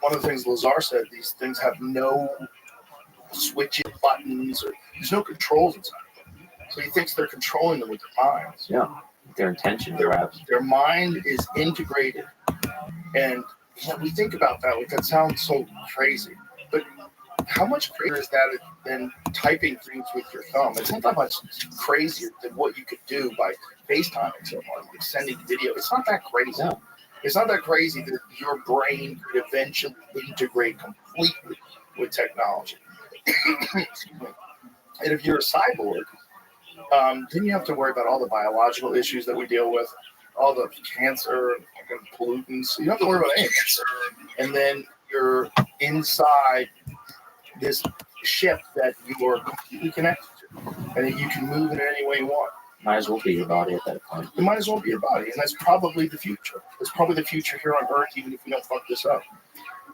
one of the things Lazar said, these things have no switches, buttons, or there's no controls inside of them. So he thinks they're controlling them with their minds. Yeah, their intention. Their mind is integrated. And we think about that, like that sounds so crazy. But how much crazier is that than typing things with your thumb? It's not that much crazier than what you could do by FaceTiming someone, like sending video. It's not that crazy. No. It's not that crazy that your brain could eventually integrate completely with technology. And if you're a cyborg, then you have to worry about all the biological issues that we deal with, all the cancer and pollutants. You don't have to worry about any of that. And then you're inside this ship that you are completely connected to, and that you can move in any way you want. Might as well be your body at that point. It might as well be your body, and that's probably the future. It's probably the future here on Earth, even if we don't fuck this up.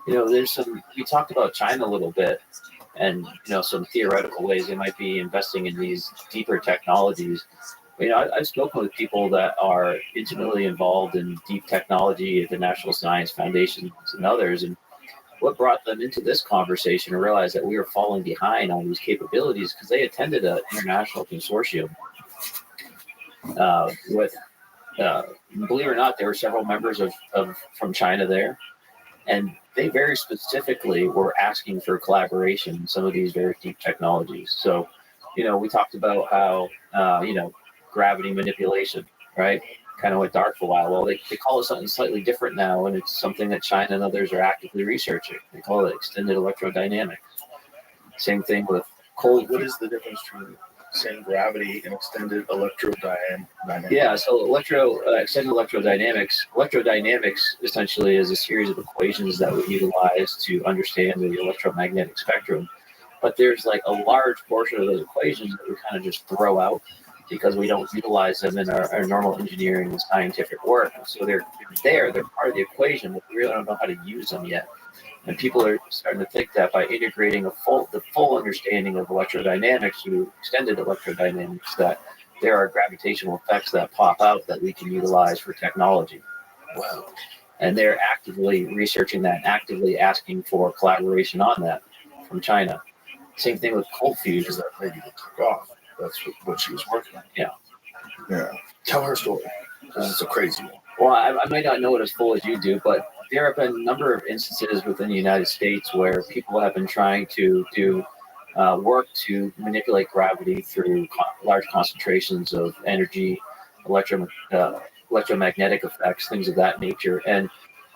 We talked about China a little bit, and some theoretical ways they might be investing in these deeper technologies. I've spoken with people that are intimately involved in deep technology at the National Science Foundation and others, and what brought them into this conversation and realized that we were falling behind on these capabilities because they attended an international consortium with, believe it or not, there were several members from China there, and they very specifically were asking for collaboration in some of these very deep technologies. So, we talked about how, gravity manipulation, right? Kind of went dark for a while. Well, they call it something slightly different now, and it's something that China and others are actively researching. They call it extended electrodynamics. Same thing with cold. What is the difference between saying gravity and extended electrodynamics? Yeah, so extended electrodynamics essentially is a series of equations that we utilize to understand the electromagnetic spectrum. But there's like a large portion of those equations that we kind of just throw out because we don't utilize them in our normal engineering and scientific work. So they're part of the equation, but we really don't know how to use them yet. And people are starting to think that by integrating the full understanding of electrodynamics through extended electrodynamics, that there are gravitational effects that pop out that we can utilize for technology. Wow. And they're actively researching that and actively asking for collaboration on that from China. Same thing with cold fusion. That lady that took off. That's what she was working on. Yeah. Tell her story. Because it's a crazy one. Well, I might not know it as full as you do, but there have been a number of instances within the United States where people have been trying to do work to manipulate gravity through large concentrations of energy, electromagnetic effects, things of that nature. And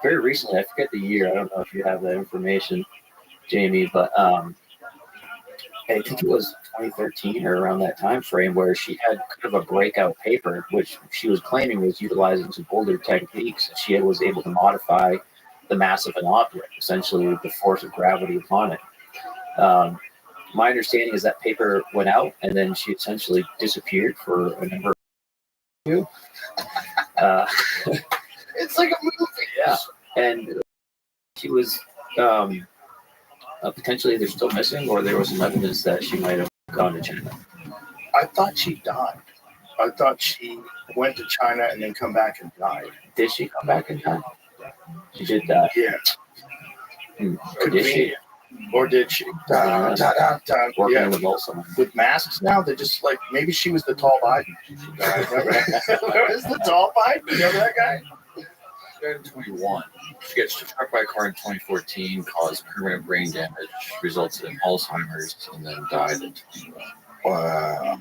very recently, I forget the year, I don't know if you have that information, Jamie, but I think it was 2013 or around that time frame where she had kind of a breakout paper, which she was claiming was utilizing some older techniques. She was able to modify the mass of an object, essentially with the force of gravity upon it. My understanding is that paper went out and then she essentially disappeared for a number of years. It's like a movie. Yeah. And she was potentially either still missing or there was some evidence that she might have gone to China. I thought she died. I thought she went to China and then come back and died. Did she come back and die? She did die. Yeah. Or did she? Or did she? Working in the vault somewhere. With masks now, they're just like, maybe she was the tall Biden. Where is the tall Biden? Remember that guy? In 21, she gets struck by a car in 2014, caused permanent brain damage, resulted in Alzheimer's, and then died in 2021. Wow.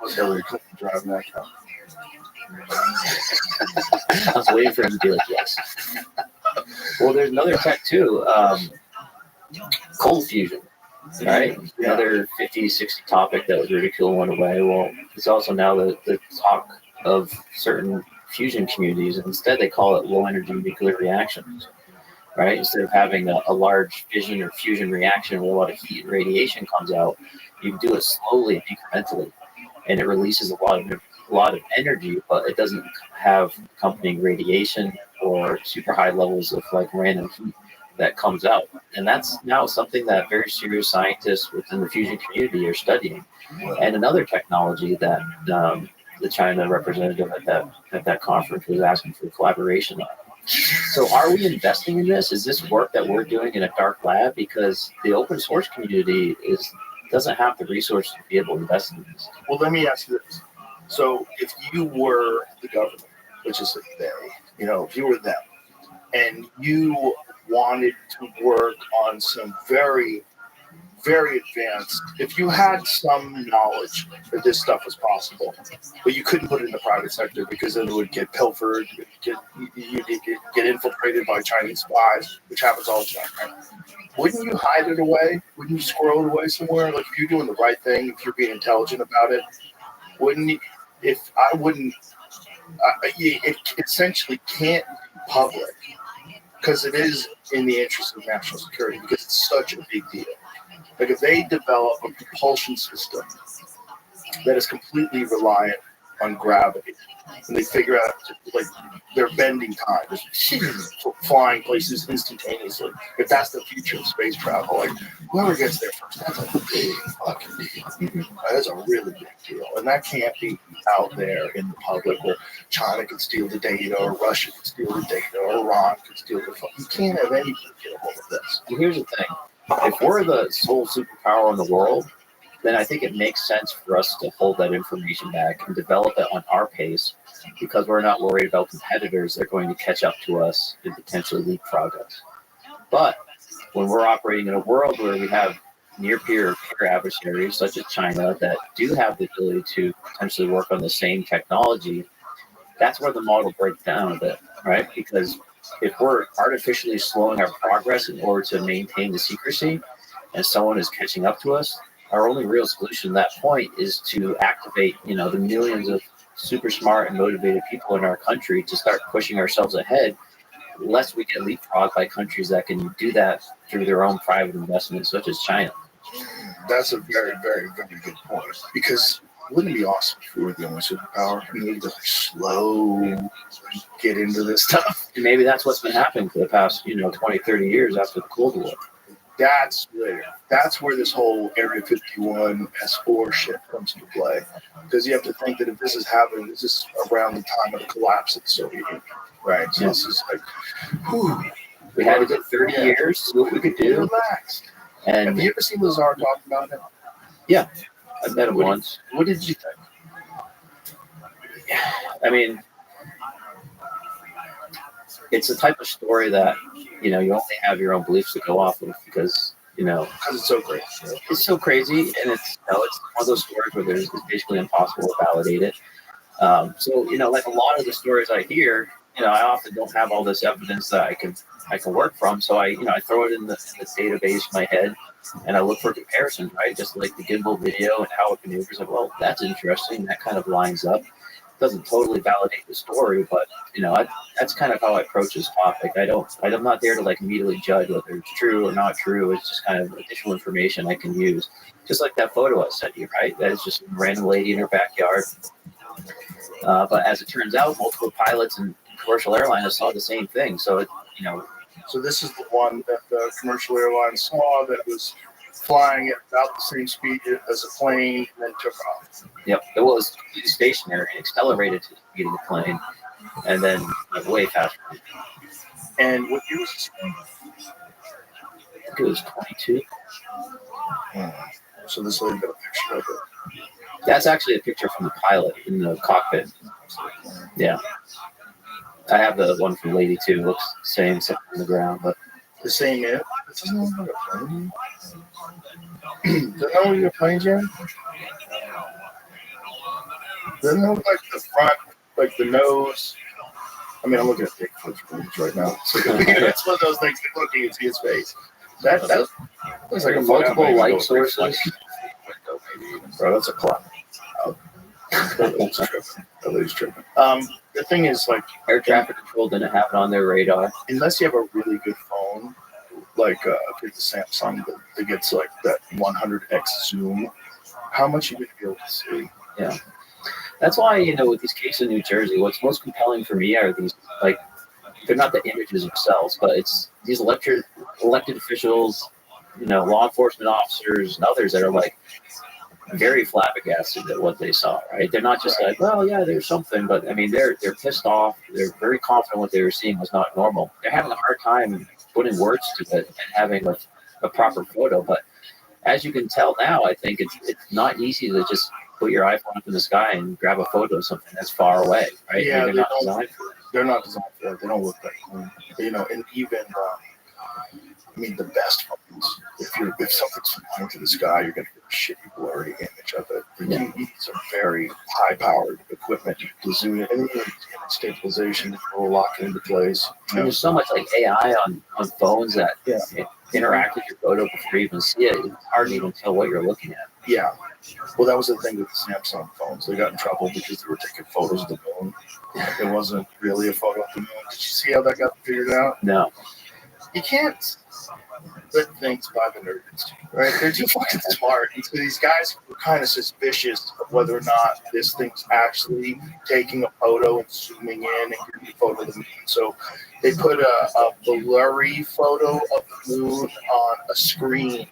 Was Hillary Clinton driving that car? I was waiting for him to be like, yes. Well, there's another tech too, cold fusion, right? Yeah. Another 50, 60 topic that was ridiculed and went away. Well, it's also now the talk of certain fusion communities, and instead they call it low energy nuclear reactions, right? Instead of having a large fission or fusion reaction where a lot of heat and radiation comes out, you do it slowly and incrementally, and it releases a lot of energy, but it doesn't have accompanying radiation or super high levels of like random heat that comes out. And that's now something that very serious scientists within the fusion community are studying. And another technology that the China representative at that conference was asking for collaboration on. So are we investing in this? Is this work that we're doing in a dark lab? Because the open source community doesn't have the resources to be able to invest in this. Well, let me ask you this. So if you were the government, which is they, if you were them, and you wanted to work on some very, very advanced, if you had some knowledge that this stuff was possible, but you couldn't put it in the private sector because then it would get pilfered, you'd get infiltrated by Chinese spies, which happens all the time, right? Wouldn't you hide it away? Wouldn't you squirrel it away somewhere? Like if you're doing the right thing, if you're being intelligent about it, wouldn't you? If I wouldn't, it essentially can't be public because it is in the interest of national security because it's such a big deal. Like if they develop a propulsion system that is completely reliant on gravity, and they figure out like they're bending time, just flying places instantaneously. If that's the future of space travel, like whoever gets there first, that's a big fucking deal. That's a really big deal, and that can't be out there in the public where China can steal the data, or Russia can steal the data, or Iran can steal the phone. You can't have anybody get a hold of this. Well, here's the thing: if we're the sole superpower in the world, then I think it makes sense for us to hold that information back and develop it on our pace because we're not worried about competitors that are going to catch up to us and potentially leapfrog us. But when we're operating in a world where we have near peer adversaries such as China that do have the ability to potentially work on the same technology, that's where the model breaks down a bit, right? Because if we're artificially slowing our progress in order to maintain the secrecy and someone is catching up to us, our only real solution at that point is to activate, the millions of super smart and motivated people in our country to start pushing ourselves ahead, lest we get leapfrogged by countries that can do that through their own private investments, such as China. That's a very, very, very good point. Because wouldn't it be awesome if we were the only superpower? Maybe to slow get into this stuff. And maybe that's what's been happening for the past, 20, 30 years after the Cold War. That's where this whole Area 51 S4 shit comes into play. Because you have to think that if this is happening, this is around the time of the collapse of the Soviet Union, right? So this is like, whew. We had to get 30 years to see what we could do. Relaxed. And have you ever seen Lazar talk about it? Yeah, I've met him once. What did you think? I mean, it's the type of story that, you only have your own beliefs to go off of because, because it's so crazy. It's so crazy, and it's one of those stories where it's basically impossible to validate it. So, like a lot of the stories I hear, I often don't have all this evidence that I can work from. So I throw it in the database in my head, and I look for comparisons, right? Just like the gimbal video and how it maneuvers. Like, well, that's interesting. That kind of lines up. Doesn't totally validate the story, but that's kind of how I approach this topic. I'm not there to immediately judge whether it's true or not true. It's just kind of additional information I can use. Just like that photo I sent you, right? That is just a random lady in her backyard. But as it turns out, multiple pilots and commercial airlines saw the same thing. So So this is the one that the commercial airline saw that was flying at about the same speed as a plane and then took off. Yep, it was completely stationary and accelerated to the speed of the plane, and then went way faster. And what year was this plane? I think it was 22. So this lady got a picture of it. That's actually a picture from the pilot in the cockpit. Yeah. I have the one from Lady too. Looks the same, except on the ground, but the same. It doesn't look like a plane. Doesn't that look like a plane, Jerry? Doesn't it look like the front, like the nose? I mean, I'm looking at Bigfoot's right now. So it's one of those things. Look, you can see his face. That looks like a multiple light sources. Bro, that's a clock. That lady's tripping. The thing is, air traffic control didn't have it on their radar. Unless you have a really good phone, like the Samsung that gets that 100x zoom, how much you going to be able to see? Yeah. That's why, with these cases in New Jersey, what's most compelling for me are these, they're not the images themselves, but it's these elected officials, law enforcement officers and others that are very flabbergasted at what they saw, right? They're not just like, well, yeah, there's something, but I mean, they're pissed off. They're very confident what they were seeing was not normal. They're having a hard time putting words to it and having a proper photo. But as you can tell now, I think it's not easy to just put your iPhone up in the sky and grab a photo of something that's far away, right? Yeah, they're not designed for it. They're not designed for that. They don't look that clean. You know, and even I mean, the best photos. If something's flying to the sky, you're gonna get a shitty blurry image of it. But you need some very high-powered equipment to zoom in, and stabilization to lock it into place. And there's so much like AI on phones that interact with your photo before you even see it. It's hard to even tell what you're looking at. Yeah. Well, that was the thing with the Samsung phones. They got in trouble because they were taking photos of the moon. It wasn't really a photo of the moon. Did you see how that got figured out? No. You can't let things by the nerds, right? They're too fucking smart. And so these guys were kind of suspicious of whether or not this thing's actually taking a photo and zooming in and getting a photo of the moon. So they put a blurry photo of the moon on a screen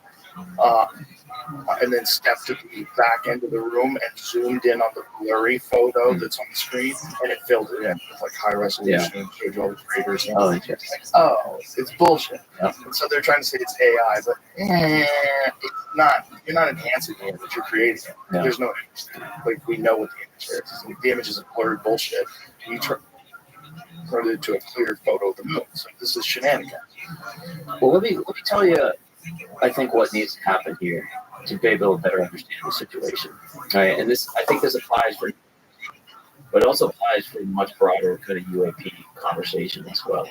and then stepped to the back end of the room and zoomed in on the blurry photo that's on the screen, and it filled it in with like high resolution and showed you all the craters. And Interesting. It's bullshit. Yep. And so they're trying to say it's AI, but it's not. You're not enhancing the image, you're creating it. Yeah. There's no image. Like, we know what the image is. The image is a blurred bullshit. You turn it into a clear photo of the moon. So this is shenanigans. Well, let me tell you, I think what needs to happen here to be able to better understand the situation. Right? And I think this applies for, but it also applies for a much broader kind of UAP conversation as well.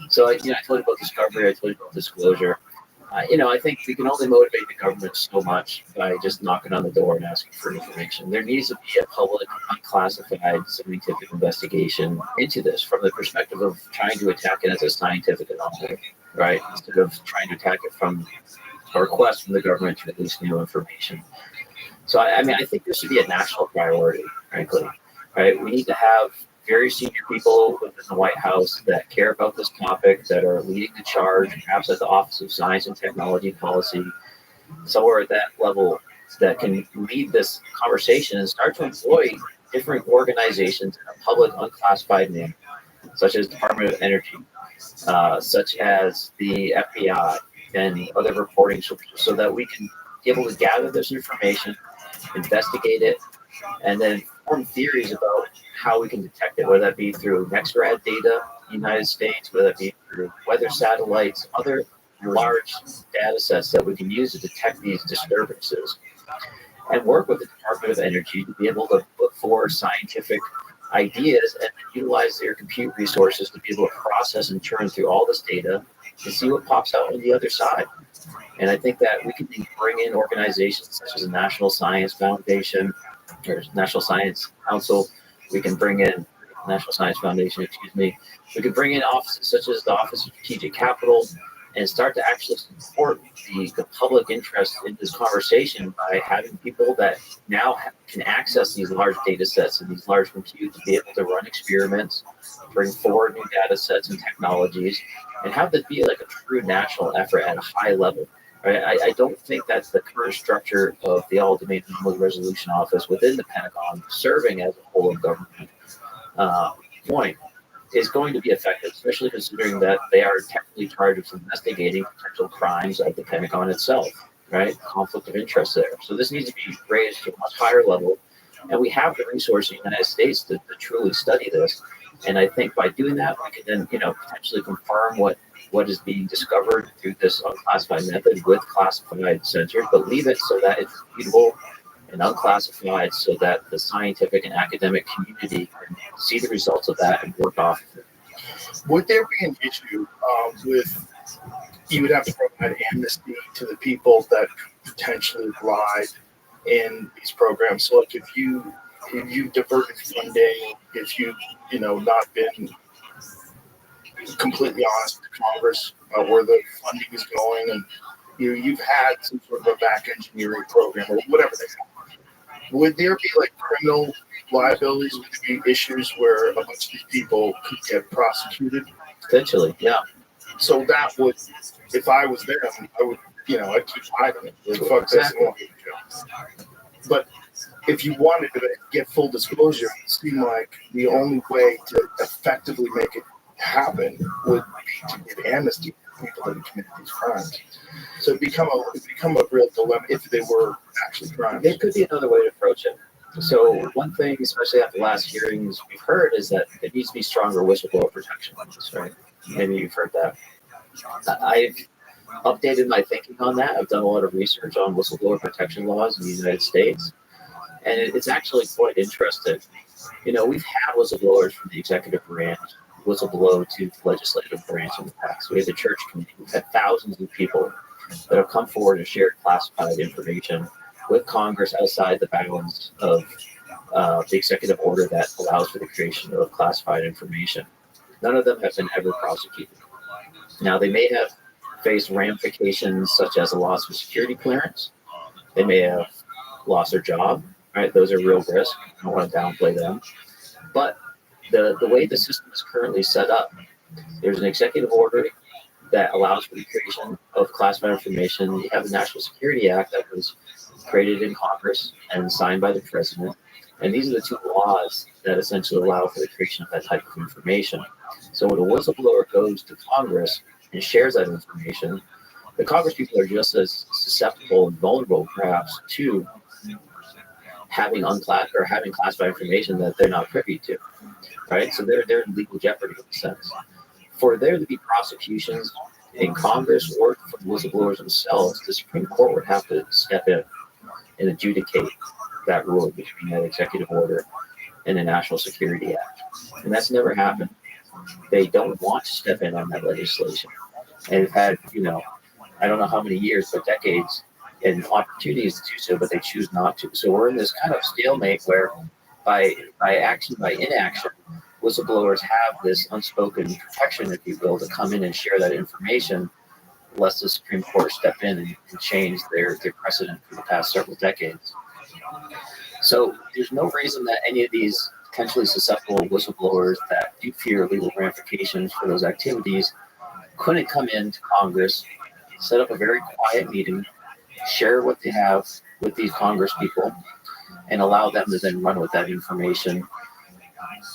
So, I told you about discovery, I told you about disclosure. I think we can only motivate the government so much by just knocking on the door and asking for information. There needs to be a public, unclassified scientific investigation into this from the perspective of trying to attack it as a scientific anomaly, right? Instead of trying to attack it from a request from the government to release new information. So, I think this should be a national priority, frankly, right? We need to have very senior people within the White House that care about this topic, that are leading the charge, perhaps at the Office of Science and Technology Policy, somewhere at that level that can lead this conversation and start to employ different organizations in a public, unclassified manner, such as Department of Energy, such as the FBI, and other reporting sources, so that we can be able to gather this information, investigate it, and then form theories about how we can detect it, whether that be through NextRad data in the United States, whether that be through weather satellites, other large data sets that we can use to detect these disturbances, and work with the Department of Energy to be able to look for scientific ideas and utilize their compute resources to be able to process and churn through all this data and see what pops out on the other side. And I think that we can bring in organizations such as the National Science Foundation or National Science Council. We can bring in National Science Foundation, We could bring in offices such as the Office of Strategic Capital and start to actually support the public interest in this conversation by having people that now can access these large data sets and these large compute to be able to run experiments, bring forward new data sets and technologies, and have this be like a true national effort at a high level. Right? I don't think that's the current structure of the All-Domain Anomaly Resolution Office within the Pentagon, serving as a whole of government point, is going to be effective, especially considering that they are technically charged with investigating potential crimes of the Pentagon itself, right? Conflict of interest there. So this needs to be raised to a much higher level, and we have the resources in the United States to truly study this. And I think by doing that, we can then, potentially confirm what is being discovered through this unclassified method with classified sensors, but leave it so that it's readable and unclassified so that the scientific and academic community can see the results of that and work off of it. Would there be an issue with, you would have to provide amnesty to the people that potentially lied in these programs? So like if you diverted funding, if you've not been completely honest with Congress about where the funding is going, and you've had some sort of a back engineering program or whatever they have, would there be like criminal liabilities? Would there be issues where a bunch of these people could get prosecuted? Potentially, yeah. So that would, if I was there, I would, I'd keep hiding it. Like, fuck this, I won't get in jail. But if you wanted to get full disclosure, it seemed like the only way to effectively make it happen would be to give amnesty to people that have committed these crimes. So it become a real dilemma if they were actually crimes. There could be another way to approach it. So one thing, especially after the last hearings, we've heard is that there needs to be stronger whistleblower protection laws, right? Maybe you've heard that. I've updated my thinking on that. I've done a lot of research on whistleblower protection laws in the United States, and it's actually quite interesting. You know, we've had whistleblowers from the executive branch whistleblow to the legislative branch in the past. We have the church committee. We've had thousands of people that have come forward and shared classified information with Congress outside the bounds of the executive order that allows for the creation of classified information. None of them have been ever prosecuted. Now, they may have faced ramifications such as a loss of security clearance. They may have lost their job, right? Those are real risks. I don't want to downplay them. But the way the system is currently set up, there's an executive order that allows for the creation of classified information. You have the National Security Act that was created in Congress and signed by the president. And these are the two laws that essentially allow for the creation of that type of information. So when a whistleblower goes to Congress and shares that information, the Congress people are just as susceptible and vulnerable, perhaps, to having classified information that they're not privy to, right? So they're in legal jeopardy in a sense. For there to be prosecutions in Congress or for the whistleblowers themselves, the Supreme Court would have to step in and adjudicate that rule between that executive order and the National Security Act. And that's never happened. They don't want to step in on that legislation. And have had, I don't know how many years, but decades and opportunities to do so, but they choose not to. So we're in this kind of stalemate where by inaction, whistleblowers have this unspoken protection, if you will, to come in and share that information, lest the Supreme Court step in and change their precedent for the past several decades. So there's no reason that any of these potentially susceptible whistleblowers that do fear legal ramifications for those activities couldn't come into Congress, set up a very quiet meeting, share what they have with these Congress people, and allow them to then run with that information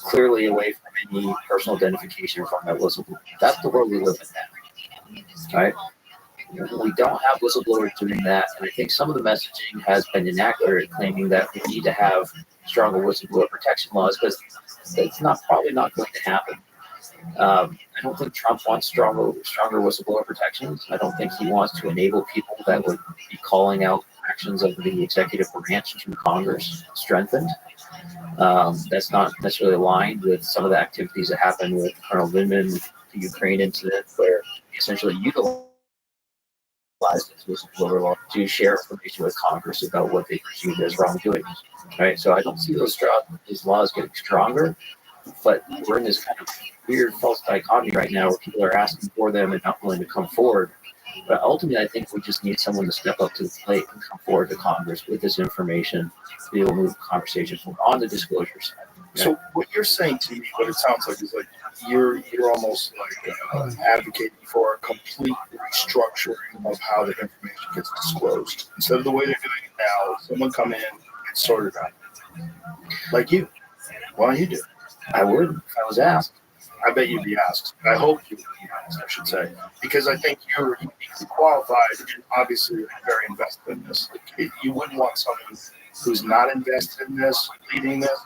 clearly away from any personal identification from that whistleblower. That's the world we live in now, right? We don't have whistleblowers doing that, and I think some of the messaging has been inaccurate, claiming that we need to have stronger whistleblower protection laws, because it's probably not going to happen. I don't think Trump wants stronger whistleblower protections. I don't think he wants to enable people that would be calling out actions of the executive branch to Congress strengthened. That's not necessarily aligned with some of the activities that happened with Colonel Vindman, the Ukraine incident, where he essentially utilized his whistleblower law to share information with Congress about what they perceived as wrongdoing. Right, so I don't see those laws getting stronger, but we're in this kind of weird false dichotomy right now where people are asking for them and not willing to come forward. But ultimately, I think we just need someone to step up to the plate and come forward to Congress with this information to be able to move the conversation forward on the disclosure side. So what you're saying to me, what it sounds like is like you're almost like advocating for a complete restructuring of how the information gets disclosed. Instead of the way they're doing it now, someone come in and sort it out. Like you. Why don't you do it? I would if I was asked. I bet you'd be asked. I hope you would be asked, I should say. Because I think you're uniquely qualified and obviously very invested in this. Like, you wouldn't want someone who's not invested in this, leading this.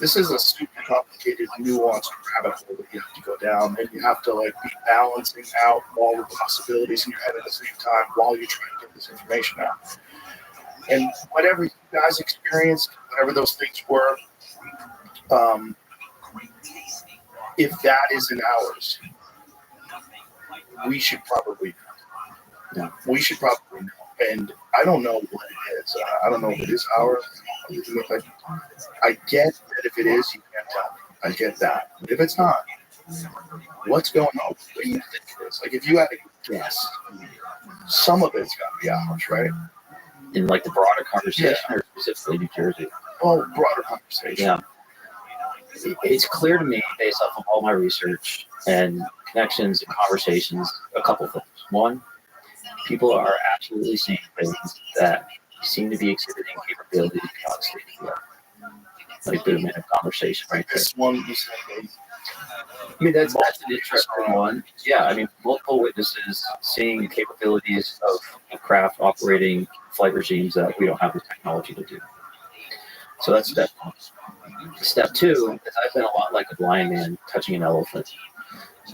This is a super complicated, nuanced rabbit hole that you have to go down, and you have to be balancing out all the possibilities in your head at the same time while you're trying to get this information out. And whatever you guys experienced, whatever those things were, if that isn't ours, we should probably know. Yeah, we should probably know. And I don't know what it is. I don't know if it is ours. I get that if it is, you can't tell me. I get that. But if it's not, what's going on? What do you think it is? Like, if you had to guess, some of it's got to be ours, right? In the broader conversation, or specifically New Jersey? Oh, broader conversation. Yeah. It's clear to me, based off of all my research and connections and conversations, a couple things. One, people are absolutely seeing things that seem to be exhibiting capabilities beyond state of the art. Like the minute conversation right there. This one you said, I mean, that's an interesting one. Yeah, I mean, multiple witnesses seeing capabilities of craft operating flight regimes that we don't have the technology to do. So that's step one. Step two is I've been a lot like a blind man touching an elephant.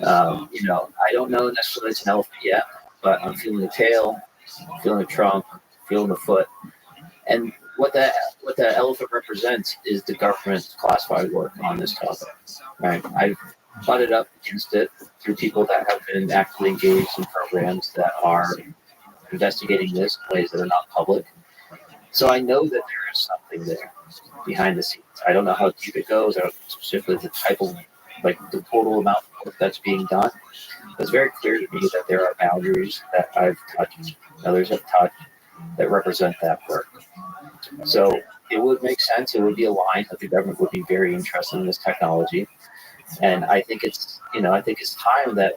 I don't know necessarily it's an elephant yet, but I'm feeling the tail, feeling the trunk, feeling the foot. And what that elephant represents is the government's classified work on this topic. Right? I've butted up against it through people that have been actively engaged in programs that are investigating this in ways that are not public. So I know that there is something there behind the scenes. I don't know how deep it goes. I don't know specifically the type of, like the total amount of work that's being done. It's very clear to me that there are boundaries that I've touched, others have touched, that represent that work. So it would make sense. It would be aligned that the government would be very interested in this technology. And I think it's time that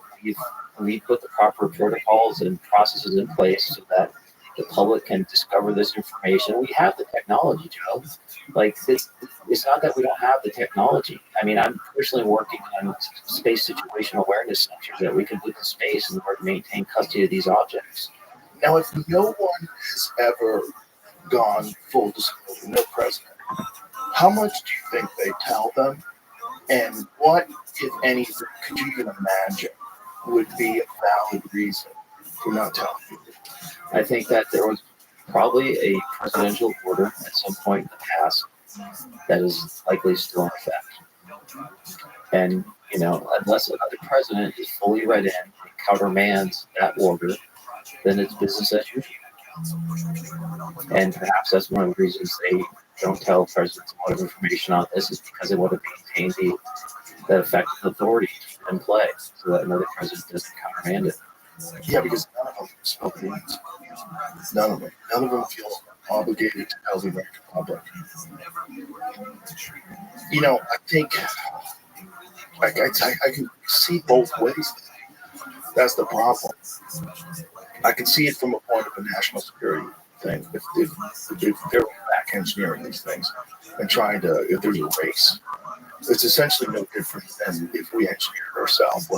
we put the proper protocols and processes in place so that the public can discover this information. We have the technology, Joe. Like it's not that we don't have the technology. I mean, I'm personally working on space situational awareness sensors that we can put in space in order to maintain custody of these objects. now if no one has ever gone full disclosure, no president, how much do you think they tell them? And what, if anything, could you even imagine would be a valid reason for not telling people? I think that there was probably a presidential order at some point in the past that is likely still in effect. And, unless another president is fully read in and countermands that order, then it's business as usual. And perhaps that's one of the reasons they don't tell presidents a lot of information on this is because they want to maintain the effective authority in play so that another president doesn't countermand it. Yeah, because none of them spoke words. None of them. None of them feel obligated to tell the American public. I think I can see both ways. That's the problem. I can see it from a point of a national security thing. If they're back engineering these things and trying to, if there's a race, it's essentially no different than if we engineer it ourselves.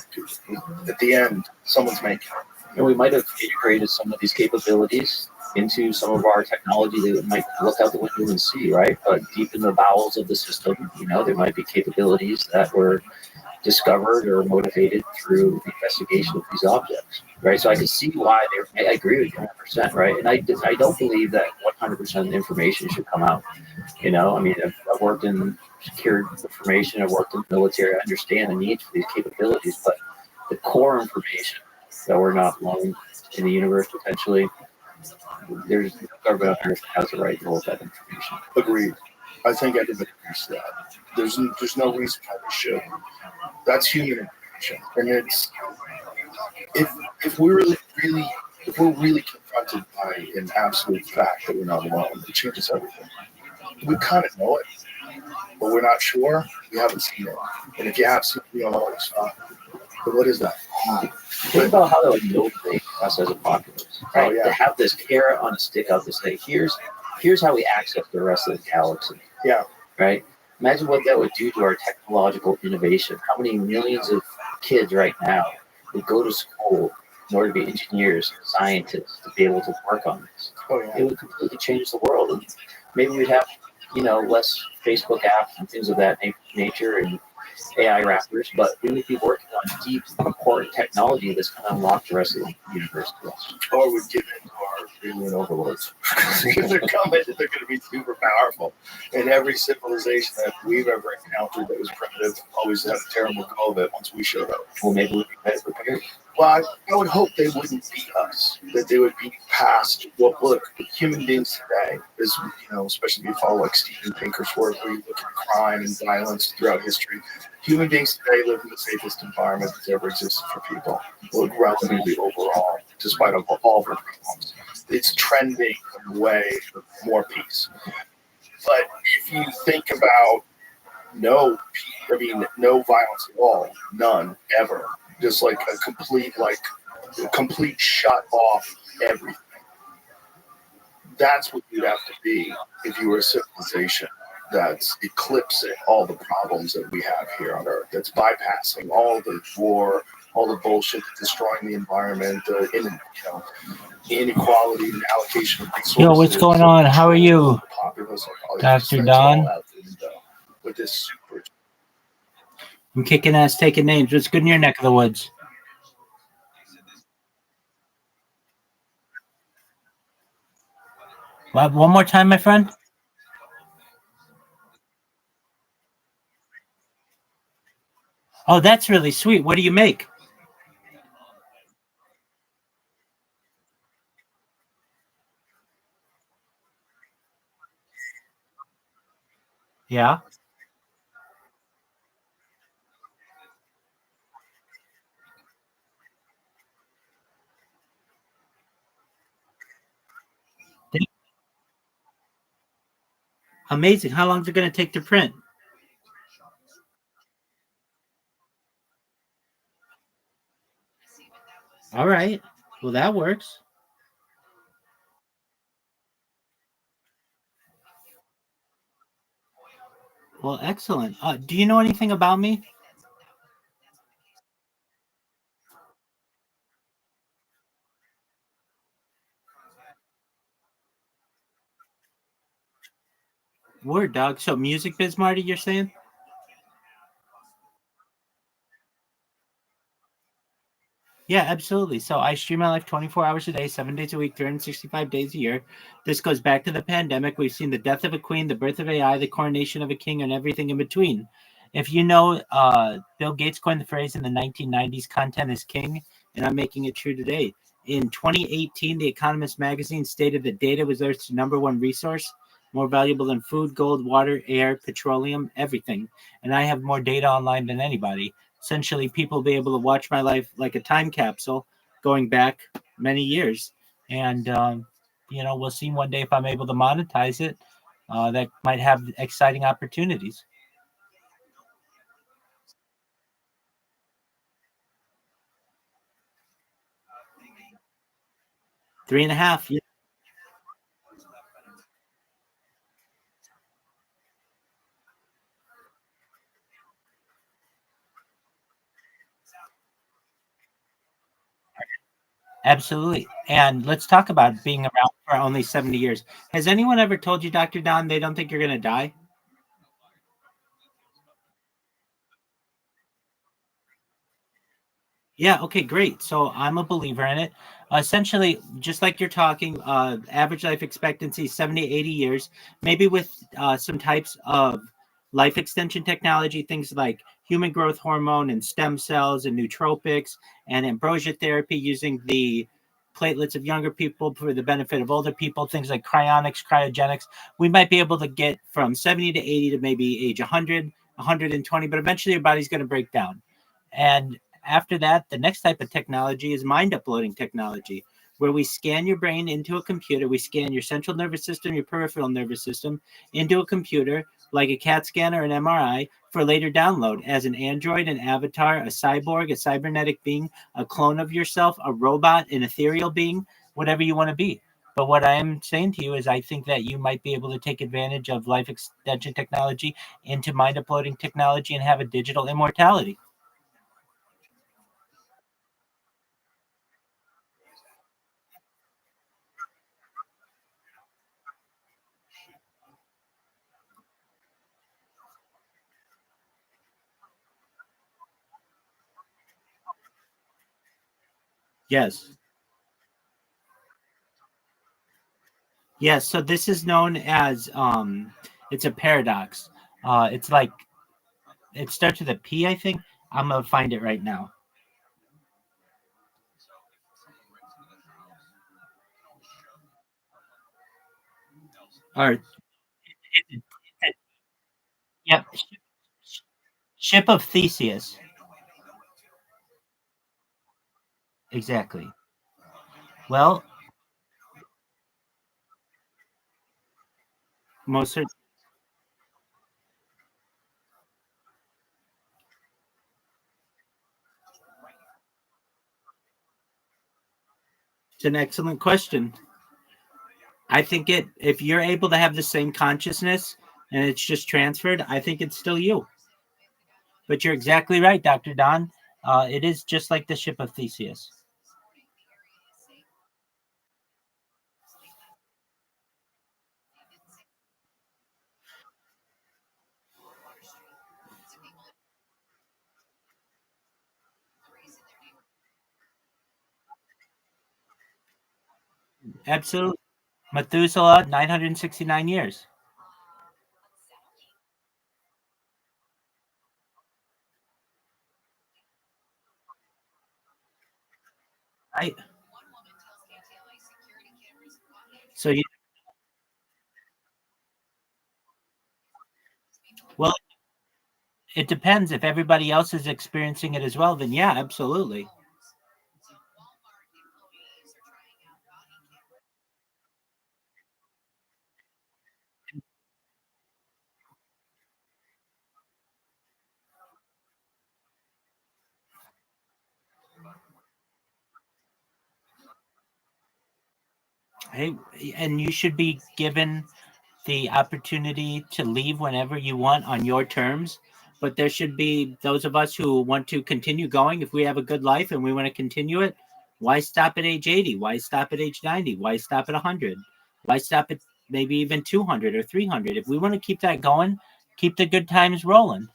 At the end, someone's making it. And we might have integrated some of these capabilities into some of our technology that we might look out the window and see, right? But deep in the bowels of the system, there might be capabilities that were discovered or motivated through the investigation of these objects, right? So I can see why I agree with you 100%, right? And I don't believe that 100% of the information should come out. I've worked in secured information, I've worked in the military, I understand the need for these capabilities, but the core information that we're not alone in the universe potentially, there's no government on earth that has the right to hold that information. Agreed. I think everybody agrees to that. There's no reason why we should. That's human information, and it's if we're really confronted by an absolute fact that we're not alone, it changes everything. We kind of know it, but we're not sure. We haven't seen it, and if you have seen it, we don't know what it's not. But what is that? Think about how that would motivate us as a populace, right? Oh, yeah. To have this carrot on a stick out to say, here's how we access the rest of the galaxy. Yeah. Right? Imagine what that would do to our technological innovation. How many millions of kids right now would go to school in order to be engineers, scientists, to be able to work on this? Oh, yeah. It would completely change the world. And maybe we'd have, less Facebook apps and things of that nature and AI wrappers, but we would be working on deep, important technology that's going to unlock the rest of the universe to us. Or we give in to our alien overlords. Because they're coming, they're going to be super powerful. And every civilization that we've ever encountered that was primitive always had a terrible go of it once we showed up. Well, maybe we'd be better prepared. Well, I would hope they wouldn't beat us, that they would be past. Well, look, human beings today, especially if you follow like Steven Pinker's work, where you look at crime and violence throughout history, human beings today live in the safest environment that's ever existed for people, relatively overall, despite all of our problems. It's trending in a way of more peace. But if you think about no violence at all, none, ever. Just like a complete shut off everything. That's what you'd have to be if you were a civilization that's eclipsing all the problems that we have here on Earth, that's bypassing all the war, all the bullshit, destroying the environment, inequality and allocation of resources. Yo, what's going on? How are you, Dr. Don? With this super. I'm kicking ass, taking names. What's good in your neck of the woods? What, one more time, my friend? Oh, that's really sweet. What do you make? Yeah. Amazing. How long is it going to take to print? All right. Well, that works. Well, excellent. Do you know anything about me? Word, dog. So, music biz, Marty, you're saying? Yeah, absolutely. So I stream my life 24 hours a day, 7 days a week, 365 days a year. This goes back to the pandemic. We've seen the death of a queen, the birth of AI, the coronation of a king, and everything in between. If you know, Bill Gates coined the phrase in the 1990s, content is king, and I'm making it true today. In 2018, The Economist magazine stated that data was Earth's number one resource, more valuable than food, gold, water, air, petroleum, everything. And I have more data online than anybody. Essentially, people will be able to watch my life like a time capsule going back many years. And, we'll see one day if I'm able to monetize it. That might have exciting opportunities. 3.5. Yeah, absolutely. And let's talk about being around for only 70 years. Has anyone ever told you, Dr. Don, they don't think you're going to die? Yeah, okay, great. So I'm a believer in it. Essentially, just like you're talking, average life expectancy 70, 80 years, maybe with some types of life extension technology, things like human growth hormone and stem cells and nootropics and ambrosia therapy using the platelets of younger people for the benefit of older people, things like cryonics, cryogenics. We might be able to get from 70 to 80 to maybe age 100, 120, but eventually your body's going to break down. And after that, the next type of technology is mind uploading technology, where we scan your brain into a computer. We scan your central nervous system, your peripheral nervous system into a computer, like a CAT scan or an MRI, for later download as an android, an avatar, a cyborg, a cybernetic being, a clone of yourself, a robot, an ethereal being, whatever you want to be. But what I am saying to you is I think that you might be able to take advantage of life extension technology into mind uploading technology and have a digital immortality. Yes. Yes, so this is known as it's a paradox. It's like it starts with a P, I think. I'm gonna find it right now. Or yep, ship of Theseus. Exactly. Well, most certainly, it's an excellent question. I think if you're able to have the same consciousness and it's just transferred, I think it's still you. But you're exactly right, Dr. Don. It is just like the ship of Theseus. Absolutely. Methuselah, 969 years. Right. So well, it depends. If everybody else is experiencing it as well, then yeah, absolutely. Hey, and you should be given the opportunity to leave whenever you want on your terms. But there should be those of us who want to continue going. If we have a good life and we want to continue it, why stop at age 80? Why stop at age 90? Why stop at 100? Why stop at maybe even 200 or 300? If we want to keep that going, keep the good times rolling.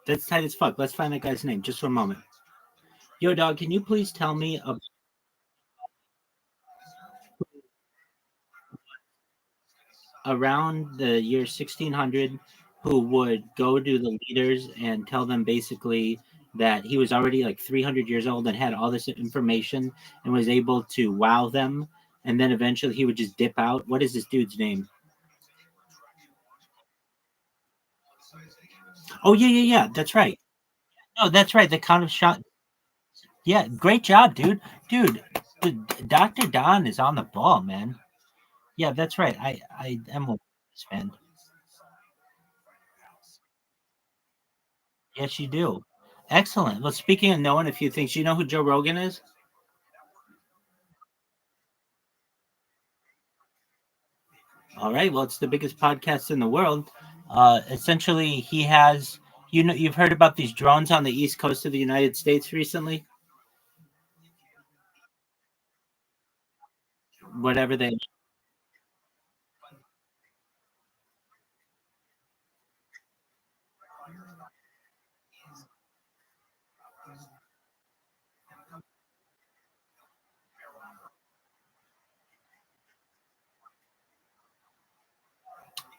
That's tight as fuck. Let's find that guy's name just for a moment. Yo, dog, can you please tell me around the year 1600 who would go to the leaders and tell them basically that he was already like 300 years old and had all this information and was able to wow them, and then eventually he would just dip out? What is this dude's name? Oh, yeah, yeah, yeah, that's right. No, that's right, the Count of Shot. Yeah, great job, dude. Dude, Dr. Don is on the ball, man. Yeah, that's right. I am a fan. Yes, you do. Excellent. Well, speaking of knowing a few things, you know who Joe Rogan is? All right. Well, it's the biggest podcast in the world. Essentially, he has, you've heard about these drones on the east coast of the United States recently. Whatever they,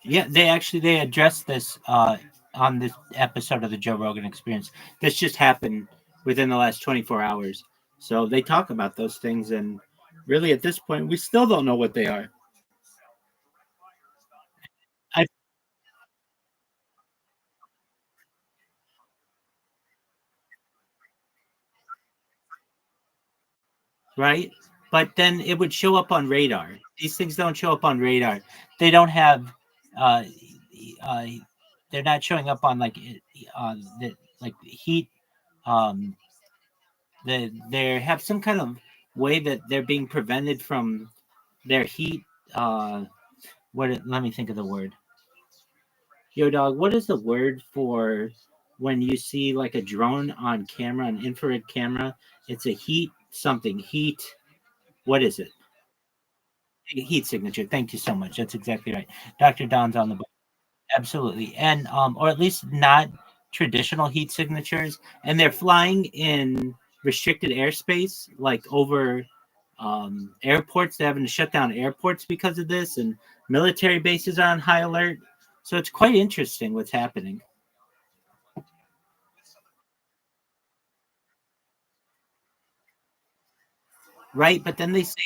yeah, they addressed this on this episode of the Joe Rogan Experience. This just happened within the last 24 hours. So they talk about those things, and really, at this point, we still don't know what they are. I right? But then it would show up on radar. These things don't show up on radar. They don't have, uh, uh, they're not showing up on like, the like heat. Um, they have some kind of way that they're being prevented from their heat. What? Let me think of the word. Yo, dog. What is the word for when you see like a drone on camera, an infrared camera? It's a heat something. Heat. What is it? Heat signature. Thank you so much. That's exactly right. Dr. Don's on the book. Absolutely. And or at least not traditional heat signatures. And they're flying in restricted airspace, like over airports. They're having to shut down airports because of this, and military bases are on high alert. So it's quite interesting what's happening. Right, but then they say,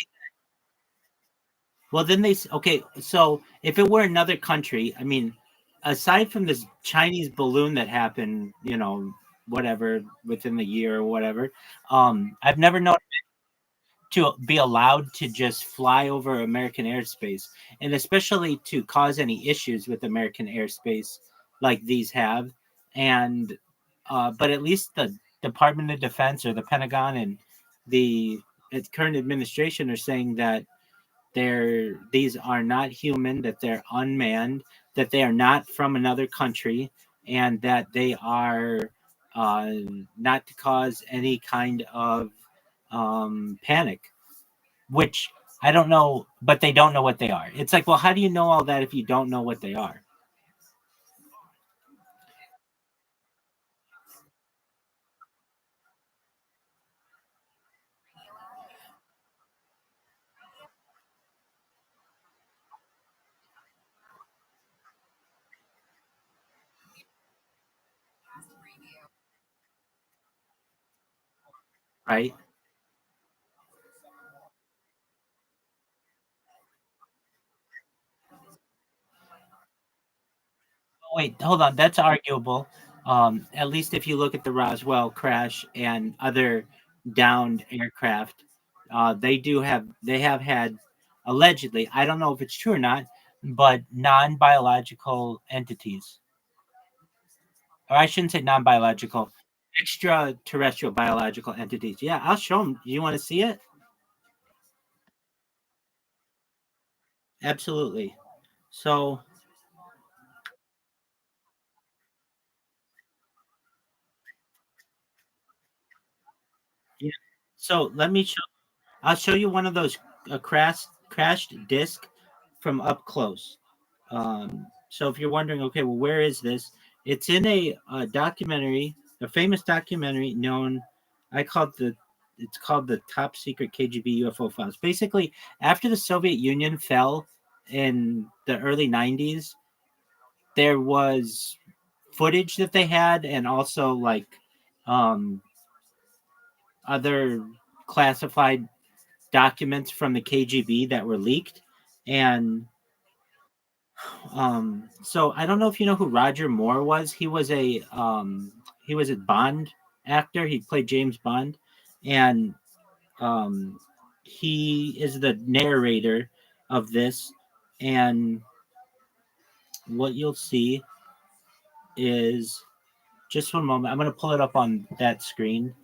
well, then okay, so if it were another country, I mean, aside from this Chinese balloon that happened, whatever, within the year or whatever, I've never known to be allowed to just fly over American airspace, and especially to cause any issues with American airspace like these have. And but at least the Department of Defense or the Pentagon and the current administration are saying that these are not human, that they're unmanned, that they are not from another country, and that they are uh, not to cause any kind of panic, which I don't know, but they don't know what they are. It's like, well, how do you know all that if you don't know what they are? Right? Oh, wait, hold on. That's arguable. At least if you look at the Roswell crash and other downed aircraft, they have had allegedly, I don't know if it's true or not, but non-biological entities, or I shouldn't say non-biological, extraterrestrial biological entities. Yeah, I'll show them. You want to see it? Absolutely. So, yeah. So let me show. I'll show you one of those crashed disc from up close. So if you're wondering, okay, well, where is this? It's in a documentary, a famous documentary known. I called the. It's called the Top Secret KGB UFO Files. Basically, after the Soviet Union fell in the early '90s, there was footage that they had, and also like um, other classified documents from the KGB that were leaked. And so I don't know if you know who Roger Moore was. He was a Bond actor. He played James Bond, and um, he is the narrator of this. And what you'll see is, just one moment. I'm going to pull it up on that screen.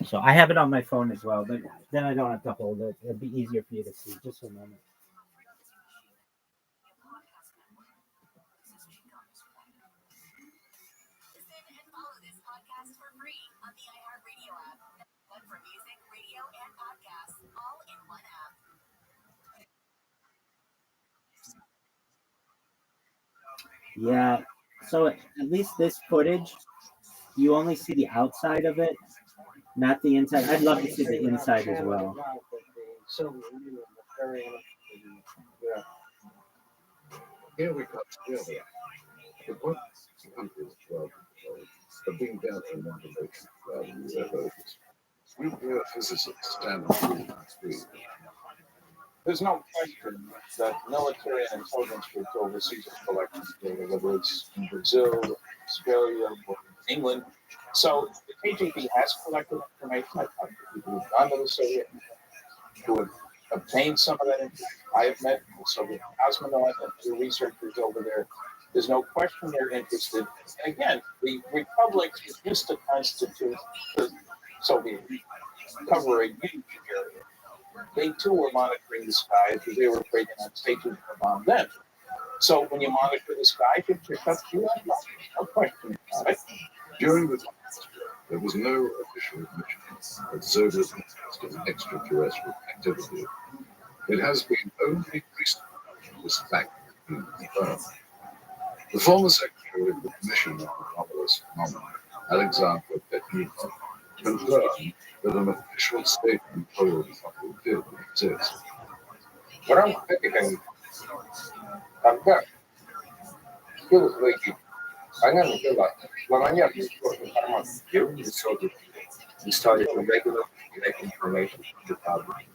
So I have it on my phone as well, but then I don't have to hold it. It'd be easier for you to see. Just a moment. Yeah. So at least this footage, you only see the outside of it, not the inside. I'd love to see the inside as well. Here we go. The book countries are being built in one of the we geophysicists stand on there's no question that military and intelligence groups overseas are collecting data, whether it's in Brazil, Australia, or England. So the KGB has collected information. I've talked to people who've gone to the Soviet Union, who have obtained some of that information. I have met Soviet cosmonauts and the researchers over there. There's no question they're interested. And again, the republics used to constitute the Soviet Union, cover a huge area. They too were monitoring the sky because they were afraid the United States was going to bomb them. So when you monitor the sky, you pick up UFOs. No question about it. During the time, there was no official admission that Soviet in extraterrestrial activity. It has been only recently this fact being confirmed. The former secretary of the Commission on Anomalous Phenomena, Alexander Petnikov, confirm that an official statement did exist. Тогда скилls войти. Понятно, было. Планомерно информации. During the Soviet period, we started to regularly collect information from the public,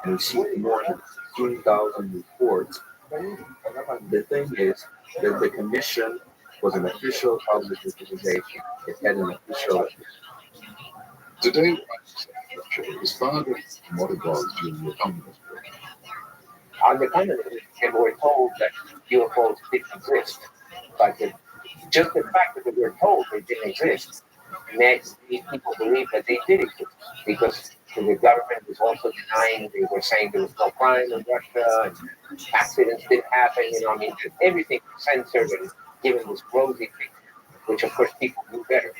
and received more than 15,000 reports. The thing is that the commission was an official public organization. It had an official. Today, is far different from what it was during the communist period. On the communists, they were told that UFOs didn't exist. But just the fact that they were told they didn't exist makes these people believe that they did exist. Because the government was also denying, they were saying there was no crime in Russia, and accidents didn't happen, I mean, everything was censored and given this rosy picture, which of course people knew better.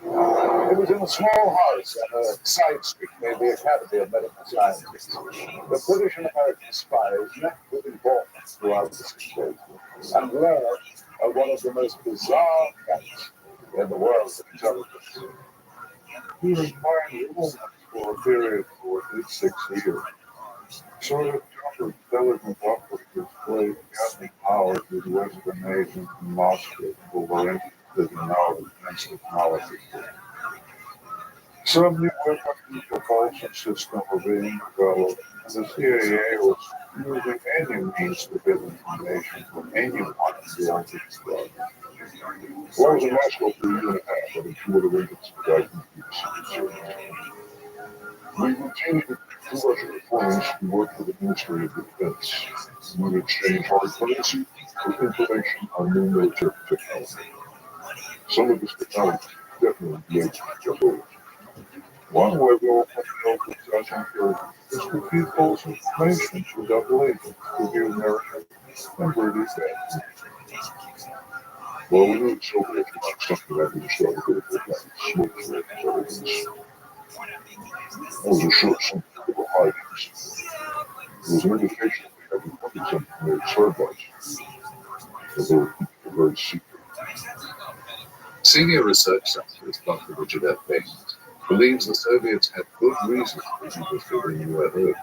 It was in a small house on a side street near the Academy of Medical Sciences. The British and American spies met with informants throughout the situation and learned of one of the most bizarre facts in the world of intelligence. He was buying rumors for a period of at least 6 years. Sort of intelligence operators played gathering powers with Western agents in Moscow who were interested in our defense technology. Some new weapons propulsion system were being developed, and the CIA was using any means to get information from anyone beyond its drug. Well, it was a national for a year and a half, but it would have been expedited. We continued to Russian planes to work for the Ministry of Defense. We would exchange hard currency for information on new military technology. Some of this technology definitely made the goal. One way we all know possession is to feed false information to double agents to the American and British government. Well, we knew the Soviets were something that we started to get smoke for intelligence. That was a short something of a hiding. It was an indication that we had been something made surveys. Although very secret. Senior research scientist Dr. Richard F. Baines believes the Soviets had good reason to be interested in UFOs.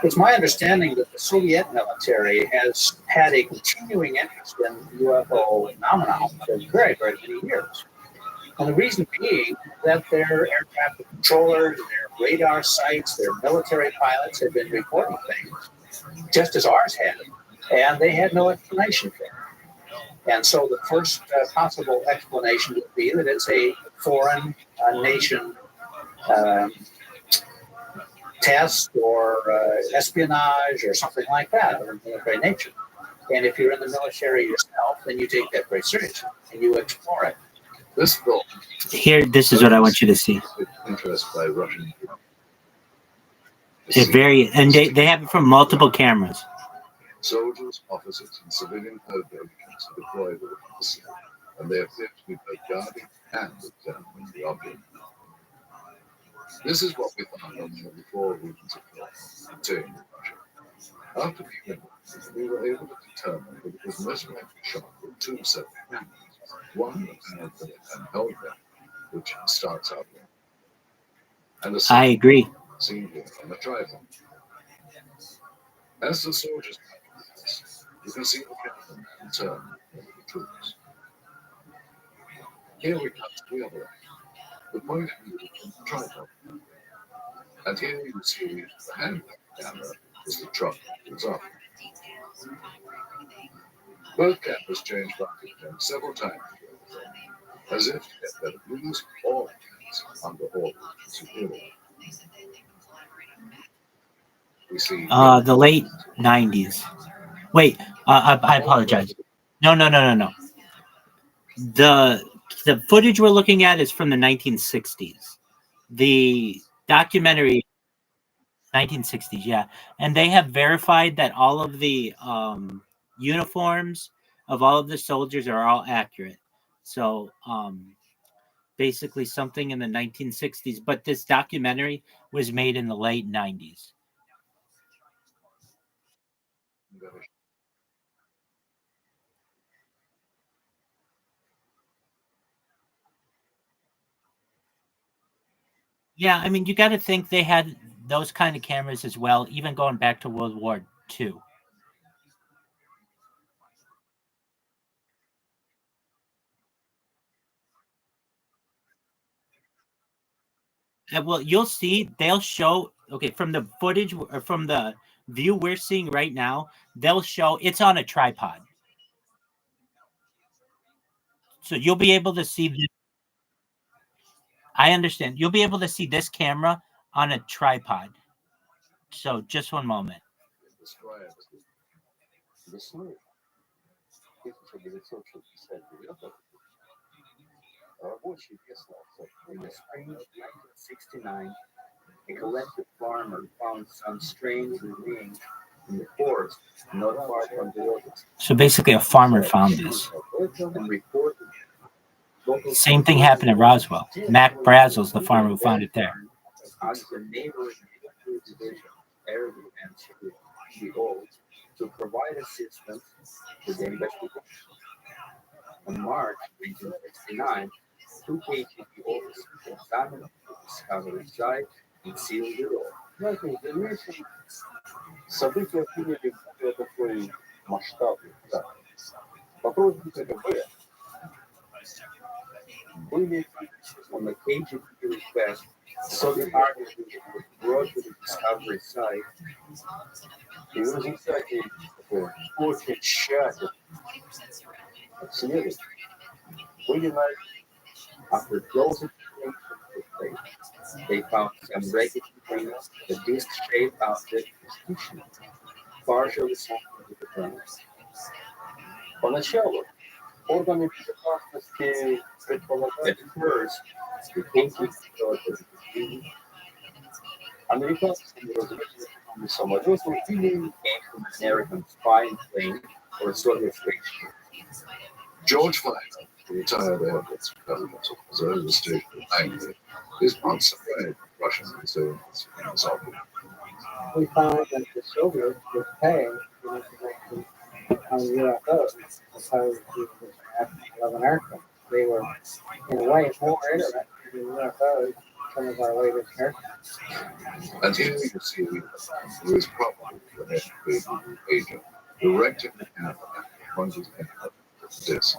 It's my understanding that the Soviet military has had a continuing interest in UFO phenomena for very, very many years. And the reason being that their aircraft controllers, their radar sites, their military pilots had been reporting things, just as ours had, and they had no explanation for it. And so the first possible explanation would be that it's a foreign nation test or espionage or something like that of a military nature. And if you're in the military yourself, then you take that very seriously and you explore it. This film Here, this is what I want you to see. interest by Russian It's and they have it from multiple cameras. soldiers, officers, and civilian code agents are deployed within the city, and they appear to be both guarding and examining the object. This is what we found on the 4 regions of North in Russia. After viewing it, we were able to determine that it was most likely shot with 2 separate cameras. One apparently an held back, which starts out there, and a I agree. seen here on the tripod. As the soldiers pass, you can see the cameraman turn to the troops. Here we come to the other end, the point of view from the tripod. And here you see the hand camera as the truck goes up. Both cameras change vantage point several times, as if to get better views or under orders to superior. We see The late 90s. Wait, I apologize. No. The footage we're looking at is from the 1960s. The documentary, 1960s, yeah. And they have verified that all of the uniforms of all of the soldiers are all accurate. So basically something in the 1960s, but this documentary was made in the late 90s. Yeah, I mean, you got to think they had those kind of cameras as well, even going back to World War II. And well, you'll see they'll show, okay, from the footage or from the view we're seeing right now, they'll show it's on a tripod. So you'll be able to see this. I understand. You'll be able to see this camera on a tripod. So just one moment. Весною 1950 рабочий Весловцев in the spring of 1969, a collective farmer found some strange remains in the forest not far from the office. So basically, a farmer found this. And reported Same thing happened at Roswell. Mac Brazel's the farmer who found it there. asked the neighboring military division, Arabic and the old, to provide assistance with the investigation. On March 1969, two KGB officers examined the discovery site and sealed it off. События приняли такой масштаб. Да. По просьбе КГБ были on the KGB request, Soviet Army was brought to the discovery site. и в результате очень тщательно обследовали, были найдены After close investigation took place, they found some wreckage between the disc-shaped object was tissue, partially similar to the plants. поначалу органы безопасности At предполагали, first, the KGB thought that the американские разведывательные самолеты или came from an American spying plane or a Soviet spaceship. George Flagg, retired Air Force president of Missouri State of Langley, is once afraid Russian insurgents in his office. We found that the Soviets were paying for information on UFOs opposed to the F-11 aircraft. They were, in a way, more interested in UFOs than some of our latest aircraft. And here you see who is probably the FBI agent directing the camera pointed at this.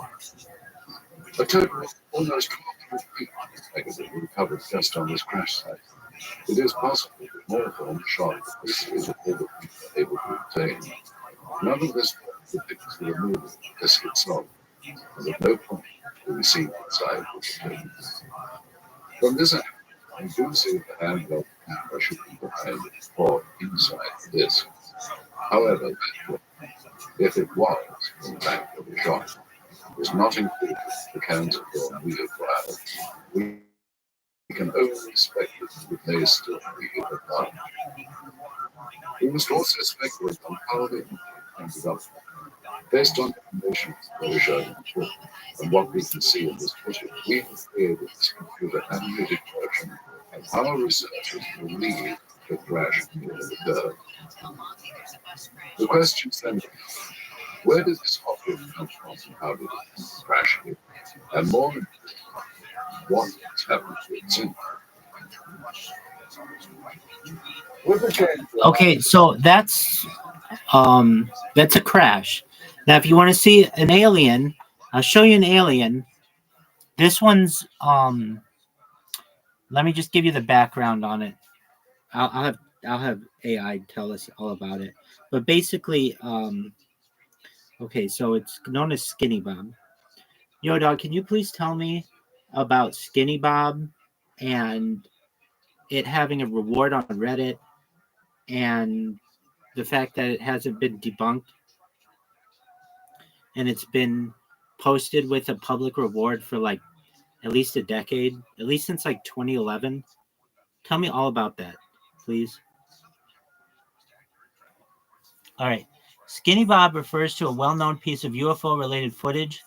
A total of almost 12 feet negative recovered just on this crash site. It is possible that more film shot at this is able to obtain. None of this depicts the removal of the disc itself, and at no point do we see inside the thing. From this angle, you do see the handheld camera should be behind or inside the disc. However, if it was, in fact, of a shot, is not included in the count of film we acquired. We can only speculate that they still be in the dark. We must also speculate on how they ended up. Based on information that is shown and what we can see in this footage, we have created this computer animated version of how researchers believe the crash occurred. The questions then, where did this object come from and how did it crash? And more importantly, what has happened to it since? Okay, so that's a crash. Now, if you want to see an alien, I'll show you an alien. This one's let me just give you the background on it. I'll have AI tell us all about it. But basically, okay, so it's known as Skinny Bob. Yo, dog, can you please tell me about Skinny Bob and it having a reward on Reddit and the fact that it hasn't been debunked and it's been posted with a public reward for like at least a decade, at least since like 2011? Tell me all about that, please. All right. Skinny Bob refers to a well-known piece of UFO-related footage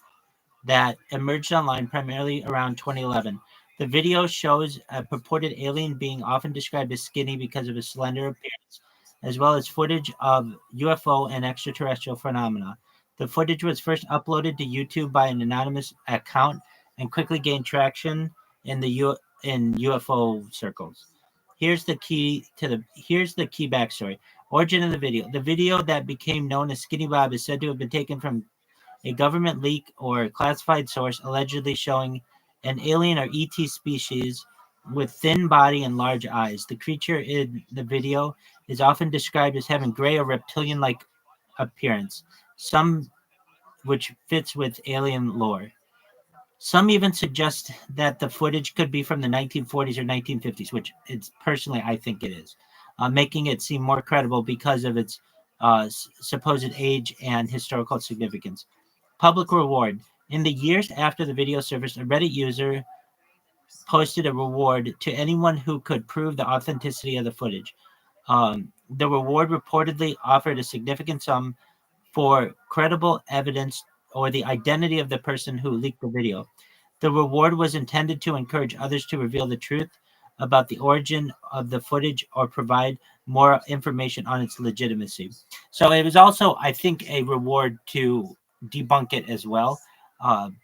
that emerged online primarily around 2011. The video shows a purported alien being often described as skinny because of his slender appearance, as well as footage of UFO and extraterrestrial phenomena. The footage was first uploaded to YouTube by an anonymous account and quickly gained traction in the in UFO circles. Here's the key backstory. Origin of the video. The video that became known as Skinny Bob is said to have been taken from a government leak or classified source allegedly showing an alien or ET species with thin body and large eyes. The creature in the video is often described as having gray or reptilian-like appearance, some which fits with alien lore. Some even suggest that the footage could be from the 1940s or 1950s, which it's personally I think it is, making it seem more credible because of its supposed age and historical significance. Public reward. In the years after the video surfaced, a Reddit user posted a reward to anyone who could prove the authenticity of the footage. The reward reportedly offered a significant sum for credible evidence or the identity of the person who leaked the video. The reward was intended to encourage others to reveal the truth about the origin of the footage or provide more information on its legitimacy. So it was also, I think, a reward to debunk it as well.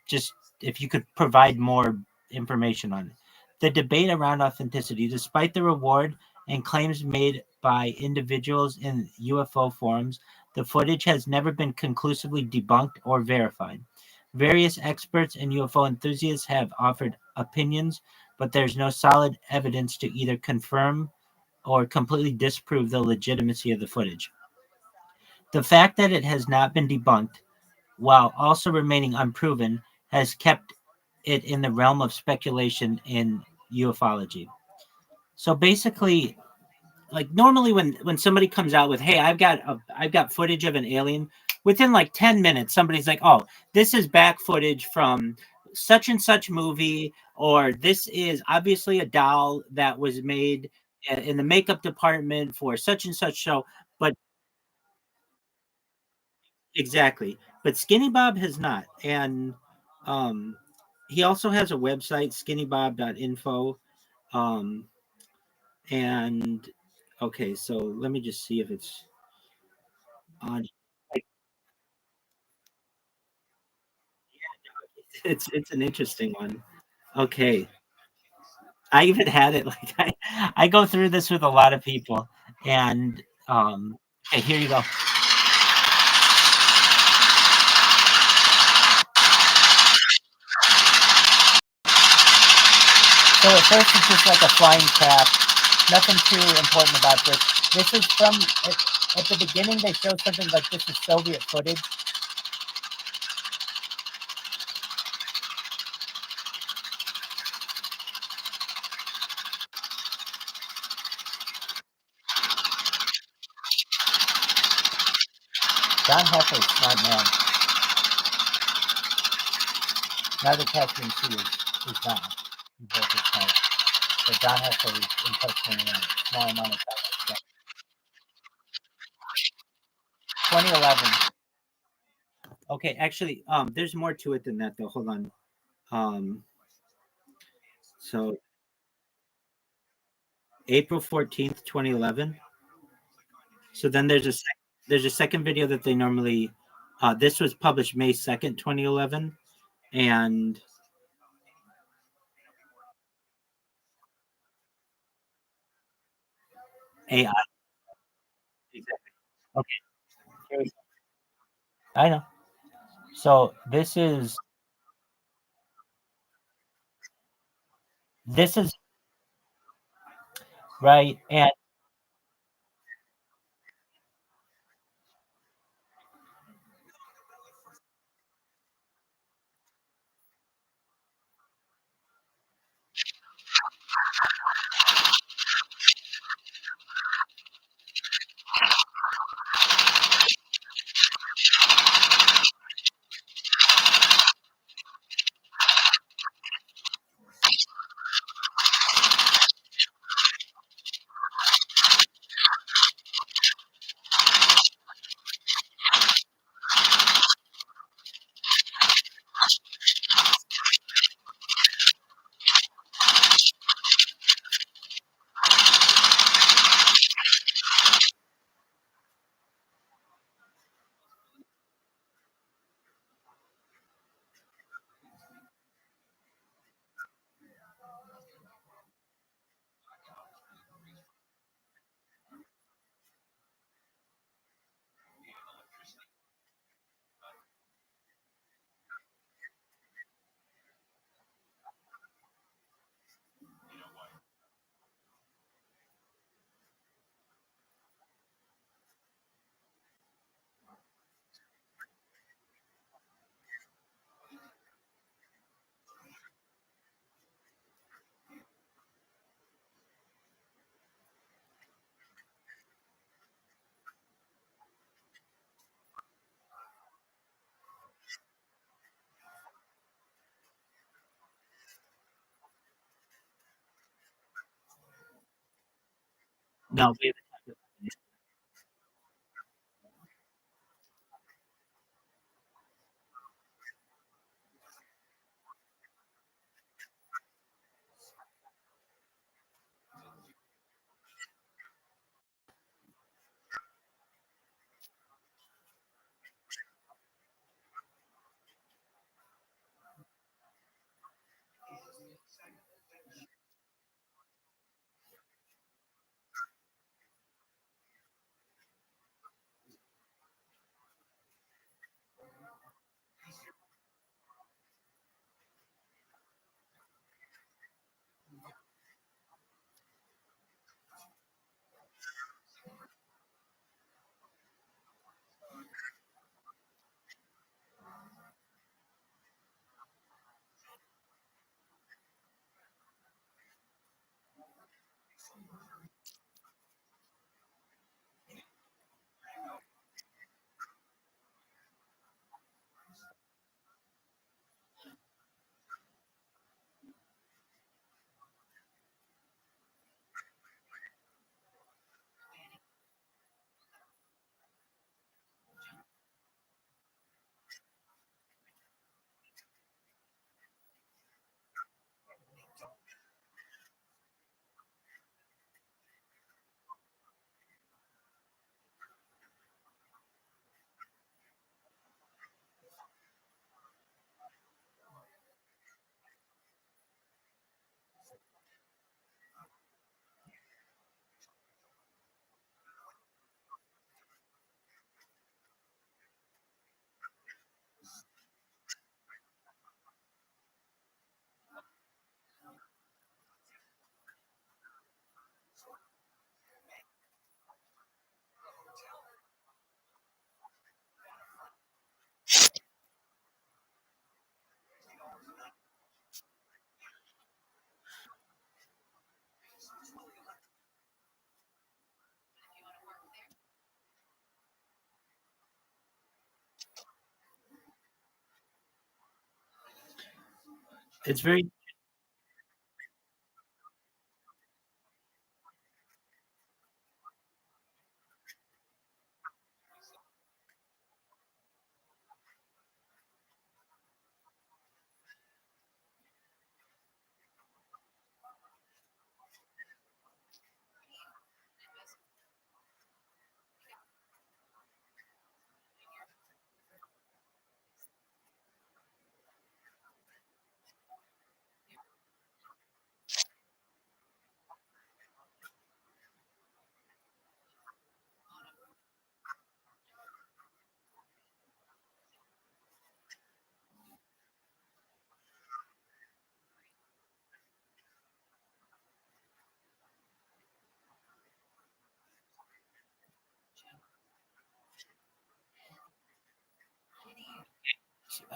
Just if you could provide more information on it. The debate around authenticity, despite the reward and claims made by individuals in UFO forums, the footage has never been conclusively debunked or verified. Various experts and UFO enthusiasts have offered opinions, but there's no solid evidence to either confirm or completely disprove the legitimacy of the footage. The fact that it has not been debunked, while also remaining unproven, has kept it in the realm of speculation in ufology. So basically, like normally when somebody comes out with, hey, I've got footage of an alien, within like 10 minutes somebody's like, oh, this is back footage from such and such movie, or this is obviously a doll that was made in the makeup department for such and such show. But exactly, but Skinny Bob has not. And he also has a website, skinnybob.info. And okay, so let me just see if it's on. Like, it's an interesting one. Okay, I even had it. Like I go through this with a lot of people, and okay, here you go. So at first it's just like a flying craft. Nothing too important about this. This is from at the beginning. They showed something like this is Soviet footage. John Heffer's smart man. Neither Catherine C is John. He both are smart. But John Heffer is impersonally a small amount of time. 2011. Okay, actually, there's more to it than that though. Hold on. So April 14th, 2011. So then there's a second video that they normally this was published May 2nd, 2011, and AI. Exactly. Okay. I know. So this is right, and No, it's very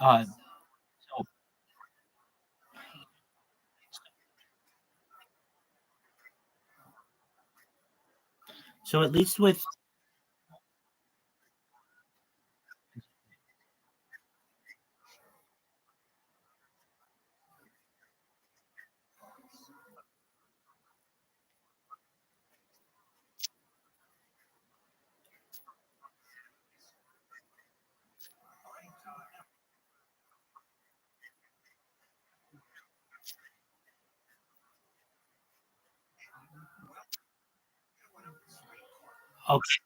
uh, so, so at least with okay,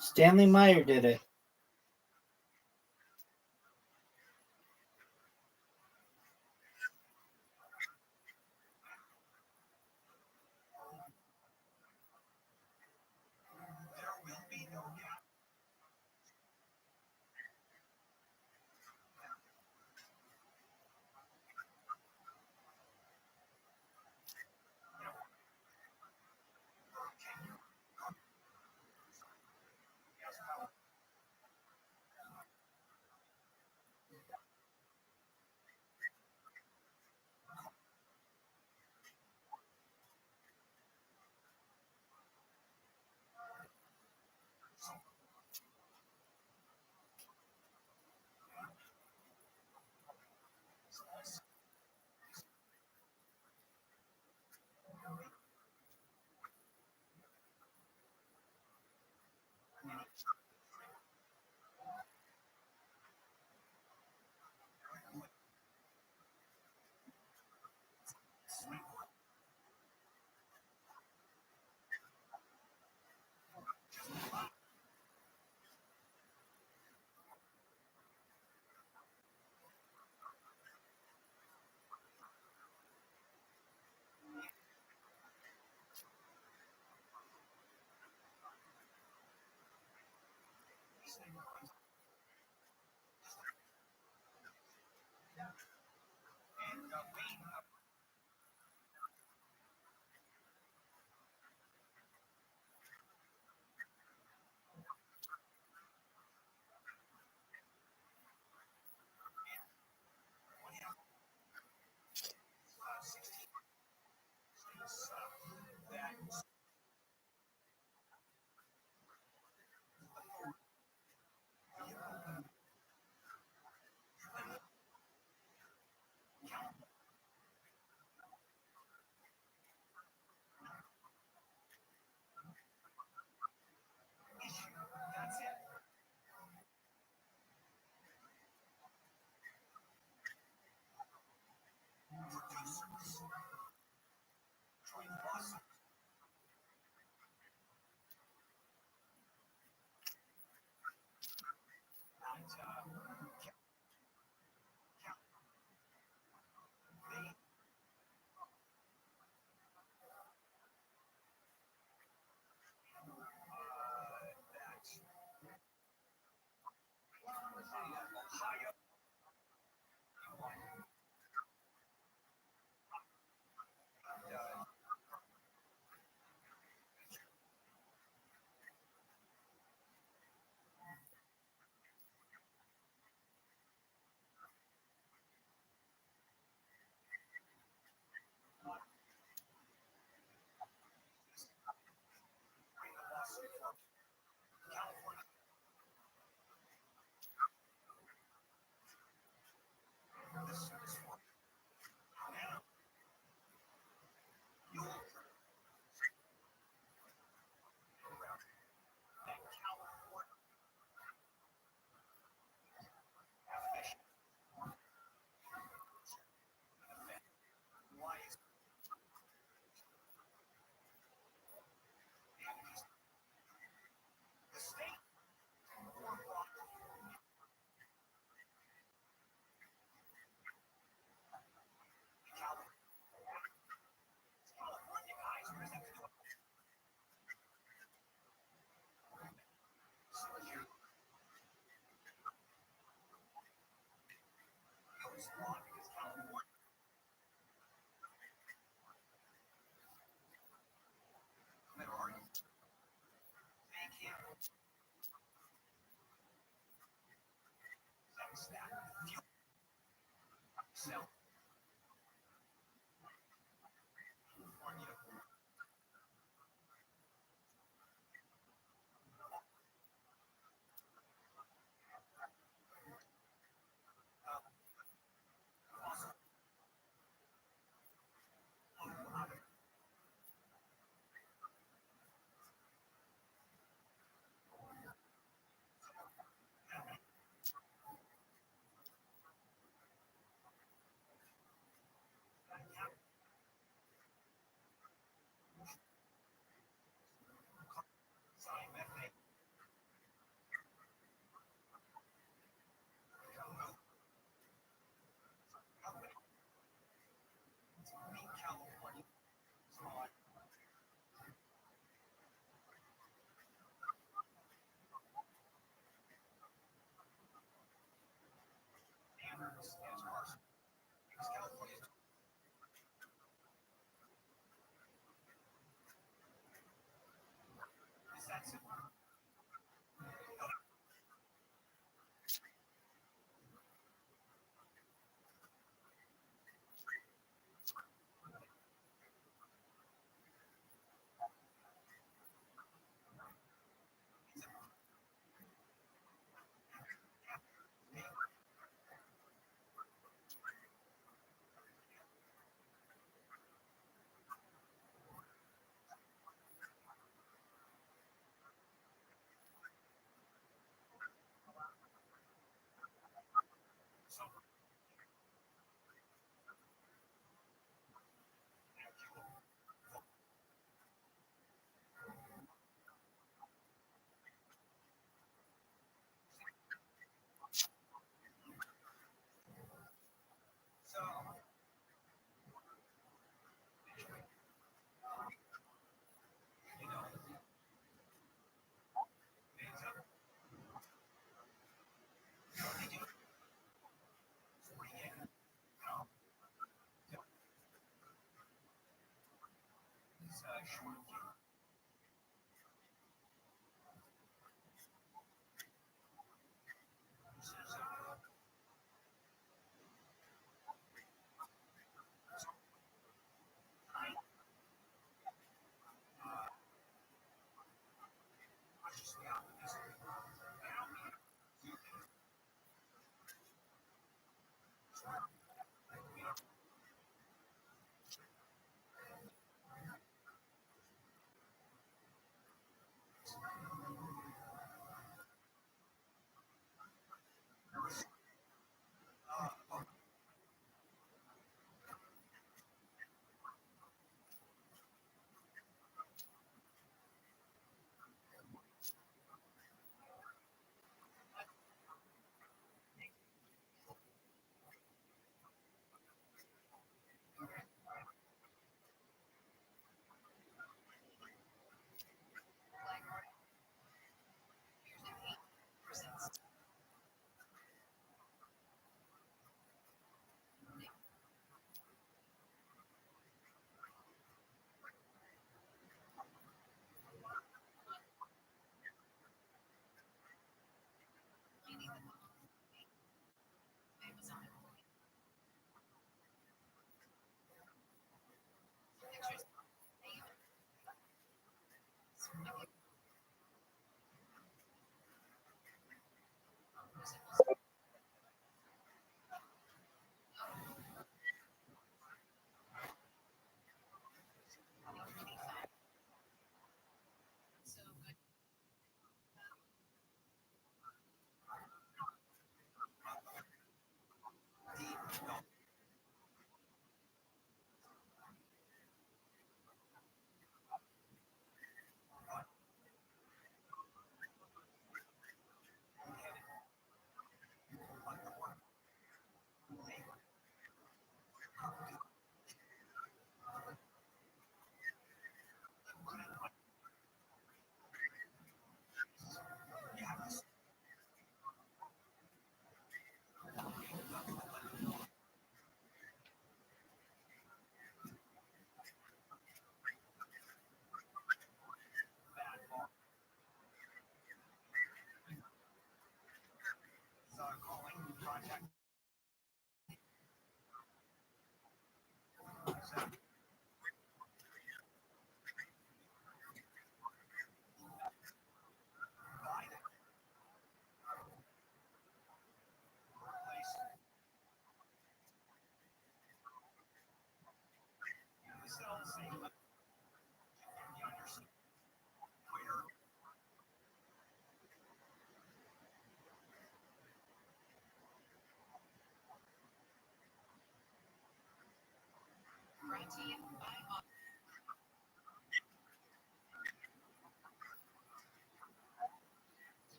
Stanley Meyer did it.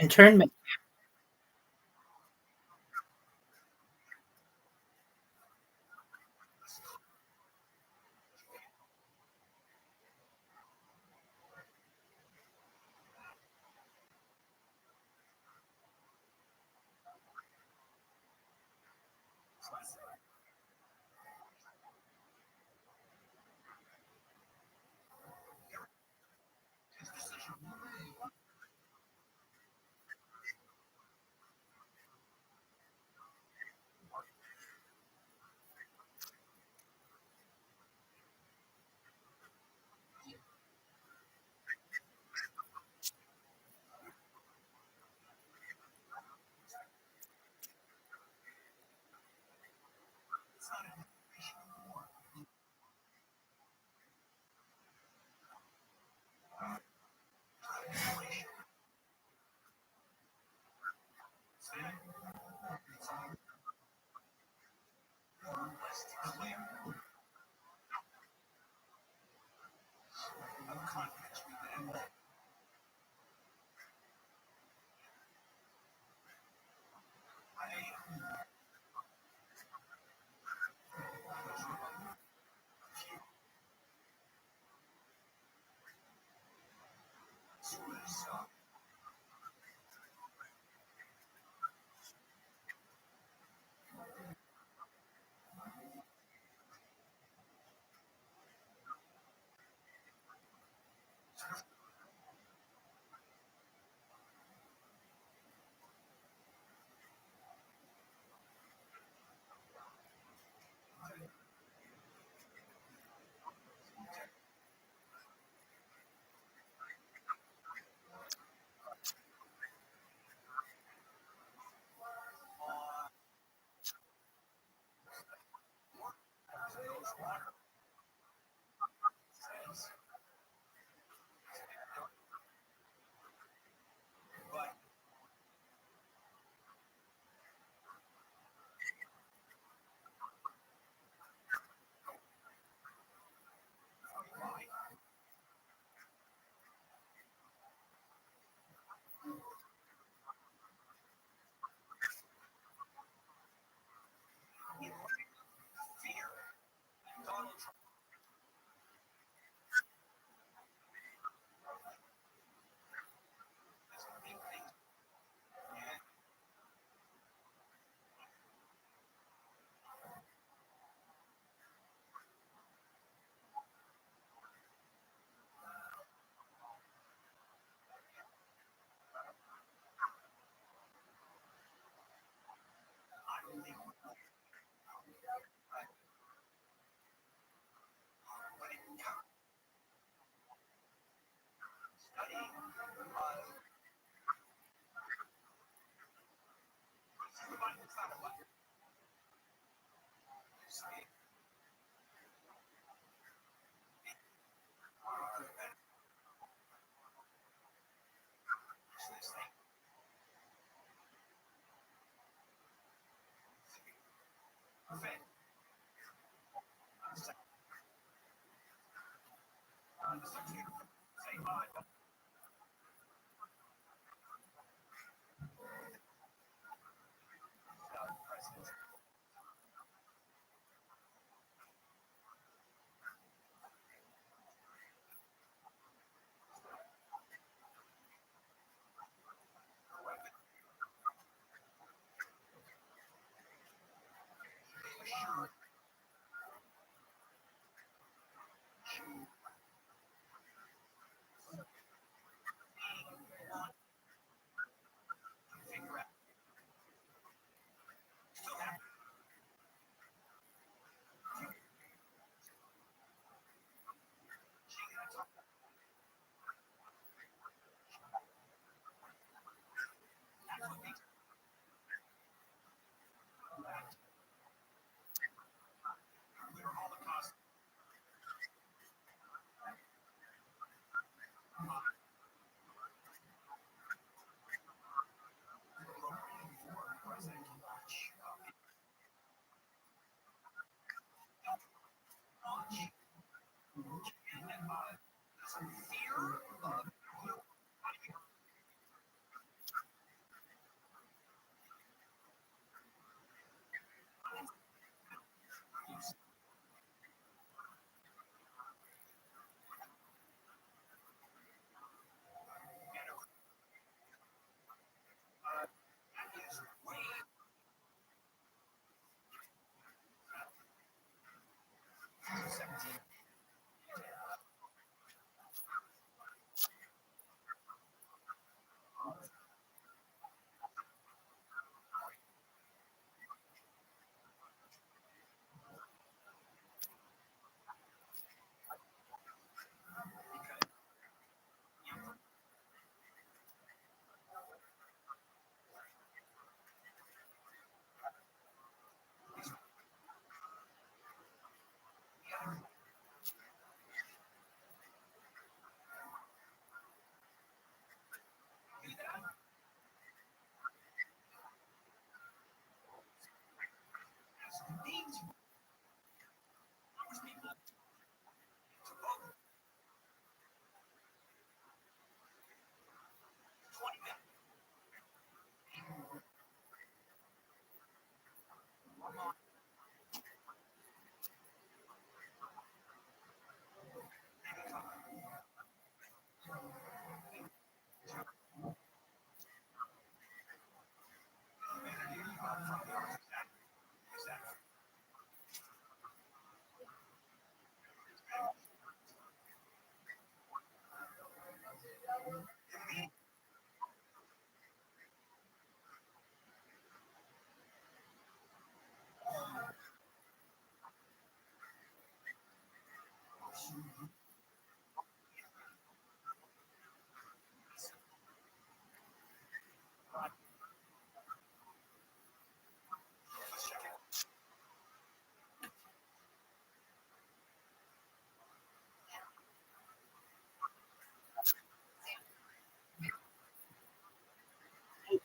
Internment.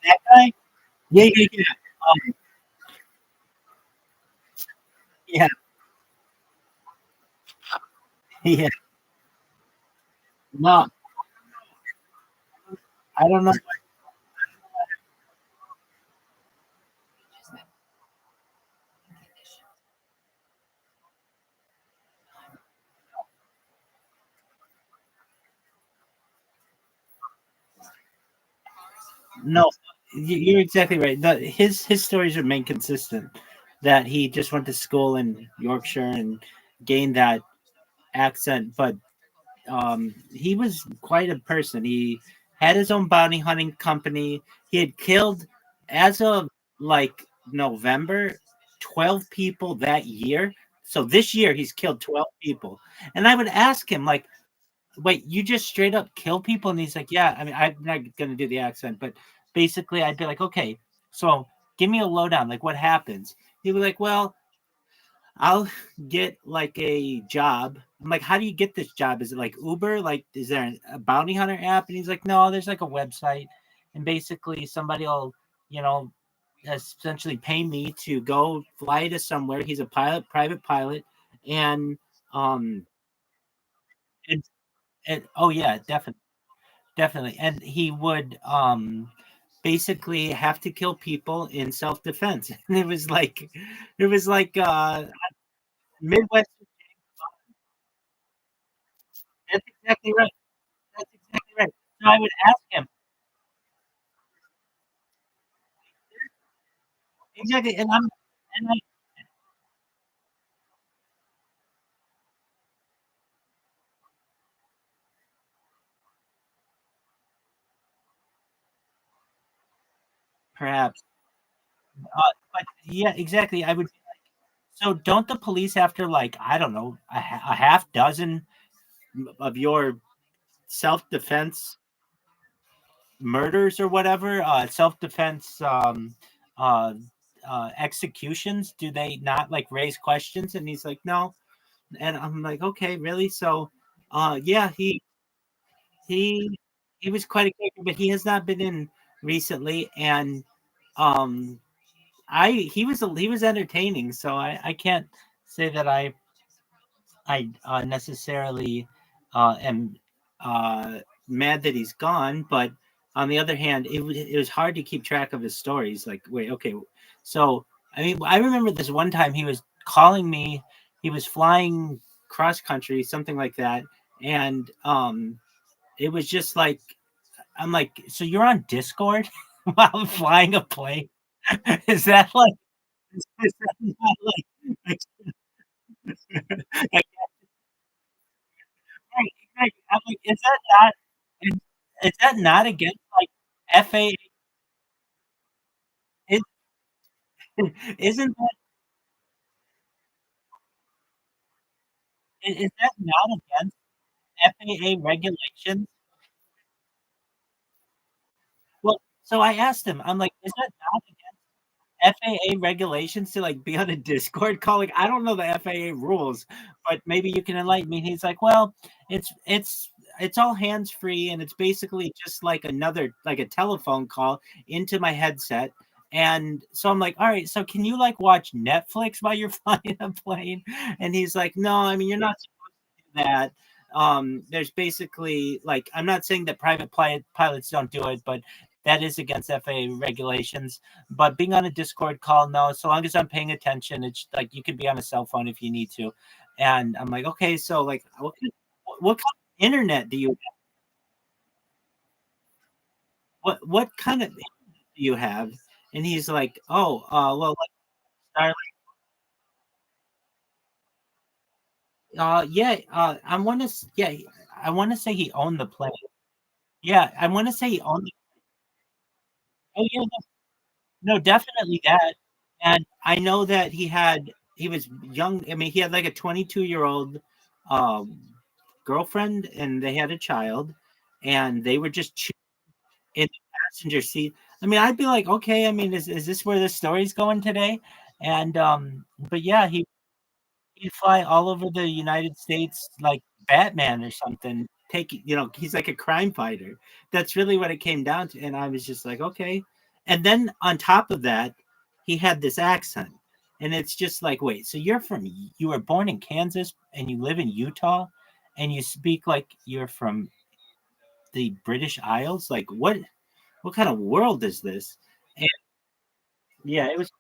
That guy? Yeah, yeah, yeah. Um, yeah, yeah. No, I don't know. No, you're exactly right. His stories remain consistent. That he just went to school in Yorkshire and gained that accent, but he was quite a person. He had his own bounty hunting company. He had killed, as of like November, 12 people that year. So this year he's killed 12 people. And I would ask him, like, wait, you just straight up kill people? And he's like, yeah. I mean, I'm not gonna do the accent, but basically I'd be like, okay, so give me a lowdown, like what happens? He'd be like, well, I'll get like a job. I'm like, how do you get this job? Is it like Uber? Like, is there a bounty hunter app? And he's like, no, there's like a website, and basically somebody will, you know, essentially pay me to go fly to somewhere. He's a pilot, private pilot, and um, and Oh yeah, definitely. And he would basically have to kill people in self-defense. And it was like Midwest. That's exactly right. That's exactly right. So I would ask him exactly, and I perhaps, but yeah, exactly. I would. So don't the police after like I don't know a half dozen of your self defense murders or whatever, self defense uh, executions? Do they not like raise questions? And he's like, no. And I'm like, okay, really? So, yeah, he he was quite a character, but he has not been in recently. And um, he was entertaining. So I can't say that I necessarily am uh, mad that he's gone, but on the other hand, it was hard to keep track of his stories. Like, wait, okay, so I mean, I remember this one time he was calling me. He was flying cross country, something like that, and it was just like I'm like, so you're on Discord while flying a plane? Is that like? Is that not like? Like, right. I'm like, is is that not against like FA? Is, isn't is that not against FAA regulations? Well, so I asked him, I'm like, is that not FAA regulations to like be on a Discord call? Like, I don't know the FAA rules, but maybe you can enlighten me. And he's like, well, it's all hands free, and it's basically just like another like a telephone call into my headset. And so I'm like, all right, so can you like watch Netflix while you're flying a plane? And he's like, no, I mean you're not that there's basically like I'm not saying that pilots don't do it, but that is against FAA regulations. But being on a Discord call, no, so long as I'm paying attention, it's like you can be on a cell phone if you need to. And I'm like, okay, so like what kind of internet do you what kind of internet do you have? And he's like, oh, well, like Starlink. Yeah, I want to say he owned the plane. Yeah, I want to say he owned. Oh yeah, no, definitely that. And I know that he was young. I mean, he had like a 22-year-old um, girlfriend, and they had a child, and they were just in the passenger seat. I mean, I'd be like, okay, I mean, is this where the story's going today? And but yeah, he'd fly all over the United States like Batman or something. He's like a crime fighter. That's really what it came down to. And I was just like, okay. And then on top of that, he had this accent. And it's just like, wait, so you were born in Kansas and you live in Utah and you speak like you're from the British Isles? Like what kind of world is this? And yeah, it was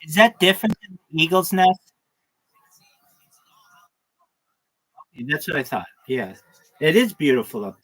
Is that different than Eagle's Nest? That's what I thought. Yeah, it is beautiful up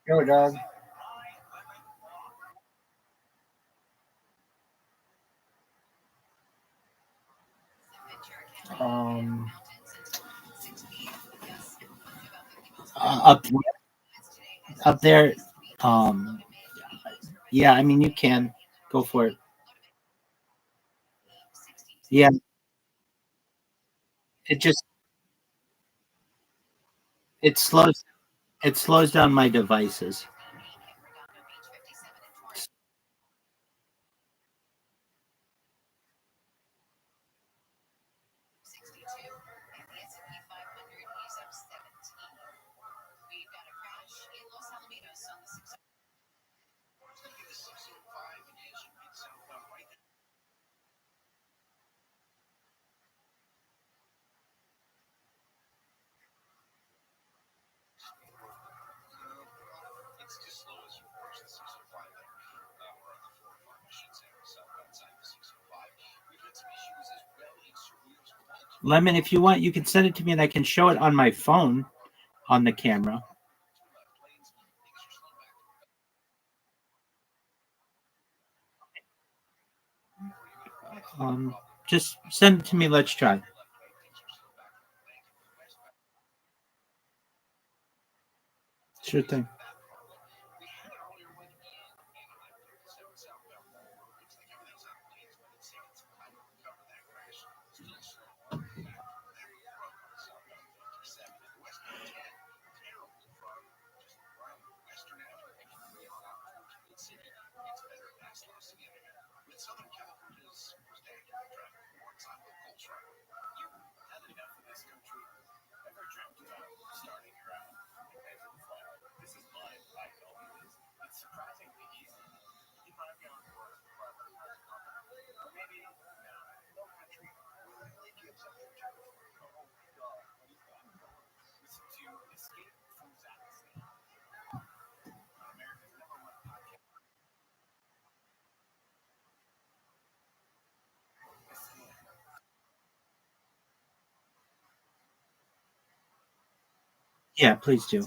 Go, dog. Um, up up there. Um, yeah, I mean you can go for it. Yeah, it just it slows down my devices. Lemon, if you want, you can send it to me and I can show it on my phone on the camera. Just send it to me. Let's try. Sure thing. Yeah, please do.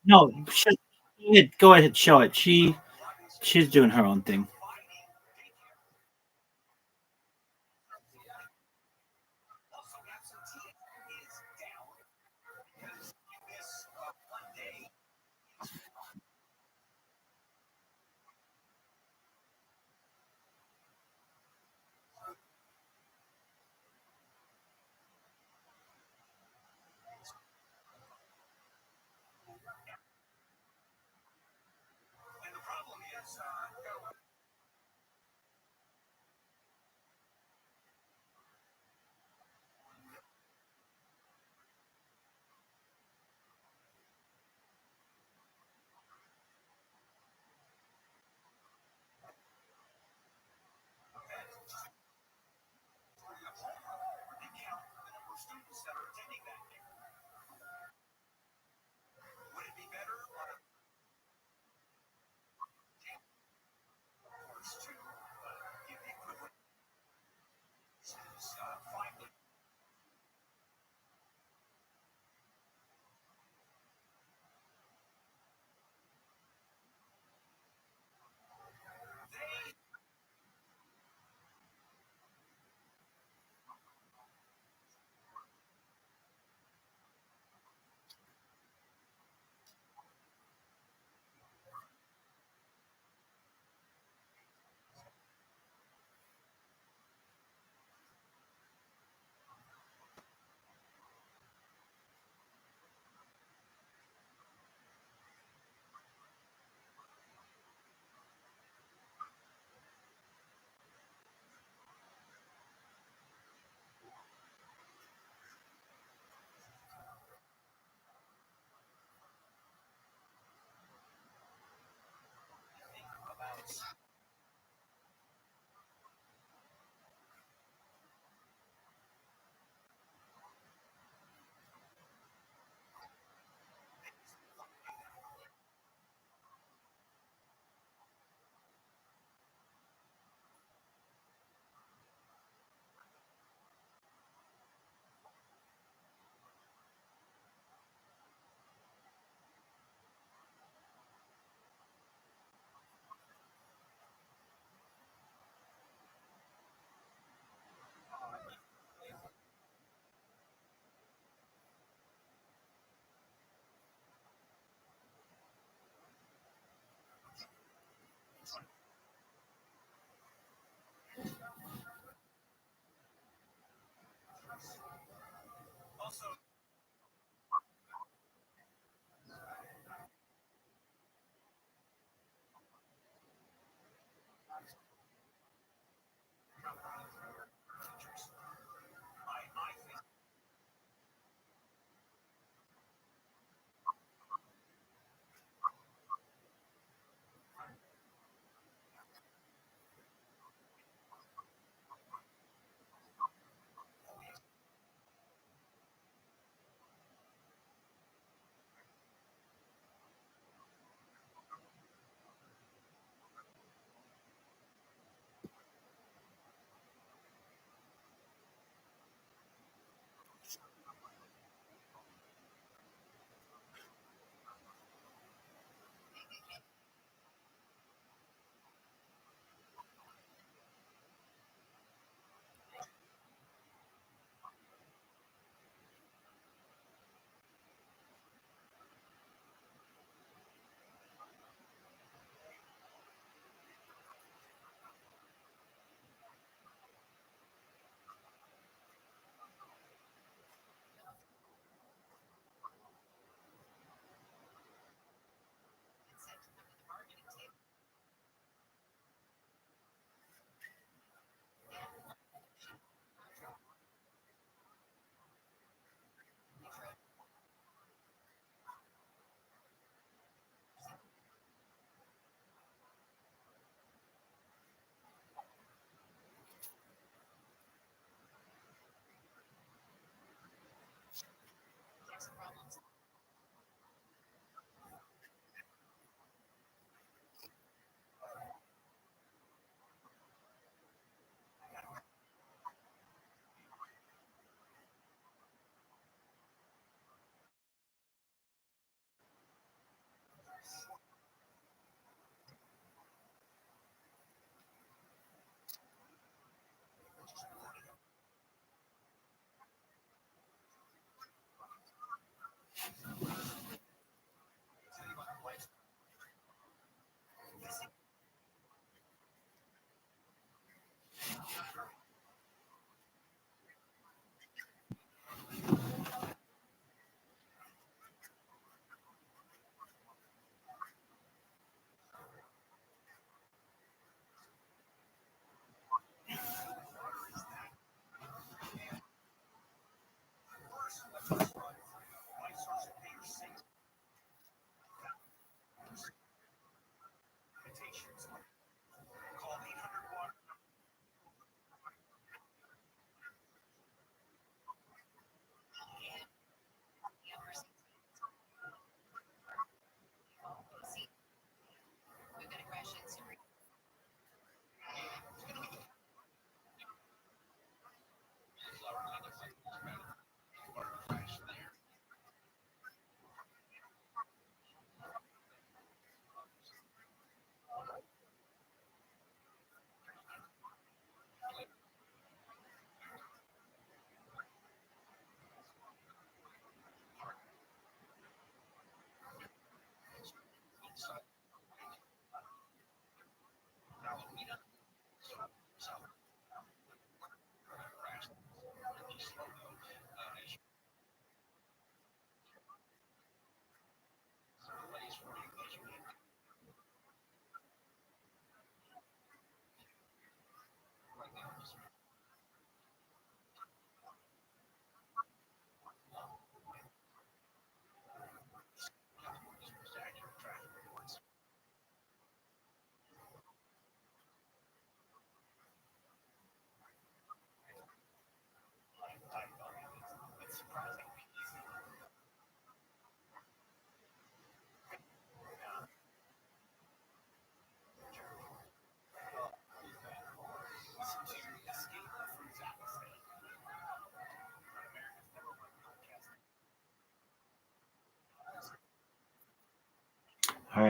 No, go ahead, show it. She's doing her own thing.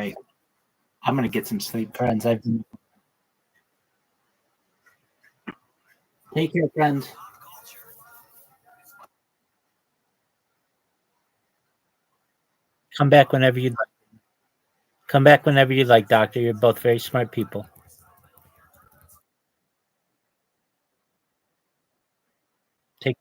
right. I'm gonna get some sleep, friends. Take care, friends. Come back whenever you'd like. Come back whenever you'd like, Doctor. You're both very smart people. Take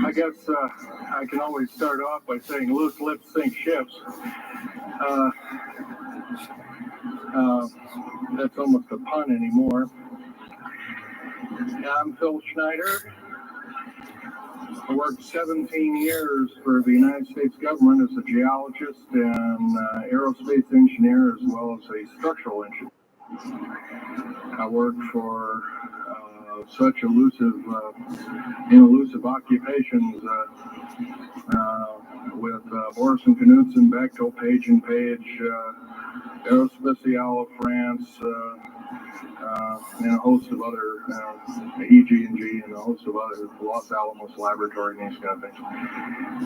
I guess I can always start off by saying loose lips sink ships. Uh, uh, that's almost a pun anymore. I'm Phil Schneider. I worked 17 years for the United States government as a geologist and aerospace engineer, as well as a structural engineer. I worked for such elusive occupations with Morrison Knudsen, Bechtel, Page and Page, Aerospatiale France, and a host of other EG&G and a host of other Los Alamos Laboratory and these kind of things.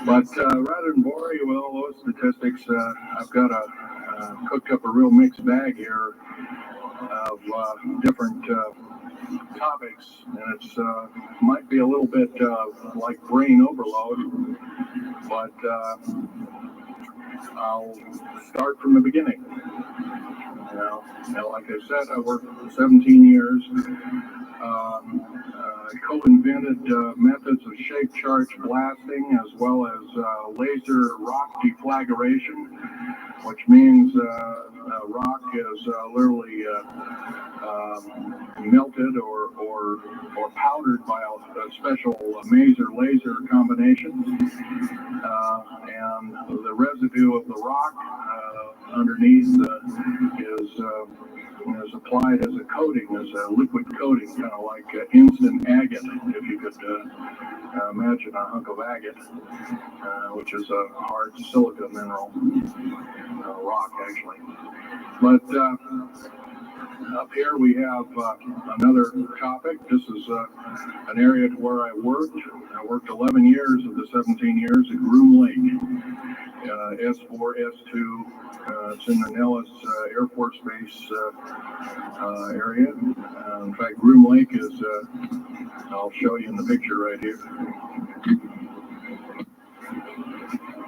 But rather than bore you with all those statistics, I've got cooked up a real mixed bag here of different topics, and it's might be a little bit like brain overload, but I'll start from the beginning. Like I said, I worked for 17 years. Co-invented methods of shape charge blasting, as well as laser rock deflagration, which means rock is literally melted or powdered by a special laser combination, and the residue of the rock underneath is applied as a coating, as a liquid coating, kind of like instant agate, if you could imagine a hunk of agate, which is a hard silica mineral, rock actually. But up here we have another topic. This is an area where I worked. I worked 11 years of the 17 years at Groom Lake, S4, S2. It's in the Nellis Air Force Base area. In fact, Groom Lake is, I'll show you in the picture right here.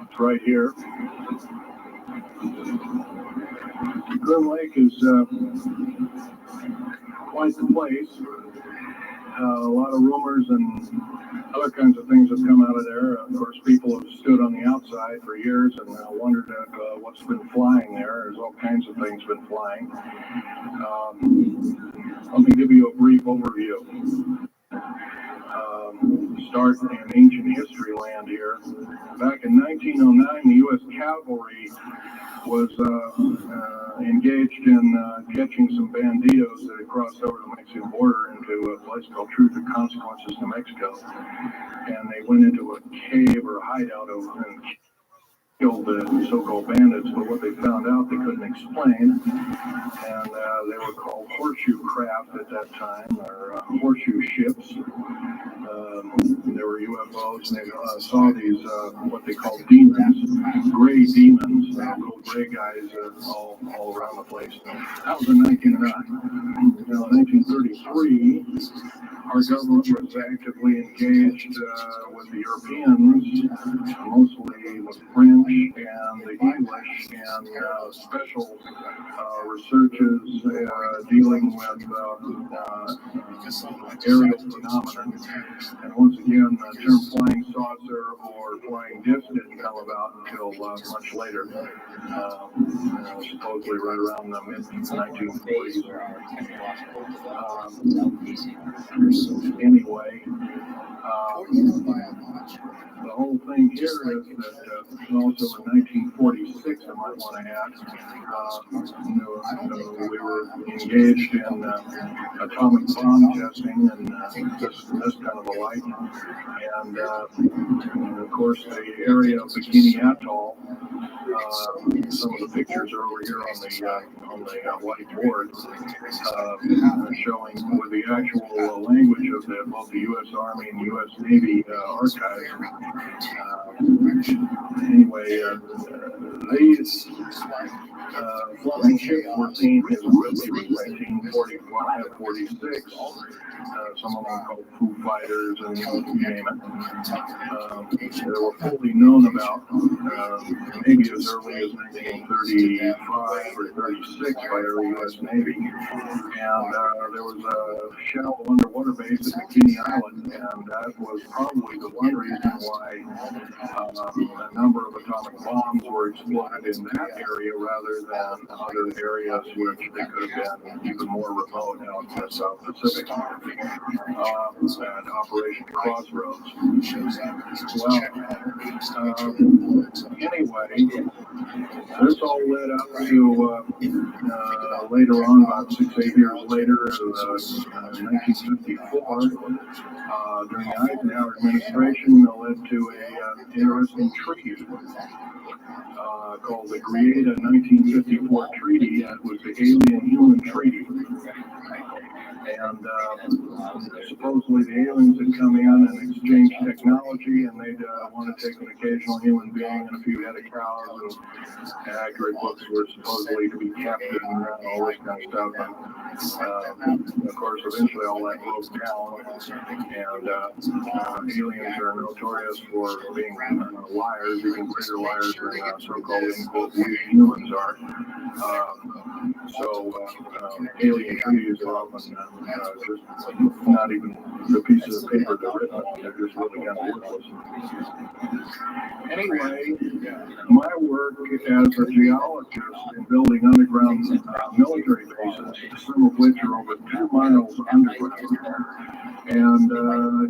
It's right here. Groom Lake is quite the place. a lot of rumors and other kinds of things have come out of there. Of course, people have stood on the outside for years and wondered at what's been flying there. There's all kinds of things been flying. Let me give you a brief overview. Start in ancient history land here. Back in 1909, the U.S. cavalry was engaged in catching some banditos that had crossed over the Mexican border into a place called Truth and Consequences, New Mexico. And they went into a cave or a hideout and killed the so-called bandits, but what they found out they couldn't explain, and they were called horseshoe craft at that time, or horseshoe ships. There were UFOs, and they saw these, what they call demons, gray demons, little gray guys all around the place. That was in 1909. Now, in 1933, our government was actively engaged with the Europeans, mostly the French and the English, and special researches dealing with aerial phenomena. And once again, the term flying saucer or flying disc didn't come about until much later, supposedly right around the mid-1940s. Anyway, the whole thing here is that also in 1946, I might want to add, we were engaged in atomic bomb testing and this kind of a light. And of course, the area of Bikini Atoll, some of the pictures are over here on the white board, showing with the actual language of both the U.S. Army and U.S. Navy archives. Anyway, these flying ships were seen as early as 1945, 46. Some of them called Foo Fighters and you name it. They were fully known about maybe as early as 1935 or 36 by the U.S. Navy. And there was a shallow underwater base at Bikini Island, and that was probably the one reason why a number of atomic bombs were exploded in that area rather than other areas which they could have been even more remote out in the South Pacific. And Operation Crossroads. Well, anyway, this all led up to later on, about 6-8 years later, in 1954, during the Eisenhower administration, that led to an interesting treaty called the Greada 1954 Treaty. That was the Alien-Human Treaty. And supposedly the aliens had come in and exchanged technology, and they'd want to take an occasional human being and a few head of cows, and accurate books were supposedly to be kept and all this kind of stuff. And of course, eventually all that broke down, and aliens are notorious for being liars, even greater liars than so-called humans are. So alien treaties are often just not even the pieces of paper they're written on. They're just really kind of worthless. Anyway, my work as a geologist in building underground military bases, some of which are over 2 miles underground. And I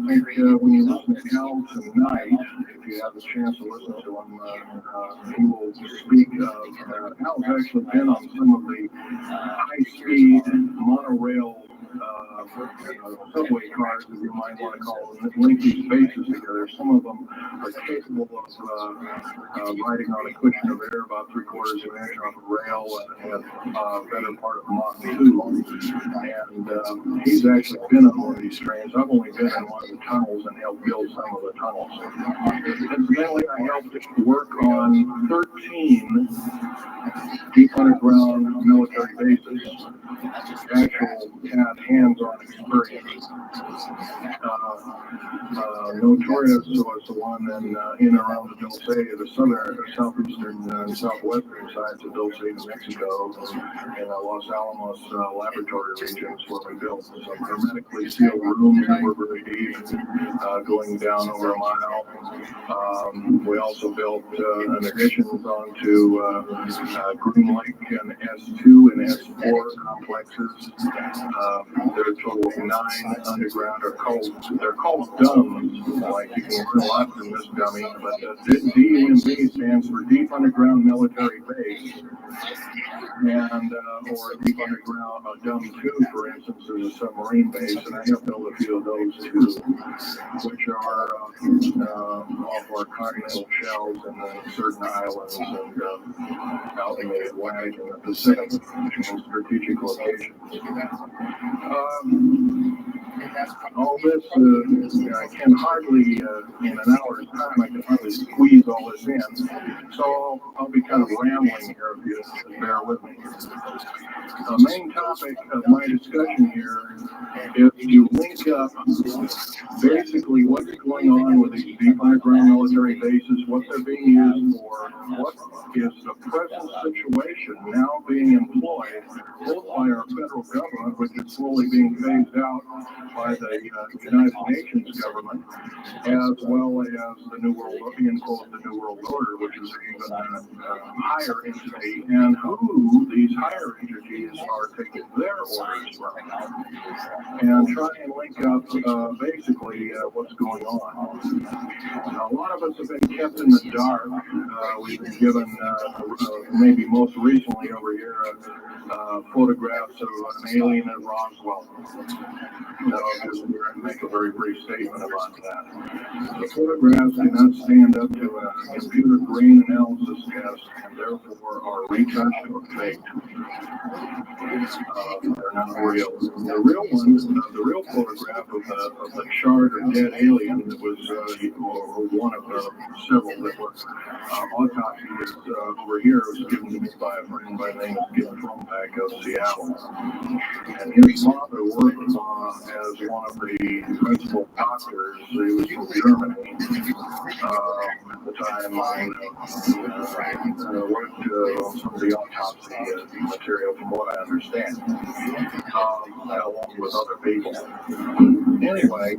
think when you listen to Hal tonight, if you have a chance to listen to him, he will speak of Hal's actually been on some of the high-speed monorail subway cars, if you might want to call them, that link these bases together. Some of them are capable of riding on a cushion of air about 3/4 of an inch off a rail at better part of Mach 2. And he's actually been on one of these trains. I've only been in one of the tunnels and helped build some of the tunnels. Incidentally, I helped work on 13 deep underground military bases, actual CAD hands-on experience. Notorious was the one in and around the Dulce, the southeastern and southwestern sides of Dulce, New Mexico, and Los Alamos laboratory regions where we built some hermetically sealed rooms that were very deep, going down over a mile. We also built an additions onto Green Lake and S2 and S4 complexes. There are a total of 9 underground, they're called DUMBs, like you can learn a lot from this dummy, but DUMB stands for Deep Underground Military Base, and or Deep Underground DUMB-2, for instance, is a submarine base, and I have built a few of those too, which are off our continental shelves and certain islands and out in the Atlantic and the Pacific, in strategic locations. All this, I can hardly, in an hour's time, I can hardly squeeze all this in. So I'll be kind of rambling here if you bear with me. The main topic of my discussion here is to link up basically what's going on with these deep underground military bases, what they're being used for, what is the present situation now being employed both by our federal government, which is slowly being phased out by the United Nations government, as well as the New World, the New World Order, which is even higher entity, and who these higher entities are taking their orders from, and try and link up basically what's going on. A lot of us have been kept in the dark. We've been given, maybe most recently over here, photographs of an alien at Roswell. I'll just make a very brief statement about that. The photographs do not stand up to a computer grain analysis test, and therefore are retouched or faked. They're not real. The real ones, the real photograph of the charred or dead alien that was one of the several that was autopsy over here was given to me by a friend by the name of Gil Trumback of Seattle. And his father worked as one of the principal doctors. He was from Germany at the time. Worked on some of the autopsy material, from what I understand, along with other people. Anyway,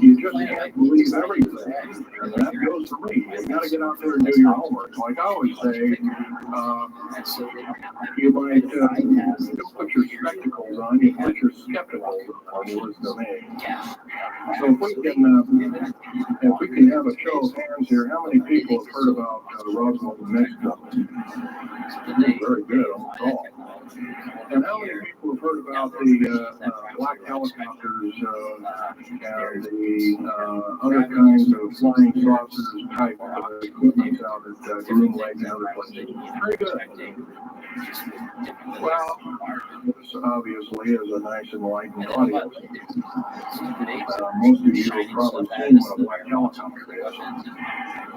you just can't believe everything, and that goes for me. You got to get out there and do your homework. Like I always say, you might put your spectacles on, you put your skepticals on, was the name. So if we can have a show of hands here, how many people have heard about Roswell, New Mexico? Very good, almost all. And how many people have heard about the black helicopters and the other kinds of flying saucers type equipment out at Green Lake and other places? Very good. Well, this obviously is a nice enlightened audience. Most of you have probably seen what a black helicopter is,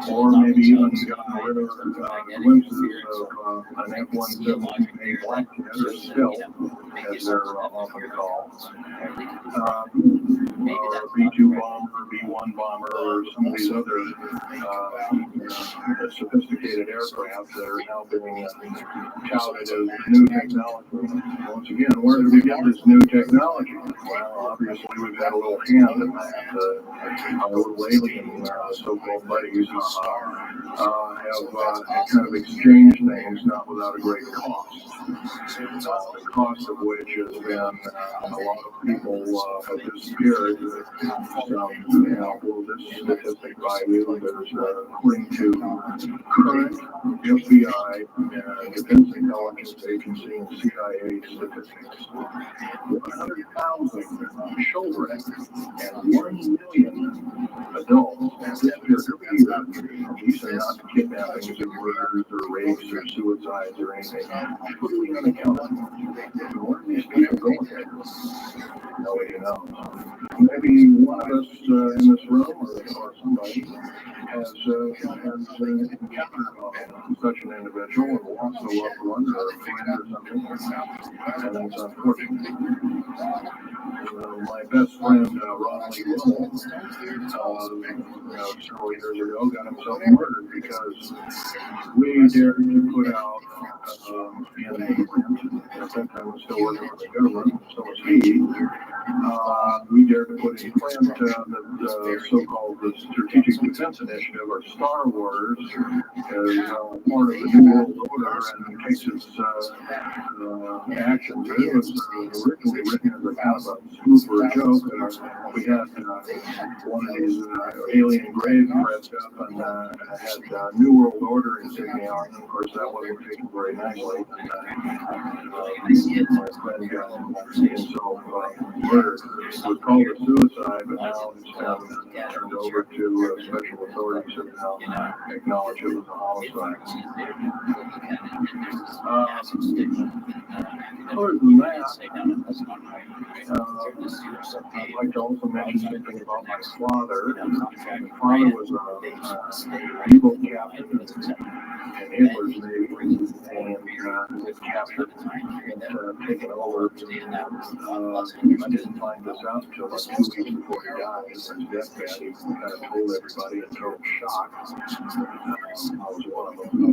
or maybe even gotten rid of glimpses of an F-117 black jet, or still, as they're often called, or a B-2 bomber, or B-1 bomber, or some of these other sophisticated aircraft that are now being touted as new technology. Once again, where did we get this new technology? Well, obviously we've had a little hand in that. Our little alien so-called buddies have kind of exchanged things, not without a great cost. The cost of which has been a lot of people have disappeared. Well, this statistic by you, there's according to current FBI and Defense Intelligence Agency and CIA statistics, 100,000 children and 1 million adults have disappeared every year. These are not kidnappings or murders or rapes or suicides or anything. Completely unaccountable. Where are these people going? Nobody knows. Maybe one of us in this room or somebody has encountered such an individual and lost a loved one or a friend or something, and it's unfortunate. My best friend, Ronnie several years ago, got himself murdered because we dared to put out in the print. At that time, I was still working for the government, so was he. We dared to put in print the so-called the Strategic Defense Initiative, or Star Wars, as part of the New World Order, and in case its actions. It was originally written as a kind of a spoof or a joke. We had one of these alien graves dressed up and had New World Order insignia on it. Of course, that wasn't taken very nicely. My friend got himself murdered. It was called a suicide, but now it's been turned over to special authorities who now acknowledge it was a homicide. Other than that, I'd like to also mention something about my father. My father was an evil captain in Hitler's Navy, and was captured and taken over. I didn't find this out until like 2 weeks before he died. His deathbed, he kind of told everybody in total shock. I was one of them.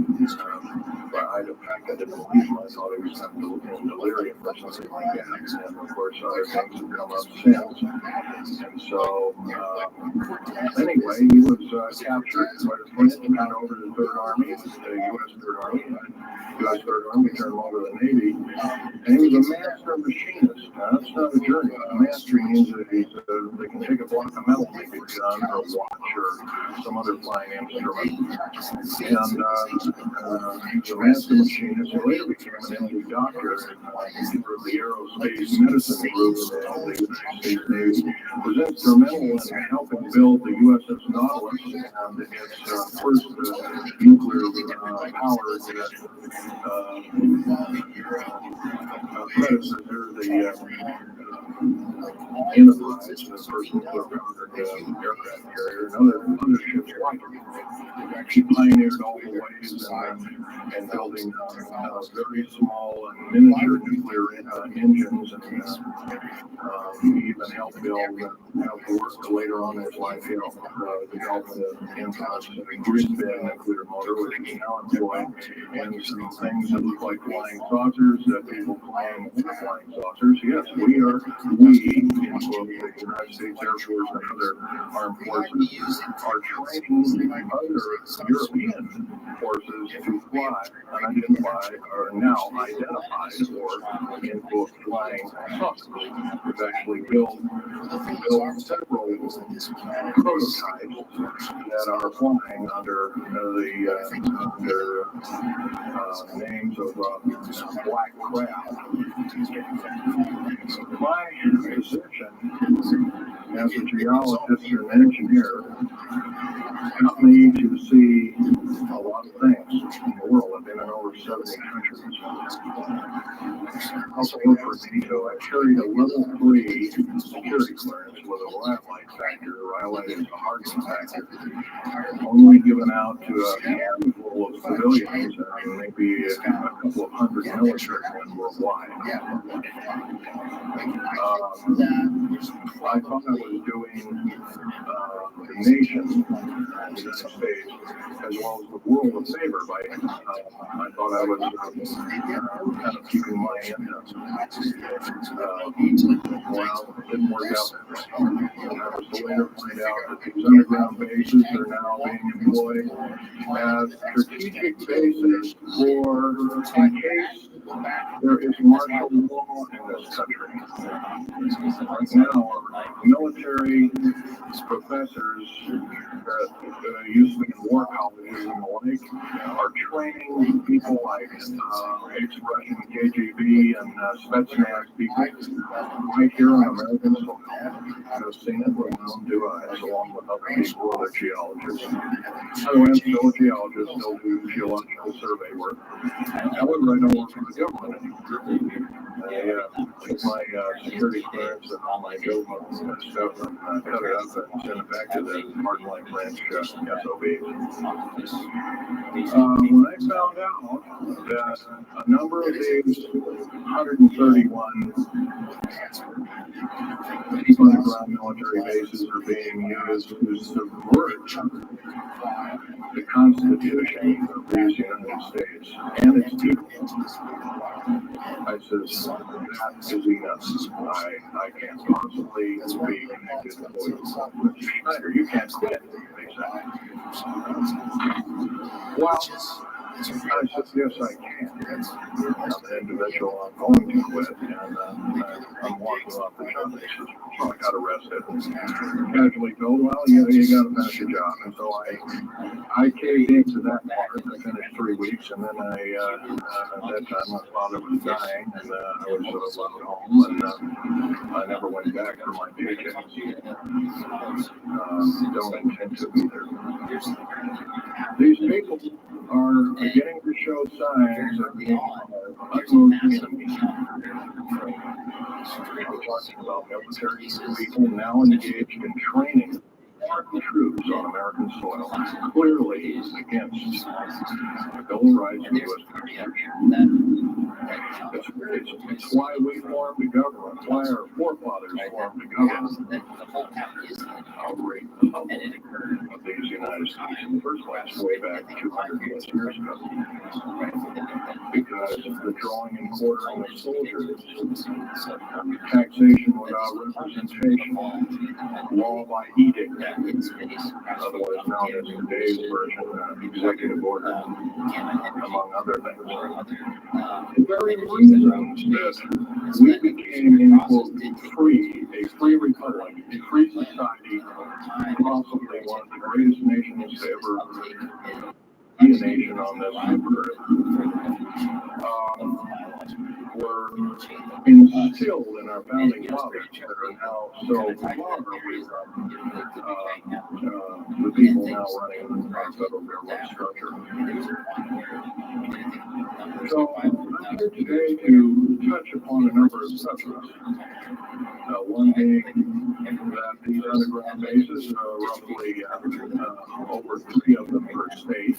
But I didn't believe him. I thought he was kind of in delirium or something like that. And of course, other things have come up since. And so, anyway, he was captured by the French and got over to the Third Army, the U.S. Third Army. U.S. Third Army turned him over to the Navy. And he was a master machinist. Now, that's not a journey. A master means that they can take a block of metal, make a gun or a watch or some other flying instrument. And he was a master machinist. He later became an MD doctor for the aerospace medicine group of the United States Navy. Was instrumental in helping build the USS Nautilus and its first nuclear powered predecessor, the Enterprise, the first nuclear powered aircraft carrier, and other ships like it. She pioneered all the ways and building very small and miniature nuclear engines, and he even helped work later on in his life, develop the infamous grid-fed nuclear motor, which is now employed in some things that look like flying saucers that people claim are flying saucers. Yes, we, in the United States Air Force and other armed forces, are training other European forces to fly unidentified or now identified or in quote flying saucers. We've actually built several prototypes that are flying under the names of black craft. My position as a geologist and engineer got me to see a lot of things in the world. I've been in over 70 countries. I also worked for NATO. I carried a level 3 security clearance with a Rayleigh factor. Rayleigh is a hardening factor, only given out to a handful of civilians and maybe a couple of hundred military men worldwide. I thought I was doing the nation, the United States, as well as the world a favor by I thought I was kind of keeping my end up. Well, it didn't work out that way. And I was later find out that these underground bases are now being employed as strategic bases for in case there is martial law in this country. Right now, military professors that used to be in war colleges and the like are training people like ex-Russian KGB and Spetsnaz people right here on American soil. I've seen it when I'm doing it along with other people, other geologists. By the way, I'm still a geologist, still do geological survey work. However, I don't work for the government anymore. Took my security clearance and all my government stuff and cut it up and sent it back to the Martin Lake Ranch SOB. When I found out that a number of these 131 underground military bases are being used to subvert the Constitution of the United States and its people, I says, that is enough. I can't possibly be connected with Schneider. You can't quit, they said. Well, I said, yes, I can. I'm an individual, I'm going to quit, and I'm walking off the job. So I got arrested. Casually told, well, you got to finish your job. And so I caved into that part. I finished 3 weeks, and then at that time, my father was dying, and I was left home, and I never went back for my paycheck. Don't intend to either. These people are beginning to show signs of being utmost enemies. We're talking about military people now engaged in training foreign troops on American soil, clearly against the Bill of Rights and the U.S. Constitution. It's why we formed the government, why our forefathers formed the government, outright of these United States in the first place, way back 200 plus years ago. Because the drawing and quartering of soldiers, taxation without representation, law by edict, otherwise known as today's version, executive order, among other things. The very reasons that we became, quote, free, a free republic, a free society, possibly one of the greatest nations to ever be a nation on this were instilled in our founding fathers that are now so far away from the people now running our federal government structure. So I'm here today to touch upon a number of subjects. One being that these underground bases are roughly over 3 of them per state.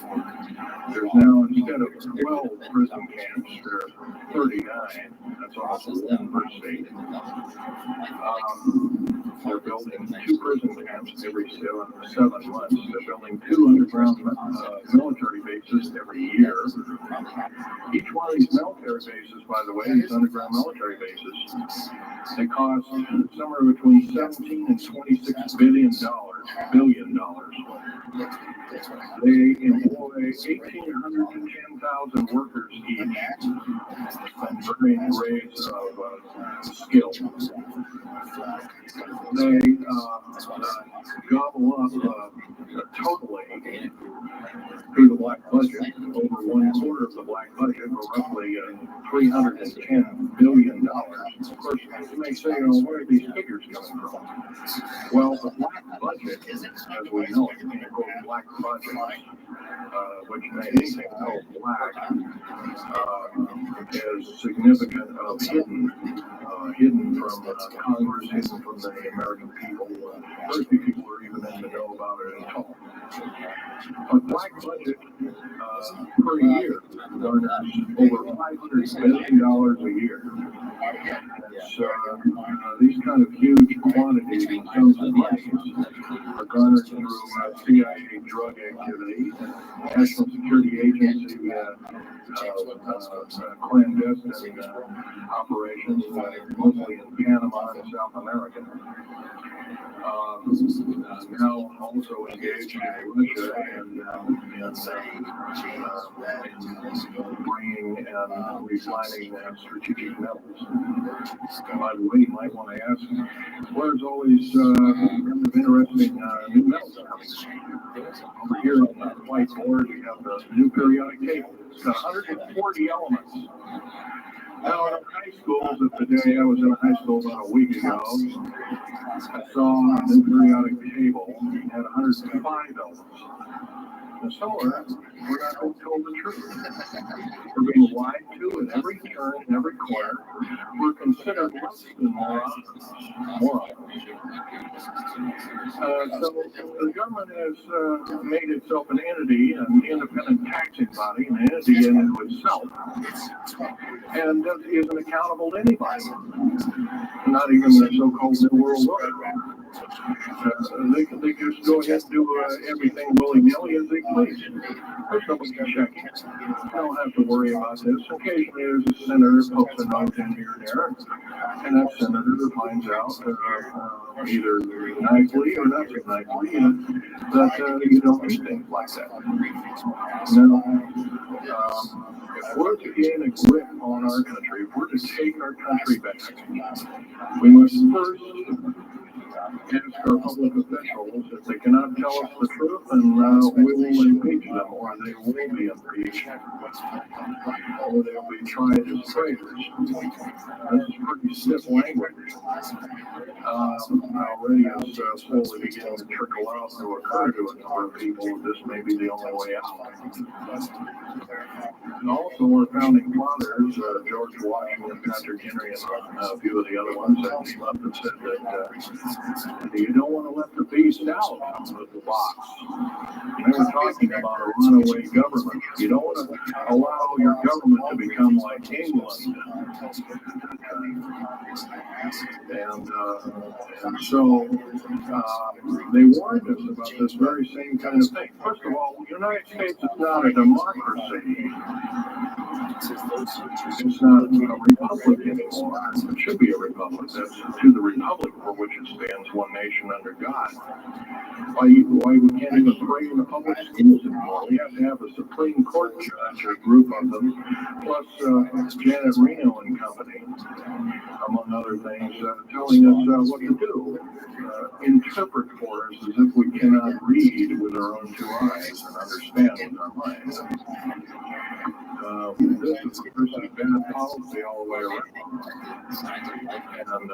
There's now, instead of 12 prison camps, there are 39. That's also 1 per state. They're building 2 prison camps every 7 months. They're building 2 underground military bases every year. Each one of these military bases, by the way, these underground military bases, they cost somewhere between $17 and $26 billion. They employ 1,800 to 10,000 workers each, and varying rates of skill. They gobble up totally through the black budget, over 1/4 of the black budget, or roughly $310 billion. Of course, you may say, where are these figures coming from? Well, the black budget, as we know it, black budget, which may anything called black, is significant of hidden from Congress, hidden from the American people. Very few people are even in the know about it at all. A black budget per year garners over $500 billion a year. So these kind of huge quantities and sums of money are garnered through CIA drug activity, National Security Agency clandestine operations, mostly in Panama and South America. Now also engaged in Russia and bringing and refining strategic metals. By the way, you might want to ask, where's all these kind of interesting new metals coming? Over here on the whiteboard, we have the new periodic table. It's got 140 elements. Now, in high schools of the day, I was in high school about a week ago. I saw the periodic table had 105 elements. And somewhere, we're not being told the truth. We're being lied to at every turn, in every corner. We're considered less than morons. So the government has made itself an entity, an independent taxing body, an entity in itself, and isn't accountable to anybody, not even the so-called New World Order. They just go ahead and do everything willy-nilly as they please. There's nobody checking. You don't have to worry about this. Occasionally there's a senator pokes a nose in here and there, and that senator finds out either nicely or not so nicely that you don't do things like that. Now, if we're to gain a grip on our country, if we're to take our country back, we must first ask our public officials if they cannot tell us the truth, and we will impeach them, or they will be impeached, or they'll be tried as traitors. This is pretty stiff language. Already is slowly beginning to trickle out to occur to a number of people that this may be the only way out. And also, our founding fathers, George Washington, Patrick Henry, and a few of the other ones that came up and said that you don't want to let the beast out of the box. They were talking about a runaway government. You don't want to allow your government to become like England. And so they warned us about this very same kind of thing. First of all, the United States is not a democracy. It's not a republic anymore. It should be a republic. That's to the republic for which it stands, one nation under God. Why we can't even pray in the public schools anymore? We have to have a Supreme Court judge, a group of them, plus Janet Reno and company, among other things, telling us what to do. Interpret for us as if we cannot read with our own two eyes and understand with our minds. This is bad policy all the way around. And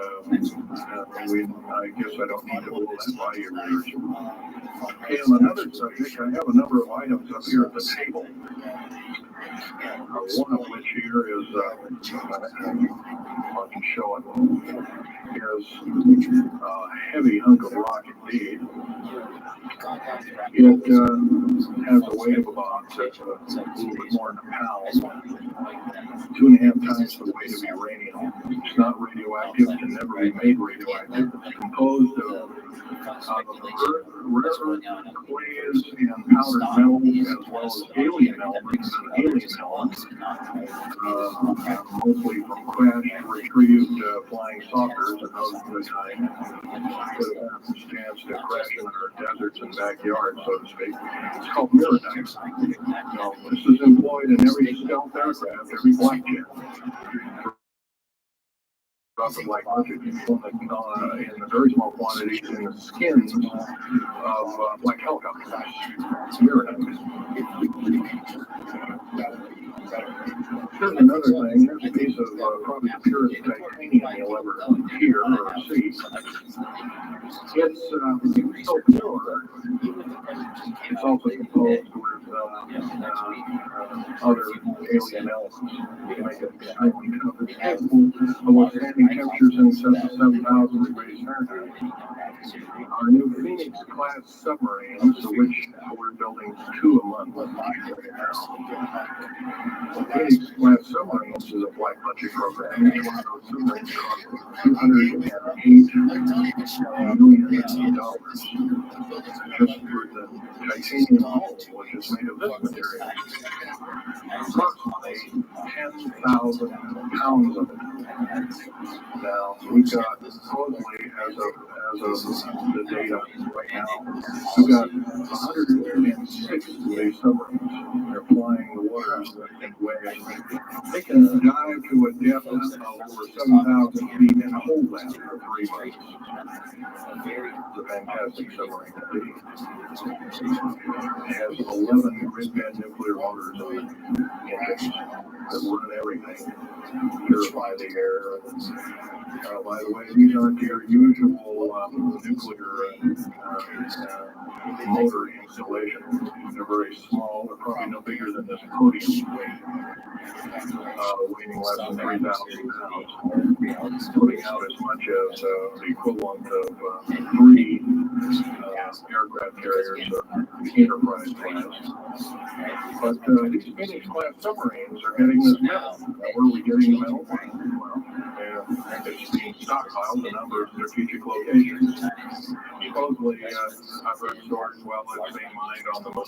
I guess I don't need to blow that by your ears. Okay, on another subject, I have a number of items up here at the table. One of which here is, I can show it, is a heavy hunk of rock indeed. It has a weight of about a little bit more than a pound, 2.5 times the weight of uranium. It's not radioactive, it can never be made radioactive. It's composed of earth, rare earth, clays, and powdered metals, as well as alien elements and alien elements, mostly from crashed, retrieved flying saucers and those of the kind that have the chance to crash in our deserts and backyards, so to speak. It's called mirrodite. So this is employed in every stealth aircraft, every black jet. Like in a very small quantity in the skins of black helicopters. It's mirrodite. Here's another thing. Here's a piece of probably the purest titanium you'll ever hear or see. It's so pure. It's also composed with other alien elements to make it extremely tough. It's capable of withstanding temperatures in excess of 7,000 degrees Fahrenheit. Our new Phoenix-class submarines, of which we're building 2 a month right now. The Phoenix-class submarines is a black budget program. Each one of those submarines costs $208 million just for the titanium hull, which is made of this material. Approximately 10,000 pounds of it. Now, we've got, supposedly, as of the data right now, we've got 106 of these submarines. They're flying the waters in waves. They can dive to a depth of over 7,000 feet and hold that for 3 months. It's a fantastic submarine. It has 11 grid-fed nuclear motors on it, engines that run everything, purify the air. By the way, these aren't your usual nuclear motor installation. They're very small. They're probably no bigger than this podium, weighing less than 3,000 pounds, putting out as much as the equivalent of 3 aircraft carriers of Enterprise class. But these Phoenix class submarines are getting this metal. Where are we getting the metal from? Well, it's being stockpiled in a number of strategic locations. Supposedly, I've heard stories, well, it's being mined on the moon,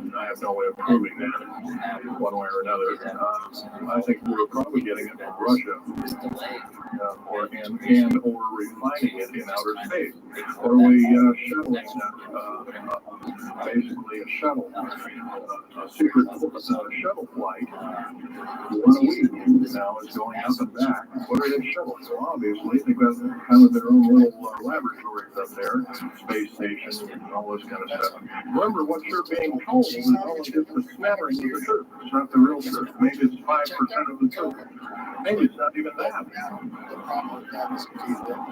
and I have no way of proving that one way or another. I think we're probably getting it from Russia, or refining it in outer space. Or we shuttling, basically a shuttle, a secret shuttle flight, 1 a week now is going up and back. What are they shuttling? Well, obviously, they've got kind of their own little laboratories up there, space stations, and all this kind of stuff. Remember, what you're being told is only just a smattering of the truth. It's not the real truth. Maybe it's 5% of the truth. Maybe it's not even that.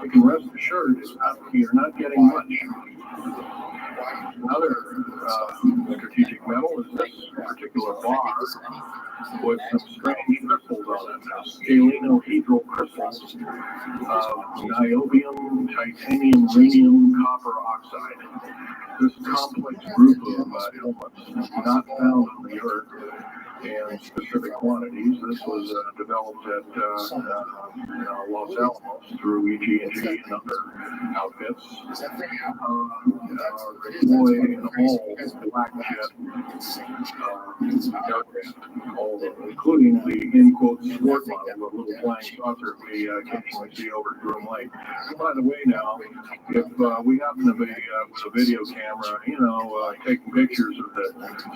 You can rest assured you're not getting much. Another strategic metal is this particular bar with some strange crystals on it. Scalenohedral crystals of niobium, titanium, rhenium, copper oxide. This complex group of elements not found on the Earth in specific quantities. This was developed at Los Alamos through EG&G and other outfits. Deploy in all black jet aircraft, all of them, including the in-quote sport model, the little flying saucer we occasionally see over Groom Lake. By the way, now, if we happen to be with a video camera, taking pictures of the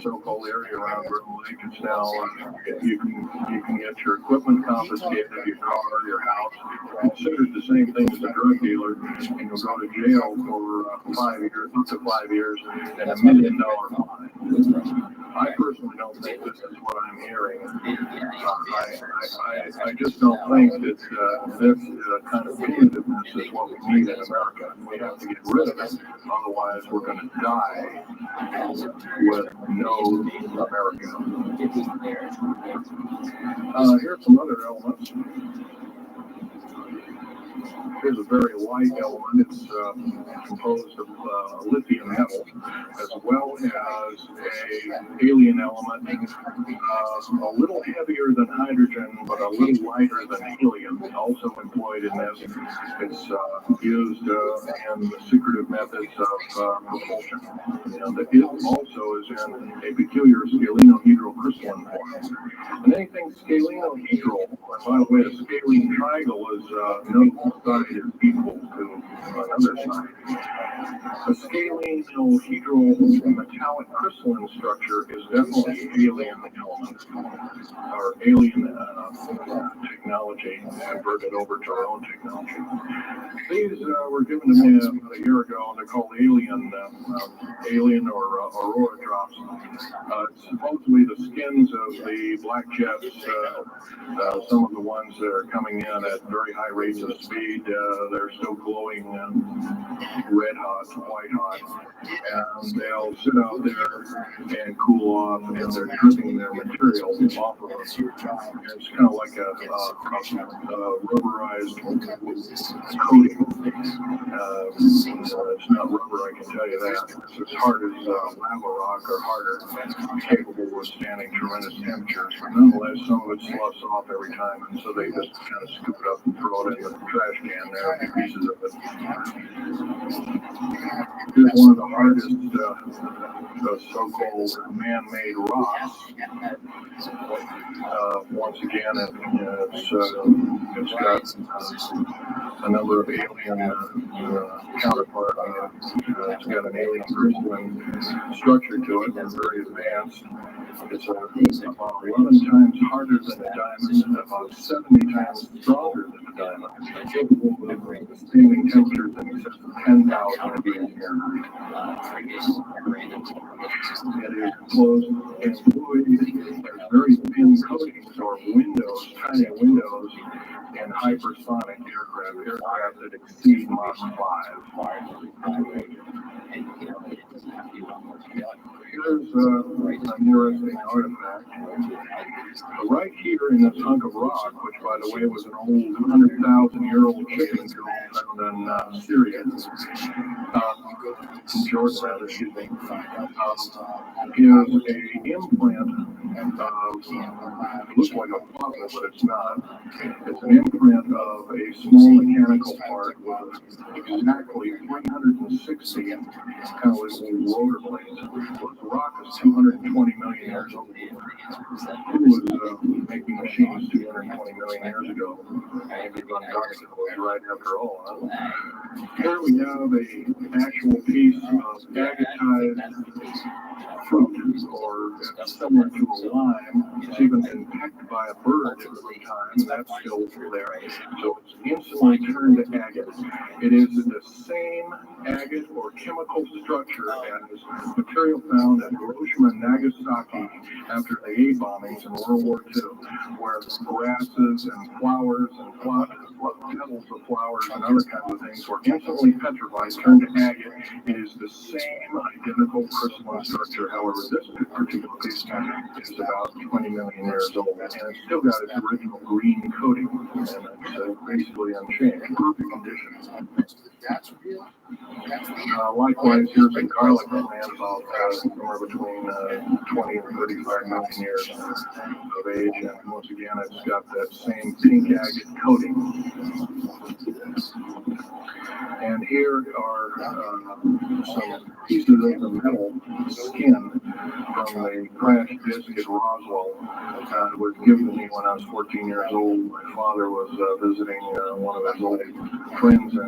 so-called area around Groom Lake, it's now you can get your equipment confiscated, your car, your house, considered the same thing as a drug dealer, and you'll go to jail for 5 years, up to 5 years, and $1 million fine. I personally don't think this is what I'm hearing. I just don't think that this kind of punitiveness is what we need in America. We have to get rid of it, otherwise we're going to die with no America. Here's some other elements. Here's a very light element. It's composed of lithium metal, as well as an alien element, a little heavier than hydrogen, but a little lighter than helium, also employed in this. It's used in the secretive methods of propulsion. And it also is in a peculiar scalenohedral crystalline form. And anything scalenohedral, by the way, a scalene triangle is no side is equal to another side. A scalenohedral metallic crystalline structure is definitely alien element, or alien technology, converted over to our own technology. These were given to me about a year ago, and they're called alien or aurora drops. Supposedly the skins of the black jets, some of the ones that are coming in at very high rates of speed, they're still glowing red hot, white hot, and they'll sit out there and cool off, and they're dripping their material off of us. It's kind of like a rubberized coating. It's not rubber, I can tell you that. It's as hard as lava rock or harder, capable of withstanding tremendous temperatures. But nonetheless, some of it sloughs off every time, and so they just kind of scoop it up and throw it in the trash can there, pieces of it. Here's one of the hardest so-called man-made rocks. Once again, it's got a number of alien counterpart. It's got an alien crystalline structure to it, and very advanced. It's about 11 times harder than a diamond, about 70 times stronger than a diamond, capable of withstanding temperatures in excess of 10,000 degrees Fahrenheit. It is closed and fluid. There's very thin coatings or windows, tiny windows, in hypersonic aircraft that exceed Mach 5. Here's an interesting artifact. Right here in this hunk of rock, which by the way was an old 100,000-year-old chicken found in Syria, Jordan, excuse me, is an implant. It looks like a puzzle, but it's not. It's an imprint of a small mechanical part with exactly 360 kind of little rotor blades. The rock is 220 million years old. Who was making machines 220 million years ago? Maybe right after all. Here we have an actual piece of agatized fruit, or similar to a lime. It's even been pecked by a bird at one time. That's still there. So it's instantly turned to agate. It is the same agate or chemical structure as material found at Hiroshima and Nagasaki after the A bombings in World War II, where grasses and flowers and petals of flowers and other kinds of things were instantly petrified, turned to agate. It is the same identical crystalline structure. However, this particular piece is about 20 million years old, and it's still got its original green coating, and it's basically unchanged, perfect condition. Likewise, here's a garlic plant about somewhere between 20 and 35 million years of age, and once again, it's got that same pink agate coating. And here are some pieces of the metal skin from the crash disk at Roswell. It was given to me when I was 14 years old. My father was visiting one of his old friends in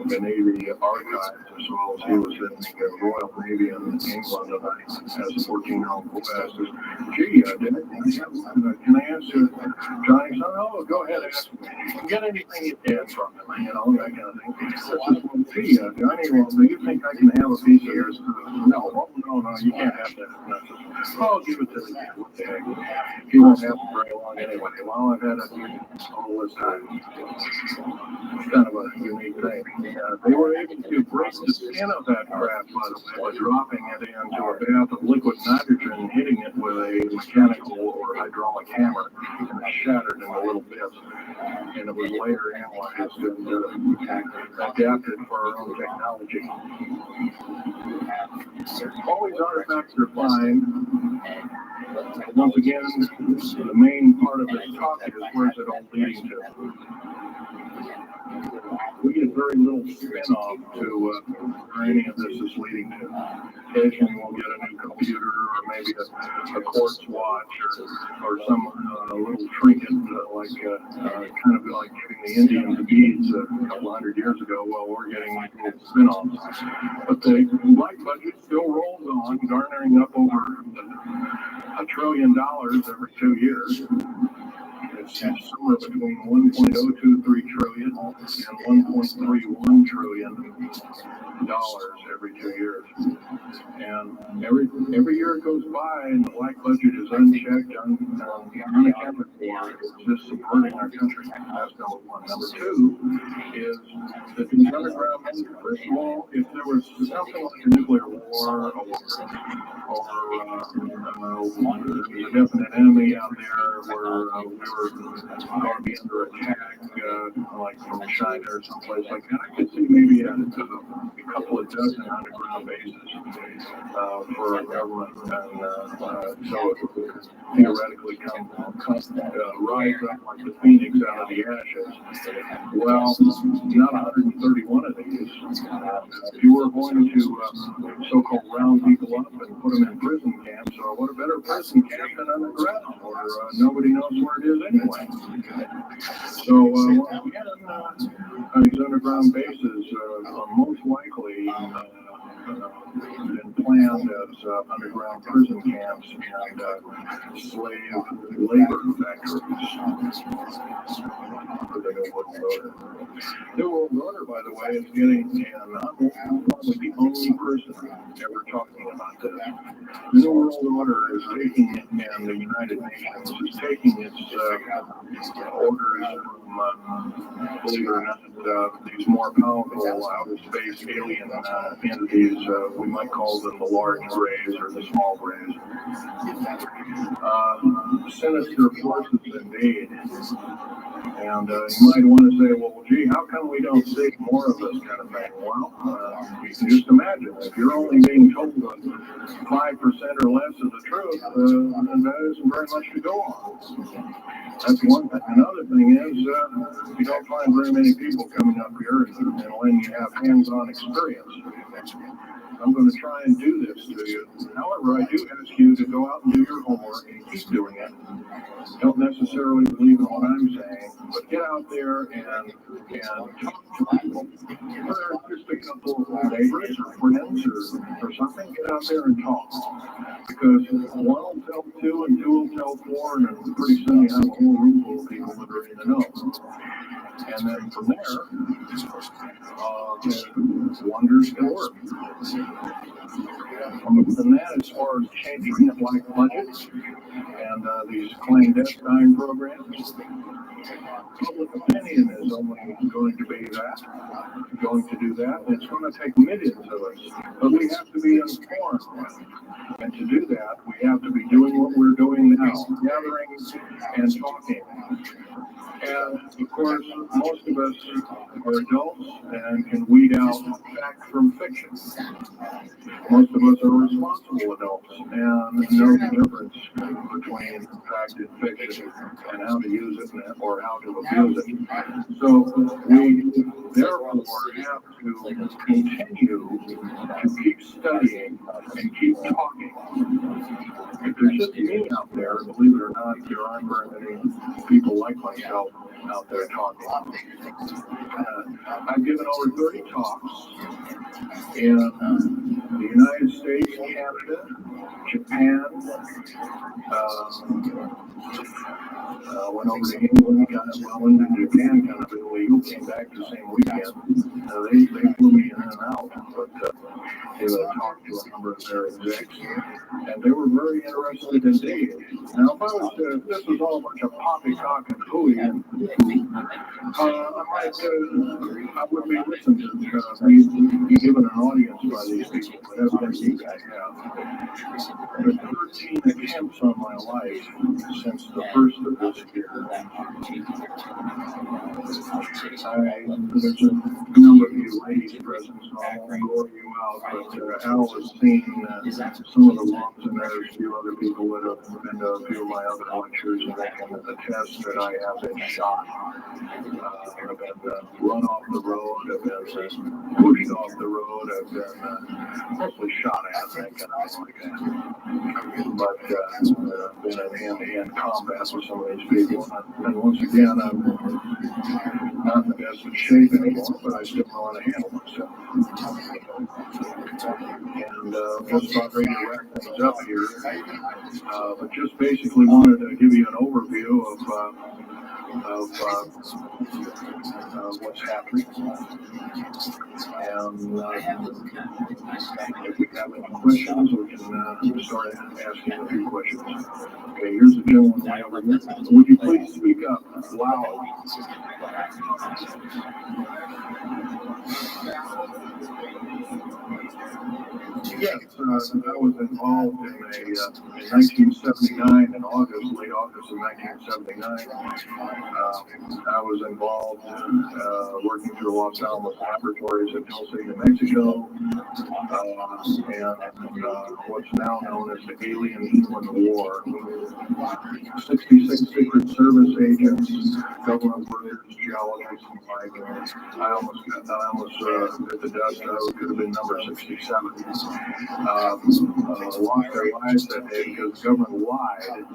the Navy archives, as well as he was in the Royal Navy in England. And I, as a 14-year-old, asked him, "Gee, can I ask you, Johnny?" "So, oh, go ahead, ask me. You can get anything you can from him, that kind of thing." I said, "Gee, Johnny, well, do you think I can have a piece of yours?" No, you can't have that. "Oh, give it to the kid. What the heck? He won't have it very long anyway." Well, I've had it all this time. It's kind of a unique thing. They were able to break the skin of that craft, by the way, by dropping it into a bath of liquid nitrogen, hitting it with a mechanical or hydraulic hammer, and it shattered in a little bits. And it was later analyzed and adapted for our own technology. All these artifacts are fine. Once again, the main part of this talk is where's it all leading to. We get very little spin-off to where any of this is leading to. Occasionally we'll get a new computer, or maybe a quartz watch, or some little trinket, kind of like giving the Indians beads a couple hundred years ago. Well, we're getting like little spin-offs. But the light budget still rolls on, garnering up over $1 trillion every 2 years. It's somewhere between 1.023 trillion and 1.31 trillion dollars every 2 years. And every year it goes by and the black budget is unchecked, unaccounted for. It's just subverting our country. That's number one. Number two is that these underground measures, first of all, if there was something like a nuclear war or a definite enemy out there where we were going to be under attack, like from China or someplace like that, I could see maybe a couple of dozen underground bases for our government, and so it would theoretically come rise up like the phoenix out of the ashes. Well, not 131 of these. If you were going to so-called round people up and put them in prison camps, or what a better prison camp than underground, or nobody knows where it is anyway. So once again, these underground bases are most likely been planned as underground prison camps and slave labor factories for the New World Order. New World Order, by the way, is getting, and I'm probably the only person ever talking about this. The New World Order is taking it, and the United Nations is taking its orders from, believe it or not, these more powerful outer space alien entities. We might call them the large rays or the small rays. Sinister forces indeed. And you might want to say, well, gee, how come we don't see more of this kind of thing? Well, you can just imagine. If you're only being told 5% or less of the truth, then that isn't very much to go on. That's one thing. Another thing is, you don't find very many people coming up here and when you have hands-on experience. I'm going to try and do this to you. However, I do ask you to go out and do your homework and keep doing it. Don't necessarily believe in what I'm saying, but get out there and talk to people. Whether it's just a couple of neighbors or friends or something, get out there and talk. Because one will tell two and two will tell four, and pretty soon you have a whole room full of people that are in the know. And then from there, wonders can work. And that, as far as changing it like budgets and these clandestine programs, public opinion is only going to be that, going to do that. It's going to take millions of us, but we have to be informed. And to do that, we have to be doing what we're doing now, gathering and talking. And of course, most of us are adults and can weed out fact from fiction. Most of us are responsible adults and know the difference between fact and fiction and how to use it or how to abuse it. So we therefore have to continue to keep studying and keep talking. If there's just me out there, believe it or not, there aren't very many people like myself out there talking. I've given over 30 talks in the United States, Canada, Japan, went over to England, and Japan kind of illegal, came back the same weekend. They flew me in and out, but they talked to a number of their execs, and they were very interested indeed. Now, if I was to, if this was all a bunch of poppycock and hooey, I would be listened to, be given an audience by these people, but evidently you guys have. There's 13 attempts on my life since the first of this year. There's a number of you ladies present, so I won't bore you out, but Al has seen some of the ones, and there's a few other people that have been to a few of my other lectures, and they can attest that I have been shot. I've been run off the road, I've been pushed off the road, I've been mostly shot at, that kind of thing like that. But I've been in hand-to-hand combat with some of these people, and once again, I'm not in the best of shape anymore, but I still know how to handle myself. And just about ready to wrap things up here, but just basically wanted to give you an overview of what's happening. And if we have any questions, we can start asking a few questions. Okay, here's a gentleman way over here. Would you please speak up loud? Yes, was involved in in 1979, in August, late August of 1979. I was involved in working through Los Alamos Laboratories in Tulsa, New Mexico, and what's now known as the Alien-Human War. 66 Secret Service agents, government workers, geologists, and like, I almost bit the dust. I could have been number 67. Lost their lives that day because the government lied and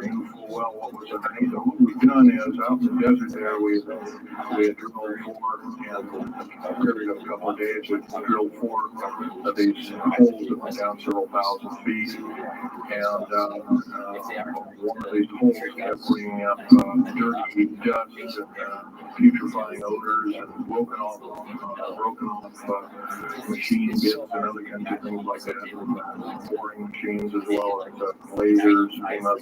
knew full well what was underneath them. What we've done is, out in the desert there, we had drilled 4, and a period of a couple of days, we drilled 4 of these holes that went down several thousand feet, and one of these holes kept bringing up dirty dust and putrefying odors and broken off machine bits and other kinds of things like that. Boring machines as well as lasers came up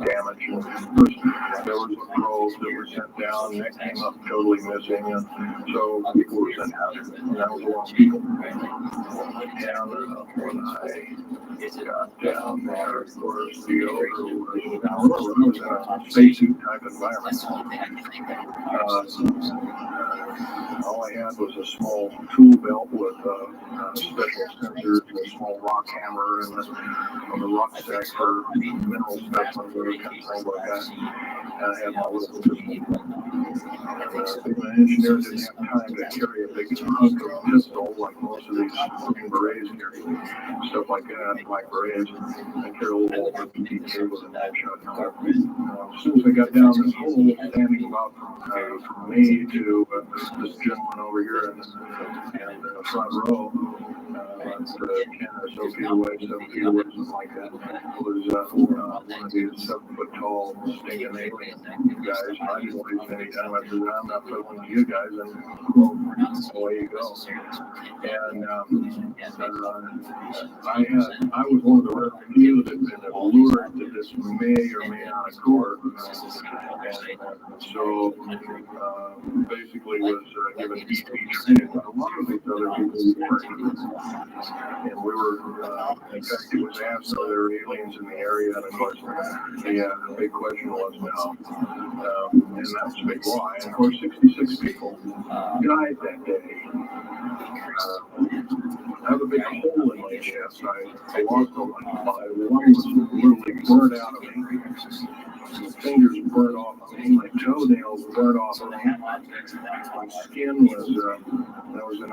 damaged. And first, there was a probe that was sent down, and that came up totally missing, and so people were sent out, and that was a lot of people. And when I got down there, of course, the odor was, I was in a spacesuit type environment. All I had was a small tool belt with special sensors, a small rock hammer, and on the rucksack for mineral specimens or kind of things like that. And I had my little pistol. The engineer didn't have time to carry a big hunk of pistol like most of these Green Berets carry, stuff like that, black berets, and carry a little PPK with a knife shot. As soon as I got down this hole, standing about from me to this gentleman over here in the front row, 10 or so feet away, 7 feet away, something like that, was one of these 7-foot-tall stinking alien guys. I didn't waste any time. I said, I'm not fiddling with you guys, and well, away you go. And I was one of the rare few that had been allured to this may or may not occur. And so basically was given EP training, but a lot of these other people weren't. And we were, in fact, it was asked whether there were aliens in the area, and of course, the big question was no. And that's a big lie. And of course, 66 people died that day. I have a big hole in my chest. I lost my lung was literally burned out of me. My fingers burned off of me. My toenails burned off of me. My skin was, there was an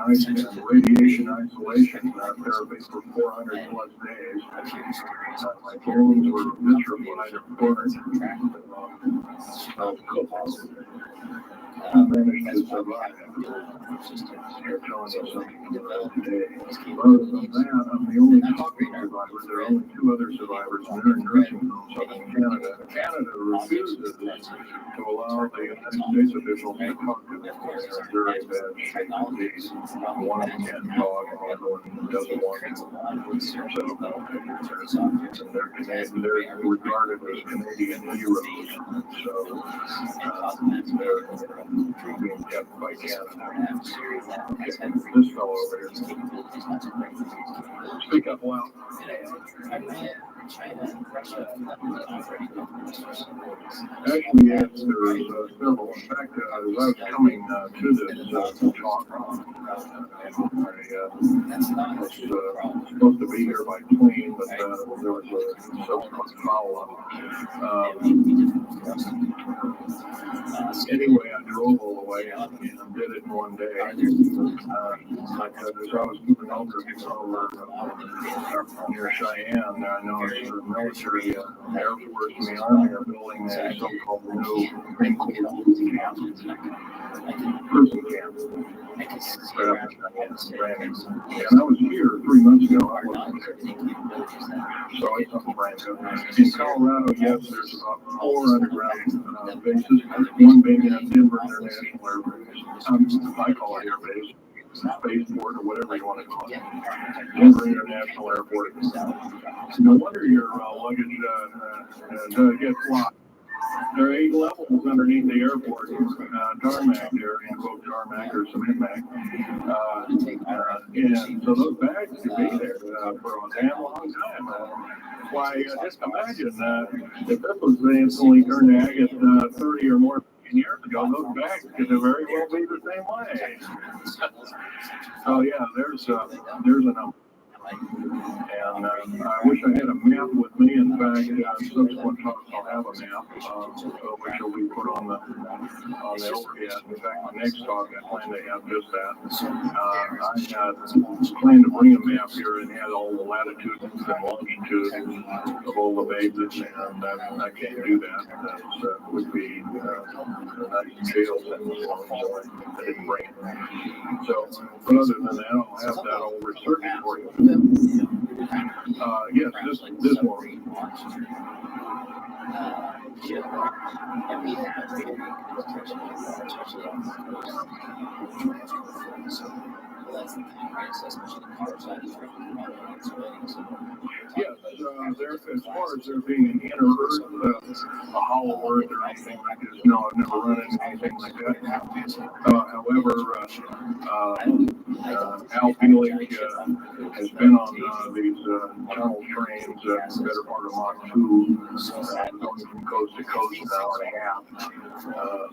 radiation isolation therapy for 400 plus days. My bones were vitrified and burned. I managed to survive. They're telling us something about today. Other than that, I'm the only talking survivor. There are only 2 other survivors, and they're in nursing homes up in Canada. Canada refuses to allow the United States officials to talk to them. They're very bad shape indeed. One of them can't talk, and the other one doesn't want to. So they're regarded as Canadian heroes. So they're being kept by Canada. This fellow over here. Speak up loud. Actually, yes, there's several. In fact, as I was coming to this talk, I was supposed to be here by plane, but there was a subsequent follow-up. Anyway, I drove all the way and did it in one day. As I was moving over near Cheyenne, I know the military, Air Force, and the Army are building a so-called new prison camp. Right up in Cheyenne. And I was here 3 months ago. I wasn't there. So it's something brand new. In Colorado, yes, there's about 4 underground bases. One being at Denver International Air Base. I call it Air Base. Spaceport or whatever you want to call it. Denver International Airport. No wonder your luggage gets locked. There are 8 levels underneath the airport, tarmac there, in quote tarmac or cement mac. And so those bags could be there for a damn long time. Why, just imagine if this was instantly turned to agate 30 or more years ago, those bags could very well be the same way. So yeah, there's a number. And I wish I had a map with me. In fact, subsequent talks I'll have a map, which will be put on the overhead. In fact, my next talk I plan to have just that. I had planned to bring a map here and had all the latitudes and longitudes of all the bases, and I can't do that. That would be nice jail, so I didn't bring it. So, but other than that, I'll have that all researched for you. Yes, this one. Yes, as far as there being an inner earth, a hollow earth or anything like this, no, I've never run into anything like that. However, Al Felix has been on these tunnel trains the better part of Mach 2, going from coast to coast an hour and a half,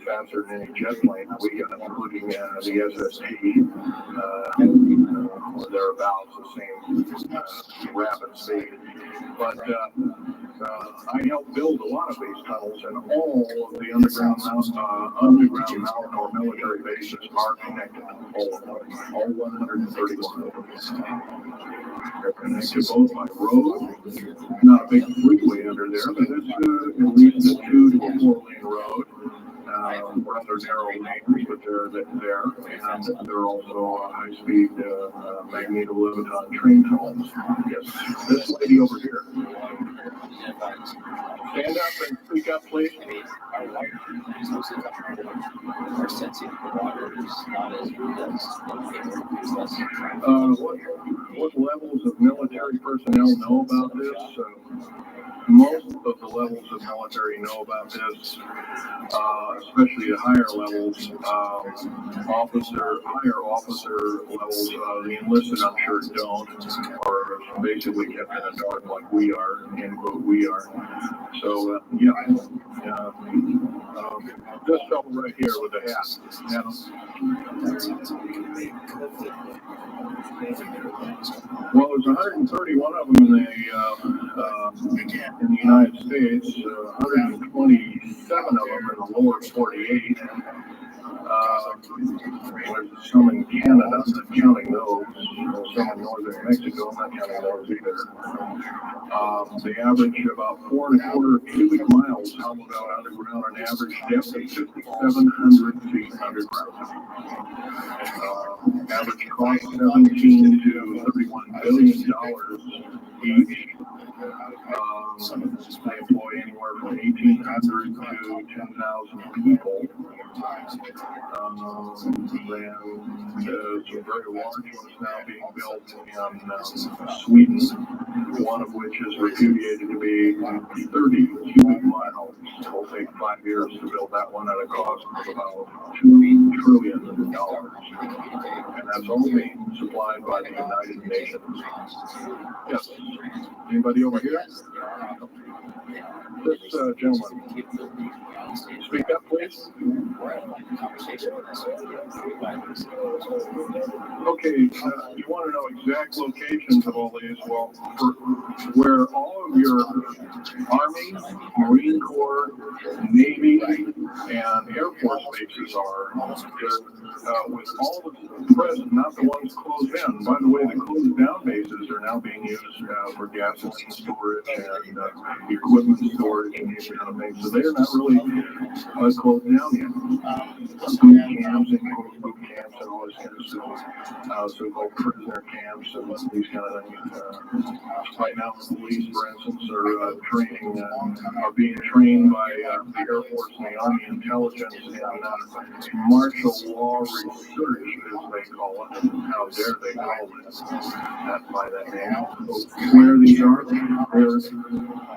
faster than any jet plane we got, including the SST, or thereabouts, the same rapid speed. But I helped build a lot of these tunnels, and all of the underground mountain or military bases are connected. All 131 of them. They're connected both by road, not a big freeway under there, but it's at least a 2 to 4 lane road. Rather narrow lanes, but they're there, and they're also high-speed magneto-leviton train tunnels. Yes, this lady over here. Stand up and speak up, please. What levels of military personnel know about this? Most of the levels of military know about this, especially the higher levels, higher officer levels. The enlisted, I'm sure, don't, or basically kept in the dark like we are, end quote, we are. So, this fellow right here with the hat. Well, there's 131 of them in the United States, 127 of them in the lower 48. There's some in Canada, I'm not counting those. Some in northern Mexico, I'm not counting those either. They average about 4.25 cubic miles hollowed out underground, an average depth of 5,700 feet underground. Average cost $17 to $31 billion each. They employ anywhere from 1,800 to 10,000 people. There's a very large one is now being built in Sweden, one of which is repudiated to be 30 cubic miles. It will take 5 years to build that one at a cost of about $2 trillion. And that's all being supplied by the United Nations. Yes. Anybody over here? This gentleman. Speak up, please. Okay, you want to know exact locations of all these? Well, where all of your Army, Marine Corps, Navy, and Air Force bases are, with all the present, not the ones closed down. By the way, the closed down bases are now being used for gasoline storage and equipment storage and these kind of things. So they're not really closed down yet. Boot camps and boot camps camps and all this kind of stuff. So-called prisoner camps and these kind of things. Right now, the police, for instance, are being trained by the Air Force and the Army intelligence in martial law research, as they call it. How dare they call that by that name? So where these are,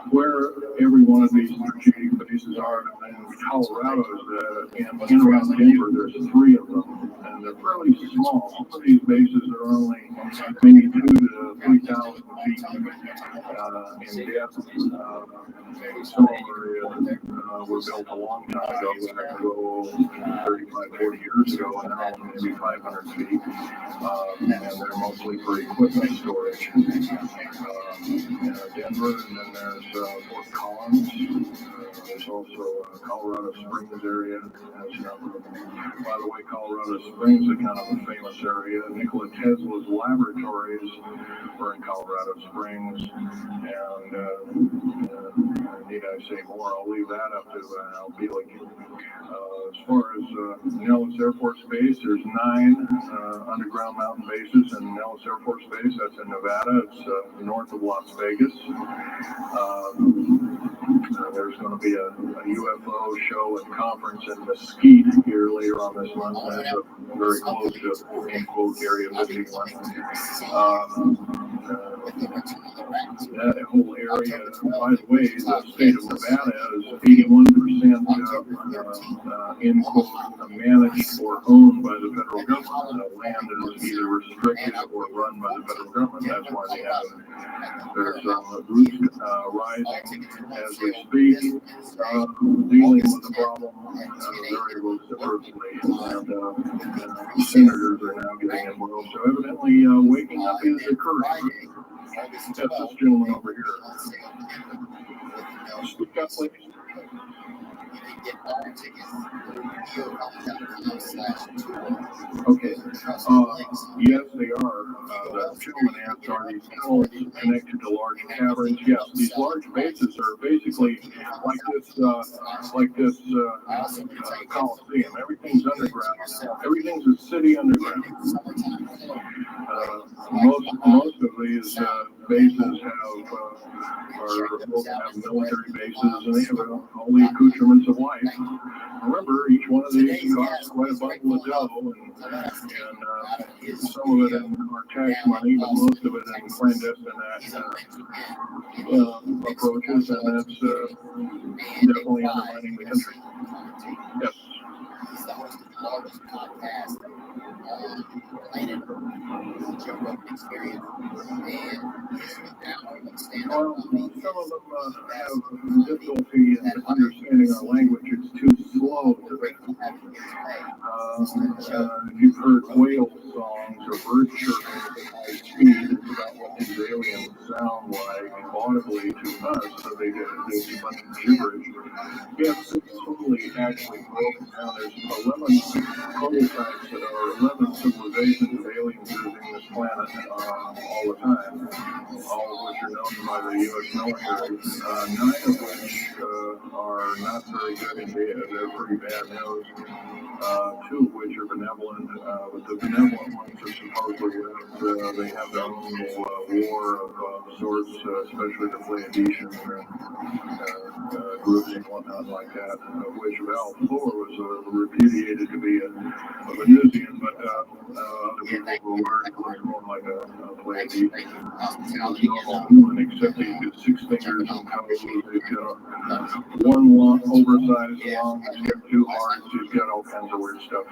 where every one of these strategic bases are in Colorado, in around Denver, there's 3 of them, and they're fairly small. Some of these bases are only maybe 2,000 to 3,000 feet in depth. Some were built a long time ago, back 35, 40 years ago, and now maybe 500 feet. And they're mostly for equipment storage. Denver, and then there's Fort Collins. There's also Colorado Springs area. By the way, Colorado Springs is kind of a famous area. Nikola Tesla's laboratories were in Colorado Springs, and need I say more? I'll leave that up to Al Bielig. As far as Nellis Air Force Base, there's 9 underground mountain bases in Nellis Air Force Base. That's in Nevada. It's north of Las Vegas. There's going to be a UFO show and conference in Mesquite here later on this month. That's very close to in quote area 51. That whole area, by the way, the state of Nevada is 81% in quote managed or owned by the federal government. Land is either restricted or run by the federal government. That's why they have it. There's roots rising as we speak, dealing with the problem very vociferously, and senators are now getting involved. So evidently, waking up is occurring. That's this gentleman over here. Speak up, please. Okay. Yes, they are. The gentleman asked, are these tunnels connected to large caverns? Yes, these large bases are basically like this Coliseum. Everything's underground. Everything's a city underground. Most of these bases have military bases, and they have all the accoutrements of life. Remember, each one of these costs quite a bundle of dough, and some of it in our tax money, but most of it in clandestine approaches, and that's definitely undermining the country. Yes. Well, some of them have difficulty in understanding our language. It's too slow to them. You've heard whale songs or bird chirping at high speed. It's about what these aliens sound like audibly to us, so they do a bunch of gibberish. Yes, it's totally actually broken down. There's 11 prototypes that are 11 civilizations of aliens visiting this planet all the time, all of which are known by the U.S. military, 9 of which are not very good in data. They're pretty bad news. 2 of which are benevolent, but the benevolent ones are supposedly they have their own war of sorts, especially the Pleiadians and groups and whatnot like that, of which Val Thor was repudiated to be a Venusian, but other people were more like a Pleiadian. Except they do 6 fingers and toes. They've got 1 long, oversized long, he's got 2 hearts, he's got all kinds of weird stuff.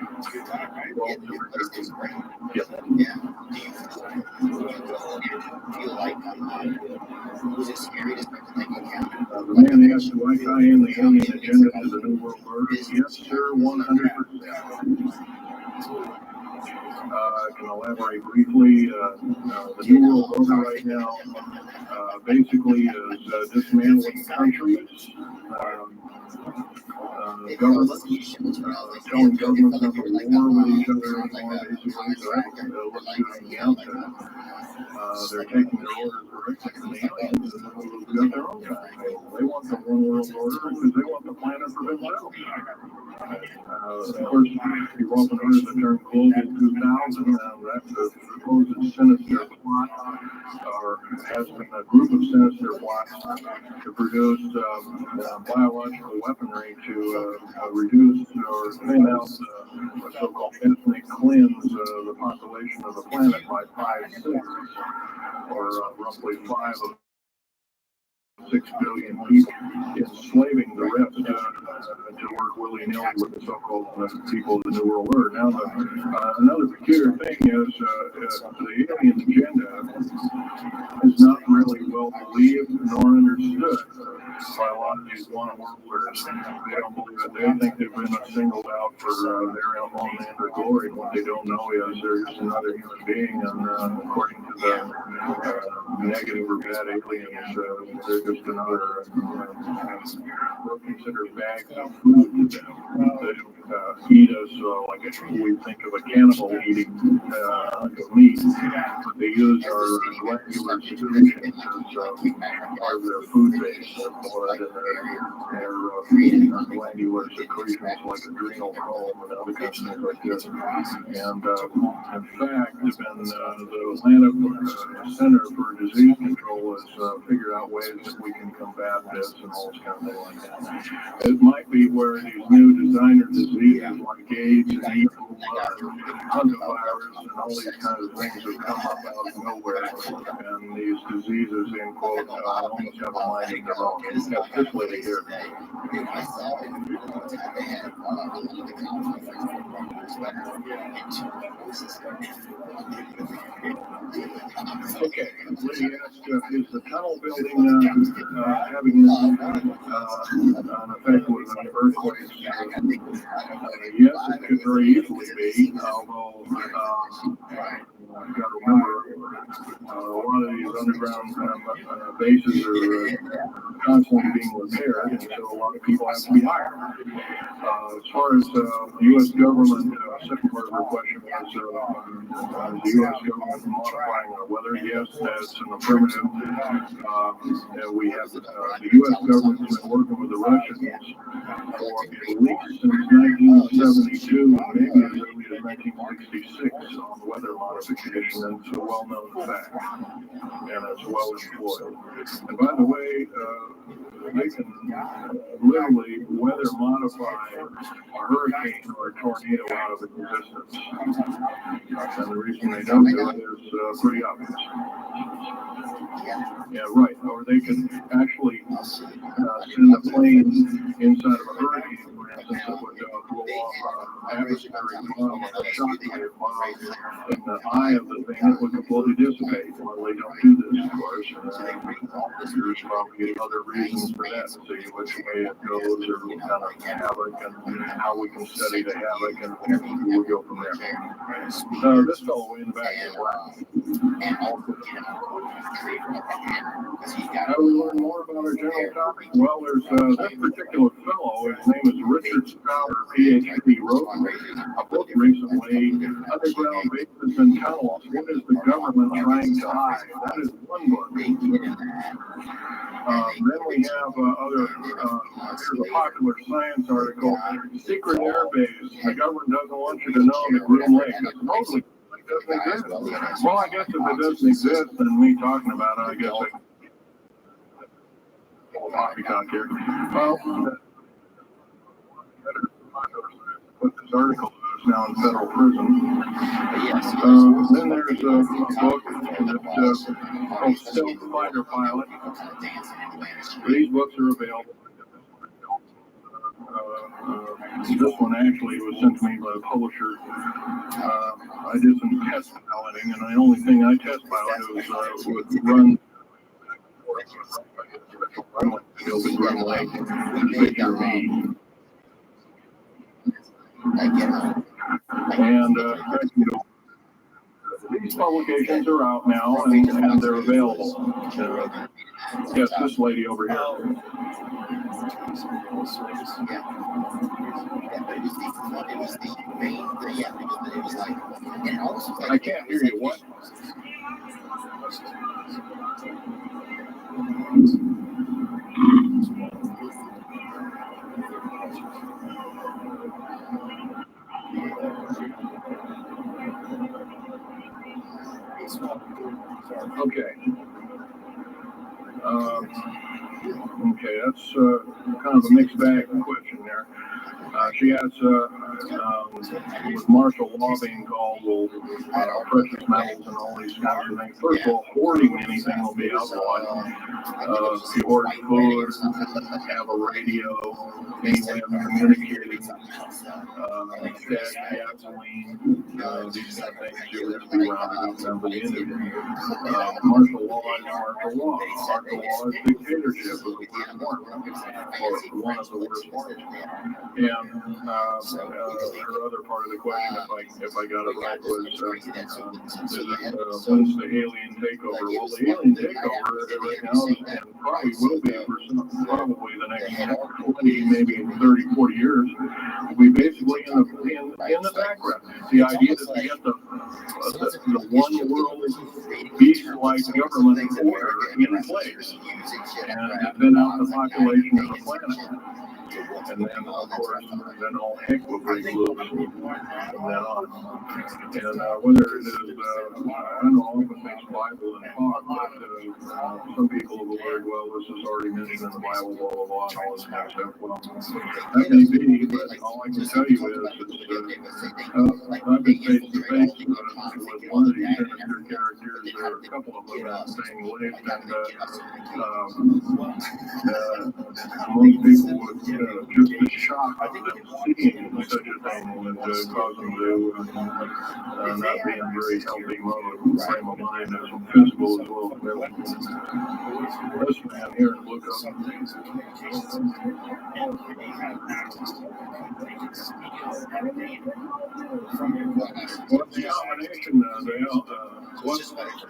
The man asked, do I tie in the alien agenda to the New World Order? Yes, sir, 100%. I can elaborate briefly. The New World Order right now basically is dismantling countries, governments, telling governments not to war with each other anymore, basically. So that's what's doing the outset. They're taking their orders directly from the aliens who've got their own timetable. They want the one world order because they want the planet for themselves. Of course, you've often heard the term Global 2000. That's a supposed sinister plot, or has been a group of sinister plots to produce biological weaponry to reduce or thin out the so-called ethnic cleanse the population of the planet by 5/6, or roughly 5 of 6 billion people, enslaving the rest to work willy-nilly with the so-called people of the New World Order. Now, another peculiar thing is the alien agenda is not really well believed nor understood by a lot of these one-worlders. They don't believe it. They think they've been singled out for their own inner glory. What they don't know is they're just another human being, and according to the negative or bad aliens, they're just another we're considered bags of food to them. They don't eat us like we think of a cannibal eating meat, but they use our glandular secretions as part of their food base, blood and their glandular secretions like adrenal foam and other kinds of things like this. And in fact, the Atlanta Center for Disease Control has figured out ways that we can combat this and all this kind of thing like that. It might be where these new designer diseases like AIDS and evil hantavirus and all these kinds of things have come up out of nowhere, and these diseases, in quote, almost have a mind of their own. That's this lady here. Okay, lady asked, is the tunnel building having an effect with earthquakes? Yes, it could very easily be, although you've got to remember a lot of these underground bases are constantly being repaired, and so a lot of people have to be hired. As far as the U.S. government, second part of your question was the U.S. government modifying our weather. Yes, that's an affirmative. We have the U.S. government's been working with the Russians for at least since 1972, maybe as early as 1966 on weather modification, and it's a well-known fact, and it's well employed. And by the way, they can literally weather modify a hurricane or a tornado out of existence. And the reason they don't do it is pretty obvious. Yeah, right. Or they can actually send a plane inside of a hurricane, for instance, that would blow off an atmospheric bomb or a shockwave bomb in the eye of the thing that would completely dissipate. Well, they don't do this, of course. There's probably other reasons for that, to see which way it goes or what kind of havoc and how we can study the havoc, and we'll go from there. This fellow in the back is black. How do we learn more about our general topic? Well, there's this particular fellow, his name is Richard Schouder, PhD, wrote a book recently, Underground Bases and Tunnels, What is the Government Trying to Hide? That is one book. Then we have here's a popular science article, Secret Air Base, the government doesn't want you to know the Groom Lake. Supposedly it doesn't exist. Well, I guess if it doesn't exist, then me talking about it, I guess I poppycock here. Well, put this article is now in federal prison. Then there's a book that's called Self-Fighter Pilot. These books are available. This one actually was sent to me by a publisher. I did some test piloting, and the only thing I test piloted was would run the Groom Lake, figure me. And these publications are out now, and they're available. Yes, this lady over here. I can't hear you. What? Okay. Okay, that's kind of a mixed bag question there. She asks, with martial law being called, will precious metals and all these kinds of things. First of all, hoarding anything will be outlawed. If you hoard food, have a radio, any way of communicating, gasoline, these kind of things, you would just be rounded up by the end of it. Martial law is martial law. Martial law is dictatorship of the worst form, or one of the worst forms. And her other part of the question, if I got it right, was when's the alien takeover? Well, the alien takeover right now, and probably will be for probably the next 20, maybe 30, 40 years, will be basically in the background. The idea that we get the one world beast-like government order in place and thin out the population of the planet. And then, of course, then all heck will break loose from then on. And whether it is, I don't know, if it's Bible and talk, but some people have worried, well, this is already mentioned in the Bible, blah, blah, blah, and all this kind of stuff. Well, that may be, but all I can tell you is I've been face to face with one of these sinister characters. There are a couple of them saying lives, and most people would just the shock of them seeing such a thing would cause them to not be in very healthy mode, frame of mind, as physical as well as mental. This man here, look up. What's the combination what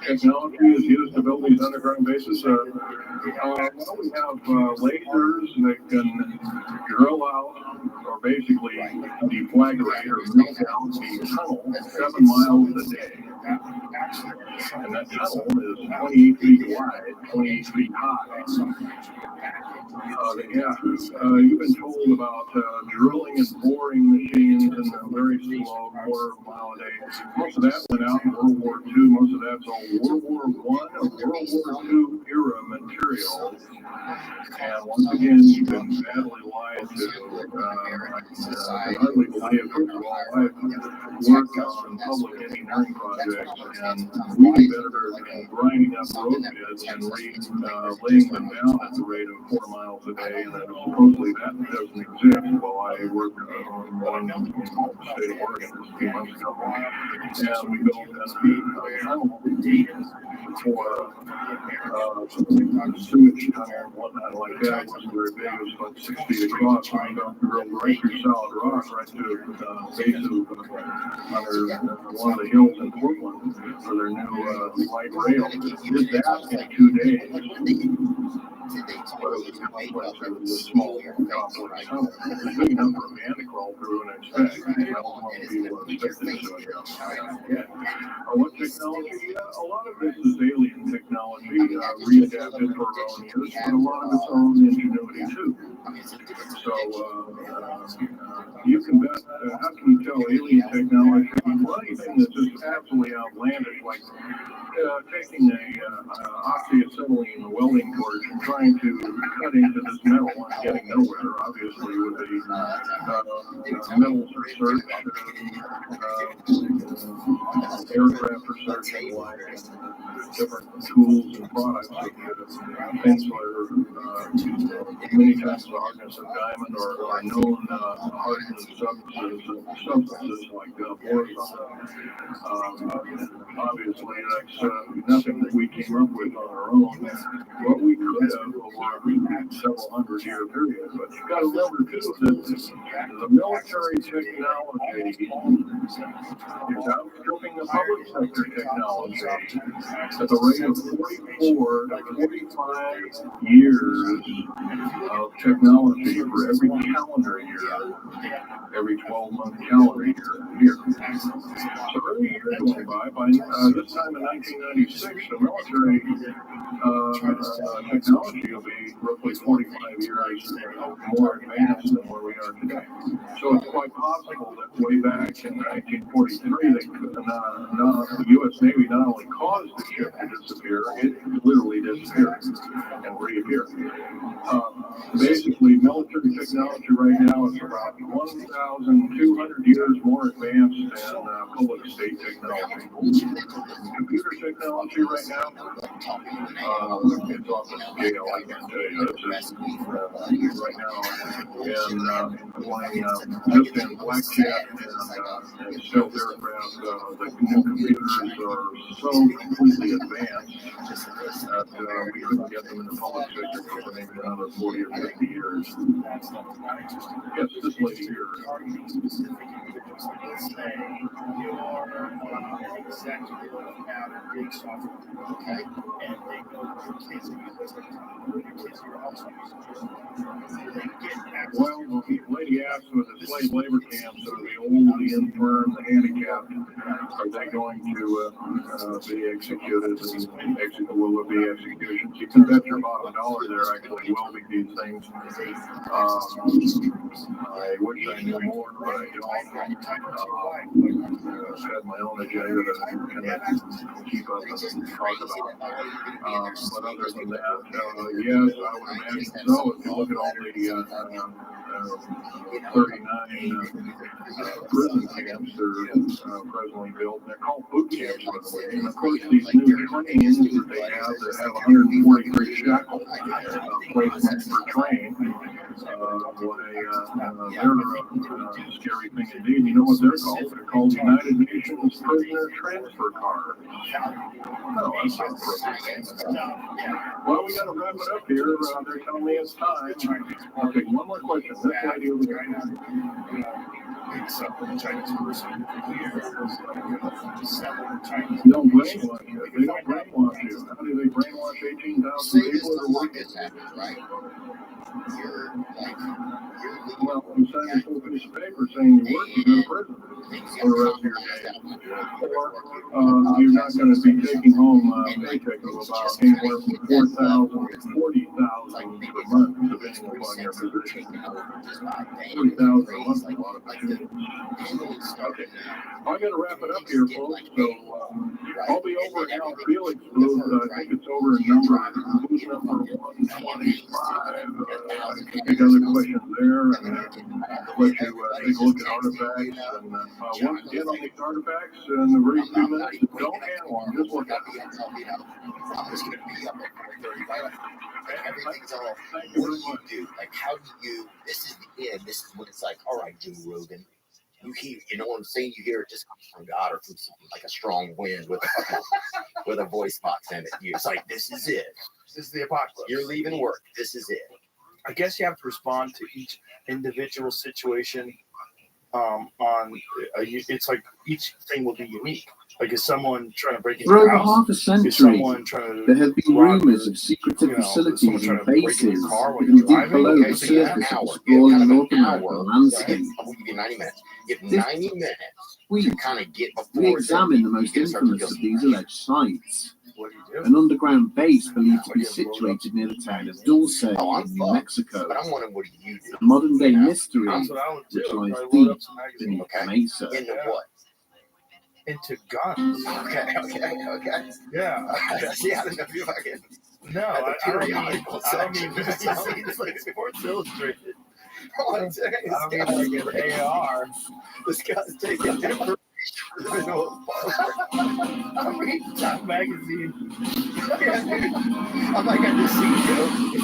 technology is used to build these underground bases? Well, we have lasers that can drill out or basically deflagrate or make out the tunnel 7 miles a day. And that tunnel is 28 feet wide, 28 feet high. You've been told about drilling and boring machines and very slow, quarter of a mile a day. Most of that went out in World War II. Most of that's all World War I or World War II era material. And once again, you've been badly lied to. I can hardly believe it. Well, I've worked on public engineering projects, and we do better than grinding up road beds and laying them down at the rate of 4 miles a day. And supposedly that doesn't exist. Well, I worked on one in the state of Oregon a few months ago, and we built a tunnel for sewage tunnel and whatnot like that. It wasn't very big. It was about 6 feet across. We drilled right through solid rock, right to the base of under one of the hills in Portland for their new light rail. Did that in 2 days. But it was complex. It was a small, complex tunnel. It was big enough for a man to crawl through and expect. I don't want people to expect this to it. What technology? A lot of this is alien technology, readapted for our own use, but a lot of its own ingenuity too. So you can bet, how can you tell alien technology? Well, anything that's just absolutely outlandish, like taking a oxyacetylene welding torch and trying to cut into this metal and getting nowhere, obviously, with the metals research, aircraft research, and like different tools and products of things that are many times the hardness of diamond or known hardness substances like boron. Obviously, that's nothing that we came up with on our own. What we could have over a several hundred-year period. But you've got to remember, too, that the military technology is outstripping the public sector technology at the rate of 44 to 45 years of technology for every calendar year, every 12-month calendar year. So every year year going by this time in 1996, the military technology will be roughly 45 years more advanced than where we are today. So it's quite possible that way back in 1943, the U.S. Navy not only caused the ship to disappear, it literally disappeared and reappeared. Basically, military technology right now is about 1,200 years more advanced than public state technology. Computer technology right now, it's off the scale, I can tell you. This is right now in flying just in black jet and stealth aircraft, the new computers are so completely advanced that we couldn't get them in the public sector for maybe another 40 or 50 years. Yes, this lady here. Okay, and they go to kids and use this kids who are also well, the lady asked with the slave labor camps, so the old, the infirm, the handicapped, are they going to be executed and will there be executions? You can bet your bottom dollar there actually will be these things. I wish I knew more, but I don't. I've had my own agenda that I can keep up and talk about. But other than that, yes, I would imagine so. If you look at all the 39 prison camps that are presently built, and they're called boot camps, by the way. And of course, these new trains that they have 143 shackles placed per train. They're a scary thing indeed. You know what they're called? They're called United Nations Prisoner Transfer Card. No, that's not perfect. Well, we got to wrap it up here. They're telling me it's time. Okay, one more question. This lady over there. Don't brainwash you. They don't brainwash you. How do they brainwash 18,000 people that work? Well, you sign this little piece of paper saying you work in prison for the rest of your days. Or you're not going to be taking home a paycheck of about anywhere from 4,000 to 40,000 per month, depending upon your position. 40,000 a month is a lot of money. Okay, I'm going to wrap it up here, folks. So I'll be over at Al Felix booth. I think it's over in number 125. Take other questions there, and let you take a look at artifacts. And once again, on these artifacts, in the very few minutes, don't handle them, just look at them. Everything's all, what do you do? Like, how do you, this is the end. This is when it's like, all right, Joe Rogan, you know what I'm saying? You hear it just comes from God or from something like a strong wind with a voice box in it. It's like, this is it. This is the apocalypse. You're leaving work. This is it. I guess you have to respond to each individual situation. It's like each thing will be unique. Like, is someone trying to break into For your over house? half a century, there have been rumours of secretive facilities and bases hidden deep below the surface of the sprawling North American landscape. I'll give you 90 minutes. You have 90 minutes to kind of get before we examine the most infamous of these alleged sites. An underground base believed to be situated near the town of Dulce in New Mexico. But I'm wondering, what do you do? A modern-day mystery which lies deep beneath the mesa. Into what? Into guns. Okay. Yeah. See, I don't know if I can. No, I don't mean it's like Sports Illustrated. I don't mean like an AR. This guy's taking information. I'm reading Top Magazine. I'm like, I just see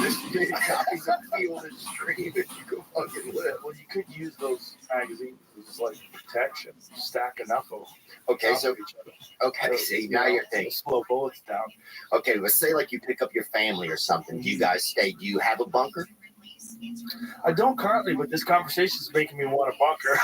this big copies of Field and Stream, and you go fucking live. Well, you could use those magazines as like protection. Stack enough of them. Okay, so see, now you're thinking. Slow bullets down. Okay, let's say like you pick up your family or something. Do you guys stay? Do you have a bunker? I don't currently, but this conversation is making me want a bunker.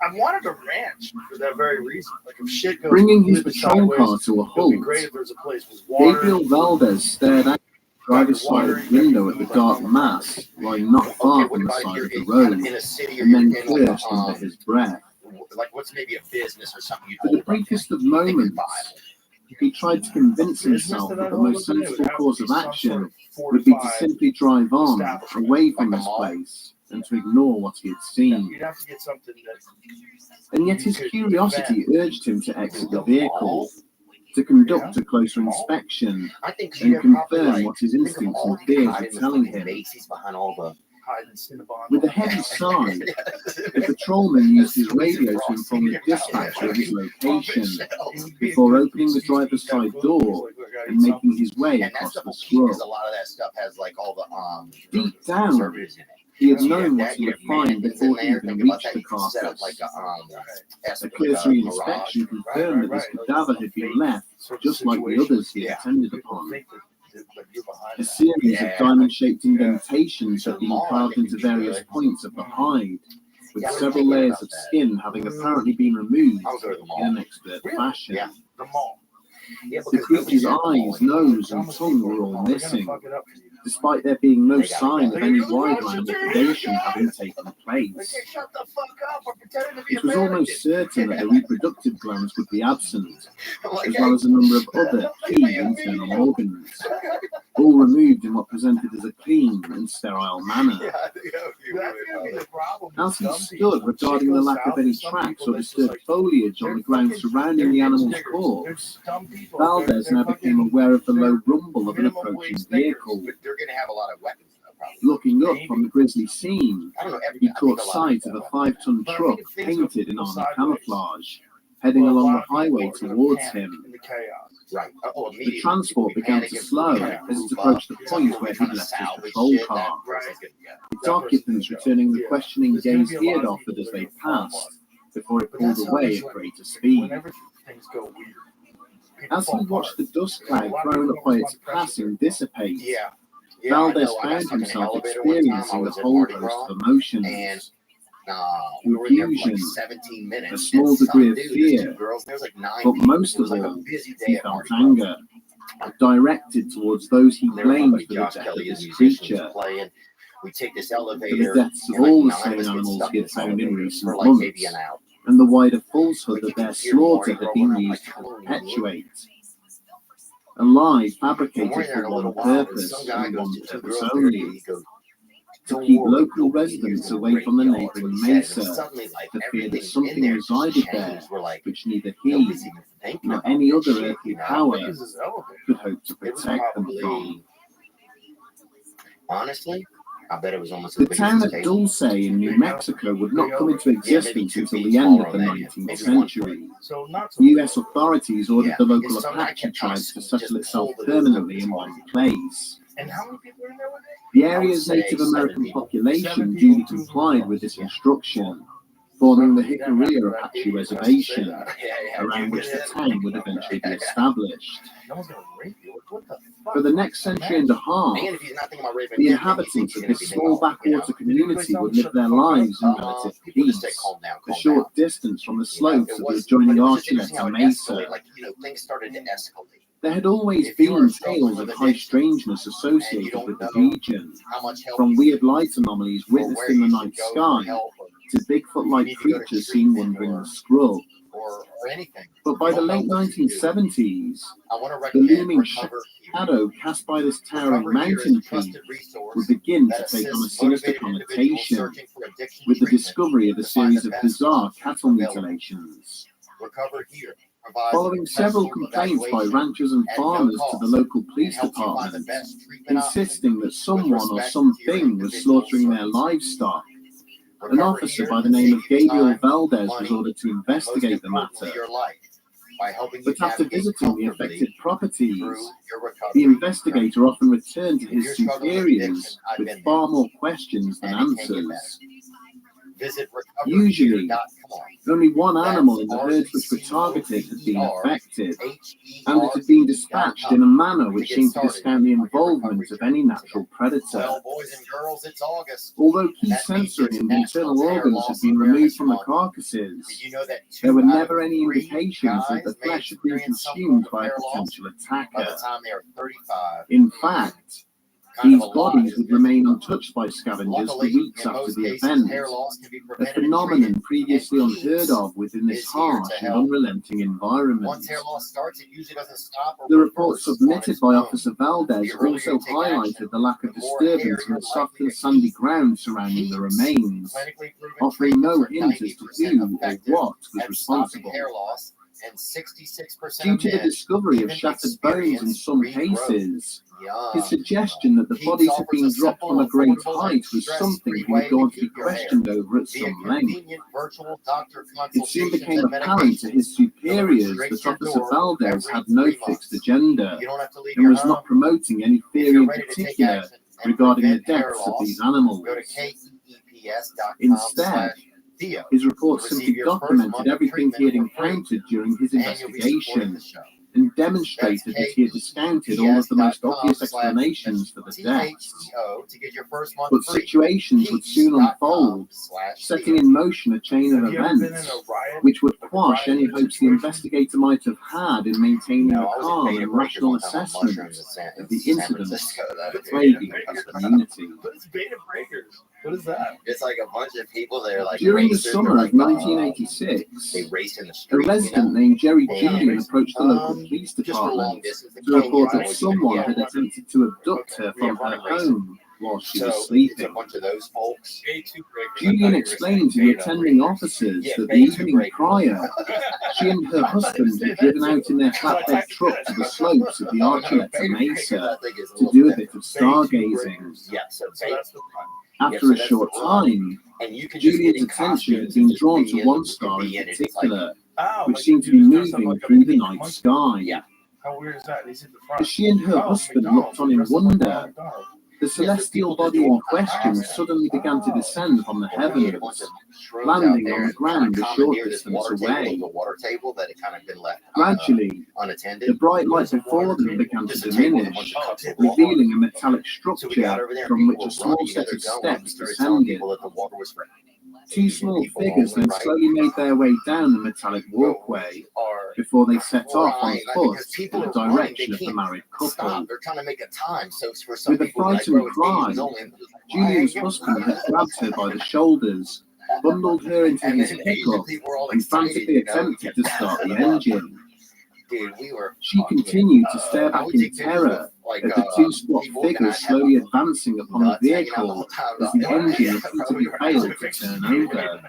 I wanted a ranch for that very reason. Like, if shit goes, bringing his patrol car to a halt, great if there's a place with water. Gabriel Valdez stared out the driver's side window at the dark mass lying not far from the side of the road, and then cursed under his breath. like what's maybe a business or something you For the briefest of moments, he tried to convince himself that the most sensible course of action would be to simply drive on, away from this place, and to ignore what he had seen. You'd have to get something that. And yet his curiosity urged him to exit the vehicle, to conduct a closer inspection, and confirm what his instincts and fears were telling him. With a heavy sigh, the patrolman used his radio to inform the dispatcher of his location before opening the driver's side door and making his way across the scrub. A lot of that stuff has like all the Deep down, he had known what he would find before he even reached the carcass. A cursory inspection confirmed that this cadaver had been left just like the others he had attended upon. A series of diamond-shaped indentations had been carved into various points of the hide, with several layers of skin having apparently been removed in an expert fashion. The creature's eyes, nose, and tongue were all missing, despite there being no sign of any wireline liquidation having taken place. It was almost certain that the reproductive glands would be absent, as well as a number of other key internal organs, all removed in what presented as a clean and sterile manner. As he stood regarding the lack of any tracks or disturbed foliage on the ground surrounding the animal's corpse, Valdez now became aware of the low rumble of an approaching vehicle. They're going to have a lot of weapons. Looking up from the grisly scene, he caught sight of a 5-ton truck painted in army camouflage, heading along the highway towards him. The transport began to slow as it approached the point where he'd left his patrol car, its occupants returning the questioning gaze he had offered as they passed, before it pulled away at greater speed. As he watched the dust cloud thrown up by its passing dissipate, Valdez found himself experiencing a whole host of emotions. Confusion, a small degree of fear, but most of all, he felt anger, directed towards those he blamed for the death of this creature, We take this for elevator. the deaths of all the same animals he had found in recent months, and the wider falsehood that their slaughter had been used to perpetuate. A lie fabricated for one purpose and one purpose only: to keep local residents away from the neighboring mesa, for fear that something resided there which neither he nor any other earthly power could hope to protect them from. Honestly, I bet it was almost the town of Dulce in New Mexico would not come into existence until the end of the 19th century. U.S. authorities ordered the local Apache tribes to settle itself permanently in one place. The area's Native American population duly complied with this instruction, forming the Jicarilla Apache Reservation, around which the town would eventually be established. For the next century and a half, the inhabitants of this small backwater community would live their lives in relative peace, a short distance from the slopes of the adjoining Archuleta Mesa. There had always been tales of high strangeness associated with the region, from weird light anomalies witnessed in the night sky to Bigfoot-like creatures seen wandering the scrub. But by the late 1970s, the looming shadow cast by this towering mountain peak would begin to take on a sinister connotation, with the discovery of a series of bizarre cattle mutilations. Following several complaints by ranchers and farmers to the local police department, insisting that someone or something was slaughtering their livestock, an officer by the name of Gabriel Valdez was ordered to investigate the matter. But after visiting the affected properties, the investigator often returned to his superiors with far more questions than answers. Usually, only one animal in the herds which were targeted had been affected, and it had been dispatched in a manner which seemed to discount the involvement of any natural predator. Although key sensory and internal organs had been removed from the carcasses, there were never any indications that the flesh had been consumed by a potential attacker. In fact, These bodies would remain untouched by scavengers for weeks after the event, a phenomenon previously unheard of within this harsh and unrelenting environment. The report submitted by Officer Valdez also highlighted the lack of disturbance in the soft and sandy ground surrounding the remains, offering no hint as to who or what was responsible. Due to the discovery of shattered bones in some cases, his suggestion that the bodies had been dropped from a great height was something he would go on to be questioned over at some length. It soon became apparent to his superiors that Officer Valdez had no fixed agenda and was not promoting any theory in particular regarding the deaths of these animals. Instead, his report simply documented everything he had encountered during his investigation and demonstrated that he had discounted all of the most obvious explanations for the deaths. But situations would soon unfold, setting in motion a chain of events which would quash any hopes the investigator might have had in maintaining a calm and rational assessment of the incidents plaguing his community. What is that? It's like a bunch of people that are like during the summer of 1986, a resident named Jerry Julian approached the local police department to report that someone had attempted to abduct her from her home while she was sleeping. Julian explained to the attending officers that the evening prior, she and her husband had driven out in their flatbed truck to the slopes of the Archuleta Mesa to do a bit of stargazing. After a short time, Julian's attention had been drawn to one star in particular, which seemed to be moving through the night sky. How weird is that? As she and her husband looked on in wonder, the celestial body in question suddenly began to descend from the heavens, landing on the ground a short distance away. Gradually, the bright light before them began to diminish, revealing a metallic structure from which a small set of steps descended. Two small figures then slowly made their way down the metallic walkway before they set off on foot in the direction of the married couple. With a frightened cry, Julian's husband had grabbed her by the shoulders, bundled her into his pickup, and frantically attempted to start the engine. She continued to stare back in terror at the two squat figures slowly advancing upon the vehicle as the engine repeatedly failed to turn over.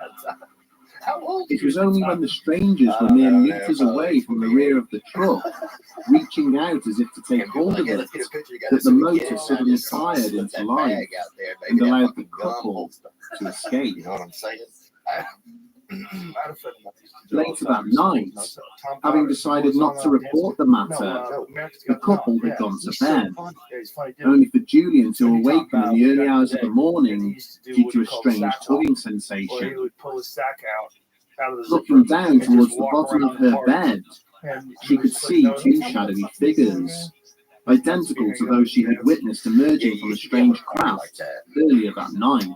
It was only when the strangers were mere meters away from the rear of the truck, reaching out as if to take hold of it, that the motor suddenly fired into life and allowed the couple to escape. Later that night, having decided not to report the matter, the couple had gone to bed, only for Julian to awaken in the early hours of the morning due to a strange tugging sensation. Looking down towards the bottom of her bed, she could see two shadowy figures, identical to those she had witnessed emerging from a strange craft earlier that night.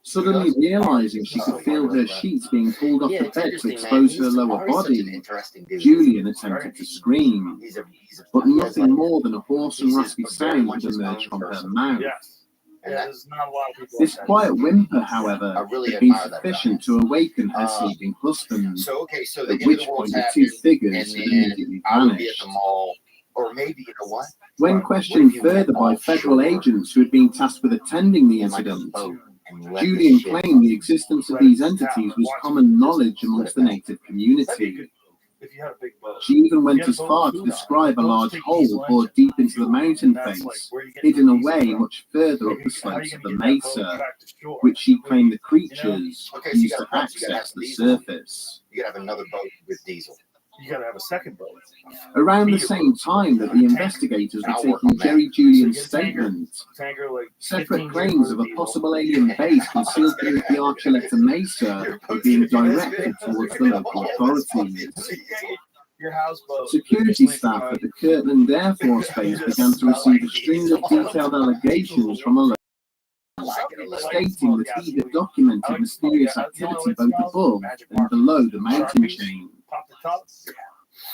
Suddenly realizing she could feel her sheets being pulled off the bed to expose her lower body, Julian attempted to scream, but nothing more than a hoarse and raspy sound would emerge from her mouth. This quiet whimper, however, had been sufficient to awaken her sleeping husband, at which point the two figures had immediately vanished. When questioned further by federal agents who had been tasked with attending the incident, Julian claimed the existence of these entities was common knowledge amongst the native community. She even went as far to describe a large hole bored deep into the mountain face, hidden away much further up the slopes of the mesa, which she claimed the creatures used to access the surface. You gotta have another boat with diesel. You gotta have a second boat. Around the same time that the investigators were taking Jerry Julian's statement, separate claims of a possible alien base concealed beneath the Archuleta Mesa were being directed towards the local authorities. Security staff at the Kirtland Air Force Base began to receive a string of detailed allegations from a local stating that he had documented mysterious activity both above and below the mountain chain.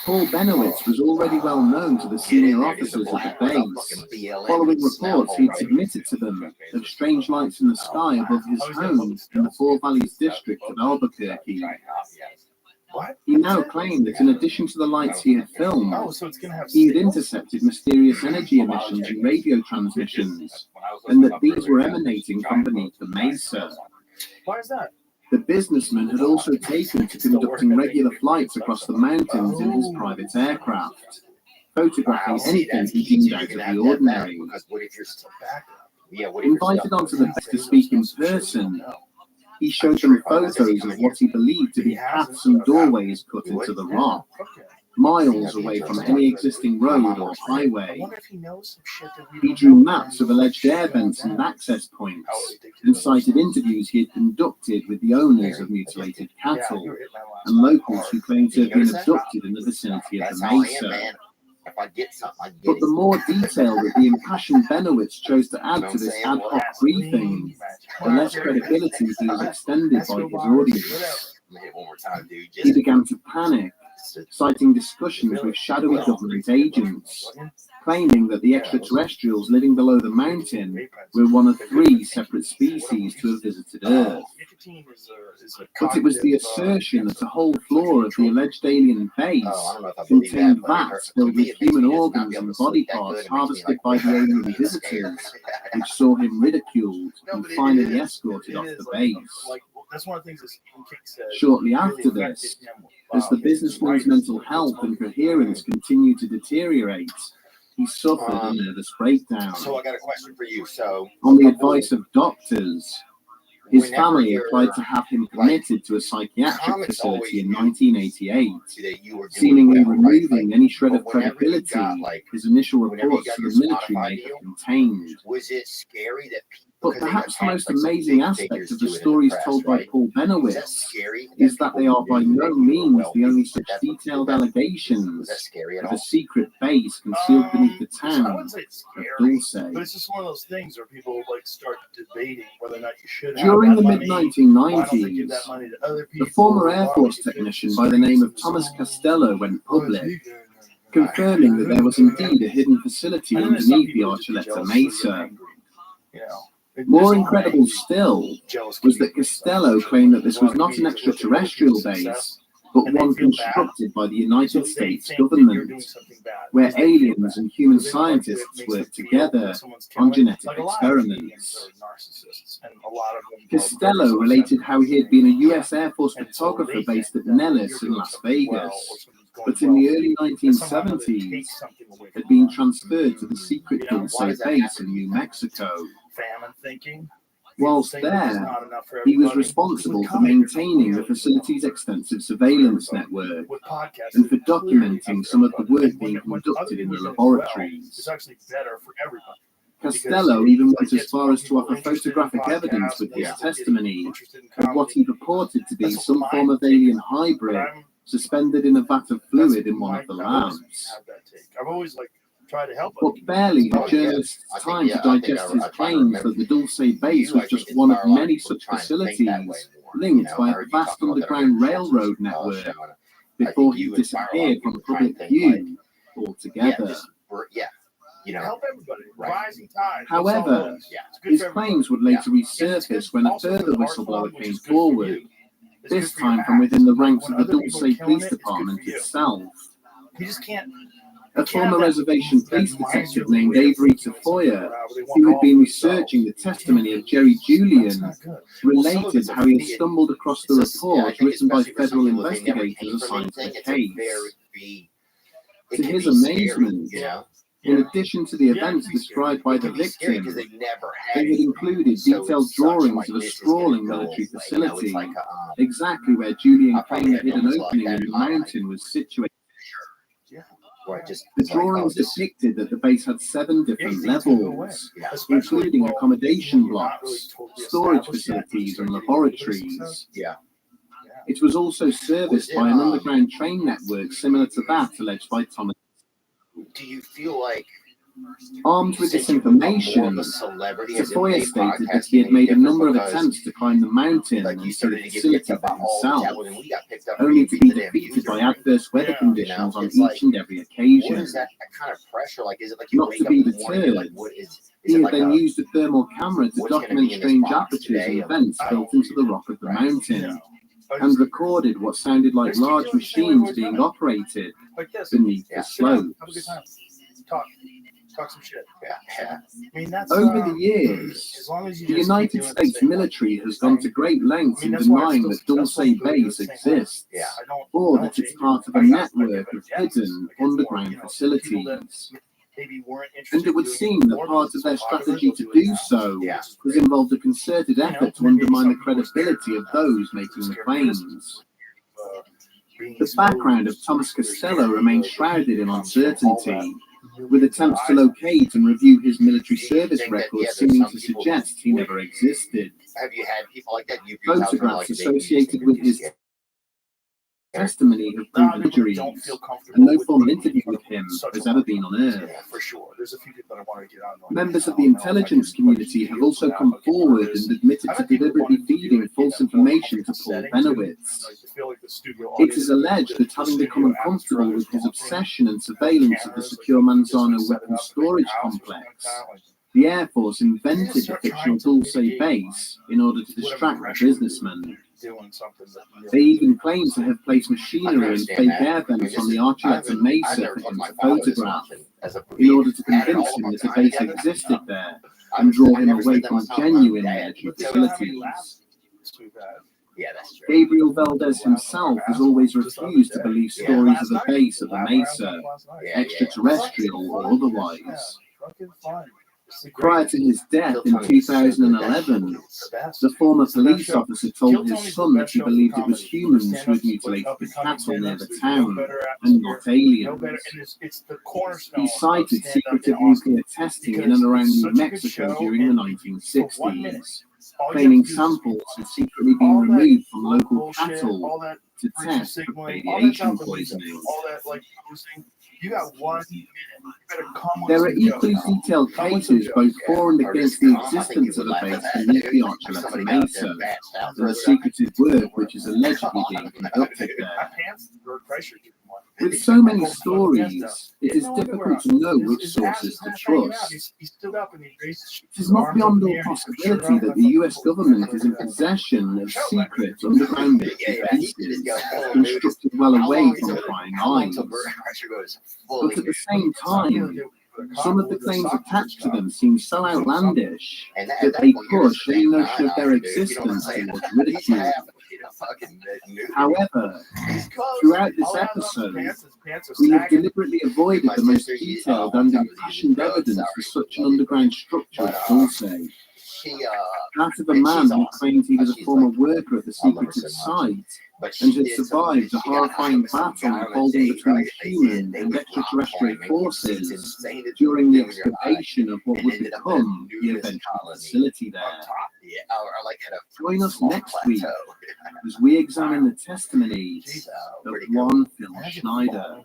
Paul Benowitz was already well known to the senior officers at the base, following reports he'd submitted to them of strange lights in the sky above his home in the Four Valleys district of Albuquerque. He now claimed that in addition to the lights he had filmed, he had intercepted mysterious energy emissions and radio transmissions, and that these were emanating from beneath the mesa. Why is that? The businessman had also taken to conducting regular flights across the mountains in his private aircraft, photographing anything he deemed out of the ordinary. Invited onto the base to speak in person, he showed them photos of what he believed to be paths and doorways cut into the rock, miles away from any existing road or highway. He drew maps of alleged air vents and access points, and cited interviews he had conducted with the owners of mutilated cattle and locals who claimed to have been abducted in the vicinity of the mesa. But the more detail that the impassioned Benowitz chose to add to this ad hoc briefing, the less credibility he was extended by his audience. He began to panic, citing discussions with shadowy government agents, claiming that the extraterrestrials living below the mountain were one of 3 separate species to have visited Earth. But it was the assertion that a whole floor of the alleged alien base contained vats filled with human organs and body parts harvested by the alien visitors, which saw him ridiculed and finally escorted off the base. Shortly after this, as the businessman's mental health and coherence continued to deteriorate, he suffered a nervous breakdown. So I got a question for you. So, on the advice of doctors, his family applied to have him committed to a psychiatric facility in 1988, seemingly removing any shred of credibility his initial reports to the military may have contained. Was it scary that people? But perhaps the most amazing aspect of the stories told by Paul Benowitz is that they are by no means the only such detailed allegations of a secret base concealed beneath the town of Dulce. But it's just one of those things where people start debating whether or not you should have During the that money. Why don't they give mid-1990s, that money to other people? the former Air Force technician by the name of Thomas Costello went public, confirming that there was indeed a hidden facility underneath the Archuleta Mesa. More incredible still was that Costello claimed that this was not an extraterrestrial base, but one constructed by the United States government, where aliens and human scientists worked together on genetic experiments. Costello related how he had been a US Air Force photographer based at Nellis in Las Vegas, but in the early 1970s had been transferred to the secret Dulce base in New Mexico. Whilst there, he was responsible for maintaining the facility's extensive surveillance network and for documenting some of the work being conducted in the laboratories. Costello even went as far as to offer photographic evidence with his testimony of what he purported to be some form of alien hybrid suspended in a vat of fluid in one of the labs. But barely had journalists time to digest his claims that the Dulce base was just one of many such facilities linked by a vast underground railroad network before he disappeared from public view altogether. However, his claims would later resurface when a further whistleblower came forward, this time from within the ranks of the Dulce Police Department itself. A former reservation police detective named Avery Tafoya, who had been researching the testimony of Jerry Julian, related how he had stumbled across the report written by federal investigators assigned to the case. To his amazement, in addition to the events described by the victim, they had included detailed drawings of a sprawling military facility, exactly where Julian claimed the hidden opening in the mountain was situated. The drawings depicted that the base had 7 different levels, including accommodation blocks, storage facilities, and laboratories. It was also serviced by an underground train network similar to that alleged by Thomas. Do you feel like Armed with this Since you become more of information, a celebrity as in Sequoia a stated that podcast, he had made a different number of because, attempts to climb the mountain like, and you see the started to get picked facility up for by all the himself, well, then we got picked up for only to being be the damn defeated by user. adverse weather Yeah. conditions on It's each like, and every what occasion. is that kind of pressure? Like, is it like you Not wake to up be in the morning, you're like, deterred, what is he it had like then a, used a thermal camera to what's going to document be in this strange box apertures today? and vents I built don't into the rock of the Right. mountain, I and just, recorded what sounded like Just keep large doing the same way machines we've being done it. operated like this. beneath Yeah. the Sit down, have a good slopes. time. Talk some shit. Yeah. I mean, that's Over the years, as long as you the just keep United doing the States same military has gone to great lengths in that's why I'm denying still that successful Dulce doing it Base the same way. exists, Yeah. I don't or I don't that it's change part it. of a I got network of guesses, hidden like, more, underground people that facilities. maybe weren't And interested it would in doing seem it that before, part but of their it's so popular, strategy to they'll do it do now. so Yeah. has involved a concerted You know, effort to maybe undermine the some people are scared credibility of those making the claims. being The background of Thomas Costello remains shrouded in uncertainty, with attempts to locate and review his military service think that, records there's seeming some to people suggest he never existed. Have you had people like that? You reach out to them Photographs like they just associated need with to his get testimony have proven injuries, don't feel and comfortable no with formal being interview in with front of him such has a ever lot been of on people. Earth. Yeah, for sure. There's a few people that I want to get on. Members of the intelligence community have also come forward and admitted to deliberately feeding false information to Paul Benowitz. It is alleged that having become uncomfortable with his obsession and surveillance of the secure Manzano weapons storage complex, the Air Force invented the fictional Dulce base in order to distract the businessman. They even claim to have placed machinery and fake air vents on the Archuleta Mesa for him to photograph, in order to convince him that a base existed there and draw him away from genuine military facilities. Yeah, that's true. Gabriel Valdez himself has always refused to believe stories of a base at the Mesa, extraterrestrial or otherwise. Prior to his death in 2011, the former police officer told his son that he believed it was humans who had mutilated the cattle near the town, and not aliens. He cited secretive nuclear testing in and around New Mexico during the 1960s, claiming samples had secretly been removed from local cattle to test for radiation poisoning. You got 1 minute. You better come with There are some equally jokes. detailed cases both for and against the existence of a base beneath the Archuleta Mesa, and the secretive work which is allegedly being conducted there. With so many stories, it is difficult to know which sources to trust. It is not beyond all possibility that the US government is in possession of secret underground bases constructed well away from prying eyes. But at the same time, some of the claims attached to them seem so outlandish that they push any notion of their existence towards ridicule. However, throughout this episode, we have deliberately avoided the most detailed and impassioned evidence for such an underground structure as Dulce. That of a man who claimed he was a former worker at the secretive site and had survived a horrifying battle unfolding between human and extraterrestrial forces during the excavation of what would become the eventual facility there. Join us next week as we examine the testimonies of one Phil Schneider.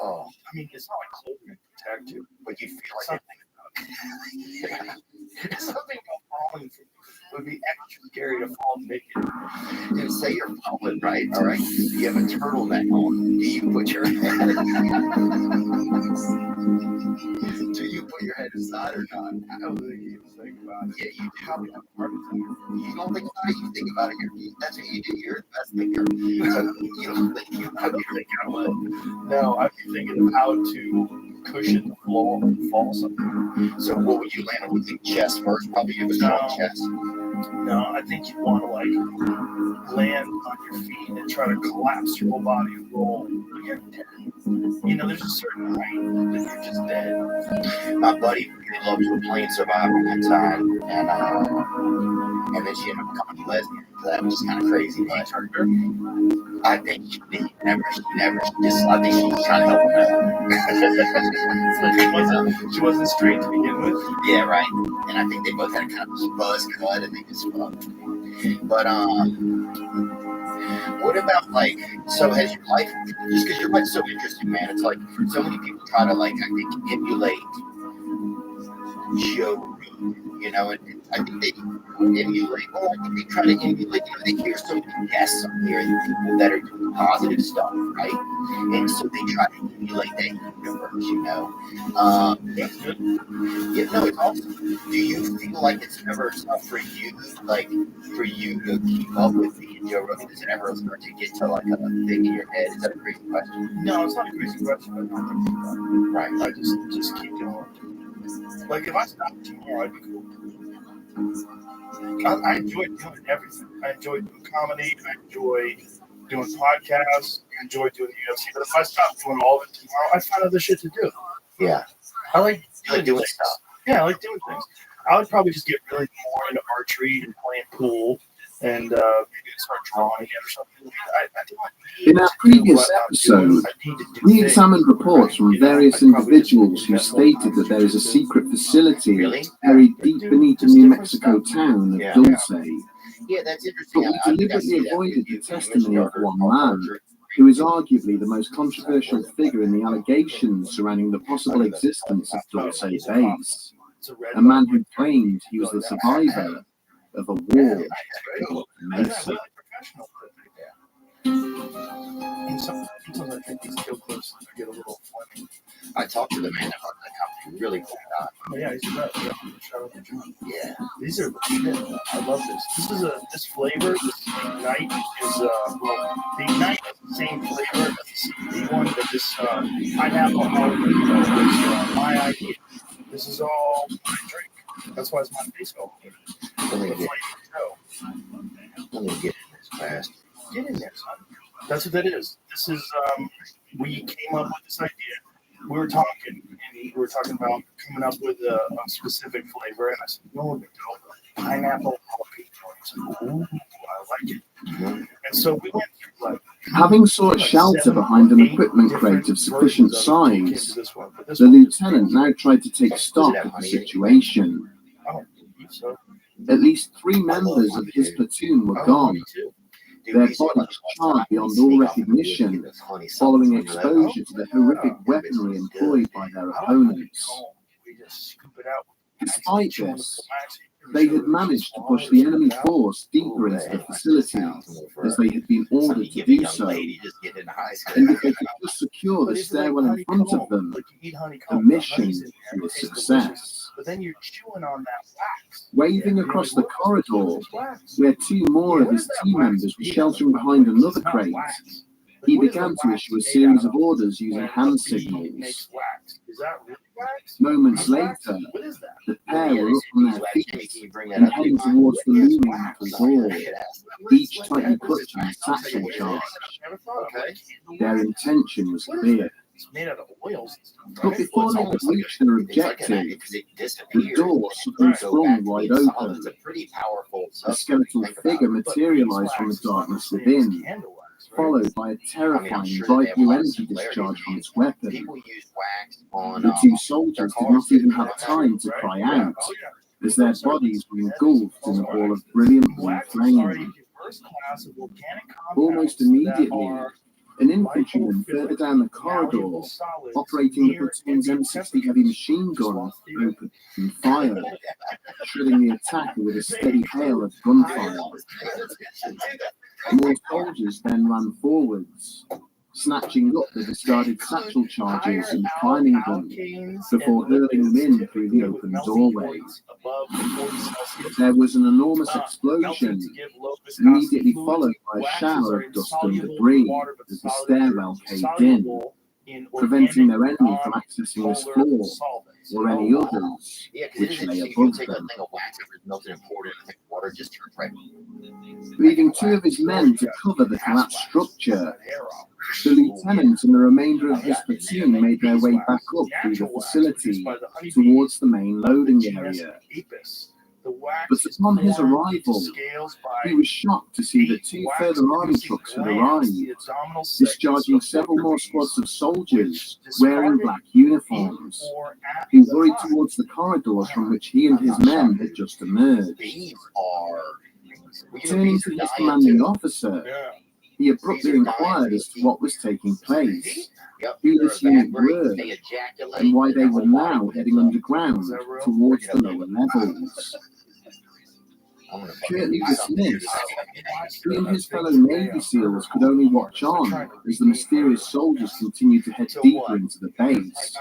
Oh, I mean, it's not like clothing to protect you, but you feel like something about falling would be extra scary to fall naked. And say you're falling, right? All right. You have a turtleneck on. Do you put your head? Do you put your head inside or not? I don't really think about it. Yeah, you do. Probably have a heart attack. You don't think about it. You think about it. That's what you do. You're an investigator. So you don't think you I don't think I would. No, I'd be thinking of how to cushion the fall something. So what would you land on? Would you think chest first? Probably give a strong chest. No, I think you want to like land on your feet and try to collapse your whole body and roll. You're dead. You know, there's a certain height that you're just dead. My buddy really loved to a plane survivor one time, and then she ended up becoming a lesbian. So that was kind of crazy, but I think she never. I think she was trying to help him out. So she wasn't straight to begin with. Yeah, right. And I think they both had a kind of buzz cut, and they just fucked. But What about like, so has your life, just because your life's so interesting, man, it's like so many people try to like, I think, emulate Joe Rogan, you know, and I think they emulate, well, I think they try to emulate, you know, they hear so many guests on here and people that are doing positive stuff, right? And so they try to emulate that universe, you know. Yeah, no, it's awesome. Do you feel like it's ever tough for you, like, for you to keep up with being Joe Rogan? Does it ever start to get to like a thing in your head? Is that a crazy question? No, it's not a crazy question, but not right. I just keep going. Like if I stopped tomorrow, I'd be cool. I enjoy doing everything. I enjoy doing comedy. I enjoy doing podcasts. I enjoy doing the UFC. But if I stopped doing all of it tomorrow, I'd find other shit to do. Yeah. I like doing things. stuff. Yeah, I like doing things. I would probably just get really more into archery and playing pool and maybe start drawing again or something. In our previous episode, we examined reports from various individuals who stated that there is a secret facility buried deep beneath the New Mexico town of Dulce. Yeah, that's interesting. But we deliberately avoided the testimony of one man, who is arguably the most controversial figure in the allegations surrounding the possible existence of Dulce Base. A man who claimed he was the survivor of a war in Mesa. And sometimes I think these kill clips get a little funny. I talked to the man about that company. Really cool guy. Oh yeah, he's the best. Yeah. Shout out to John. Yeah. These are shit. I love this. This flavor. This Ignite is well, the Ignite is the same flavor as the CBD one, but this pineapple jalapeno is my idea. This is all my drink. That's why it's my face all over. Let me get in this fast. Get in there, son. That's what that is. This is, we came up with this idea. We were talking about coming up with a specific flavor, and I said, no, pineapple jalapeno. I said, ooh, I like it. And so we went through like. Having sought shelter behind an equipment crate of sufficient size, the lieutenant now tried to take stock of the situation. I don't believe so. At least 3 members of his platoon were gone, their bodies charred beyond all recognition, following exposure to the horrific weaponry employed by their opponents. Despite this, they had managed to push the enemy force deeper into the facility, as they had been ordered to do so. And if they could just secure the stairwell in front of them, the mission was a success. But then you're chewing on that wax. Waving across the corridor, where 2 more of his team members were sheltering behind another crate, he began to issue a series of orders using hand signals. Moments later, the pair were up on their feet and heading towards the looming metal door, each tightly clutching a satchel charge. Their intention was clear. It's made out of oils. But before they could reach their objective, the door suddenly swung wide open. A skeletal figure materialized from the darkness within, followed by a terrifying bright blue energy discharge from its weapon. The 2 soldiers did not even have time to cry out, as their bodies were engulfed in a ball of brilliant blue flame. Almost immediately, an infantryman further down the corridor, operating the platoon's M60 heavy machine gun, opened fire, shredding the attacker with a steady hail of gunfire. More soldiers then ran forwards, snatching up the discarded satchel charges and priming them before hurling them in through the open doorway. There was an enormous explosion, immediately followed by a shower of dust and debris as the stairwell caved in, preventing their enemy from accessing this floor or any others which lay above them. Leaving 2 of his men to cover the collapsed structure, the lieutenant and the remainder of his platoon made their way back up through the facility towards the main loading area. But upon his arrival, he was shocked to see that 2 further army trucks had arrived, discharging several more squads of soldiers wearing black uniforms, who hurried towards the corridors from which he and his men had just emerged. Turning to his commanding officer, He abruptly inquired as to what was taking place, Yep. who They're this unit evaporating, were, they ejaculate, and why they their were whole body now heats heading up. underground towards the lower levels. I'm gonna Curtly fucking dismissed, he and his fellow Navy SEALs could only watch on as the mysterious soldiers continued to head deeper into the base,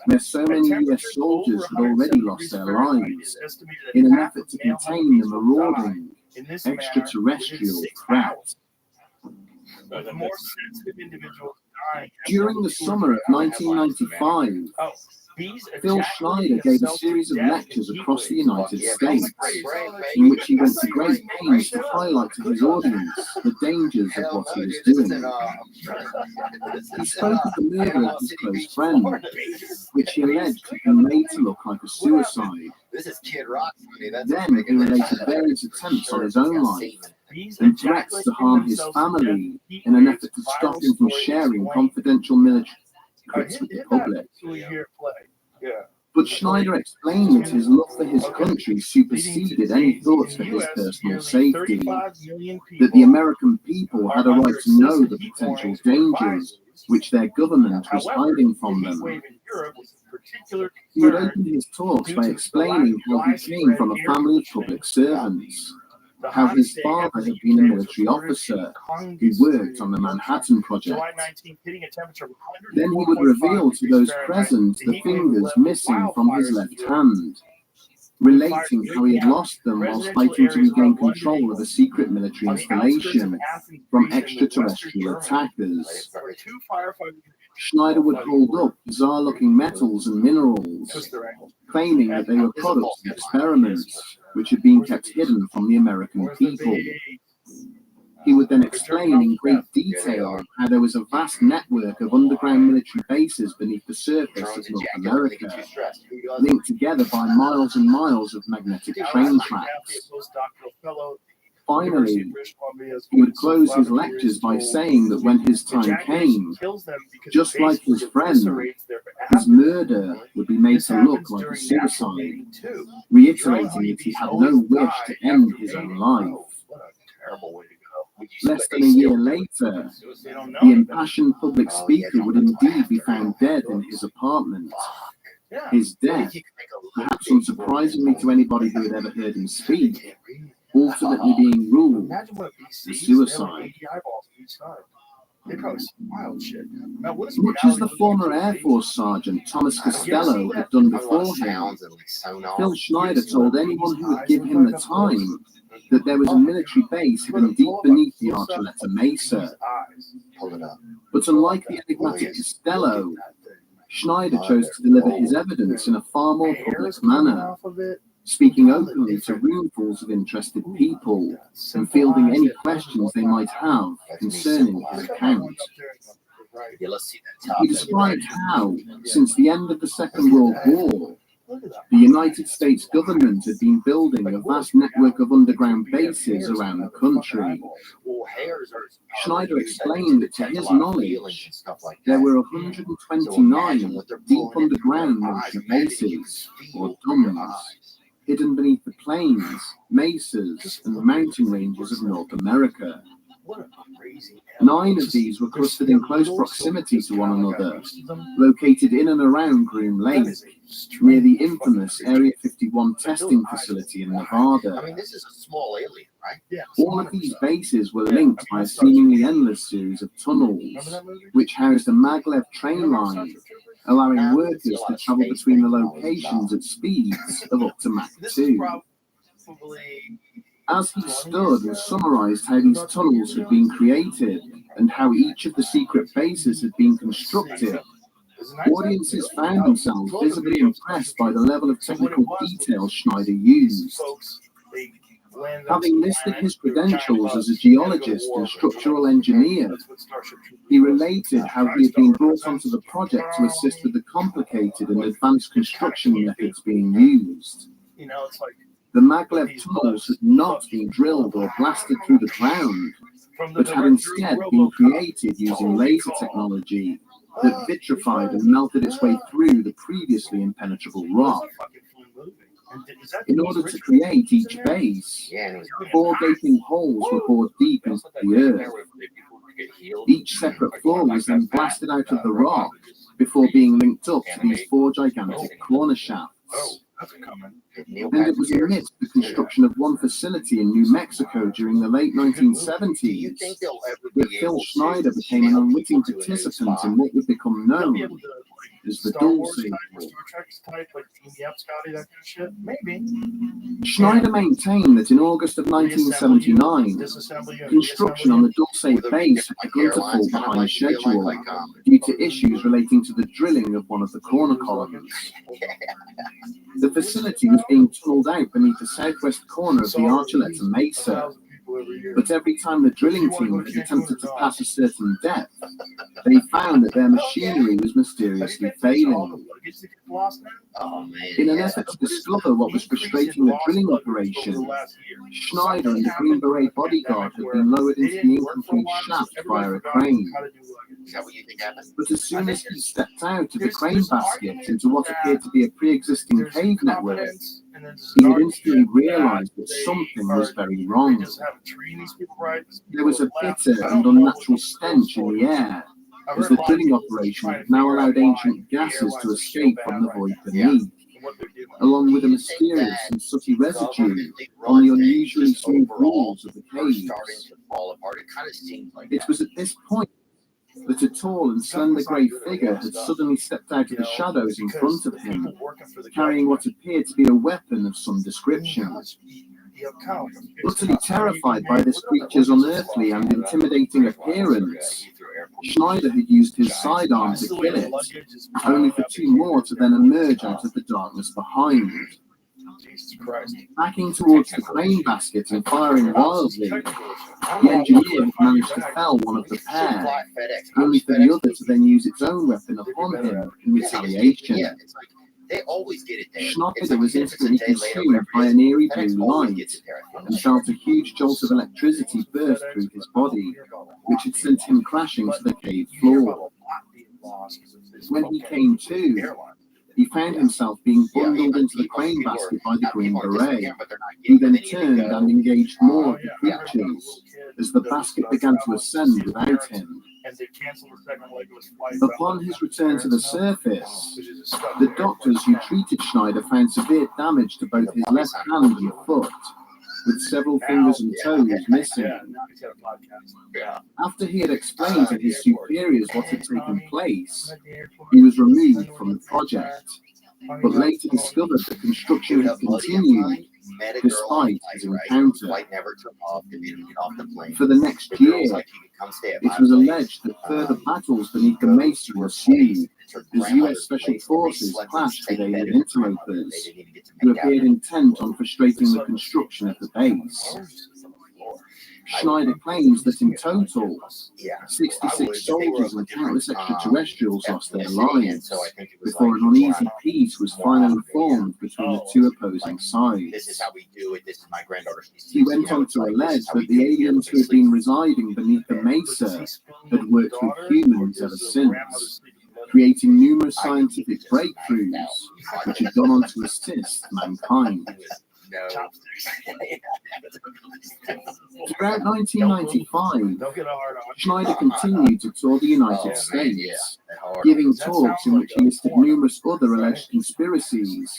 where so many US soldiers had already lost their lives in an effort to contain the marauding extraterrestrial threat. The more sensitive individuals dying. During the summer of 1995, Phil Schneider gave a series of lectures across the United States, in which he went to great pains to highlight to his audience the dangers of what he was doing. He spoke of the murder of his close friend, which he alleged had been made to look like a suicide. This is Kid Rock. Then he related various attempts on his own life and threats to harm his family in an effort to stop him from sharing confidential military secrets with the public. But Schneider explained that his love for his country superseded any thoughts for his personal safety, that the American people had a right to know the potential dangers which their government was hiding from them. He would open his talks by explaining how he came from a family of public servants, how his father had been a military officer who worked on the Manhattan Project. Then he would reveal to those present the fingers missing from his left hand, relating how he had lost them whilst fighting to regain control of a secret military installation from extraterrestrial attackers. Schneider would hold up bizarre-looking metals and minerals, claiming that they were products of experiments which had been kept hidden from the American people. He would then explain in great detail how there was a vast network of underground military bases beneath the surface of North America, linked together by miles and miles of magnetic train tracks. Finally, he would close his lectures by saying that when his time came, just like his friend, his murder would be made to look like a suicide, reiterating that he had no wish to end his own life. Less than a year later, the impassioned public speaker would indeed be found dead in his apartment. His death, perhaps unsurprisingly to anybody who had ever heard him speak, ultimately being ruled as suicide. Much as the former Air Force Sergeant Thomas Costello had done beforehand, Phil Schneider told anyone who would give him the time that there was a military base hidden deep beneath the Archuleta Mesa. But unlike the enigmatic Costello, Schneider chose to deliver his evidence in a far more public manner, speaking openly to roomfuls of interested people and fielding any questions they might have concerning his account. He described how, since the end of the Second World War, the United States government had been building a vast network of underground bases around the country. Schneider explained that to his knowledge, there were 129 deep underground military bases, or DUMs, hidden beneath the plains, mesas, and mountain ranges of North America. 9 of these were clustered in close proximity to one another, located in and around Groom Lake, near the infamous Area 51 testing facility in Nevada. I mean, this is a small alien, right? All of these bases were linked by a seemingly endless series of tunnels, which housed a maglev train line, allowing workers to travel between the locations at speeds of up to Mach 2. As he stood and summarized how these tunnels had been created and how each of the secret bases had been constructed, audiences found themselves visibly impressed by the level of technical detail Schneider used. Having listed his credentials as a geologist and structural engineer, he related how he had been brought onto the project to assist with the complicated and advanced construction methods being used. The maglev tunnels had not been drilled or blasted through the ground, but had instead been created using laser technology that vitrified and melted its way through the previously impenetrable rock. In order to create each base, Yeah, and it was 4 gaping holes were bored deep into the earth. Each separate floor was then blasted out of the rock before being linked up to these 4 gigantic corner shafts. And it was amidst the construction of one facility in New Mexico during the late 1970s that Phil Schneider became an unwitting participant in what would become known as the Dulce War. Schneider maintained that in August of 1979, construction on the Dulce base had begun to fall behind schedule due to issues relating to the drilling of one of the corner columns. The facility was being tunneled out beneath the southwest corner of the Archuleta Mesa, but every time the drilling team had attempted to pass a certain depth, they found that their machinery was mysteriously failing. In an effort to discover what was frustrating the drilling operation, Schneider and the Green Beret bodyguard had been lowered into the incomplete shaft via a crane. But as soon as he stepped out of the crane basket into what appeared to be a pre-existing cave network, he had instantly realized that something was very wrong. There was a bitter and unnatural stench in the air, as the drilling operation had now allowed ancient gases to escape from the void beneath, along with a mysterious and sooty residue on the unusually smooth walls of the caves. It was at this point that a tall and slender grey figure had suddenly stepped out of the shadows in front of him, carrying what appeared to be a weapon of some description. Utterly terrified by this creature's unearthly and intimidating appearance, Schneider had used his sidearm to kill it, only for 2 more to then emerge out of the darkness behind. Backing towards the crane basket and firing wildly, the engineer had managed to fell one of the pair, only for the other to then use its own weapon upon him in retaliation. Schneider was instantly consumed by an eerie blue light and felt a huge jolt of electricity burst through his body, which had sent him crashing to the cave floor. When he came to, he found himself being bundled into the crane basket by the Green Beret, who then turned and engaged more of the creatures as the basket began to ascend without him. Upon his return to the surface, the doctors who treated Schneider found severe damage to both his left hand and foot, with several fingers and toes missing. After he had explained to his superiors what had taken place, he was removed from the project, but later discovered that construction had continued despite his encounter. For the next year, it was alleged that further battles beneath the Mesa ensued as US Special Forces clashed with alien interlopers, who appeared intent on frustrating the construction of the base. Schneider claims that in total, 66 soldiers and countless extraterrestrials lost their lives before an uneasy peace was finally formed between the 2 opposing sides. He went on to allege that the aliens who had been residing beneath the Mesa had worked with humans ever since, creating numerous scientific breakthroughs which had gone on to assist mankind. Throughout 1995, Schneider continued to tour the United States, giving talks in which he listed numerous other alleged conspiracies,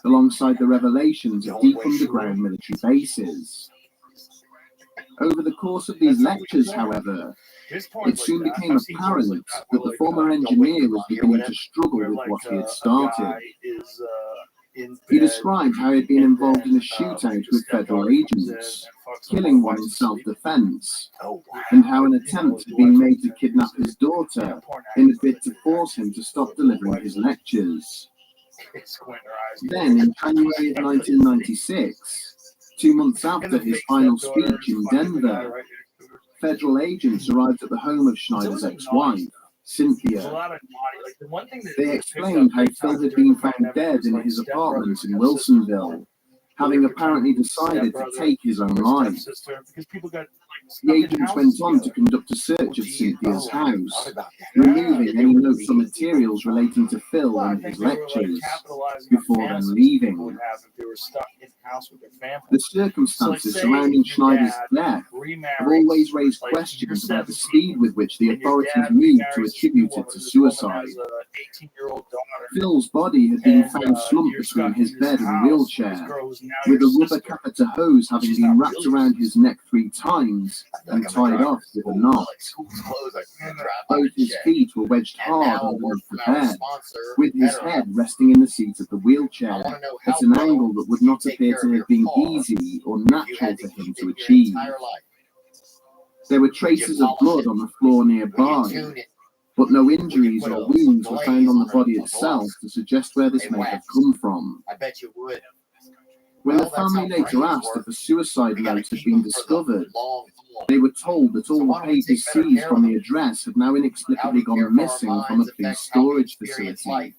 alongside the revelations of deep underground military bases. Over the course of these lectures, however, it soon became apparent that the former engineer was beginning to struggle with what he had started. He described how he had been involved in a shootout with federal agents, killing one in self-defense, and how an attempt had been made to kidnap his daughter in a bid to force him to stop delivering his lectures. Then, in January of 1996, 2 months after his final speech in Denver, federal agents arrived at the home of Schneider's ex-wife, Cynthia. They explained how Phil had been found dead in his apartment in Wilsonville, having apparently decided to take his own life. The agents went on to conduct a search of Cynthia's Schneider's house, removing any notes or materials relating to Phil and his lectures, before then leaving. The circumstances surrounding Schneider's death have always raised questions about the speed with which the authorities moved to attribute it to suicide. Phil's body had been found slumped between his bed and wheelchair, with a rubber catheter hose having been wrapped around his neck 3 times and tied off with a knot. Both his feet were wedged hard underneath the bed, with his head resting in the seat of the wheelchair at an angle that would not appear to have been easy or natural for him to achieve. There were traces of blood on the floor nearby, but no injuries or wounds were found on the body itself to suggest where this may have come from. When the family later asked if a suicide note had been discovered, they were told that all the papers seized from the address had now inexplicably gone missing from a police storage facility.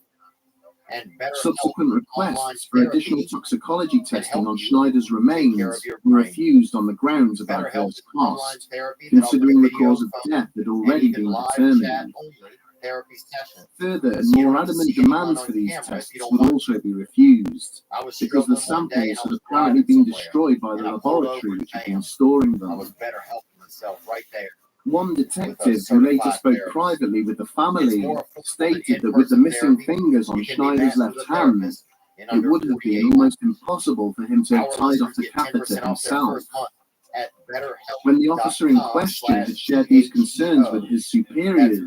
Subsequent requests for additional toxicology testing on Schneider's remains were refused on the grounds of adverse cost, considering the cause of death had already been determined. Further and more adamant demands for these tests would also be refused, because the samples had apparently been destroyed by the laboratory which had been storing them. One detective who later spoke privately with the family stated that with the missing fingers on Schneider's left hand, it would have been almost impossible for him to have tied off the catheter himself. When the officer in question had shared these concerns with his superiors,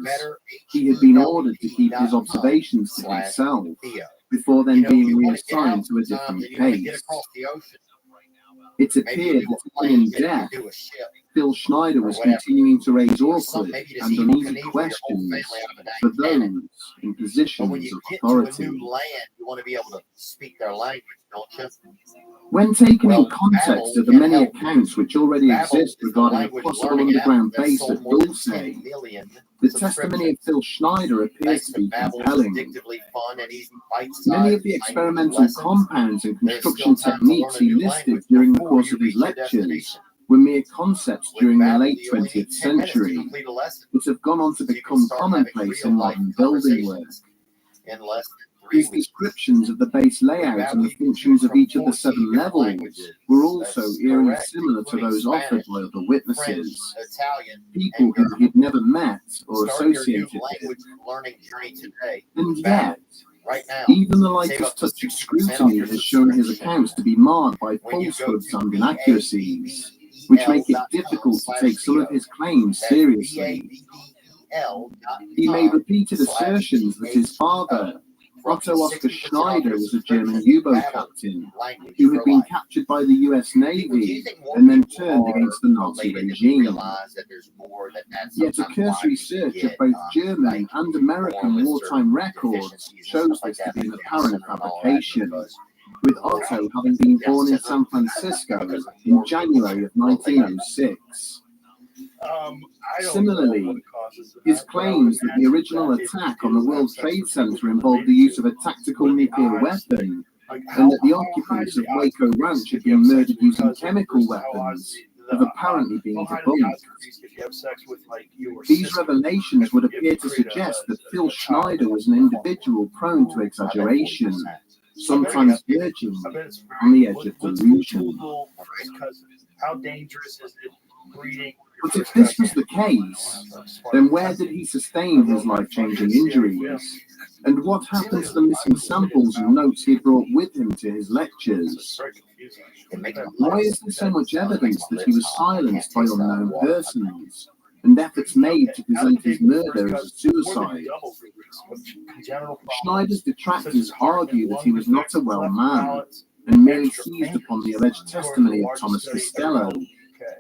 he had been ordered to keep his observations to himself, before then being reassigned to a different case. It appeared that even in death, Phil Schneider was continuing to raise awkward and uneasy questions for those in positions of authority. When taken in context of the many accounts which already exist regarding a possible underground base at Dulce, the testimony of Phil Schneider appears to be compelling. Many of the experimental compounds and construction techniques he listed during the course of his lectures were mere concepts during the late 20th century, which have gone on to become commonplace in modern building work. His descriptions of the base layout and the functions of each of the 7 levels were also eerily similar to those offered by other witnesses, people whom he'd never met or associated with. And yet, even the lightest touch of scrutiny has shown his accounts to be marred by falsehoods and inaccuracies, which make it difficult to take some of his claims seriously. He made repeated assertions that his father, Otto Oskar Schneider, was a German U-boat captain who had been captured by the US Navy and then turned against the Nazi regime. Yet a cursory search of both German and American wartime records shows this to be an apparent fabrication, with Otto having been born in San Francisco in January of 1906. Similarly, his claims that the original attack on the World Trade Center involved the use of a tactical nuclear weapon, and that the occupants of Waco Ranch had been murdered using chemical weapons, have apparently been debunked. These revelations would appear to suggest that Phil Schneider was an individual prone to exaggeration, sometimes verging on the edge of delusion. But if this was the case, then where did he sustain his life-changing injuries? And what happened to the missing samples and notes he brought with him to his lectures? Why is there so much evidence that he was silenced by unknown persons, and efforts made to present his murder as a suicide? Schneider's detractors argue that he was not a well man, and merely seized upon the alleged testimony of Thomas Costello,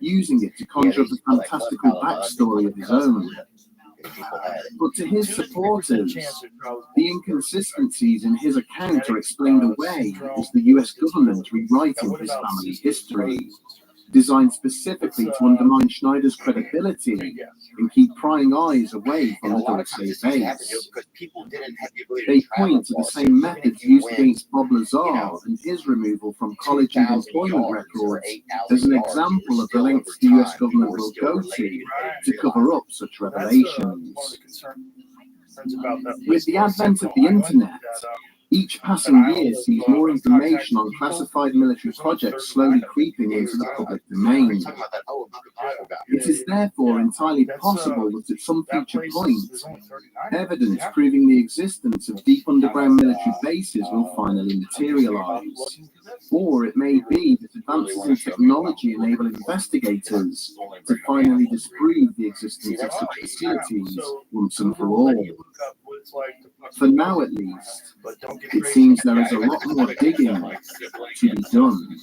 using it to conjure up a fantastical backstory of his own. But to his supporters, the inconsistencies in his account are explained away as the US government rewriting his family's history. designed specifically to undermine Schneider's credibility and keep prying eyes away from the Dorsey base. They point to the same methods used against Bob Lazar and his removal from college and employment records as an example of the lengths the US government will go to cover up such revelations. With the advent of the internet, each passing year sees more information on classified military projects slowly creeping into the public domain. It is therefore entirely possible that at some future point, evidence proving the existence of deep underground military bases will finally materialize. Or it may be that advances in technology enable investigators to finally disprove the existence of such facilities once and for all. For now, at least, it seems there is a lot more digging to be done.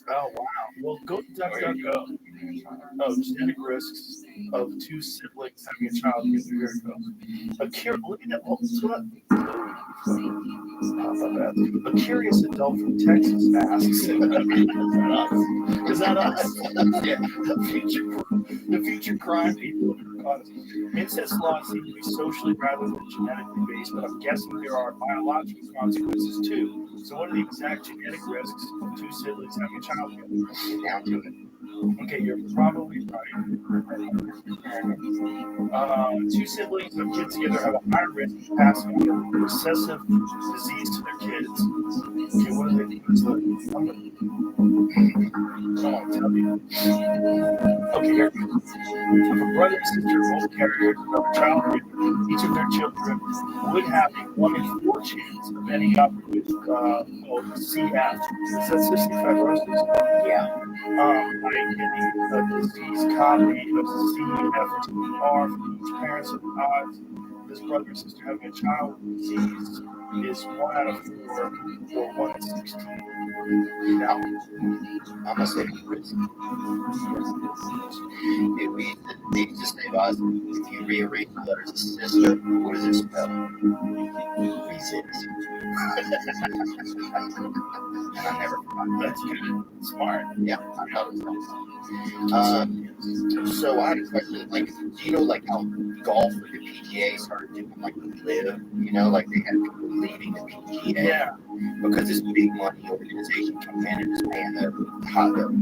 Oh, wow. Well, go to DuckDuckGo. Oh, genetic risks of two siblings having a child. Here it goes. Look at that. Oh, so that. A curious adult from Texas asks. Is that us? Yeah. The future crime people. Incest laws seem to be socially rather than genetically based, but I'm guessing there are biological consequences too. So what are the exact genetic risks of two siblings having a child together? Down to it. Okay, you're probably right. Two siblings with kids together have a higher risk of passing on recessive disease to their kids. Okay, what are they doing? I don't want to tell you. Okay, here. If a brother and sister both carry another child, each of their children would have a 1 in 4 chance of ending up with CF. Is that cystic fibrosis? Yeah. By getting a disease copy of CFTR from each parent's odds. This brother and sister having a child with disease is 1 out of 4 or 1 in 16. Now, I'm gonna say risk. It means to save us. If you rearrange the letters of sister, what does it spell? Resist. And I never forgot. That's good. Smart. Yeah, I thought it was so I had a question, like, do you know, like, how golf or the PGA started doing, like, live, you know, like, they had people leaving the PGA? Yeah. Because this big money organization come in and is paying the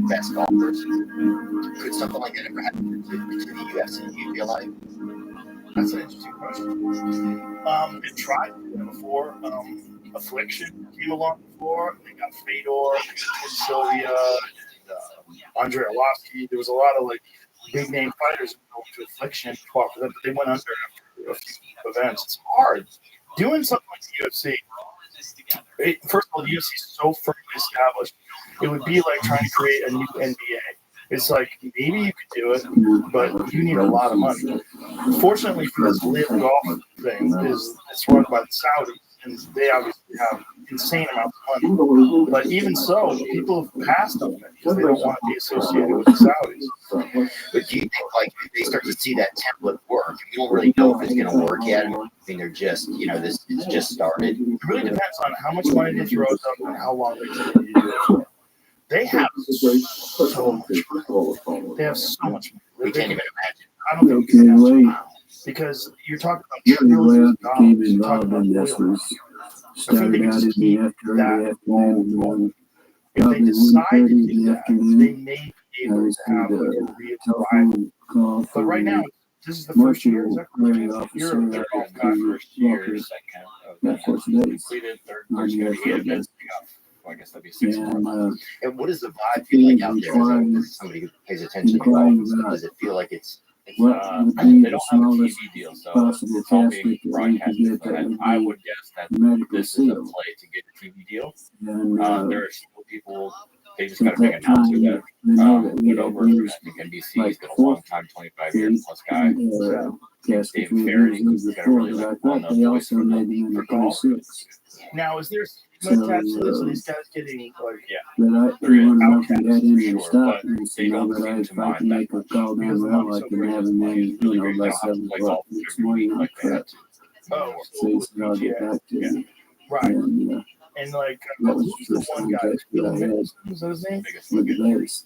best golfers. Could something like that ever happen to the UFC, you feel like? That's an interesting question. It tried before. Affliction came along before. They got Fedor, and Sylvia, and Andrei Arlovsky. There was a lot of like big name fighters going to Affliction and fought for them, but they went under after a few events. It's hard doing something like the UFC. First of all, the UFC is so firmly established. It would be like trying to create a new NBA. It's like, maybe you could do it, but you need a lot of money. Fortunately for this live golf thing, it's run by the Saudis, and they obviously have insane amounts of money. But even so, people have passed on it because they don't want to be associated with the Saudis. But do you think, like, if they start to see that template work, you don't really know if it's going to work yet? I mean, they're just, you know, it's just started. It really depends on how much money they throw at them and how long they take to do it. They have so much money. They have so much money. We can't even imagine. I don't think we can imagine. Because you're talking about trillions of dollars. You're talking about oil. I think they can just keep that long. If they decide to do that, they may be able to have like a real rival. But right now, this is the first year. Is that correct? They're all got first year, second. Completed third year. Events. Well, I guess that'd be 6 months. And what does the vibe feel like out there as somebody who pays attention to golf? Does it feel like it's they don't have a TV deal, so it's all being broadcasted. But I would guess that this is a play to get a TV deal. There are still people, they just got a big announcer that went over, I think NBC, he's been a long time, 25 years plus guy. Dave Ferry, who's got a really like well-known voice for golf. Now, is there attached to this? Are these guys getting But I really want to that in and sure, stop but and they know don't that seem I to mind make that a call because down the well, money's I so can great. have them in, Really great now, less how to than play what golf next every morning. week like that. Oh, So I'll get back to you. right. And And like, that was who's the the first one guy? contact that I had Was that his name? with the base.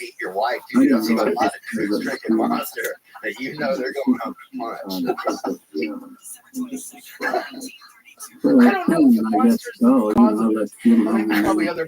beat your wife, dude. You don't see a lot of dudes drinking Monster that you know they're going home to punch. I don't know. Monsters cause, I mean, there's probably other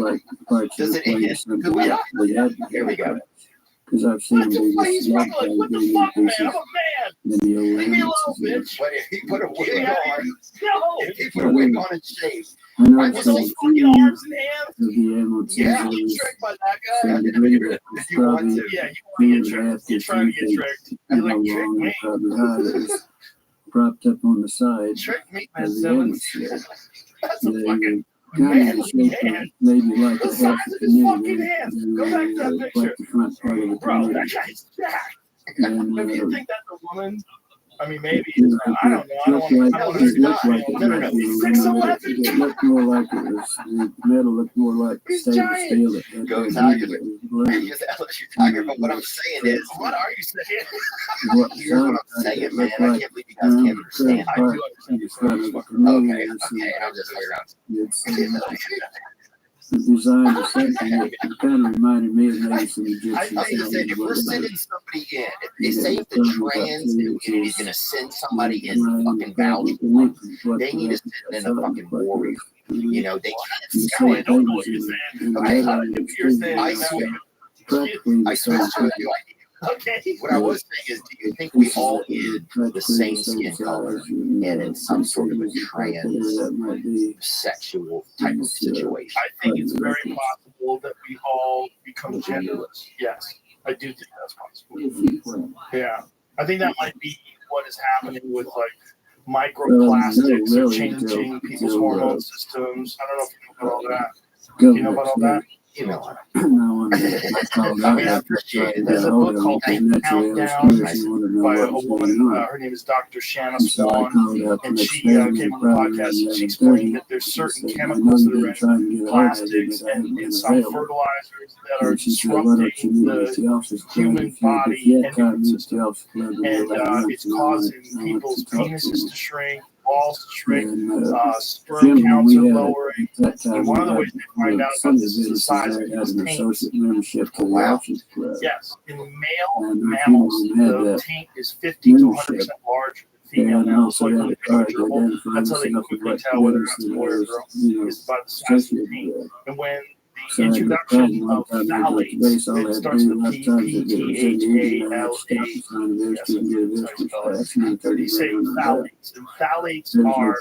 like parts of Does the it plane or hit? something We that they had Here we go. because I've seen What them the do fuck? this He's log fucking like, what tag the in fuck, man? pieces. I'm a man. Then the old Leave me alone, ambulances bitch. But if he put a wig Yeah, on, no. if he put a wig on and shaved, I know I I've would With seen those say, fucking two arms and hands. of the ambulances yeah, that You was tricked by that guy. some if degree you that was if you want probably to. Yeah, you two want and to a get half tricked. You're to trying to three get feet, tricked. you You're know, like, trick long and me. probably high that was propped up on the side Trick me, of Miss the Simmons. ambulance there. That's a They fucking were kind of the manly shape of hand. maybe like The a half size a of his fucking canoe. hands. They Go back to that were picture. like the front part of a Bro, canoe. that guy's jacked. And If you think that's a woman, I mean, maybe it's not, I don't know. I don't want to. It looked like it No, might be. It looked more like it was. The metal looked more like stainless steel. Go Tiger. That's what you're talking about. What I'm saying is, What are you saying? here's what I'm saying, man. I can't believe you guys can't understand. I do understand. Okay, I'm just here. The design is something that kind of reminded me of maybe some Egyptian. I think that if we're sending somebody in, if the trans community is going to send somebody in to fucking vouch for them, they need to send in a fucking warrior. You know, they can't sell it. Don't know what you're saying. Okay, you're saying I swear. Practically I the swear same to you. Okay. What I was saying is, do you think we all in the same skin color and in some sort of a transsexual type of situation? I think it's very possible that we all become genderless. Yes, I do think that's possible. Yeah, I think that might be what is happening with like microplastics or changing people's hormone systems. I don't know if you know about all that. Do you know about all that? You know, I mean, I appreciate it. There's a book called Countdown by a woman. Her name is Dr. Shanna Swan, and she came on the podcast and she explained that there's certain chemicals that are in plastics and in some fertilizers that are disrupting the human body and immune system, and it's causing people's penises to shrink, balls to shrink, sperm counts are lowering. And one of the ways they find out about this is the size of these taints. Wow. Yes, in male mammals, the taint is 50 to 100% larger than female mammals. So like that's how they can quickly tell whether or not it's a boy or a girl. It's about the size of the taint. And when the introduction of phthalates, it starts with P-H-A-L-A-T-E. Say phthalates. And phthalates are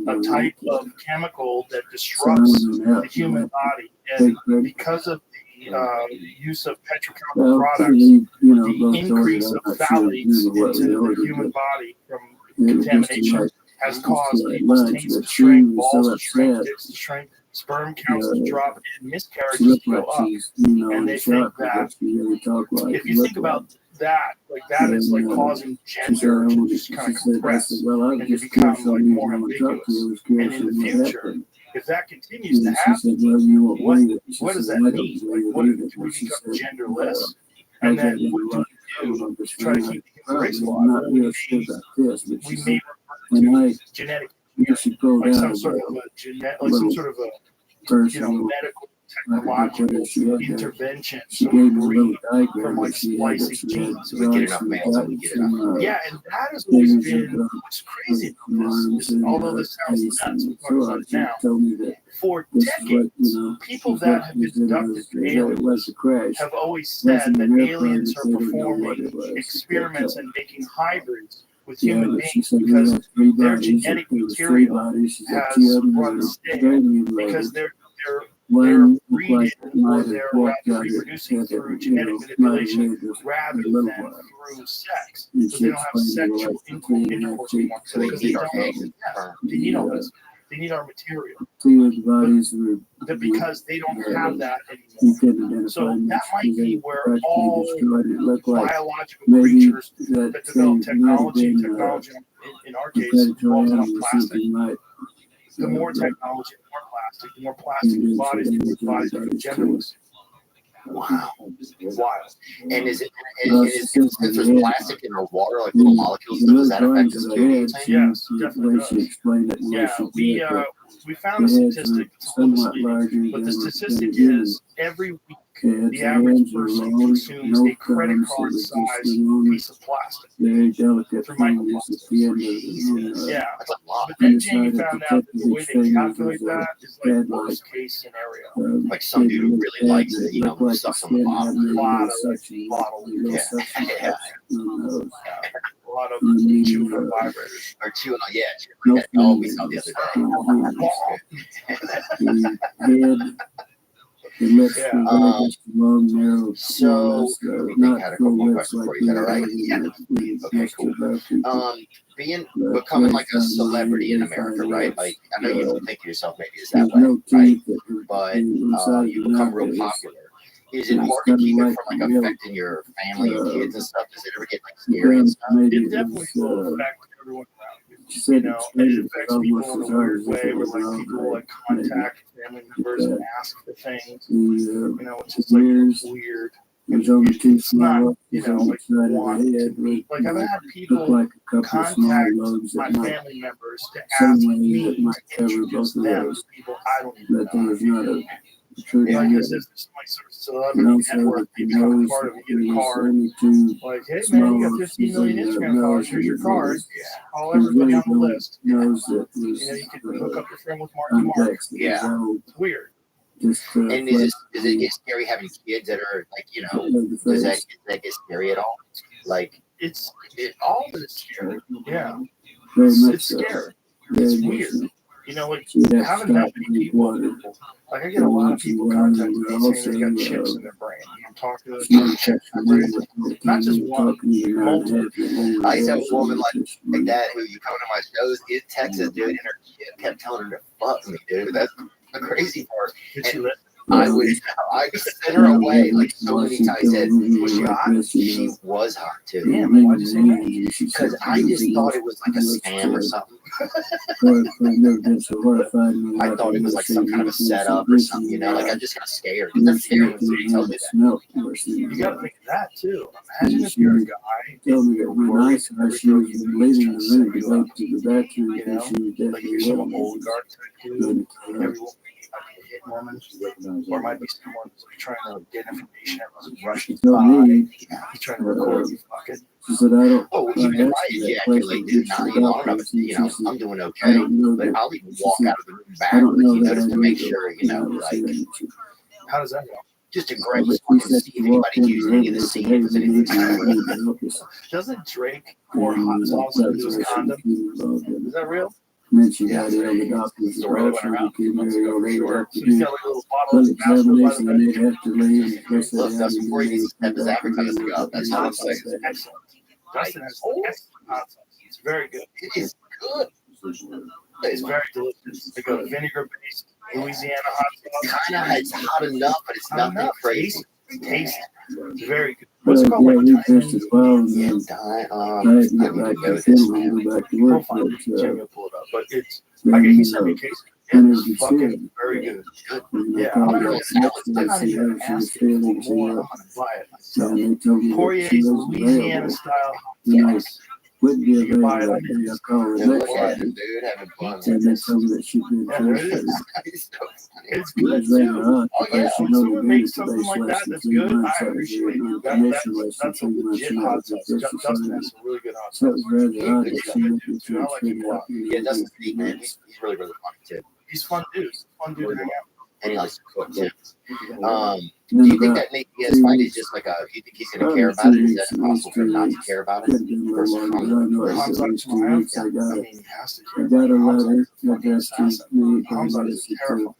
a type of chemical that disrupts the human body. And because of the use of petrochemical products, the increase of phthalates into the human body from contamination has caused people's taints to shrink, balls to shrink, dicks to shrink, sperm counts to drop, and miscarriages to go up. And they think that if you think about that, like that is like causing gender to just kind of compress and to become like more ambiguous. And in the future, if that continues to happen, what does that mean? Like, what do we become genderless? And then what do we do to try to keep the human race alive? We may revert to genetic, like some sort of medical technological intervention, so we breed from like splicing genes. We get enough males and we get enough. Yeah, and that has always been what's crazy about this. Although this sounds nuts, we're talking about it now. For decades, people that have been abducted for aliens have always said that aliens are performing experiments and making hybrids with human beings because their genetic material has run stale because they're breeding or they're reproducing through genetic manipulation rather than through sex. So they don't have sexual intercourse anymore. So they need our eggs. They need all this. They need our material. But because they don't have that anymore. So that might be where all biological creatures that develop technology in our case, involves enough plastic. The more technology, the more plastic the bodies become genderless. Wow. Wild. And is it since there's plastic in our water, like little molecules, does that affect the security? Yes, definitely does. Yeah, we found a statistic, it's a little misleading, but the statistic is every week the average person consumes a credit card sized piece of plastic through microplastics. Yeah, but then Jamie found out that the way they calculate that is like worst case scenario. Like some dude who really likes it, sucks on the bottom. A lot of chewing on vibrators. Or chewing on, oh, we saw the other day. So I had a couple more questions for you. Is that all right? Yeah. Okay, cool. Becoming like a celebrity in America, right? Like, I know you don't think of yourself maybe as that way, right? But you become real popular. Is it hard to keep it from like affecting your family and kids and stuff? Does it ever get like scary and stuff? It definitely will affect everyone around you. You know, and it affects people in a weird way where like people like contact family members and ask for things. You know, it's just like weird. It's not, you know, like want to meet. Like I've had people contact my family members to ask me to introduce them to people I don't even know. Like this is my sort of celebrity network. They become part of it. You get a card. Like, hey man, you got 15 million Instagram followers. Here's your card. Call everybody on the list. You know, you can hook up your friend with Mark. Yeah, it's weird. And does it get scary having kids that are like, you know, does that get scary at all? Like it all is scary. Yeah, it's scary. It's weird. You know, like having that many people, like I get a lot of people contacting me saying they got chips in their brain. I'm talking to them, not just one, multiple. I used to have a woman like that who you come to my shows in Texas, dude, and her kid kept telling her to fuck me, dude. That's the crazy part. And I would send her away like so many times. Said, was she hot? She was hot too. Damn, why'd you say that? Because I just thought it was like a scam or something. I thought it was like some kind of a setup or something, you know, like I just got scared. That's scary when somebody tells me that. You gotta think of that too. Imagine if you're a guy, Tell me that when I saw she was leaving the room to go to the bathroom, you know, like you're some old guard type dude, everyone hit woman, or might be someone who's like trying to get information, everyone's rushing by, he's trying to record you fucking. She said, I don't. Oh, even if I ejaculate, dude, not even on it, you know, I'm doing okay, but I'll even walk out of the room backwards, you know, just to make sure, you know, like. How does that go? Just a great one to see if anybody's using any of the scene, if there's anything. Doesn't Drake pour hot sauce into his condom? Is that real? And then she got it on the doctor's She's got like a little bottle of examination and they'd have to leave. Look, that's before he needs to step his advertising up. That's how I'm saying. Excellent. Dustin has excellent hot sauce. It's very good. It is good. It's very delicious. They go vinegar based Louisiana hot sauce. Kind of, it's hot enough, but it's nothing crazy. Tasty. It's very good. What's it called? Like Jim, pull it up. But it's like he sent me a case. It's fucking very good. Yeah, I'm gonna ask him for more. I'm gonna buy it myself. Poirier's Louisiana style hot sauce. Wouldn't be You buy it. available. I call her Look next at time. it, dude, having fun. And they told me that she'd been Yeah, there it first. is. It's so funny. It's good too. Oh, yeah. If someone makes something like that that's good, I appreciate it. That's a legit hot sauce. Dustin has some really good hot So it sauce. was rather odd that she Yeah, went to I like him a lot. Yeah, Dustin's neat, man. He's really, really funny, too. He's fun dude. He's a fun dude to hang out And he likes to cook, too. Do you think that Nate Diaz fight is just like a, do you think he's going to care about it? Is that impossible for him not to care about it? Versus with. Hamza Chimaev, I mean, he has to I care. got a Hamza letter is a that fucking has to assassin. me. Hamza is terrifying.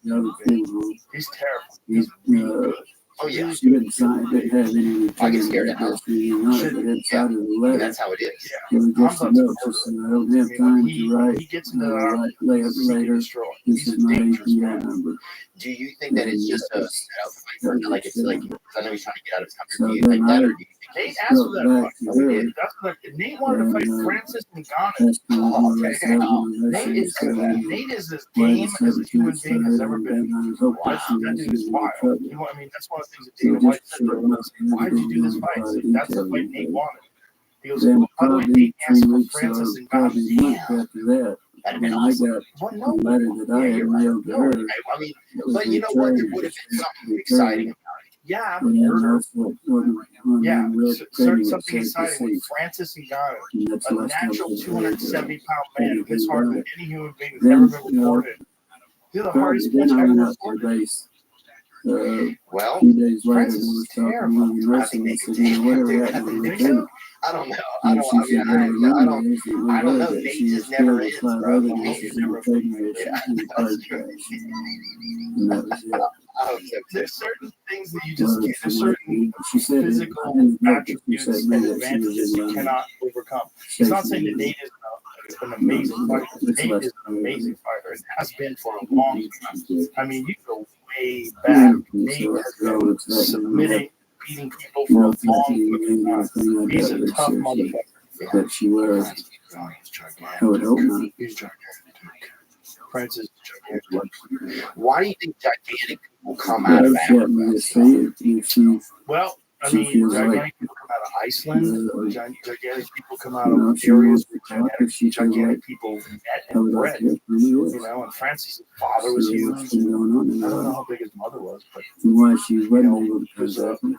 He's terrible. He's really good. Oh, yeah. She didn't sign, didn't have any. I get scared at home. But inside of the And letter, that's how it is. it was just a note that said, I don't have time to write. He gets into I'll that. write He's later. destroyed. This He's is a my dangerous API man. number. Do you think that it's just a setup fight for him? Like, it's like, because I know he's trying to get out of his So country. Do you think that, or do you Nate think asked for that back fight. to her. That's what Nate wanted to fight Francis Ngannou. That's the one okay. that's having Nate is a Nate is as game as a human being has ever been. That dude is wild. I mean, that's one of the things that Dana White said. Why did you do this fight? Like, that's the fight Nate wanted. He goes, Then by the way, probably Nate asked 3 for weeks Francis or probably a Ngannou. month after that, that'd have when been I awesome? got Well, the no. letter that I had mailed to No, her, I mean, it was but you know what? There returned. would have been something exciting about Yeah, And then murder. that's what Yeah, real certain training something said to exciting with see. Francis Ngannou, And that's a the last time natural I 270-pound man who hits had harder done than it. any human being that's Then, ever been you know, reported. He's the Probably hardest then punch I ever went out to the reported. base. Well, A few days later, Francis we is was talking to terrible. one of the I nurses think and I they said, could you know, whatever take happened to Think the so? I don't know. And she said, well, Monday is that we I don't heard know. that Nate she was just never killed is, with 5 bro. other Nate nurses is in never. the trading Yeah, in the car that's true. crash. And that was it. I hope so too. There's certain things that you just Well, can't. she There's might certain be. She said, I physical didn't know that she attributes said and me that she was advantages you in cannot overcome. He's not saying that Nate is an amazing fighter. Nate is an amazing fighter and has been for a long time. I mean, you go way way back. Nate has been submitting, beating people for a long time. He's a tough motherfucker. That she was. I would hope not. He's gigantic. Francis is gigantic. Why do you think gigantic people come out of Africa? Well, I She mean, feels gigantic like- people come out of Iceland. Gigantic people come out You know, of she areas was where like, she feels gigantic like people met I would and like bred. to really was. You know, and Francis' father was So huge. what's been going on in I her don't know life? how big his mother was, but And why she wasn't know, able to there's contact me.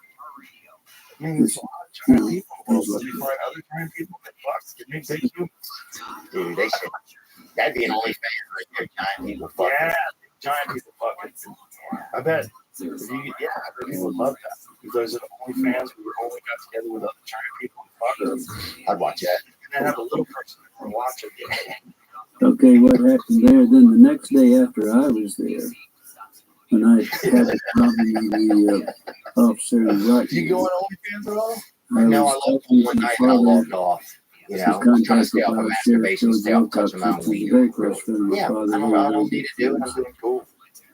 I mean, there's a lot of giant people. Well, so you find other giant people that fuck, they make big humans. Dude, they should. That'd be an OnlyFans right there. Giant people fucking. Yeah, giant people fucking. I bet. If you, yeah, I bet people would love that. If there's an OnlyFans where we only got together with other giant people and fuck, I'd watch that. and then have a little person and watch it. Okay, what happened there? Then the next day after I was there, when I had the problem with the officer right, Do you go on OnlyFans at all? No, I logged on one night and I logged off. You know, I'm trying to stay off of masturbation, stay off touching my own weed. Yeah, I don't need to do it. I'm doing cool.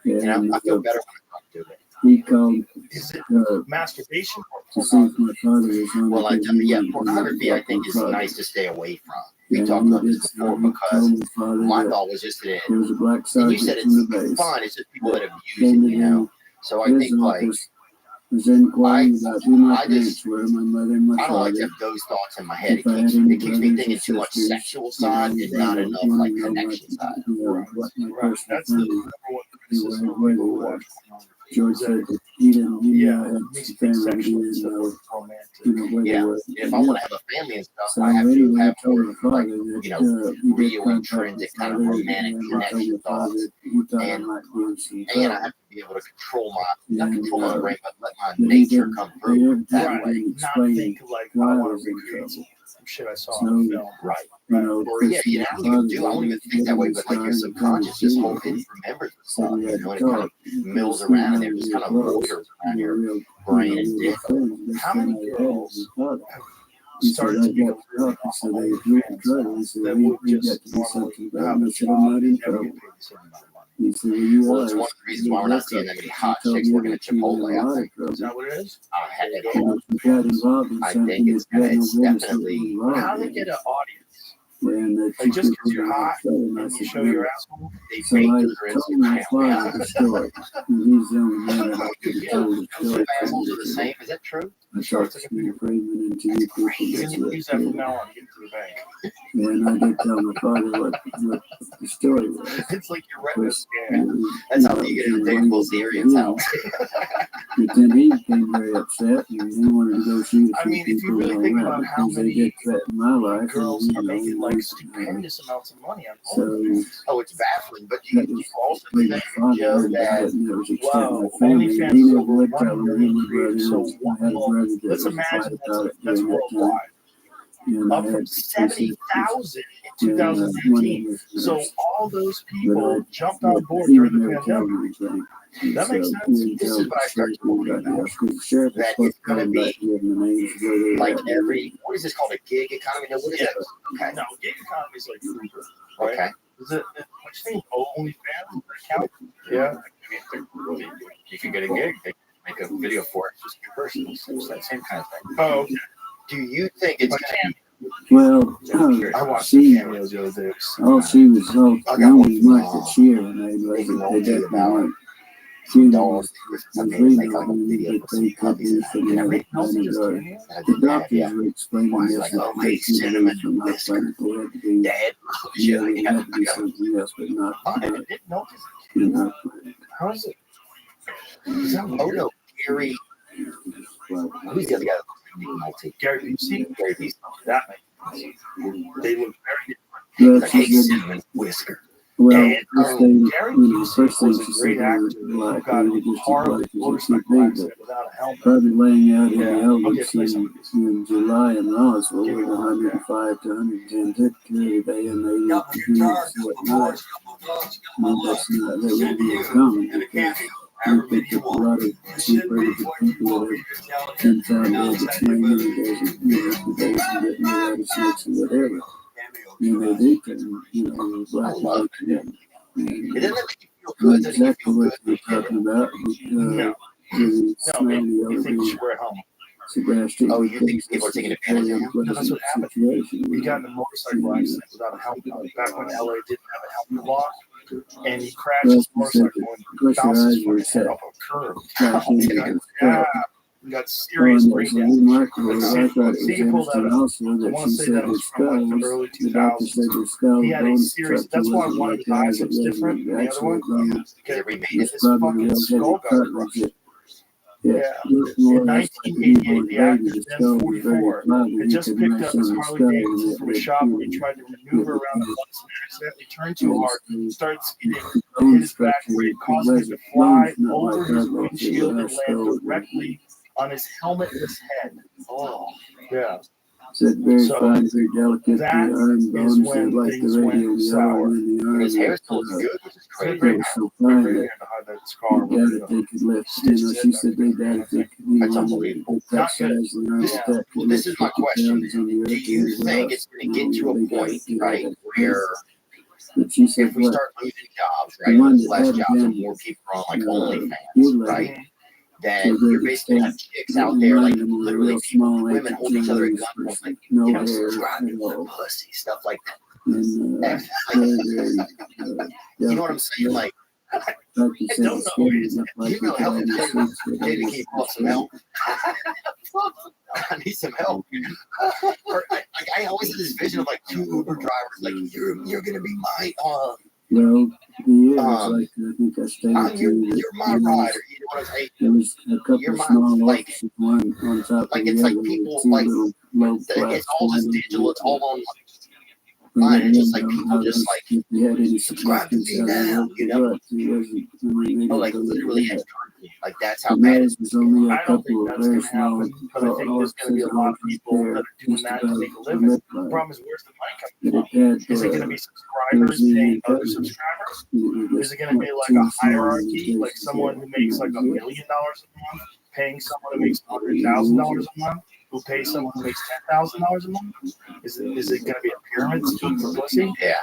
You know, I feel better when I talk to it. He called Is it to masturbation or see if my father was on. Well, I because tell you, he yeah, wanted to pornography, I know think, is about nice to stay away from. Yeah, We talked he about did this say before he because told my father my that thought was just that, there was a black and sergeant you said in the it's base. fine, it's just people that abuse it, Came to you know? him. So I His think, like, office was inquiring about who my I parents just- were, my mother and my I don't like to father. have those thoughts in my head. It If I had keeps, any it keeps me brothers thinking or too much sisters, sexual side and not enough, wanting like, to know connection side. what my right? personal That's the family number one who criticism of were, people who where watch they were. pornography. George Is that said that he didn't, he yeah, had it some makes me family, sexual he didn't instead know, of romantic. where Yeah, they were. and if I want to have a family and stuff, So I have to anyway, I have told more, my father like, that you know, he did real contact my intrinsic kind of father, romantic and I told my connection father thoughts. that he thought I And might give some and I trouble. have to be able to control my, not And control my brain, but let my that he nature didn't, come they through every that time Right. way. didn't Not explain think like why I I want was to in recreate trouble. some shit I saw on So, film. right. You know, Or yeah, you know, I don't even do. I don't even think that way. But like your subconscious just holds it, remembers the so stuff, we you had know, to and it kind talk. of mills around in there, just kind of loiters around your brain and dick. How many girls He said, started I to become got really talking, so awful they OnlyFans agreed to try it. He said, that we would got to just do something normally about it. have I a said, job I'm not and in never trouble. get paid the same amount of money. He said, well, you Well, are. it's one of the reasons why we're not seeing that many hot He told chicks me working that at she was in Chipotle. a lot I of think. trouble. Is that what it is? And if you got involved in I something think it's that you had no it's business definitely. getting How involved do they in, get an audience? and that Like you just could because you're be hot upset, and I and you said, show no. your asshole? They So rate I their told my Instagram. father the story, and he's the only man that I could have Yeah, told the those story assholes are to. the same. Is that true? I talked to Steve Freeman and to you people You that's can what use that from did. now on to get to the bank. And I did tell my father what the story was. It's like your Of retina course, scan. That's how you get into David Bilzerian's house. But then he became very upset, and he wanted to go shoot a I few mean, if you people really and think all about that how because they many did threaten my life. girls And, are making like and, stupendous amounts of money on so OnlyFans. Oh, it's baffling. But do that you was also my think, father Joe, heard about that it, and that was extent Wow, my family. And OnlyFans he is never over would 1 tell me million my brother. creators. So I had a brother that let's was imagine fight about it that's during that time. worldwide. And I Up from had 70,000 in one of 2019. his So nurses. all those But people jumped but on board he would during the never tell pandemic. me anything. And That makes so sense. he didn't this tell is the what I start story to worry about about. the house. The sheriff was That supposed it's to going to come back be and give them the names of where they were like at. every, what is this called, a gig economy? No, what is Yes. it? Okay. No, gig economy is like Uber, right? Okay. Is it what's your name? OnlyFans account? Yeah. I mean, You can get a gig, they make a video for it, just your personal. It's that same kind of thing. oh, okay. Do you think it's Like going to Well, I watched she, the cameos the other day. all she was, all, I the got only one mark that she ever made was maybe that won't they tell you definitely about weren't. be She dogs? was Something reading make like a on me video that with some they could puppies do in it. some Did I other read kind Nothing of just guard. cameos? I The did that, doctors yeah. were explaining Why, this like, that okay, they couldn't cinnamon do from my whisker. friend. They had to be, Dad, yeah, yeah, they had to be something else, but not, I not, didn't notice. you know. How is it? Is that oh weird? no, Gary, Well, who's the other guy? Multi. Gary Busey? Gary Busey. That makes sense. They look very well, Like, she hey, said, cinnamon whisker. well, And, first thing, Gary you know, Busey first thing was a she great said actor was who black, got they were just as horrible black as it could motorcycle be, but accident without a helmet. probably laying out in Yeah, the I'll elements get play some of these. in July in Roswell Give me with one, 105 to 110 today, and they would do whatnot. No, that's not, that would be uncommon because we picked up a lot of cheap pretty good people that have been found dead that's laying in the desert, you know, the days and getting the rattlesnakes and whatever. And they do turn, you know, black I love and it. It doesn't make you feel good? Doesn't make exactly you feel what good? you're talking about. No, no, man. You think you should wear a helmet? Oh, you think people are taking advantage of you? No, that's what happened. He got in a motorcycle accident without a helmet on, back when LA didn't have a helmet law, and he crashed his motorcycle and bounced his fucking head off a curb. Yeah, he got serious brain damage. See, he pulled out I want to say that was from like the early 2000s. He had a serious, that's why one of his eyes looks different than the other one. Because his fucking skull got crushed. Yeah. In 1988, the actor, then 44, had just picked up his Harley Davidson from a shop where he tried to maneuver around the bus and accidentally turned too hard, started skidding, and hit his back brake, causing him to fly over his windshield and land directly on his helmetless head. Oh, yeah. Said very So fine, very delicate. that Iron is bones, when like the things radio went yellow sour. in the army. His hair still looks good, which is It's a crazy. great so hair, fine great that hair behind that scar. they doubt if they could lift. You know, she said they doubt if they could be That's one unbelievable. that Not good. size and arms Yeah. that Well, could this lift is my 50 question. pounds on the Do earth you and think us. it's going to get to a They gotta point, do right, that. where But she said if we what? start losing jobs, The right, one there's that less had jobs and been, more people are on like good OnlyFans, lady. right? Then you're basically gonna have chicks out there, like literally people, women hold each other at gunpoint, like, no you know, hair subscribe at to my all. pussy, stuff like that. And And, you know what I'm saying? Like, like you I said, don't the know. skin is up like You know, the help guy me, in the suits that maybe always keep up is some help. I need some help. Or I always had this vision of like two Uber drivers, like you're gonna be my well, he is like I think I stated to you that you're my rider. You know what I'm saying? there was a couple You're of my, small like, offices, one on top like of it's the like other, people with two like little low it's all just digital. It's all on and fine. then It's just like didn't know people how just those- like if they had any subscribe to me significance now, you know? but he wasn't, I mean, they oh, like didn't literally believe had that. like that's how The bad it noise was only a I don't couple think of that's very going to small happen, but I think there's going to be a lot of people that are doing that to make a living. The problem is, where's the money coming from? Is it going to be subscribers paying other subscribers? Is it going to be like a hierarchy, like someone who makes like $1 million a month, paying someone who makes $100,000 a month, who pays someone who makes $10,000 a month? Is it going to be a pyramid scheme for pussy? Yeah.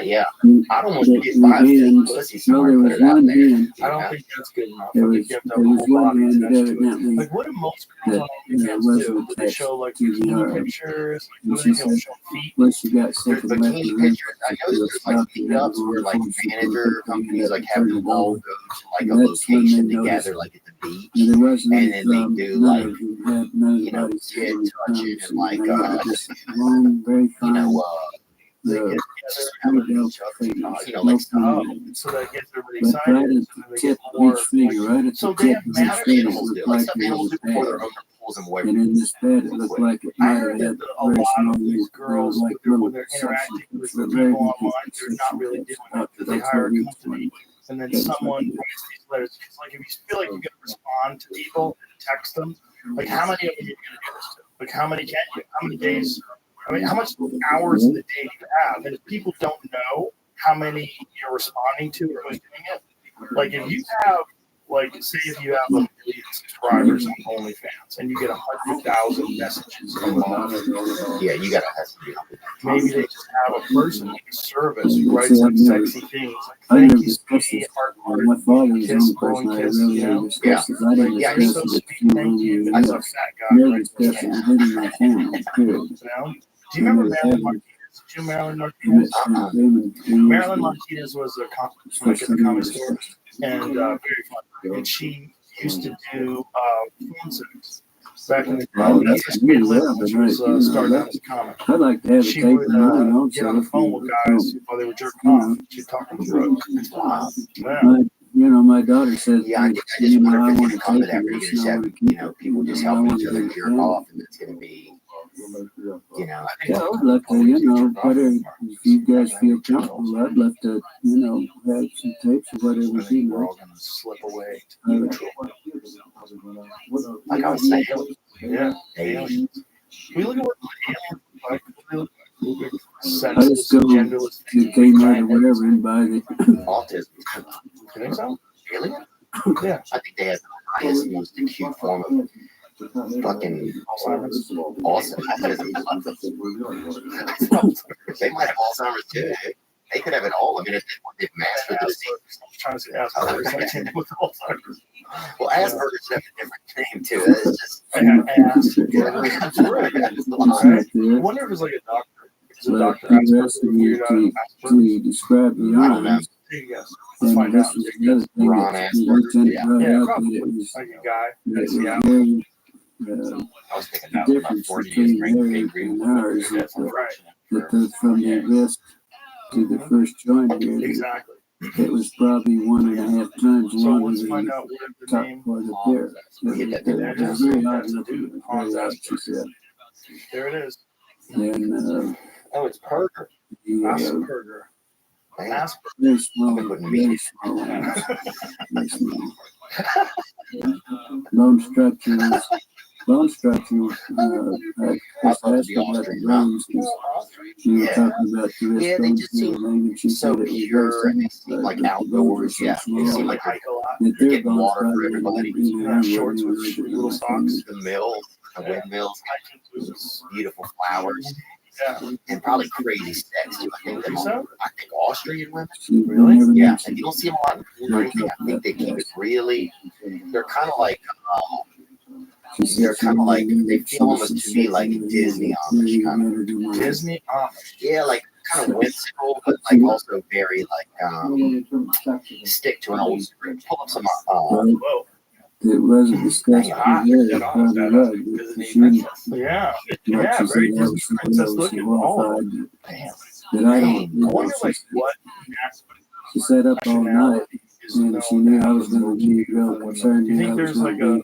Yeah. I don't want to get by with pussy somewhere. Put it out there. I don't think that's good enough. I There think was, you have to there have a was whole one body man that attached to it. evidently Like, what do most girls that on OnlyFans wasn't do? Do they attached show like to the bikini arm. pictures? Like, And what do she they do? said, Show feet? once she got sick There's of left bikini the pictures. I know there's like meetups where like manager companies like have them all go to like a location together, like at the beach, and there wasn't and then they do none like of them had none of you know the tit touching and like just long, very you fine. know They get having no each other, you know no like stuff. problem. so that gets everybody But right excited. at So the they tip get of more. each finger, right at So the they tip have of Stuff each finger, animals it do, looked like like stuff there animals was do a before bag. their owner pulls them away And from in this bed, it looked like it I might have heard had that a very lot small of these girls, like when little they're suction interacting cups with for the very people weak online, they're not really doing it. That they That's hire what a each company, and then That's someone what it is. writes these letters. It's like if you feel like you're gonna respond to people, text them. Like how many of them are you gonna do this to? Like how many can you? How many days? I mean, how much hours in the day do you have? And if people don't know how many you're responding to or who's doing it, like if you have, like, say if you have 1 million subscribers on OnlyFans and you get 100,000 messages a month, yeah, you gotta have some. maybe they just have a person, like a service, who writes like sexy things, like thank you, sweetie, heart, kiss, blowing kiss, you know? Yeah. Yeah, you're so sweet, thank you. As a fat guy, right? You know? Do you remember Marilyn Martinez? Did you Marilyn Martinez? Marilyn Martinez was a comic at the comic store, and very funny. And she used to do phone sex back in the day. That's how she made a living, which was starting out as a comic. I'd like to have a She tape would of mine also. get on the phone with guys while they were jerking off. She'd talk them through it. Wow. My daughter said, Yeah, I just wonder if it's gonna come to that where you're gonna just have, you know, people just helping each other jerk off, and it's gonna be, you know. Yeah, I would love to, whatever, if you guys feel comfortable, I'd love to, have some tapes or whatever, I think we're all gonna slip away to neutral. Like I was saying, Yeah. Aliens. We look at what aliens look like. We look like I just sexless, go genderless to things. Kmart or whatever and buy the, autism. You think so? Alien? Yeah. I think they have the highest, most acute form of fucking Alzheimer's. awesome. They might have Alzheimer's too. They could have it all. I mean, if they master the disease. I was trying to say Asperger's. I came up with Alzheimer's. Well, Asperger's have a different name too. It's just. I wonder if it's like a doctor. Is a doctor to describe the I don't know. arms. Yes. And Find this out. was the other thing Ron that Asperger, Lieutenant yeah. brought Yeah, out, probably. that it was, Like a guy. that it was Yeah. very, I was thinking the about difference 40 years between bring theirs big and green. ours is That's that, Right. from the wrist to the first joint here, Exactly. it was probably 1.5 times So longer let's than find the out what the top name. part up there. It was very odd looking, very odd, she said. There it is. And Oh, it's Perker. the Asperger. Man, Asperger. very small, I've been very small ones. Very small. Bone structure, I asked her about the bones, because you were talking about the wrist Yeah, they bones just and seem everything, and she so said it was very pure and they seem similar, like that the bones were outdoors. so Yeah, they seem small, like Hike a lot. that they're their getting bones water for probably everybody. in their Yeah, own shorts wouldn't with measure little like socks. The mills, the windmills, beautiful flowers, Yeah. and probably crazy sex too. Think so? I think Austrian women. she Really? never Yeah, mentioned and you don't see them a lot in porn or anything. I think they keep it really. They're kind of like. She said They're she kind of like really they knew feel almost some to me sex like in her, Disney and Amish really kind of. let her do more. Disney Amish. Yeah, like kind of whimsical, but like also very like stick to an old script. Pull up some. Well, Whoa. it wasn't discussed with Ah, her, that it's almost probably got right, us. but she, Yeah. like Yeah, she very said, I Disney was somebody princess else looking. so All of horrified them. Damn. that I don't, I you know, wonder like what she sat up all night, is and known she knew I as was going to be real concerned Do you that think I was there's going like to a be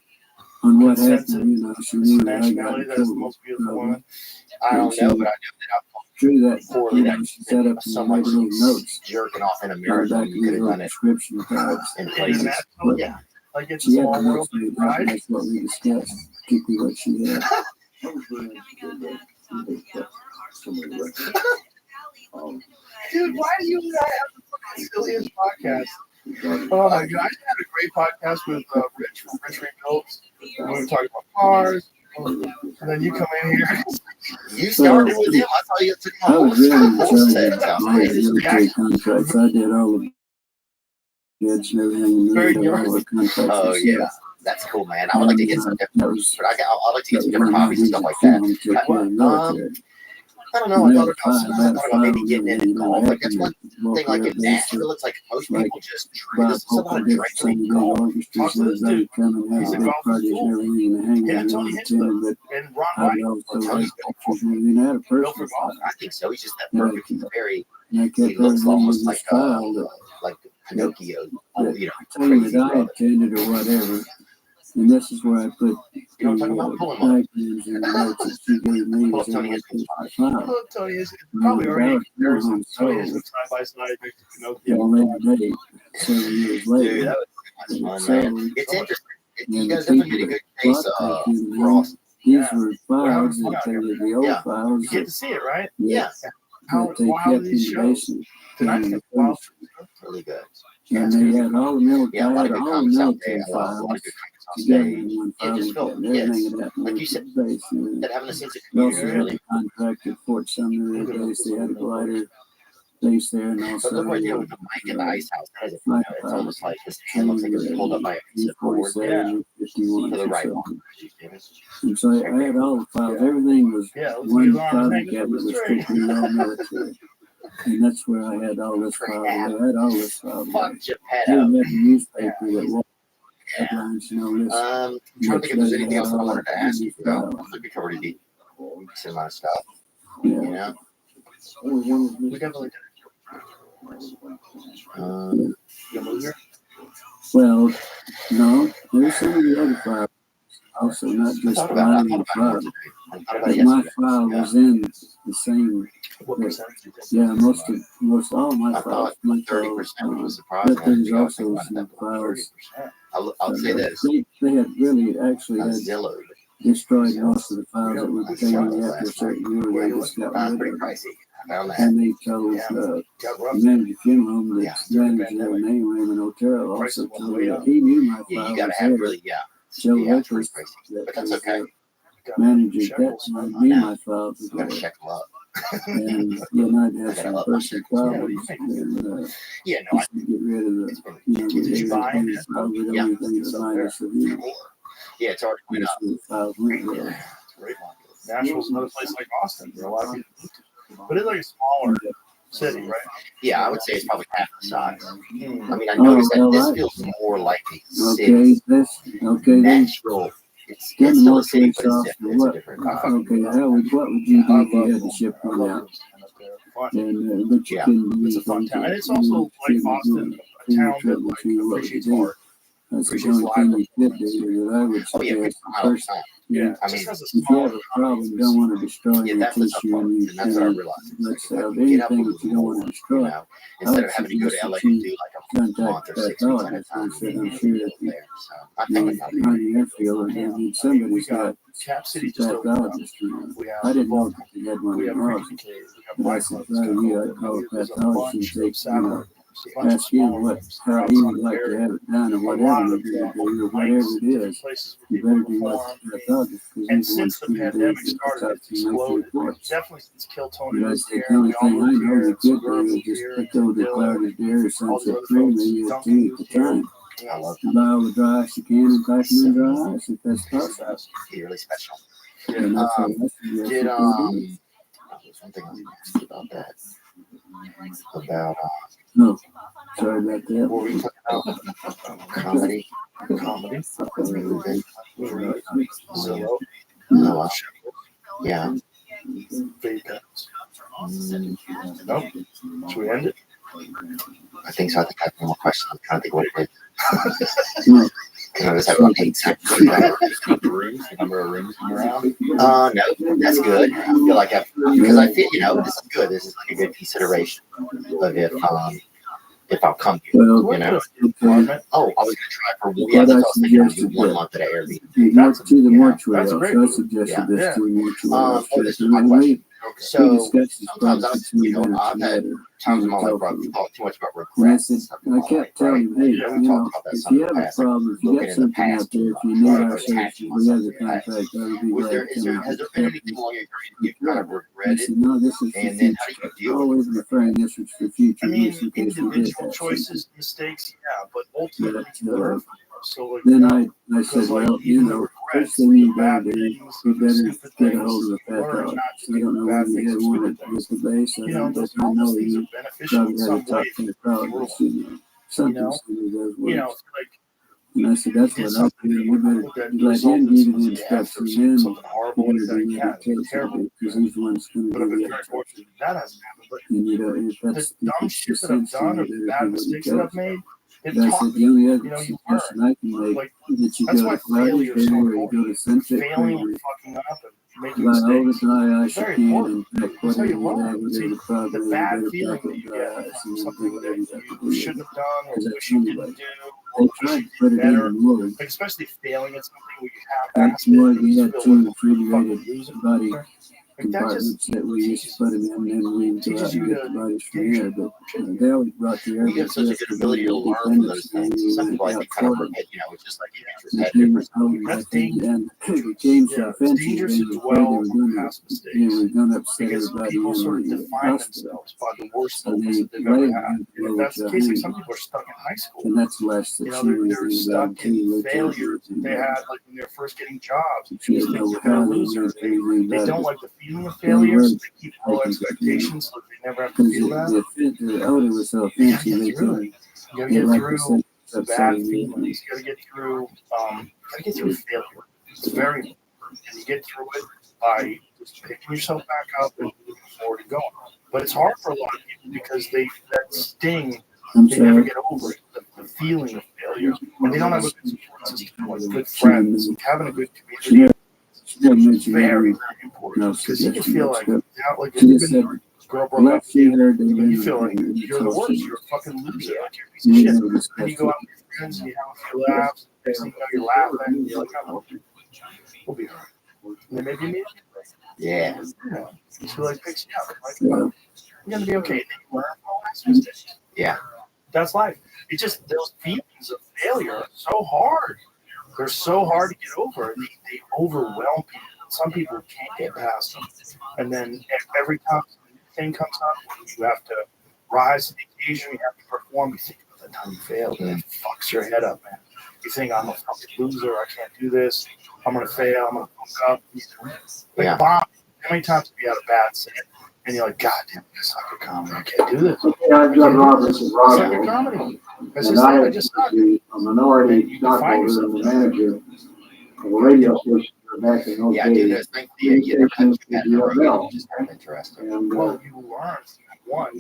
on what consensus happened, you know, she knew that I got nationality in that's the trouble. most beautiful woman? I don't know, but I know True that, poorly you know, that she set up and made someone little notes jerking off in a on the marathon. back of You these could have little done it prescription cards. in In places. that, But Yeah. like it's a she had small the world, notes made up, right? and that's what we discussed, particularly what she had. Dude, why do you and I have the fucking silliest podcast? Oh my god, I had a great podcast with Rich from Rich Rebuilds. We were talking about cars, and then you come in here. You started with him. I thought you took my I was really in charge set out. of all the military contracts. I did all the bids and everything, and Very did all the contracts. Oh and yeah, stuff. that's cool, man. I would like to get some That different. was But I'd like to get some that different was hobbies and stuff like that. Take care of the military. I don't know. I And thought that about file maybe getting into golf. Like that's one thing. Like in Nashville, it's like most like people just drink. This is Bob about Hope did drinking Sunday and night golf. orchestras and everybody come and He's have a big golfer parties and school. everything and hang Yeah, out Tony and Hinchcliffe. attend, but And Ron I White. would also Well, like Tony's pictures and everything. I had a Bill personal for golf. file. I think so. He's just that Yeah. perfect. He's very. And I He kept looks everything in almost this like file that like Pinocchio. that You know, told crazy that I brother. attended or whatever. And this is where I put You know what I'm talking about? Pull him up. diagrams and notes that she gave me Pull as up Tony I went through Hinchcliffe's the I file. love Tony. It's And probably then already about comparison. Tony so, is side by side next to at Pinocchio. a later date, several years Dude, later. that was fun, So, man. It's So much. interesting. You and guys the definitely people did a that good case bought that came cross. in, these Yeah. were files that they were the old Yeah. files You get that, to see it, right? Yeah, How that they wild kept in these the shows. basement. Tonight, And, wild. really good. and they had all the military, Yeah, a I lot had of good all the comics out there. military A lot of files good comics on together stage. in one Yeah, file. just We felt, got everything yes, that happened like with you said, the base. And that having a sense of we also community, had really. the contract at Fort Sumner base. They had a glider base there, and But also look right there with the mic in the ice house. That is, you know, flight it's pilot almost like this hand looks like it was pulled up by a piece of board. Yeah. U-47 or 51 To the or right something. one. And so I had all the files. Everything was Yeah, let's one use arms file hanging cabinet from the was string. strictly all military. And that's where I had all this file. I had all this file. Fuck Geppetto. Even that newspaper that walked headlines and all this. I'm trying to think if there's anything else I wanted to ask you about. I think we covered a decent amount of stuff. Yeah. You know? We definitely did. You move here? Well, no, there's some of the other files also, not I just thought about it. mine I file. thought about it But my yesterday. file Yeah. was in the same. What percentage do you think? Yeah, most all my I files. thought My 30% was surprising. but there's I think also about some that. files. I'll say this. They had really actually had Zillow. destroyed most of the files that were pertaining after a certain year. They just got rid Pretty of them. pricey. I found that. And they told the manager funeral home Yeah. that managed their name, Raymond Otero, also Prices told went me way that up. he knew my Yeah, file you gotta was have there. really, Joe yeah, it's Lickers, pretty pricey. that But that's was okay. the manager at that time, knew my file was You gotta there. check them up. And you might have some personal problems. And Yeah, no, just to get rid of the, Did you buy it? probably the only thing that remind us of you. yeah, it's already went up. The files went really. Great market. Nashville's another place like Austin. There are a lot of people move to. But it's like a smaller city, right? Yeah, I would say it's probably half the size. I mean, I noticed that this feels more like a city. Okay, this, okay, then. Nashville, it's still a city, but it's a different kind. Okay, what would you do if you had to ship one out? And, but you can It's a fun town. And it's also like Austin, a town that like appreciates art. That's the only thing you could do that I would suggest. First, Yeah, I mean, if you have a problem, you don't want to destroy your that's the tough tissue part, and and that's what I realized. let's Like, have get up anything with that you don't want to you destroy. know, instead of having to go to LA and do like a month Contact or 6 weeks at a time. I'm sure that There. So I think about it. on your airfield, I mean, somebody's got Cap City just opened up. pathologist. We have I didn't know that you had one we in have Austin. pre-K, we have But I Black said, Clubs, well, yeah, I'd call a there's a pathologist and bunch take, of satellite, a bunch of ask him smaller what, ones. how he would like to have it done or whatever you do, or whatever it is. Places You where better people do what perform. the pathologist, because And he's the one since the who pandemic does started, it's the make the exploded. reports. Definitely since Kill Tony But I was said, here, the only we all thing I moved know here, you could Suburban do is moved just here, pick over the Dylan, Clouded Dare or all these Sunset other Cream, folks. maybe it's Duncan tea at moved the here. time. I love Buy all the dry ice you can and pack them in dry ice if that's possible. Best. it. Really special. And that's what I suggest Did you can do. there's one thing I was gonna ask you about that. About No, sorry about that. what were you talking about? Comedy. Moving. Zillow, Noah. Yeah. vape pens. Nope. Should we end it? I think so. I think I have one more question. I'm trying to think what it is. No. Can I just have about 8 seconds? The number of rooms around. No, that's good. I feel like because I feel, this is good. This is like a good consideration of if I'll come here, Well, you know. okay. Oh, I was gonna try for that's what I was thinking. I'll do 1 month at Airbnb. That's To the mortuary, that's so great. I suggested Yeah. this to the mortuary. This is my question. So We discussed this sometimes problem I've between minutes had later. times in my life where I've talked too much about And I regrets said, and stuff. I kept telling him, hey, Yeah, we talked about that if some you in have the a past. Like, problem, if you looking got in the something out past there, too if you much, know right, our or services, attaching we have the myself to that. contract, I would be Was glad there, to is come there, out. has there been anything along your career you kind of I regretted? said, no, this is for And then how do future. you deal with Always referring this was for future I mean, use in case we did individual have choices, mistakes, yeah, but ultimately, But, learn from them. So, like, Then no, I because, said, like, well, even the first regrets, thing you the better bad do, things, you the better stupid get a things, hold of a learn pathologist. not to I do don't the know bad whether you things had or one stupid at things. the base. You know, But those I all know those things you are beneficial probably in had a some talk way. to the pathologist. Something know? similar to those You know, words. like, And I said, that's did what I something do. that You would better that let result him in give you some the death or instruction, then something horrible you like better that? do Yeah, what it takes to terrible. do, because he's the one that's going But to I've do been the very effort. fortunate that hasn't happened. But And if the that's dumb shit that I've done or the bad mistakes that I've made, it But I taught said, me. the only You other know, you suggestion learn. I can make Like, is that you that's go why to Cloudy failure is so Fair or you important. go to Sunset Failing Creek, and fucking up and making buy all the mistakes. dry ice you Very can important. and pack That's how whatever you you learn. have, See, whatever the problem the is, you bad better feeling pack that up you dry get ice from and then do something whatever that you have to you do with it. shouldn't have done or Because wish that's you anyway. didn't do They or try wish to you put did it in better. the mold. Like, especially failing at something where you That's half-assed it more and than you that feel two like a fucking refrigerated loser. body Like, that just compartments that we used to teaches put them in, and then we would go out teaches and you get the to bodies from gauge there. But they always brought the air We have such a good ability to learn from those things. Some people, I think, kind of repetitive. It's just like it's repetitive or something. That's dangerous. And it became so Yeah, it's offensive, dangerous they to were afraid they dwell were on going past to, mistakes were going to upset because everybody people sort of in the define hospital. themselves by the worst So moments they that they've ever laid had. them And if over that's to the a case, like hand. some people are stuck in high school. And that's less that You know, she was they're in stuck in about failures that they had like when they were first getting jobs. They She just didn't think know they're how gonna they lose were her. anything They about don't it. like the feeling of They failure, so weren't they keep low taking it, expectations so they never have to because feel that. the odor was so You gotta offensive, get they through couldn't. it. You gotta They get like to through say bad upsetting feelings. You gotta get through failure. It's very important. And you get through it by just picking yourself back up and moving forward and going. But it's hard for a lot of people because that sting, they never get over it, the feeling of failure. And they don't have a good support system, like good friends, like having a good community. It's very, very important. Because you can feel like, if you've been girl broke up with you, and you feel like you're the worst, you're a fucking loser, like you're a piece of shit. Then you go out with your friends and you have a few laughs, next thing you know, you're laughing, and you're like, oh, we'll be alright. And then maybe you need it. Yeah. You feel like picks you up. Like, oh, you're gonna be okay. And then you learn from all last mistakes. Yeah. That's life. It's just those feelings of failure are so hard. They're so hard to get over, and they overwhelm people. some people can't get past them. And then every time a thing comes up, you have to rise to the occasion, you have to perform. You think about the time you failed, and it fucks your head up, man. You think, I'm a fucking loser, I can't do this, I'm gonna fail, I'm gonna fuck up. Like, Bob, how many times have you had a bad set? And you're like, God damn, I suck at comedy, I can't do this. I'm John Roberts of I suck at Roswell, comedy. That's and just I I just suck. am a minority stockholder and the manager of a radio station back in those Yeah, dude, days. there's things you never had to UFL. just kind of interesting. And Well, you learn. One,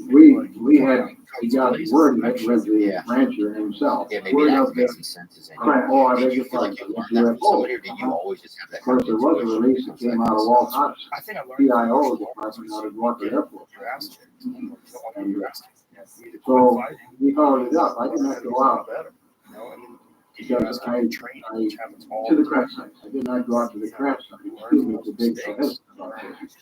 he got word that was the rancher himself. Yeah, maybe Word that up could there. make some sense. I Did beg you your feel like pardon. you learned that from somebody, or did you always just have that Of course, there was a release that came out of Walt Hunt's I think I learned PIO department out of Walker Airport. you asked it. You don't want to ask it. So we followed it up. I didn't have to go out You know, I mean, you because guys I, can train, which happens all to the the crash site. I did not go out to the crash site. Excuse me, it's a big hesitant about this.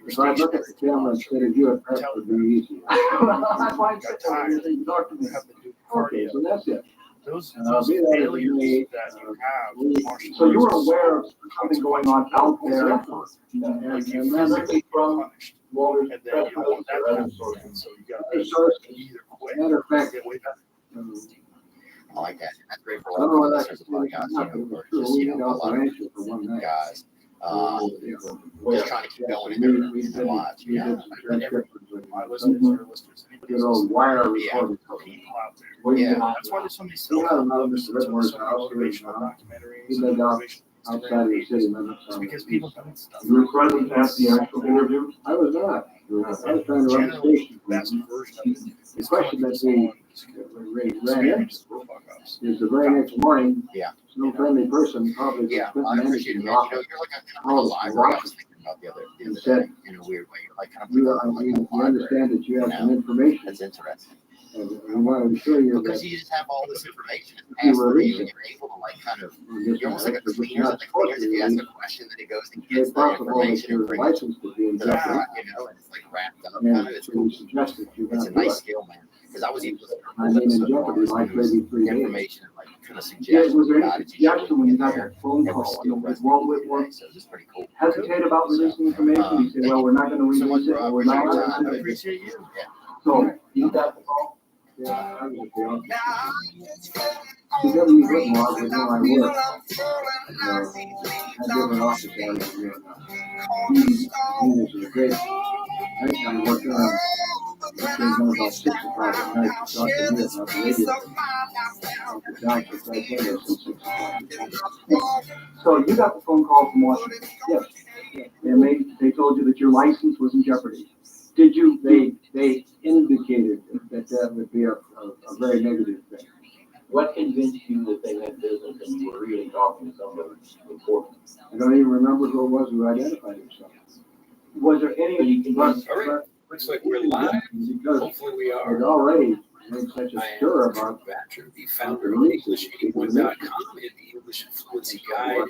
If I look at the camera instead of you, it would be easier. That's why I said that. You talk to me. Okay, so that's it. Those Be that as it failures may, that you have. so you were aware of something going on out there, and then let me from Walter's And then you don't want that to happen. So you got to either quit matter of or fact, get way back. I like that. That's great for I don't know all what listeners of podcasts, or just, a lot of guys, just trying to keep going in their lives. My listeners are listeners. Good old wire Yeah. recording. People out there. Yeah. That's why there's so many We had another self-help books. Mr. That's why there's Whitmore's so many house here in motivational town. documentaries. He lived out motivational outside of the city limits. It's because people don't stuff. You were present at the actual interview? I was not. I was trying to run the Generally, station. the best version of it The is question that they ran in is the very next morning. Yeah. No friendly person probably. Yeah, just I couldn't appreciate it, manage man. to You're like a kind of a library. I was thinking about the other day in a weird way. You're like kind of You, like a you library. understand that you have some information. That's interesting. And we want to assure you Because that you just have all this information you passed through release you, and it. you're able to like kind of, This you're almost like a is cleaner at the cleaners. If you ask a question, then it goes and It's very gets the possible that information and your brings it license could be in to the jeopardy. front, you know, and it's like wrapped up. And Kind of, it's so cool. we suggest that you It's not a do nice it. skill, man. Because I was even listening to I mean, in jeopardy, like maybe 3 days. information and like kind of Yeah, suggestions. was there about any it you should suggestion when you get got there that phone that were call? still Did Walt Whitmore resonating today, so it's just pretty cool. hesitate about releasing information? You say, well, we're not going to So much, release it, Rob. or we're not. I appreciate you. Yeah. So, you got the call? Yeah, I was there. W. Whitmore was in my work. I did an office hours here. He was a great, I worked on, I came home about 6 o'clock at night to talk to me about the radio. The doctor right there till 6 o'clock. So you got the phone call from Washington? Yes. And they told you that your license was in jeopardy. Did you, they indicated that would be a very negative thing. What convinced you that they had business and you were really talking to somebody important? I don't even remember who it was who identified himself. Was there any? Looks like we're live. Because Hopefully we are. it already made such a stir about. Thatcher, the founder of English81.com and the English Fluency Guide.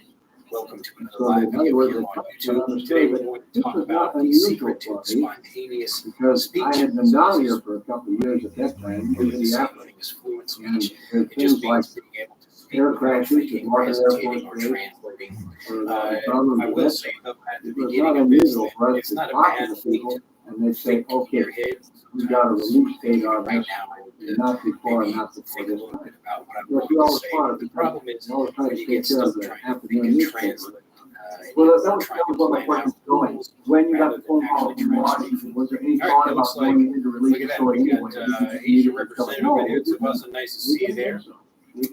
Welcome to another live video here on YouTube. Today we're going to talk about the secret to spontaneous Because speech. I had been down here for a couple of years at that time, Really the something is fluent speech. and It just things like means being able to speak air without crashes, thinking, water hesitating, or airports, translating. problems I with will that. say though at the It was beginning not of this unusual that for us it's to not a talk bad to thing people, to and they'd say, think in okay, your head. we got a release date on Right this, now, I would not before and maybe not before think a this little time. bit about what I'm Yes, we going to always say. thought The it, problem is we always try to when you take get care of stuck the trying to afternoon think and newspaper. translate. Well, that was trying to what my plan question out was going. rules When you got rather the phone than call actually from translate. Washington, was there any All right, thought that about looks like going in to look release at the that. story We anyway? got Asia representative in here. It's a nice to see you there.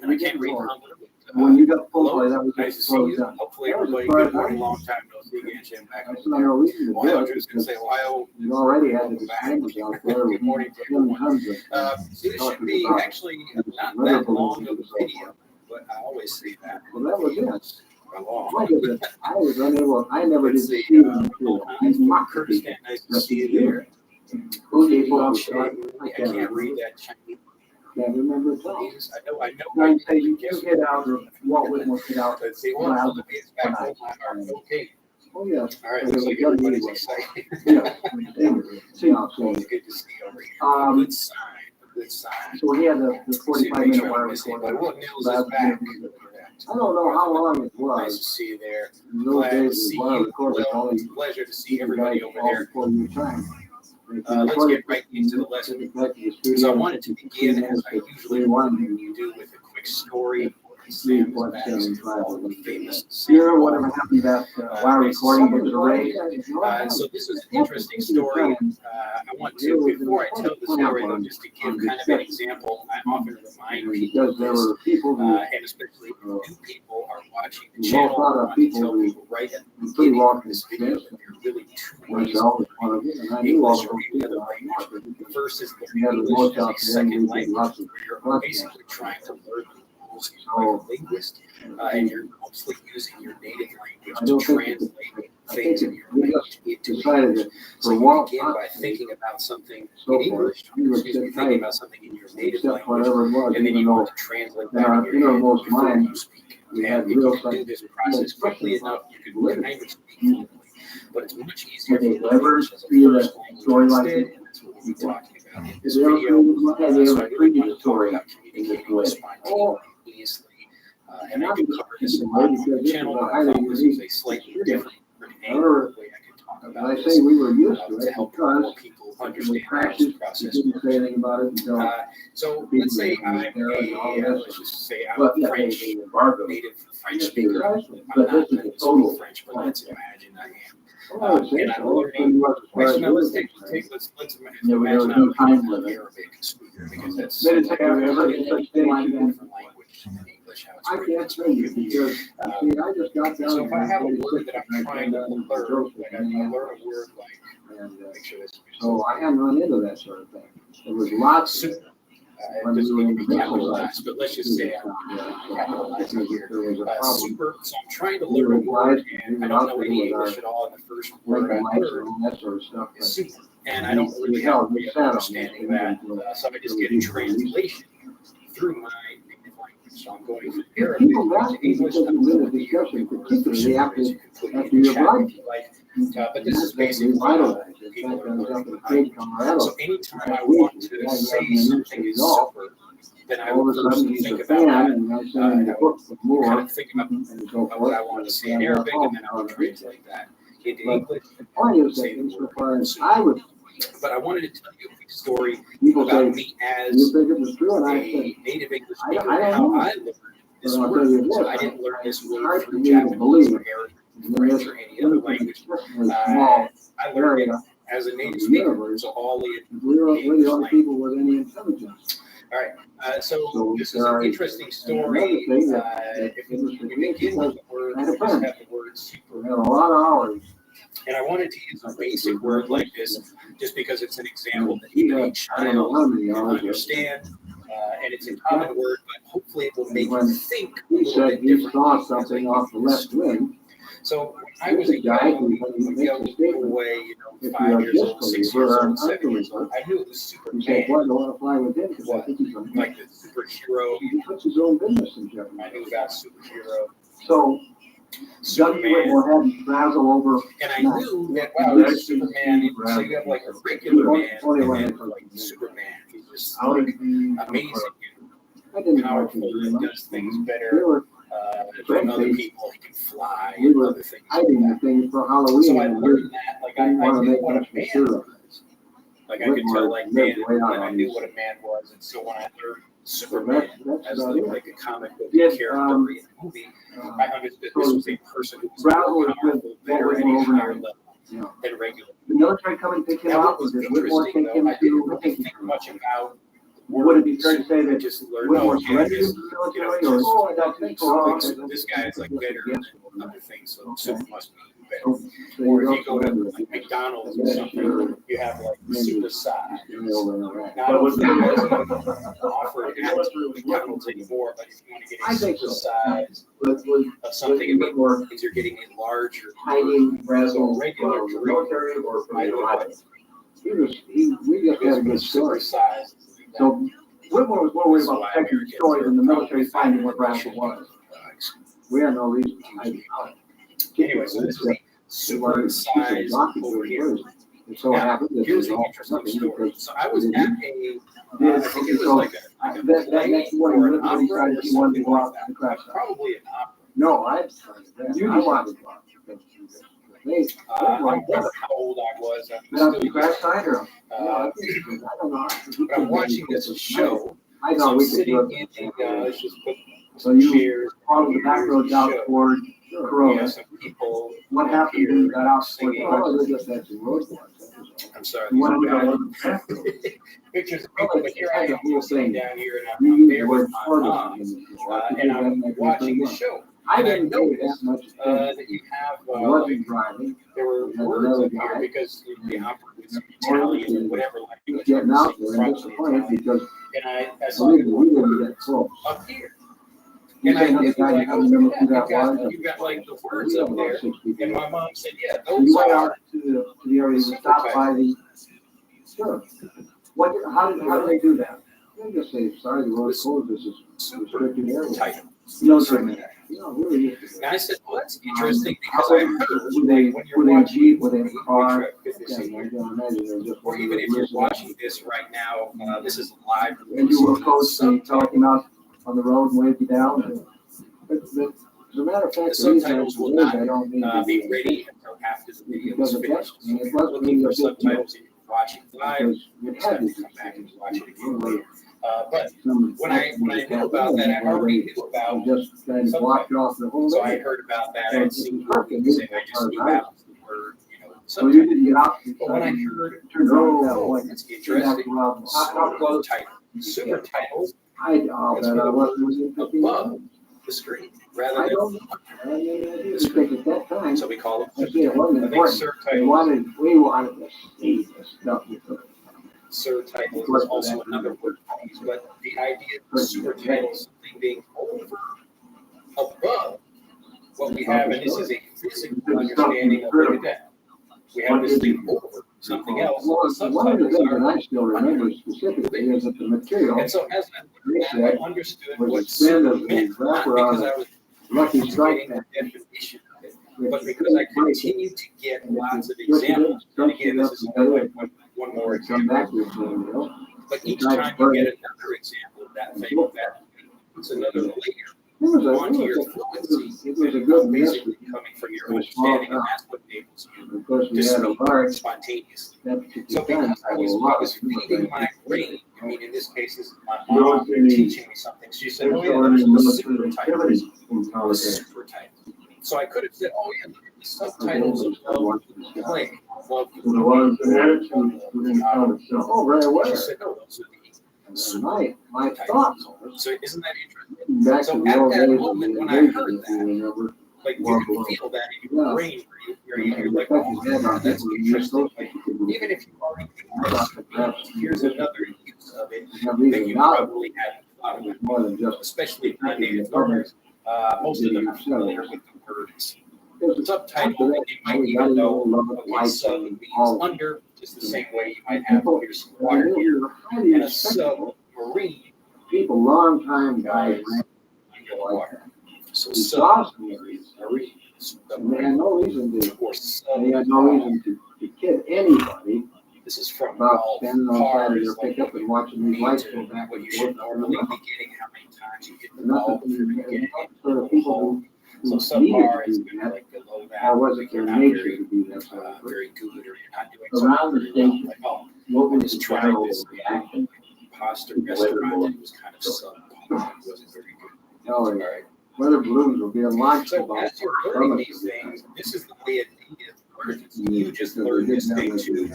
And I can't read confidently. When you got the phone Hello, call, that was nice to just see closed you. down. Hopefully That was everybody as far good as I morning. knew. Long time no see again, Jim. Back I over saw there. no reason to do Ohio, it just gonna say Ohio. you already had the Welcome back. disclaimers out there. Good morning to everyone. So this should be actually not that long of a video, but I always say that. Well, that was it. Long. Why did it? I was unable, I never did Let's see see. the material. He's From mocked Kurdistan, me. nice to see you there. Who Okay, did you well, start? I can't read that Chinese. Can't remember at all. I know. Now you say you get out, or Walt Whitmore get out. Let's see. Well, Wow. it's back home. Okay. Oh, yeah. All right. Let's see. Everybody's excited. Yeah. See, Always good to see you over here. Good sign. A good sign. so he had the See, 45 make minute sure wire I'm missing recording. anybody. What nails is back? I don't know how long it Nice was. to see you there. In those Glad to days, see it was you. recorded Well, only it's a pleasure to see everybody over all there. before your time. Let's get right into the lesson. So I wanted to begin, as I usually do, with a quick story. Sam's bags of all the famous Here, whatever happened that while recording was arrayed. and so this is an interesting story. I want to, before I tell the story, though, just to give kind of an example, I often remind people Because there of this, were people who and especially new people are watching the channel. I want to tell people right at the pretty beginning well of this video that there are really two ways of myself, one of them, and I knew all English those or any people. other language. The first is We had the English most as out a there, and second we did language, lots of where you're lots of basically trying to learn the rules by a linguist, and you're mostly using your native language I to don't think translate things in your we language just into decided English. that So for you one, begin by thinking about something so in forth, English, we would excuse me, sit thinking tight, about something in your native accept language, whatever it was, and then even you though want to translate in that our in your head innermost before mind, you speak. we And had if you real can do this process quickly enough, you can kind of speak fluently. But it's much easier to learn English as a first language instead, and that's what we'll be talking about in this video. So I really want to talk about communicating spontaneously. And I do cover this a lot on the channel, but I thought this was a slightly different angle, way I can talk about I this say we were used to to it help because more people we understand how practiced, this process didn't say works. anything about it until So let's say I'm let's just say I'm a French, native French speaker. I'm not going to speak French, but let's imagine I am. And I'm learning. Actually, no, let's imagine I'm an Arabic speaker, because that's a different language than English. How it's I can't say you because I just got down. so if I have a word that I'm trying to learn, like I learn a word like, and make sure this. so I hadn't run into that sort of thing. There was lots of It doesn't need to be capitalized, but let's just say I'm capitalizing here. Super. So I'm trying to learn a word, and I don't know any English at all. And the first word I learned that sort of stuff. is super, and I don't really have a way of understanding that. So I just get a translation through my native language. So I'm going from Arabic to English. I'm going to the discussion, particularly after your chat if you like. But this is basically how people are learning language. So anytime I want to say something is super, then I will first think about that. And I will kind of think about what I want to say in Arabic, and then I will translate that into English. And say the word super. But I wanted to tell you a quick story about me as a native English speaker and how I learned this word. So I didn't learn this word through Japanese or Arabic, French, or any other language. I learned it as a native speaker, so all the English language. All right, so this is an interesting story. If we begin with the word, we just have the word super. A lot of hours. And I wanted to use a basic word like this just because it's an example that even a child can understand. And it's a common word, but hopefully it will make you think a little bit differently. Something off the left wing. So I was a young boy, 5 years old, 6 years old, 7 years old. I knew it was Superman, like the superhero. He puts his own business in jeopardy. I knew about superhero. So Superman. And I knew that, wow, there's Superman. So you have like a regular man and then like Superman. He's just like amazing and powerful and does things better than other people. He can fly and other things like that. So I learned that, like I knew what a man was. Like I could tell like man, and I knew what a man was. And so when I learned Superman as like a comic book character in a movie, I understood this was a person who was more powerful, better, at a higher level than regular. The military come and pick him Now, up. what was Whitmore interesting take him though, I didn't to? really think much about Would it be fair to say I that just learned, Whitmore oh, yeah, surrendered this, to the military, just, or I don't think so? this guy is like better than other things, so super must be better. Or if you go to like McDonald's or something, you have like super size. Now, I don't think that's offered at McDonald's anymore, but if you want to get a super size of something, it means you're getting a larger so regular military or I don't know. We just had a good story. Size. So Whitmore was more worried about protecting the story than the military finding what Brazzle was. We had no reason to hide it. Anyway, so this is a super size over here. It so happened that Here's there's the all interesting nothing story. because So I was at a, Yeah, I think it was so like a that play next or morning, an everybody opera or decided he wanted to something go like out to the that. crash site. Probably an opera. No, I wanted to go out. They I don't like remember that. how old I was. I Went out was to the still crash site or? young. I don't know. But I'm watching this show. I So know I'm we could sitting do in it. the, let's just put So you chairs. follow the back roads out toward We have Corona. some people What happened when you got out toward singing. Corona? They just had some roadblocks. I'm sorry. You wanted these to are go bad on the pictures of people, but here I am sitting down here and You I'm use there the with word my part mom, of and I'm watching the show. I And I didn't know that noticed much. that you have, I wasn't driving. there were Had words another up here guy. because the opera was Italian or whatever language. Getting out was there and probably disappointed Italian. because And I saw the we didn't word get close. up here. You And say I another did guy, like, I oh, remember yeah, who that was. you got like the words up there. And my mom said, yeah, You those went out are. to the area, you stopped by the, sure. What, how did they do that? They just say, sorry, the road's closed, this is restricted area. Tight. No, sir. No, really. And I said, well, that's interesting because I heard Were they, when you're were they in watching Jeep, were they in a car? this Yeah, I year, can imagine they're just. or even if you're watching this right now, this is live. And you will coach the talking out on the road and wave you down. But as a matter of fact, The subtitles will not I don't need be ready until after the video is Because of that, finished. and it So wasn't looking for really a big deal. subtitles, you can watch it live, Because you and stuff had to to come back and watch it come again. But when I knew about that, I already knew about just kind of blocked off the whole So I day. had heard about that. So I'd it's seen perfect. movies, and I just knew that was the word, So you didn't get out. But when I heard, Turned around that oh, way. it's interesting. How close? Super titles It's above the screen rather I than don't know. Just think at that time. so we call them. I see it wasn't I think important. subtitles. We wanted to see the stuff. Subtitles is also another word for these, but the idea of supertitles, something being over, above what we have, and this is a physical understanding of look at that. We have this thing over something else. One of the Subtitles things that are, I still remember specifically is that the material and so as I understood was what the spin of super the meant, not wrapper because on I was Lucky Strike getting the Pack. definition of it, but because I continued to get lots of examples. And again, this is only like one more Come back example. with you know. But each time you get another example of that thing, that puts another layer onto your fluency. It was a good Basically coming from your understanding, and that's what enables you Of course, to we had a speak large, spontaneously. that particular So time, because I a lot was of feeding my brain, I mean, in this case, this is my You know, mom teaching me something. She said, oh yeah, there's the super titles, the super titles. So I could have said, oh yeah, look at the subtitles of the play. Love the Oh, right away. She said, no, those are the super My titles. thoughts. So isn't that interesting? Back So to the at old that days, moment when I heard that, like you can feel that in your brain, you're like, oh, that's interesting. Like, even if you already know, here's another use of it that you probably hadn't thought about. More than just Especially non-native learners, most of them are familiar with the words. Subtitle, you might even know, okay, sub means under, just the same way you might have here's some water here, and a submarine. People, long time guys, underwater. So They had no reason to, they had no reason to kid anybody This is from about all standing on the side of cars, their like pickup and watching these lights go what back you and should forth. normally be getting, how many times you get the Nothing ball for before you get it. sort of people So who some needed bar to is do kind of that, like below that. or was like it you're their not nature very, to do that sort of thing? very good, or you're not doing Around something the very well. station, Like, oh, what I was just the tried general this reaction? pasta restaurant and it was kind of subpar. It wasn't very good. Oh, All right. weather balloons will be launched So about. as you're learning these things, this is the way it learns. You just learn this thing too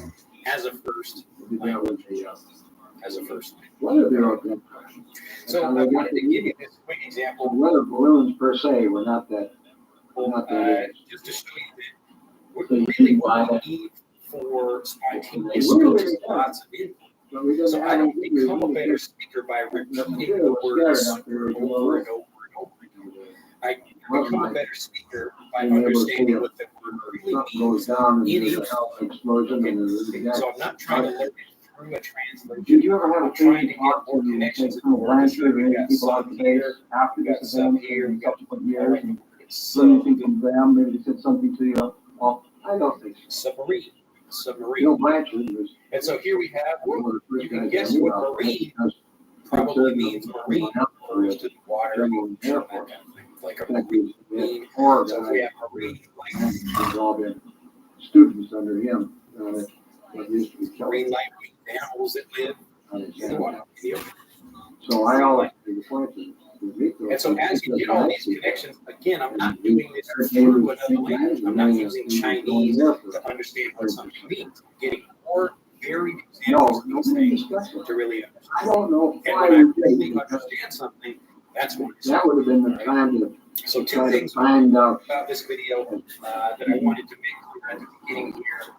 as a first language. As a first language. Weather bureau did. So I wanted to give you this quick example. Weather balloons per se were not that. Just to show you that really what we need for spontaneous speech is lots of input. So I don't become a better speaker by repeating the words over and over and over. I become a better speaker by understanding what the word really means in each. Okay. So I'm not trying to learn it through a translation. Did you ever have a I'm trying to get talk more to connections some in the word. Blanchard We and got people out some today here, after we got this some event here, in we got subsequent years? And so some you think of them, maybe they said something to you. Oh, I don't think so. submarine. submarine. Bill Blanchard was And so here we have, one of the first you can guys guess I knew what about marine because probably means marine, refers to the water, ocean, that kind of thing. Like a marine. Four So if we have marine, like There's all been students under him. That used to be marine life means animals that live in the water. So I always make a point to And so as you get all these connections, again, I'm not doing this through another language. I'm not using Chinese to understand what something means. I'm getting more varied examples of these things to really understand. I don't know And why when I we really did. understand something, that's when That would have been the time to So two try to things find out. about this video that I wanted to make clear at the beginning here.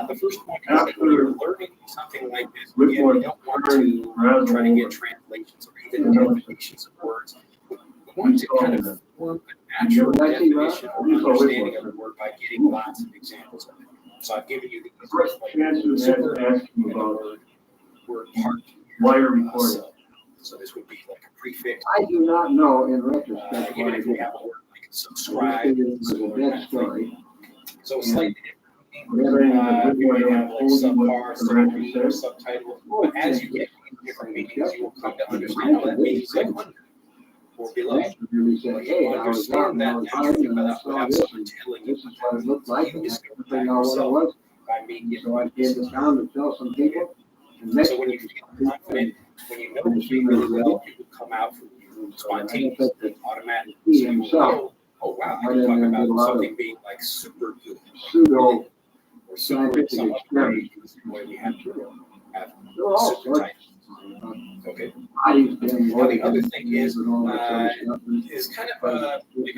The first point is that when you're learning something like this, again, you don't want to try to get translations or even definitions of words. We want to kind of form a natural definition or understanding of the word by getting lots of examples of it. So I've given you these like super and the word part. Wire recording. So this would be like a prefix. I do not know in retrospect Even why if we have a word like subscribe, it was a dead story. so slightly different. Whatever it is, We might have like subpar, the or subtitle, but as you get different meanings, you will come to understand what that means like under or below. really say, hey, You I was out understand and I that was naturally hiding and I without saw without this someone and telling you. this is what it looked like You and I discover couldn't that figure out what it yourself was. by media. So I came to town to tell some people. And next So when you feel confident, when you know what you really well, it will come out from you spontaneously, automatically. he So you will himself, know, oh wow, I can talk about something being like super good. pseudo Or super in some other way, the way we have super types. Okay. Now the other thing is kind of a tricky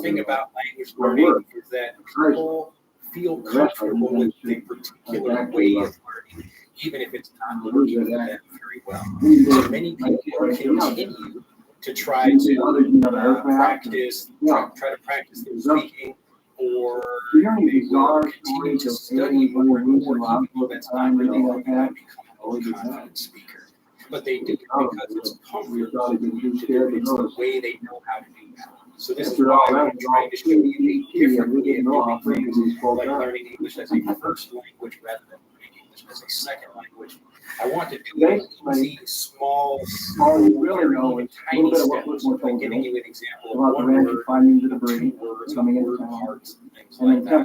thing about language learning is that people feel comfortable with a particular way of learning, even if it's not working for them very well. So many people continue to try to practice, try to practice their speaking, or they will continue to study more and more, even though that's not really how they become a confident speaker. But they do it because it's comfortable to do it. It's the way they know how to do that. So this is why I'm trying to show you a different way of doing things, like learning English as a first language rather than learning English as a second language. I want to do it easy, small, really tiny steps, like giving you an example of one word, 2 words, word parts, things like that.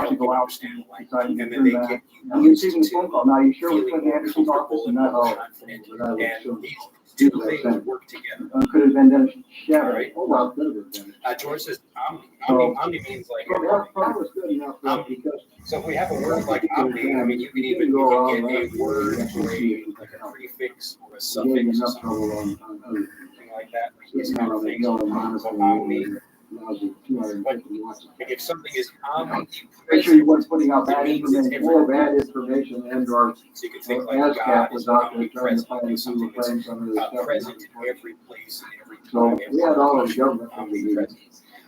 To go out and then they get used to feeling more comfortable and more confident. And these two things work together. Could have been done. All right. George says omni means like so if we have a word like omni, I mean you can even get a word or like a prefix or a suffix or something like that. These kind of things. So omni. Like if something is omnipresent, putting out bad information, more bad information, and or so you can think like God is omnipresent, like something that's present in every place and every time. So we had all the government omnipresent.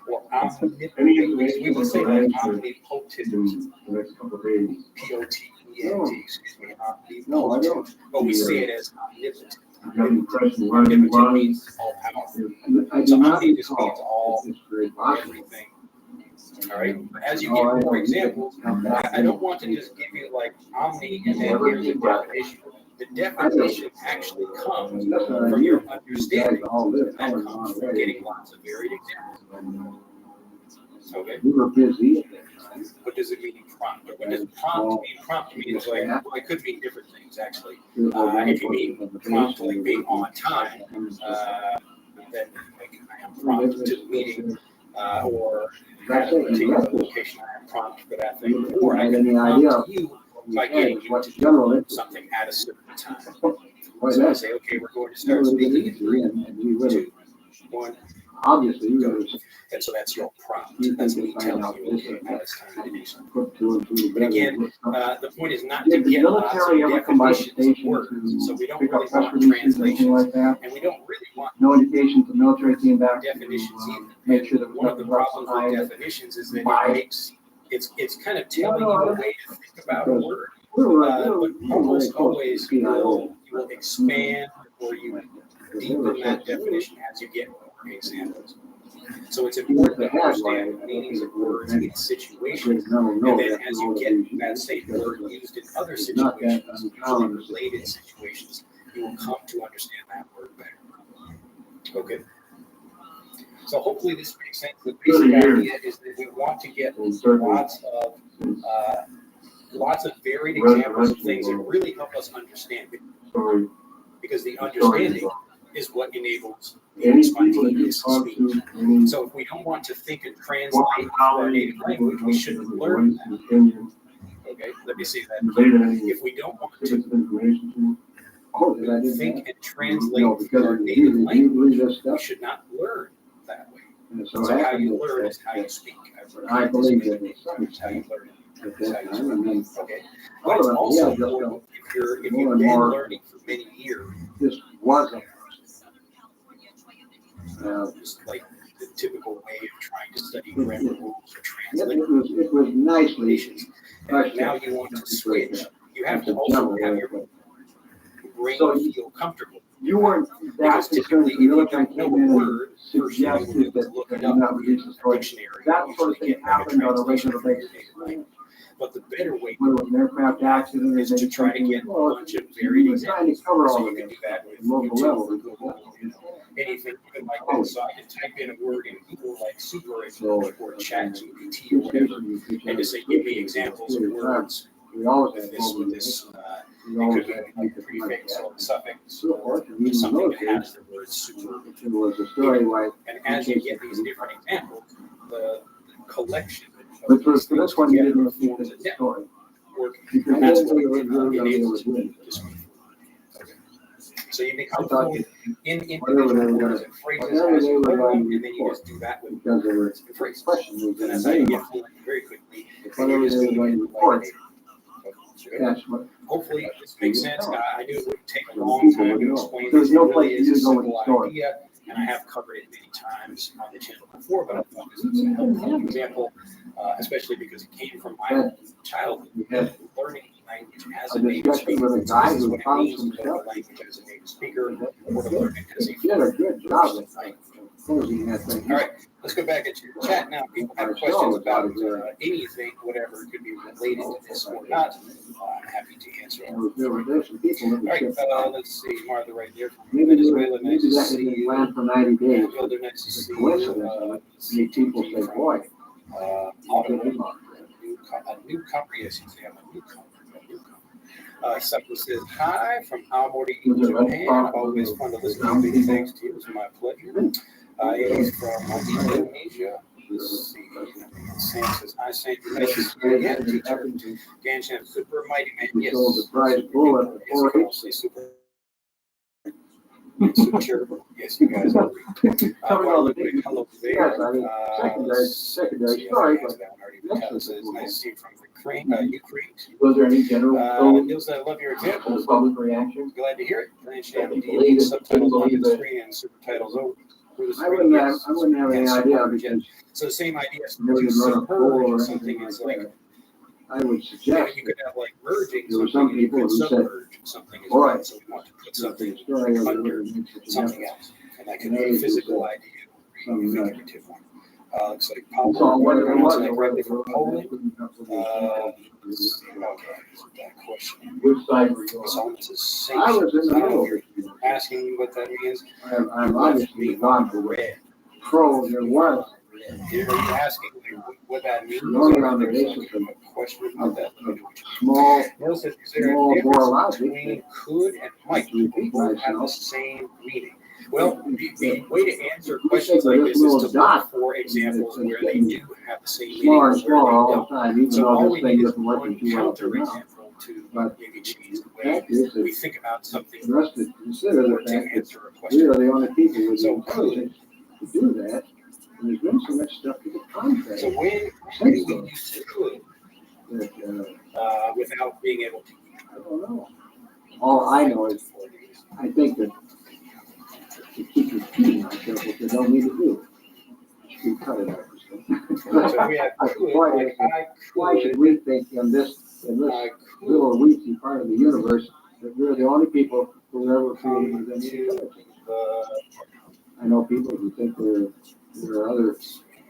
Or omnipotent, we would say like omnipotent, P-O-T-E-N-T, excuse me, omnipotent, but we say it as omnipotent. Omnipotent means all powerful. So omni just means all, everything. All right, but as you get more examples, I don't want to just give you like omni and then here's the definition. The definition actually comes from your understanding, and that comes from getting lots of varied examples. Okay. We were busy. What does it mean prompt? What does prompt mean? Prompt means like, well, it could mean different things actually. If you mean prompt like being on time, then like I am prompt to the meeting, or at a particular location, I am prompt for that thing, or I can prompt you by getting you to do something at a certain time. So I say, okay, we're going to start speaking in 3, 2, 1. Obviously, and so that's your prompt. That's me telling you, okay, now it's time to do something. But again, the point is not to get lots of definitions of words. So we don't really want translations, and we don't really want no indication from military came back. Definitions either. Make sure that one of the problems with definitions is that it makes it's kind of telling you a way to think about a word. But almost always you will expand or you deepen that definition as you get more examples. So it's important to understand the meanings of words in situations, and then as you get that same word used in other situations, usually related situations, you will come to understand that word better. Okay. So hopefully this makes sense. The basic idea is that we want to get lots of varied examples of things that really help us understand it. Because the understanding is what enables the spontaneous speech. So if we don't want to think and translate our native language, we shouldn't learn that. Okay, let me say that again. If we don't want to think and translate our native language, we should not learn that way. So how you learn is how you speak. I believe that it's how you learn it. Okay. But it's also important if you've been learning for many years. This wasn't just like the typical way of trying to study grammar rules or translate. It was nicely. And now you want to switch. You have to also have your brain feel comfortable. You weren't because typically, if you don't know a word, first you will be able to look it up in a dictionary. That sort of thing happened on a regular basis. But the better way is to try to get a bunch of varied examples. So you can do that with YouTube, Google, anything like that. So I can type in a word in Google like super or chat GPT or whatever, and to say, give me examples of words with this. It could be like a prefix or a suffix or something that has the word super. And as you get these different examples, the collection but for this one, you didn't see the story. And that's what enables you to speak. So you become fluent in individual words and phrases as you learn them, and then you just do that with words and phrases. And as I get fluent very quickly, you just do it. Hopefully this makes sense. I knew it would take a long time to explain this. It really is a simple idea, and I have covered it many times on the channel before, but I thought this was a helpful example, especially because it came from my childhood. Learning language as a native speaker. This is what it means to learn a language as a native speaker, or to learn it as a foreign language. All right, let's go back into your chat now. People have questions about anything, whatever, it could be related to this or not. I'm happy to answer all. All right, let's see. Martha right there from Venezuela. Nice to see you. For 90 days. Elder, nice to see you. People say, boy. A newcomer, yes, you say I'm a newcomer. Sucker says, hi from Aomori, Japan. Always fun to listen to. Big thanks to you. It's my pleasure. He's from Indonesia. Let's see. Sam says, hi, Sam. Nice to see you again, teacher. Ganshan, super mighty man. Yes. Super. Yes, you guys are. Hello there. Secondary story. Nice to see you from Ukraine. Was there any general? Niels, I love your examples. Public reaction? Glad to hear it. Do you need subtitles on the screen and supertitles over? I wouldn't have any idea because. So the same idea as Maybe run a poll or something is like. I would suggest. You could have like merging. There were some people who said, something is all right, so we want to put something under something else. And that could be a physical idea or a figurative one. Looks like Pablo from Poland. That question. Which side were you on? I was in the middle. Asking me what that means. I'm obviously not red. Pro, there was. You're asking what that means? Question about that. Small, is there a difference between could and might both have the same meaning? Well, the way to answer questions like this is to look for examples where they do have the same meaning or where they don't. So all we need is one counter example to maybe change the way we think about something or to answer a question. We are the only people who so could do that. And there's been so much stuff to the contrary. So when do we use could without being able to? I don't know. All I know is I think that to keep repeating ourselves what they don't need to do. We cut it out. So we have why should we think in this little weezy part of the universe that we're the only people who ever created any intelligence? I know people who think we're there are other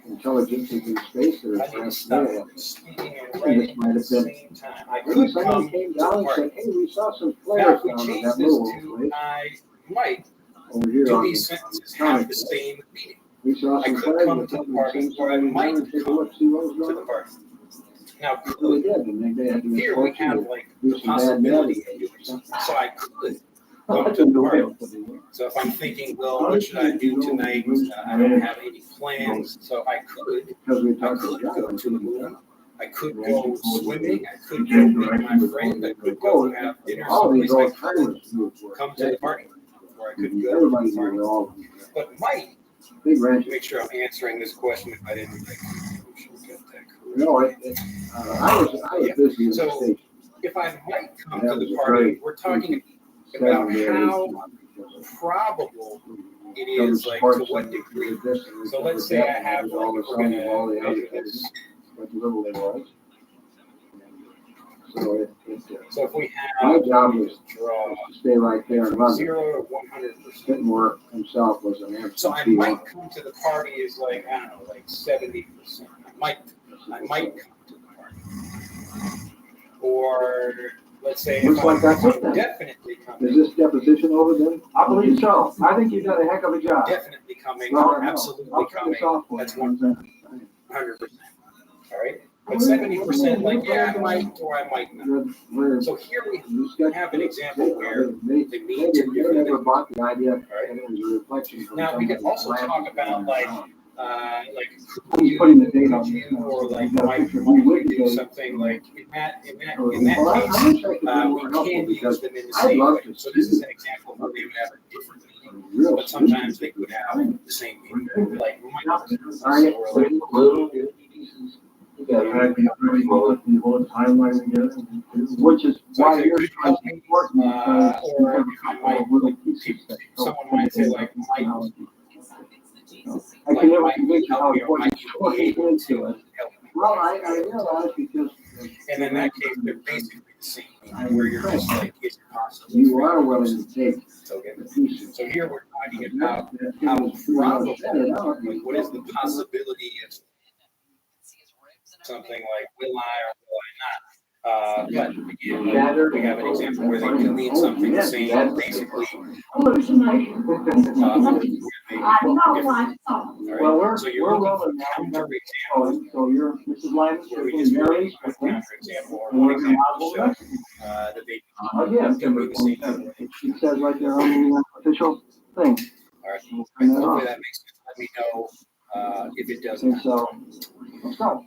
intelligences in space that I are need to past stop there. speaking and And writing this might at the have been, same time. I maybe could someone come came to down the and party. said, hey, we saw some Now, flares if we down in change that this little to place I might, over here do on these the sentences have comic the book. same meaning? We saw I some could flares, come we to the thought we'd party, send or I somebody down might and take a come look, see what was to going the on. party. Now, So they could, did, and they had the here we misfortune have to like do the some bad possibility of navigating. doing something. So I could I come to didn't the know party. what to do. So if I'm thinking, well, what should I do tonight? I don't have any plans. So I could Because we go talked to to the movie. I could go swimming. I could go meet my friend. I could go have dinner all these someplace. old I could timers come to the party. Or I could go to everybody the knew party. were all But might, big ranches. make sure I'm answering this question if I didn't get that correct. No, I was busy in the So station. if I might come That to was the a party, great we're talking about how probable it is, like to what degree. So let's say I have, like, we're gonna measure this. What little it was. So So if we my have, job was draw to stay right there and run. 0 to 100%. Whitmore himself was an answer. So I might come to the party is like, I don't know, like 70%. I might come to the party. Or let's say Looks if like that's it I'm then. definitely Is coming, this deposition over then? I believe so. I think you've done a heck of a job. definitely coming, Well, absolutely I'll turn coming, this off for that's you. 100%. All right? But 70%, like, yeah, I might or I might not. So here we have an example where they mean two different never things. bought the idea. Right. And it was a reflection from Now, we can somebody's also talk glasses about on like He's you, putting the date on could this you, now. or like He's got a might picture of you me do today. something like in that Well, case, I wish I could do we more can helpful use because them in the I'd same love way. to So this see is an example where they would have a different meaning, real but sometimes they could have the same meaning. Like might. All right, So we're like, little pieces together. The whole timeline together. Which is so why it you're could trying help to me, support me. or I might, little pieces. someone might say like might. I can never convince you how Help me or important might be able into to it. help me. Well, I realize because. And in that case, they're basically the same, where you're just like, is it possible? You are willing to take Okay. the pieces. So here we're talking about how probable, like what is the possibility of something like will I or will I not? But again, we have an example where they do mean something the same, basically. Well, we're So you're looking for rolling now. counter examples. So you're Mrs. Lyman, Where we you're just Mary. a counter example or one example to show that they Again, do mean the same thing. it says right there on the official thing. All right. Turn that Hopefully off. that makes sense. Let me know if it does And not. so, All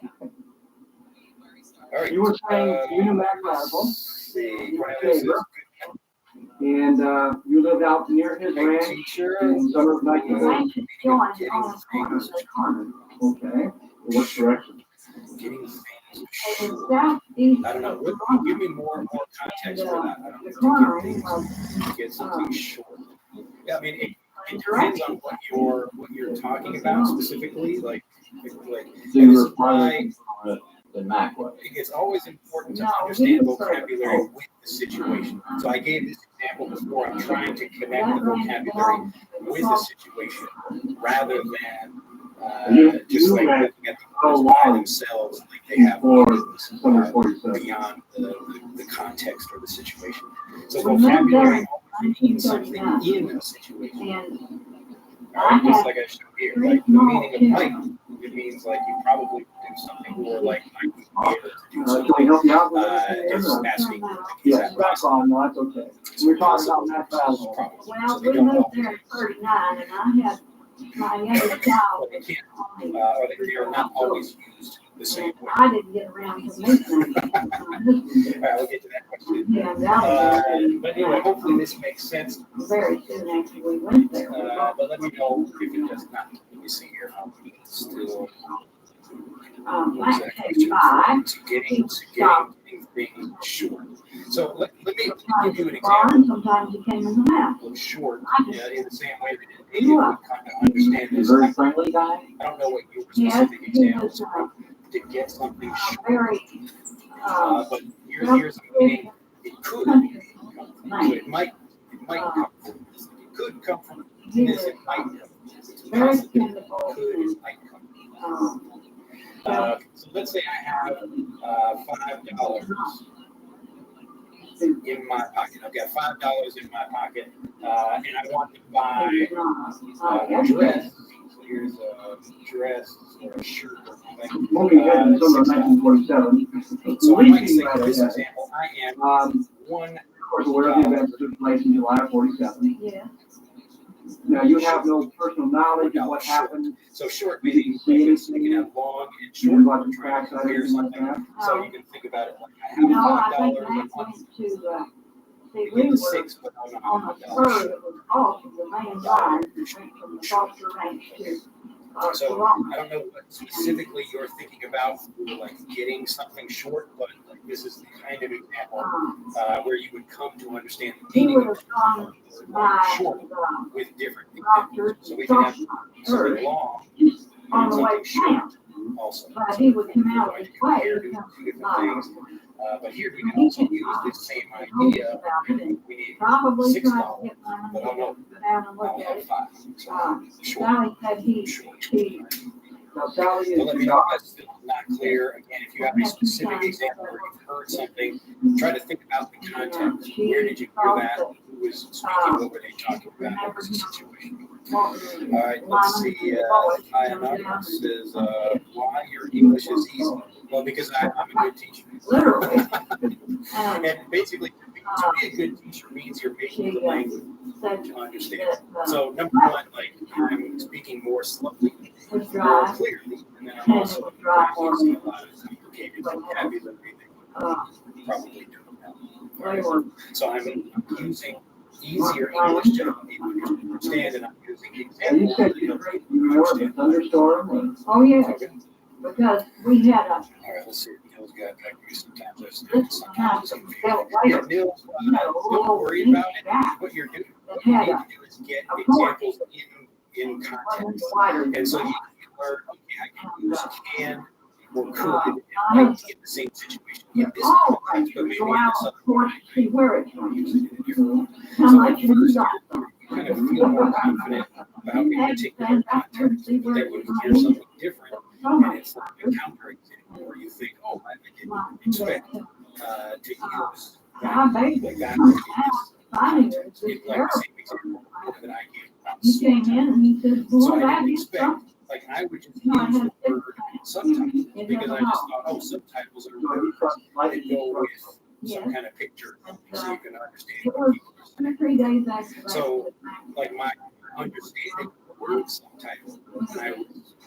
right. you were saying you knew Matt Radical. Let's see. You were Cornelius is neighbor. And you lived out near his good ranch teacher. in summer of The 1980. ranch is joined on the corner of the corner. Okay. What direction? Getting And the southeast I don't know. of the Give me corner, more context for that. I don't the know. cornering To of, get something short. Yeah, I mean, it depends on what you're talking about specifically. Like So you this were is why the Mac way. it's always important to No, understand he was vocabulary with the situation. So I gave this example before. I'm trying to connect the vocabulary with the situation rather than just like looking at the words by themselves, like they have beyond the context or the situation. So vocabulary always means something in a situation. and Right? Just like I showed here, like the meaning of might, it means like you probably do something, or like I would be able to do Can we help something. you out with anything? Just asking, like, is Yes, that back possible? on, no, that's okay. We're talking about Matt Radical. Probably. well, So we they don't moved know. there in 39 and I had my youngest Or child. they can't, or they are not always used the same way. I didn't get around to meeting them. All right, we'll get to that question. Yeah, that But anyway, hopefully this makes sense. was very soon after we went there. But let me know if it does not. Let me see here. Still. Might take 5. To getting things short. So let me give you an Barn, example. sometimes he came in the house. Look short, in the same way that an idiot would kind of understand this. Very friendly guy. I don't know what your Yes, specific he examples was are to get something short. very, But here's the meaning. It could come from. So it might come from this. It could come from this. It might come from very dependable. Could and might come. So let's say I have $5 in my pocket. I've got $5 in my pocket, and I want to buy a dress. So here's a dress or a shirt or something. So I might say in this example, I am $1. Of course, aware of the events that took place in July of 47. Yeah. Now, you have no personal knowledge of what happened. So short meaning, you can have long and short. About the tracks, Here's like something. that. So you can think about it like I have No, I think $5 Matt and one. went to, see, You we get were the 6, but on on the spur that was off of the main line, went from the Foster Ranch to So Toronto. I don't know what specifically you're thinking about for like getting something short, but like this is the kind of example where you would come to understand the He meaning would of have gone by short the with different examples. So we can have something long on and the way something short down, also. but he would come out of his way Compare to two come to different the things. But here we can also use this same idea. We need probably $6, tried to get mine but oh no, to go down and I look only at have it. 5. So short. Sally said he Now, Sally Well, let is me know if that's still not clear. Again, if you have a specific example where you've heard something, try to think about the context. Where did you hear that? Who was speaking? What were they talking about? What was the situation? All right, let's see. Hi, Anonymous says, why your English is easy? Well, because I'm a good teacher. literally. And basically, to be a good teacher means you're making the language to understand. So, number one, like, I'm speaking more slowly, Was more dry, clearly, and then I'm also not using a lot of complicated vocabulary that you probably don't know. So I'm using easier English to help people understand, and I'm using And you examples said to you help were people more of a understand. thunderstorm. oh yeah, Okay. because we had a, All right, let's see. Neil's got back to me sometimes. this Sometimes house some built yeah, later, Neil, you know, don't worry about it. guy What you're doing, that what you had need a, to do is get a porch. examples in wasn't context. wider And than so you that. can learn, okay, I can use can or could I and might to get the same situation in this all context, but maybe go in out this on other the porch context, to see where it's from. use it in a different way. How So much at you first, got you kind of feel more confident about a particular context, but then you hear something different, and it's like a counterexample where you think, oh, I didn't expect to use that. I begged Like him that to would come be out, this finding her, context. it's It's just like the terrible. same example that I gave about He came in subtitles. and he said, So boy, I that didn't is expect, something. like, I would just No, I use had the word subtitles It because I doesn't just help. thought, oh, subtitles are words that go with Yes. some kind of picture so you can understand It what was people are saying. 2 or 3 days after that. So, like, my understanding of the word subtitle when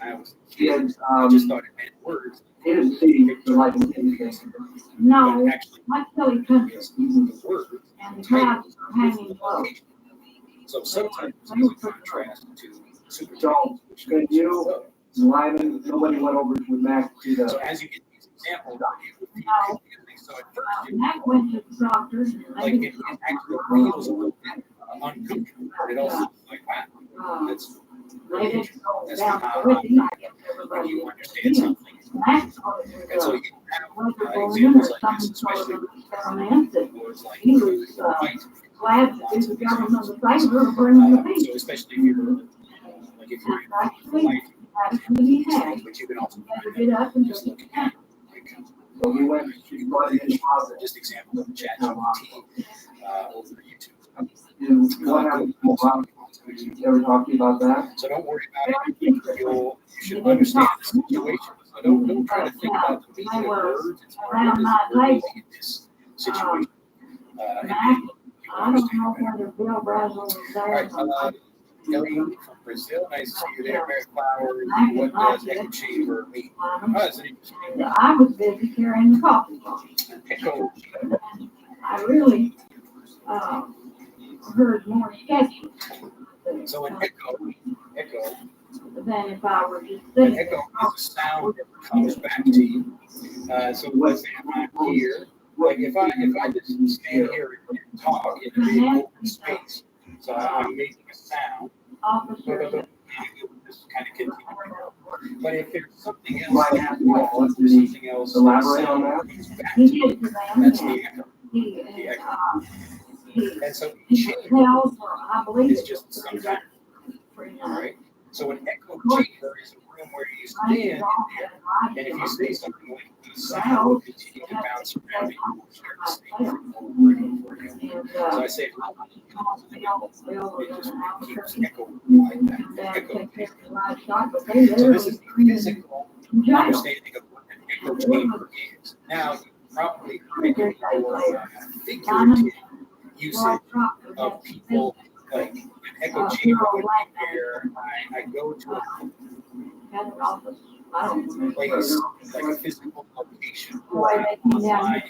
I was a kid, I just thought it meant words. He didn't see the light in anything. No, But actually, my silly country it's the word and the titles clouds are are with the hanging low. location. So subtitles is a contrast to supertitles, which Could goes you- with both. Lyman, nobody went over with Mac to So the. as you get these examples, it would be No. confusing. So at first, And that went to the doctor. And like they it actually feels a little bit uncomfortable, but it also is like, wow, that's they really didn't interesting. go That's down how the way when everybody you did. understand something. Max thought it And so was you have wonderful examples and like this, some sort especially of with experiment that words like he food was or fight. glad to do the government the favor of bringing the peace. So especially if you're like if you're in Actually, life, attitude he had. but you can also Never find get up and just just looking at like So we went, just example of ChatGPT over YouTube. what happened to Obama? You ever talk to you about that? So don't worry about it. You should understand the situation. So don't try to think about the meaning of words. It's more what is the word meaning in this situation. And then you I don't know understand whether Bill Brazel was better. there. All right, Ellie from Brazil. Nice to see you there. Mary Flowers. What does echo chamber mean? Oh, that's an interesting. And I was busy carrying the coffee pot. Echo. I really heard more sketches So an echo. than if I were just An sitting echo there. is a sound that comes back to you. So let's say I'm here. Like if I just stand here and talk in a big open space, so I'm making a sound. Officer, It would just kind of continue. But if there's something else, something else, Elaborate on that. comes back to he you, did to them. that's the echo. He, The echo. he And so he each tells, or I believe is it just was some pretty kind pretty of, all nice. right? So an echo chamber is a room where you stand in there, and if you say something like the sound will continue to bounce around and you will start to say over and over again. So I say it just keeps echoing like that. Echo chamber. So this is the physical understanding of what an echo chamber is. Now you probably heard it or figurative usage of people like an echo chamber would be where I go to a place, like a physical location, or online,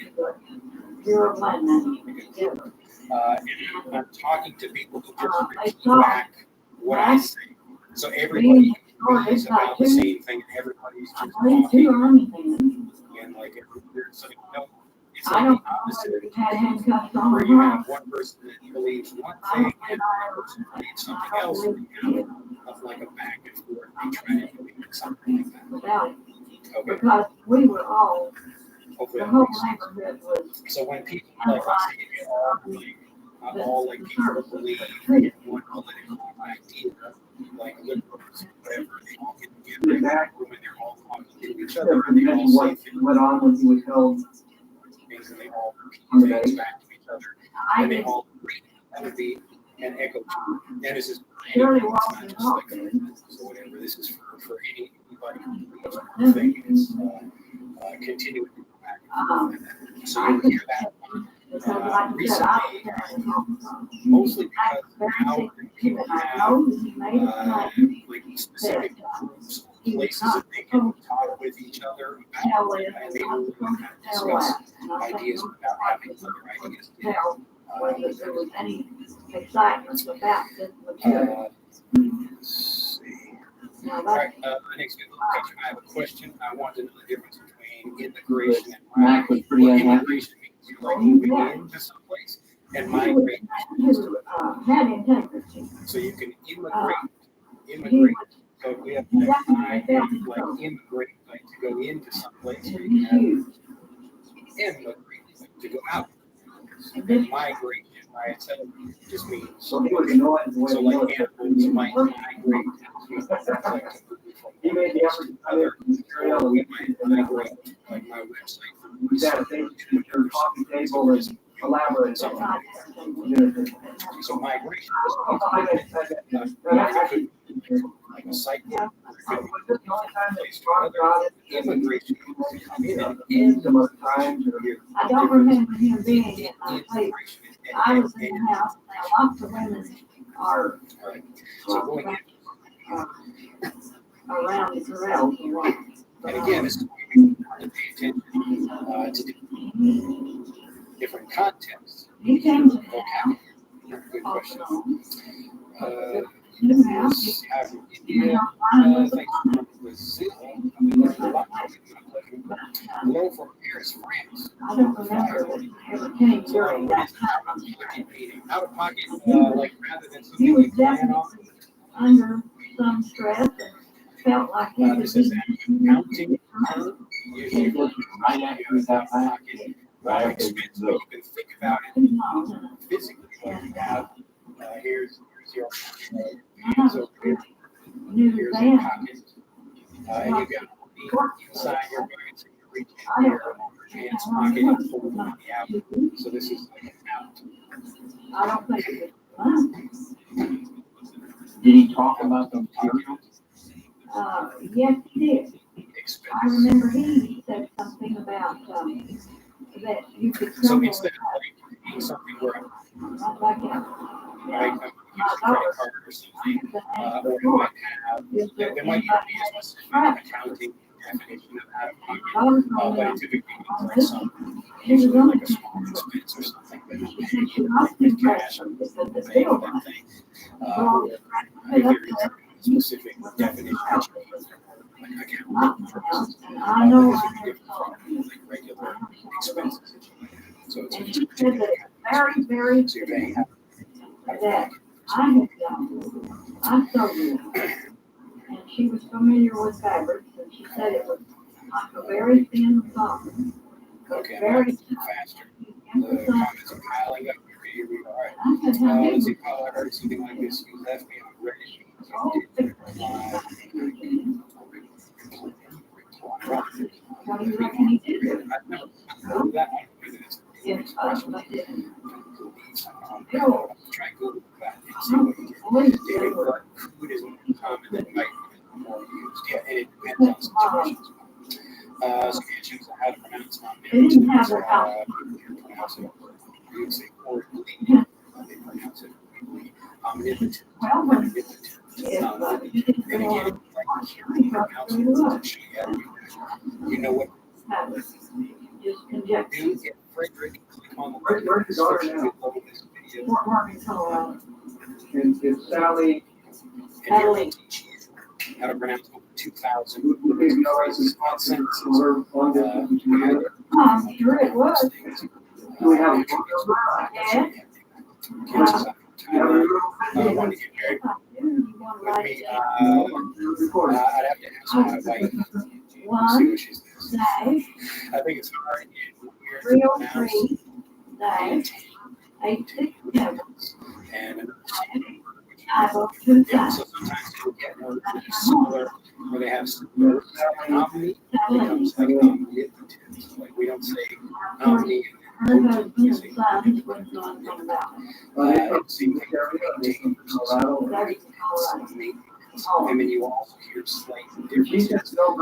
and I'm talking to people who just repeat back what I say. So everybody agrees about the same thing, and everybody's just talking. And like, so you know, it's like the opposite of it, where you have one person that believes one thing and one person believes something else, and you have like a back and forth, they try to believe something like that. Okay. Because we were all, Hopefully the whole neighborhood was. so when people like all like people who believe in one political idea, like liberals, whatever, they all get together in that room and they're all talking to each other and they all say things. Went on when he was held. And they all repeat things back to each other, and they all agree. That would be an echo chamber. And this is for anyone. It's not just like a or whatever. This is for anybody who believes one thing. It's continuing to go back and forth. So you'll hear that recently, mostly because now people have like specific groups, places that they can talk with each other about, and they will kind of discuss ideas without having other ideas. Whether there was any excitement about this material. Let's see. All right, next question. I have a question. I want to know the difference between immigration and migration. What immigration means you like moving into someplace, and migration means to so you can immigrate. So we have like immigrate, like to go into someplace, or you can have immigrate, like to go out. And migration by itself just means so like animals might migrate He made the effort to other material, or we might migrate like my website. We got a thing to your coffee table and elaborate. So migration like a site immigration I don't remember him being in my place. I was in the house, and lots of women are around the corral. And again, this is where we want to pay attention to different contexts. He came to Good question. India, thanks from Brazil. Hello from Paris, France. I don't remember if he ever came during that time. Out of pocket, like rather than He something was you plan on. definitely under some stress and felt like he was This is an accounting term. Usually, right after that pocket expense, but you can think about it physically. Like you have here's your so here's a pocket, and you got inside your pocket, so you reach in your hands pocket and pull the money out. So this is like an out. I don't think it was fun. Did he talk about the materials? Yes, he did. Expense. I remember he said something about that you could So instead of like being something where like that. right, use a credit card or something, or you might have there might even be a specific accounting definition of out of pocket, but it typically means like some usually like a small expense or something that you pay like with cash or paying that thing. If there is a specific definition that you use like accounting purposes, I know this would be different from like regular expenses that you might have. So it's and she said that very, very so you're paying out that I had done. I sewed it. And she was familiar with fabrics, and she said it was like a very thin thumb. Okay, Very faster. The comments are piling up. Here we are. Let's see, Paul, I heard something like this. You left me on Reddit. What do you reckon he did? Try Google that and see what you get. David, what food is more common that might be more used? Yeah, and it depends on situations. So you choose how to pronounce didn't have their house. pronounce it. You would say orderly. They pronounce it omnipotent. Omnipotent. And again, you know what? Just conjecture. Do get Frederick, click on the Where's the daughter now? Fort Martin, Colorado. And Sally. And you're going to teach you how to pronounce over 2,000 sentences. I'm sure it was. Do we have a Yeah. I want to get married with me. I'd have to ask my wife. See what she's doing. I think it's hard. 303 867 And I vote yeah, so sometimes you'll get more similar, where they have similar nominee. Like we don't say nominee. Her husband's son was going from about And then you also hear slight differences. Well,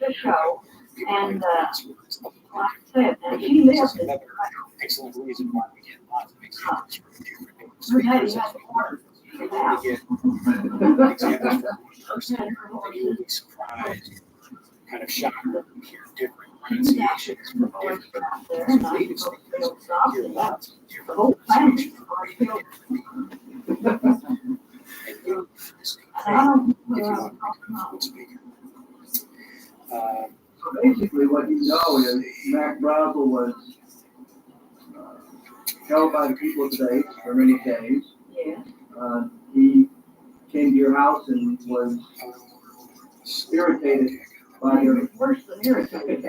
the show, and like I said, and she lives in excellent reason why we get lots of examples her daddy has to work. You get examples from one person, and you will be surprised, kind of shocked when you hear different pronunciations from different native speakers. You hear lots of different pronunciations from different people. And you if you want to become a good speaker. So basically, what you know is Mac Brazel was held by the people of the States for many days. Yeah. He came to your house and was irritated by your Worse than irritated.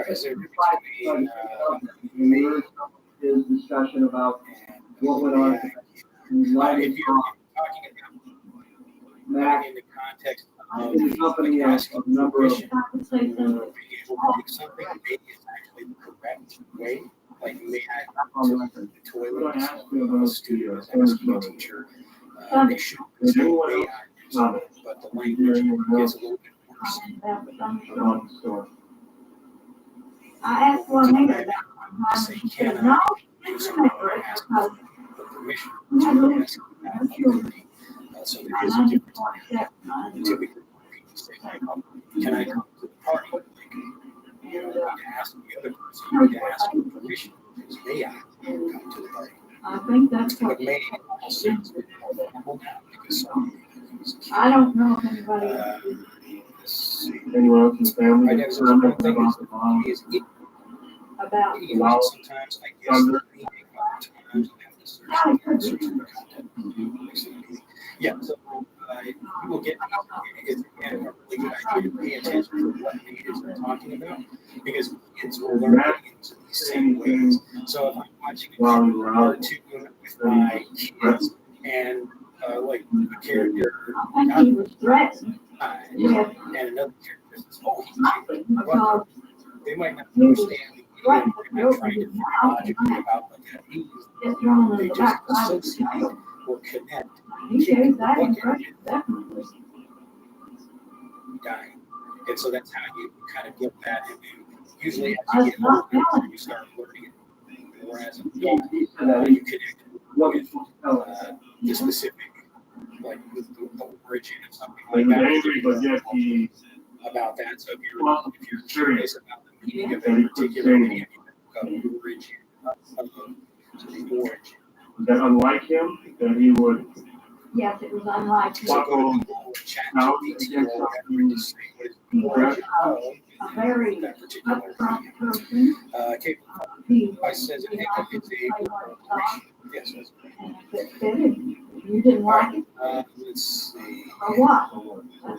his discussion about what went on. If you're talking about Mac in the context of the company has a number of being able to do something, maybe it's actually the correct way. Like may I the toilet student is asking a teacher, they should say may I do something, but the language gets a little bit worse. I asked one neighbor that one time, and she said, no, she's a neighbor, because Permission. we had little children. So there is a difference. Typically, people say, can I come to the party? You don't need to ask the other person, you need to ask for permission. May I come to the party? I think that's what. But may almost seems more normal now because so many things. I don't know if anybody. anyone else in the family. I guess the one thing is About. sometimes I guess times yeah, so you will get it's again a really good idea to pay attention to what natives are talking about because kids will learn into these same ways. So if I'm watching a cartoon with my kids and like a character I think he was threatened. and another character says, oh, he's well, they might not understand they're not trying to think logically about what that means. They just associate or connect. He gave that impression, definitely. Dying. And so that's how you kind of get that. And usually as you get older, you start learning it. Whereas you connect with the specific, like with the origin of something like that. About that. So if you're curious about the meaning of a particular name, you origin of the origin. Was that unlike him? That he would. Yes, it was unlike him. He was a very upfront person. I says it's a yes. And if it fitted, you didn't like it, Let's see. or what?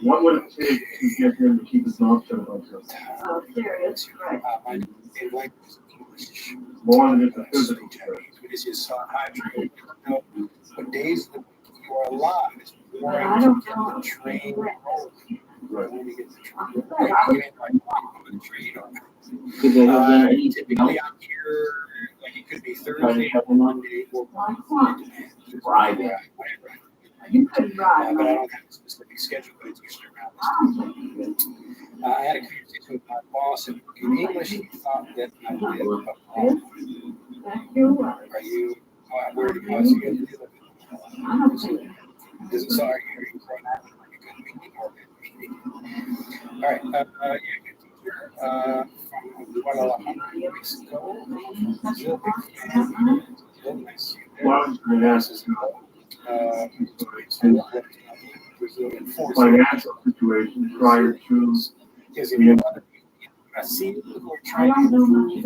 What would it take to get him to keep his mouth shut about something? Oh, serious, right. My language is English. More than just a physical trait. it is his high trade. Know what days of the week you are alive. It's boring I to don't get know. the train rolling. Right. When you get the train, typically I'm here, like it could be Thursday, Monday, or Friday. You couldn't ride. but I don't have a specific schedule, but it's usually around this time. I had a conversation with my boss, and in English, he thought that I did a lot. Are you, where do you Does it sorry, are you throwing out like a good meeting or a good meeting? All right, yeah, good teacher. From Guadalajara, Mexico. Real big fan. Real nice. Brazilian force. Financial situation prior to Because if you want to I see people trying to improve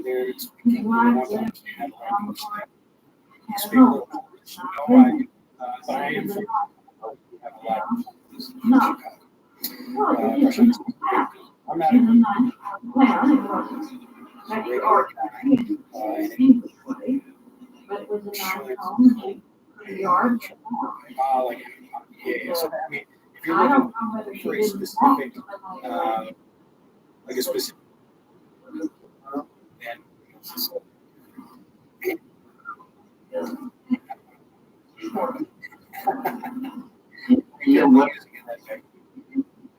their speaking, they want to understand how to understand. Speak a little English. But I am from we have a lot of Chicago. I'm not a regular guy. But it was a nice home, yard. Like, yeah. So I mean, if you're looking for a specific, like a specific, then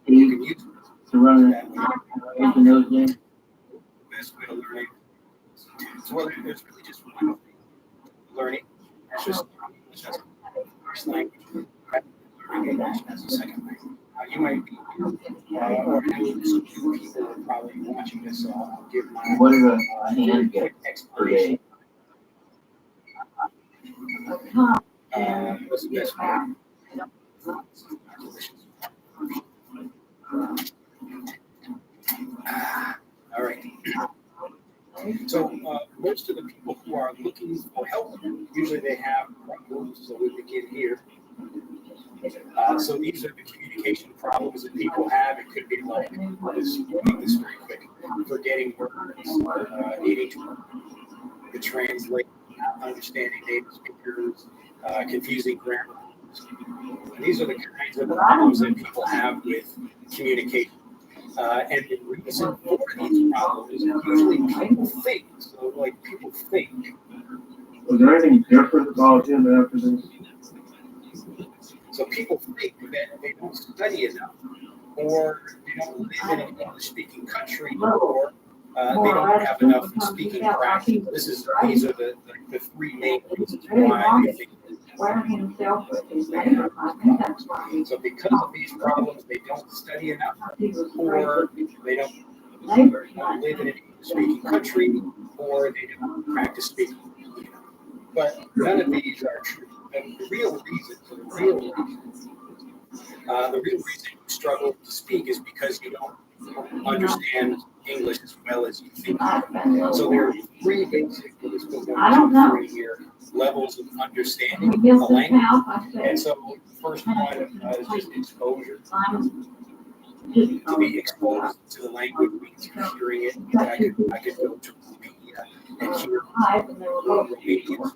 you can use it to run that way. Best way to learn it. Well, there's really just one thing. Learning. It's just English as a first language. Learning English as a second language. You might be, or some people are probably watching this, so I'll give my quick explanation. What's the best way? All right. So most of the people who are looking for help, usually they have problems. So we begin here. So these are the communication problems that people have. It could be like this. Make this very quick. Forgetting words, needing to translate, not understanding native speakers, confusing grammar. These are the kinds of problems that people have with communication. And the reason for these problems is usually people think. So, like, people think. Was there anything different about him after this? So people think that they don't study enough, or they don't live in an English-speaking country, or they don't have enough speaking practice. These are the three main reasons why they think. So because of these problems, they don't study enough, or they don't live in an English-speaking country, or they don't practice speaking. But none of these are true. The real reason you struggle to speak is because you don't understand English as well as you think. So there are three basic, three here, levels of understanding a language. And so the first one is just exposure. To be exposed to the language means hearing it. I could go to Romania and hear Romanians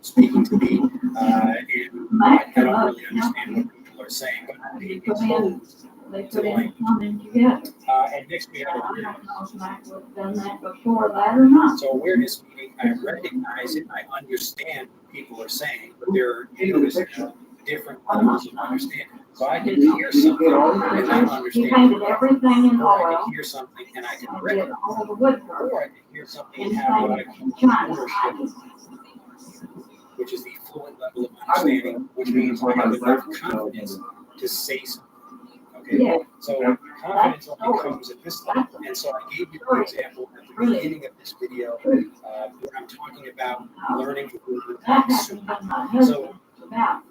speaking to me, and I don't really understand what people are saying, but I'm being exposed to the language. And next we have awareness. So awareness meaning I recognize it, I understand what people are saying, but there are different levels of understanding. So I can hear something and I understand it, or I can hear something and I can recognize it, or I can hear something and have what I call ownership, which is the fluent level of understanding, which means I have enough confidence to say something. Okay, so confidence only comes at this level, and so I gave you an example at the beginning of this video where I'm talking about learning the word soup. So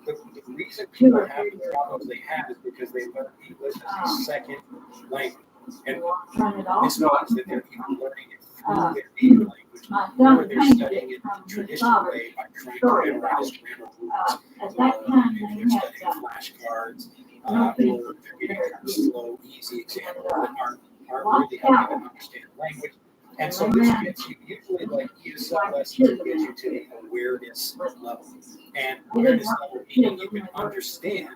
the reason people have the problems they have is because they learn English as a second language, and this means that they're even learning it through their native language, or they're studying it the traditional way by trying to memorize grammar rules, or if they're studying flashcards, or they're getting kind of slow, easy examples that aren't really helping them understand language. And so this gets you, usually like ESL lessons get you to the awareness level. And awareness level meaning you can understand,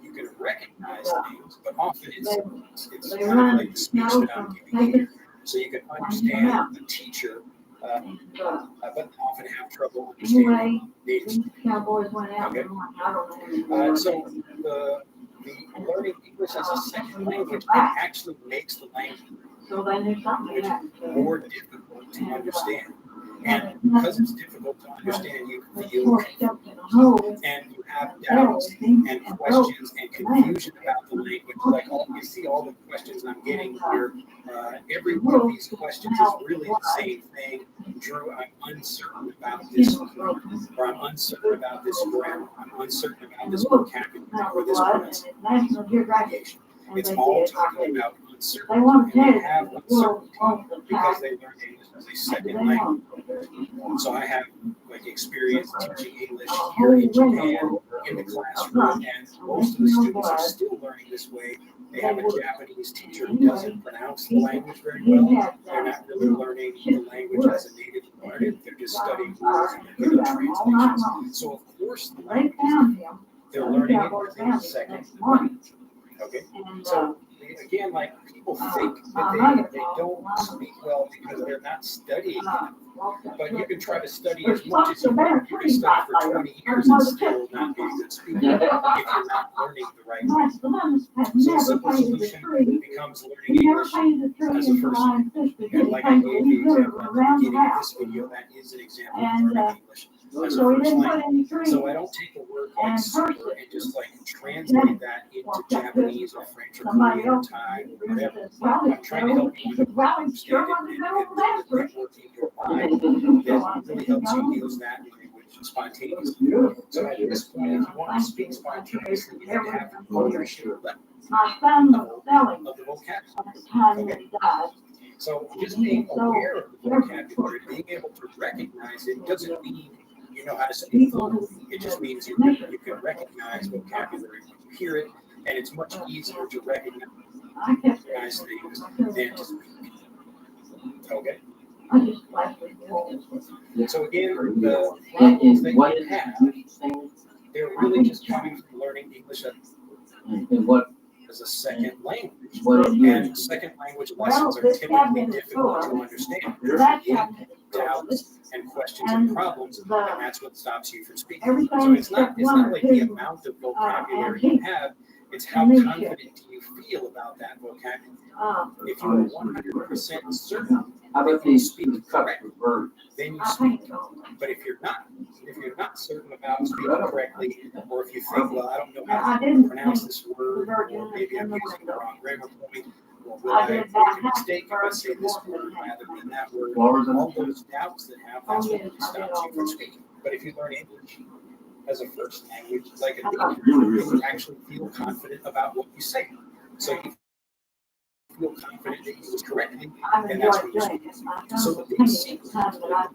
you can recognize things, but often it's kind of like the speech that I'm giving here. So you can understand the teacher, but often have trouble understanding native speakers. Okay. So the learning English as a second language, it actually makes the language more difficult to understand. And because it's difficult to understand, you feel and you have doubts and questions and confusion about the language. Like you see all the questions I'm getting here. Every one of these questions is really the same thing. Drew, I'm uncertain about this, or I'm uncertain about this grammar. I'm uncertain about this vocabulary or this pronunciation. It's all talking about uncertainty. And they have uncertainty because they learn English as a second language. So I have like experience teaching English here in Japan in the classroom, and most of the students are still learning this way. They have a Japanese teacher who doesn't pronounce the language very well. They're not really learning the language as a native learner. They're just studying words and they're getting translations. So of course the language they're learning it in the second language. Okay, so again, like people think that they don't speak well because they're not studying it. But you can try to study as much as you want. You can study for 20 years and still not be a good speaker if you're not learning the right way. So a simple solution becomes learning English as a first language. And like I gave the example at the beginning of this video, that is an example of learning English as a first language. So I don't take a word like super and just like translate that into Japanese or French or Korean or Thai or whatever. I'm trying to help you understand it and work in your mind that really helps you use that language spontaneously. So at this point, if you want to speak spontaneously, you have to have ownership of the vocabulary. Okay. So just being aware of the vocabulary, being able to recognize it doesn't mean you know how to speak fluently. It just means you can recognize vocabulary when you hear it, and it's much easier to recognize things than to speak. Okay. So again, the levels that you have, they're really just coming from learning English as a second language. And second language lessons are typically difficult to understand. There's doubts and questions and problems, and that's what stops you from speaking. So it's not like the amount of vocabulary you have, it's how confident do you feel about that vocabulary. If you're 100% certain that you speak correctly, then you speak. But if you're not certain about speaking correctly, or if you think, well, I don't know how to pronounce this word, or maybe I'm using the wrong grammar point, or will I make a mistake if I say this word rather than that word? All those doubts that have, that's what really stops you from speaking. But if you learn English as a first language, like a native, you actually feel confident about what you say. So you feel confident that you use correctly, and that's what you speak. So the big secret,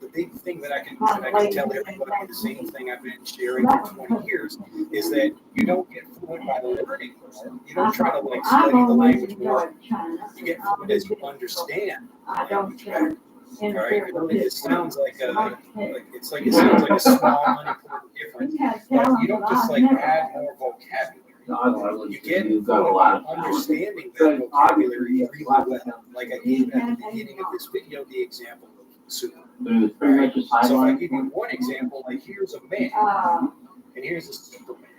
the big thing that I can tell everybody, the same thing I've been sharing for 20 years, is that you don't get fluent by learning more. You don't try to like study the language more. You get fluent as you understand the language better. All right, I know it sounds like it sounds like a small, unimportant difference, but you don't just like add more vocabulary. You get understanding that vocabulary really well. Like I gave at the beginning of this video, the example of soup. Right? So if I give you one example, like here's a man, and here's a Superman.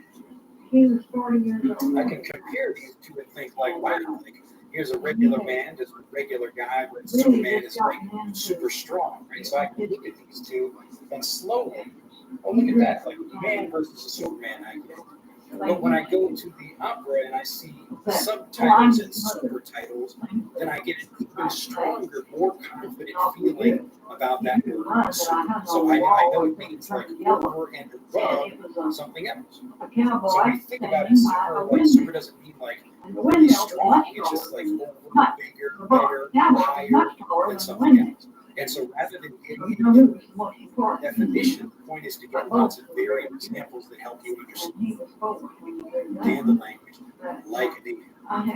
I can compare these two and think like, wow, like here's a regular man, there's a regular guy, but Superman is like super strong, right? So I can look at these two and slowly, oh look at that, like man versus a Superman, I get. But when I go to the opera and I see subtitles and supertitles, then I get an even stronger, more confident feeling about that word. So I know it means like over and above something else. So when you think about it, super doesn't mean like really strong. It's just like over, bigger, better, higher than something else. And so rather than getting into the definition, the point is to get lots of varied examples that help you understand the language like a native.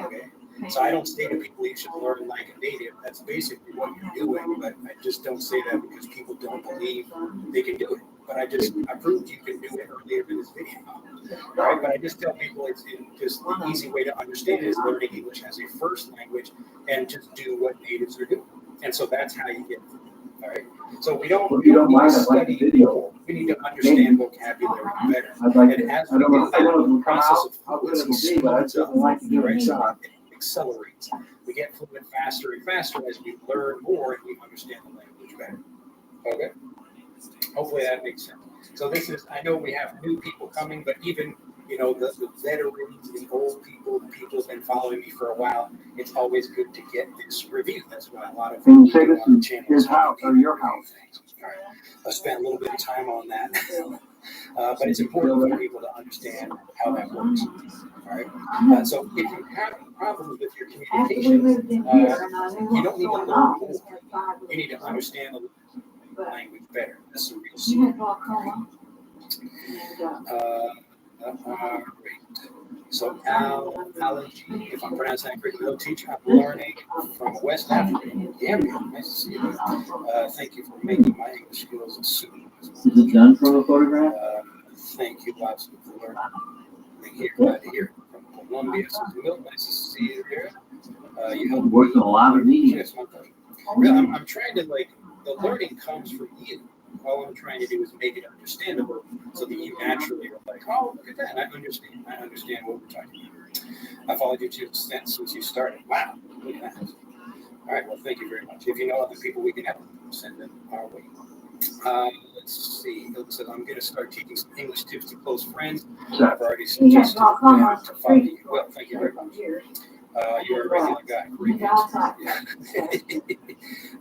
Okay? So I don't say to people you should learn like a native. That's basically what you're doing, but I just don't say that because people don't believe they can do it. But I proved you can do it earlier in this video. Right? But I just tell people just the easy way to understand it is learning English as a first language and just do what natives are doing. And so that's how you get through. All right. So we don't need to study video. We need to understand vocabulary better. And as we do that, the process of fluency speeds up, right? So it accelerates. We get fluent faster and faster as we learn more and we understand the language better. Okay. Hopefully that makes sense. So this is, I know we have new people coming, but even, the veterans, the old people, the people who've been following me for a while, it's always good to get this review. That's why a lot of people on the channel his house or your house. All right. I spent a little bit of time on that. But it's important for people to understand how that works. All right. So if you have problems with your communication, you don't need to learn more. You need to understand the language better. That's the real secret. Great. So allergy, if I'm pronouncing that correctly, teacher, I'm learning from West Africa, Gambia. Nice to see you. Thank you for making my English skills soon. Is it done from a photograph? Thank you, lots of learning. Glad to hear from Colombia. So nice to see you there. You helped worked on a lot of these. Yes, my pleasure. Really, I'm trying to the learning comes from you. All I'm trying to do is make it understandable so that you naturally are like, oh, look at that. I understand what we're talking about. I followed you to since you started. Wow, look at that. All right, well, thank you very much. If you know other people we can help, send them our way. Let's see. It says I'm going to start teaching some English tips to close friends. I've already suggested to follow you. Well, thank you very much. You're a regular guy. Great. How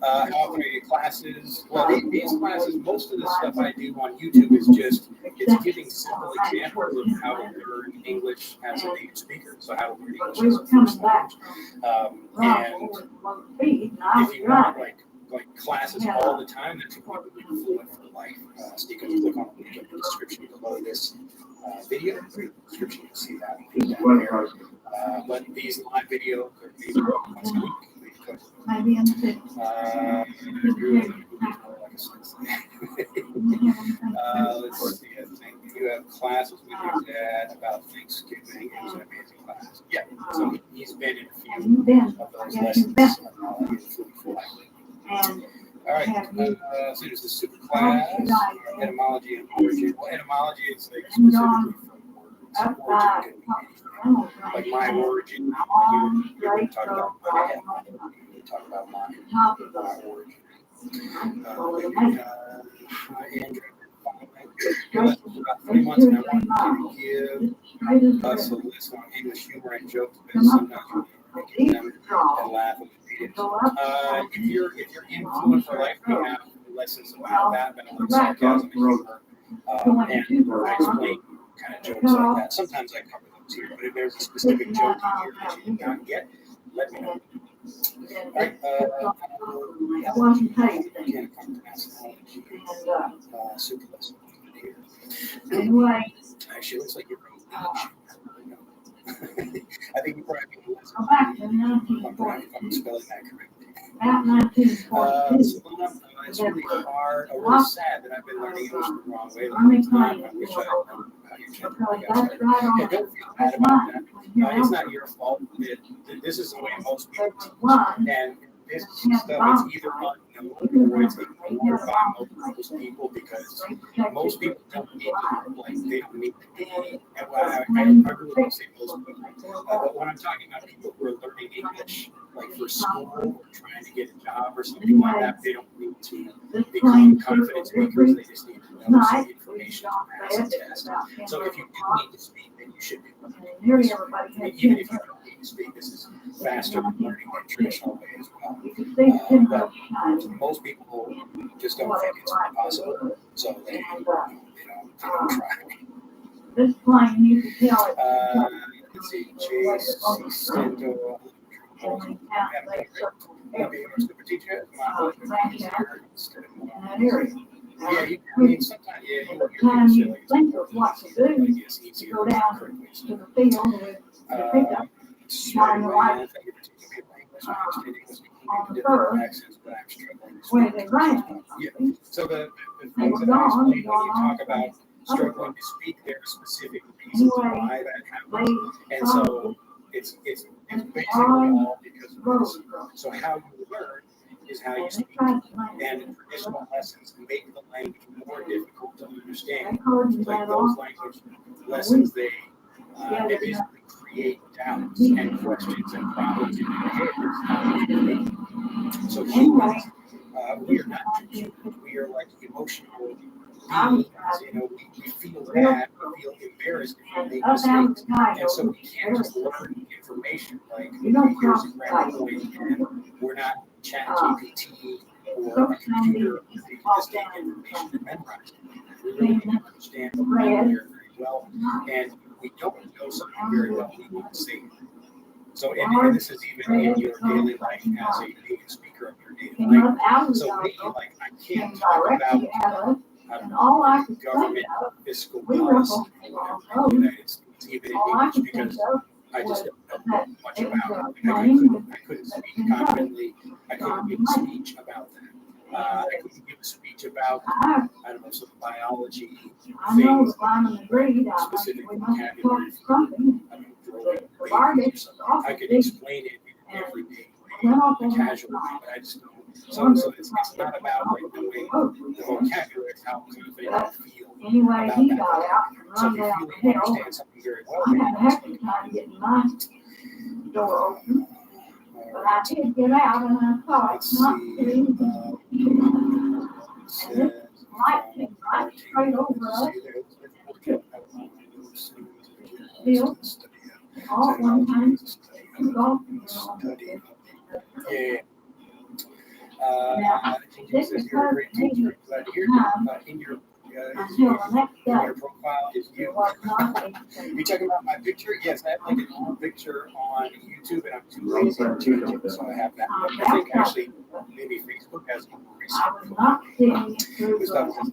often are your classes? Well, these classes, most of the stuff I do on YouTube is it's giving simple examples of how to learn English as a native speaker. So how to learn English as a first language. And if you want like classes all the time, that's what we do Fluent for Life. So you can click on the link in the description below this video. In the description, you'll see that. But these live videos are maybe once a week. Let's see. I think you have classes with your dad about Thanksgiving. It was an amazing class. Yeah. So he's been in a few of those lessons in Fluent for Life. All right. So there's the super class, etymology and origin. Well, etymology is like specifically from words. Origin can be anything. Like my origin, you're going to talk about my etymology. You're talk about my origin. Andrew, about 3 months, and I want you to give us a list on English humor and jokes because sometimes we're making them and laugh at the videos. If you're in Fluent for Life, we have lessons about that, but on sarcasm and humor, and I explain kind of jokes like that. Sometimes I cover those here, but if there's a specific joke here that you did not get, let me know. All right. Super lesson here. Actually, it looks like you're wrote I think you probably need to listen. If I'm spelling that correctly. It's really hard, or really sad that I've been learning English the wrong way the whole time. I wish I had known how your channel got. Yeah, don't feel bad about that. It's not your fault. This is the way most people teach. And this stuff is either unknown or it's ignored by most people because most people don't need to, they don't need to be, I really don't say most people, but when I'm talking about people who are learning English, like for school or trying to get a job or something like that, they don't need to become confident speakers, they just need to know some information to pass a test. So if you do need to speak, then you should be learning English. Even if you don't need to speak, this is faster than learning the traditional way as well. But most people just don't think it's possible, so they don't try. This plane, you can tell it. Let's see, Chase, Stendo, super teacher. Yeah, I mean, sometimes, Time you think of what to do, it's easier go down to the field with the pickup, shine the light on the first, where they ran something. So the They things were that I gone, explained when you talk about struggling to speak, there are specific reasons why that happens. And so it's basically all because of this. So how you learn is how you speak. And traditional lessons make the language more difficult to understand. Like those language lessons, they basically create doubts and questions and problems in your head. So humans, we are not Jews. We are like emotional beings. You know, we feel bad, we feel embarrassed if we make mistakes. And so we can't just learn information like here's a grammar point, and we're not ChatGPT or a computer that can just take information and memorize it. We really need to understand the grammar very well, and we don't know something very well, we won't say it. So, and this is even in your daily life as a native speaker of your native language. So, me, like, I can't talk about government fiscal policy in the United States, even in English, because I just don't know much about it. I couldn't speak confidently. I couldn't give a speech about that. I couldn't give a speech about, I don't know, some biology things, specific vocabulary. I could explain it in everyday way, casual way, but I just don't. So it's not about like knowing the vocabulary, it's how confident I feel about that. So if you feel you understand something very well, I had a heck of a time getting my door open. But I did get out and I thought it's not too easy. And this light came right straight over us. Still, all at one time, yeah. This is you're a great teacher. Glad to hear that. In your profile is you. You talking about my picture? Yes, I have like an old picture on YouTube, and I'm too lazy to change it, so I have that. But I think actually maybe Facebook has more recent. It says,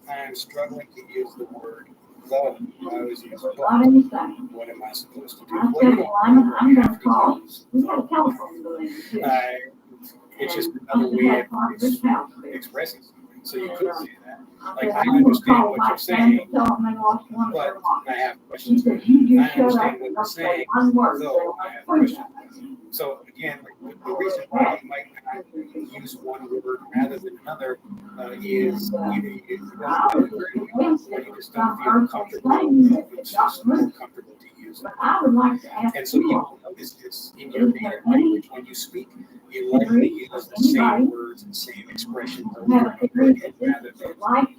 I'm struggling to use the word though. I always use but. What am I supposed to do? I'm going to call. We got a telephone building too. It's just another way of expressing something. So you could say that. Like, I understand what you're saying, but I have questions. I understand what you're saying, though I have questions. So again, like, the reason why you might not use one word rather than another is you don't know it very well, or you just don't feel comfortable. It's just more comfortable to use it. And so you will notice this in your native language when you speak. You likely use the same words and same expressions over and over again rather than like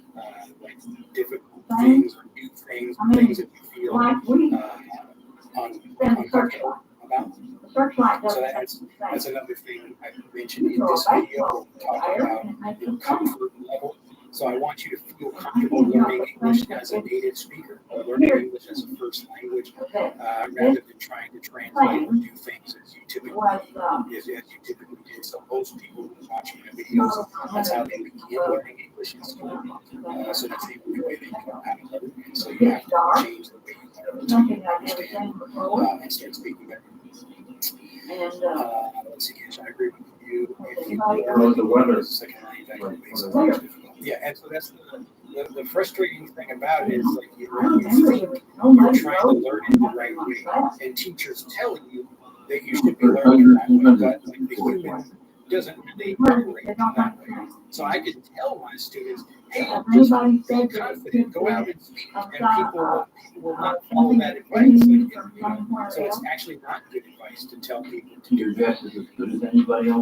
difficult things or new things or things that you feel uncomfortable about. So that's another thing I mentioned in this video, talking about your comfort level. So I want you to feel comfortable learning English as a native speaker, or learning English as a first language, rather than trying to translate or do things as you typically did. So most people who watch my videos, that's how they begin learning English in school. So that's the only way they know how to learn it. So you have to change the way you learn to understand and start speaking better. Let's see, I agree with you. If you learn the weather, second language, that can make something difficult. Yeah, and so that's the frustrating thing about it is like you're trying to learn it the right way, and teachers tell you that you should be learning that way, but like the human doesn't really operate that way. So I could tell my students, hey, just be confident, go out and speak, and people will not follow that advice. So it's actually not good advice to tell people to do that.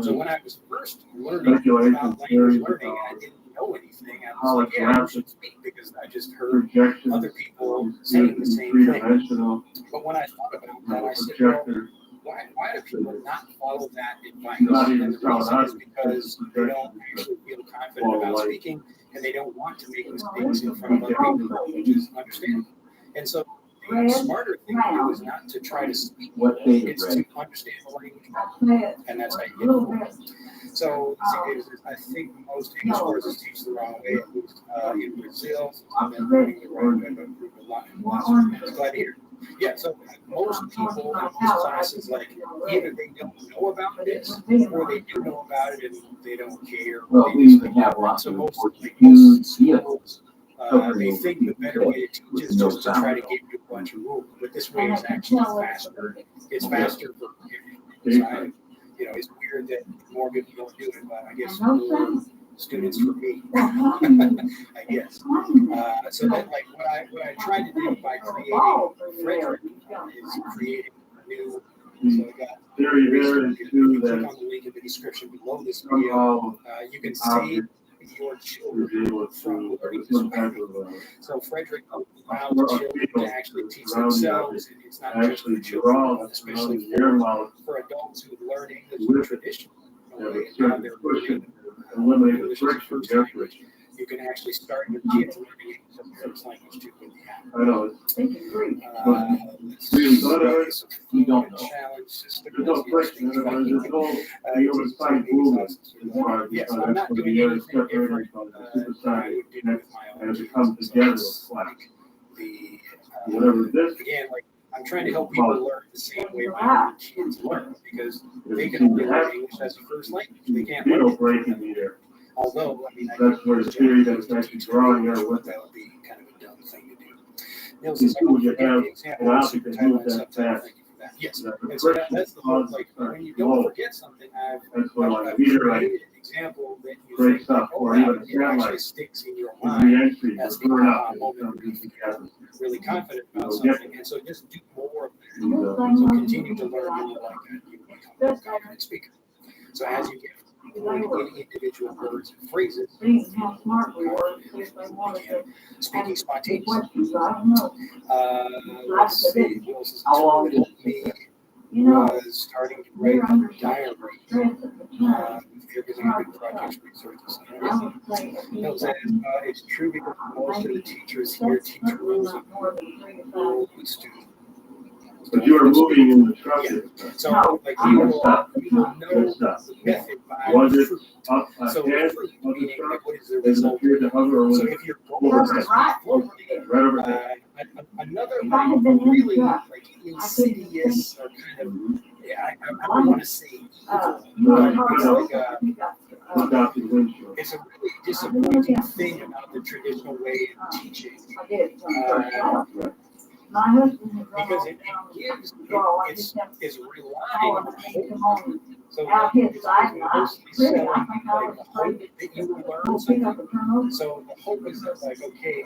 So when I was first learning about language learning, I didn't know anything. I was like, yeah, I should speak because I just heard other people saying the same thing. But when I thought about that, I said, well, why do people not follow that advice? And the reason is because they don't actually feel confident about speaking, and they don't want to make mistakes in front of other people, which is understandable. And so the smarter thing to do is not to try to speak, it's to understand the language. And that's how you get it. So I think most English courses teach the wrong way. In Brazil, I've been learning the right way, but improved a lot. Glad to hear. Yeah, so most people in these classes, like, either they don't know about this, or they do know about it and they don't care. Well, we even have lots of most huge schools, they think the better way to teach is just to try to give you a bunch of rules, but this way is actually faster. It's faster for everyone. So it's weird that more people don't do it, but I guess more students for me, I guess. So that, like, what I tried to do by creating Frederick is creating a new. So I got if you click on the link in the description below this video, you can save your children from learning this way. So Frederick allows children to actually teach themselves. It's not just for children, but especially for adults who learn English in traditional way. Now they're learning English as a first language. You can actually start your kids learning English as a first language too with the app. I know. We don't challenge system. Yes, I'm not doing anything different than I would do with my own. And it comes together with like whatever this. Again, like, I'm trying to help people learn the same way my own kids learn, because they can only learn English as a first language. They can't learn it. Although, I mean, That's where the theory that's actually drawing there with that would be kind of a dumb thing to do. Nils says, I will forget the example of supertitle and subtitle. Thank you for that. Yes, and so that's the whole, like, when you don't forget something, I've created an example that you think, like, oh, wow, it actually sticks in your mind as the moment where you feel really confident about something. And so just do more of that. So continue to learn more like that. You become a confident speaker. So as you get individual words and phrases, speaking spontaneously. Let's see, Will says, what helped me was starting to write a diary. If you're doing good projects, research, no, it's true because most of the teachers here teach rules and rules with students. But you are moving in the structure. Yeah. So, like, you will know the method by the fruit. So, the fruit, meaning, like, what is the result? So, if your goal is to speak fluently, another really, like, insidious or kind of, I don't want to say evil, but it's a really disappointing thing about the traditional way of teaching. Because it gives, it's relying on hope. So it's mostly selling, like, the hope that you will learn something. So the hope is that, like, okay,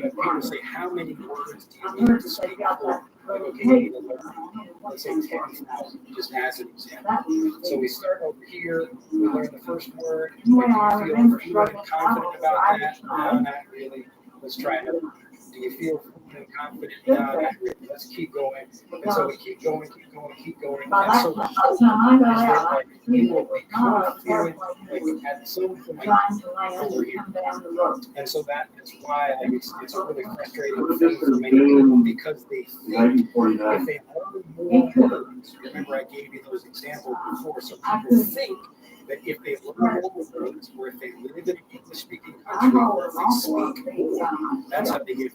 people say, how many words do you need to speak? Like, okay, you need to learn, let's say 10,000, just as an example. So we start over here, we learn the first word, like, do you feel fluent and confident about that? No, not really. Let's try another. Do you feel and confident? No, not really. Let's keep going. And so we keep going. And so the hope is that, like, you will become fluent, like, at some point over here. And so that is why, like, it's a really frustrating thing for many people, because they think if they learn more words, remember I gave you those examples before, so people think that if they learn more words, or if they live in an English-speaking country, or if they speak more, that's how they get it.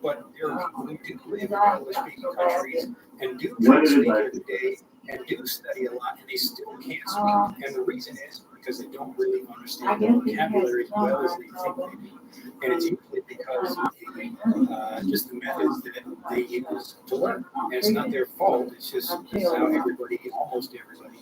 But there are people who do live in English-speaking countries and do try to speak every day and do study a lot, and they still can't speak. And the reason is because they don't really understand the vocabulary as well as they think they do. And it's usually because of just the methods that they use to learn. And it's not their fault. It's just how everybody, almost everybody,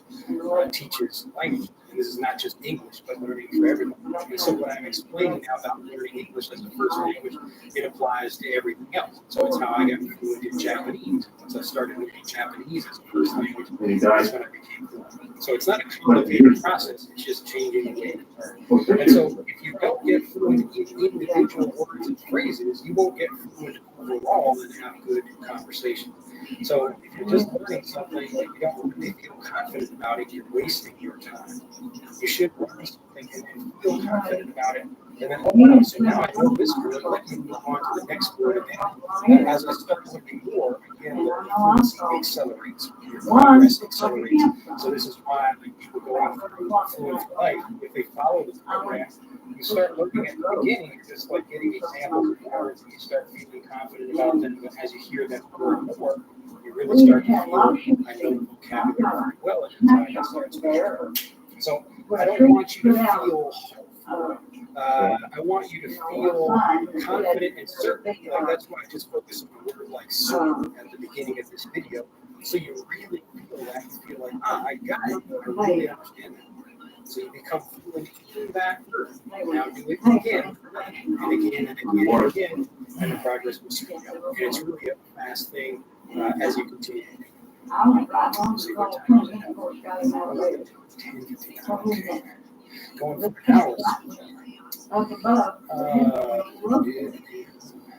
teaches language. And this is not just English, but learning for everyone. And so what I'm explaining now about learning English as a first language, it applies to everything else. So it's how I got fluent in Japanese. Once I started learning Japanese as a first language, that's when I became fluent. So it's not a complicated process. It's just changing the way you learn. And so if you don't get fluent in individual words and phrases, you won't get fluent overall and have good conversation. So if you're just learning something that you don't really feel confident about it, you're wasting your time. You should learn something and then feel confident about it. And then, oh, so now I know this word, let me move on to the next word. And then as I start looking more, again, the fluency accelerates. Your progress accelerates. So this is why, like, people go out for fluent for life. If they follow this program, You start looking at the beginning, just like getting examples of words, and you start feeling confident about them. But as you hear them more and more, you really start to feel, I know the vocabulary very well, and that's how it starts to. So I don't want you to feel I want you to feel confident and certain. Like that's why I just focus on the word like certain at the beginning of this video. So you really feel that. You feel like, I got it. I really understand that. So you become fluent in that. Now do it again and again and again and again, and the progress will speed up. And it's really a fast thing as you continue. See what time is it? 10, 15, okay. Going for an hour.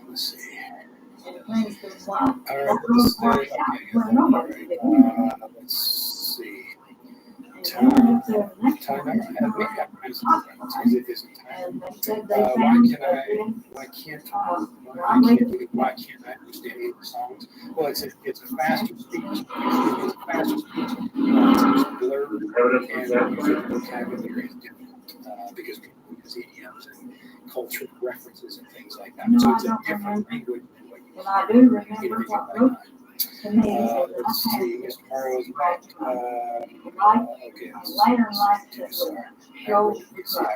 Let's see. All right, let's see. Time out. Why can't I understand English songs? Well, it's a faster speech. It's a faster speech. It's blurred and usually the vocabulary is difficult because people use idioms and cultural references and things like that. So it's a different language than what you use. Let's see, Mr. Morrow's right. Okay, I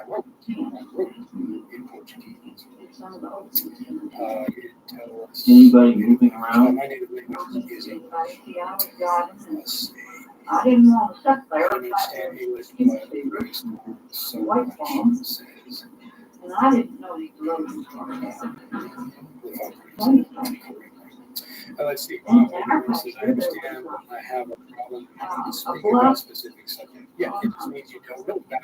wrote in Portuguese. You didn't tell us. Anybody moving around? My native language is English. Let's see. I didn't want to sit there. I understand English, but so much says. And I didn't know he was let's see. I understand I have a problem. I need to speak about a specific subject. Yeah, it just means you don't know about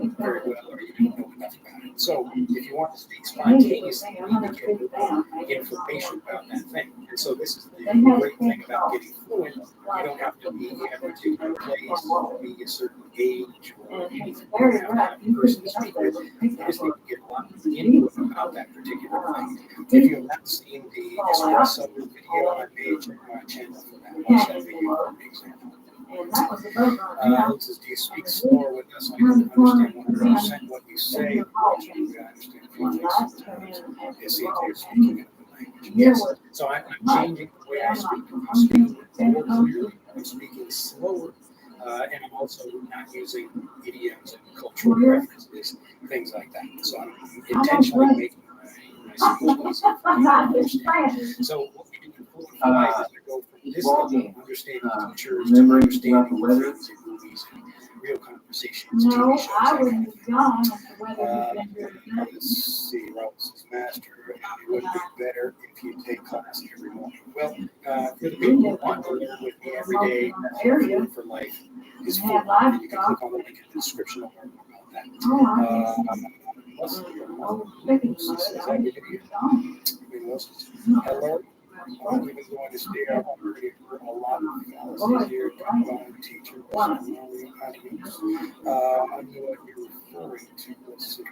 it very well or you don't know enough about it. So if you want to speak spontaneously, you need to get information about that thing. And so this is the great thing about getting fluent. You don't have to be in a particular place or be a certain age or anything. You don't have to have a person to speak with. You just need to get a lot of input about that particular thing. If you have not seen the espresso video I made, check my channel for that. Watch that video for an example. It says, do you speak slower with us? I don't understand 100% what you say. I understand a few things sometimes. It seems you're speaking another language. Yes. So I'm changing the way I speak. I'm speaking more clearly. I'm speaking slower. And I'm also not using idioms and cultural references, things like that. So I'm intentionally making my speech easier for you to understand. So what we do in Fluent Fly is we go from this level of understanding teachers to understanding things in movies and real conversations, TV shows, that kind of thing. Let's see, Robertson's master. It would be better if you take class every morning. Well, for the people who want to learn with me every day, Fluent for Life is full. You can click on the link in the description to learn more about that. Hello. I'm even going to stay up already for a lot of fallacies here. Teacher. I know what you're referring to. Let's see.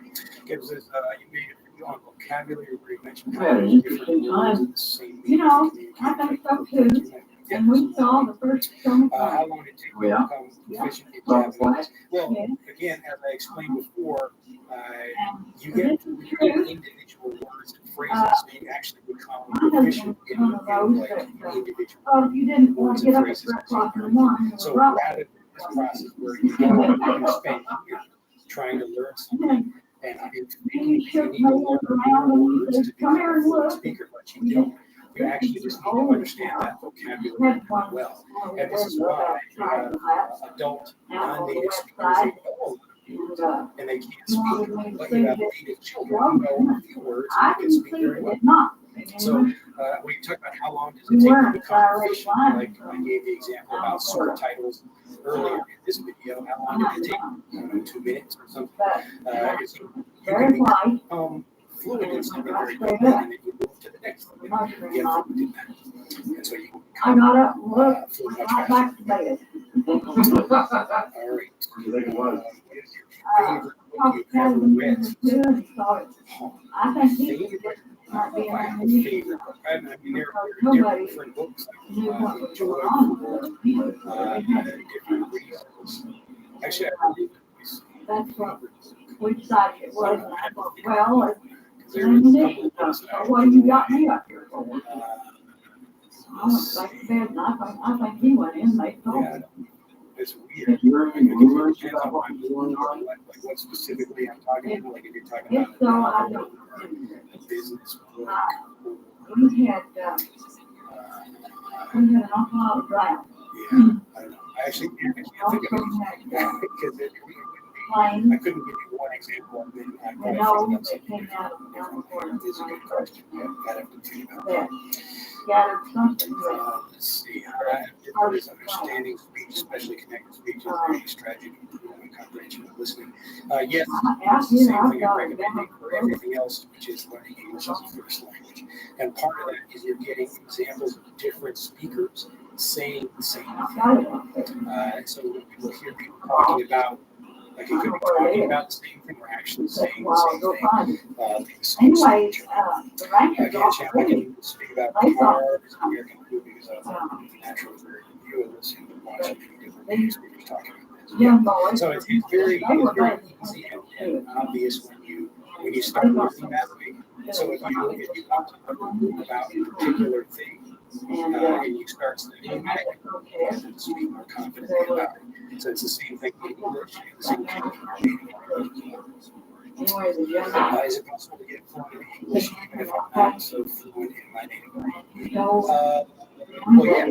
Okay, it says you made a video on vocabulary where you mentioned different words in the same meaning. I think so too. And we saw the first film. How long did it take you to become proficient in Japanese? Well, again, as I explained before, you get individual words and phrases, so you actually become proficient in like individual you didn't want words to get and up at phrases. 3 o'clock in the morning. So rather than this process where you spend years trying to learn something, and you need to learn more words to become a fluent speaker, but you don't. You actually just need to understand that vocabulary well. And this is why adult non-native speakers, they know and they can't speak, but you have native children who know a few words and they can speak very well. So when you talk about how long does it take to become proficient, like I gave the example about subtitles earlier in this video, how long did it take? I don't know, 2 minutes or something. You can become fluent in something very quickly, and then you move to the next thing. You get fluent in that. And so you I got up and looked, fluent much got faster. back to bed. All right. What is your favorite book you've ever read? I think he might be I have a favorite book. I mean, there are different books I enjoy for different reasons. Actually, I believe it's my favorite book. which side it was, and I thought, well, it's ammunition stuff, so what you got me up here for? I went back to bed, and I think he went in, they told me. It's weird. Like what specifically I'm talking about, like if you're talking about So I don't. a business book. We had an awful lot of drought. Yeah, I don't know. I actually can't think of anything because I couldn't give you one example of it. I know that came out of the downpour. It's a good question. Yeah, I'd have to think about that. Gathered something. Let's see. How is understanding speech, especially connected speech, is very strategic and comprehension of listening. Yes, it's the same thing I'm recommending for everything else, which is learning English as a first language. And part of that is you're getting examples of different speakers saying the same thing. So we'll hear people talking about, like it could be talking about the same thing or actually saying the same thing. Anyway, the rankers I can speak about cars, American food, because I'm naturally very view of this and watching many different news speakers talking about this. So it's very easy and obvious when you start learning that way. So if you talk to someone about a particular thing and you start studying that, you can speak more confidently about it. So it's the same thing in English, the same thing is it possible to get fluent in English even if I'm not so fluent in my native language? Well, yeah,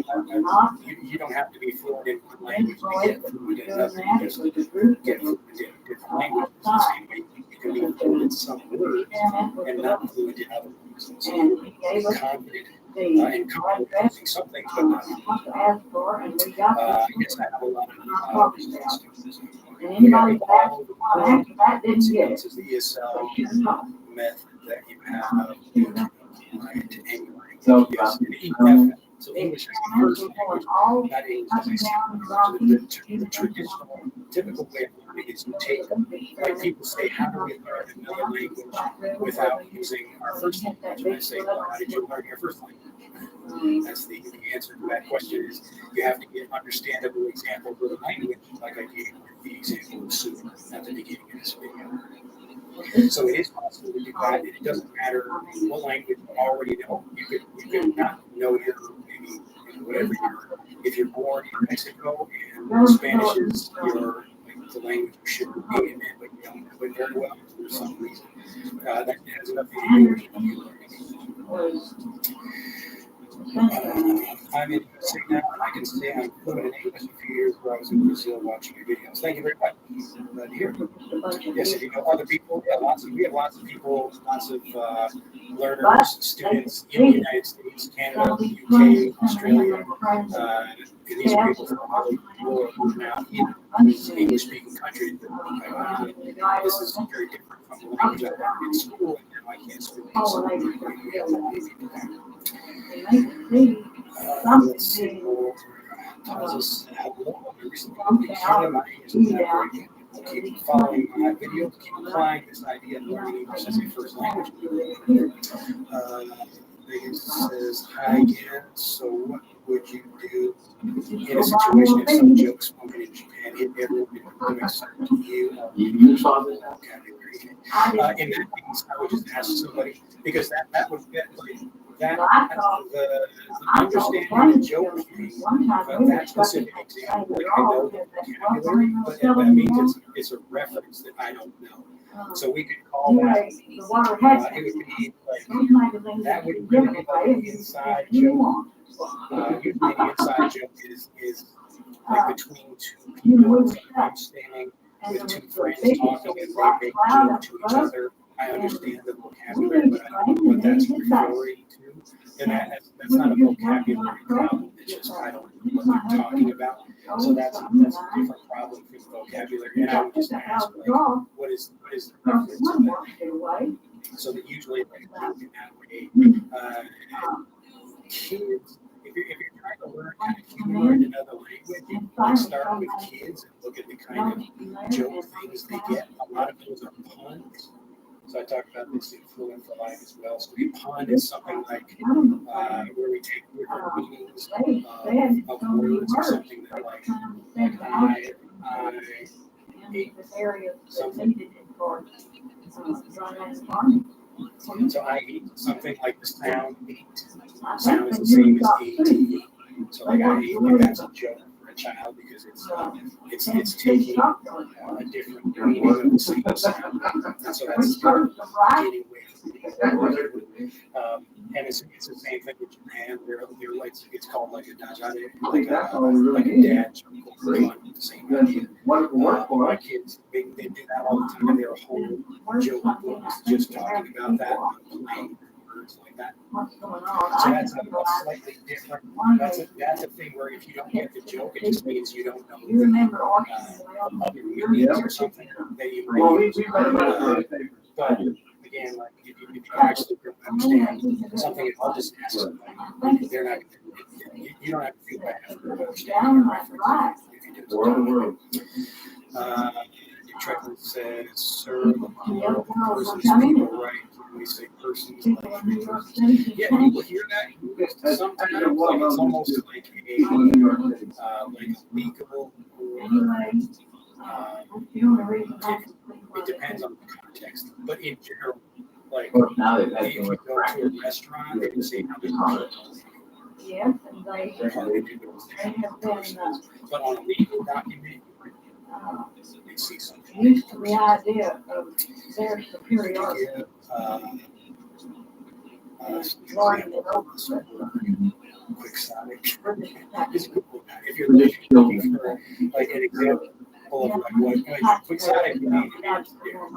you don't have to be fluent in one language to get fluent in another. You just get fluent in different languages. The same way you can be fluent in some words and not fluent in other words. So be confident in comprehending some things, but not others. Yes, I have a lot of response to this. And anybody after that didn't get it. This is the ESL method that you have to anyway. So English is the first language, not English as a second language. The traditional, typical way of learning is you take, like people say, how do we learn another language without using our first language? And I say, well, how did you learn your first language? That's the answer to that question is you have to give understandable examples of the language, like I gave the example of soup at the beginning of this video. So it is possible to do that, and it doesn't matter what language you already know. You could not know your maybe whatever if you're born in Mexico and Spanish is the language you should be in, but you don't know it very well for some reason. That has nothing to do with you learning. I'm in USA now, and I can say I'm fluent in English. A few years ago, I was in Brazil watching your videos. Thank you very much. Glad to hear. Yes, if you know other people, we have lots of people, lots of learners, students in the United States, Canada, UK, Australia, and these are people from all over the world who are now in English-speaking countries. This is very different from the language I learned in school, and now I can't speak it. So let's see. Keep following my videos, keep applying this idea of learning English as a first language. Megan says, hi again. So what would you do in a situation if some joke spoken in Japan hit everyone in the certain to you? You saw this vocabulary. In that case, I would just ask somebody, because that would get like that the understanding the joke thing, that specific example, like I know the vocabulary, but that means it's a reference that I don't know. So we could call that, it would be like, that would really be like an inside joke. Usually the inside joke is like between two people. So I'm standing with two friends talking and they make a joke to each other. I understand the vocabulary, but I don't know what that's referring to. And that's not a vocabulary problem. It's just I don't know what they're talking about. So that's a different problem for vocabulary. And I would just ask, like, what is the reference to that? So that usually if I do it in that way, kids, if you're trying to learn kind of humor in another language, like start with kids and look at the kind of joke things they get. A lot of those are puns. So I talked about this in Fluent for Life as well. So a pun is something like where we take different meanings of words or something that like I ate something. So I eat something like the sound eat. Sound is the same as ATE. So like I eat, like that's a joke for a child because it's taking a different meaning of the same sound. And so that's getting away from it. And it's the same thing with Japan. They're like it's called like a dajare, like a dad joke. The same idea. My kids, they do that all the time. They're a whole joke books just talking about that, playing words like that. So that's a slightly different. That's a thing where if you don't get the joke, it just means you don't know the other meanings or something that you might use. But again, like if you actually don't understand something, I'll just ask somebody. They're not. You don't have to feel bad for understanding reference if you do. Treckman says, serve plural persons, people, right? When we say persons, like three persons. Yeah, you will hear that sometimes. Like it's almost like a legal. It depends on the context, but in general, like if you go to a restaurant, they will say how many people. Yes, and they have been. But on a legal document, used to the idea of their superiority. Quixotic. If you're looking for like an example of like what quixotic means,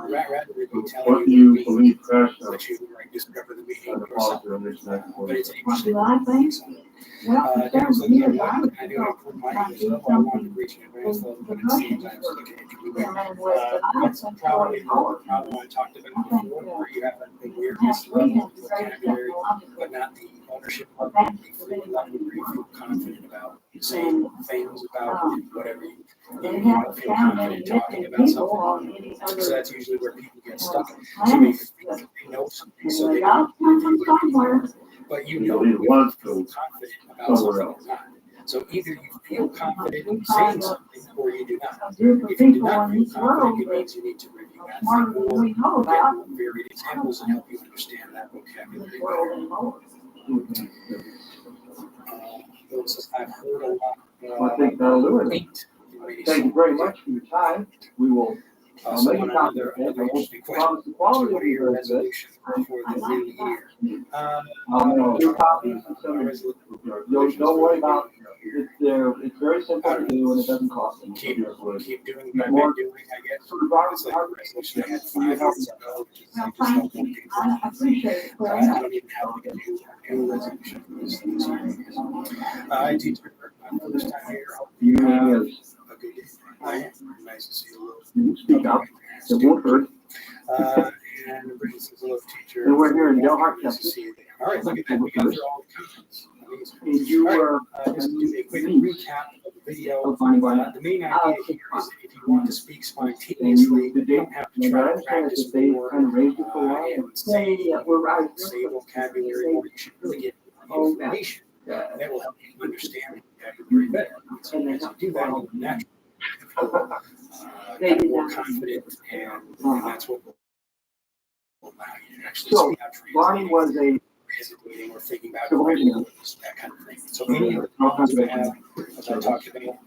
rather than be telling you the meaning, that you like discover the meaning yourself. But it's interesting. There's a new one. I do it for my English level. I want to reach an advanced level, but it seems I was looking at it's probably the problem I talked about before, where you have the weirdness level of vocabulary, but not the ownership level, the freedom level, where you feel confident about saying things about whatever you don't feel confident talking about something. So that's usually where people get stuck. So they think they know something, so they don't. But you know you feel confident about something or not. So either you feel confident in saying something or you do not. If you do not feel confident, it means you need to review that thing or get varied examples and help you understand that vocabulary better. I've heard a lot. I think that'll do it. Thank you very much for your time. We will. Another interesting question. So what are your resolutions for the new year? Don't worry about it. It's very simple to do and it doesn't cost them. Keep doing what I've been doing, I guess. It's like a resolution I had 5 years ago. I appreciate it. I don't even have to do a resolution for this year. I teach my first time here. Hope you have a good day. I am. Nice to see you. Speak up. It won't hurt. And Bridget says, hello, teacher. And we're here in Del Hart, Nice to see you there. All right, look at that. We got through all the comments. And you were just to do a quick recap of the video. The main idea here is that if you want to speak spontaneously, you don't have to try to practice more and say vocabulary, or you should really get information that will help you understand vocabulary better. So as you do that, you'll naturally get more confident, and that's what will allow you to actually speak out. Barney was a hesitating or thinking about that kind of thing. So any of the problems we have, as I talked about,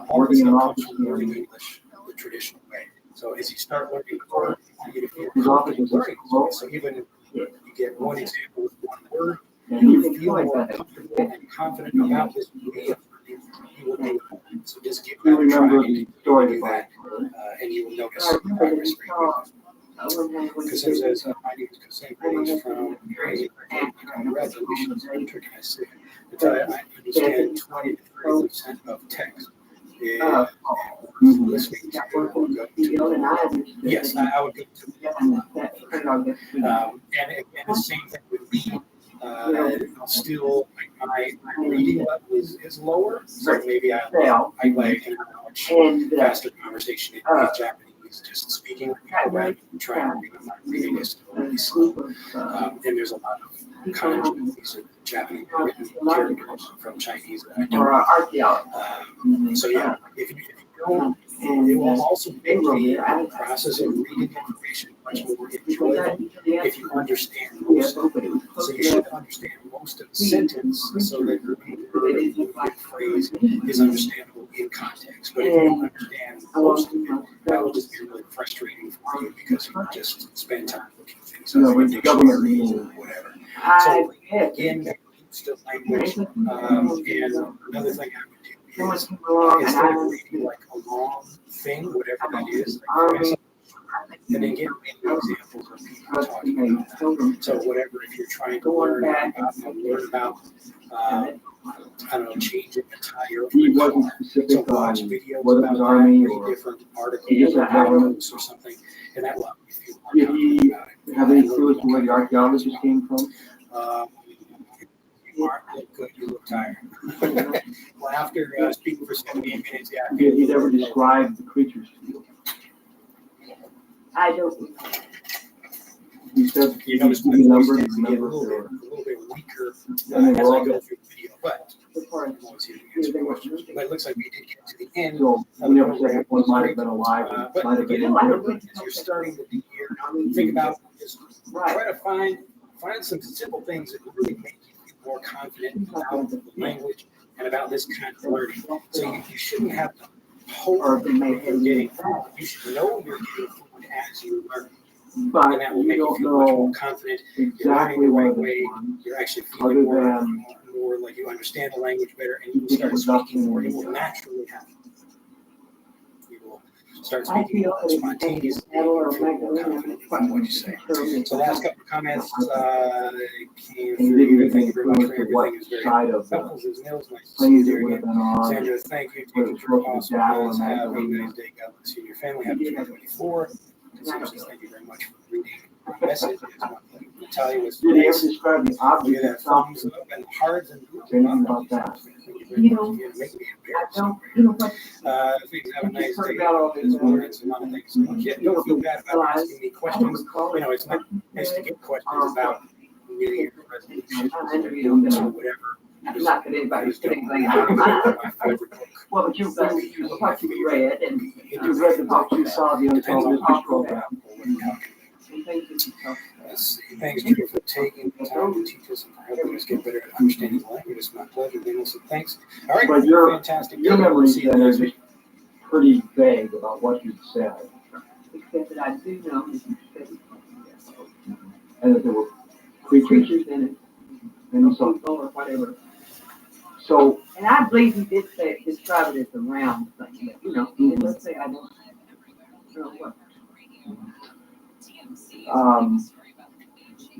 all of this comes from learning English the traditional way. So as you start learning the word, you get a feel learning. So even if you get one example with one word, and you feel more comfortable and confident about this way of learning, you will do it. So just give that a try and do that, and you will notice progress very quickly. Kassim says, my name is Kassim, he's from resolutions and trick. I say, I understand 20 to 30% of text. Listening to yes, I would go to and again, the same thing with me. Still, my reading level is lower, so maybe I like a much faster conversation in Japanese. Just speaking rather than trying to read my reading is really slow. And there's a lot of kanji, these are Japanese written characters from Chinese that I don't. So yeah, if you don't It will also make the process of reading information much more enjoyable if you understand most of it. So you should understand most of the sentence so that your phrase is understandable in context. But if you don't understand most of it, that will just be really frustrating for you because you just spend time looking things up in the dictionary or whatever. So again, still language. And another thing I would do is instead of reading like a long thing, whatever that is, like, and then get many examples of people talking about that. So whatever, if you're trying to learn about I don't know, changing a tire of your car. So watch videos about that, read different articles or articles or something, and that will help you feel more confident about it. Have any clues where the archaeologist came from? You look good, you look tired. Well, after speaking for 78 minutes, yeah. Did he ever describe the creatures to you? I don't. He said you notice my voice tends to get a little bit weaker as I go through the video, but I'm always here to answer questions. But it looks like we did get to the end. So we never said one might have been alive. But Might have been as you're starting the year, think about just try to find some simple things that really make you feel more confident about the language and about this kind of learning. So you shouldn't have to hope that you're getting food. You should know you're getting food as you learn. But and that will make you feel much more confident. You're learning the right way. You're actually feeling more like you understand the language better, and you will start speaking more. It will naturally happen. You will start speaking more spontaneously. You'll feel more confident in what you say. So last couple of comments came through. Thank you very much for everything. It's very helpful. It's Nils. Nice to see you there again. Sandra, thank you. Take it through awesome. Have a nice day. God bless you and your family. Happy 2024. Thank you very much for reading my message. Natalia was did he nice. ever describe the object That thumbs up and hearts and anything about that? You know, I don't, you know what? Please have a nice day. There's words and a lot of things. Yeah, don't feel bad about asking me questions. You know, it's not nice to get questions about New Year's resolutions or whatever. Not that anybody's doing anything. Well, but you've read what you read, and you read the book, you saw the untold program. Thanks, Drew, for taking the time to teach us and for helping us get better at understanding the language. It's my pleasure. So thanks. All right, but your fantastic. Your memories then are just pretty vague about what you said. Except that I do know that you said and that there were creatures in it. And so, or whatever. So, and I believe he did say describe it as a round thing, but you know, let's say I don't know what.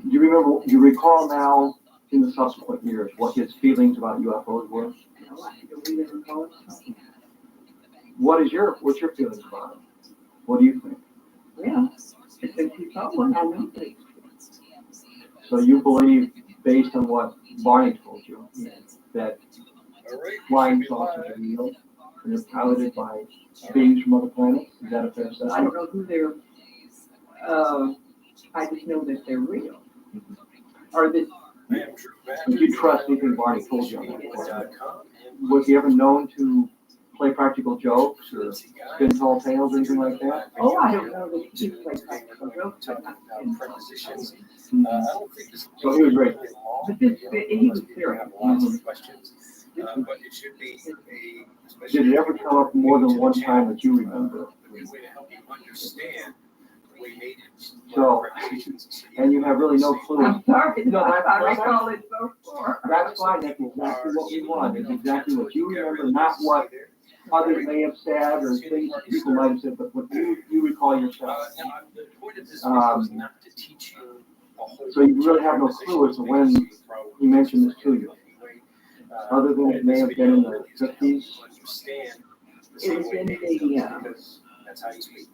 You recall now in the subsequent years what his feelings about UFOs were? No, I don't even recall it. What's your feelings about it? What do you think? Yeah, since you saw one, I know that. So you believe, based on what Barney told you, that flying saucers are real and they're piloted by beings from other planets? Is that a fair assessment? I don't know who they're. I just know that they're real. Or that. Did you trust anything Barney told you on that? Was he ever known to play practical jokes or spin tall tales or anything like that? Oh, I don't know that he played practical jokes. Prepositions. So he was great. But he was serious. Lots of questions. But it should be a. Did it ever come up more than one time that you remember? A good way to help you understand the way natives. So, and you have really no clue. I'm sorry, no, I recall it before. That's fine. That's exactly what we want. It's exactly what you remember, not what others may have said or things people might have said, but what you recall yourself. The point of this video is not to teach you a whole. So you really have no clue as to when he mentioned this to you, other than it may have been in the 50s. It was in the that's how you speak.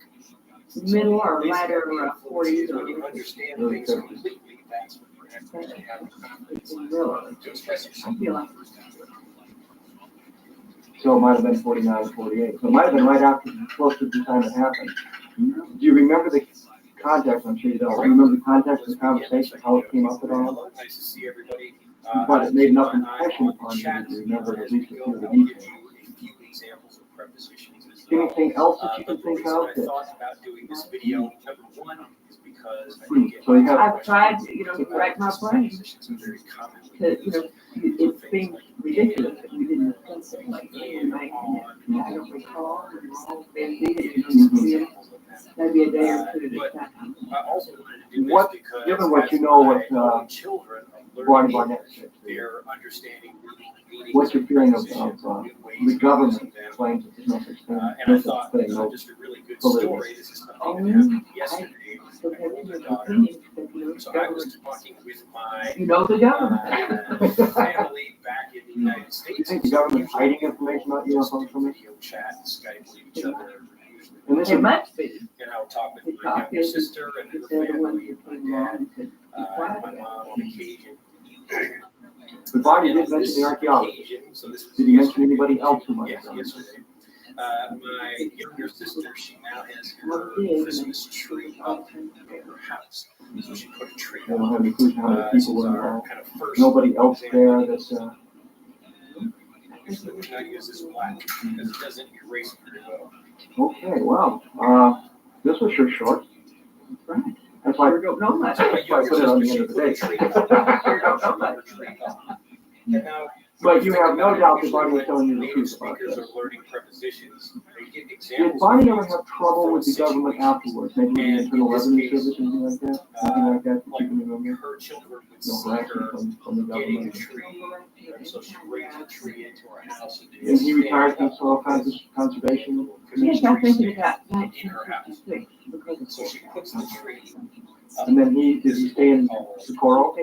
Middle or latter 40s or when you understand things completely, that's what you're actually having. I feel like So it might have been 49, 48. So it might have been right after, close to the time it happened. Do you remember the context? I'm sure you don't. Do you remember the context of the conversation, how it came up at all? Nice to see everybody. But it made enough impression upon you to remember at least a few of the details. A few examples of prepositions. As Anything else that you But can the think reason of? I thought about doing this video, number one, is because I Hmm, get so you have- I've tried, to write my brain some very common to, it seems ridiculous that we didn't discuss it like that. I don't recall, and all busy, maybe a day or two at a time. I also wanted to do this What, because given what you as know my what, own children are Brian learning Barnett English, said, they're understanding meanings what's your and feeling of prepositions and new ways the of government using them. claims that there's no such thing? And I thought this was just a really good story. This is something that happened yesterday with my older daughter. So I was talking with my the government. family back in the United States. You think the government's hiding information about UFOs from us? Video chat, Skype with each other. And this It is, must be. And I'll talk with my younger sister and her family, and my dad, my mom on occasion. the body did mention the archaeologist. So this was Did he mention anybody else who might have Yes, done it? yesterday. My younger sister, she now has her Christmas tree up in her house. So she put a tree I don't have any up. clue how many This people is were our involved. kind of first. Nobody else there that's, Usually we not use this black because it doesn't erase very well. okay, wow. This was sure short. Right. That's why, We don't know much. that's why I put it on the end of the day. We don't know much. And now, But you have no doubt that Barney was telling you the native truth about speakers this. are learning prepositions. They get Did examples. Barney of ever have trouble with the government afterwards? Maybe with the Internal Revenue Service, anything like that? Nothing like that, that you can remember? Her children would No see harassment her from the getting a government? tree, and so she brings a tree into her house. And he retired from all kinds of conservation? Yes, I think it got in her house. 1966 because of So she puts the tree up. And then did he stay in Socorro?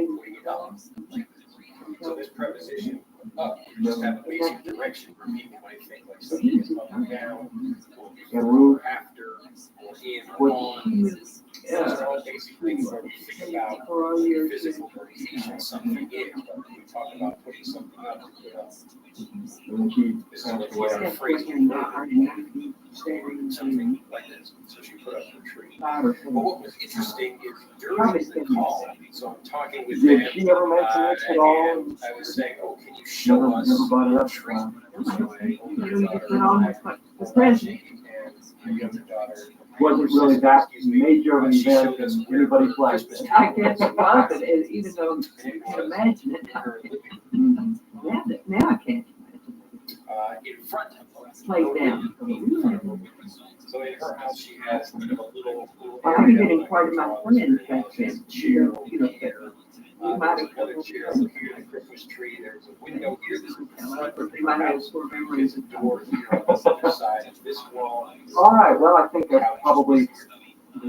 So this preposition up, you just have a basic direction where people might think like something is up or down, or before, or after, or in, or on. Those are all basic things where we think about the physical location something is, but when we talk about putting something up, we put up. And then she This is passed what away. the phrase something like this. So she put up her tree. But what was interesting is during the call, so I'm talking with them. Did she ever mention this at all? And I was saying, oh, can you show us Never brought it up. tree? So my older You just daughter went on with what the president. and my younger daughter Wasn't really that major of an event in anybody's life. I guess it was, but even though you can imagine it, now I can't in front of us. play down. So in her house, she has kind of a little. I'm getting quite a my friends back then. Chair, There. You might have another chair over here, the Christmas tree. There's a window here. There's a You might have sore memories. There's a door here on the other side of this wall. All right, well, I think that's probably,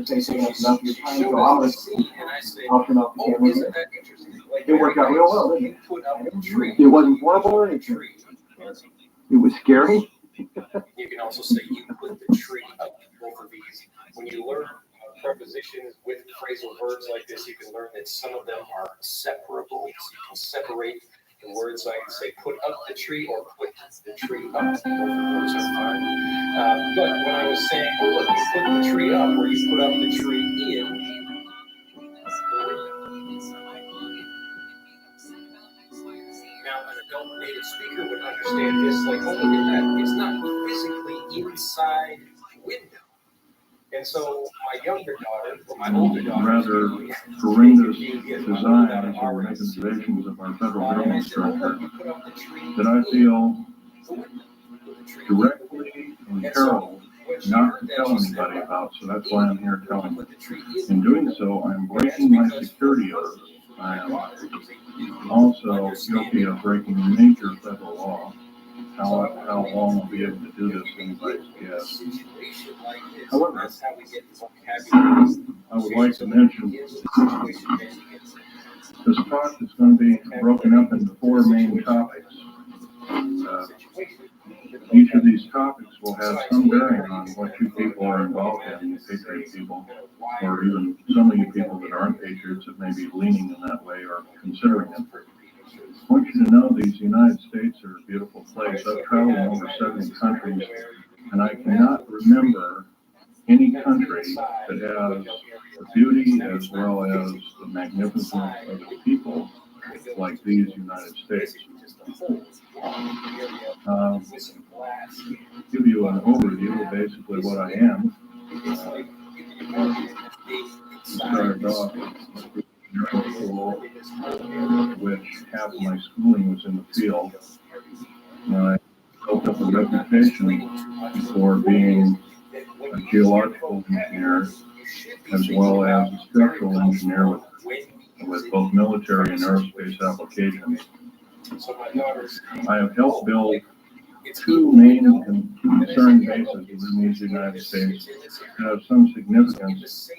they say enough of your time, so I'm gonna, And I said, I'll turn off the oh, camera. isn't that interesting? Like, It worked out real well, didn't you put up a tree. It wasn't horrible or anything. Tree. It was scary. You can also say you put the tree up. Both of these. When you learn prepositions with phrasal verbs like this, you can learn that some of them are separable. So you can separate the words. So I can say put up the tree or put the tree up. Both of those are fine. But when I was saying, oh, look, you put the tree up or you put up the tree in. Now, an adult native speaker would understand this like, oh, look at that. It's not physically inside window. And so my younger daughter, or my older daughter, Rather horrendous designs and manipulations of our federal government structure that I feel directly imperiled not to tell anybody about, so that's why I'm here telling you. In doing so, I'm breaking my security oath. I am also guilty of breaking major federal law. How long I'll be able to do this, anybody's guess. However, I would like to mention this talk is going to be broken up into 4 main topics. Each of these topics will have some bearing on what you people are involved in, you patriot people, or even some of you people that aren't patriots that may be leaning in that way or considering it. I want you to know these United States are a beautiful place. I've traveled in over 70 countries, and I cannot remember any country that has the beauty as well as the magnificence of its people like these United States. Give you an overview of basically what I am. Started off in school, which half of my schooling was in the field. I built up a reputation for being a geological engineer as well as a structural engineer with both military and aerospace applications. I have helped build two main concern bases within these United States that have some significance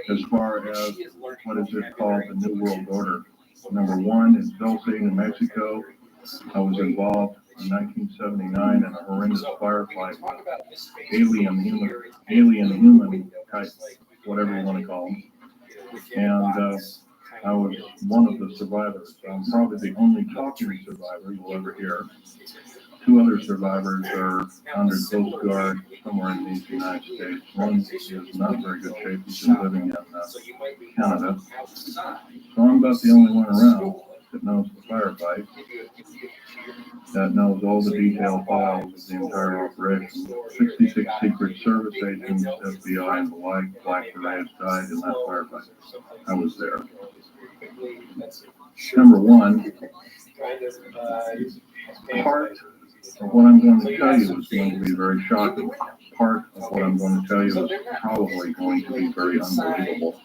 as far as what is it called the New World Order. Number one is Dulce, New Mexico. I was involved in 1979 in a horrendous firefight, alien human type, whatever you want to call them. And I was one of the survivors. I'm probably the only talking survivor you'll ever hear. Two other survivors are under Coast Guard somewhere in these United States. One is not in very good shape. He's been living in Canada. So I'm about the only one around that knows the firefight, that knows all the detailed files of the entire operation. 66 Secret Service agents, FBI, and the like, Black Berets died in that firefight. I was there. Number one, part of what I'm going to tell you is going to be very shocking. Part of what I'm going to tell you is probably going to be very unbelievable.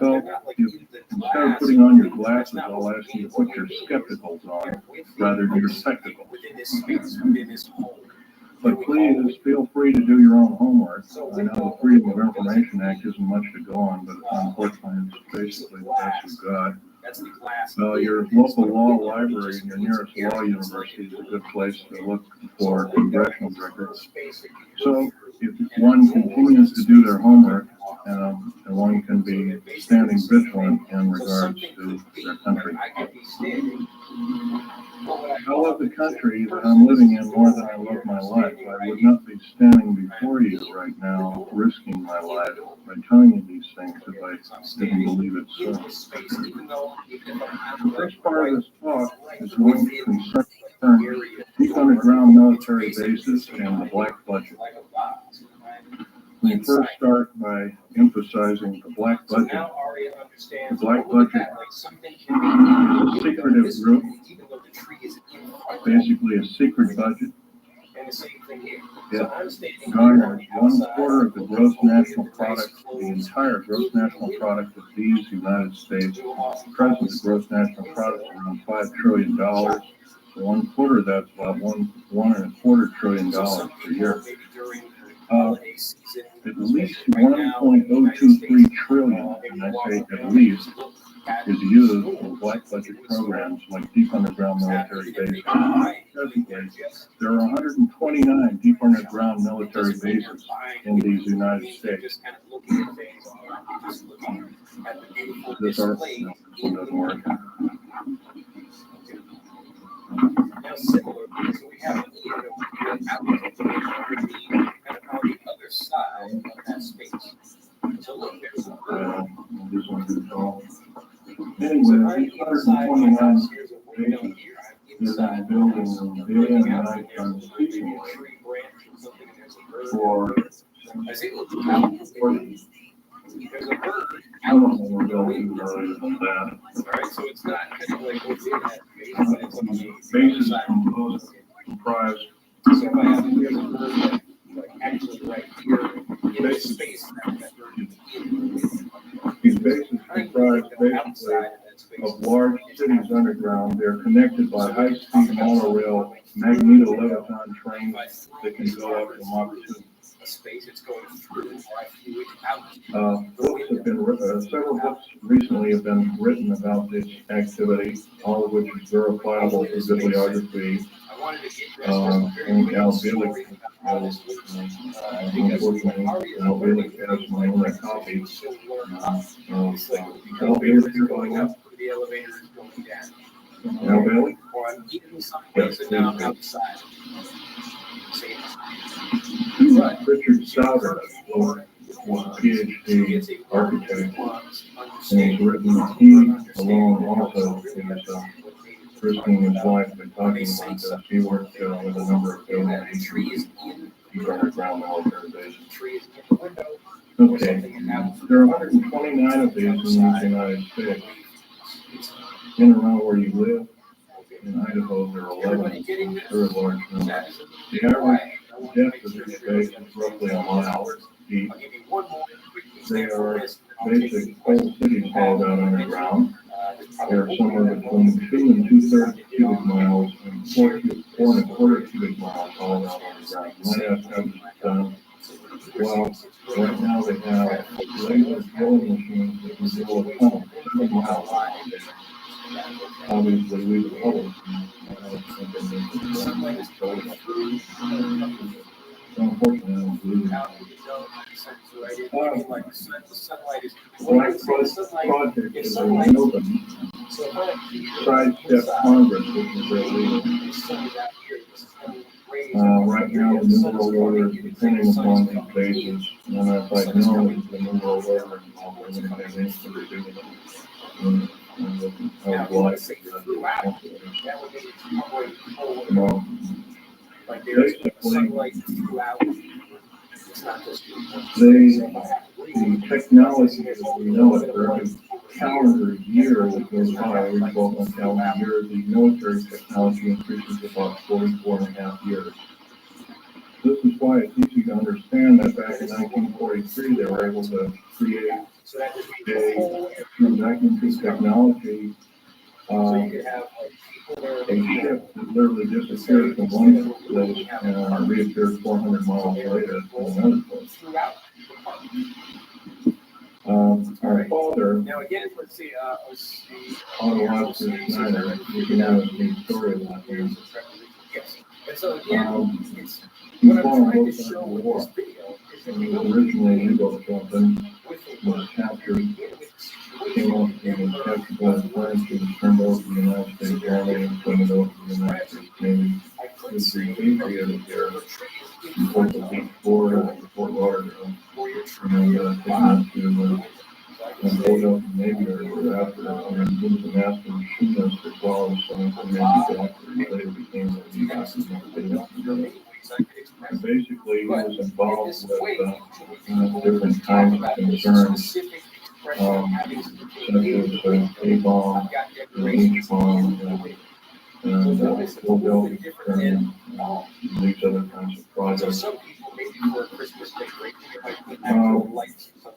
So, instead of putting on your glasses, I'll ask you to put your skepticals on rather than your spectacles. But please feel free to do your own homework. I know the Freedom of Information Act isn't much to go on, but unfortunately it's basically the best we've got. Your local law library and your nearest law university is a good place to look for congressional records. So if one continues to do their homework, and one can be standing vigilant in regards to their country. I love the country that I'm living in more than I love my life. I would not be standing before you right now risking my life by telling you these things if I didn't believe it so. The first part of this talk is going to concern deep underground military bases and the black budget. We first start by emphasizing the black budget. The black budget is a secretive group, basically a secret budget. It garners 1/4 of the gross national product, the entire gross national product of these United States. Present gross national product around $5 trillion. So 1/4 of that's about $1.25 trillion per year. At least 1.023 trillion, and I say at least, is used for black budget programs like deep underground military bases. Presently, there are 129 deep underground military bases in these United States. This article doesn't work. Now, similarly, we have on the other side of that space. So look, there's a anyway, 129 bases is that building day and night unceasingly for I don't know we're going earlier than that. Alright, so it's not kind of like what's in that base, but it's on the bases comprised. So if I have here's a bird like actually right here in this space, these bases comprise basically of large cities underground. They're connected by high-speed monorail magneto-leviton trains that can go up to Mach 2. Space it's going through. Books have been several books recently have been written about this activity, all of which is verifiable through bibliography. And Al Bielek has, unfortunately, Al Bielek has my own copy. Al Bielek going up. The elevator is going down. Al Bielek? Or I'm eating something now outside. Richard Sauder was a PhD architect he's written, he alone also is risking his life by talking about this. He worked with a number of donors. He's underground organization. Okay, there are 129 of these in the United States. In and around where you live, in Idaho, there are 11. They're a large number. The average depth of these bays is roughly a mile deep. They are basic whole cities hauled out underground. They are somewhere between 2 and 2/3 cubic miles and 4 1/4 cubic miles hauled out underground. Might have to have this done. Well, right now they have laser drilling machines that can drill a tunnel 7 miles out there. Obviously, we would hope. Unfortunately, I don't believe it. Project is an open sidestep Congress, which is illegal. Right now, the New World Order is depending upon these bases, and if I'd known it was the New World Order involved, I wouldn't have anything to do with it. I would like to the technology as we know it, for every calendar year that goes by, we call it calendar year, the military technology increases about 44.5 years. This is why it's easy to understand that back in 1943, they were able to create through vacuum tube technology, a ship that literally disappeared from one place and reappeared 400 miles later from another place. Our father, Otto Schneider, you can have a story about him. He fought on both sides of the war. He was originally a U-boat captain, was captured, came up and captured by the French, and was turned over to the United States Army and turned over to the United States Navy. He was repatriated here in Fort Beach, Florida, Fort Lauderdale, and taken up to Philadelphia Navy area after, and he was a master machinist for quality science and manufacturing. He later became a lead. And basically, he was involved with different kinds of concerns, such as A-bomb, H-bomb, and Philadelphia experiment, and these other kinds of projects.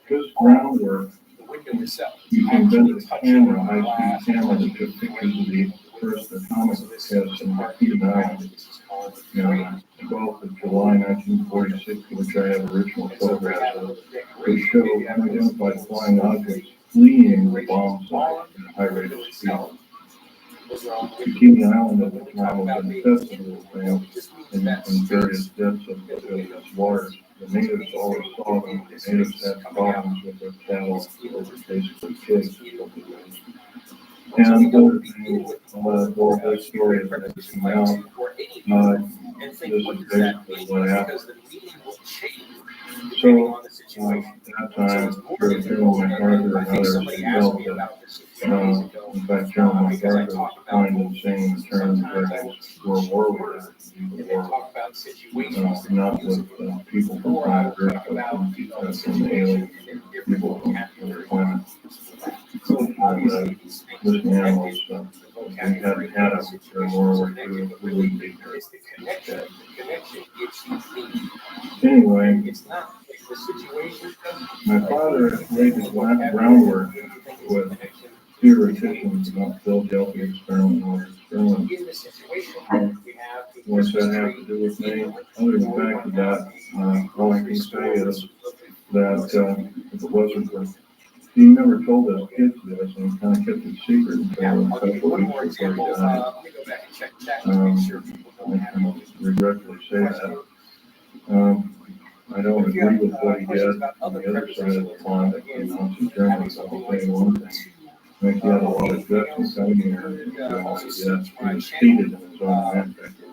This groundwork, you can bend a camera, high-speed camera, that took pictures of the first atomic test in Hidden Island. And 12th of July 1946, which I have original photographs of, to show unidentified flying objects fleeing the bomb site at a high rate of speed. Bikini Island at the time was infested with things in various depths of its water. The natives always saw them. The natives had problems with their cattle, or basically pigs. And the whole big story is that it's come out. This is basically what happened. So, at that time, General MacArthur and others felt that, in fact, General MacArthur was defined in saying the term that World War was not with people from planet Earth, but from the alien people from the planet. And this man was, if we hadn't had us during World War II, we wouldn't be here. Anyway, my father laid the groundwork with theoreticians about Philadelphia experiment or experiment. What does that have to do with me? Other than the fact that, all I can say is that if it wasn't for, he never told us kids this, and he kind of kept it secret until a couple of weeks before he died. I kind of regretfully say that. I don't agree with what he did on the other side of the pond in Nazi Germany, so I'll tell you one thing. I think he had a lot of guts in coming here and doing all he did. He was stated in his own manifesto.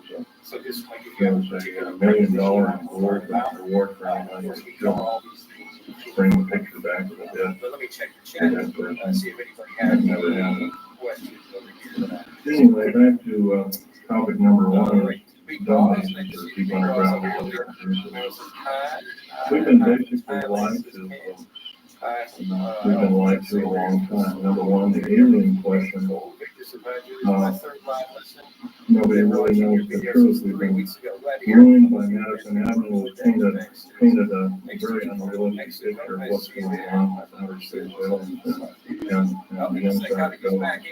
There was $1 million reward for anybody who killed him. bring the picture back a bit. But let me check the chat, That person. see if anybody That has never any happened. questions over here. Anyway, back to topic number one. Big Dumb boss, bases nice to or see keep Big on Boss ground. over here. We've been basically lied to. We've been lied to a long time. Number one, the alien question. Nobody really knows the truth. We've been ruined by Madison Avenue, who painted a very unrealistic picture of what's going on with outer space aliens and the inside government.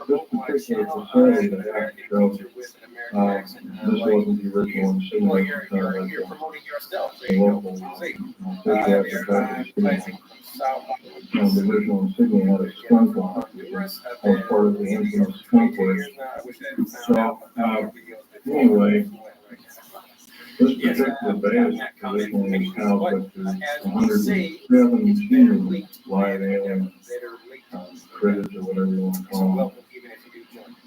This particular facility that I showed, this wasn't the original insignia of the local psychiatric practice. The original insignia had a skunk on it as part of the infamous skunk work. So, anyway, this particular base originally was housed up to 117 live alien critters or whatever you want to call them.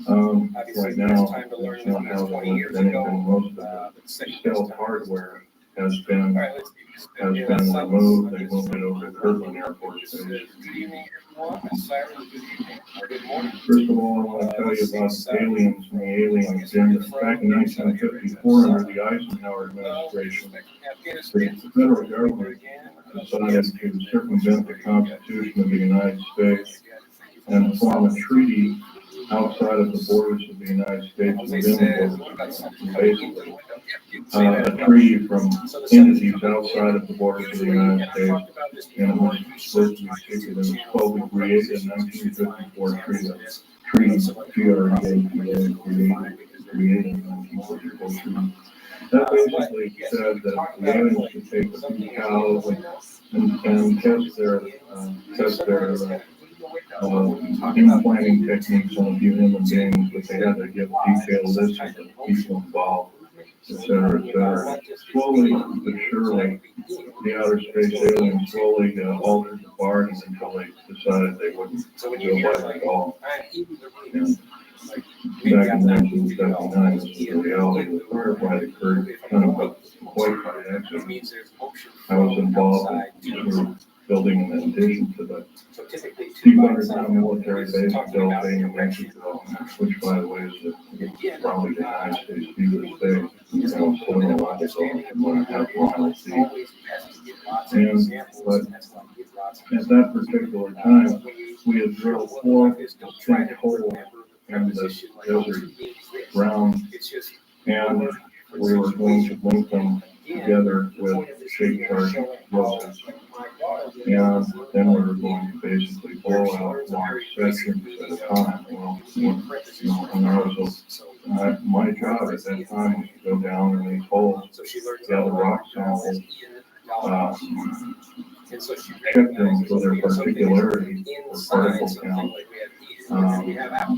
Right now, it's not housed with anything. Most of the stealth hardware has been removed. They moved it over to Kirtland Airport Station. First of all, I want to tell you about aliens and the alien agenda. Back in 1954, under the Eisenhower administration, the federal government decided to circumvent the Constitution of the United States and form a treaty outside of the borders of the United States, within the borders, basically. A treaty from entities outside of the borders of the United States, and it was supposed to be secret. It was called the created 1954 treaty, created 1954 treaty. That basically said that the aliens could take a few cows and test their implanting techniques on a few human beings, but they had to give detailed lists of the people involved, etc., etc. Slowly but surely, the outer space aliens slowly altered the bargain until they decided they wouldn't go by it at all. And back in 1979, this was the reality. The firefight occurred kind of quite by accident. I was involved in building an addition to the deep underground military base built in New Mexico, which, by the way, is probably the United States deepest base. But at that particular time, we had drilled 4 distinct holes in the desert ground, and we were going to link them together with shape charge explosives. And then we were going to basically blow out large sections at a time. Well, my job at that time was to go down in these holes, gather rock samples, check them for their particularity or particle count,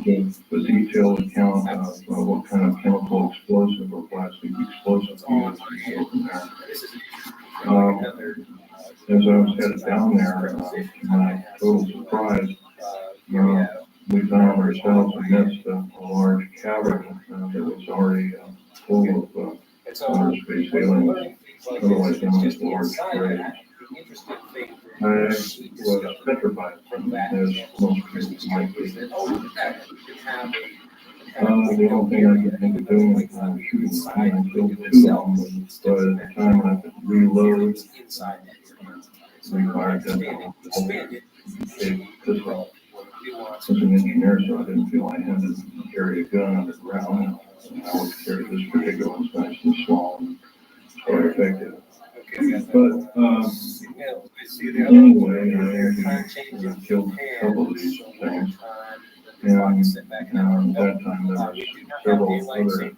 give the detailed account of what kind of chemical explosive or plastic explosive we used, and go from there. As I was headed down there, to my total surprise, we found ourselves amidst a large cavern that was already full of outer space aliens, otherwise known as large graves. I was petrified from that, as most people might be. The only thing I could think of doing was shooting and killed 2 of them, but at the time I could reload, required that pistol. As an engineer, so I didn't feel I had to carry a gun underground. I would carry this particular one nice and small and quite effective. But anyway, I killed a couple of these things. And at that time, there were several other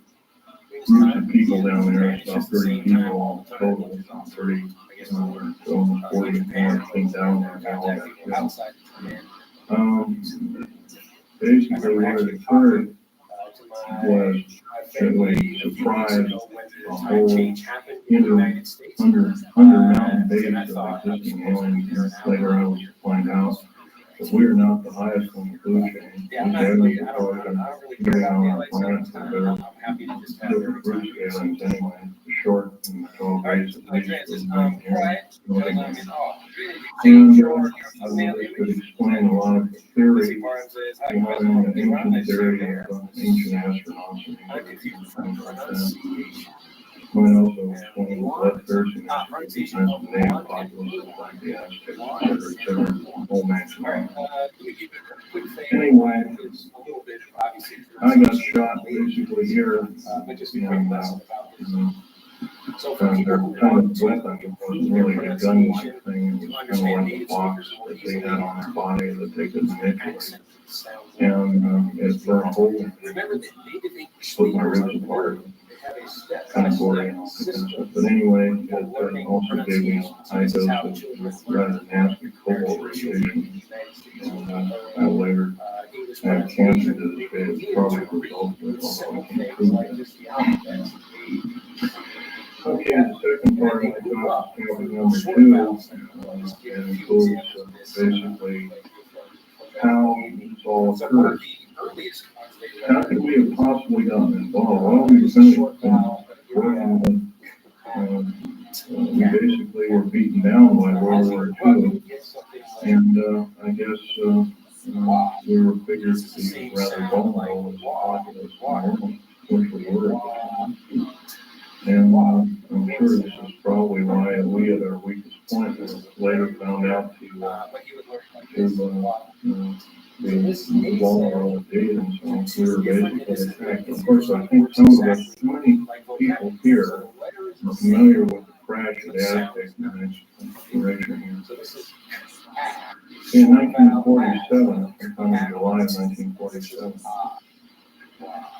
groups of people down there, about 30 people all total, 30, almost 40 more came down there, and they all got killed. Basically, what had occurred was that we surprised a whole underground base of existing aliens. Later on, we find out that we are not the highest on the food chain. We barely report and getting on our planet for better different groups of aliens anyway, the short and the tall invasive nature of mine here. And they could explain a lot of the theory behind the ancient theory of ancient astronauts and things like that. Might also explain the blood thirsting behind the native populations like the Aztecs, etc. Whole match. Anyway, I got shot basically here, and they're kind of weapon. It wasn't really a gun-like thing. It was kind of like a box that they had on their body that they could manipulate. And it burned a hole in me, split my ribs apart. Kind of gory and all that kind of stuff. But anyway, it also gave me a high dose of rather nasty cobalt radiation. And I later had cancer to this day. It's probably a result of it, although I can't prove that. Okay, the second part of my talk is topic number 2, and includes basically how this all occurs. How could we have possibly gotten involved? Well, we basically were beaten down by World War II, and I guess we were figured to be rather vulnerable as a populace, which we were. And I'm sure this is probably why we at our weakest point later found out to be vulnerable indeed, and so we were basically attacked. Of course, I think some of us, many people here, are familiar with the crash of the Aztec exploration here. In 1947, sometime in July of 1947,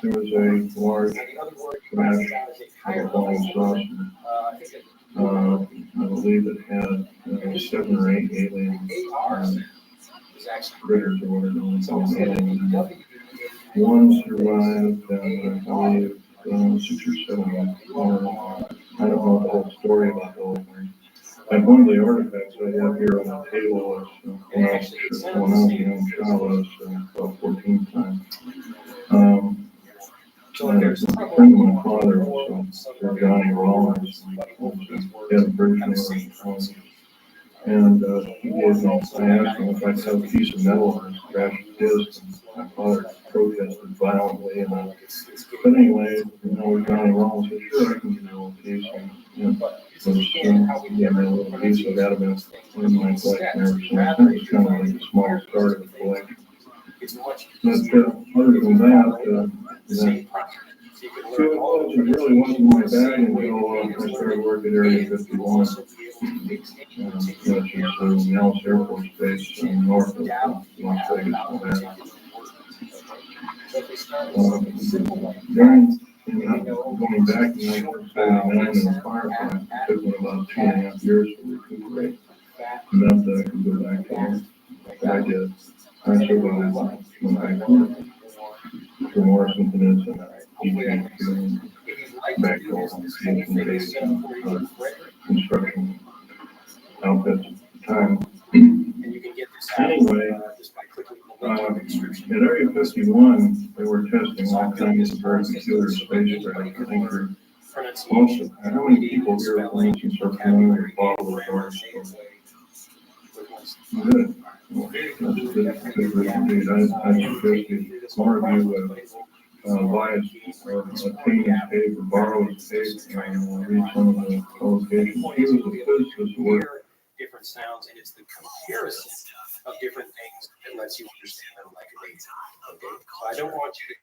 there was a large crash of a falling saucer. I believe it had 7 or 8 alien critters or whatever they call them, aliens. One survived, and I believe 6 or 7 more. I don't know the whole story about those things. And one of the artifacts I have here on the table is when I was a young child, I was about 14 time. A friend of my father was Johnny Rollins. He had a bridge name, and he gave me, I asked him if I'd have a piece of metal on his crash disc, and my father protested violently. But anyway, Johnny Rollins said, sure, I can give you a piece. He gave me a little piece of that event in my collection ever since. It was kind of like a small start of the collection. But other than that, it really wasn't my bag until I started working at Area 51, which is the Nellis Air Force Base north of Las Vegas, Nevada. Going back in 1979 in the firefight, it took me about 2.5 years to recuperate. Enough that I could go back to work. I did. I survived when I went to Morrison Peninsula, back home, and construction outfits at the time. Anyway, at Area 51, they were testing all kinds of very peculiar spacecraft. I think most of, how many people here, for instance, are familiar with bottle of dark? Good. Well, that's a good group indeed. I suggest more of you buy or obtain a tape or borrow a tape and read some of the publications. He was a physicist who worked different sounds, and it's the comparison of different things that lets you understand them like a data. Okay, so I don't want you to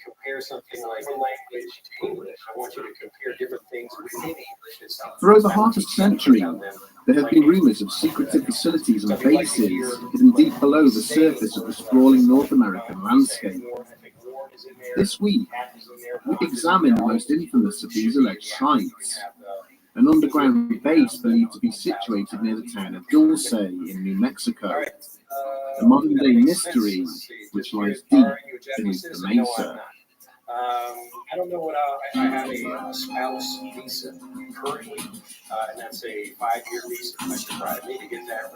compare something like language to English. I want you to compare different things within English. For over half a century, there have been rumors of secretive facilities and bases hidden deep below the surface of the sprawling North American landscape. This week, we examined the most infamous of these alleged sites, an underground base believed to be situated near the town of Dulce in New Mexico, a modern-day mystery which lies deep beneath the mesa. I don't know what I have a spouse visa currently, and that's a 5-year visa. I should probably need to get that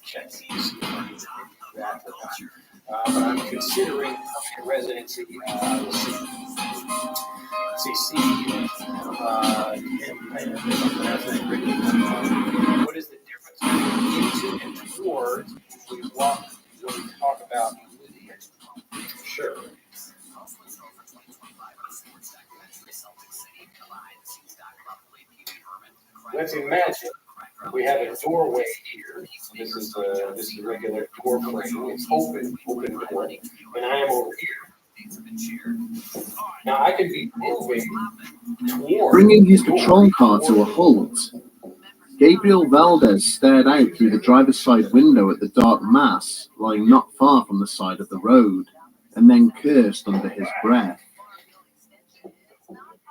check to see if I need to do that or not. But I'm considering residency. Let's see, What is the difference between into and towards when we talk about movement? Sure. Let's imagine we have a doorway here. This is a regular door frame. It's open door, and I am over here. Now I can be moving toward. Bringing his patrol car to a halt, Gabriel Valdez stared out through the driver's side window at the dark mass lying not far from the side of the road, and then cursed under his breath.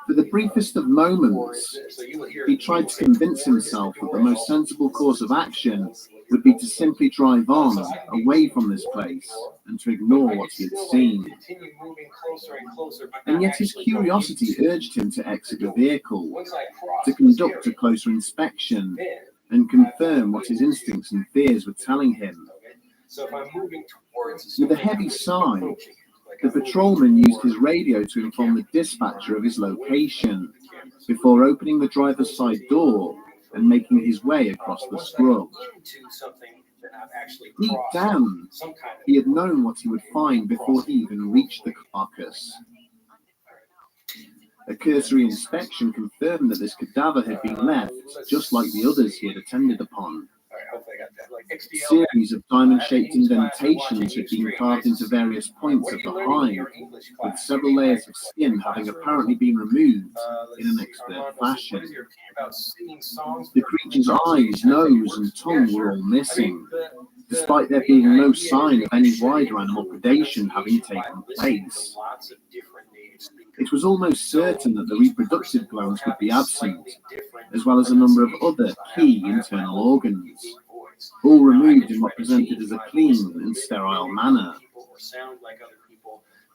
For the briefest of moments, he tried to convince himself that the most sensible course of action would be to simply drive on, away from this place, and to ignore what he had seen. And yet his curiosity urged him to exit the vehicle, to conduct a closer inspection, and confirm what his instincts and fears were telling him. With a heavy sigh, the patrolman used his radio to inform the dispatcher of his location, before opening the driver's side door and making his way across the scrub. Deep down, he had known what he would find before he even reached the carcass. A cursory inspection confirmed that this cadaver had been left just like the others he had attended upon. A series of diamond-shaped indentations had been carved into various points of the hide, with several layers of skin having apparently been removed in an expert fashion. The creature's eyes, nose, and tongue were all missing, despite there being no sign of any wider animal predation having taken place. It was almost certain that the reproductive glands would be absent, as well as a number of other key internal organs, all removed in what presented as a clean and sterile manner.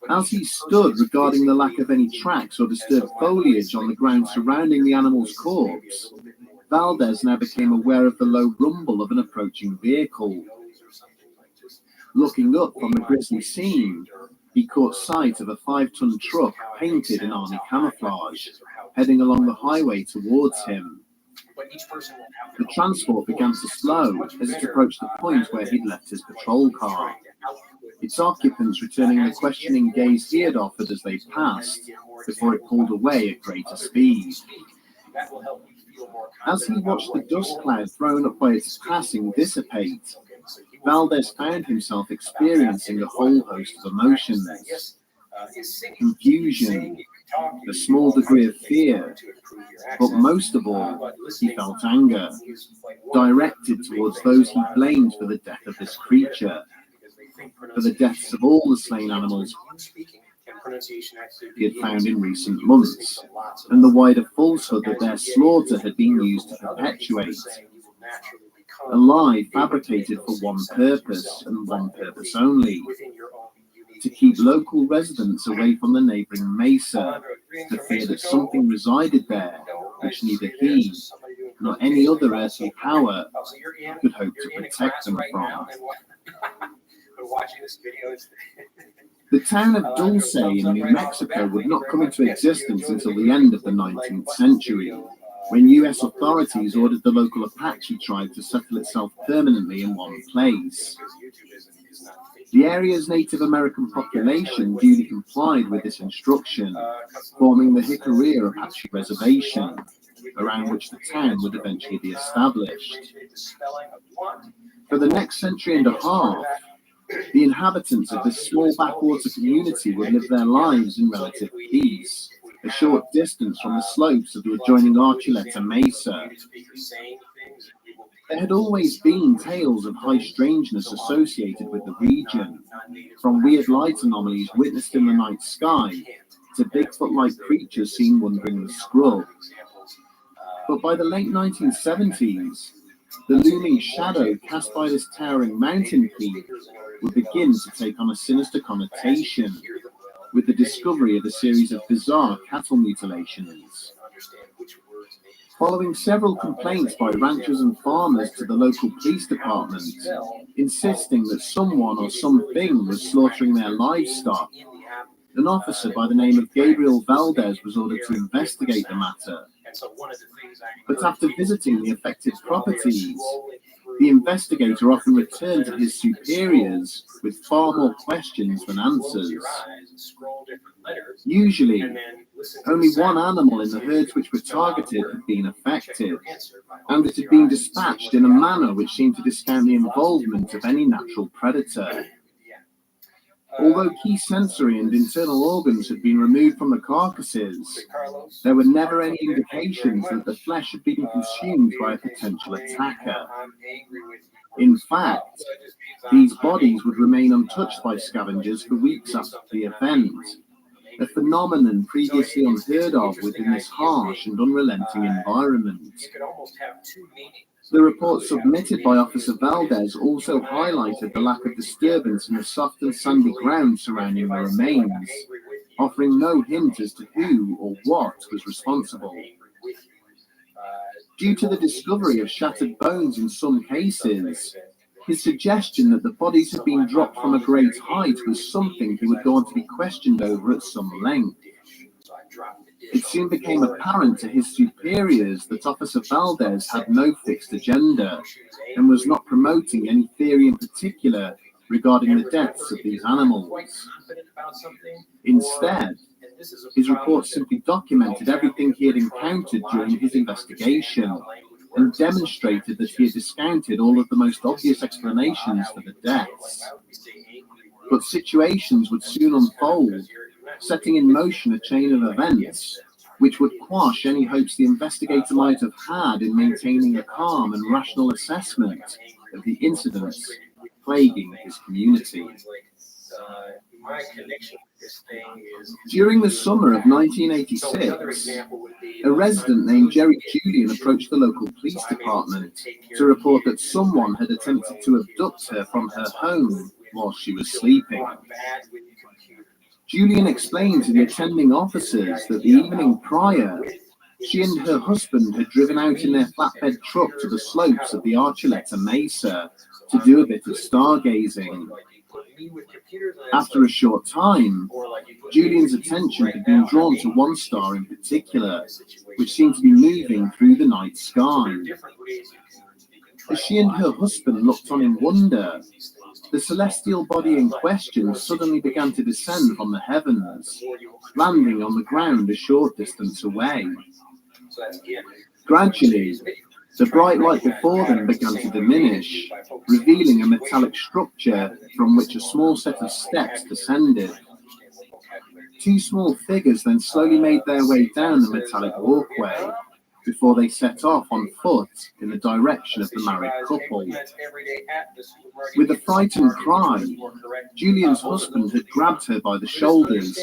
As he stood regarding the lack of any tracks or disturbed foliage on the ground surrounding the animal's corpse, Valdez now became aware of the low rumble of an approaching vehicle. Looking up from the grisly scene, he caught sight of a 5-ton truck painted in army camouflage, heading along the highway towards him. The transport began to slow as it approached the point where he'd left his patrol car, its occupants returning the questioning gaze he had offered as they passed, before it pulled away at greater speed. As he watched the dust cloud thrown up by its passing dissipate, Valdez found himself experiencing a whole host of emotions: confusion, a small degree of fear, but most of all, he felt anger, directed towards those he blamed for the death of this creature, for the deaths of all the slain animals he had found in recent months, and the wider falsehood that their slaughter had been used to perpetuate. A lie fabricated for one purpose, and one purpose only: to keep local residents away from the neighboring mesa, to fear that something resided there which neither he nor any other earthly power could hope to protect them from. The town of Dulce in New Mexico would not come into existence until the end of the 19th century, when U.S. authorities ordered the local Apache tribe to settle itself permanently in one place. The area's Native American population duly complied with this instruction, forming the Jicarilla Apache Reservation, around which the town would eventually be established. For the next century and a half, the inhabitants of this small backwater community would live their lives in relative peace, a short distance from the slopes of the adjoining Archuleta Mesa. There had always been tales of high strangeness associated with the region, from weird light anomalies witnessed in the night sky to Bigfoot-like creatures seen wandering the scrub. But by the late 1970s, the looming shadow cast by this towering mountain peak would begin to take on a sinister connotation, with the discovery of a series of bizarre cattle mutilations. Following several complaints by ranchers and farmers to the local police department, insisting that someone or something was slaughtering their livestock, an officer by the name of Gabriel Valdez was ordered to investigate the matter But after visiting the affected properties, the investigator often returned to his superiors with far more questions than answers. Usually, only one animal in the herds which were targeted had been affected, and it had been dispatched in a manner which seemed to discount the involvement of any natural predator. Although key sensory and internal organs had been removed from the carcasses, there were never any indications that the flesh had been consumed by a potential attacker. In fact, these bodies would remain untouched by scavengers for weeks after the event, a phenomenon previously unheard of within this harsh and unrelenting environment. The report submitted by Officer Valdez also highlighted the lack of disturbance in the soft and sandy ground surrounding the remains, offering no hint as to who or what was responsible. Due to the discovery of shattered bones in some cases, his suggestion that the bodies had been dropped from a great height was something he would go on to be questioned over at some length. It soon became apparent to his superiors that Officer Valdez had no fixed agenda and was not promoting any theory in particular regarding the deaths of these animals. Instead, his report simply documented everything he had encountered during his investigation and demonstrated that he had discounted all of the most obvious explanations for the deaths. But situations would soon unfold, setting in motion a chain of events which would quash any hopes the investigator might have had in maintaining a calm and rational assessment of the incidents plaguing his community. During the summer of 1986, a resident named Jerry Julian approached the local police department to report that someone had attempted to abduct her from her home while she was sleeping. Julian explained to the attending officers that the evening prior, she and her husband had driven out in their flatbed truck to the slopes of the Archuleta Mesa to do a bit of stargazing. After a short time, Julian's attention had been drawn to one star in particular, which seemed to be moving through the night sky. As she and her husband looked on in wonder, the celestial body in question suddenly began to descend from the heavens, landing on the ground a short distance away. Gradually, the bright light before them began to diminish, revealing a metallic structure from which a small set of steps descended. Two small figures then slowly made their way down the metallic walkway, before they set off on foot in the direction of the married couple. With a frightened cry, Julian's husband had grabbed her by the shoulders,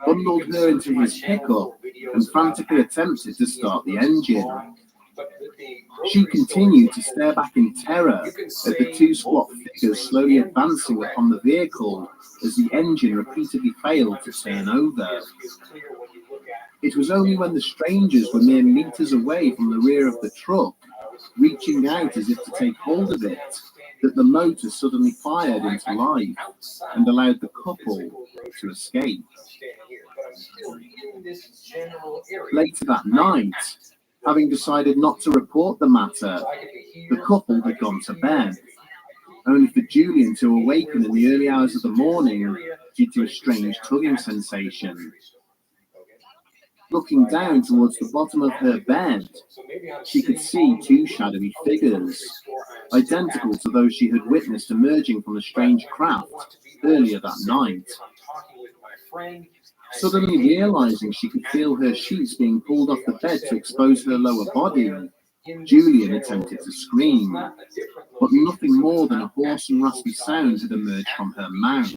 bundled her into his pickup, and frantically attempted to start the engine. She continued to stare back in terror at the two squat figures slowly advancing upon the vehicle as the engine repeatedly failed to turn over. It was only when the strangers were mere meters away from the rear of the truck, reaching out as if to take hold of it, that the motor suddenly fired into life and allowed the couple to escape. Later that night, having decided not to report the matter, the couple had gone to bed, only for Julian to awaken in the early hours of the morning due to a strange tugging sensation. Looking down towards the bottom of her bed, she could see two shadowy figures, identical to those she had witnessed emerging from the strange craft earlier that night. Suddenly realizing she could feel her sheets being pulled off the bed to expose her lower body, Julian attempted to scream, but nothing more than a hoarse and raspy sound had emerged from her mouth.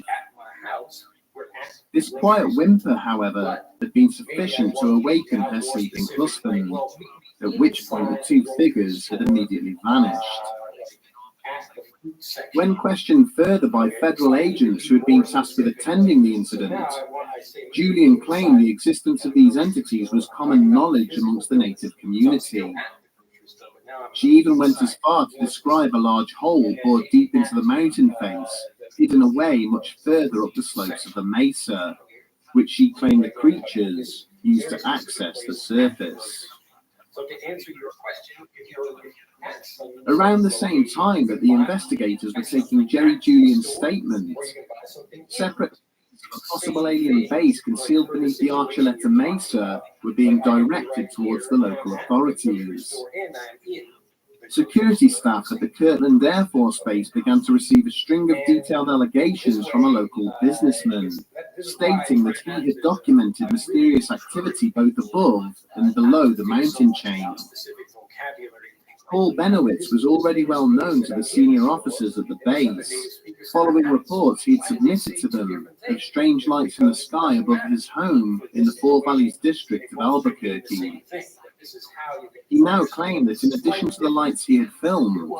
This quiet whimper, however, had been sufficient to awaken her sleeping husband, at which point the two figures had immediately vanished. When questioned further by federal agents who had been tasked with attending the incident, Julian claimed the existence of these entities was common knowledge amongst the native community. She even went as far to describe a large hole bored deep into the mountain face, hidden away much further up the slopes of the mesa, which she claimed the creatures used to access the surface. So to answer your question, if you ask Around the same time that the investigators were taking Jerry Julian's statement, separate of a possible alien base concealed beneath the Archuleta Mesa were being directed towards the local authorities. Security staff at the Kirtland Air Force Base began to receive a string of detailed allegations from a local businessman, stating that he had documented mysterious activity both above and below the mountain chain. Paul Benowitz was already well known to the senior officers at the base, following reports he had submitted to them of strange lights in the sky above his home in the Four Valleys district of Albuquerque. He now claimed that in addition to the lights he had filmed,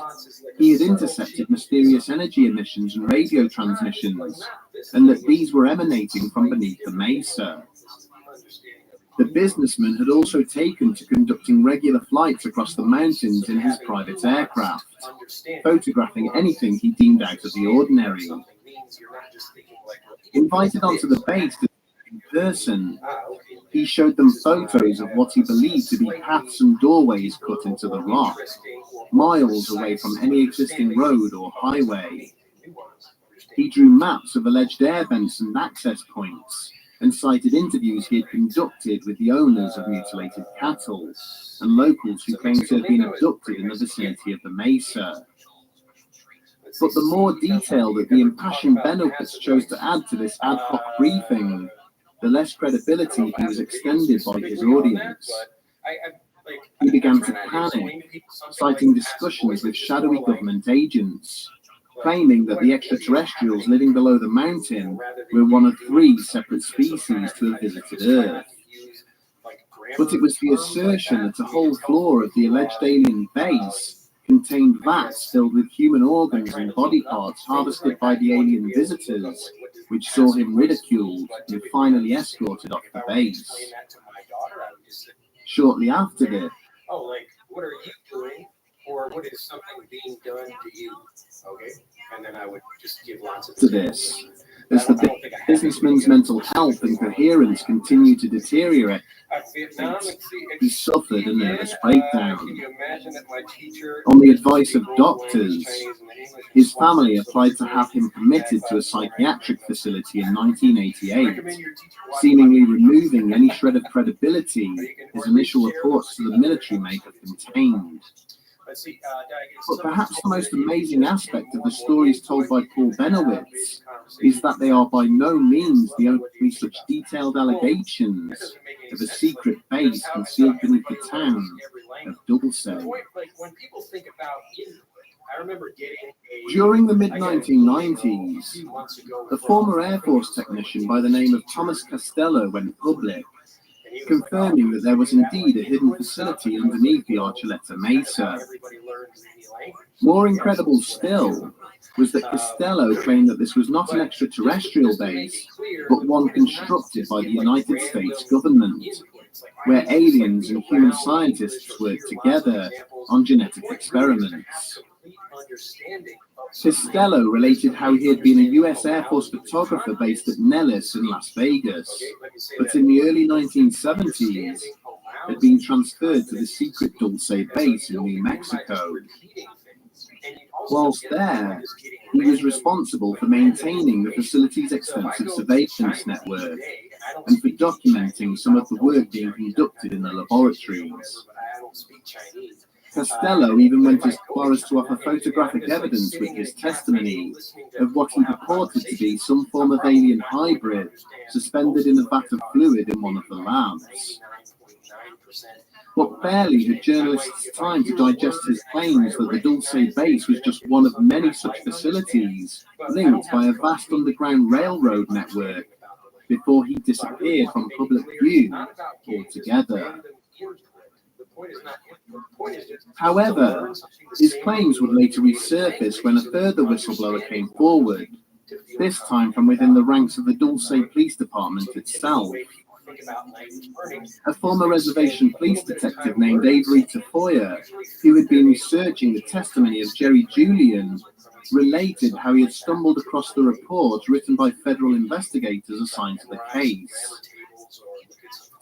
he had intercepted mysterious energy emissions and radio transmissions, and that these were emanating from beneath the mesa. The businessman had also taken to conducting regular flights across the mountains in his private aircraft, photographing anything he deemed out of the ordinary. Invited onto the base to in person, he showed them photos of what he believed to be paths and doorways cut into the rock, miles away from any existing road or highway. He drew maps of alleged air vents and access points, and cited interviews he had conducted with the owners of mutilated cattle and locals who claimed to have been abducted in the vicinity of the mesa. But the more detail that the impassioned Benowitz chose to add to this ad hoc briefing, the less credibility he was extended by his audience. He began to panic, citing discussions with shadowy government agents, claiming that the extraterrestrials living below the mountain were one of 3 separate species to have visited Earth. But it was the assertion that a whole floor of the alleged alien base contained vats filled with human organs and body parts harvested by the alien visitors, which saw him ridiculed and finally escorted off the base. Shortly after this, what are you doing, or what is something being done to you? Okay, and then I would just give lots of as the businessman's mental health and coherence continued to deteriorate, he suffered a nervous breakdown. On the advice of doctors, his family applied to have him committed to a psychiatric facility in 1988, seemingly removing any shred of credibility his initial reports to the military may have contained. But perhaps the most amazing aspect of the stories told by Paul Benowitz is that they are by no means the only such detailed allegations of a secret base concealed beneath the town of Dulce. During the mid-1990s, a former Air Force technician by the name of Thomas Costello went public, confirming that there was indeed a hidden facility underneath the Archuleta Mesa. More incredible still was that Costello claimed that this was not an extraterrestrial base, but one constructed by the United States government, where aliens and human scientists worked together on genetic experiments. Costello related how he had been a US Air Force photographer based at Nellis in Las Vegas, but in the early 1970s had been transferred to the secret Dulce base in New Mexico. Whilst there, he was responsible for maintaining the facility's extensive surveillance network and for documenting some of the work being conducted in the laboratories. Costello even went as far as to offer photographic evidence with his testimony of what he purported to be some form of alien hybrid suspended in a vat of fluid in one of the labs. But barely had journalists time to digest his claims that the Dulce base was just one of many such facilities linked by a vast underground railroad network before he disappeared from public view altogether. However, his claims would later resurface when a further whistleblower came forward, this time from within the ranks of the Dulce Police Department itself. A former reservation police detective named Avery Tafoya, who had been researching the testimony of Jerry Julian, related how he had stumbled across the report written by federal investigators assigned to the case.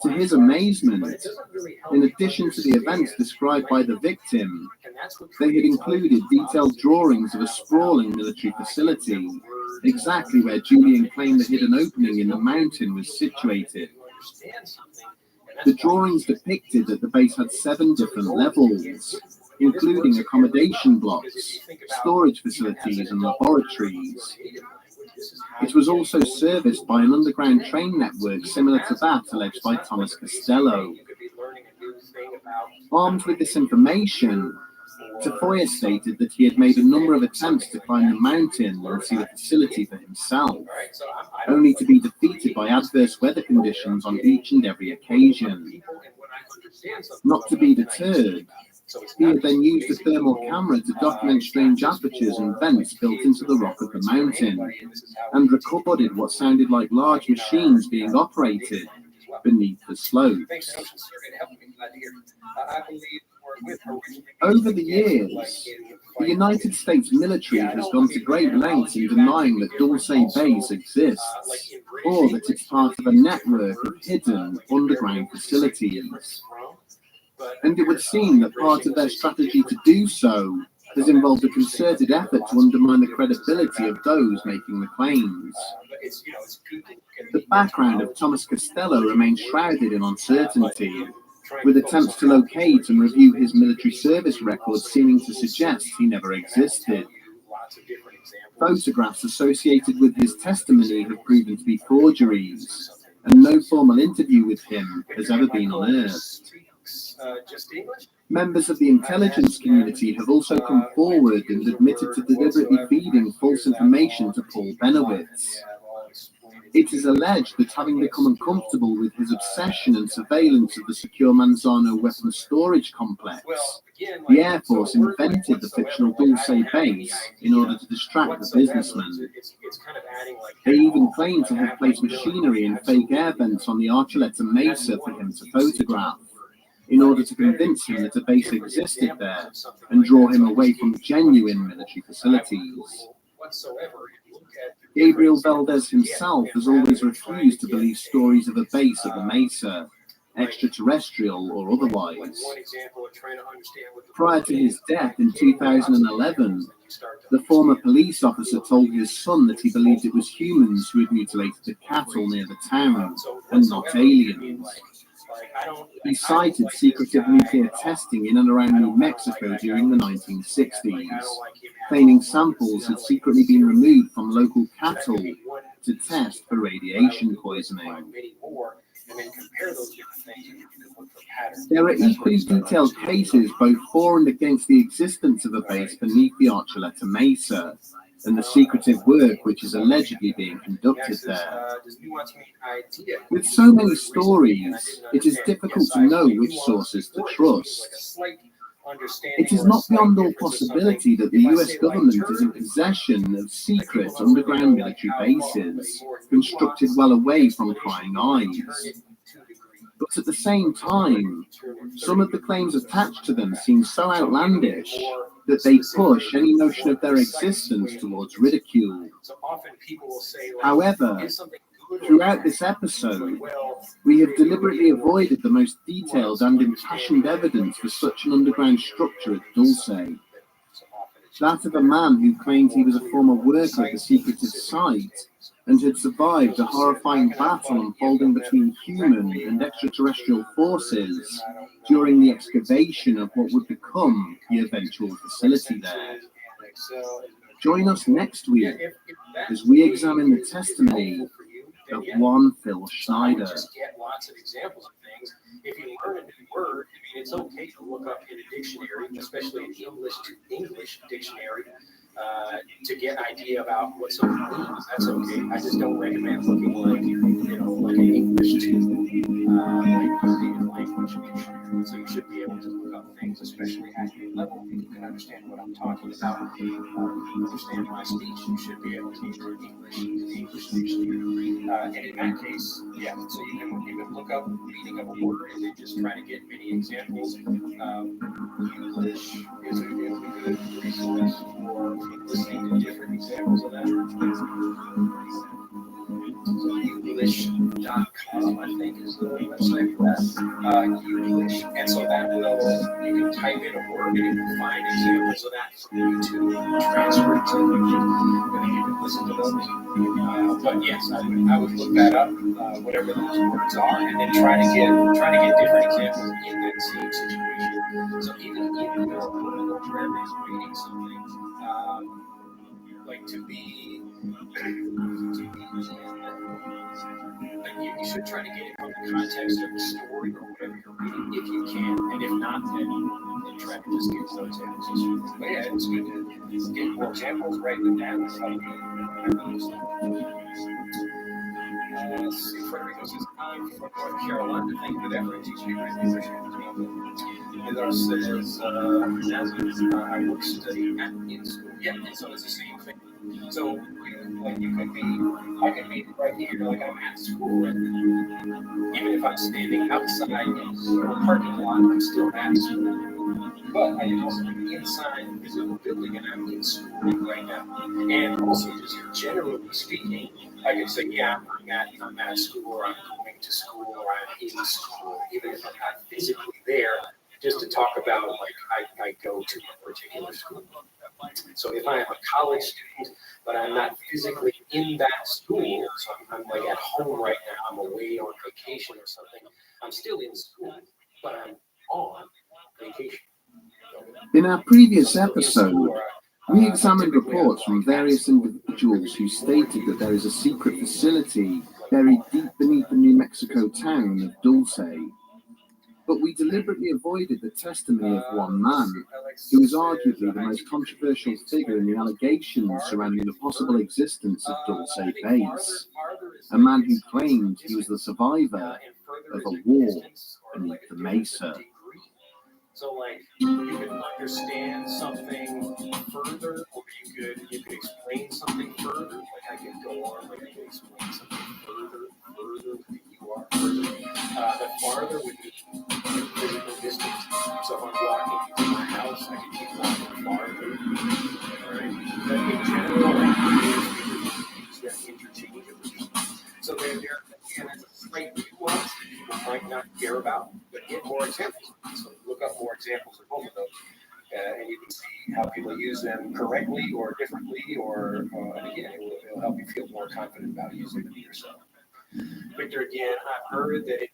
To his amazement, in addition to the events described by the victim, they had included detailed drawings of a sprawling military facility, exactly where Julian claimed the hidden opening in the mountain was situated. The drawings depicted that the base had 7 different levels, including accommodation blocks, storage facilities, and laboratories. It was also serviced by an underground train network similar to that alleged by Thomas Costello. Armed with this information, Tafoya stated that he had made a number of attempts to climb the mountain and see the facility for himself, only to be defeated by adverse weather conditions on each and every occasion. Not to be deterred, he had then used a thermal camera to document strange apertures and vents built into the rock of the mountain, and recorded what sounded like large machines being operated beneath the slopes. Over the years, the United States military has gone to great lengths in denying that Dulce Base exists, or that it's part of a network of hidden underground facilities. And it would seem that part of their strategy to do so has involved a concerted effort to undermine the credibility of those making the claims. The background of Thomas Costello remains shrouded in uncertainty, with attempts to locate and review his military service records seeming to suggest he never existed. Photographs associated with his testimony have proven to be forgeries, and no formal interview with him has ever been unearthed. Members of the intelligence community have also come forward and admitted to deliberately feeding false information to Paul Benowitz. It is alleged that having become uncomfortable with his obsession and surveillance of the secure Manzano weapons storage complex, the Air Force invented the fictional Dulce base in order to distract the businessman. They even claimed to have placed machinery and fake air vents on the Archuleta Mesa for him to photograph, in order to convince him that a base existed there and draw him away from genuine military facilities. Gabriel Valdez himself has always refused to believe stories of a base at the Mesa, extraterrestrial or otherwise. Prior to his death in 2011, the former police officer told his son that he believed it was humans who had mutilated the cattle near the town, and not aliens. He cited secretive nuclear testing in and around New Mexico during the 1960s, claiming samples had secretly been removed from local cattle to test for radiation poisoning. There are equally detailed cases both for and against the existence of a base beneath the Archuleta Mesa, and the secretive work which is allegedly being conducted there. With so many stories, it is difficult to know which sources to trust. It is not beyond all possibility that the US government is in possession of secret underground military bases, constructed well away from prying eyes. But at the same time, some of the claims attached to them seem so outlandish that they push any notion of their existence towards ridicule. However, throughout this episode, we have deliberately avoided the most detailed and impassioned evidence for such an underground structure at Dulce. That of a man who claimed he was a former worker at the secretive site and had survived a horrifying battle unfolding between human and extraterrestrial forces during the excavation of what would become the eventual facility there. Join us next week as we examine the testimony of one Phil Schneider. Get lots of examples of things. If you learn a new word, it's okay to look up in a dictionary, especially an English to English dictionary, to get an idea about what something means. That's okay. I just don't recommend looking like an English to native language dictionary. So you should be able to look up things, especially at your level. You can understand what I'm talking about. You understand my speech. You should be able to use English in the English dictionary. And in that case, yeah. So you can look up the meaning of a word and then just try to get many examples. English is a good resource for listening to different examples of that. So English.com, I think, is the website. you can type in a word and you can find examples of that from YouTube, transfer it to YouTube, and then you can listen to those. But yes, I would look that up, whatever those words are, and then try to get different examples in that same situation. So even in the middle where everybody's reading something, like to be like you should try to get it from the context of the story or whatever you're reading if you can, and if not, then try to just get some examples. But yeah, it's good to get more examples, write them down. That's how we Frederico says, I'm from North Carolina. Thank you for that, Reggie. We really appreciate it. Heather says, I work study at in school. Yeah, and so it's the same thing. So, like, you could be, I could be right here, like I'm at school, and even if I'm standing outside in a parking lot, I'm still at school. But I am also inside the physical building, and I'm in school right now. And also, just generally speaking, I could say, yeah, I'm at school, or I'm going to school, or I'm in school, even if I'm not physically there, just to talk about, like, I go to a particular school. So if I am a college student, but I'm not physically in that school, so I'm like at home right now, I'm away on vacation or something, I'm still in school, but I'm on vacation. In our previous episode, we examined reports from various individuals who stated that there is a secret facility buried deep beneath the New Mexico town of Dulce. But we deliberately avoided the testimony of one man, who is arguably the most controversial figure in the allegations surrounding the possible existence of Dulce Base, a man who claimed he was the survivor of a war beneath the mesa. So, like, you could understand something further, or you could explain something further. Like, I could go on, like, I could explain something further than you are further. The farther would be physical distance. So if I'm walking to my house, I can keep walking farther. Right? But in general, like, use that interchangeably. So again, it's a slight nuance that people might not care about, but get more examples. So look up more examples of both of those, and you can see how people use them correctly or differently, or and again, it'll help you feel more confident about using them yourself. Victor, again, I've heard that I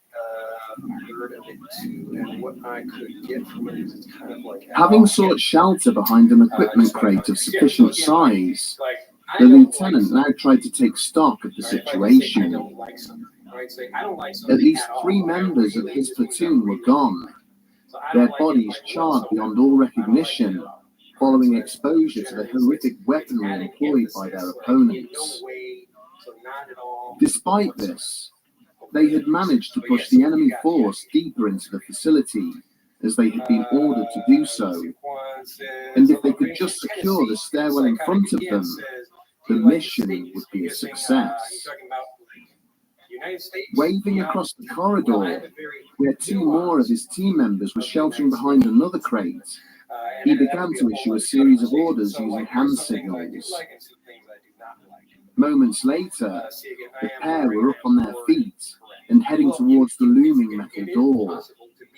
heard of it too, and what I could get from it is kind of like having sought shelter behind an equipment crate of sufficient size, the lieutenant now tried to take stock of the situation. At least 3 members of his platoon were gone, their bodies charred beyond all recognition, following exposure to the horrific weaponry employed by their opponents. Despite this, they had managed to push the enemy force deeper into the facility, as they had been ordered to do so, and if they could just secure the stairwell in front of them, the mission would be a success. Waving across the corridor, where 2 more of his team members were sheltering behind another crate, he began to issue a series of orders using hand signals. Moments later, the pair were up on their feet and heading towards the looming metal door,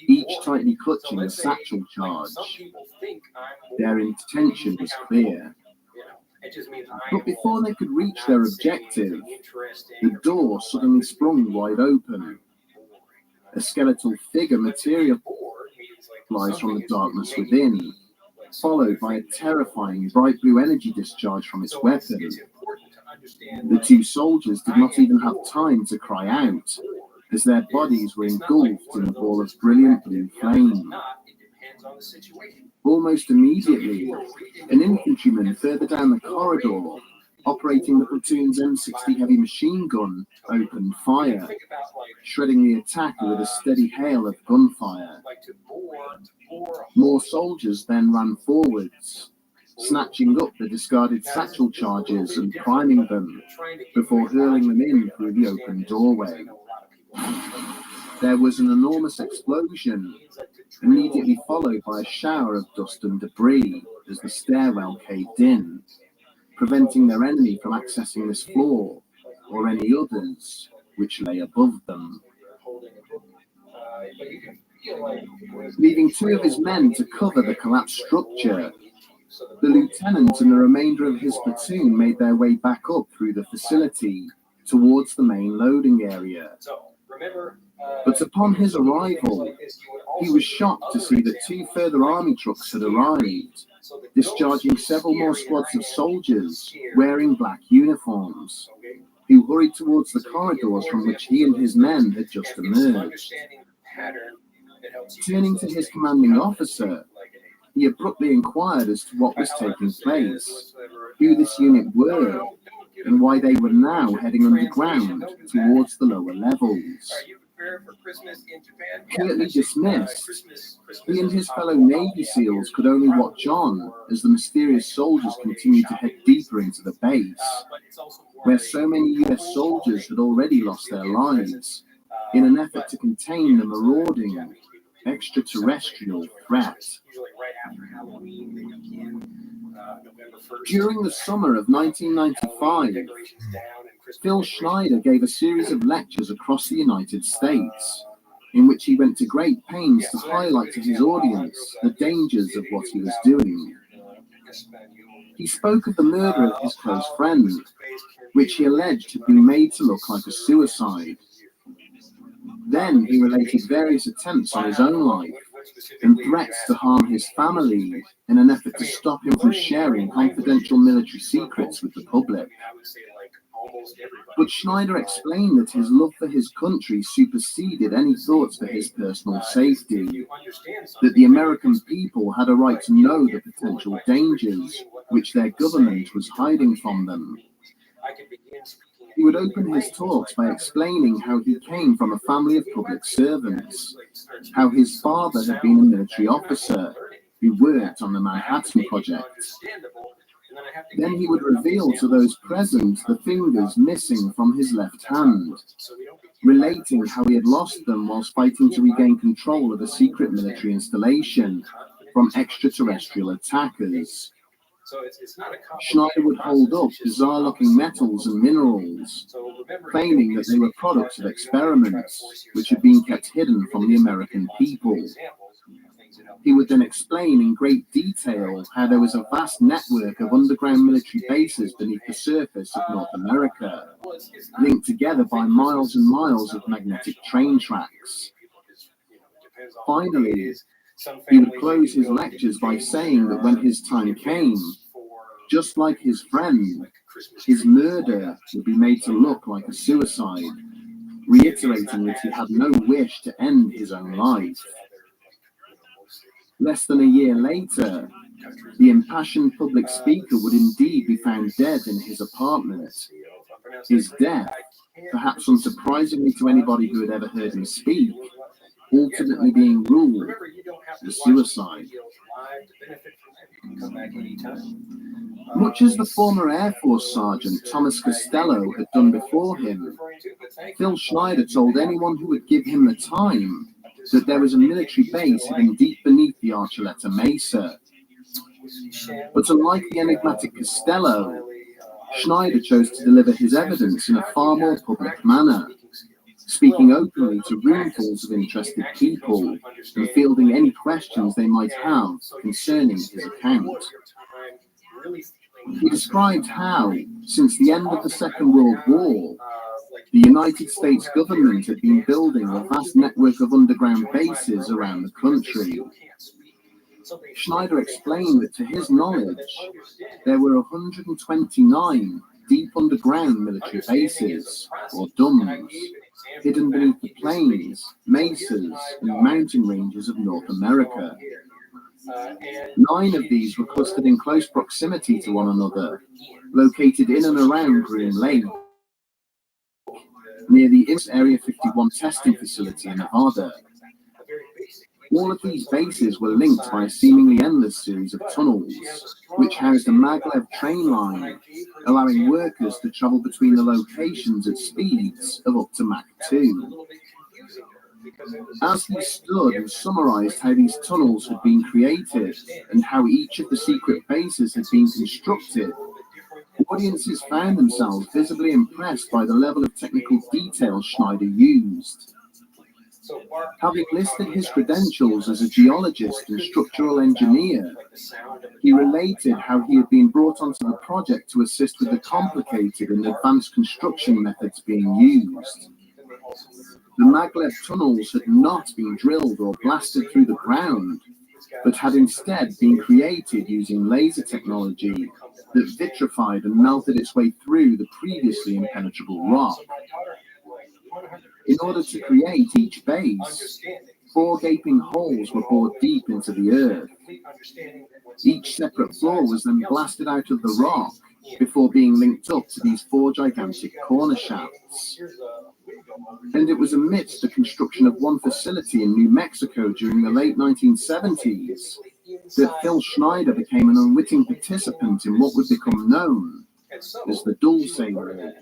each tightly clutching a satchel charge. Their intention was clear. But before they could reach their objective, the door suddenly sprung wide open. A skeletal figure materialized from the darkness within, followed by a terrifying bright blue energy discharge from its weapon. The 2 soldiers did not even have time to cry out, as their bodies were engulfed in a ball of brilliant blue flame. Almost immediately, an infantryman further down the corridor, operating the platoon's M60 heavy machine gun, opened fire, shredding the attacker with a steady hail of gunfire. More soldiers then ran forwards, snatching up the discarded satchel charges and priming them, before hurling them in through the open doorway. There was an enormous explosion, immediately followed by a shower of dust and debris as the stairwell caved in, preventing their enemy from accessing this floor or any others which lay above them. leaving 2 of his men to cover the collapsed structure. The lieutenant and the remainder of his platoon made their way back up through the facility towards the main loading area. But upon his arrival, he was shocked to see that 2 further army trucks had arrived, discharging several more squads of soldiers wearing black uniforms, who hurried towards the corridors from which he and his men had just emerged. Turning to his commanding officer, he abruptly inquired as to what was taking place, who this unit were, and why they were now heading underground towards the lower levels. Curtly dismissed, he and his fellow Navy SEALs could only watch on as the mysterious soldiers continued to head deeper into the base, where so many US soldiers had already lost their lives in an effort to contain the marauding extraterrestrial threat. During the summer of 1995, Phil Schneider gave a series of lectures across the United States, in which he went to great pains to highlight to his audience the dangers of what he was doing. He spoke of the murder of his close friend, which he alleged had been made to look like a suicide. Then he related various attempts on his own life and threats to harm his family in an effort to stop him from sharing confidential military secrets with the public. But Schneider explained that his love for his country superseded any thoughts for his personal safety, that the American people had a right to know the potential dangers which their government was hiding from them. He would open his talks by explaining how he came from a family of public servants, how his father had been a military officer who worked on the Manhattan Project. Then he would reveal to those present the fingers missing from his left hand, relating how he had lost them whilst fighting to regain control of a secret military installation from extraterrestrial attackers. Schneider would hold up bizarre-looking metals and minerals, claiming that they were products of experiments which had been kept hidden from the American people. He would then explain in great detail how there was a vast network of underground military bases beneath the surface of North America, linked together by miles and miles of magnetic train tracks. Finally, he would close his lectures by saying that when his time came, just like his friend, his murder would be made to look like a suicide, reiterating that he had no wish to end his own life. Less than a year later, the impassioned public speaker would indeed be found dead in his apartment. His death, perhaps unsurprisingly to anybody who had ever heard him speak, ultimately being ruled as suicide. Much as the former Air Force Sergeant Thomas Costello had done before him, Phil Schneider told anyone who would give him the time that there was a military base hidden deep beneath the Archuleta Mesa. But unlike the enigmatic Costello, Schneider chose to deliver his evidence in a far more public manner, speaking openly to roomfuls of interested people and fielding any questions they might have concerning his account. He described how, since the end of the Second World War, the United States government had been building a vast network of underground bases around the country. Schneider explained that to his knowledge, there were 129 deep underground military bases, or DUMs, hidden beneath the plains, mesas, and mountain ranges of North America. 9 of these were clustered in close proximity to one another, located in and around Groom Lake, near the Area 51 testing facility in Nevada. All of these bases were linked by a seemingly endless series of tunnels, which housed a maglev train line, allowing workers to travel between the locations at speeds of up to Mach 2. As he stood and summarized how these tunnels had been created and how each of the secret bases had been constructed, audiences found themselves visibly impressed by the level of technical detail Schneider used. Having listed his credentials as a geologist and structural engineer, he related how he had been brought onto the project to assist with the complicated and advanced construction methods being used. The maglev tunnels had not been drilled or blasted through the ground, but had instead been created using laser technology that vitrified and melted its way through the previously impenetrable rock. In order to create each base, 4 gaping holes were bored deep into the earth. Each separate floor was then blasted out of the rock before being linked up to these 4 gigantic corner shafts. And it was amidst the construction of one facility in New Mexico during the late 1970s that Phil Schneider became an unwitting participant in what would become known as the Dulce Rule.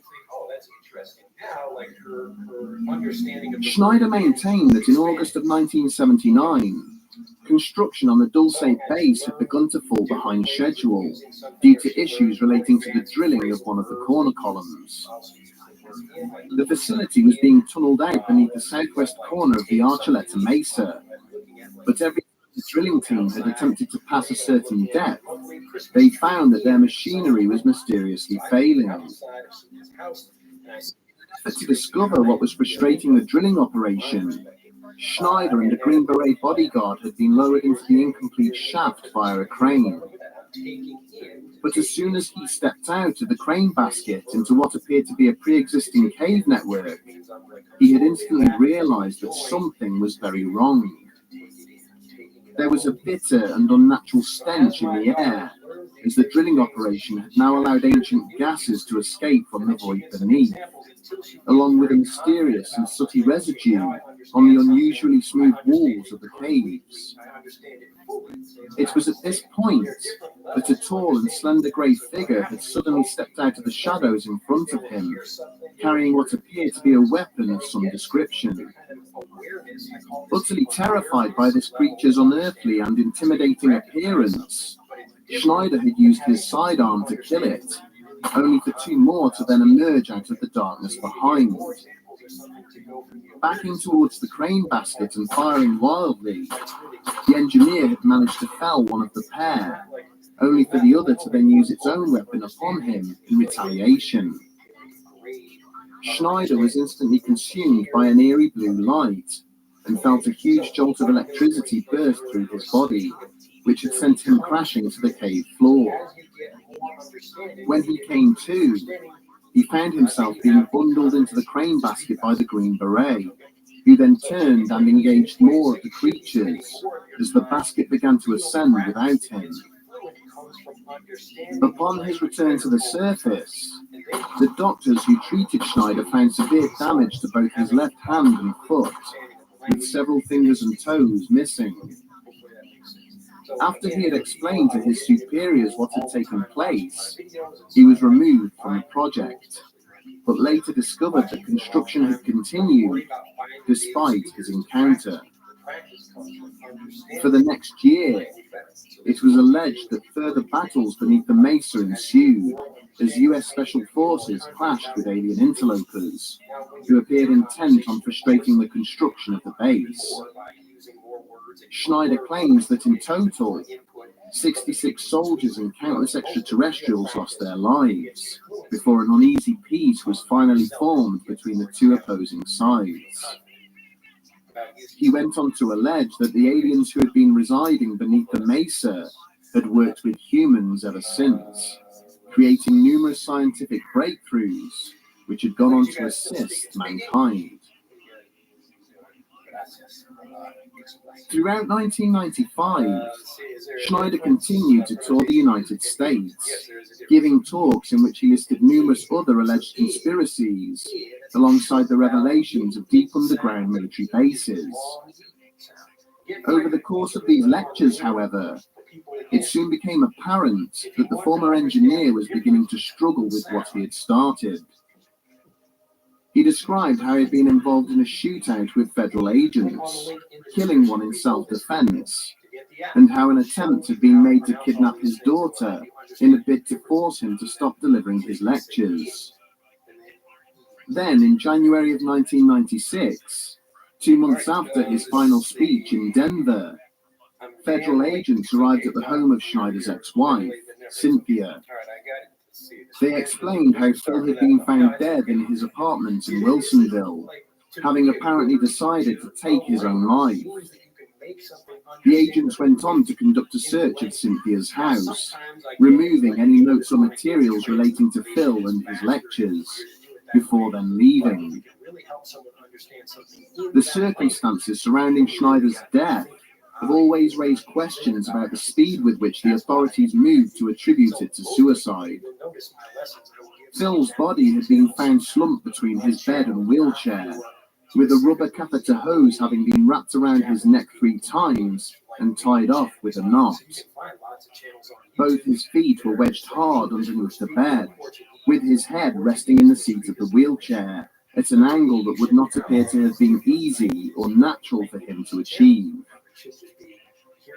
Schneider maintained that in August of 1979, construction on the Dulce base had begun to fall behind schedule due to issues relating to the drilling of one of the corner columns. The facility was being tunneled out beneath the southwest corner of the Archuleta Mesa, but every time the drilling team had attempted to pass a certain depth, they found that their machinery was mysteriously failing. To discover what was frustrating the drilling operation, Schneider and a Green Beret bodyguard had been lowered into the incomplete shaft via a crane. But as soon as he stepped out of the crane basket into what appeared to be a pre-existing cave network, he had instantly realized that something was very wrong. There was a bitter and unnatural stench in the air, as the drilling operation had now allowed ancient gases to escape from the void beneath, along with a mysterious and sooty residue on the unusually smooth walls of the caves. It was at this point that a tall and slender grey figure had suddenly stepped out of the shadows in front of him, carrying what appeared to be a weapon of some description. Utterly terrified by this creature's unearthly and intimidating appearance, Schneider had used his sidearm to kill it, only for 2 more to then emerge out of the darkness behind. Backing towards the crane basket and firing wildly, the engineer had managed to fell one of the pair, only for the other to then use its own weapon upon him in retaliation. Schneider was instantly consumed by an eerie blue light and felt a huge jolt of electricity burst through his body, which had sent him crashing to the cave floor. When he came to, he found himself being bundled into the crane basket by the Green Beret, who then turned and engaged more of the creatures as the basket began to ascend without him. Upon his return to the surface, the doctors who treated Schneider found severe damage to both his left hand and foot, with several fingers and toes missing. After he had explained to his superiors what had taken place, he was removed from the project, but later discovered that construction had continued despite his encounter. For the next year, it was alleged that further battles beneath the mesa ensued as US Special Forces clashed with alien interlopers, who appeared intent on frustrating the construction of the base. Schneider claims that in total, 66 soldiers and countless extraterrestrials lost their lives before an uneasy peace was finally formed between the 2 opposing sides. He went on to allege that the aliens who had been residing beneath the mesa had worked with humans ever since, creating numerous scientific breakthroughs which had gone on to assist mankind. Throughout 1995, Schneider continued to tour the United States, giving talks in which he listed numerous other alleged conspiracies, alongside the revelations of deep underground military bases. Over the course of these lectures, however, it soon became apparent that the former engineer was beginning to struggle with what he had started. He described how he had been involved in a shootout with federal agents, killing one in self-defense, and how an attempt had been made to kidnap his daughter in a bid to force him to stop delivering his lectures. Then, in January of 1996, 2 months after his final speech in Denver, federal agents arrived at the home of Schneider's ex-wife, Cynthia. They explained how Phil had been found dead in his apartment in Wilsonville, having apparently decided to take his own life. The agents went on to conduct a search of Cynthia's house, removing any notes or materials relating to Phil and his lectures, before then leaving. The circumstances surrounding Schneider's death have always raised questions about the speed with which the authorities moved to attribute it to suicide. Phil's body had been found slumped between his bed and wheelchair, with a rubber catheter hose having been wrapped around his neck 3 times and tied off with a knot. Both his feet were wedged hard underneath the bed, with his head resting in the seat of the wheelchair at an angle that would not appear to have been easy or natural for him to achieve.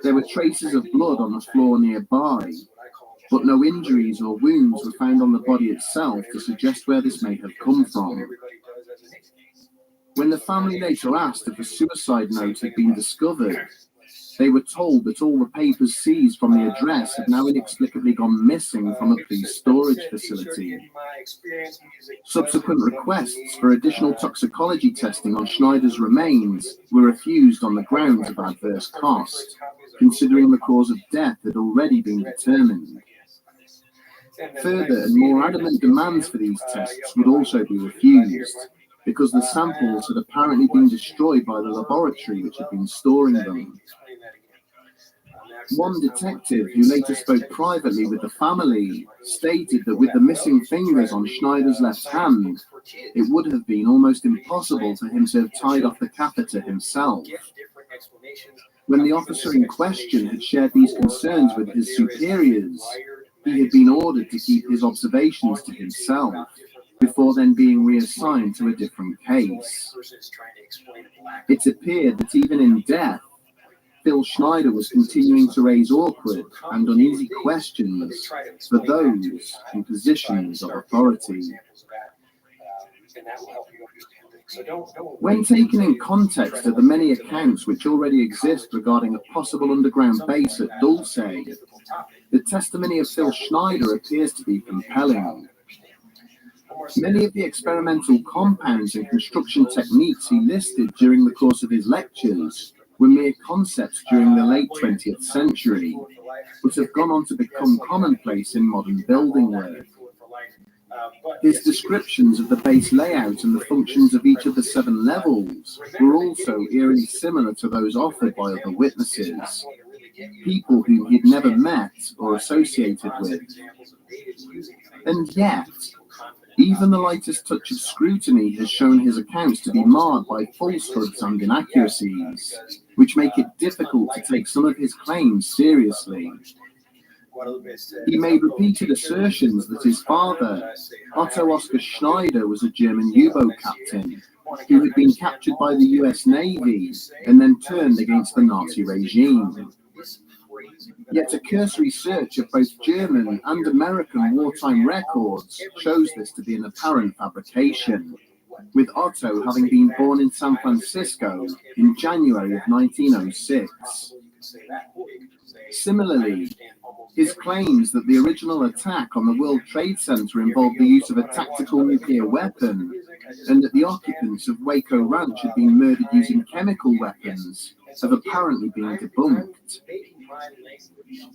There were traces of blood on the floor nearby, but no injuries or wounds were found on the body itself to suggest where this may have come from. When the family later asked if a suicide note had been discovered, they were told that all the papers seized from the address had now inexplicably gone missing from a police storage facility. Subsequent requests for additional toxicology testing on Schneider's remains were refused on the grounds of adverse cost, considering the cause of death had already been determined. Further and more adamant demands for these tests would also be refused, because the samples had apparently been destroyed by the laboratory which had been storing them. One detective, who later spoke privately with the family, stated that with the missing fingers on Schneider's left hand, it would have been almost impossible for him to have tied off the catheter himself. When the officer in question had shared these concerns with his superiors, he had been ordered to keep his observations to himself, before then being reassigned to a different case. It appeared that even in death, Phil Schneider was continuing to raise awkward and uneasy questions for those in positions of authority. When taken in context of the many accounts which already exist regarding a possible underground base at Dulce, the testimony of Phil Schneider appears to be compelling. Many of the experimental compounds and construction techniques he listed during the course of his lectures were mere concepts during the late 20th century, but have gone on to become commonplace in modern building work. His descriptions of the base layout and the functions of each of the 7 levels were also eerily similar to those offered by other witnesses, people whom he'd never met or associated with. And yet, even the lightest touch of scrutiny has shown his accounts to be marred by falsehoods and inaccuracies, which make it difficult to take some of his claims seriously. He made repeated assertions that his father, Otto Oskar Schneider, was a German U-boat captain who had been captured by the US Navy and then turned against the Nazi regime. Yet a cursory search of both German and American wartime records shows this to be an apparent fabrication, with Otto having been born in San Francisco in January of 1906. Similarly, his claims that the original attack on the World Trade Center involved the use of a tactical nuclear weapon and that the occupants of Waco Ranch had been murdered using chemical weapons have apparently been debunked.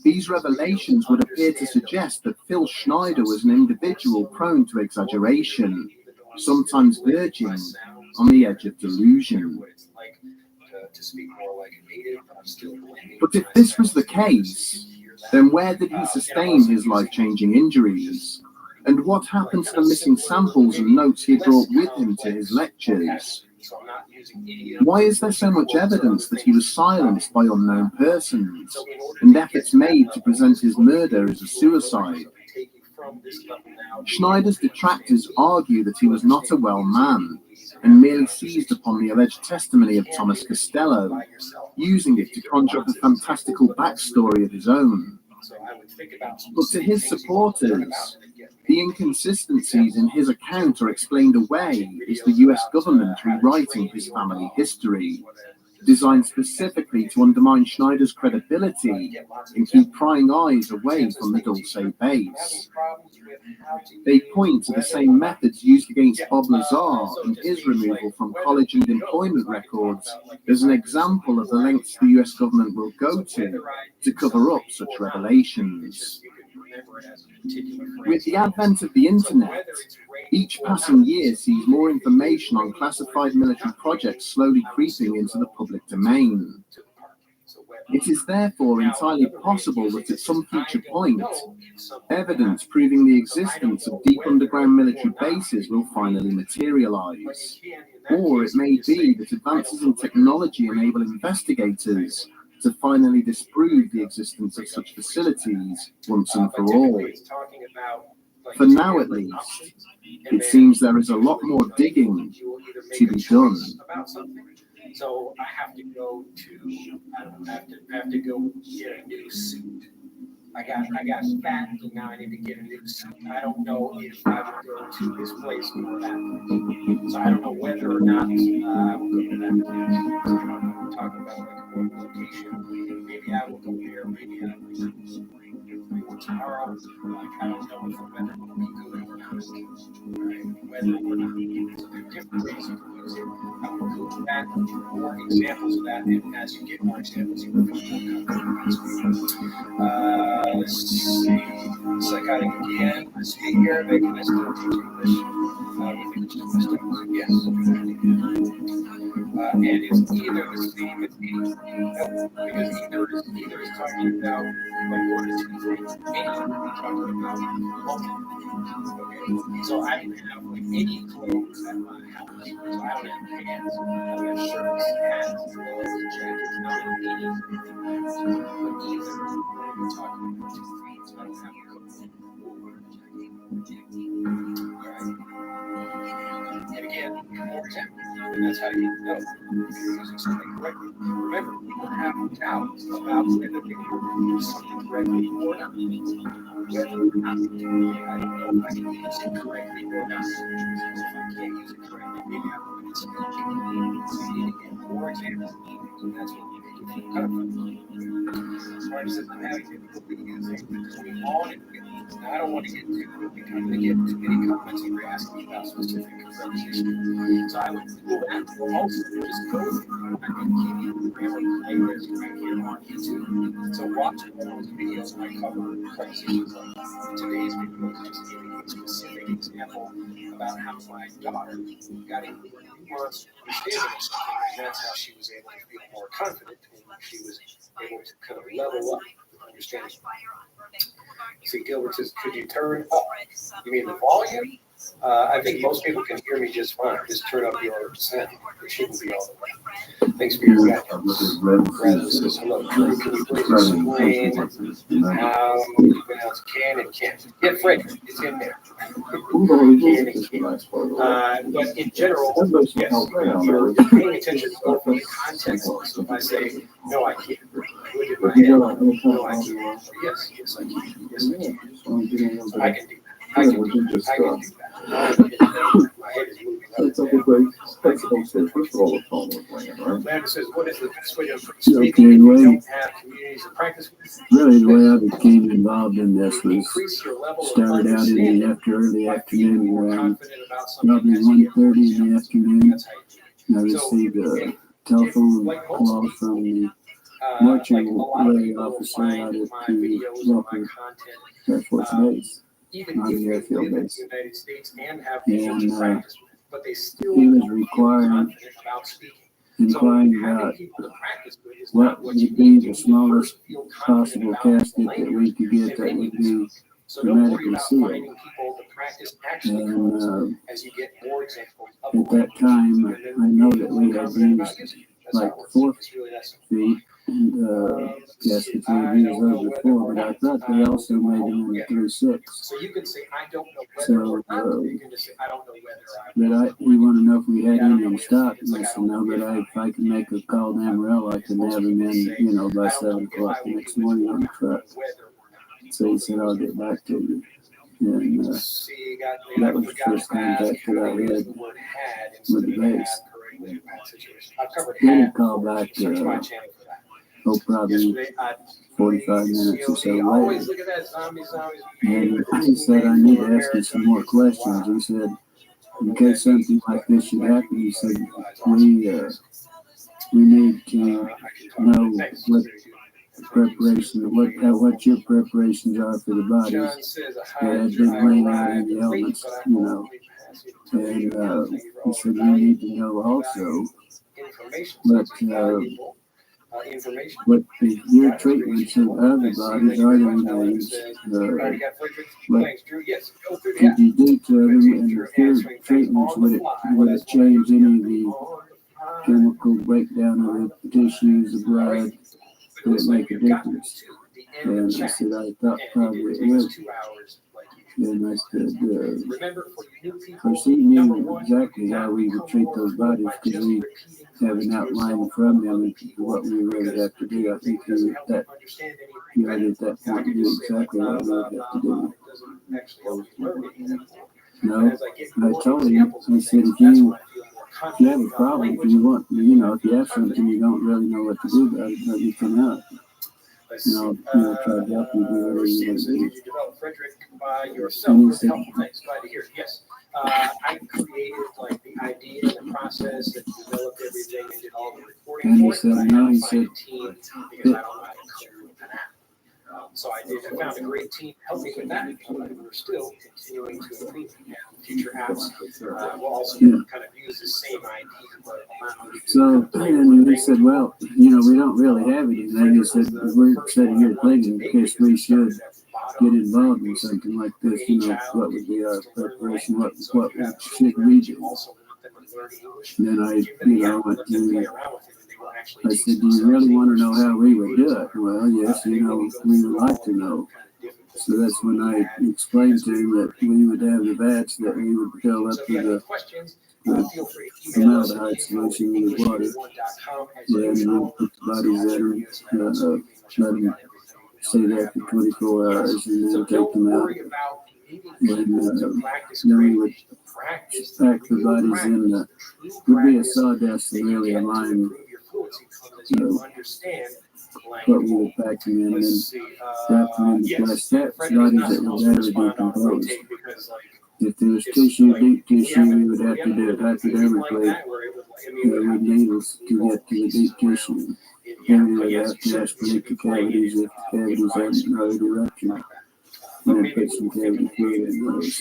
These revelations would appear to suggest that Phil Schneider was an individual prone to exaggeration, sometimes verging on the edge of delusion. But if this was the case, then where did he sustain his life-changing injuries? And what happened to the missing samples and notes he brought with him to his lectures? Why is there so much evidence that he was silenced by unknown persons, and efforts made to present his murder as a suicide? Schneider's detractors argue that he was not a well man, and merely seized upon the alleged testimony of Thomas Costello, using it to conjure up a fantastical backstory of his own. So I would think about. But to his supporters, the inconsistencies in his account are explained away as the US government rewriting his family history, designed specifically to undermine Schneider's credibility and keep prying eyes away from the Dulce base. They point to the same methods used against Bob Lazar and his removal from college and employment records as an example of the lengths the US government will go to cover up such revelations. With the advent of the internet, each passing year sees more information on classified military projects slowly creeping into the public domain. It is therefore entirely possible that at some future point, evidence proving the existence of deep underground military bases will finally materialize. Or it may be that advances in technology enable investigators to finally disprove the existence of such facilities once and for all. For now at least, it seems there is a lot more digging to be done. So I have to go to, I don't know, I have to go get a new suit. I got fat, and now I need to get a new suit. I don't know if I would go to this place or that place. So I don't know whether or not I will go to that place. So I don't know. We're talking about like a mobile location. Maybe I will go there. Maybe I will go tomorrow. Like I don't know if the weather will be good or not. Right? Whether or not. So there are different ways you can use it. I will go back more examples of that, and as you get more examples, you will feel more confident. Let's see. Psychotic again. I speak Arabic and I still teach English. With English to my students. Yes. And it's either the same as any. No, because either is talking about like one or two things. Any is talking about multiple. Okay. So I don't have like any clothes at my house. So I don't have pants. I don't have shirts, hats, gloves, jackets. I don't have anything. But either we're talking about two things. I don't have clothes. And again, more examples. And that's how you know if you're using something correctly. Remember, people have doubts about whether they can use something correctly or not. Whether or not. I don't know if I can use it correctly or not. So if I can't use it correctly, maybe I will get some education. More examples. And that's what we make it feel comfortable. As far as I'm having difficulty using it, because we all need to get these. Now, I don't want to get too, because I'm going to get too many comments if you're asking about specific prepositions. So I would go back to also just go through. I can give you the grammar playlist right here on YouTube. So watch all those videos when I cover prepositions like today's video is just giving you a specific example about how my daughter got a nuanced understanding of something, and that's how she was able to feel more confident when she was able to kind of level up with understanding. See, Gilbert says, could you turn up? You mean the volume? I think most people can hear me just fine. Just turn up your sound. It shouldn't be all the way. Thanks for your guidance. Brad says, hello, Drew. Can you please explain how you pronounce can and can't? Yeah, Fred, it's in there. Can and can't. But in general, yes, you're paying attention to the context. So if I say, no, I can't. Look at my head. No, I can't. Yes, yes, I can. Yes, I can. I can do that. I can do that. I can do that. My head is moving up and down. Landon says, what is the best way of speaking if you don't have communities to practice with? Really, the way I became involved in this was started out in the early afternoon around probably 1:30 in the afternoon. I received a telephone call from the marching array officer out at the local Air Force base. On the airfield base. And he was inquiring about what would be the smallest possible casket that we could get that would be hermetically sealed. And at that time, I know that we had used like 4 feet and gaskets we had used those before, but I thought they also made them in 3/6. So you can say, I don't know So, you can just say, I don't know but we want to know if we had any in stock. And I said, no, but if I can make a call to Amarillo, I can have them in, by 7 o'clock the next morning on the truck. So he said, I'll get back to you. And that was the first contact that I had with the base. They didn't call back, probably 45 minutes or so later. And he said, I need to ask you some more questions. He said, in case something like this should happen, he said, we need to know what your preparations are for the bodies that have been laying out in the elements, And he said, you need to know also what your treatments of other bodies are the things, what could you do to them, and if your treatments, would it change any of the chemical breakdown of the tissues, the blood, would it make a difference? And I said, I thought probably it would. And I said, of course, he knew exactly how we would treat those bodies because we have an outline from them and what we really have to do. I think he was at that point knew exactly what we would have to do. No, I told him, I said, if you have a problem, if you want, if you have something you don't really know what to do about it, let me come out. And I'll try to help you do whatever you want to do. And he said, I created the idea and the process and developed everything and did all the recording. And he said, no, he said, because I don't know how to code an app. So I found a great team to help me with that. We're still continuing to improve future apps. We'll also kind of use the same idea. So, and he said, well, we don't really have anything. He said, we're sitting here thinking because we should get involved in something like this, what would be our preparation, what should we do? And then I went to, I said, do you really want to know how we would do it? Well, yes, we would like to know. So that's when I explained to him that we would have the batch that we would fill up with the formaldehyde solution with water. And we'll put the bodies in, let them stay there for 24 hours and then take them out. And then we would pack the bodies in would be a sawdust and really a lime, what we would pack them in and then wrap them in the plastic bodies that would never decompose. If there was tissue, deep tissue, we would have to do it hypodermically with needles to get to the deep tissue. Then we would have to aspirate the cavities if the cavities hadn't already ruptured. And then put some cavity fluid in those.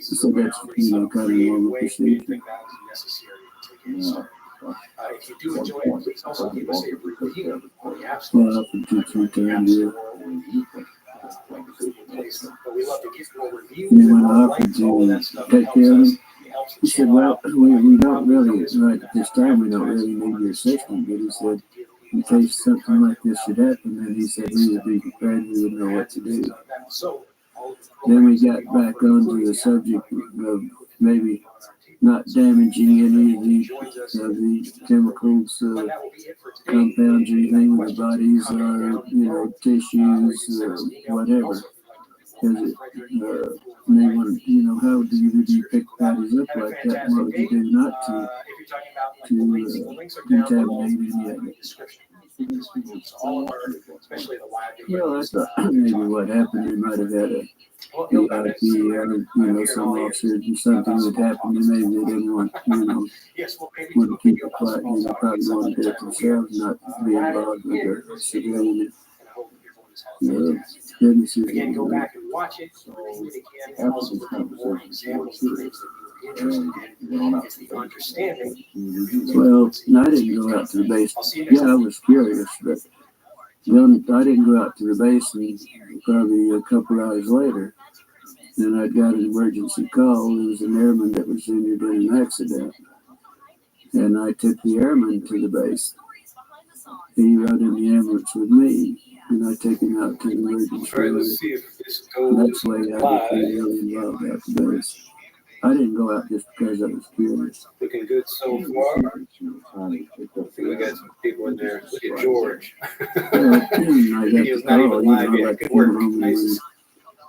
So that's, kind of a normal procedure. If you do enjoy it, please also give us a review on the App Store. Well, I can do 2 times a year. But we love to give you a review. And when I offered to take care of him, he said, well, we don't really, right at this time, we don't really need your assistance. But he said, in case something like this should happen, then he said we would be prepared, we would know what to do. Then we got back onto the subject of maybe not damaging any of the chemicals, compounds or anything with the bodies or, tissues, whatever. Because they want to, how would you pick bodies up like that? And what would you do not to contaminate any of it? Well, I thought maybe what happened, they might have had a some officer or something would happen, and maybe they didn't want to keep it quiet, and they probably wanted to do it themselves, not be involved with their civilian businesses. Again, go back and watch it. Well, I didn't go out to the base. Yeah, I was curious, but I didn't go out to the base and probably a couple hours later. Then I got an emergency call. There was an airman that was injured in an accident. And I took the airman to the base. He rode in the ambulance with me. And I take him out to the emergency room. And that's the way I became really involved at the base. I didn't go out just because I was curious. Looking good so far. I think we got some people in there. Look at George. Video's not even live yet. Good work. Nice to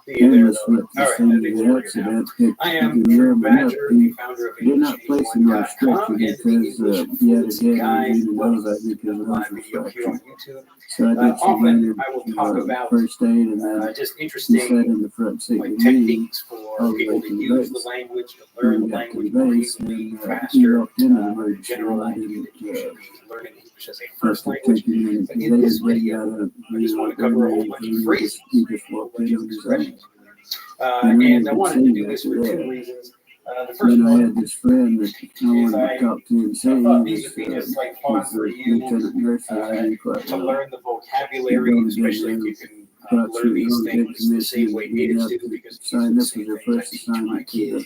see you there, though. All right, I think we're working out. I am Drew Badger, the founder of EnglishAid1.com and the English Fluency Guide. Welcome to the live video here on YouTube. Often I will talk about just interesting techniques for people to use the language, to learn the language more easily, faster, general idea that you should be learning English as a first language. But in this video, I just want to cover a whole bunch of phrases, a whole bunch of expressions. And I wanted to do this for two reasons. The first one I had this friend that I wanted to talk to and say I thought these would be just like fun for you to learn the vocabulary, especially if you can learn these things the same way natives do, because these are the same things I teach my kids.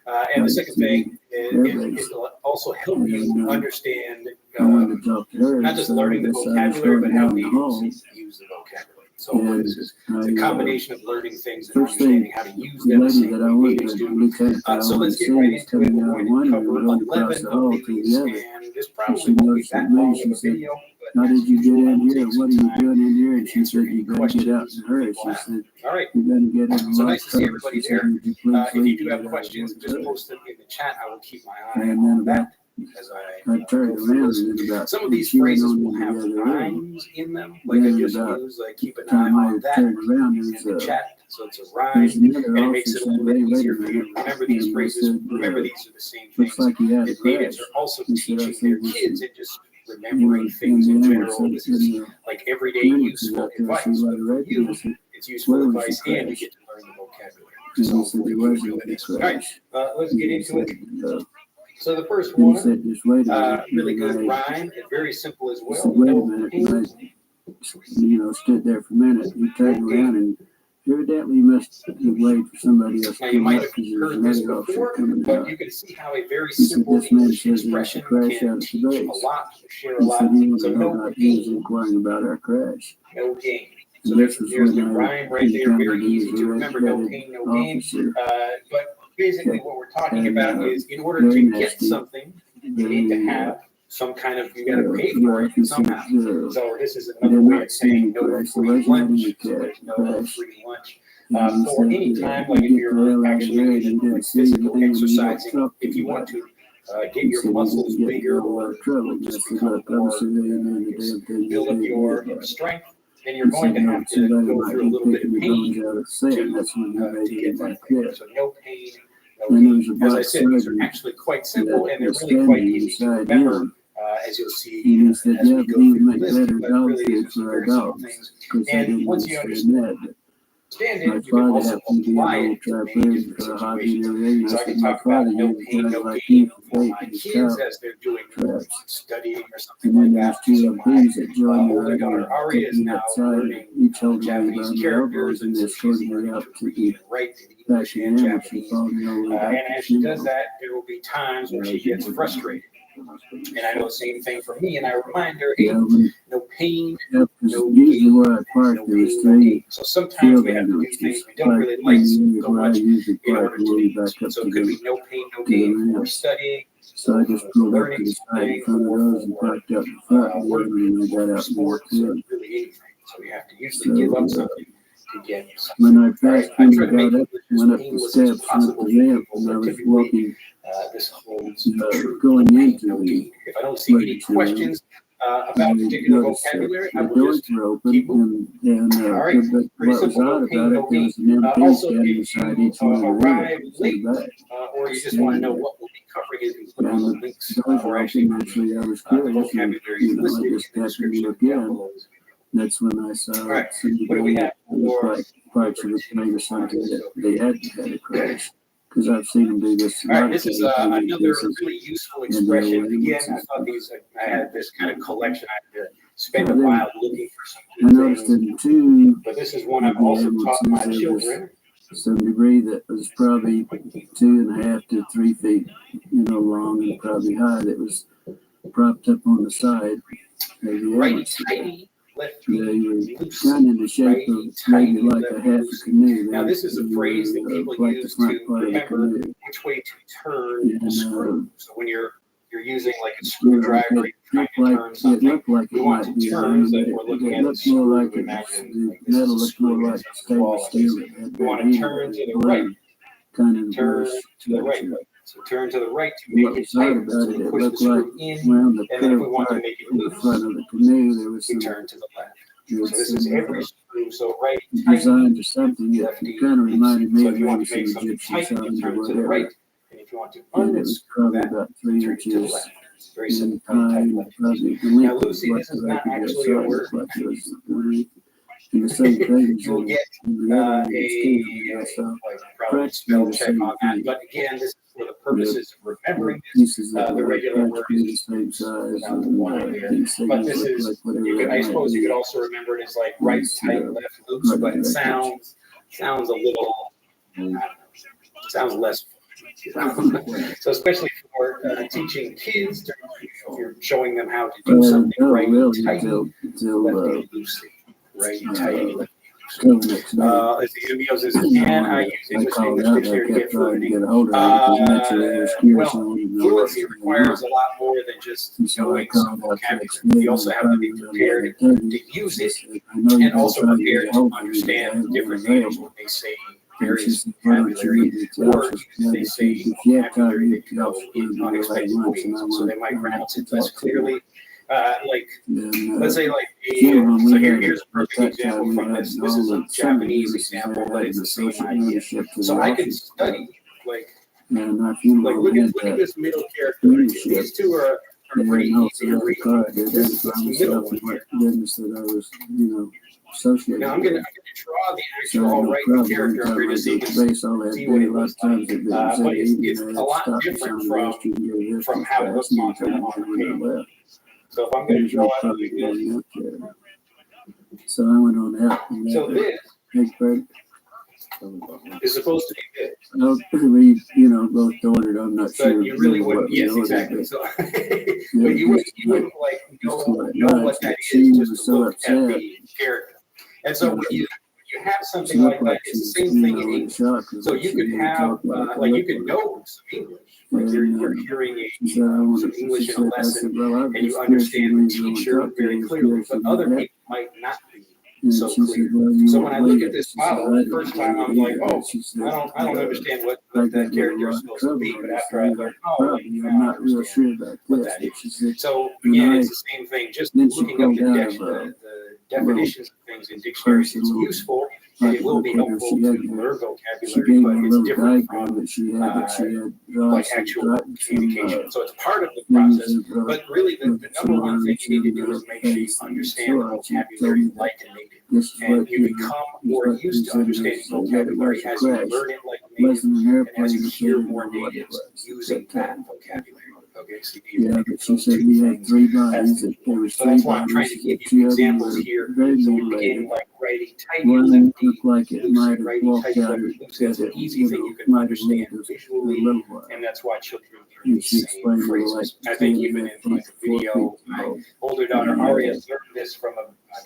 And the second thing is it will also help you understand not just learning the vocabulary, but how natives use the vocabulary. So this is a combination of learning things and understanding how to use them the same way natives do. So let's get right into it. We're going to cover 11 of these, and this probably won't be that long of a video. How did you get in here? What are you doing in here? And she said, you got to get out and hurry. She said, all right. You're going to get in So nice to see everybody there. If you do have questions, just post them in the chat. I will keep my eye on that. As I turned around and about some of these phrases will have rhymes in them, like I just used, like keep an eye on that in the chat. So it's a rhyme, and it makes it a little bit easier for you to remember these phrases. Remember, these are the same things that natives are also teaching their kids, and just remembering things in general. This is like everyday useful advice. But for you, it's useful advice, and you get to learn the vocabulary. So we're doing this. All right, let's get into it. So the first one, really good rhyme, and very simple as well. Wait a minute, stood there for a minute. He turned around and evidently must have waited for somebody else to now, you come might up have because there's heard this another officer before, coming but out. you can see how a very simple English expression can teach a lot, share a He lot. said he So wanted to know no about he was gain, inquiring about our crash. no gain. So And there's this was the when rhyme right there, very easy to remember, no pain, no gain. officer. But basically what we're talking about is in order to get something, you need to have some kind of, you got to pay for it somehow. So this is another way of saying no free lunch. So there's no free lunch. For any time, like if you're actually engaging like physical exercising, if you want to get your muscles bigger or just become more, build up your strength, then you're going to have to go through a little bit of pain to get that thing. So no pain, no gain. As I said, these are actually quite simple, and they're really quite easy to remember. As you'll see as we go through the list, but really these are some very simple things. And once you understand it, you can also apply it to many different situations. So I can talk about no pain, no gain for my kids as they're doing studying or something like that. So my older daughter Aria is now learning Japanese characters, and so she's learning to read and write in English and Japanese. And as she does that, there will be times where she gets frustrated. And I know the same thing for me, and I remind her, hey, no pain, no gain, no pain, no gain. So sometimes we have to do things we don't really like so much in order to be. So it could be no pain, no gain for studying, so I just pulled up to the side in front of those and parked up in front of them, and I got out and walked in. Really anything. So you have to usually give up something to get something. When I passed him, I got up, went up the steps, went up the ramp, and I was walking. This holds going into the if I don't see any questions about particular vocabulary, I will just keep moving. All right, pretty simple, no pain, no gain. Also, if you arrive late, or you just want to know what we'll be covering, you can click on the links, or actually the vocabulary is listed in the description down below. That's when I saw somebody for parts of the plane or something that they had a crash. Because I've seen them do this. All right, this is another really useful expression. Again, I thought I had this kind of collection. I had to spend a while looking for some good things. Too, but this is one I've also taught my children. Some debris that was probably 2.5 to 3 feet, long and probably high, that was propped up on the side. Righty tighty, left Yeah, knee you were loose, kind of in the shape righty of maybe tighty, like left a knee half a loose. canoe. Now, There, this is a phrase that people like the use front to part of the remember canoe. which way to turn the And screw. So when you're using like a it screwdriver, you're trying looked to like turn something. it We want might to be turn iron, so but that we're looking it at the looked more like screw. it was, Imagine the like this metal is a looked more screw like inside the wall. stainless steel. It had We want that to heat, turn it to was the right. blue, kind of Turn bluish to the right. texture. So turn to the right to What make it was odd tighter. about So it, we it push the looked like screw in, around the and then if we curved want to part make it in the loose, front of the canoe, there was we some, turn to the left. So there was this is some every screw. So right, design tighty, or something. It lefty, kind of reminded me so of if you want maybe to make some something Egyptian tight, you signs or turn to the whatever. right. And if you want to And it was unscrew probably that, about 3 turn to the inches left. Very in simple, time. tight left. Probably the Now, length was Lucy, what this is the not rabbi actually a outside word. looked like it was underneath. And the same thing was You will in get the other ones too. I a saw like probably practically spell the check same on that. thing. But again, this is for the The purposes of remembering this. pieces that The were regular word practically the is same size, without the and one there. these But things this look like is, whatever you could, that I might suppose you could be. also remember it as like right, These tight, left, loose, but it sounds a little, I don't know, sounds less. So especially for teaching kids, if you're showing them how to do something no, right, really, tight, until lefty, loosely, right, tight, lefty. next day. As the video says, can I use I English to called English out, I dictionary to kept get trying to fluency? get a hold of it because naturally I was curious. I Well, wanted to know what fluency was going requires on. a lot more than just And so I knowing some called out to vocabulary. explain You also and have to be probably prepared to to use it, I know you've and been also trying to prepared get a to hold of me, but I understand haven't been different meanings available. when they say And she various said, why don't you vocabulary, meet me at the or office? even if they say If you have time, vocabulary meet that the go office in when we'll have unexpected lunch, ways. and I So they want might pronounce to it less talk to you. clearly. Like, And let's say like generally, so we here's a at perfect that example time, we from had this. This all is a the some of the Japanese businesses example, there but had it's an the same associate idea. membership to So the I could office. study like And our funeral look had at that this middle character right here. membership. These two are Yeah, pretty and also easy to had a read. card that This is identified this middle myself one and here. what business that I was, associated Now I'm with. gonna draw the So actual no right problem. character up Anytime here I just so go you to can base, all I had see to what do, it a lot looks of times like. it was in But the it's evening, I a had to lot stop and different sign the rest of the history from how it class looks and on kind of the when I page. left. So if I'm There gonna was draw no it problem like going this. up there. So I went on out and So this big bird. is supposed to be this. No, we, both ordered. I'm not But sure. you really what wouldn't, we yes, ordered, exactly. but So, it but was you wouldn't like know what that She is was just to so look at upset. the character. And so when you have She something looked like that, like she it's the was, same thing in in English. shock. So you could have, like you could know some English, like you're hearing some English in a lesson, and you understand the teacher very clearly, but other people might not be so clear. So when I look at this model, the first time I'm like, oh, I don't understand what that character is supposed to be, but after I learn, oh, like, I'm not real sure about what this. that But is. she said, So again, it's the same thing. Just then she looking up pulled out the definitions of things in dictionaries is useful, and it will be helpful to learn she vocabulary, gave but me a it's little different diagram from that she had drawn like some actual communication. So it's part of the things process, of, but really the number one thing you need to do is make sure you understand the vocabulary like a native, and you become more used to understanding vocabulary as you learn it like a native, and as you hear more natives using that vocabulary. Okay, so you need to but she said we had 3 bodies. so that's why I'm trying to give you examples here. So we're beginning like righty tighty, One lefty looked like it loose, might have righty walked tighty, out lefty of loose. It's an easy thing you can might have understand lived a visually, little while. and that's why children learn And these she same explained they were like phrases. I think even in like a video, my older daughter Aria learned this from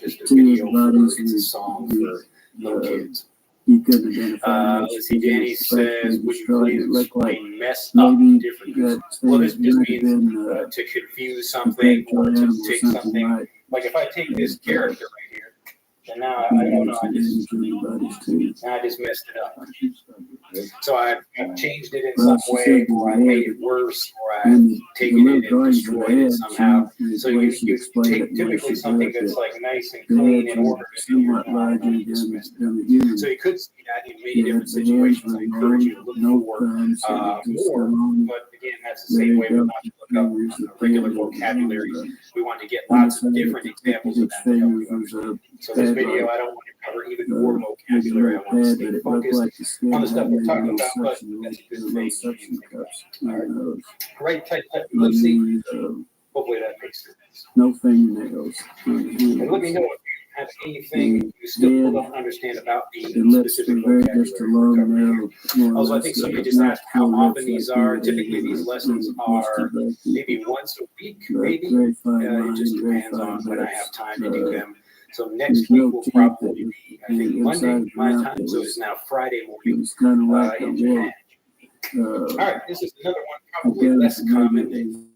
just a video for it's a song for little kids. You couldn't identify Let's see, Danny says, would you please explain mess up maybe differently? that Well, this just might have means been to confuse something or to take something. might Like if I take this character right here, and now I don't know, I just messed it up. So I've changed it in some way, or I made it worse, or I've taken it and destroyed it somehow. So you take typically something that's like nice and clean in order to do your just messed it up. So you could see that in many different situations. I encourage you to look for more, but again, that's the same way we want to look up regular vocabulary. We want to get lots of different examples of that to help you understand. So this video, I don't want to cover even more vocabulary. I want to stay focused on the stuff we're talking about, but that's a good thing. All right. Right, type, let's see. Hopefully that makes sense. No fingernails. And let me know if you have anything you still don't understand about the specific vocabulary. Also, I think somebody just asked how often these are. Typically, these lessons are maybe once a week, maybe. It just depends on when I have time to do them. So next week will probably be, I think, Monday my time. So it's now Friday morning It's kind of like in a Japan. walk. All right, this is another one probably less common than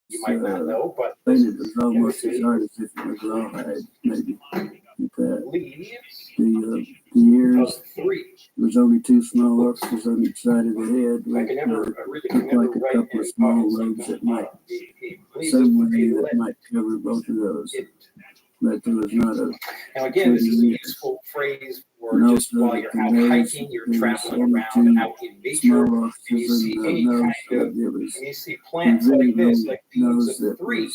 you might not know, but It was almost as hard as if it was rawhide, maybe. The ears, there was only 2 small officers on each side of the head, with looked like a couple of small lobes that might, some way that might cover both of those. But there was not a. Now again, this is a useful phrase for just while you're out hiking, you're traveling around out in nature, and you see any kind of, and you see plants like this, like leaves of 3.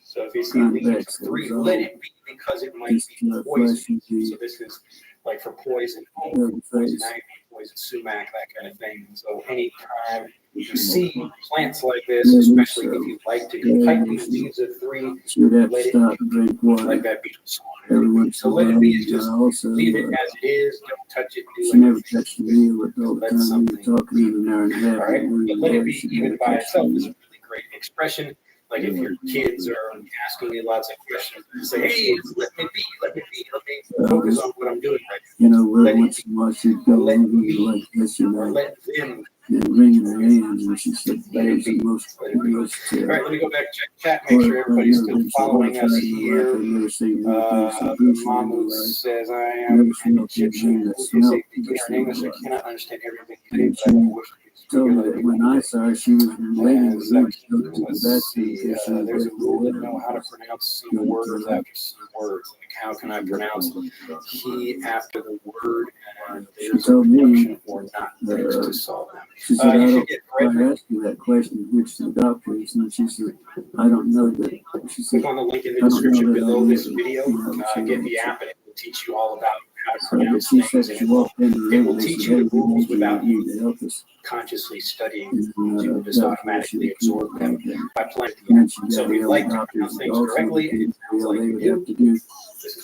So if you see leaves of 3, let it be because it might be poison. So this is like for poison oak, poison ivy, poison sumac, that kind of thing. So anytime you see plants like this, especially if you like to go hiking, leaves of 3, let it be like that beetle song. So let it be, just leave it as it is, don't touch it, do anything. Never touched the wheel with all the time we were talking in an hour and a half. All right, but let it be even by itself is a really great expression. Like if your kids are asking you lots of questions, you say, hey, let me be, let me focus on what I'm doing right now. You know, once in a while she'd go over like this, you know, them. And wringing her hands, and she said, that was the most. All right, let me go back and check chat, make sure everybody's still following us here. Mahmoud says, I am an Egyptian who is a beginner in English. I cannot understand everything you say, but I wish told me that when I saw her, she was related with me. Let's see, there's a rule that know how to pronounce some words after some words. Like how can I pronounce he after the word, and there's a reduction or not things to solve them. She said, I asked you that question, which the doctor is, and she said, I don't know that. She said, click on the link in the description below this video, get the app, and it will teach you all about how to pronounce things, and it will teach you the rules without you consciously studying. You will just automatically absorb them by playing the app. So if you'd like to pronounce things correctly, and it sounds like you do,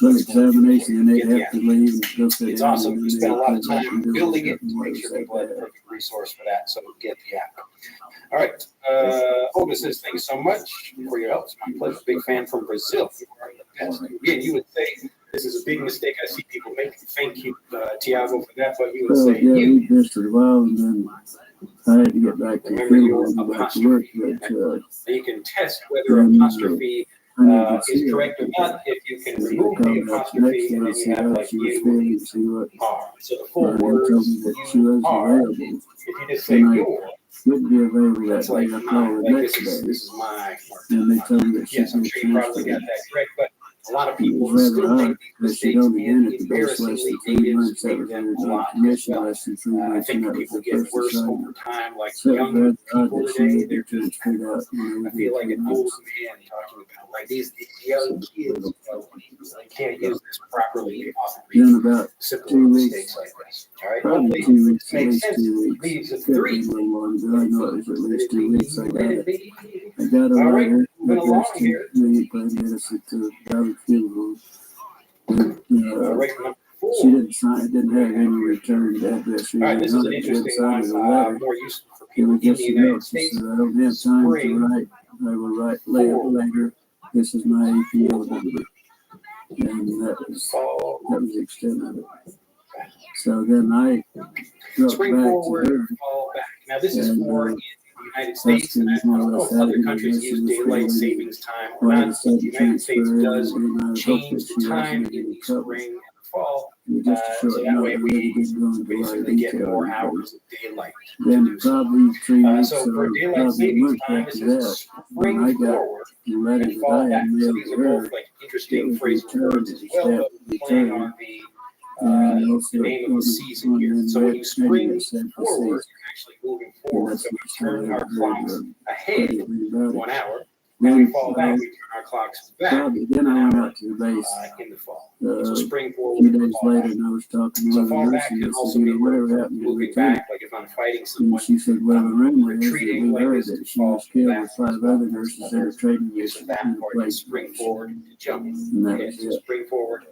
examination, and they'd have to leave and go sit it's awesome. We spent a lot of time building it to make sure people had a perfect resource for that. So get the app. All right. Olga says, thank you so much for your help. It's my pleasure. Big fan from Brazil. Again, you would say this is a big mistake I see people make. Thank you, Tiago, for that. But you would say we did for a while, and then I had to get back to work. But you can test whether apostrophe is correct or not if you can remove the apostrophe and then you have like you are. So the full word you are. If you just say your, wouldn't be available that's like mine. Like this is my work. And they told me that yes, I'm sure you probably got that correct, but a lot of people still make mistakes and embarrassingly natives make them a lot as well. I think people get worse over time, like young people today, they're just, I feel like an old man talking about, like these young kids, they can't use this properly, they often make simple mistakes like this. All right, hopefully it makes sense. Leaves a 3. I know it was at least 2 weeks. I got a all right, letter. moving along here. She didn't sign, didn't have any returned address. All right, this is an interesting one, more useful for people in the United States. I don't have time to write. I will write later. This is my APO number. And that was the extent of it. So then I wrote spring back forward, to her. fall back. Now this is for in the United States, and I don't know if other countries use daylight savings time or not. The United States does change the time in the spring and the fall, so that way we basically get more hours of daylight to do so. So for daylight savings time, this is spring forward and fall back. So these are both like interesting phrasal words as well, but playing on the name of the season here. So when you spring forward, you're actually moving forward. So we turn our clocks ahead 1 hour. When we fall back, we turn our clocks back. Then I went out to the base in the fall. So spring forward. 2 days later, and I was talking to so the fall nurse, back and can I also said, mean whatever happened to moving the back. Like if I'm fighting someone, she said, well, the rumor is that retreating we like heard this that to she fall was killed back. with 5 other nurses that are trading Use this that in part to place. spring forward to jump. And that Okay, was so it. spring forward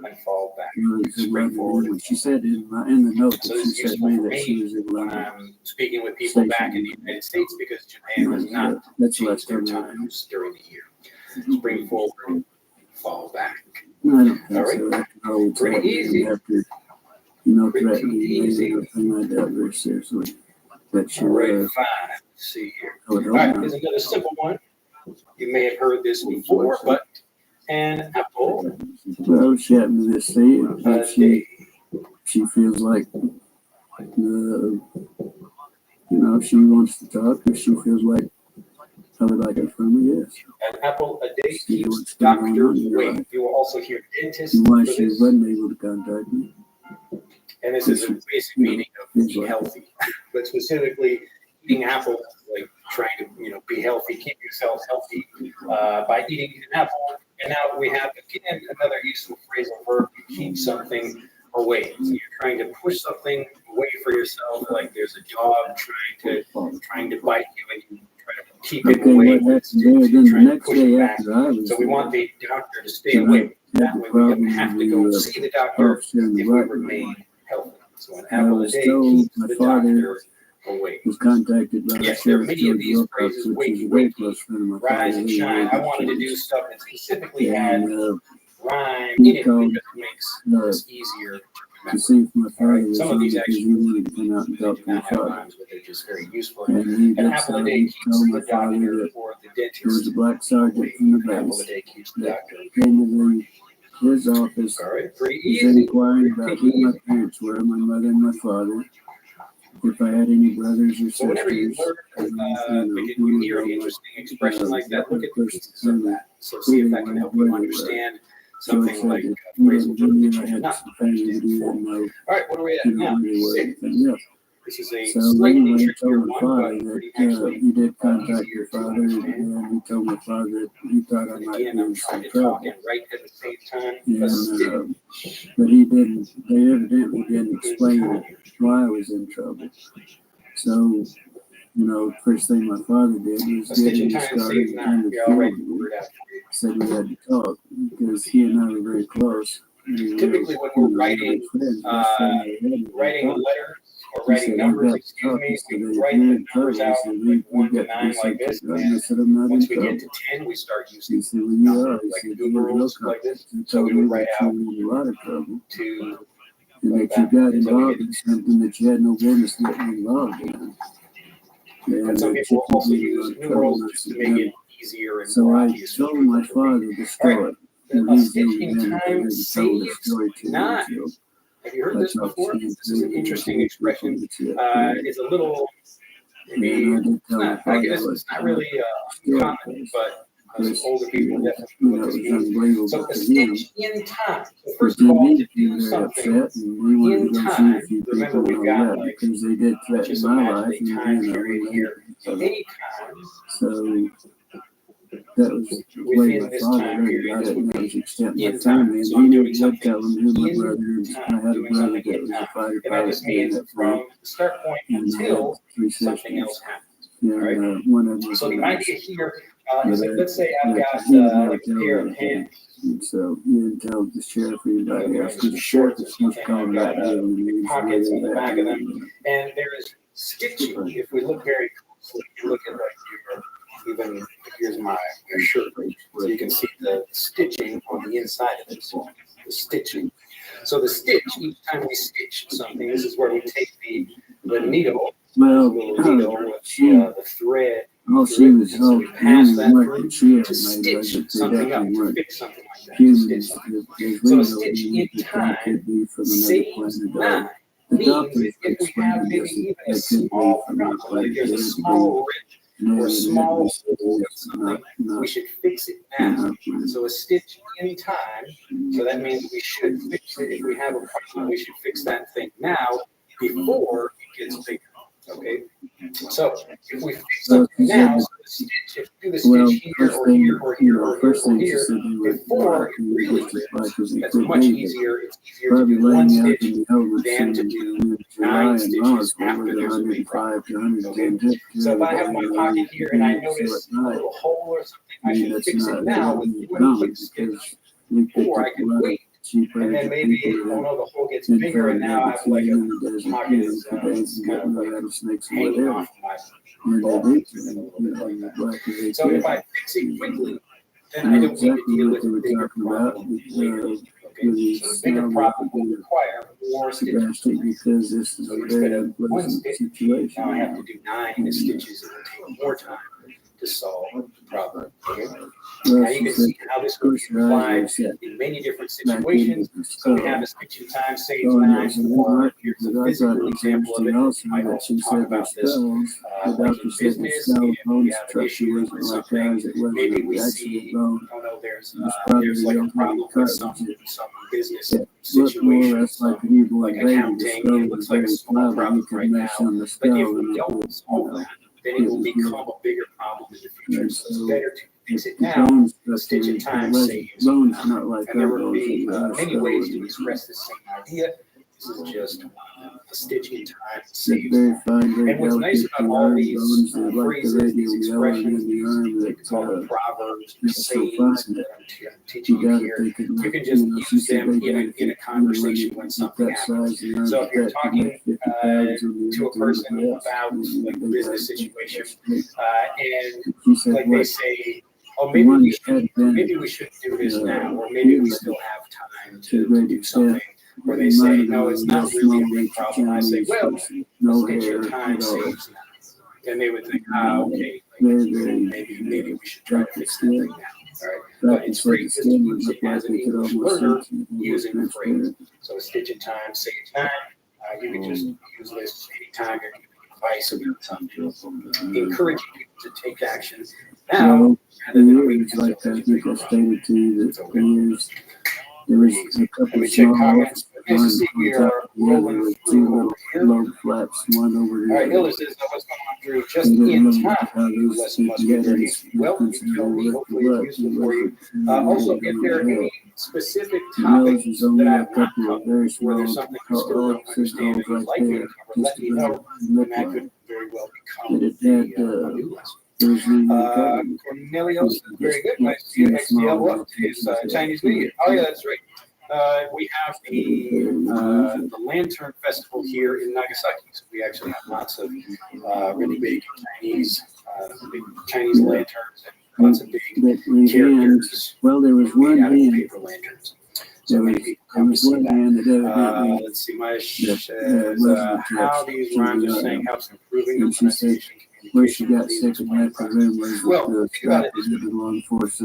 and fall back. Spring Spring forward. She said in the note So that this she is said useful me for that she me was in when London. I'm speaking with people back in the United States because Japan does not That's change their what I times during the year. spring forward, fall back. I don't think All right. so. I would Pretty easy. after, threatening me and everything like that very seriously. But she All right, was. fine. Let's see here. I would All hope right, not. here's another simple one. You may have heard this before, but an apple Well, she happened to just say it. a But day. she feels like, if she wants to talk, if she feels like I would like it from her, yes. An apple a day See keeps what's going on doctors in your away. life. You will also hear dentists And for why she this. wasn't able to contact me. And this is a basic meaning of be healthy, but specifically eating apples, like trying to, be healthy, keep yourself healthy by eating an apple. And now we have, again, another useful phrasal verb, you keep something away. So you're trying to push something away for yourself, like there's a dog trying to bite you and you try to keep it Okay, away. what happened there, then the next day after I was So we there, want the doctor to stay away. That way we don't have to go see the doctor if we remain healthy. So an I apple a was day told keeps my the father doctor away. was contacted by Yes, there are Sheriff many of George these Wilcox, phrases, which is a wakey, very wakey, close friend of my rise father. and shine. I wanted to do stuff that specifically had And rhyme in he it called because it makes this easier to to remember. see if my father was Some of on these because he actually wanted to come out and do talk to my not have father. rhymes, but they're just very useful. And he An did apple so. a day He keeps told my the father doctor that or the there was a dentist black sergeant away. from the An apple a base day keeps the that doctor. came to his office. All right, pretty He's easy. inquiring about who my parents were, my mother and my father, if I had any brothers or So whenever you sisters. learn, And, when you hear an interesting expression like that, look at the pieces of that. So see if that can help you understand something like a phrasal verb that you do not understand before. All right, what are we at now? 6. This is a So slightly anyway, he trickier told my one, father but that pretty actually he did contact easier your to father, understand. and he told my father that he thought I And might again, be I'm in trying some to trouble. talk and write at the same time. And, But still, but he didn't, they evidently didn't explain why I was in trouble. So, first thing my father did was a get stitch in him to time start saves and 9. kind of Yeah, I'll write feeling the me. word out for you. Said we had to talk because he and I were very close. Typically, when we're writing, writing letters or writing numbers, we write the numbers out like 1 to 9 like this. And once we get to 10, we start using numbers like numerals like this. So we would write out to and like that you that got until we involved get in something that you had no business getting involved in. and some people also use numerals just to make it easier and so more I obvious. told my father the story. And A he's the stitch only in man that time ever told the saves story to 9. me. Have you heard this before? This is an interesting expression. It's a little, maybe, it's not, I guess it's not really common, but some older people definitely know what this means. So a stitch in time. So first of all, to do something in time, remember we've got like, just imagine a time period here. So any time. So that was the way Within my this father time heard period, about this it, would and that be was the extent of my in time. time. And So I'm he doing would something tell him who my in brother is. I time, had a doing brother something that in was a time. fighter And that pilot just during means that from point. the start point And I had until 3 something sisters. else happens. And Right? one of them was So the a idea nurse. here But is like, let's say I've got he would never like a tell pair of anything. pants. And so he didn't tell the sheriff or anybody else. Some The shorts sheriff or was supposed to something. call I've him got back and give him the names of where pockets they on the were at. back of them. And there is stitching. If we look very closely, you look at like even here's my shirt. So you can see the stitching on the inside of it. So the stitching. So the stitch, each time we stitch something, this is where we take the needle, Well, little needle with the thread. all she was So we hoping, pass the that mark through that she had to made was stitch that they something up, definitely to weren't fix something like that. To humans. stitch something. As So a real stitch in humans that time could be from another saves planet. 9. The Means doctors if we have explained maybe this, even they a could be small from another problem, like planet. there's a They small rip or a small hole in something, we should fix it now. So a stitch in time, so that means we should fix it. If we have a problem, we should fix that thing now before it gets bigger. Okay? So if we fix something now, so the stitch, if we do the stitch here or here or here or here or here, before it really rips, that's much easier. It's easier to do one stitch than to do 9 stitches after there's a big problem. Okay? So if I have my pocket here and I notice a little hole or something, I should fix it now with one quick stitch. Or I can wait. And then maybe, oh no, the hole gets bigger and now I have like a pocket is kind of like hanging off my ball. So if I fix it quickly, then I don't need to deal with the bigger problem later. Okay, so the bigger problem will require more stitches. Because this is So a instead very of one unpleasant stitch, situation. now I have to do 9 stitches. It will take more time to solve the problem. Okay? Now you can see how this will be applied in many different situations. So we have a stitch in time saves 9, or here's a physical example of it. I also talk about this like in business. If we have an issue with something, maybe we see, oh no, there's like a problem with some business situation, like accounting. It looks like a small problem right now. But if we don't solve that, then it will become a bigger problem in the future. So it's better to fix it now. The stitch in time saves. And there will be many ways to express the same idea. This is just a stitch in time saves. And what's nice about all these phrases, these expressions, we call them proverbs, sayings that I'm teaching you here, you can just use them in a conversation when something happens. So if you're talking to a person about like a business situation, and like they say, oh, maybe we should do this now, or maybe we still have time to do something. Or they say, no, it's not really a big problem. I say, well, a stitch in time saves now. And they would think, okay, maybe we should try to fix that thing now. All right. But it's great just to use it as an English learner using the phrase. So a stitch in time saves time. You can just use this anytime you're giving advice about something. Encouraging people to take action now rather than waiting until things become a problem. There was a couple of small comments. Nice to see we are rolling through here. Low flaps, one over the All right, Hilda says, what's going on, Drew? Just in time. The lesson must be very easy. Well, you tell me, hopefully it's useful for you. Also, if there are any specific topics that I've not covered, where there's something you still don't understand and you'd like me to cover, let me know, and that could very well become a new lesson. Cornelius, very good. Nice to see you. XDL. What is Chinese New Year? Oh, yeah, that's right. We have the Lantern Festival here in Nagasaki. So we actually have lots of really big Chinese lanterns and lots of big characters. Well, there was one hand. Paper lanterns. So many people come to see that. Let's see. My says how these rhymes are saying helps improving the pronunciation. Where she got sick and had the room was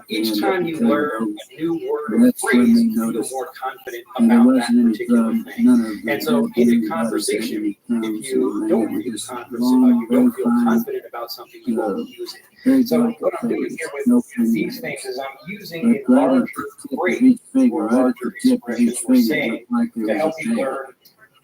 each time you learn a new word or phrase, you feel more confident about that particular thing. And so in a conversation, if you don't feel confident about something, you won't use it. So what I'm doing here with these things is I'm using a larger phrase or larger expression or saying to help you learn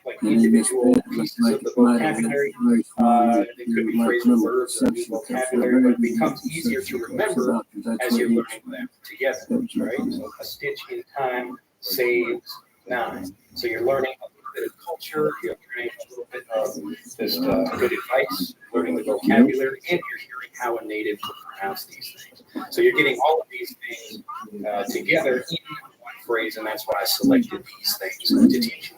like individual pieces of the vocabulary. It could be phrasal verbs or vocabulary, but it becomes easier to remember as you're learning them together, right? So a stitch in time saves 9. So you're learning a little bit of culture, you're learning a little bit of just good advice, learning the vocabulary, and you're hearing how a native would pronounce these things. So you're getting all of these things together in one phrase, and that's why I selected these things to teach you.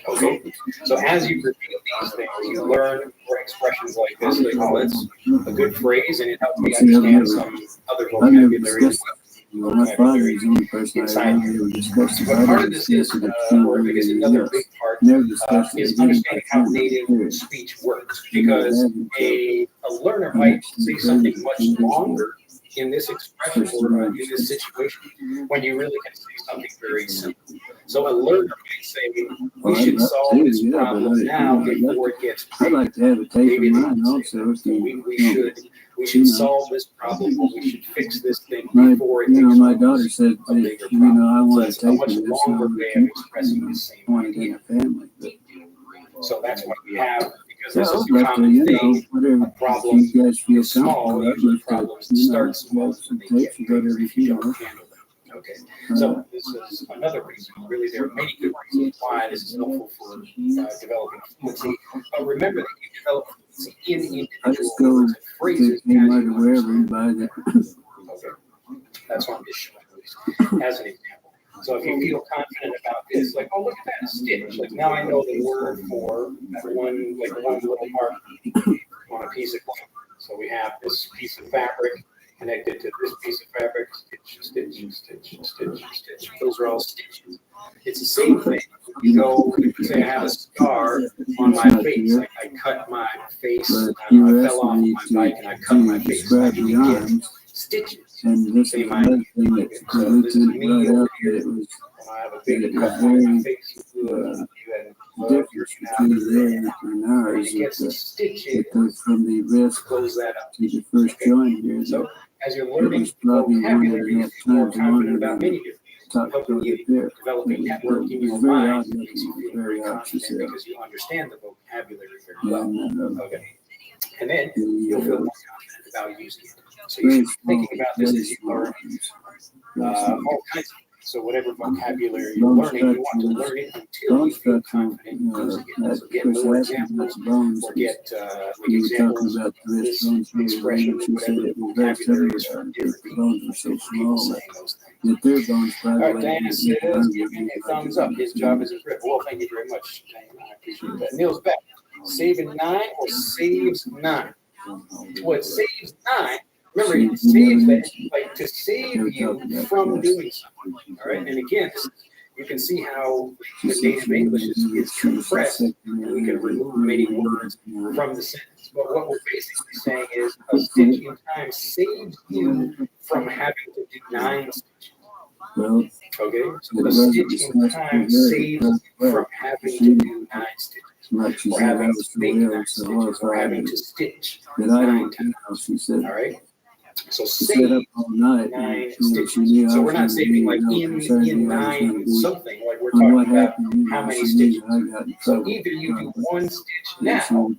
Okay, so as you repeat these things, you learn more expressions like this. Like, oh, it's a good phrase, and it helps me understand some other vocabulary as well. My father is the only person I ever discussed But part of this is, or I guess another big part, is understanding how native speech works. Because a learner might say something much longer in this expression or in this situation when you really can say something very simple. So a learner might say, we should solve this problem now before it gets big. I'd like to have a tape of mine also. We should solve this problem, or we should fix this thing before it becomes my daughter said, a bigger problem. I want to So it's a much longer way of expressing the same idea. So that's what we have, because this is a common thing. A problem is small, usually problems start small and they get bigger if you don't handle them. Okay, so this is another reason. Really, there are many good reasons why this is helpful for developing fluency. But remember that you develop fluency in individual words and phrases Okay, that's what I'm just showing as an example. So if you feel confident about this, like, oh, look at that stitch. Like, now I know the word for one little mark on a piece of cloth. So we have this piece of fabric, connected to this piece of fabric, stitch, stitch, stitch, stitch, stitch. Those are all stitches. It's the same thing. You go, say I have a scar on my face, like I cut my face, I fell off my bike and I cut my face. I can get stitches. And this is another thing that So this is me brought over out here. that it was When I have a that big it cut was on my very face, you had difference between there and ours it gets is stitches. that goes from the wrist Close that up. to the first joint here. So as you're It learning was probably one and vocabulary, a half you're more times confident longer about than many the different top helping part you up there. developing network in your It's very mind odd makes you looking, feel very very odd to confident say. because you understand the vocabulary very well. And Okay. And then you'll feel more confident about using it. So you very should be small, thinking about this very as you small learn things. Very small. all kinds of things. So whatever vocabulary you're Bone learning, you want to structure learn it until bone you feel structure, confident using it. at So get Chris more Atkins' examples bones, or get you were talking examples about of the wrist this bones here, expression, and she said whatever it was very vocabulary is similar, from that different the people. bones were so People small saying those things. that their bones, by All the right, way, Diana says, give me a thumbs up. His job is incredible. Well, thank you very much, Diana. I appreciate that. Neil's back. Saving 9 or saves 9? Well, it saves 9. Remember, it saves that, like to save you from doing something. All right, and again, you can see how the native English is compressed, and we can remove many words from the sentence. But what we're basically saying is a stitch in time saves you from having to do 9 stitches. Well, okay, so a stitch in time saves from having to do 9 stitches. like she Or said, I having was to so make ill, 9 so stitches, or horrified having to stitch that I 9 don't times. know. She said, All right. So she stayed up save all night. 9 She stitches. knew I So we're was not going to saving be, like concerned in me I was going 9 to be something. Like we're on talking what about happened. how many She knew stitches. that I got in So trouble. either you do 1 stitch And now.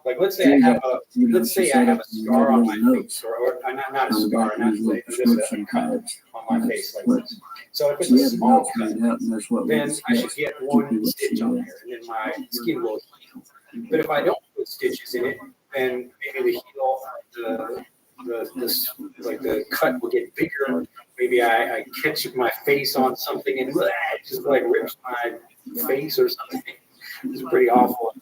Like let's say I have a scar on my face, or not a scar, not like just a cut on my face like this. So if it's a small cut, then I should get 1 stitch on there, and then my skin will heal. But if I don't put stitches in it, then maybe the heel, the cut will get bigger. Maybe I catch my face on something and it just like rips my face or something. It's pretty awful.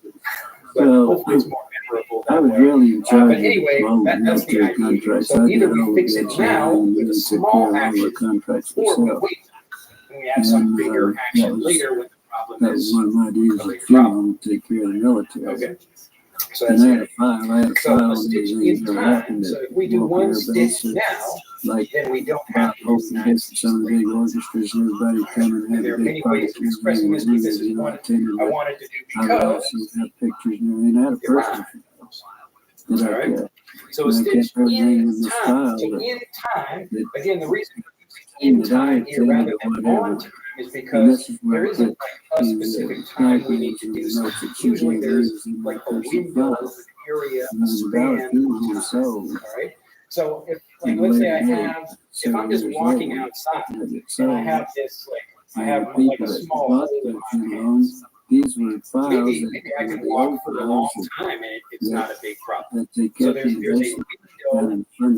But hopefully it's more memorable. I was really in charge but anyway, that's the idea. contracts. So I either did all we of fix the it now with a small action, contracts or we myself. wait and we have some bigger action later when the problem That was is. one of my duties at funeral, to take care of the military. Okay. So And that's I had it. a file. I had a So file a stitch in time. So if we do 1 stitch now, like then we don't have to do 9 stitches. some of the big orchestras and everybody come and And have there a are big many party. ways of expressing this, but this is one I wanted to do I would also because have pictures and everything. I had a person. all right. So a stitch in time. So in time, again, the reason in time here rather than on time is because there isn't like a specific time we need to do something. Usually there's like a window, an area, a span. All right. So if, like, let's say I have, if I'm just walking outside and I have this, like, I have like a small hole in my pants. These were files. Maybe I can walk for a long time and it's not a big problem. So there's a window,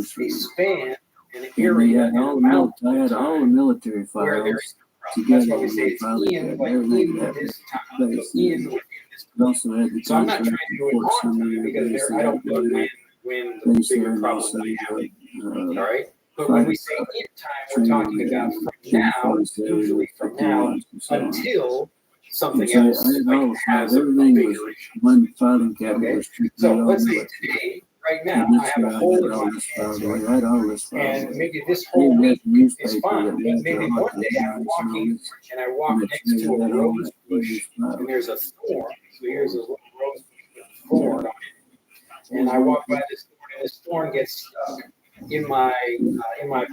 a span, an area, and a amount I had all the military where files there's together. that's why we say it's in, like in this time. So in within this time. Also had the So I'm not trying to do it on time because there, I don't know when the bigger problem might happen. All right. But when we say in time, we're talking about from now, usually from now until something else like has a bigger issue. One filing cabinet was So let's say today, right now, I have a hole in my pants, and maybe this whole week is fine. But maybe one day I'm walking and I walk next to a rose bush and there's a thorn. So here's a little rose bush with a thorn on it, and I walk by this thorn and this thorn gets stuck in my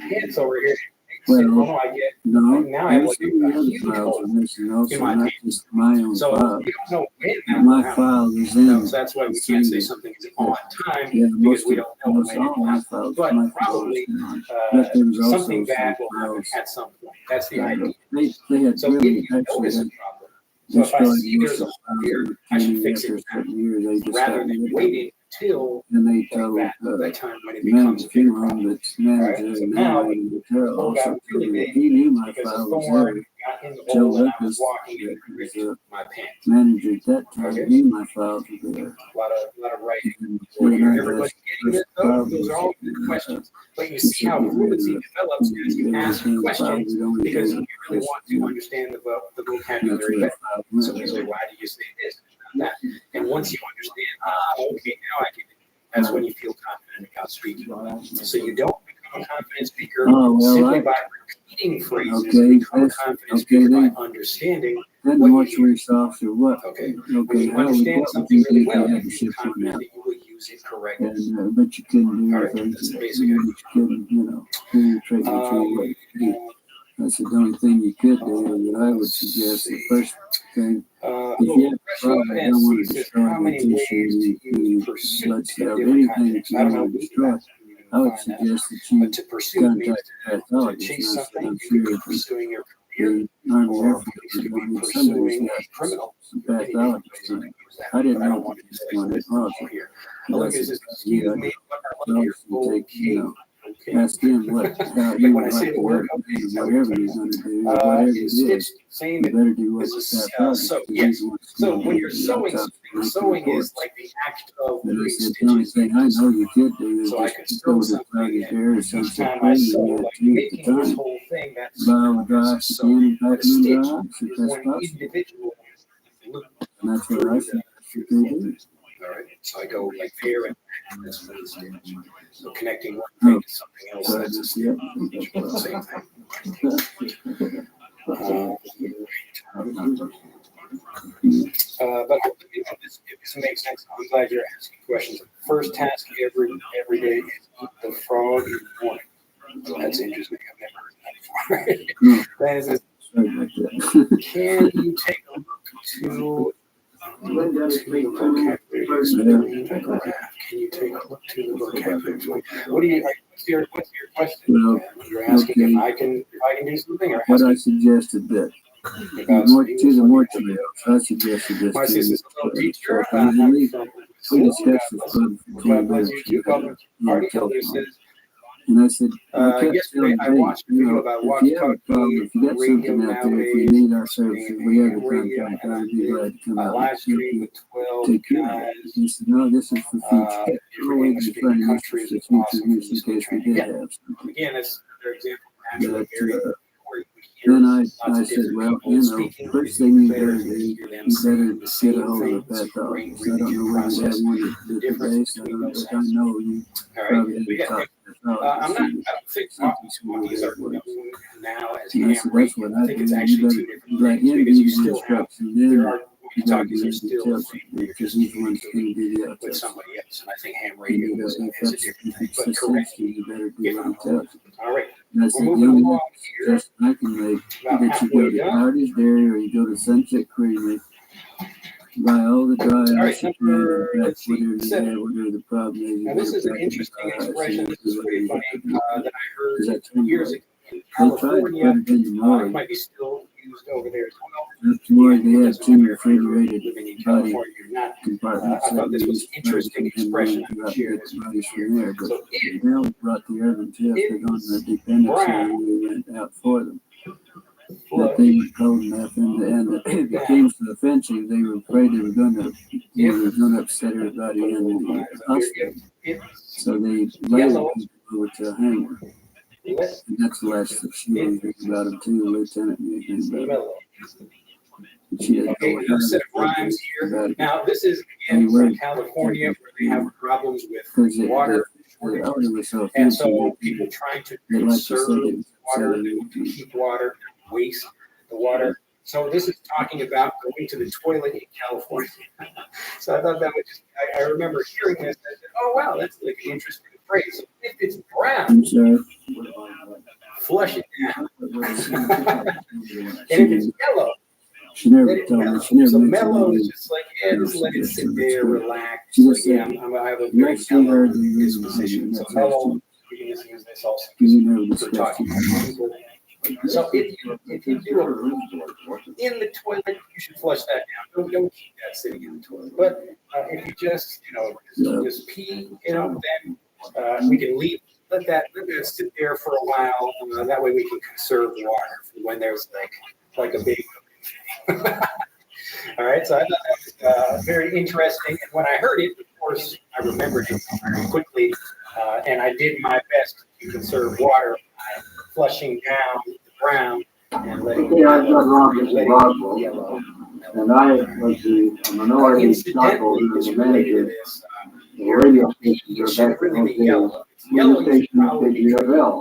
pants over here. Well, I get now I have like a huge hole in my pants. So we don't know when that will happen. So that's why we can't say something is on time because we don't know when it will happen. But probably something bad will happen at some point. That's the idea. So if you notice a problem, so if I see there's a hole here, I should fix it now rather than waiting until And they like told that time when it becomes a bigger problem. that's manager Right? So and now narrator in the hotel hole also got really told me that big he knew my because file the was thorn there. got in the Joe hole and I was Lucas, walking and that ripped was my pants. manager at that time, Okay. knew my files were there. A lot of writing. And Or he and I everybody asked getting first it though? problems. Those are all good questions. But you He see said how that fluency develops as you ask everything filed questions would only because do you really want to understand the that's vocabulary where better. the file went. So you say, why do you say this? That. And once you understand, okay, now I get it. That's when you feel confident about speaking. So you don't become a confident speaker simply by repeating phrases. You become a confident speaker by understanding then the mortuary officer, what? Okay. Okay, When you how understand would something really well, you you had to feel ship one confident out? that you will use it correctly. And but you couldn't do All right, anything. that's the But basic you couldn't, penetrate what you wanted to do. That's the only thing you could do. That I would suggest the first thing. If you have a problem, you don't want to destroy the tissue, the blood cells, anything that you don't want to destroy. I would suggest that you contact a pathologist. And I said, I'm sure that the Army Air Force is going to need somebody's got some pathologists on it. I didn't know what this one was. I said, yeah, I take, ask him how you would like to work, whatever you're going to do, whatever it is, you better do what the pathologist is. So when you're sewing, sewing is like the act of But I putting said, the only stitches. thing I know you could do is So I just could go sew to Target there or each something, time I sew, you like at the making this time. whole thing, that's Buy them dry ice again and pack them in dry ice if that's one possible. individual loop. And that's what I think you can do. All right, so I go like there and that's one stitch. So connecting one thing to something else, So that's a that's, stitch. yeah. Same thing. But if this makes sense, I'm glad you're asking questions. First task every day is eat the frog in the morning. That's interesting. I've never heard that before. That is, can you take a look to vocabulary graph? Can you take a look to the vocabulary? What do you? What's your question? Well, You're asking okay. if I can do something, or What I suggested that the mortuary, I suggested this my to sister's a little teacher. we discussed this probably for 20 minutes. And I said, I kept telling Jake, if you have a problem, if you got something out there, if we need our services, we have a contract, I'd be glad to come out and take care of it. He said, no, this is for future. Always be planning this for future use in case we did have something. Again, that's another example. But then I said, well, first thing you better do, you better get a hold of a pathologist. I don't know whether you have one at the base, I don't know, but I know you probably had a talk to I don't think monkeys are known now as ham radio. I think it's actually two different things because you still have, there are walkie-talkies are still the same. You're just doing it with somebody else. And I think ham radio is a different thing. But correct. All right. And I said, the only suggestion I can make is that you go to Hardy's Dairy or you go to Sunset Creamery, buy all the dry ice you can, and pack whatever the problem is. Now, this is an interesting expression. This is pretty funny that I heard years ago. In California, it might be still used over there as well. That's why they have two refrigerated Living in body California, you're not. compartments. I thought this was an interesting expression. I would share this bodies from there, but they brought the urban tips. They're on the dependency, and we went out for them. That they were cold enough, and if it came to the fencing, they were afraid they were going to upset everybody in the hospital. So they laid people over to a hangar. And that's the last that she knew about him too, Lieutenant knew anything about it. She didn't know a set of rhymes here. Now, this is again from California where they have problems with water. And so people trying to conserve water, to keep water, waste the water. So this is talking about going to the toilet in California. So I thought that was just, I remember hearing this. I said, oh, wow, that's like an interesting phrase. If it's brown, flush it down. And if it's yellow, she never told me. She never so mentioned mellow it. is just like, yeah, just let it sit there, relax. She just Yeah, said, I have a very mellow disposition. So mellow, we can just use this also. you never For talking discussed to people So if you do it in the toilet, you should flush that down. Don't keep that sitting in the toilet. But if you just just pee, then we can let that sit there for a while. That way we can conserve water for when there's like a big. All right, so I thought that was very interesting. And when I heard it, of course, I remembered it very quickly, and I did my best to conserve water by flushing down the ground and letting Okay, I've got Roswell, and I was a minority stockholder and the manager of the radio station here back in those days. Radio station is KGFL.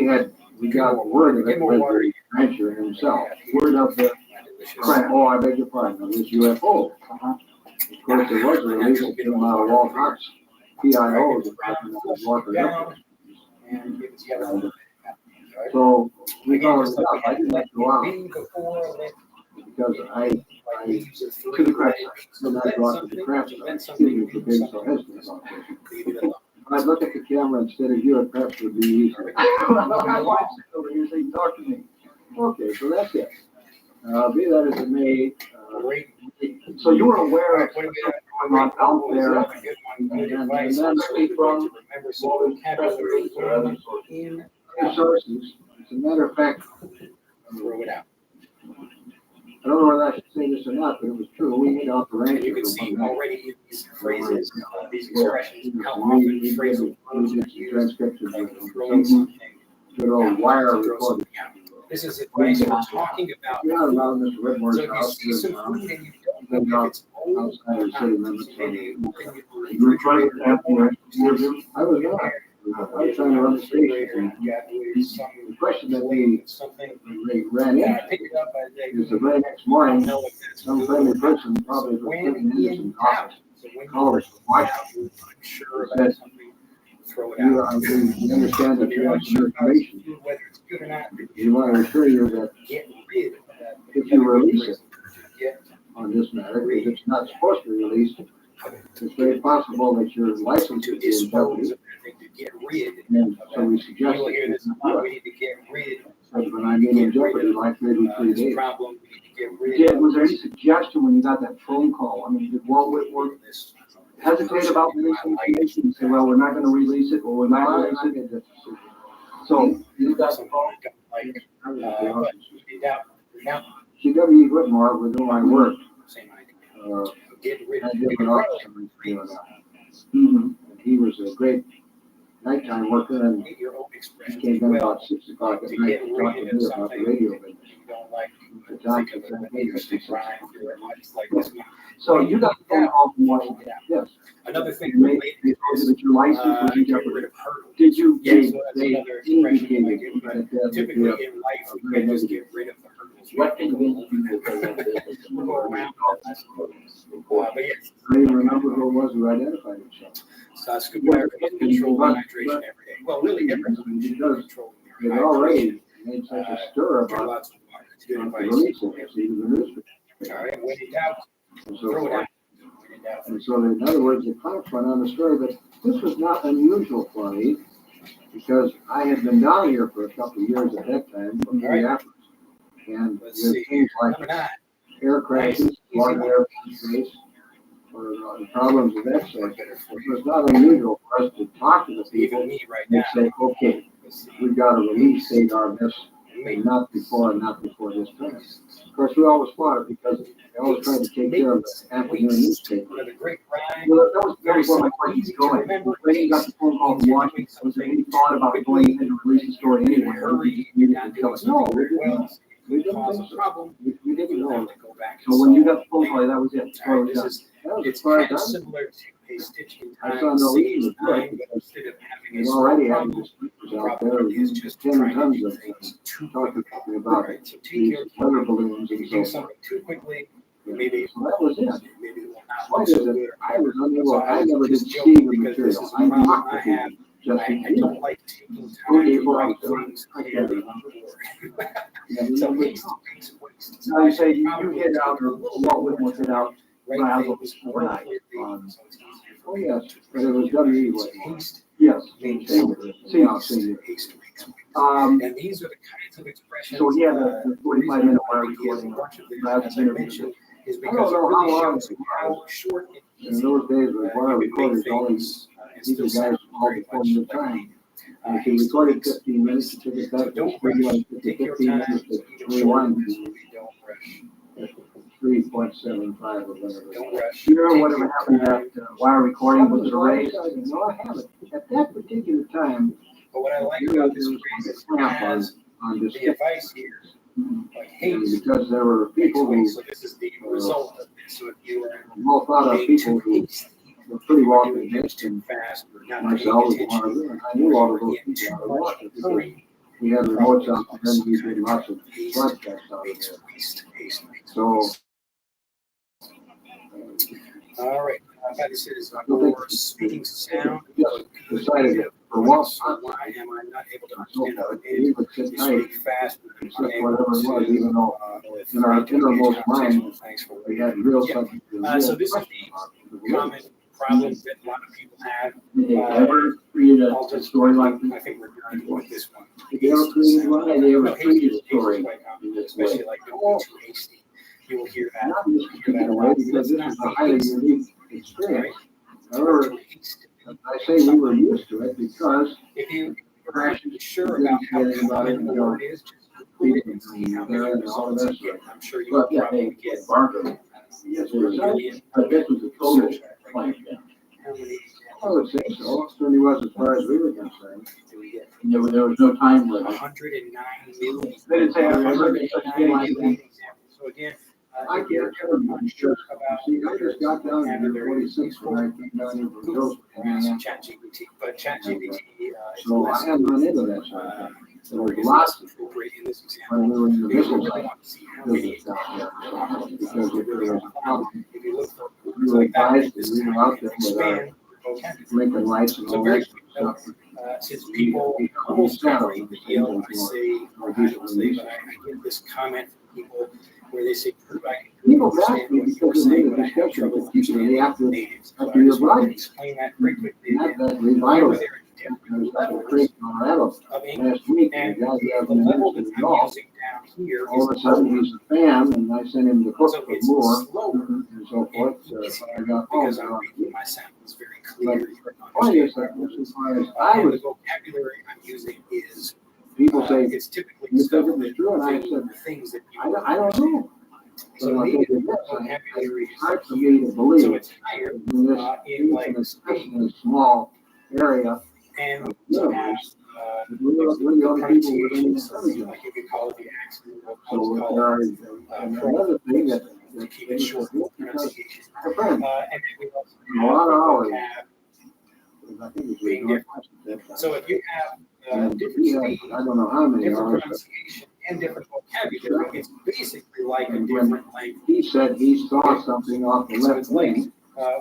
And we got word of it with the rancher himself. Word of the I beg your pardon, of this UFO. Of course, there was a release that came out of Walt Hart's PIO, the Department of Water Air Force. So we followed it up. I didn't have to go out because I to the crash. So I go out to the crash. Excuse me for being so hesitant about this. I'd look at the camera instead of you, it perhaps would be easier. My wife's over here saying, talk to me. Okay, so that's it. Be that as it may, so you were aware of what's going on out there, and then from sources. As a matter of fact, throw it out. I don't know whether I should say this or not, but it was true. We hit out the range. You can see already in these phrases, these expressions, how often phrasal verbs are used, like throwing something, good old wire recording. This is advice we're talking about. Yeah, around this Redmore's So if you house. see some food and you don't know if it's old, outside of city limits. maybe You were trying to have the interview? I was not. I was trying to run the station. The question that we ran in is the very next morning, some friendly person, probably for 30 minutes in office, called us and said, you understand that you have some information. You want to assure you that if you release it on this matter, because it's not supposed to be released, it's very possible that your license is being doubled. And so we suggest that when I'm in jeopardy, like maybe 3 days. Yeah, was there any suggestion when you got that phone call? I mean, did Walt Whitworth hesitate about releasing information and say, well, we're not going to release it, or we're not going to release it? So you got the phone. C.W. Whitmore, with whom I work, had different officers doing that. He was a great nighttime worker, and he came in about 6 o'clock at night to talk to me about the radio business. So you got the phone call from one. Yes. Another thing they told you that your license was in jeopardy. Did you? Yes, they indicated that typically in life we can just get rid of the hurdles. What convinced you that we'll go around but yes. I don't even remember who it was who identified himself. So scuba divers control hydration every day. Well, really everyone should control their hydration. It already made such a stir about releasing it, even the newspaper. All right, when in doubt, throw it out. And so, in other words, the cops went on the story, but this was not unusual for me because I had been down here for a couple of years at that time from Minneapolis. And with things like air crashes, large airspace, or problems of that sort, it was not unusual for us to talk to the people and say, okay, we've got to release date on this, and not before this time. Of course, we always fought it because they always tried to take care of the afternoon newspaper. Well, that was where my question was going. When you got the phone call from Washington, was there any thought about going in and releasing the story anywhere? No, we didn't think so. We didn't know. So when you got the phone call, that was it. It's kind of similar to a stitch in time. I saw no reason to do it because we already had these speakers out there with 10 tons of things talking about these weather balloons and so something too quickly. Maybe so that was it. What is it? I was unable. I never did see the material. I mocked the people just in case. I don't like taking time to write things clearly on the board. So now you say you hit out, or Walt Whitmore hit out miles overnight. Oh yes, but it was W.E. Yes. maintain and these are the kinds of expressions. So yeah, the 45-minute wire recording. As I mentioned, is because it really shows how short it is. In those days, the wire recorders always, these guys all before the time. If you recorded 15 minutes, you took it back to the studio and took 15 minutes to rewind. 3.75 or whatever. You remember whatever happened to that wire recording? Was it erased? No, I haven't. At that particular time, but what I like about this is the advice here. Because there were people who, so this is the result of this. So if you were well thought of people who were pretty well convinced and fast, or not myself, I knew all of those people out of Washington. We had remotes out there and we did lots of broadcasts out there. So, all right. Like I said, is more speaking sound. Decided for once, why am I not able to understand how it is? You speak fast, whatever it was, even though in our innermost mind, we had real subject. So this is the common problem that a lot of people have. Did they ever create a story like this? I think we're going to with this one. Did they ever create one? Did they ever create a story? Especially like don't be too hasty. You will hear that. Not because this is a highly unique experience. However, I say we were used to it because if you are sure about how common the word is, just Google it and see how many results you get. I'm sure you will probably get. Yes, but this was a total plan. I would say so. It certainly was as far as we were concerned. There was no time limit. 109 million. They didn't say 109 million. So again, I can't sure about. See, I just got down to 46 when I came down here from Joseph. ChatGPT, but ChatGPT so I haven't run into that sort of thing. There was lots of in this example. when we were in the business business down there. Because if there was a problem, we were advised to leave them out there with our blinking lights and all that stuff. Since people almost every video I say, or I don't say, but I get this comment from people where they say, people ask me because they made a discussion with people after your brother. Explain that very quickly. That revival. Colorado last week, and the guy who has level that I'm using down here. All of a sudden he's a fan, and I sent him the book for more and so forth. I got because I'm reading my samples very clearly. I was the vocabulary I'm using is people say it's typically you stuff think it's true, and I said things that I don't know. So maybe vocabulary it's hard for me to believe. So it's higher in like a small area. And we're the only people within the country. Like you could call it the accent. So there are another thing that keep it short pronunciation. My friend, And we also a lot of hours. So if you have different speed, I don't know how many different hours. pronunciation, and different vocabulary, it's basically like a different language. He said he saw something off the So left it's like lane.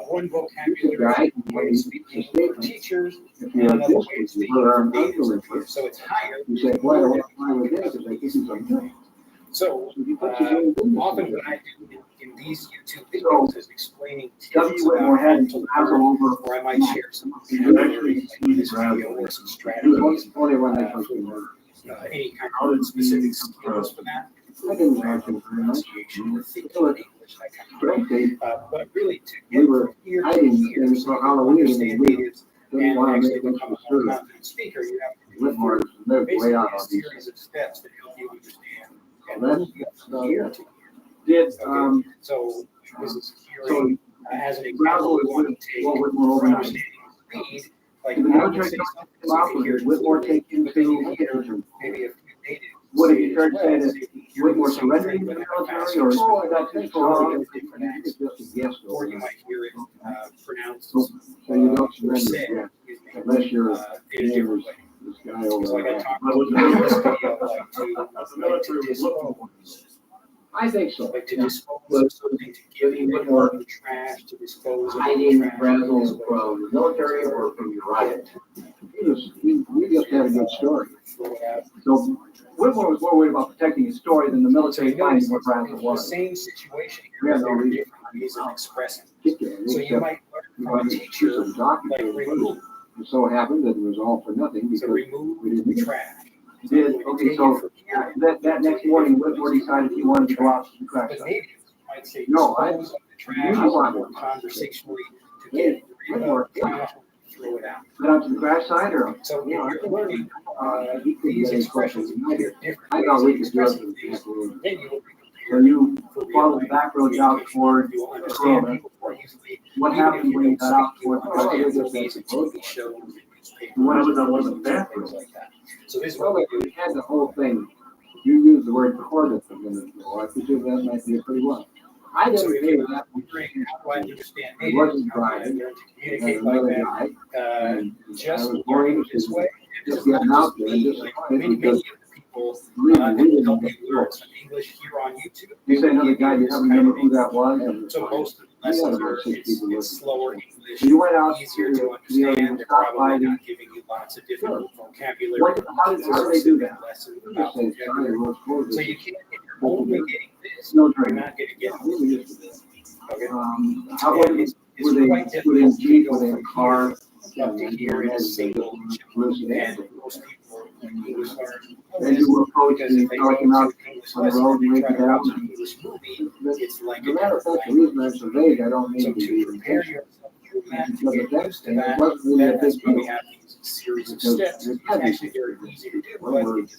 one vocabulary way of speaking for teachers, and another way of speaking for natives. So it's higher. You say, boy, why would this? Because I think he's like, so often what I do in these YouTube videos is explaining tips about how to learn, or I might share some vocabulary like this video or some strategies for any kind of specific skills for that. Pronunciation or thinking in English, that kind of but really to get from here to here, so you understand natives and actually become a more confident speaker, you have to do basically a series of steps that help you understand and move from here to here. So this is hearing as an example. We want to take for understanding speed, like I would say something so you can hear Whitmore take into maybe a few natives. Would it be fair to say that Whitmore surrendered in the military, or I got this wrong? It's just a guess. Or you might hear it pronounced So you don't surrender unless you're in a different way. this guy over Like I there. talked about in this video, like to dispose. I think so. Like to dispose of something, to give you more of the trash, to dispose of Hiding trash. frazzles from the military or from your rival. We just had a good story. So Whitmore was more worried about protecting his story than the military finding what Frazzle The was. same situation We here, have no there are reason. different ways of expressing. So So you might learn from a teacher, like read it so happened that it was all for nothing because So remove we didn't the trash. did. Okay, so that next morning, Whitmore decided he wanted to go out to the crash But site. maybe you might say No, dispose of the trash more conversationally to get rid of the trash, throw it out. Went out to the crash site, or So if you know, you're learning he couldn't these get any expressions, questions. different I thought we ways could of do it. expressing things, then you will be So you for real follow the life back roads out communication. toward You will understand Corona. people more easily. What Even if happened you when you don't got out speak, you will toward understand Corona? movies and TV shows and newspapers. What was on and the back things road? like that. So this is Well, what we do. we had the whole thing. You used the word coordinates a minute ago. I presume that might be a pretty well. I So didn't if say you're that. wondering how do I understand I native, wasn't how do I driving. learn to And communicate like another that, guy. And just I was learning going this to way, just it's not getting out just there and me, just like many many because of the people really, that we didn't help get you learn close. some English here on YouTube. You say another guy, you haven't remember who that was? And So most of the we had lessons about are, 6 people it's slower listening. English, You went out easier to to understand, they're stop by probably the. not giving you lots of different vocabulary. How do they do that? Lesson They about say, sorry, vocabulary. we're closed. So you can't, if you're only getting this, No you're training. not gonna get We were used to that. Okay. How And about it's were they quite were difficult they to Jeep, go were they in from a car? here up to here in a single Listen, and most people English learn. and you approach Because the if they go talking out to English on the lesson road, and you they make try it to out. watch an English movie, it's like As a a matter of different fact, the reason language. I'm so vague, I don't mean So to be to prepare intentional. yourself for that, to Because get at that used to point, it that, wasn't really a that's big why we deal. have these series of Because steps. it It's had to actually be. very easy to do, One but word.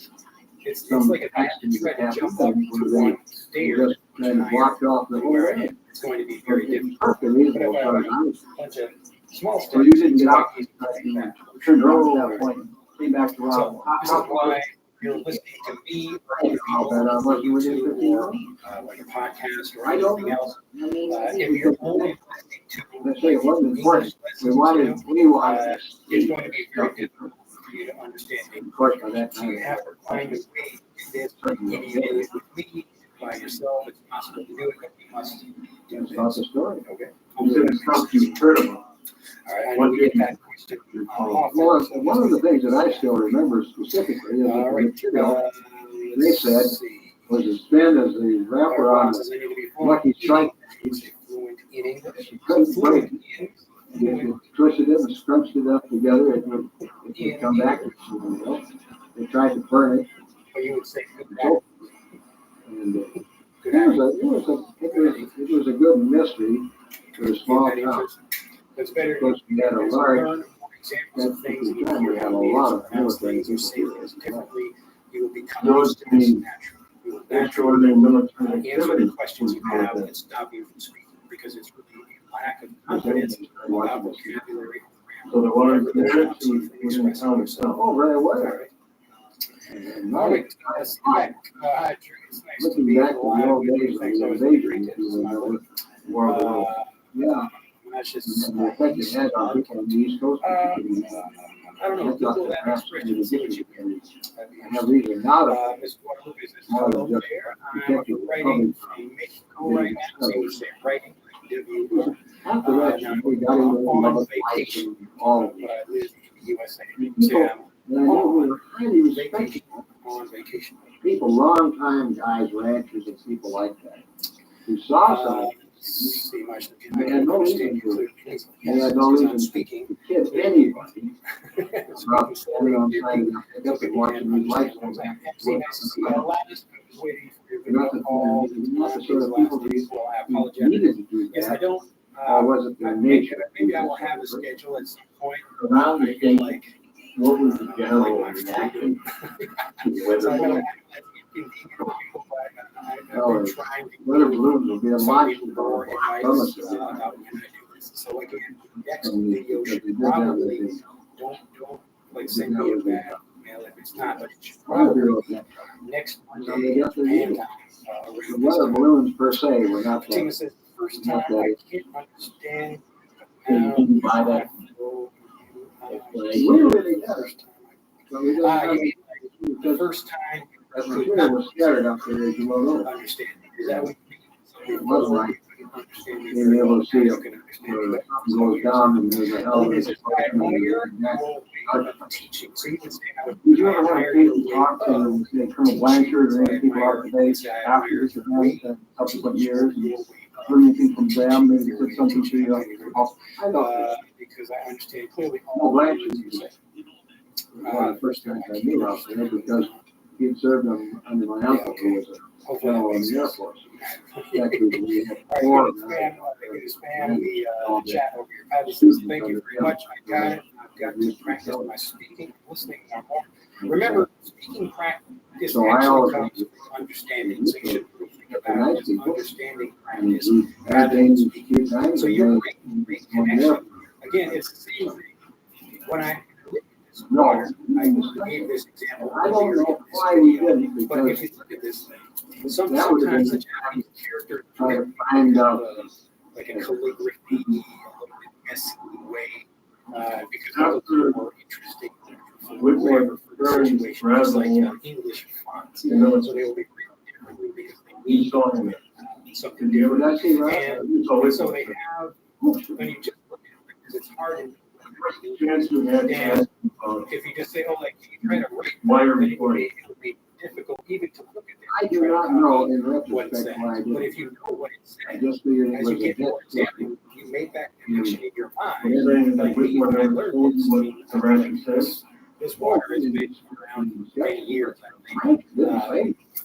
it's Some like a guy action trying to happened, jump up where to they one stair. just kind of blocked off the whole way. It's going to be very It's difficult. perfectly reasonable But if as far I as I was. bunch of small steps, So you didn't it's get quite out, easy to do that. turned around at that point, came back to Rob. So this is why you're listening to me or other people on YouTube or like a podcast or anything else. If you're only listening to Let's say it wasn't important. We lessons, wanted it's going to be very difficult for you to understand English. Of course, by that So you time. have to find a way to do this. Either you do it with me, by yourself, it's possible to do it, but you must do That's not the this. story. Okay. You've heard about. All right, I know we get that question often. Well, one of the things that I still remember specifically is All that the right, material they said was as thin as the wrapper on the Lucky Strike. Fluent in English. You couldn't break Fluent it. in If you twisted it and scrunched it up together, it would come back. They tried to burn it. Or you would say good back. So, and it was a good mystery for a small town. It's better Because we had a to large, learn more examples of things and we hear had how a leaders lot of pronounce military things or say people. things differently. You will become Those used to this things, naturally. You will extraordinary naturally military answer the activity. questions you have that stop you from speaking because it's really a lack of confidence about vocabulary. So the one Whatever there, that stops you from expressing yourself. oh, very All well. right. All right. It's nice to Looking be back in to the the line old with days you. of Thanks the always been great invasion, to see my work. World War. Yeah. That's just And the effect it had on people on the East Coast. I don't know. Google that expression and see what you can. I have reason now to. Ms. Guadalupe says, hello there. I'm writing from Mexico right now. So you say writing. After that, we got into on vacation. All of But I live in the USA. it. And I know we were highly respected. On vacation. People, long-time guys, ranchers, and people like that, who saw something. See, Marshall, They had no reason to. They had no reason to kid anybody. About standing on side and pick up and watching these lights on back. Nothing not the sort of people who needed to do Yes, I that. don't. Or was it their nature? Maybe I will have a schedule at some point. Around the state, Like, what was the general reaction to the weather balloon? I'm trying to Weather balloons will be a monster. more advice about when I do this. So again, next video should probably don't like send me a bad email if it's not, but it should probably next Monday and The weather balloons per se were not Tina that. says first time I can't understand. You didn't buy that. We really does. So we The first time the computer was scattered up there, as you well know. understand. Is that what It was like being able to see it where the sun goes down and there's a hell of a teaching. So you can say, Did you ever have people talk to, say, Colonel Blanchard or any people out today after this event, subsequent years, and heard anything from them, maybe said something to you like, oh, I thought because I understand clearly Well, all Blanche the is things you say. one of the first times I knew out there because he had served under my uncle, who was a general in the Air Force. Actually, we had All right, four you can spam the chat over here. Patty says, thank you very much. I got it. I've got to practice my speaking, listening now more. Remember, speaking practice actually comes from understanding. So you should really think about it as understanding practice rather than speaking. So you're great connection. Again, it's the same thing. When I water, I gave this example earlier in this video, but if you look at this thing, sometimes the Japanese character like a calligraphy, a little bit messy way, because that was more interesting whatever for the situation, just like English fonts. So they will be written differently because they need something different. And so they have, when you just look at it, because it's hard to and if you just say, oh, like, you try to write, it would be difficult even to look at it. I do not know in what it says. retrospect why I did. But if you know what it says, I just figured it as was you get a more hit. example, you make that connection in your mind. Everything Like, with when I what learned the rancher says. this water has been around for many years, I think.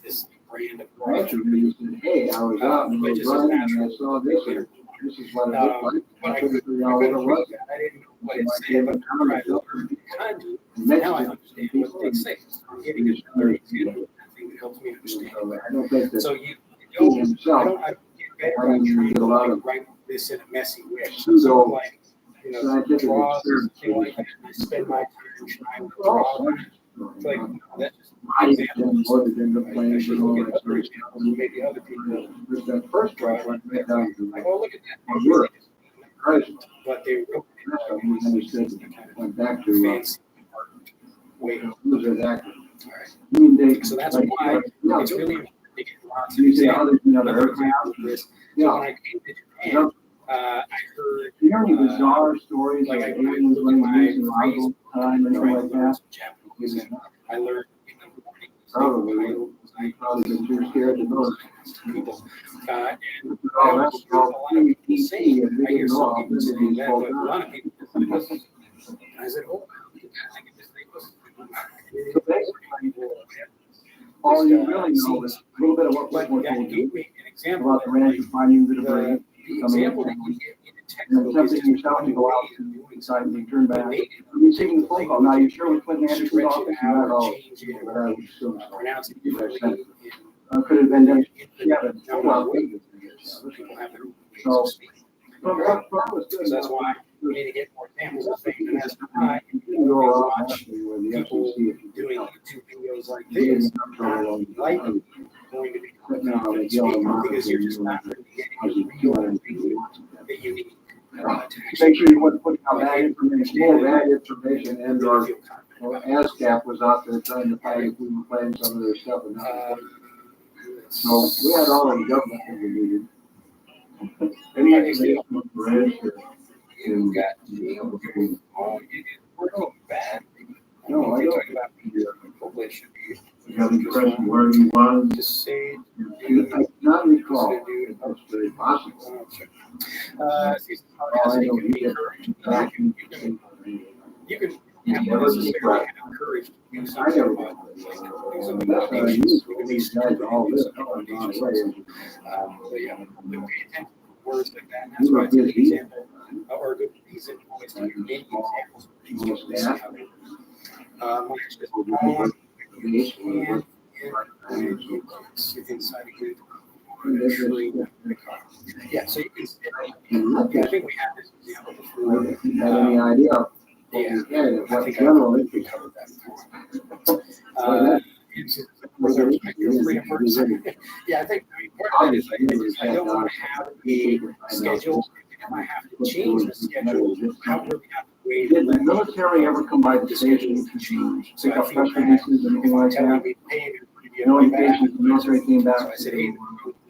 This brand of Rancher used to, hey, I was out and I was running and I saw this. And this is what it looked like. I couldn't figure out what it was. I didn't know what it said, but I tried to learn kanji. Now I understand what they say. I'm giving you another example. I think it helps me understand. I don't think that So you don't, I get better at trying to like write this in a messy way. So like, you know, draw something like that. I spend my time trying to draw that. It's like, that's just an example. I should look at other examples, maybe other people that first draw it. Like, oh, look at that. Sure. But they wrote it Went back to fancy way. Alright. So that's why it's really important to get lots of examples. Another example of this. So when I came to Japan, I heard bizarre stories like I aliens looked at my phrase time and all like that. Japanese. I learned in the morning. Probably been too scared to know. People. And I always hear a lot of people saying, I hear some people saying that, but a lot of people listen. I said, oh, I can just say, listen. All you really know is a little bit of what we're that gave me an example about the ranch finding the debris. The example that you get in the And textbook something is you just tell one to go out way and of doing inside and something. turn back. You're taking the phone call. Now, you sure we couldn't answer the Stretch office? it out, Not all. change it, or pronounce it differently. Could have been done. Yeah, but People have their own ways So, of speaking. So that's why we need to get more examples of things. And that's why you always watch people doing YouTube videos like this, not likely going to be confident speaking because you're just not really getting the real thing that you need. Make sure you put out that information, more that information, and or ASCAP was out there trying to find if we were playing some of their stuff. And so we had all of the government that we needed. Any example of branch you got working bad. No, I don't. Talk about hopefully it should be. You have the question where you want. Just say, I do not recall. That's very possible. You can have necessarily have courage to do something about do some accommodations. You can be smart to do some accommodations. But yeah, pay attention to words like that. And that's why it's a good example or a good reason always to hear many examples of things you see how they work. Just on and inside a good. Yeah, so you can say, I think we had this example before. Have any idea? Yeah, I think generally we covered that. Yeah, I think part of it is I don't want to have a schedule. If I have to change the schedule, I don't really have to wait. Did the military ever come by the station to change, pick up press releases, anything like that? No indication the military came back. So I said, hey,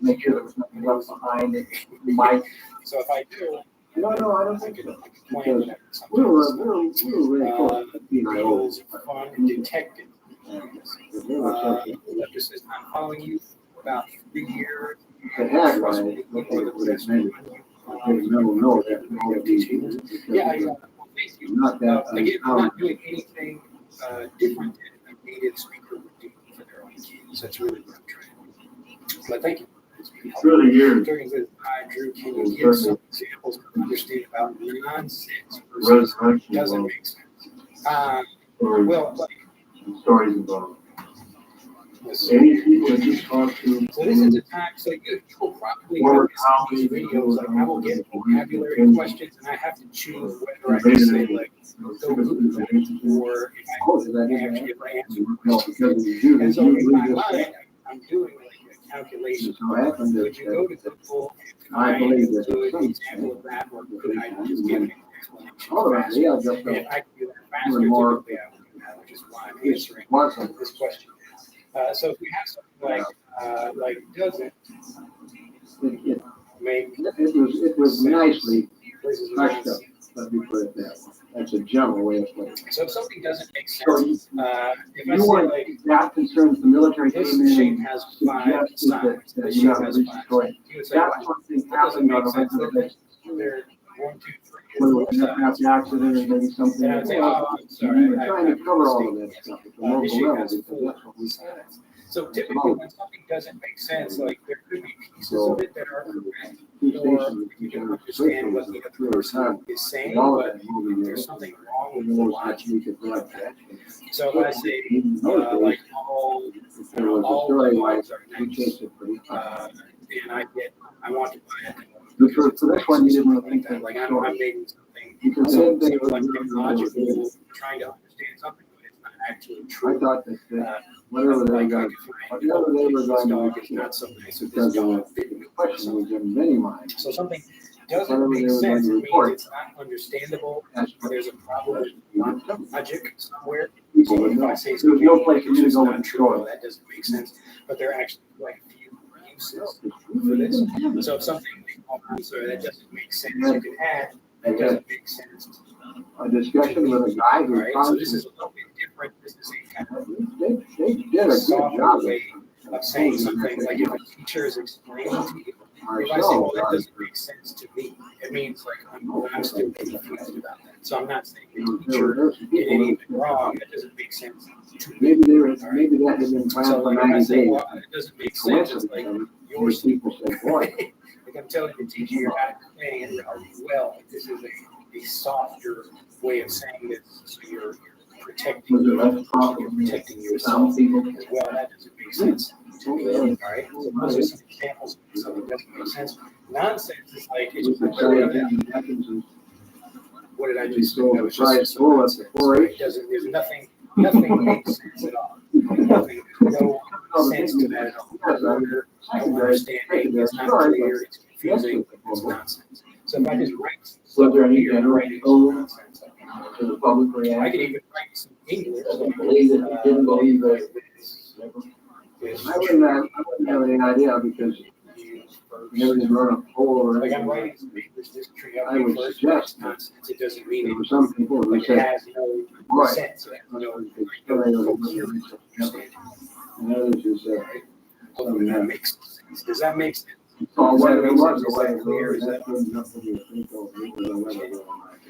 make sure there was nothing left behind. It might. So if I do, No, I don't think so. because we were really close to being Beatles, fun, and detective. This is not following you for about 3 years. The headline, what they would have meant. mental note that all of these. Yeah, Not that. again, I'm not doing anything different than a native speaker would do for their own kids. That's really what I'm trying to do. But thank you. It's really weird. Durgan says, hi, Drew, can you give some examples to understand about nonsense versus doesn't make sense? Well, like, stories involved. Any people that you talk to. So this is a time, so you will probably notice in these videos, like I will get vocabulary questions and I have to choose whether I can say like, so or if I answer. And so in my mind, I'm doing like a calculation. Would you go to Google and do an example of that, or could I just give an explanation faster? And if I can do that faster, typically I would do that, which is why I'm answering this question. So if we have something like doesn't make it was nicely touched up. Let me put it that way. That's a general way of putting it. So if something doesn't make sense, if I say like that concerns the military this came in shape has 5 sides, this shape has 5 sides. You would say, that's something happened on a regular basis. They're 1, 2, 3. Whether it was an accident or maybe something. And I would say, oh, I'm sorry. We're trying to cover all of that stuff at the local This shape level has because 4 that's what we sides. So typically when something doesn't make sense, like there could be pieces of it that are correct, or you can understand what the other person is saying, but there's something wrong with the logic. So if I say, like all dogs are nice, and I want to buy it. So that's why you didn't really think that. Like I'm making something, so like logical, trying to understand something, but it's not actually true. I thought that whatever they got, whatever they were going to is not so nice. because the question was in many minds. So something doesn't make sense. It means it's not understandable. There's a problem with logic somewhere. So if I say something, it's just not true, that doesn't make sense. But there are actually quite a few uses for this. So if something, sorry, that doesn't make sense, you can add, that doesn't make sense. A discussion with a guy who right? So this is a little bit different. This is a kind of they did a good job way of saying something. Like if a teacher is explaining to you, if I say, well, that doesn't make sense to me, it means like I'm still confused about that. So I'm not saying the teacher did anything wrong. That doesn't make sense to me. Maybe that had been planned for 90 days. Well, it doesn't make sense. It's like yours. People say, boy. Like I'm telling the teacher, you're not explaining it well. This is a softer way of saying this, so you're protecting yourself as well. That doesn't make sense to me. All right. So those are some examples of something that doesn't make sense. Nonsense is like it's what did I just say? That was just so nonsense. It doesn't. There's nothing makes sense at all. Nothing. No sense to that at all. No understanding. It's not clear. It's confusing. It's nonsense. So if I just write some here, nonsense. To the public reaction. I could even write some English. Didn't believe that. I wouldn't have any idea because never did run a poll or like I'm writing some English history. I would suggest nonsense. It doesn't mean there were some people who like said, it has no sense. And others who said, hopefully that makes sense. Does that make sense? Oh, whether it was Is that clear? Is that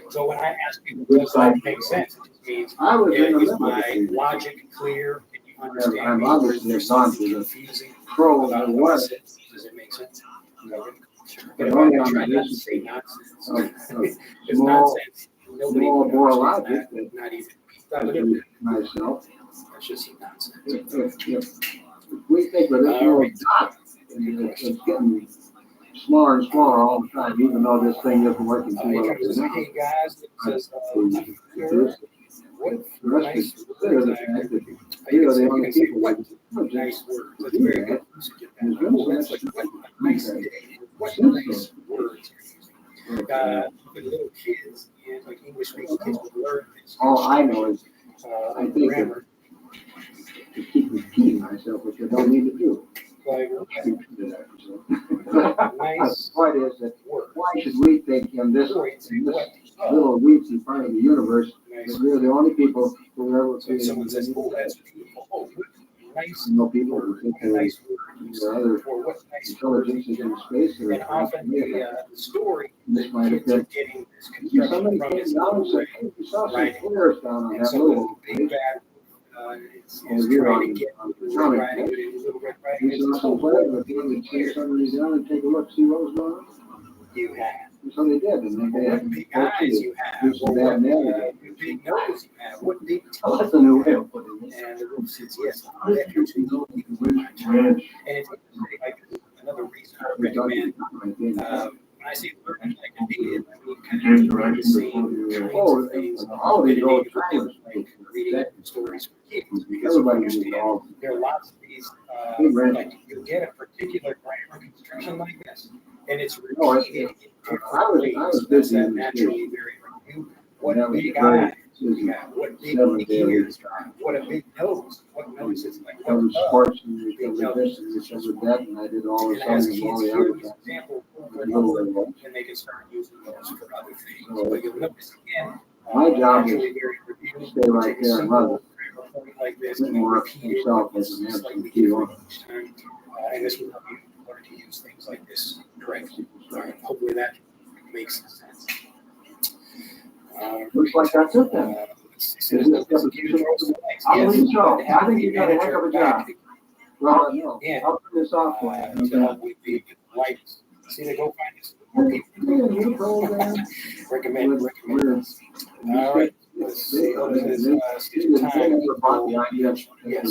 so when I ask people, does that make sense? It just means, is my logic clear? Can you understand me? Or is there something confusing about what I said? Does it make sense? No. But if I try not to say nonsense, it's nonsense. Nobody would understand that. Not even myself. That's just nonsense. If we think of this little dot, it's getting smaller and smaller all the time, even though this thing isn't working too well. Hey guys, it says, what nice words I agree. You can say what nice words. That's very good. That's like what nice day. What nice words are you using? Little kids and like English speaking kids will learn this. All I know is I think grammar. To keep repeating myself, which I don't need to do. Like, nice. The point is that why should we think in this little weedsy part of the universe that we're the only people who are able to? Someone says, "Oh, that's beautiful." Oh, nice. No people who think they're nice word. there are other for what nice intelligences in space that and are often the story this might have kids are been. getting this Somebody construction from came is down and said, hey, we saw some right. flares down on And that so little the big bad is over here trying on to get the Little county. Red Riding Hood and Little Red Riding We Hood. saw some flares, but they would chase somebody down and take a look, see what was going on. You have. And so they did, and they What had big eyes you have, do some or bad what navigating. big nose you have, what big Oh, teeth. that's a new way of putting it. And the wolf says, yes, I bet you two you can win my time. And it's like another reason I recommend, when I say learning like a native, I mean kind of doing the same kinds of things that a native would do, like reading stories for kids, because you understand there are lots of these, like you'll get a particular grammar construction like this, and it's repeated in different ways. That's that naturally very review. What big eyes you have, what big ears, what a big nose, what nose is like. I was sports and we covered this and we covered that, and I did all And this as other kids all the hear other these stuff. examples over and over, and they can start using those for other things. But you'll notice again, My job is naturally very review, stay right there and run it. point like this, Sit and more up repeat it himself as an slightly absentee different owner. each time. And this will help you learn to use things like this correctly. Hopefully that makes sense. Looks like that's it then. I believe so. I think you got a heck of a job. Well, no, I'll turn this off for you. To help with the lights. See, they go find this. Recommend. All right. Let's see. What is this? Time. Yes.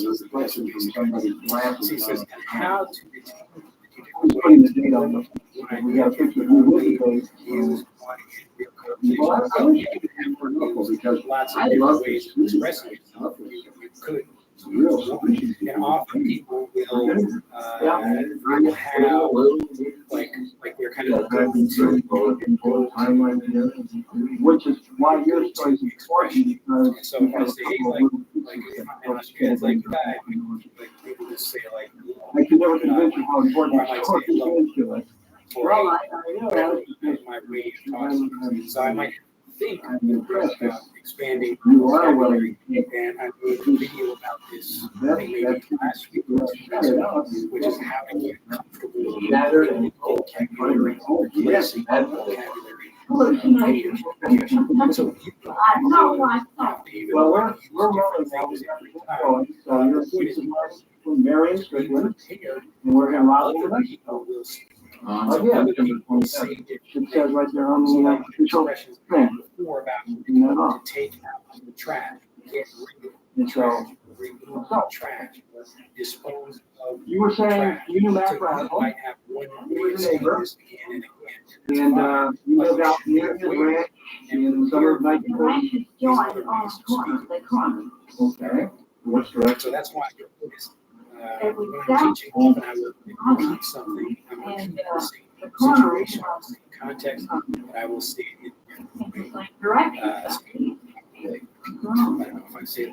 See, it says how to Putting the date on it. We got 50 new use well, I wish I could have more local because lots I of love different ways this. of expressing yourself. You could. Real solution. And often people will have like they're kind of which is why your story is important because so if I say hey, like if I'm in Australia, it's like guy, like people just say like I can never convince you how important or I might story say hello, is to us. or Well, whatever my way of talking. So I might think about expanding you are willing. and I made a video about this maybe last week or 2 weeks ago, which is how to get comfortable with vocabulary, replacing vocabulary. So Well, we're rolling now. We got to get going. So you're from Marion Strickland, and we're going to roll over next show. Again, it says right there on the official thing. To take out the trash, get rid of the trash, remove the trash, dispose of. You were saying you knew Matt So Brown, you might have one way of saying this again and again. and you lived out near his ranch in the summer of The 1940. ranch is joined on the corner, the corner. Okay, what's correct? So that's why I noticed, It was when I'm down teaching, often I will repeat something, I'm going to and keep the same the corner was situation, the same context, but I will say it in different ways. direction. So, like, I don't know if I say it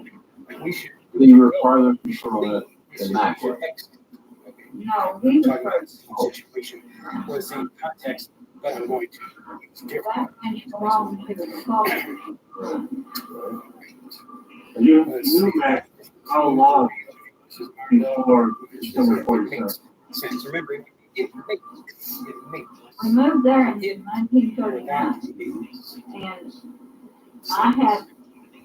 like we should. You were farther from the map. No, he was Talking about the first. same situation or the same context, but I'm going to use different. That ranch belonged to the father. You knew that how long before December 47. Sense. Remember, it makes. We moved there in 1939, and I had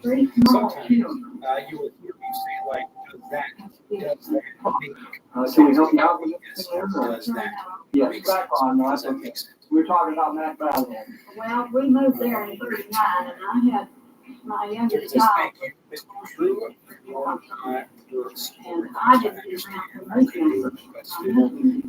3 small Sometimes children. you will hear me say like, does that make Can we help you out with this? does that Yes, make back sense? on, no, Does that's that okay. make sense? We're talking about Matt Brown then. Well, we moved there in 39, and I had my So it youngest says, child, thank you, Mr. Drew, for works. and I didn't get around to moving. But still,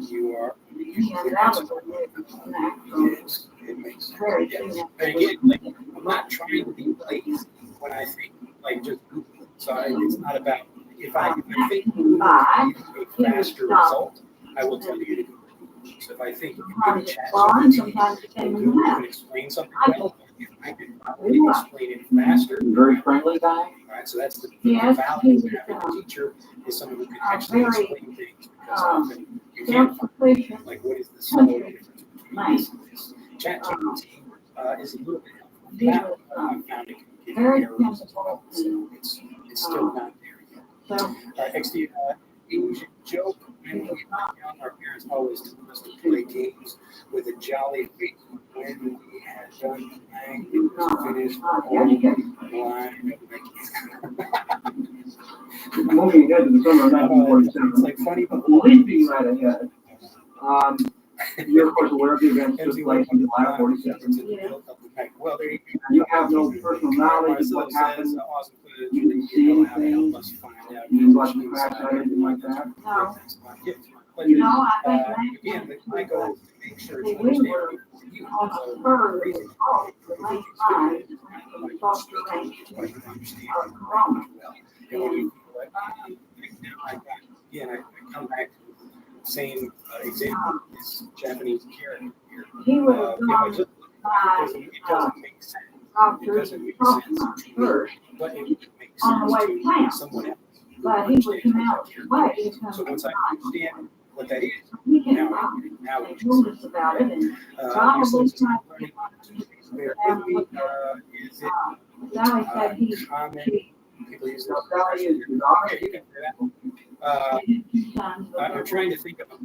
you are. And that was a good snack. Yes, it makes sense. Very Yeah. soon. And again, like, I'm not trying to be lazy when I think, like, just Google. So it's not about, if I think Google gives a faster result, I will tell you to Google. So if I think you can chat Google can explain something well, if I can probably explain it faster. Very friendly guy. All right, so that's the Yes, value of he's, having a teacher is someone who can actually very, explain things because often you can't find, self-sufficient. like, what is the subtle difference between this and this. ChatGPT is a little bit helpful. That I found it can give Very errors as sensible. well, so it's still not there yet. So, XD, Asian joke, when we were young, our parents always told us to play games with a jolly face. When we had done playing, it was finished the whole line. Moving ahead to the summer of 1947, It's like funny, but leaping right ahead. You're, of course, aware of the events that took place in July of 47. Well, there You have no personal knowledge of what happened. You didn't see anything. You didn't watch the crash or anything like that. No. But No, I think again, my goal is to make sure we it's were understandable. on the spur of the main line from Foster Range to Corona. And Again, I come back to the same example, this Japanese character here. he was It by doesn't make sense. It doctors doesn't make talking sense about to me, first but it would make on the sense way to to town. someone else. But he would come out his way to So come once I understand what that is, he came now out now and told us about it and probably tried to get is it Sally said he common? People use this. Sally is your daughter. You can say that. I'm trying to think of a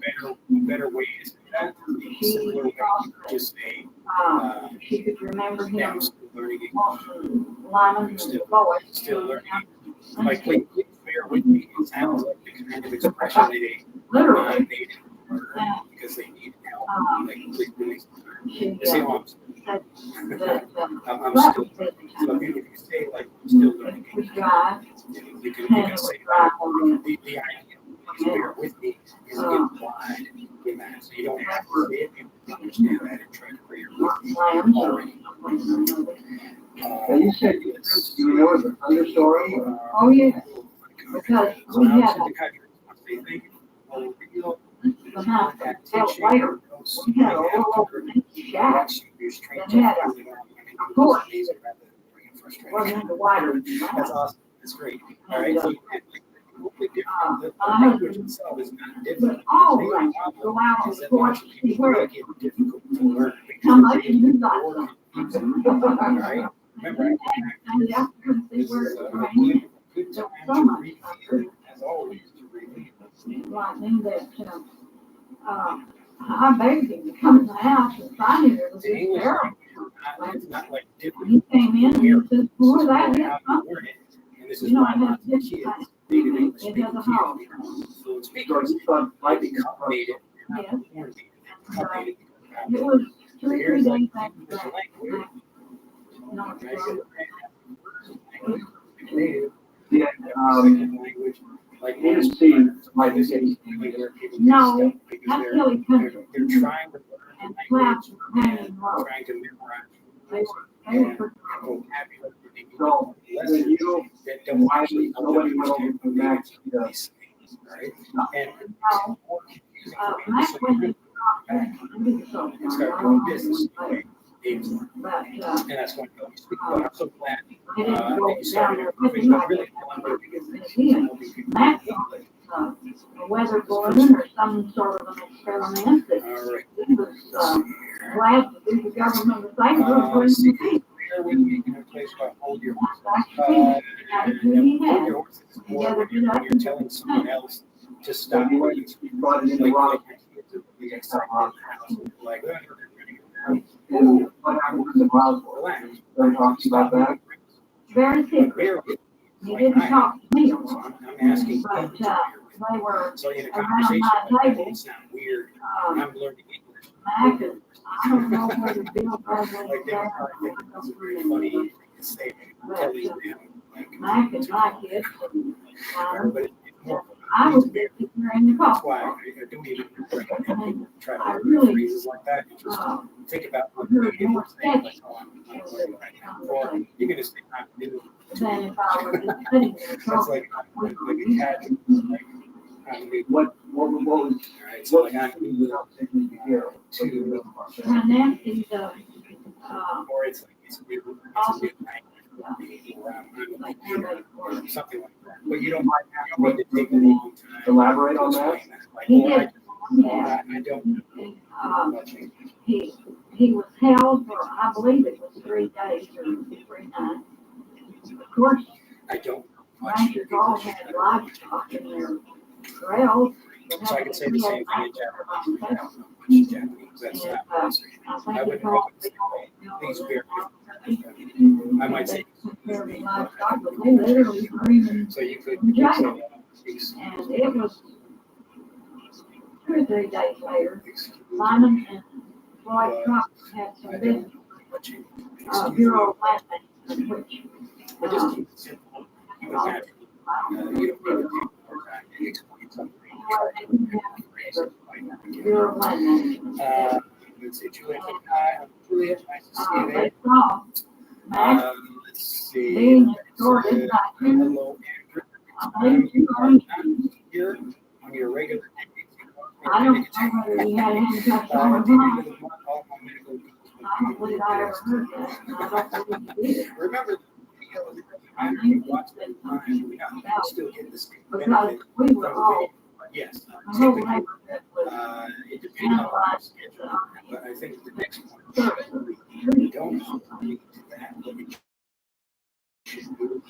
better way to say that. A simpler way to just say, she could remember yeah, him I'm still learning English. walking Lyman and the boys. Still learning English. Like, please bear with me. It sounds like the kind of expression they Literally. native because they need help. Like, please do this. You see how I'm still. I'm still learning. So if you say like still learning English, you can say the idea is bear with me is implied in that. So you don't have to say it, you understand that and try to bear with me already. Now you said you remember the thunderstorm? Oh, yeah. Because So we now had it's in the country. They think, oh, real behind the house later, we had a little over shack that had a porch that wasn't any wider than That's that. awesome. That's great. All right. So totally different. The My language husband, itself is not but different. all The right, go out on is the that porch, lots of see people where make it difficult to learn. how much you got. All right. Remember, And I couldn't see this where is it was a raining. good There time was so to much. review, as always, to review. Lightning that, I begged him to come in the house and find it. It was The just English terrible. it's not like different. He came in and he says, boy, that is How to something. learn it. And this is You know, why I have lots of this kids, kind. native English It has speaking a kids, house. become fluent So speakers. you thought I might become native. Yes. Native. It was two or three Here's like days after English that. language. No, it's Right? wrong. Native. yeah, Second language. Like you didn't see might be this getting is where people get No, stuck because that's they're really country. they're trying to learn And the class language were hanging and low. trying to memorize They were pretty vocabulary. so Lessons then you that and don't why actually nobody went over to Max to these things, right? And No. Mac when they start doing business. but, And that's when you speak. But I'm so glad I didn't that go you down started there to with really him. wonder because it's Again, helping people. Mac a weather balloon or some sort of an experiment that All right. he was, glad to do the government a favor for him to be. Bear with me in a place called Hold Your Horses. That's who he Hold had. Your Horses is more when you're telling someone else to stop. you went you brought it in the rock. Like, What happened to the Roswell? relax. They talked about that. Very secret. Bear with me. He didn't talk to me a lot, I'm asking. but, you to bear with me. they were So in a around conversation my like that, table. it's not weird. Um, I'm learning English. Mac is, I don't know whether Bill Bradley Like they there. would probably think it's a very funny thing to say. Telling them like, Mac is my kid. but it's more. I was there in the That's car. why I don't even try I to really, phrases like that. You just think about what heard you more saying, like, sketchy oh, I'm learning right now. Or you can just say, I'm new. than if I were just sitting there That's talking. like a cat. Like, I'm new. What was All right, so like I'm new without taking the air? to, And Nancy's, or it's like it's new language. Or I'm like here, or something like that. But you don't need to take a long time. Elaborate on that. Like, he well, did, I don't know much English. he was held for, I believe it was 3 days or 3 nights. Of course, I don't know much ranchers all had livestock in their corrals, So I could say the same thing in Japanese. I don't know much Japanese. That's not what I'm saying. I wouldn't say, these bear. I might say, so you could say that. And it was 2 or 3 days later, Lyman and Floyd Cox had some business. Bureau of Land Management, which Bureau of Land Management. Juliet, nice to see you there. Let's see. Being escorted by Hello, Andrew. Here on your regular. I don't know whether he had handcuffs on or not. I don't believe I ever heard that. I don't believe he did. Remember, we watched it we still get this because we were all, yes. the whole neighborhood was It depends on our schedule, but I think the next one, we don't need that, but we should do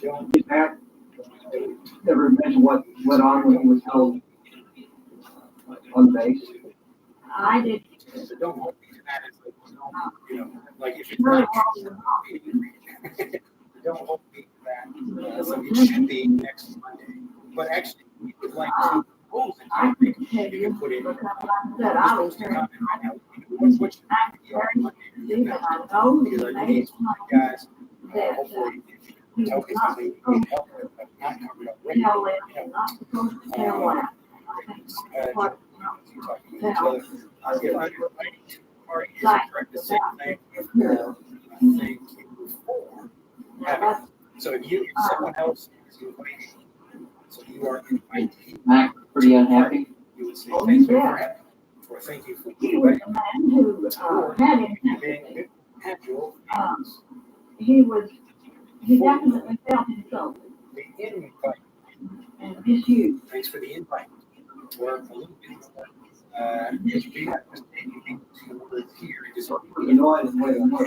don't Never mentioned what went on when he was held on base. I did. So don't hold me to that. You know, like if it's not don't hold me to that. So it should be next Monday. But actually, we would like to propose it. I can tell you can put in. because like I said, I was Supposed to comment right now. What's even I know because he I made need it known guys. that Hopefully, he tell was me not something you supposed need help with, but not covered already. to tell them, not supposed to tell that. I think what tell. If I'm inviting two parties to correct the same thing, I think before. So if someone else is inviting, so you are inviting. Mac, pretty unhappy. You would say thank you for having, or thank you for He was a man who had being casual. He definitely felt insulted The invite. and misused. Thanks for the invite. Or a little bit more. Just be that mistake. You need to work here. Just You know, I was waiting for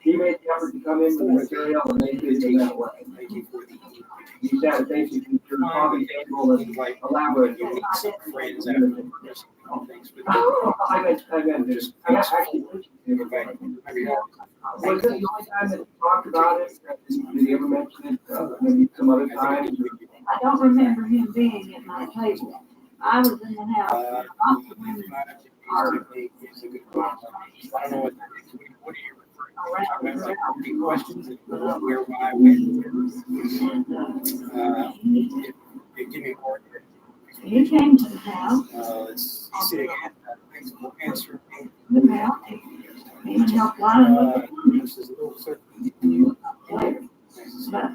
he made the effort to come in with material and they did it that way. Thank you for the You said basically your coffee table and elaborate. you meet some friends after thanks for I just actually. invite. Was this the only time that you talked about it? Did he ever mention it? Maybe some other time? I don't remember him being at my table. I was in the house. Lots of women are I don't know what are you referring to? Questions where, why, when. Give me more. He came to the house. Let's see again. Thanks for answering. The house. He helped Lana with This is a little the later. But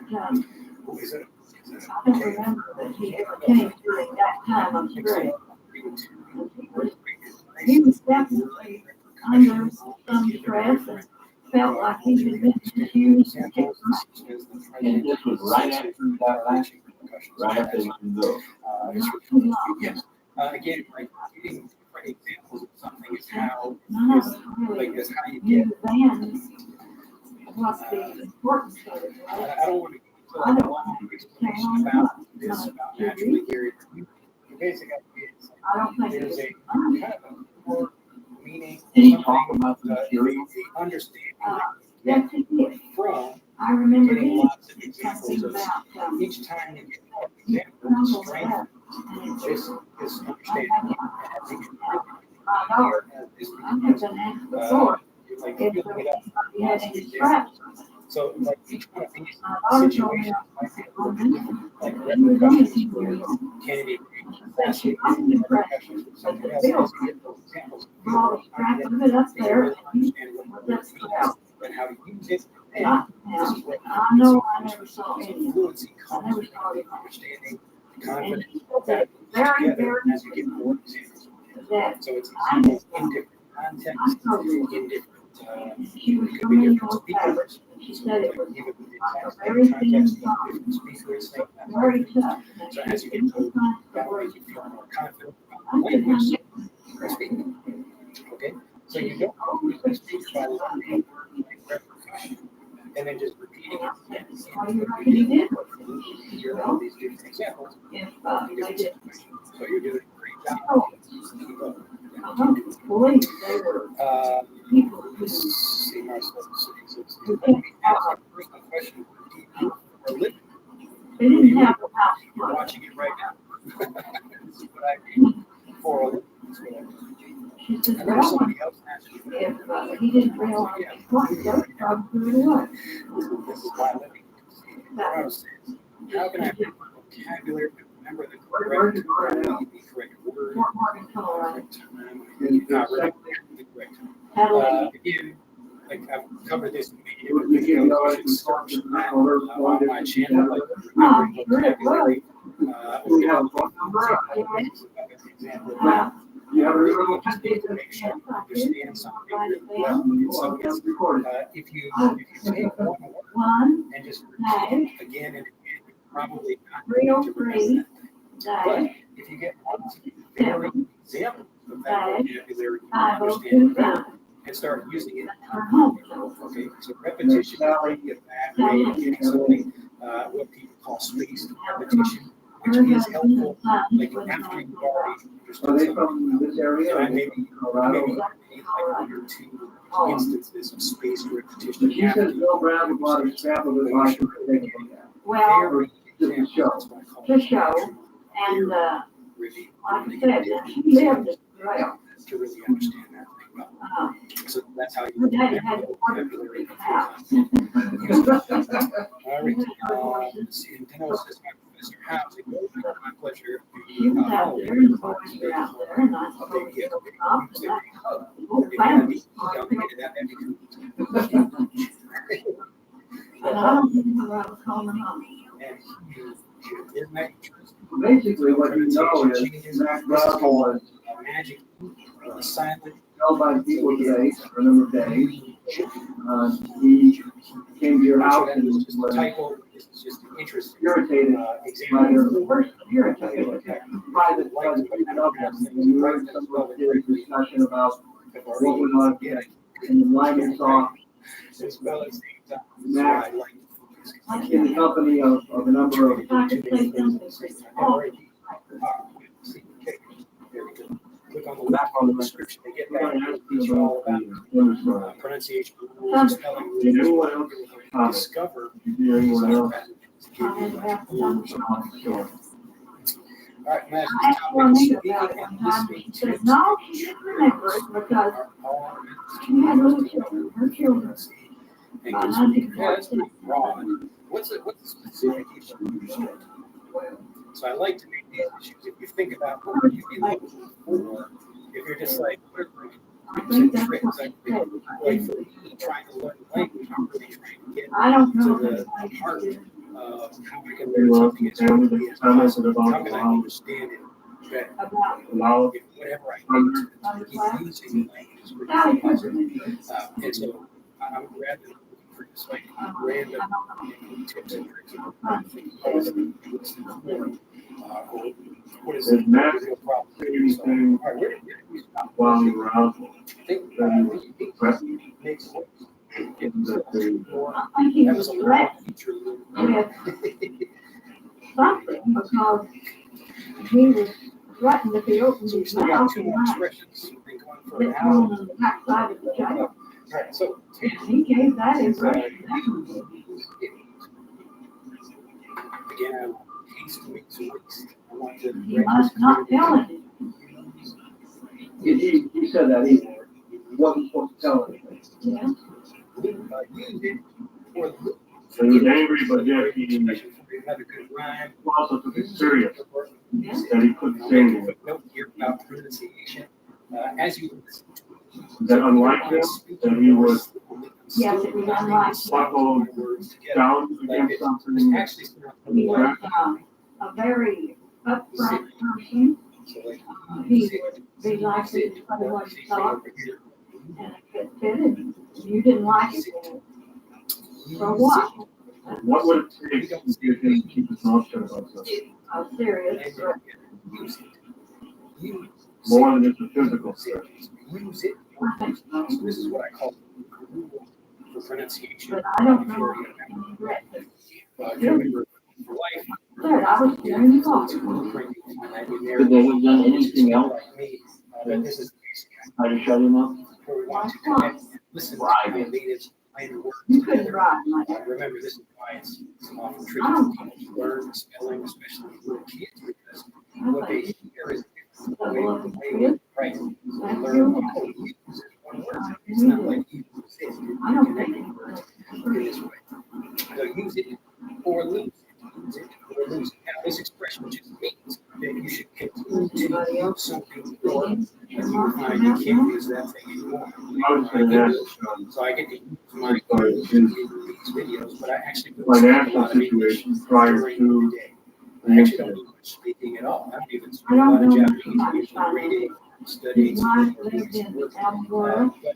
who is it? I don't remember that he ever came during that time of stress. He was definitely under some stress and felt like he had been accused of getting And this was right after that last, right after the Yes. Again, like getting examples of something is how none of us really is how you knew get. then what the importance of it was. I don't want to I don't want to explain about this about naturally geared. The basic idea is I don't think there's it's a kind of a core meaning. Did he talk about the material? The understanding yes, it did. from I remember getting he lots of said examples something of about each time you get an he example, stumbled strength, up. this understanding. I know. I have been asked before Like if building it up. he had any straps. So like each one of these My daughter told me situations like he was only repercussions 2 years old. can be Said she wasn't impressed, but the bill brought a strap of it up there with that strap. and how to use it. Not now. I know I never saw any of it. I never saw it. Understanding, And confidence, he said that very, very as you get more examples. that So it's I examples had in different contexts, in different. she was Could be familiar different with speakers. fabric. She said it was Even with the like a exact very same thin context, soft, different speakers, things like that. very tough. So as you get to that way, you feel more confident about I the said, language you're speaking. Okay, so you don't always speak by learning repercussion and then just repeating it. Why you reckon he did? You're Well, They did. So you're doing a great job. Oh, Keep up. police, they were people who Let's see my statistics. who Let me didn't ask have, you a personal question. Do you do for a living? they didn't have a house. You're watching it right now. This is what I do for a living. That's what I do. She said, I remember well, somebody else asked me, if he didn't realize what, they would probably do it away. this is my living. What I was saying is, how can I have my vocabulary to remember the correct word, Fort Morgan, Colorado. correct time, not really the correct time. Again, like I've covered this in many different videos. You should search that on my channel, like remembering vocabulary. We have a phone number. Example. You just need to make sure you understand something really well. So it's, if you take one word and just repeat it again and again, you're probably not going to remember that. But if you get one very example of that vocabulary, you understand it better and start using it. Okay, so repetition is really a bad way of getting something, what people call spaced repetition, which is helpful, like after you've already understood something. From this area, And maybe like 1 or 2 instances of spaced repetition. She says Bill Brown would want to sample the line. Well, Just to show. to show, and, like I said, she lived as well. To really understand that thing well. So that's how Her you daddy had to order to read the house. All right. Let's see. And Dennis says, my professor, how's it going? My pleasure. She was out there, and the boys were out there, and I supposed to go up, and that whole family started picking that. and I don't even know what I was calling home. Isn't that interesting? Basically, what you know is Mac Russell was magic, silent. held by people today for a number of days. He came to your house and was Typo is just interesting. irritated by their Irritated. private and you heard some of the discussion about what went on in the Lyman saw Mac in the company of a number of Click on the back on the description to get that. It's all about pronunciation, rules, spelling rules. Discover. All right, Matt. I asked Juanita about it one time, and she said, no, she didn't remember it because she had little children, her children. That's pretty broad. What's the specific issue? So I like to make these issues. If you think about what you'd be looking for, if you're just like, what are some tricks? Like for me, trying to learn language, I'm really trying to get to the heart of how I can learn something as quickly as possible. How can I understand it better? Whatever I need to keep using language. And so I'm rather looking for just like random tips and tricks. What is the real problem? All right, where did we stop? while you were out. Makes sense. I think he was threatened with something because he was threatened if he opened So we his still got mouth, 2 he more might expressions. Been going for an get hour. thrown on the backside of the jail. All right, so He gave that impression. again, haste weeks and weeks. I want to. He must not tell it. He said that he wasn't supposed to tell anything. Yeah. Use it for the. So he was angry, but yet he Have a good rhyme. also took it serious. Yeah. That he couldn't say anything. Note here about pronunciation. As you listen to it. That unlike him, that he would Yes, it was unlike buckle down against something. Actually, he was a very upfront person. He would be like this, but it was thought, and if it fitted, you didn't like it, for what? What would it take to get him to keep his mouth shut about something? A serious threat. More than just a physical threat. Use it. I think so. This is what I call the rule for pronunciation. But I don't know any threat. Remember, for life, Good, I was hearing you talking. Could they have done anything else? How to shut him up? Bribe him. You couldn't drive my dad. Remember, this is why it's often tricky for people to learn spelling, especially little kids, because what they hear is the way we write. They learn how to use one word. It's not like you use it. I don't think It is way. So use it or lose it. Use it or lose it. Now, this expression just means that you should continue to use something or you find you can't use that thing anymore. So I get to use my words in these videos, but I actually put a lot of English during the day. I actually don't do much speaking at all. I don't even speak a lot of Japanese, reading, studying, but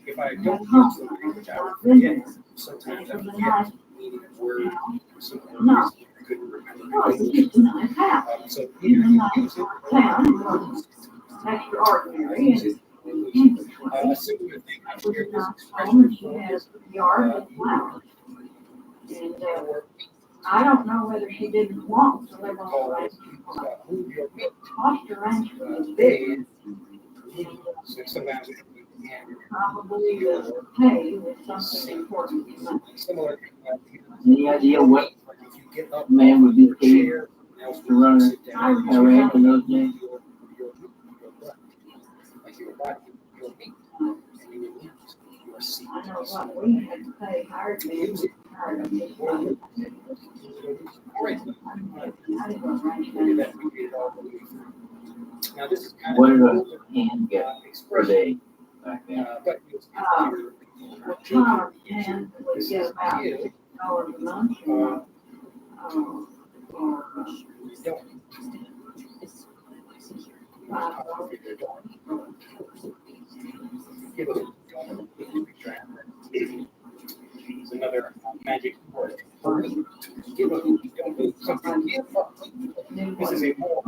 if I don't use the language, I would forget. Sometimes I forget the meaning of words. Sometimes I couldn't remember. So either you use it or lose it. extraordinary. A similar thing I've heard this expression before is Yard and flowers. And I don't know whether she didn't want to live on the ranch. Foster ranch was big. Probably the pay was something important to them. Any idea what man would be paid to run Iran in those days? I know what we had to pay hard music. Now this is kind What of did a hand get per day back then? but it was Tom and would get about $6 a month. It's another magic word. Give a hoot, don't hoot. Something give a hoot. This is a more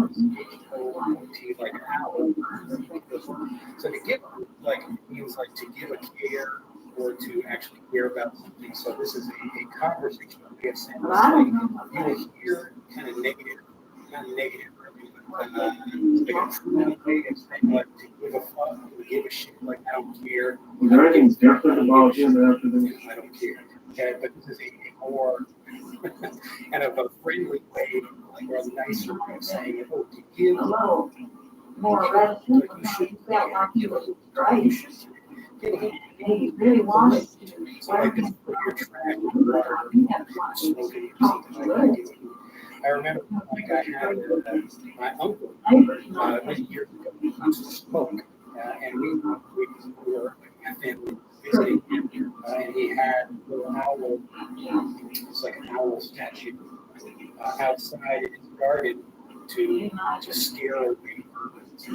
like an owl. So to give a hoot like means like to give a care or to actually care about something. So this is a conversational way of saying like you will hear kind of negative, not negative really, but like a true way of saying like to give a fuck, to give a shit, like I don't care. Is there anything different about him after this? I don't care. Okay, but this is a more kind of a friendly way, like or a nicer way of saying it. Oh, to give A little more reticent because he felt like he was straight. He really wanted to swear him. I remember like I had my uncle many years ago used to smoke, and we were my family visiting him, and he had a little owl. It's like an owl statue outside in his garden to scare away birds.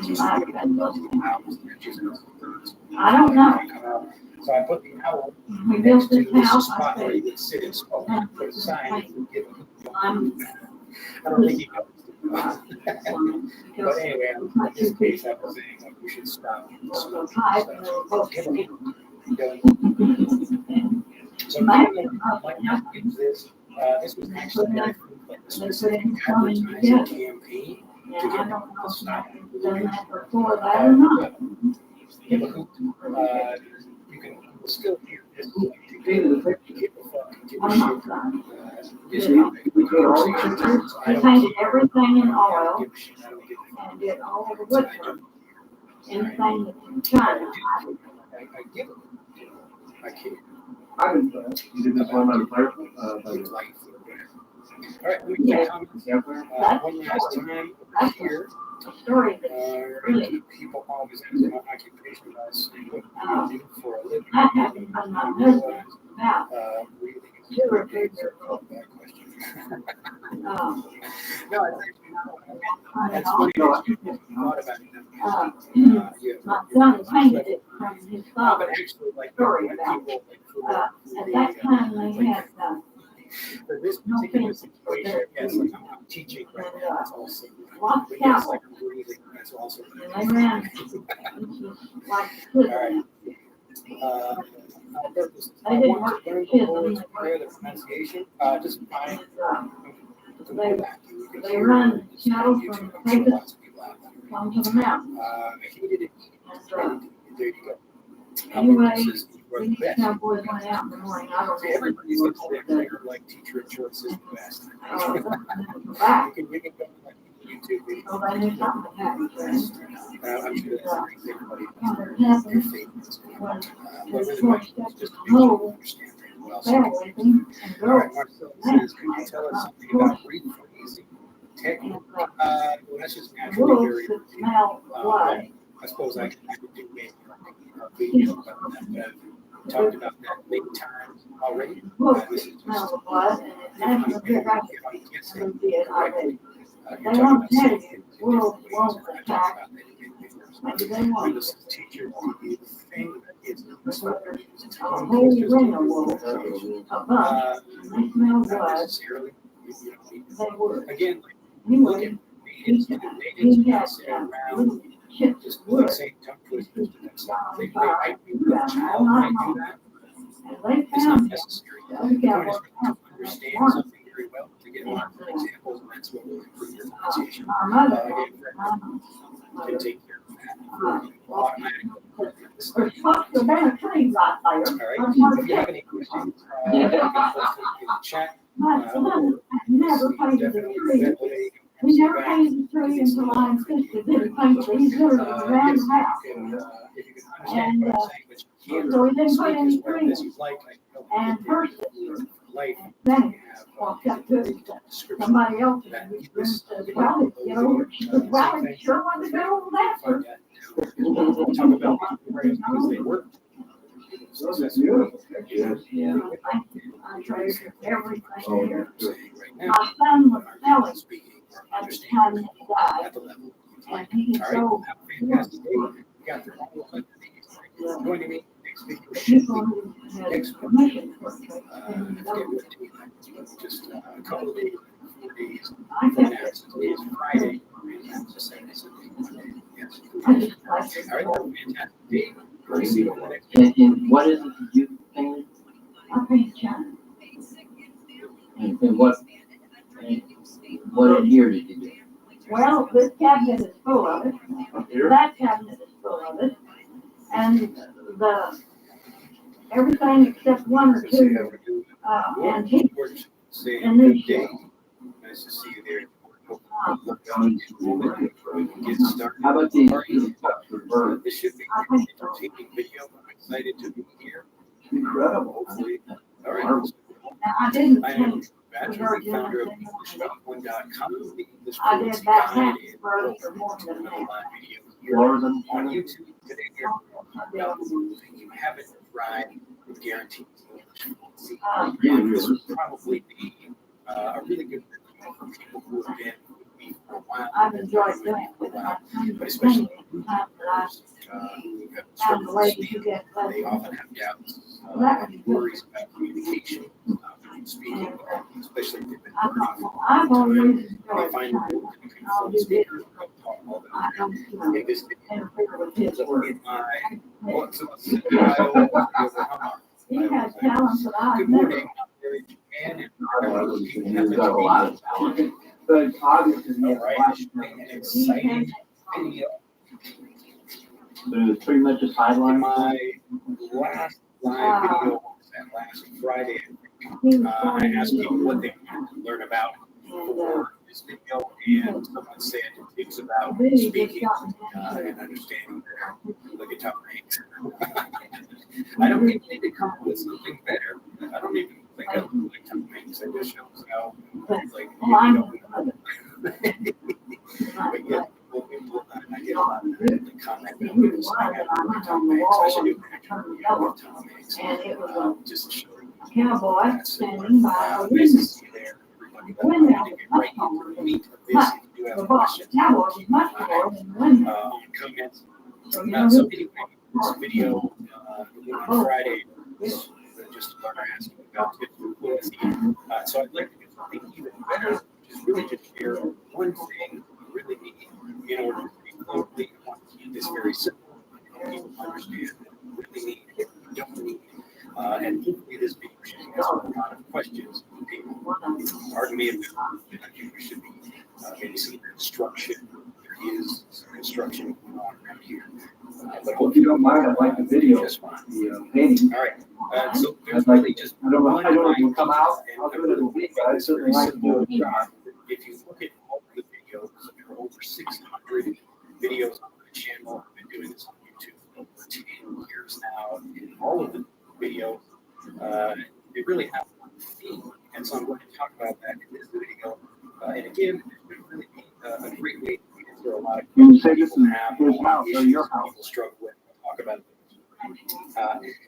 I don't know. So I put the owl We next built to this this house. spot where he would sit and smoke. Put a sign and give him. I don't think he knows. But anyway, in this case, I was saying like we should stop smoking. So might not use this. This was actually I think like a specific advertising campaign to get people to stop. Give a hoot. You can still hear this. Give a fuck, give a shit. He painted everything in oil and did all the woodwork. Anything that in China. I give it. I can't. You did this one on fire? All right, we can comments. One last time here. Story that's really People always ask my occupation. I say, what do you do for a living? that happened when my husband was about Really, 2 or 3 years old. that question. Um, No, it's actually not. That's all. funny that you thought about it. Yeah. My son painted it from his But father's actually, like, story when about people, at that time they had for this particular situation, yes, like I'm teaching right now, it's also, lots but of yes, cattle. like I'm breathing, that's also. And they ran like All right. They didn't work learn for the kids. words, clear the pronunciation, just find they run cattle from the Pecos down to the mountains. There you go. Anyway, these cowboys went out in the morning. I don't know. Everybody thinks they're like teacher and choice is the best. Back. You can go on YouTube videos. So they knew something happened to him. I'm sure that's everybody. What happened was his horse stepped in the hole, fell with him, and All right, broke. Marcel says, can you tell us something about rephrasing? Well, that's just naturally Wolves very. could smell blood. I suppose I could do maybe a video about that. Talked about that many times already. Wolves could smell the blood, and it's National Geographic did it already. They won't tell you wolves won't attack. Maybe they won't. Teacher, the thing that is A whole ring of wolves, a bunch, and they smell blood. They would. Again, Anyway, he had little chips of wood. they might be a child might do that. And they It's not found him. necessary. The other cowboys found him. Understand something very well to get lots of examples, and that's what will improve your pronunciation. My mother, Can take care of that automatically. there's supposed to have been a tree right there. All right. If you have any questions, you can post it in the chat. My son never painted the tree. He never painted the tree until I insisted that he paint these literally around the house. And so he didn't put any trees. And first, then he walked up to somebody else and he said, well, get over it. She said, well, I sure want to go over that first. Talk about because they work. That's beautiful. Yeah, I treasure everything here. My son was selling at the time he died. And he sold people who had permission for it. Just a couple of days, 4 days. I kept it. It's Friday. I just like it. All right, fantastic day. See you next And what is it that you painted? I paint China. And what in here did you do? Well, this cabinet is full of it. That cabinet is full of it. And everything except one or two antiques and new shit. Nice to see you there. Get started. How about these cups for birds? This should be an entertaining video. I'm excited to be here. Incredible. Hopefully. All right. Now, I didn't I am paint the Badger, virgin. founder of EnglishSpeak1.com. I did that half bird for more than that. On YouTube today. You haven't tried with guaranteed English. This would probably be a really good video for people who have been with me for a while. I've enjoyed doing it with my But especially found the lady who gets they often have doubts, worries about communication, speaking, especially if they've been learning. I've always They enjoyed find China. I'll do speakers this. talk all the I time. don't, In this interfere with his work. in my what's up, He has talents that I've good never. morning. I'm Barry Japan, You've got a lot of talent. But obviously, and all right, an exciting video. So it's pretty much a In sideline. my last live video was that last Friday. I asked people what they wanted to learn about for this video, and someone said things about speaking and understanding the guitar ranks. I don't even need to come up with something better. I don't even think I look like guitar ranks. I just shows how like you don't know. But yeah, I get a lot of the comment videos. I have guitar ranks. I should do guitar ranks. And it was Just to show a cowboy standing by a window. Window was much taller than the cowboy was much taller than the window. Comments. So you know So who? anyway, this video on Friday was just about asking about different fluency. So I'd like to do something even better, which is really to share one thing you really need in order to speak fluently. I want to keep this very simple. People understand what you really need, what you don't need. And hopefully this video should answer a lot of questions from people. Pardon me if you don't mind, I like the video. Just fine. The painting. All right. So there's I'd like- really just I don't know if one it'll come out. and I'll do it in a week, but I certainly like to do a shot. If you look at all the videos, there are over 600 videos on the channel. I've been doing this on YouTube for over 10 years now. And all of the videos, they really have one theme. And so I'm going to talk about that in this video. And again, it's really a great way to answer a lot of You can say this people is have, his house or issues your that house. people struggle with. We'll talk about it.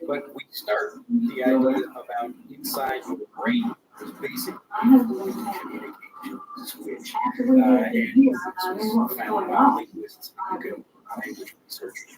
But we start the idea about inside your brain is basically fluid communication switch. And this was found by linguists and language researchers.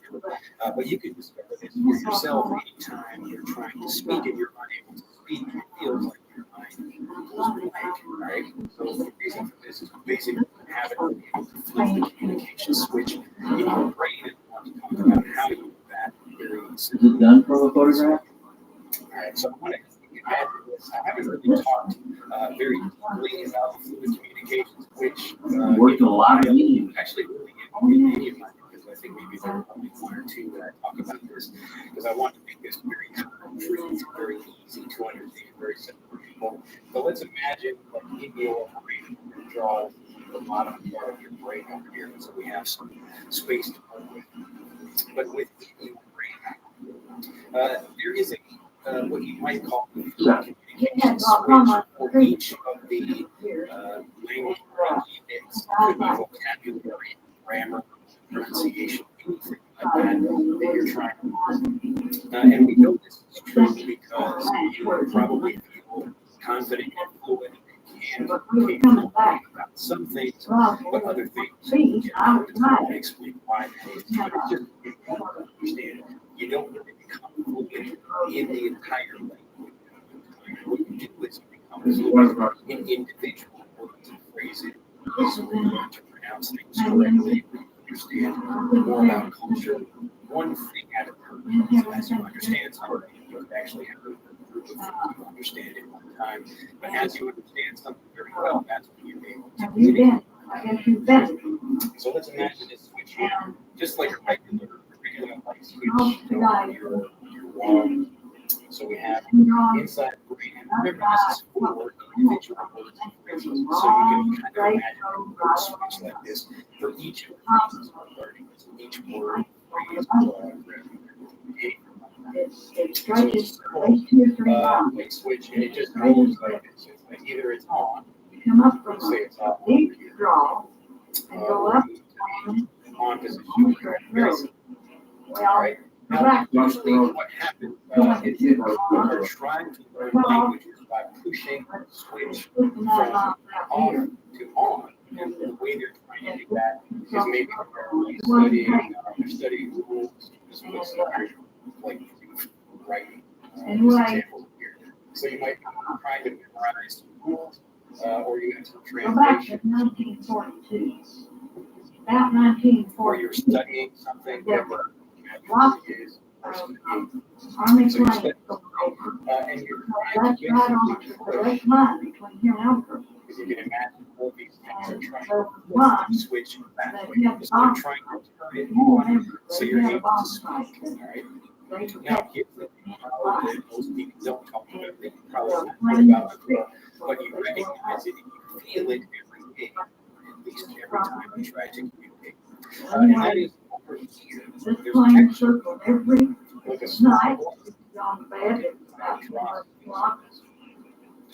But you can discover this for yourself anytime you're trying to speak and you're unable to speak. It feels like your mind goes blank, right? So the reason for this is basically having a fluid communication switch in your brain. And I want to talk about how you do that. Is it done from a photograph? All right, so I want to imagine this. I haven't really talked very deeply about fluid communications, which Worked in a lot of meetings. actually really in any of my videos. I think maybe there are only one or two that I talk about this because I want to make this very concrete, very easy to understand, very simple for people. So let's imagine, like in your brain, you draw the bottom part of your brain over here, so we have some space to work with. But within your brain, there is a what you might call a communication switch for each of the language units. Could be vocabulary, grammar, pronunciation, anything like that you're trying to learn. And we know this is true because you probably feel confident and fluent and capable about some things, but other things you can't explain why that is. But it's just important to understand. You don't really become fluent in the entire language. What you do is you become fluent in individual words and phrases. So you learn to pronounce things correctly, understand more about culture, one thing at a time. So as you understand something, you can actually have a group of things you understand at one time. But as you understand something very well, that's when you're able to communicate. So let's imagine this switch here, just like a regular light switch on your wall. So we have inside the brain, and remember this is for individual words and phrases. So you can kind of imagine a switch like this for each of the phrases we're learning. So each word, phrase, light switch, and it just goes like this. It's like either it's on, let's say it's off over here, on position, very simple. Right? Now, usually what happens is you are trying to learn languages by pushing the switch from off to on. And the way they're trying to do that is maybe they're studying rules, like writing. Examples here. So you might be trying to memorize rules, or you have some translation. About 1940. Or you're studying something that is Army so you're plane. studying, and you're trying That's to get right on something the to push. direct line between here and Albuquerque. Because you can imagine all these things are trying One, to switch that that way. you have So they're bombs. trying to turn it More on members, so they you're have able to bombs. speak. All right. They Now, protect here's the thing that most people don't talk about, they probably haven't heard about before, but you recognize it and you feel it every day, at least every time you try to communicate. And that is over here. this There's plane actually circled every like a night. circle. It's on bed. It's about 12 o'clock.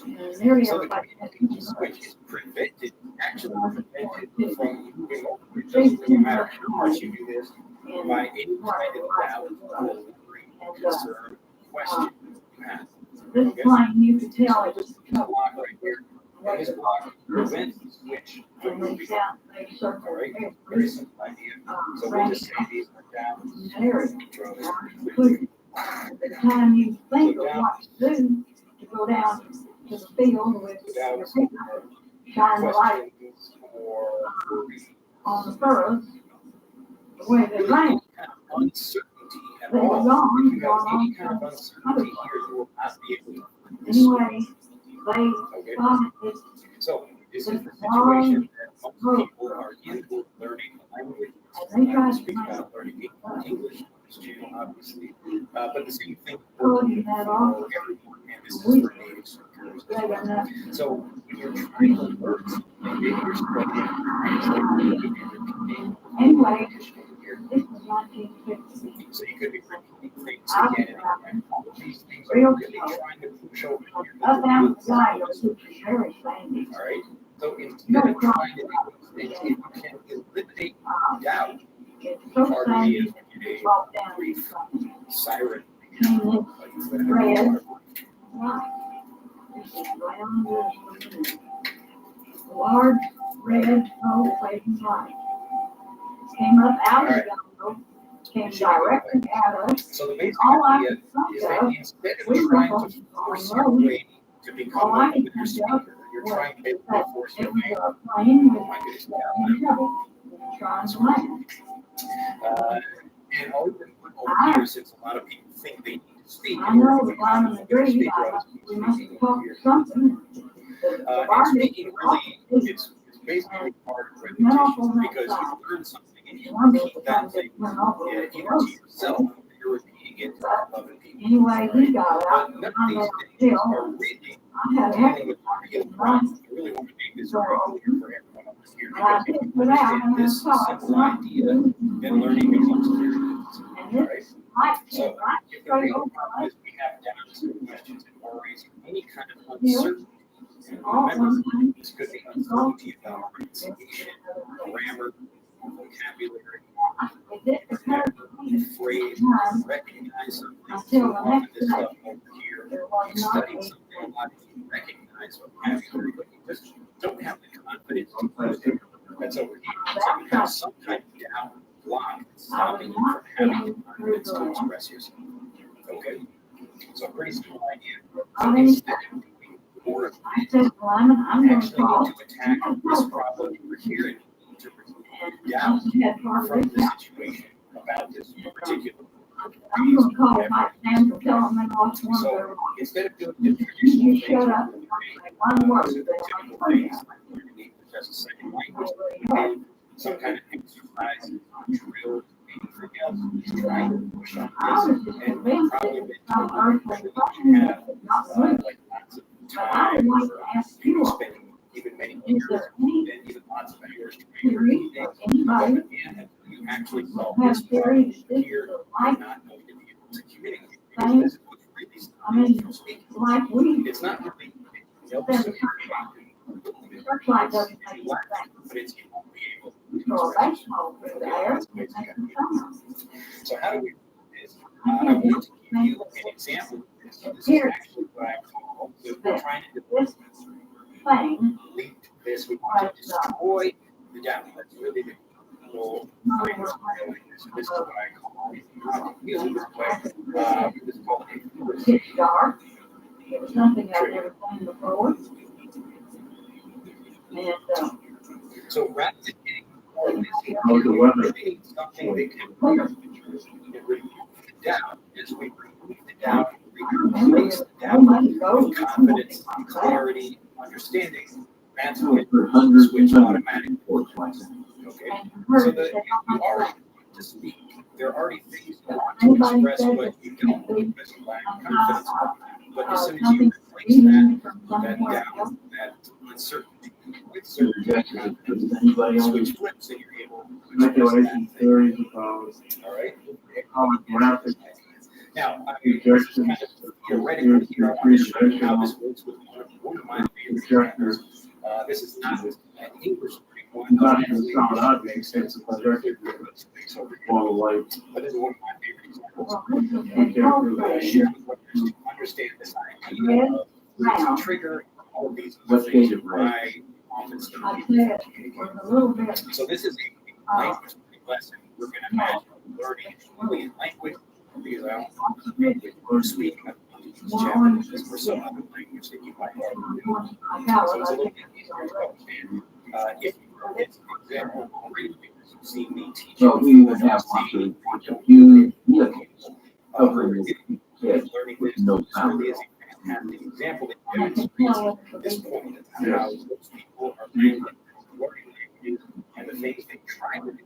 And So nearly the everybody has communication switch is prevented, actually prevented from moving over. It doesn't really matter how much you do this by any kind of valid, worry, concern, question you have. This Okay? plane, you can tell So it's this is a block right here. And this block prevents the switch from when they moving. sound, they All circle right? every Very simple idea. So we'll just say these are down. area. Draw this pretty quickly. The time you think of what to do, to go down to the field with your finger, shine the light Questions or worries. on the furrows, the way they ran. Uncertainty at They were all. gone, If you have gone any kind of on. uncertainty here, you will not be able to. Anyway, they Okay. thought it, So this is the situation that most people are in who are learning a language. and they tried to Speak make about learning English, too, obviously. But the same thing Pulling that off. for everyone, and this is for native speakers as well. So when you're trying to learn something, maybe you're studying Anyway, this was 1950. so you could be repeating things again and again. All of these things are really trying to push over here. I found a guy who was very famous. All right. So instead of trying to do things, if you can eliminate doubt, hardly is a brief siren. Red. Large red pole facing light came up out of the jungle, came directly at us. So the basic All I idea could is think that of, instead we of were trying supposed to to go force on your road. way to become All I one could with your think of speaker, you're was trying to that force it your was way. a plane with Oh my goodness. in trouble, trying to land. And over the years, since a lot of people think they need to speak, I know the bottom agree, we must talk something. and speaking really is basically part of repetition because you learn something and you repeat that thing either to yourself or you're repeating it to other people. Anyway, he got out. But none of these things are really I had a heck dealing of with a real problems. I really want to make this very clear for everyone else here. And I did put out and I This thought, simple idea and learning becomes very easy. and this might So, seem right if the straight real over problem is we have doubts and questions and worries, any kind of uncertainty, and all remember, sometimes this could be uncertainty about pronunciation, grammar, vocabulary, it did occur to me phrase, time recognize something. until the Often next this day. stuff over here, There was you not studied a something a lot, you recognize vocabulary, but you just don't have the confidence to use it. That's over here. So you have some kind of doubt, block, stopping you from having the confidence to express yourself. Okay? So a pretty simple idea. So instead of doing more of I said, well, I'm you going to actually call. need to attack this problem over here and you need to remove doubt from I'm the situation about this particular going to call my friends and tell them they lost one of so their instead of doing the traditional You things, shut up and say one word. the typical things like learning just a second language, do some kind of exercise, drill, anything else, he's trying to push on this, and probably been told you have like lots of time, or spending even many years, and even lots of hours trying to read things, but again, you actually solve this problem here, you're not going to be able to communicate. Because this is what's really stopping you from speaking. It's not really Searchlight doesn't make you confidence you won't be able to throw a express. baseball through the air. So how do we do this? I'm going to give you an example of this. So this is actually what I call, we're trying to This thing, delete this. We want to destroy the doubt. That's really the goal. So this is what I call, use it this way. This is called a pitch dark. It was something I've never seen before. And so rather than getting all of this, we need something that can remove the doubt. As we remove the doubt, we replace the doubt with confidence, clarity, understanding. That's when the switch automatically works. Okay, so that you already want to speak. There are already things you want to express, but you don't because you lack confidence. But as soon as you replace that doubt, that uncertainty with certainty, switch flips and you're able to express that thing. All right? Now, this is kind of theoretical here. I want to show you how this works with one of my favorite characters. This is not an English one. But this is one of my favorite examples. I share with others to understand this idea of the trigger, all of these things why often start communicating. So this is a language lesson. We're going to imagine learning alien language because I don't want to speak. Japanese or some other language that you might already know. So it's a little bit easier to understand. If you wrote this example already because you've seen me teach you, we would have to learning this no really is a fantastic example that demonstrates this point of how most people are learning languages and the things they try to do.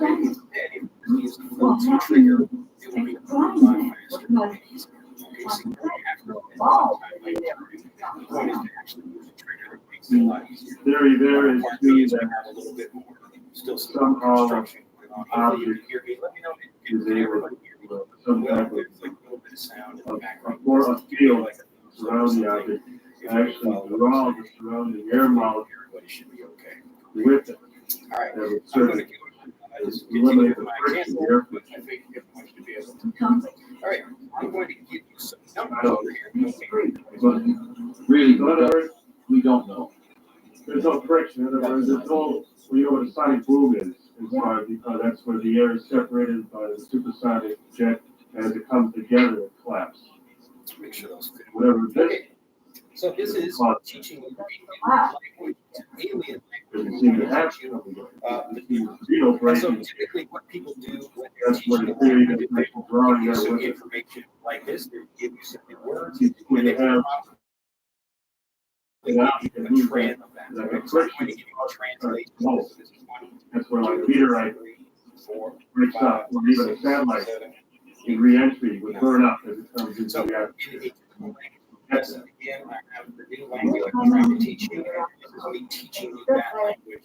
Instead, if you use the flow to trigger, it explain that because like I said, the ball The point is to actually use a trigger that makes it a lot easier. Theory there is Part to B is we that have a little bit more, still some somehow construction going on. Hopefully you can hear me. Let me know if you is can able everybody hear me. to some Well, type there's like a little bit of sound in the background. or a field Like surround the object, actually draw the surrounding air molecule everybody should be okay. with it. All right. That would I'm going certainly to continue eliminate with the my friction example, there. but I think everyone should be able to. All right. I'm going to give you some numbers over here. Okay. But really, in other words, we don't know. There's no friction. In other words, it's all where your sonic boom is far because that's where the air is separated by the supersonic jet as it comes together it claps. Make sure those fit. Whatever this Okay. So this is teaching you language, alien language. And so typically what people do when they're teaching language, they give you some information like this, they give you some new words, and they have a trend of that. Right? So I'm going to give you a translation. So this is 1, That's where like 2, meteorite 3, 4, breaks up, or even a satellite in re-entry would burn up as it comes into the atmosphere. Yes, again, I have the new language I'm trying to teach you. This is me teaching you that language,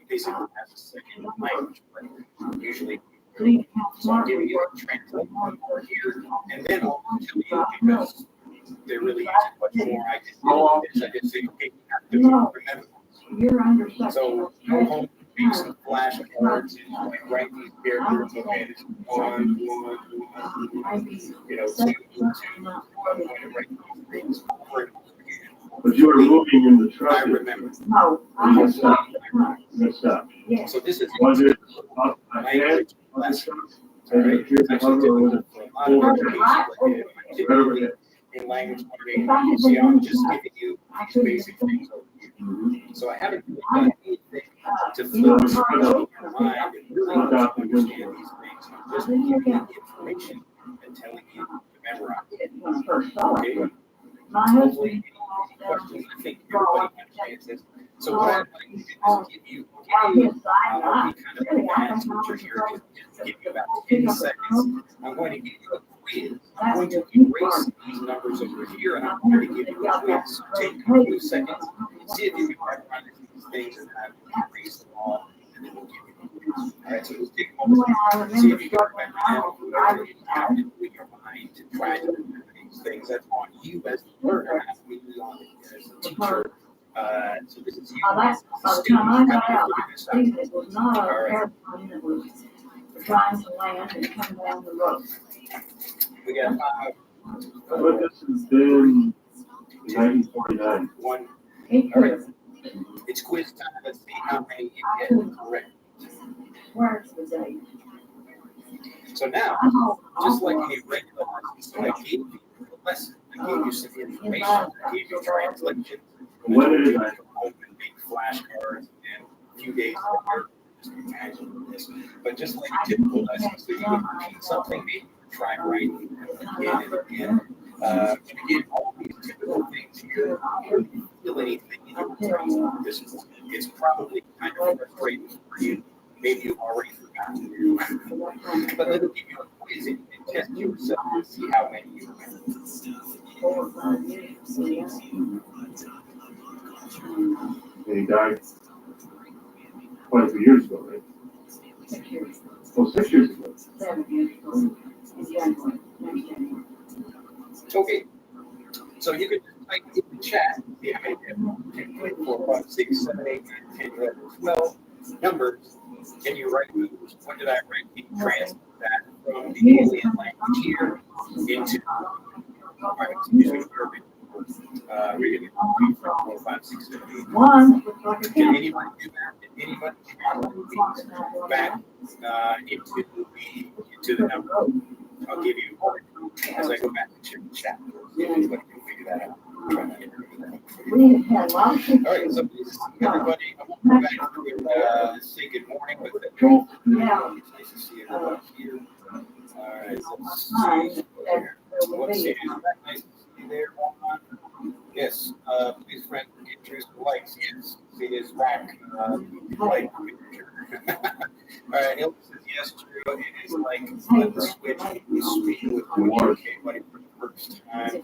basically as a second language, but usually. So I'm giving you a translation over here, and then I'll tell you because there really isn't much more I can do with this. I just say, okay, you have to remember. you're under such So go home, make some flashcards, and like write these characters. Okay, it's 1, 1, 1, you know, 2, 2. I'm going to write these things over and over again. But you are moving in the truck. I remember. No, I have stopped the car. Messed up. Yes. So this is Was it up ahead language of the lesson. truck? As it appeared to hover, or was it forward? Typical in language learning, you see, I'm just giving you these basic things over here. So I haven't really done anything to focus on your mind and really understand these things. I'm just giving you information and telling you to memorize. Okay? Hopefully, any questions, I think everybody understands this. So what I'm going to do is give you kind of a math teacher here, just give you about 10 seconds. I'm going to give you a quiz. I'm going to erase these numbers over here, and I'm going to give you a quiz. So take a few seconds, see if you can memorize these things, and I will erase them all, and then we'll give you the quiz. All right, so just take a moment, see if you can remember whatever you have to do in your mind to try to remember these things. That's on you as the learner, not me as a teacher. So this is you, By the time I got out, it was not an airplane that was trying to land and come down the road. We got 5. But this has been 1949. 1. All right. It's quiz time. Let's see how many you get correct. Where's the date? So now, just like a regular lesson, so I gave you a lesson, I gave you some information, I gave you translation. What is that? Open big flashcards and a few days later, just imagine this. But just like a typical lesson, so you would repeat something, maybe try writing again and again. And again, all these typical things here, you don't feel anything in your brain at this point. It's probably kind of frustrating for you. Maybe you've already forgotten to do it. But let me give you a quiz and test yourself and see how many you remember. And he died quite a few years ago, right? 6 years ago. Oh, 6 years ago. 7 years ago. In January. Next January. Okay. So you can just type in the chat, see how many 10, 20, 4, 5, 6, 7, 8, 9, 10, 11, 12 numbers. Can you write those? What did I write? Can you translate that from the alien language here into urban? Reading it 3, 4, 5, 6, 7, 8. One. Can anybody do that? Can anybody back into the number? I'll give you as I go back to check the chat. If anybody can figure that out. We had a lot of people. All right, so everybody, I want to go back and say good morning with the group. Yeah. It's nice to see everybody here. All right, let's see here. What's it? Nice to see you there, Ron. Yes, please, friend, get through some likes. Yes, see his rack. Like picture. All right, Hilton says yes, true. It is like flip the switch. You speak with okay, buddy, for the first time.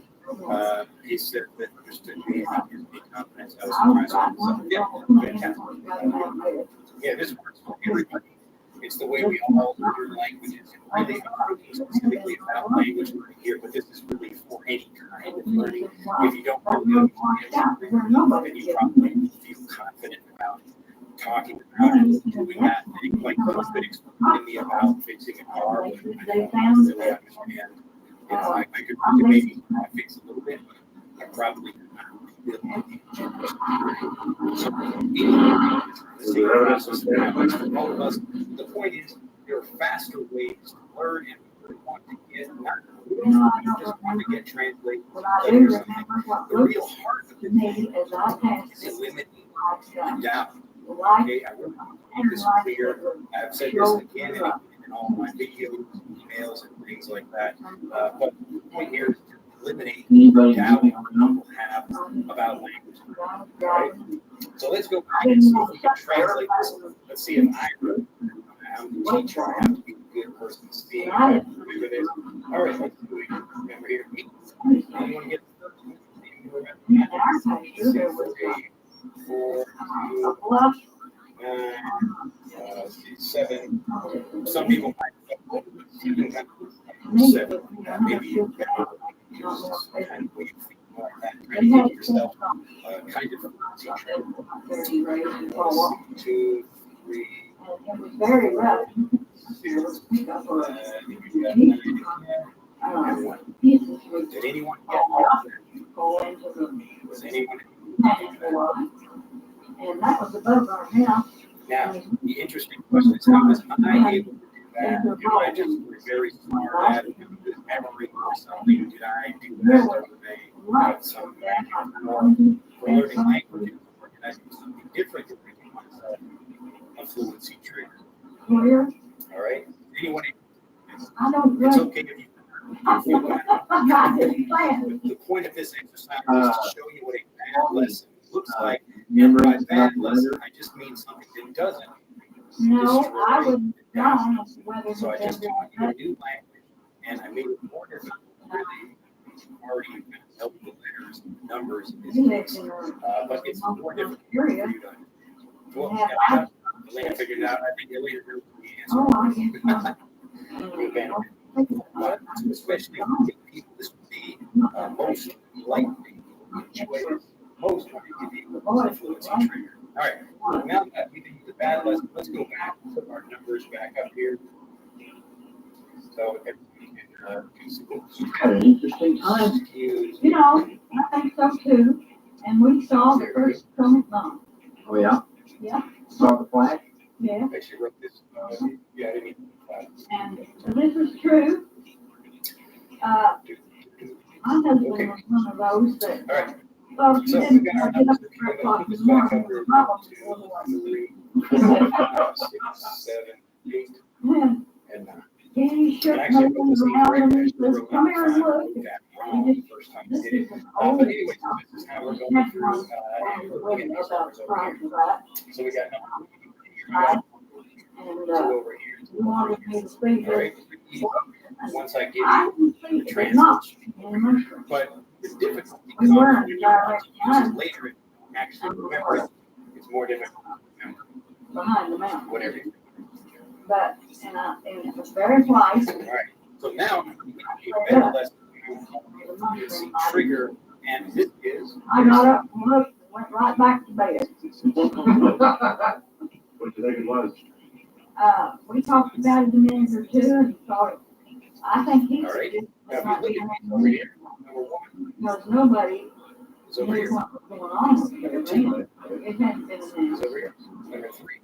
He said that understood me and his confidence. I was surprised. So, yeah, fantastic. Yeah, this works for everybody. It's the way we all learn languages. It really specifically about language learning here, but this is really for any kind of learning. If you don't really understand, then you probably feel confident about talking about it, doing that thing. Like someone could explain to me about fixing a car, but I don't really understand. I could maybe fix a little bit, but I probably not really. All of us. The point is, there are faster ways to learn, and we want to get not we just want to get translated. The real heart of it is eliminating doubt. Okay, I really want to make this clear. I've said this again and again in all my videos, emails, and things like that. But the point here is to eliminate doubt people have about language. Right? So let's go back and see if we can translate this. Let's see if I'm the teacher. I have to be a good person to speak. All right, let's do it. Remember here. You want to get four, 7. Some people might seven. Maybe you can use kind of way to give yourself kind of teacher. 2, 3. It was very rough. Did anyone get Was anyone? And that was above our house. Now, the interesting question is, how was I able to do that? Am I just very smart at good memory or something? Did I do that with some for learning languages? Or did I do something different to make myself a fluency trigger? All right? Anyone? I don't It's okay if you feel bad. The point of this exercise is to show you what a bad lesson looks like. And by bad lesson, I just mean something that doesn't. No, I would not. So I just taught you a new language, and I made it more difficult. Really, already help the letters, numbers, but it's more difficult for you to. Well, yeah, Elena figured it out. I think Elena knew the answer. But especially people, this would be most likely enjoy most likely to be the fluency trigger. All right. Now that we did the bad lesson, let's go back and put our numbers back up here. So everybody can interesting time. You know, I think so too. And we saw the first atomic bomb. Oh yeah? Yeah. Saw the flag? Yeah. I actually wrote this. Yeah, I didn't and this is true. My husband was one of those that. All right. Well, he didn't get up at 3 o'clock in the morning. 2, 3, 4, 5, 6, 7, 8, and 9. He shook me around and he says, "Come here and look." First time I did it. But anyway, this is how we're going through. So we got and 2 over here. you wanted me to speak All right. Once I give you the translation. But the difficulty is later it actually remember it. It's more difficult to remember. Behind the mountain. Whatever. But and it was very wise. All right. So now we have a better lesson. It's trigger, and this is. I got up and looked and went right back to bed. What do you think it was? We talked about it a minute or two and thought, I think he All right. that's Now, not if you being look over here, number 1 because nobody is over knew here. what was going on with it. It hadn't been It's announced. over here. Number 3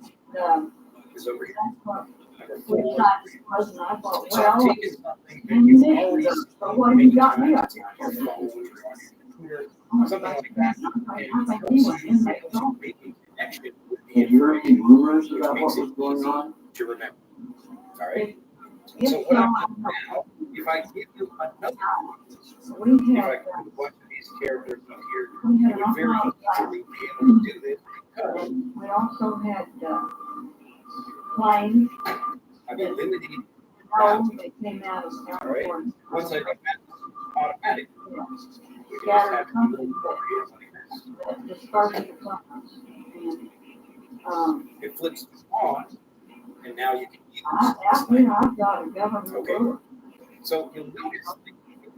is over here. That's what Number we 4 decided was, and I thought, So well, I'm taking something that and you've then, already so what have you got me up on your phone or on your computer, something like that. I think he was in there. Making connection with the Have you heard any rumors about what was going on? to remember. All right. If So what I'm doing now, if I give you another, we if I had, put a bunch of these characters up here, we you had would an very awful easily be able to do this because we also had planes. I've eliminated No, they came out of all right. California. Once I got that automatic, we just Scattered have to company do it like this. that dispersed the funds. And, It flips on, and now you can use I've got a government. Okay. rule. So you'll notice that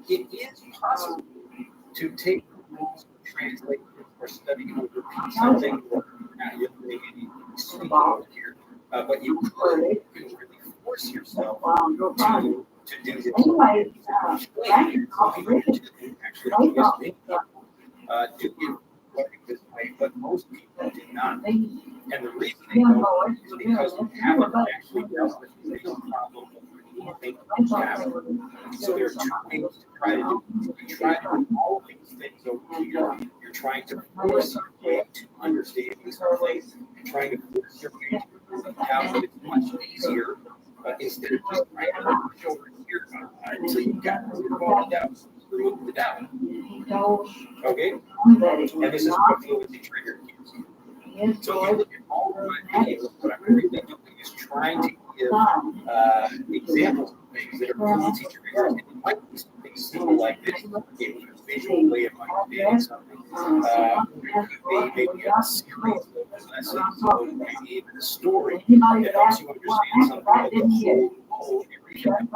it is possible to take rules, translate them, or study or repeat something, or not eliminate any speaking over here. But you could really force yourself to do this. Anyway, Explain some people do actually yes, many people do give learning this way, but most people do not. And the reason they don't is because we haven't actually dealt with the real problem of making things happen. So there are two things to try to do. You try to do all these things over here. You're trying to force your way to understand these things. You're trying to force your way to work out, but it's much easier instead of just trying to push over here until you've got all the doubts. Remove the doubt. Okay? And this is what fluency trigger is. So if you look at all of my videos, what I'm really doing is trying to give examples of things that are fluency triggers. And it might be something simple like this, a visual way of understanding something. It could be maybe a series of lessons, or maybe even a story that helps you understand something. But the whole area of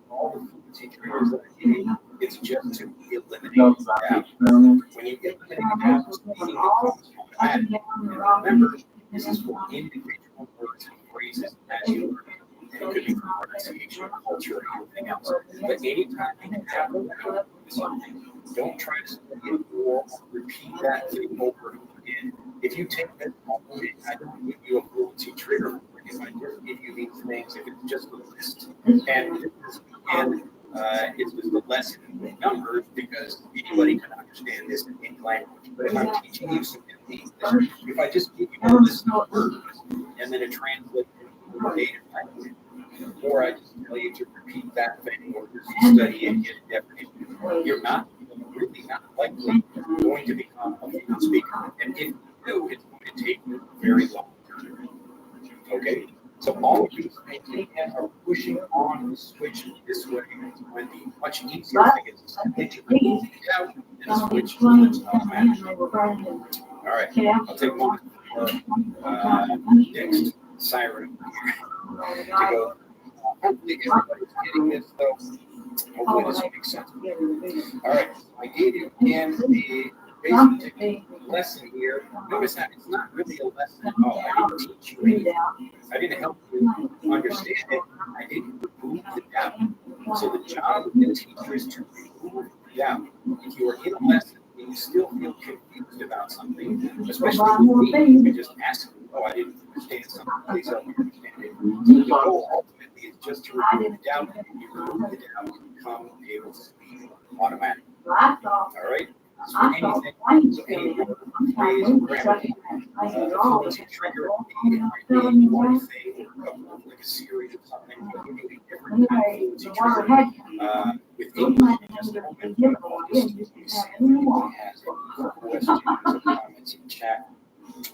all the fluency triggers that I give, it's just to eliminate doubt. When you eliminate doubt, it's meaning it comes automatic. And remember, this is for individual words and phrases as you learn it. It could be for pronunciation, culture, or anything else. But anytime you have a doubt with something, don't try to study it or repeat that thing over and over again. If you take that moment, I don't give you a fluency trigger. If I just give you these things, if it's just a list, and this again, it's just a lesson with numbers because anybody can understand this in any language. But if I'm teaching you some English, if I just give you a list of words and then it translates into a native language, or I just tell you to repeat that thing or just study it and get a definition, you're really not likely going to become a fluent speaker. And if you do, it's going to take you a very long time. Okay? So all of these things are pushing on the switch this way. It's going to be much easier to get simply to remove it out and switch to its automatic. All right, I'll take one next siren here to go. Hopefully everybody's getting this though. Hopefully this makes sense. All right, I gave you again a basic lesson here. Notice that it's not really a lesson at all. I didn't teach you anything. I didn't help you understand it. I didn't remove the doubt. So the job of the teacher is to remove the doubt. If you are in a lesson and you still feel confused about something, especially with me, you can just ask me, oh, I didn't understand something. Please help me understand it. So the goal ultimately is just to remove the doubt. And you remove the doubt, you become able to speak automatically. All right? So anything, so any word, phrase, grammar, fluency trigger might be one thing, like a series of something, but give you a different kind of fluency trigger. With English, in just a moment, I'm going to see if anybody has any questions or comments in chat.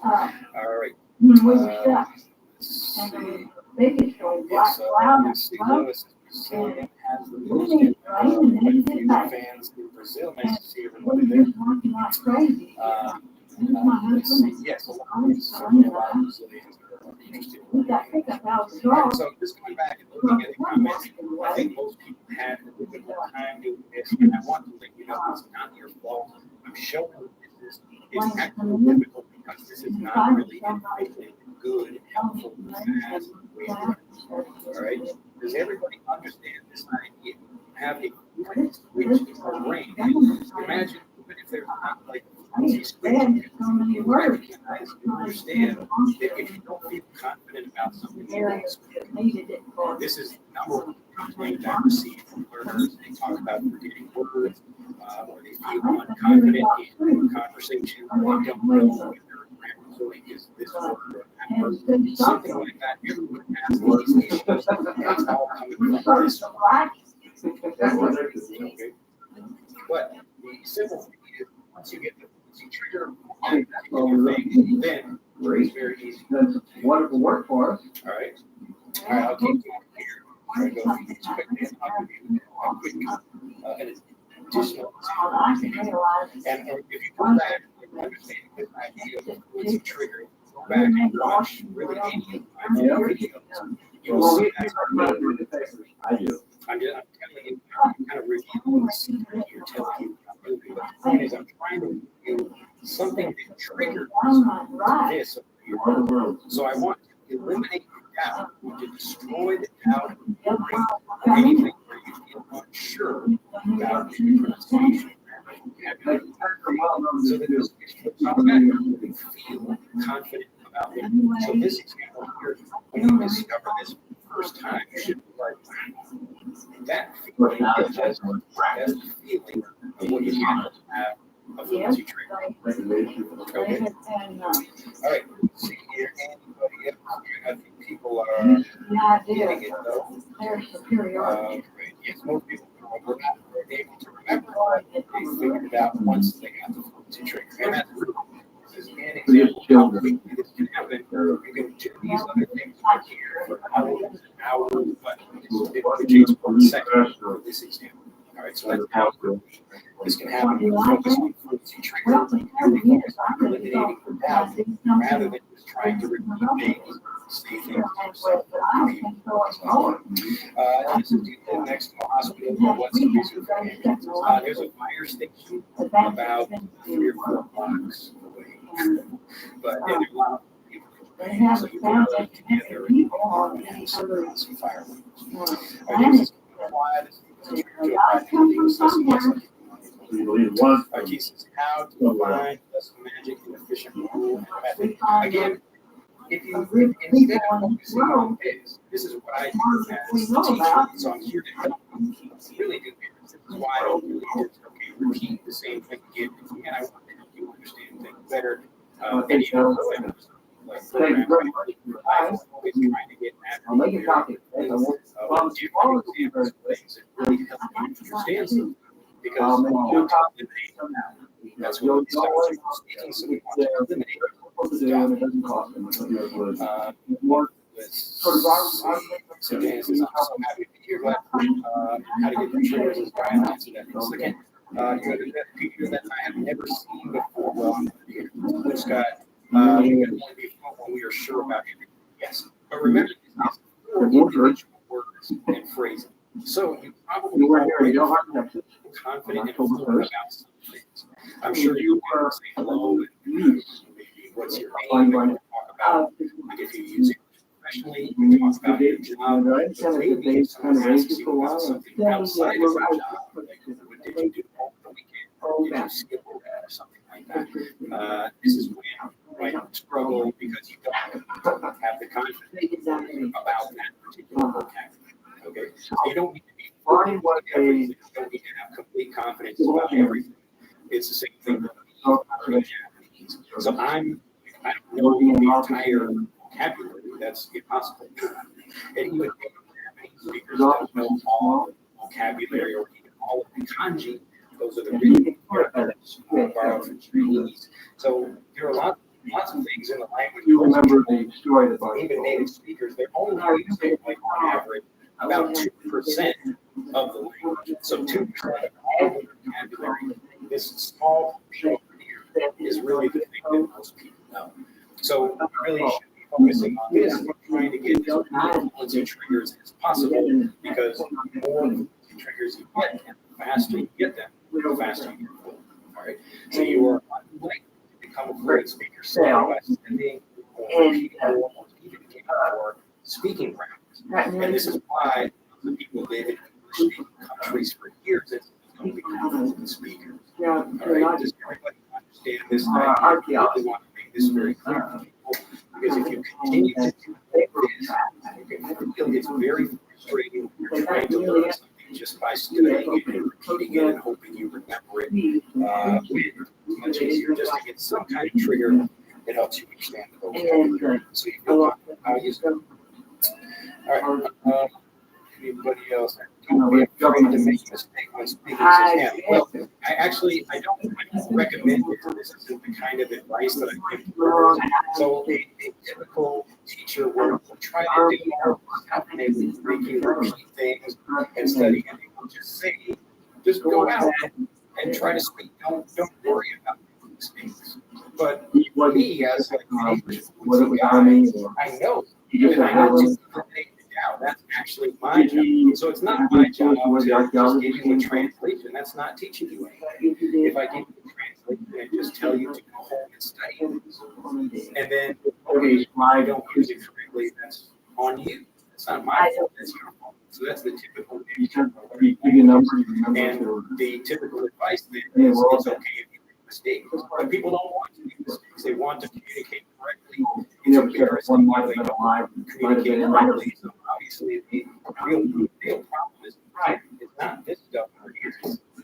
All right. Let's see. Yes, let's see. Lois has the most fans in Brazil. Nice to see everybody there. Let's see. Yes, a lot of Brazilians are interested. Right, so just going back and looking at the comments, I think most people had a little bit more time doing this, and I want to let you know it's not your fault. I'm showing you it's actually difficult because this is not really information good, helpful, fast, way to learn. All right? Does everybody understand this idea? Have a quick switch in your brain. Imagine even if there's not like a switch, you recognize, you understand that if you don't feel confident about something, you don't switch. This is number one complaint I receive from learners. They talk about forgetting words, or they feel unconfident in conversation, or they don't know if their grammar point is this word or that word. Something like that. Everyone has these issues. It's all coming from this. Okay. But the simple thing is, once you get the trigger in your thing, then it's very easy. That's wonderful work for us. All right. All right, I'll keep going here. There you go. It's quick, and I'll give you a quick, an additional example. And if you go back and understand this idea of the fluency trigger, go back and watch really any of my videos. You will see that. I do. I'm telling you, I'm kind of reviewing the secret here, telling you what I'm doing. But the point is, I'm trying to do something that triggers this. So I want to eliminate the doubt, to destroy the doubt of anything where you feel unsure about the pronunciation. So that this automatically feel confident about it. So this example here, when you discover this for the first time, you should be like, that feeling is just that's the feeling of what you have a fluency trigger. Okay. All right. See here, anybody else? I think people are getting it though. Great. Yes, most people were not able to remember, but they figured it out once they got the fluency trigger. And that's really this is an example of how quickly this can happen. You can do these other things right here for hours, but it takes 1 second for this example. All right, so that's how this can happen. You focus on fluency trigger, really focus on eliminating the doubt rather than just trying to repeat things, say things to yourself. This is you live next to a hospital, but what's the reason for ambulances? There's a fire station about 3 or 4 blocks away. But yeah, there are a lot of people. So you can work together and some fireworks. This is why this is our key is how to find less magic and efficient rule method. Again, if you instead of focusing on this is what I do as a teacher. So I'm here to help you really do this. This is why I don't really just repeat the same thing again and again. I want to help you understand things better. And you know, like program, I'm always trying to get at I'll make a copy. things that really help you understand something. Because we want to eliminate them now. That's what we start speaking, so we want to eliminate them. So Dan says, I'm so happy to be here. Glad how to get the triggers is Brian answered that. Again, you're going to get people that I have never seen before. Well, I'm here. Blue Sky, we can only be when we are sure about everything. Yes. But remember, it's 4 individual words and phrases. So you probably are confident and full about some things. I'm sure you can say hello and maybe what's your name, and talk about like if you use it professionally, you talk about your job. But maybe if someone asks you about something outside of your job, like what did you do over the weekend? Did you skip over that or something like that? This is when you might struggle because you don't have the confidence about that particular vocabulary. Okay, so you don't need to be everything. You don't need to have complete confidence about everything. It's the same thing with Japanese. So I don't know the entire vocabulary. That's impossible. And even Japanese speakers don't know all the vocabulary or even all of the kanji. Those are the written characters borrowed from Chinese. So there are lots of things in the language. You remember the story about even native speakers, they're only using like on average about 2% of the language. So 2% of all the vocabulary, this small portion here is really the thing that most people know. So we really should be focusing on this and trying to get as many fluency triggers as possible, because the more fluency triggers you get, and the faster you get them, the faster you get them. All right. So you are unlikely to become a great speaker simply by spending or repeating or even getting more speaking practice. And this is why the people live in English-speaking countries for years and don't become fluent speakers. All right, does everybody understand this? I really want to make this very clear for people, because if you continue to do this, you can feel it's very frustrating. You're trying to learn something just by studying it and repeating it and hoping you remember it. It's much easier just to get some kind of trigger that helps you understand the vocabulary. So you feel how to use them. All right. anybody else. Don't be afraid to make a mistake when speaking to him. Well, I don't recommend it. This isn't the kind of advice that I give to others. So a typical teacher will try to do stuff and they will make you repeat things and study, and they will just say, just go out and try to speak. Don't worry about mistakes. But me as an English guy, I know that I know to eliminate the doubt. That's actually my job. So it's not my job to just give you a translation. That's not teaching you anything. If I give you a translation and just tell you to go home and study, and then okay, I don't use it correctly, that's on you. It's not my fault. That's your fault. So that's the typical and the typical advice then is it's okay if you make mistakes. But people don't want to make mistakes. They want to communicate correctly. It's embarrassing when they don't communicate correctly. So obviously the real problem is it's not this stuff over here.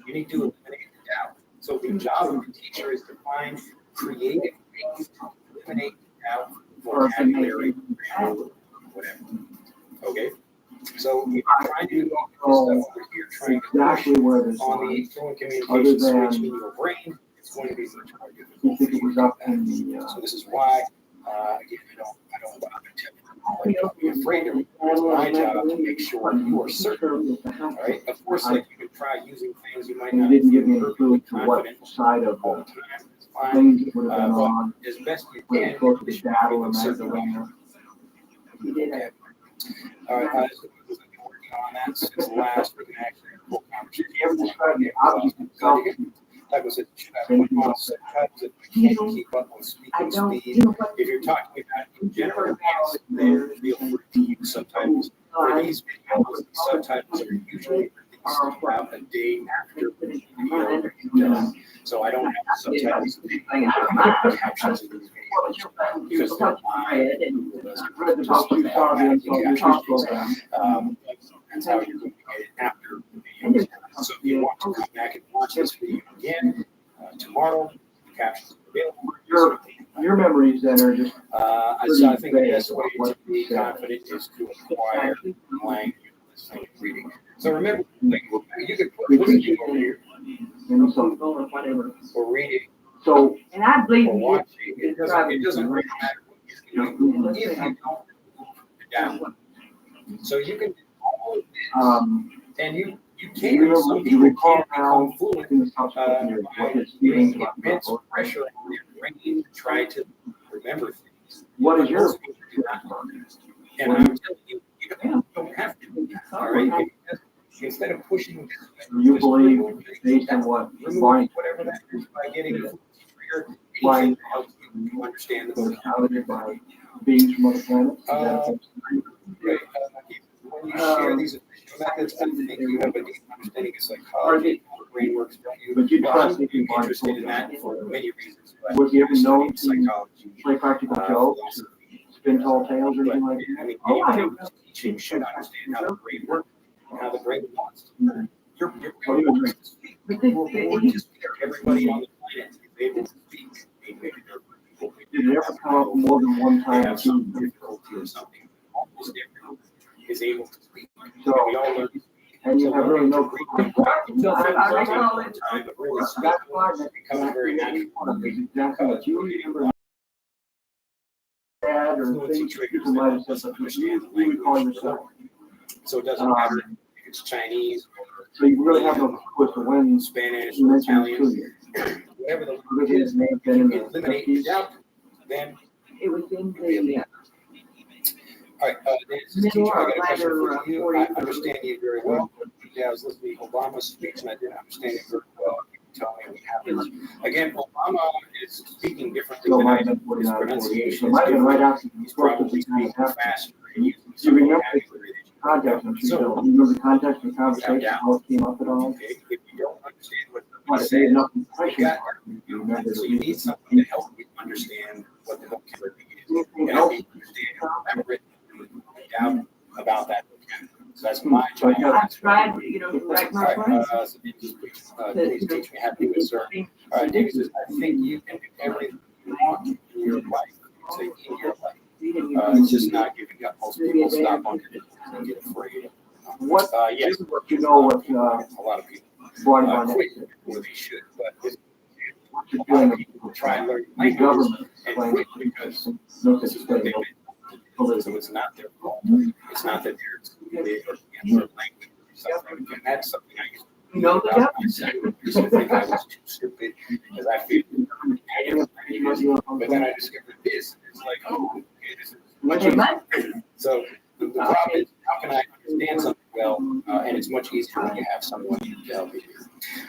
You need to eliminate the doubt. So the job of the teacher is to find creative ways to eliminate the doubt, vocabulary, grammar, whatever. Okay? So if you're trying to do all this stuff over here, trying to push on the fluent communication switch in your brain, it's going to be much more difficult. So this is why, again, I don't bother telling you, don't be afraid of it. It's my job to make sure you are certain. All right? Of course, like you could try using things you might not be perfectly confident all the time. It's fine. But as best you can, you should be certain. Okay. All right, guys, we've been working on that since last. We can actually have a full conversation. You ever describe the opposite? Like I said, should I put on subtitles if I can't keep up with speaking speed? If you're talking about in general, yes, then feel free to use subtitles. For these videos, the subtitles are usually released about a day after the video is done. So I don't have subtitles and captions in these videos because they're live. That's how you're going to get it after the video is done. So if you want to come back and watch this video again tomorrow, the captions are available. Your memories then are just. So I think the best way to be confident is to acquire language, listening, and reading. So remember, like, you could put listening over here, or reading, so, and I believe or watching. It doesn't really matter what you're doing if you don't move down. So you can do all of this, and you can. Some people can become fluent by putting immense pressure on their brain to try to remember things. What is your? And I'm telling you, you don't have to. All right. Instead of pushing, You believe based on what whatever that is by getting a trigger, anything that helps you understand the vocabulary by beings from other planets? Right. When you share these official methods, I think you have a deep understanding of psychology, how the brain works for you. But you trust I'm interested in that for many reasons. Was you ever known to psychology, play practical jokes, spin tall tales, or anything like that? I mean, anyone who's teaching should understand how the brain works and how the brain wants to learn. Your brain wants to speak. Everybody on the planet is able to speak. Maybe there are people Did it ever come up more than one they time? have some difficulty or something. Almost everyone is able to speak. So, we all learn to speak. and you have really no time, but really speaking becomes very natural. exactly what you remember. Dad or Fluency things triggers you might have that said help us something understand the you would call language. yourself. So it doesn't matter if it's Chinese or So you really have no clue as to when Spanish you or mentioned Italian, Tuesday. whatever the Because language his is. name If been you in can the eliminate the 50s. doubt, then it was in the all right, Nancy, teacher, I got a question for you. I understand you very well. Yeah, I was listening to Obama's speech and I didn't understand it very well. You can tell me what happens. Again, Obama is speaking differently So than I might have do. been His 49 or 48. pronunciation So is might have been right different. after He's probably speaking faster and using you some remember vocabulary that you context, I'm sure you So, don't. You remember the context of the conversation, how it came up at all? okay, if you don't understand what But somebody it made says, enough you impression. got You remember so the you need something to help you understand what the vocabulary is. And if you understand and remember it, you would doubt about that vocabulary. So that's my job. I tried, to write my friends. So please teach me how to do it, sir. All right, David says, I think you can do everything you want in your life. Say in your life. It's just not giving up. Most people stop on it and get afraid What? Yes. This is what you know. What a lot of people quit before they should, but a lot of people try and learn languages and quit because this is what they meant. So it's not their fault. It's not that they're stupid or can't learn language or something. And that's something I used to do about myself. I used to think I was too stupid because I figured I didn't learn language. But then I discovered this. It's like, oh, okay, this is much easier. So the problem is, how can I understand something well? And it's much easier when you have someone to help you.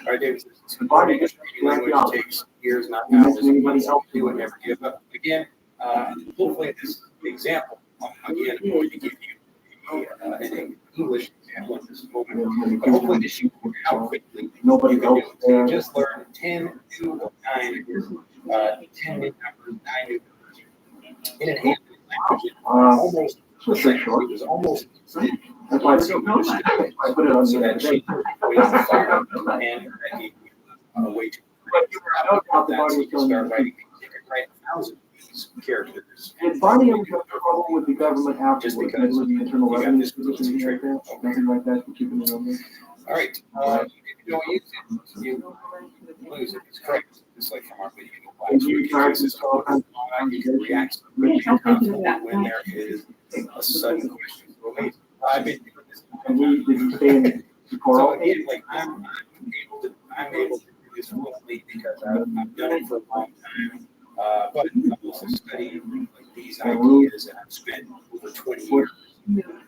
All right, David, learning a language takes years, not hours. Anybody else do it, never give up. Again, hopefully this example, again, I'm going to give you an English example at this moment, but hopefully this you work out quickly. Nobody can do it. So you just learn 10 new or 9 10 new numbers, 9 new numbers. In an English language, almost it was almost that's why I put it on so that she and that gave a way to start writing. You can write 1,000 characters. Did Barney ever have trouble with the government after just because the internal revenue position like that? Nothing like that to keep it in. All right. If you don't use it, you lose it. It's correct. Just like from our video. You can use this all the time. You can react quickly and confidently when there is a sudden question. I've been doing this. So again, like I'm able to do this fluently because I've done it for a long time. But I've also studied like these ideas, and I've spent over 20 years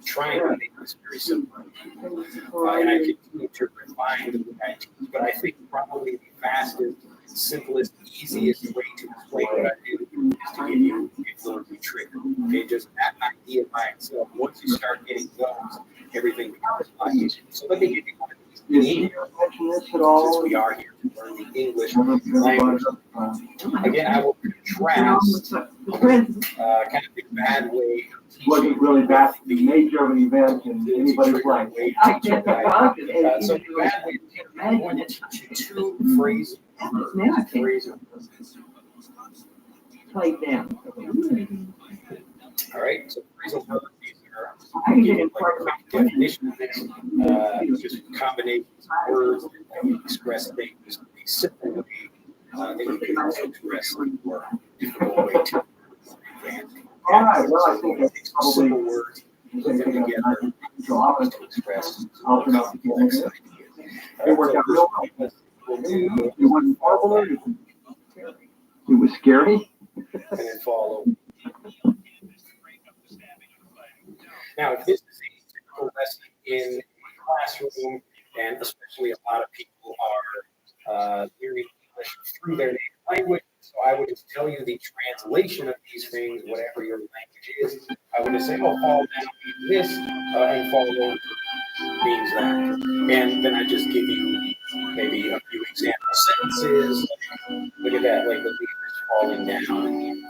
trying to make this very simple. And I continue to refine the way I teach, but I think probably the fastest, simplest, easiest way to explain what I do is to give you a fluency trick. Okay, just that idea by itself. Once you start getting those, everything becomes a lot easier. So let me give you one of these. Since we are here to learn the English language. Again, I will contrast kind of the bad way of teaching. Wasn't really bad. The nature of an event and anybody's life. So the bad way of teaching, I'm going to teach you 2 phrases. Play down. All right, so phrasal verbs, these are like quick definitions, just combinations of words that express things in a simple way that you can also express in a more difficult way to advance. All right, well, I think that's probably simple words put them together to express complex ideas. It worked out real well. It wasn't horrible. It was scary. And then follow. Now, if this is a typical lesson in a classroom, and especially a lot of people are hearing English through their native language, so I would just tell you the translation of these things, whatever your language is. I would just say, oh, fall down means this, and fall over means that. And then I just give you maybe a few example sentences. Look at that, like the leaf is falling down,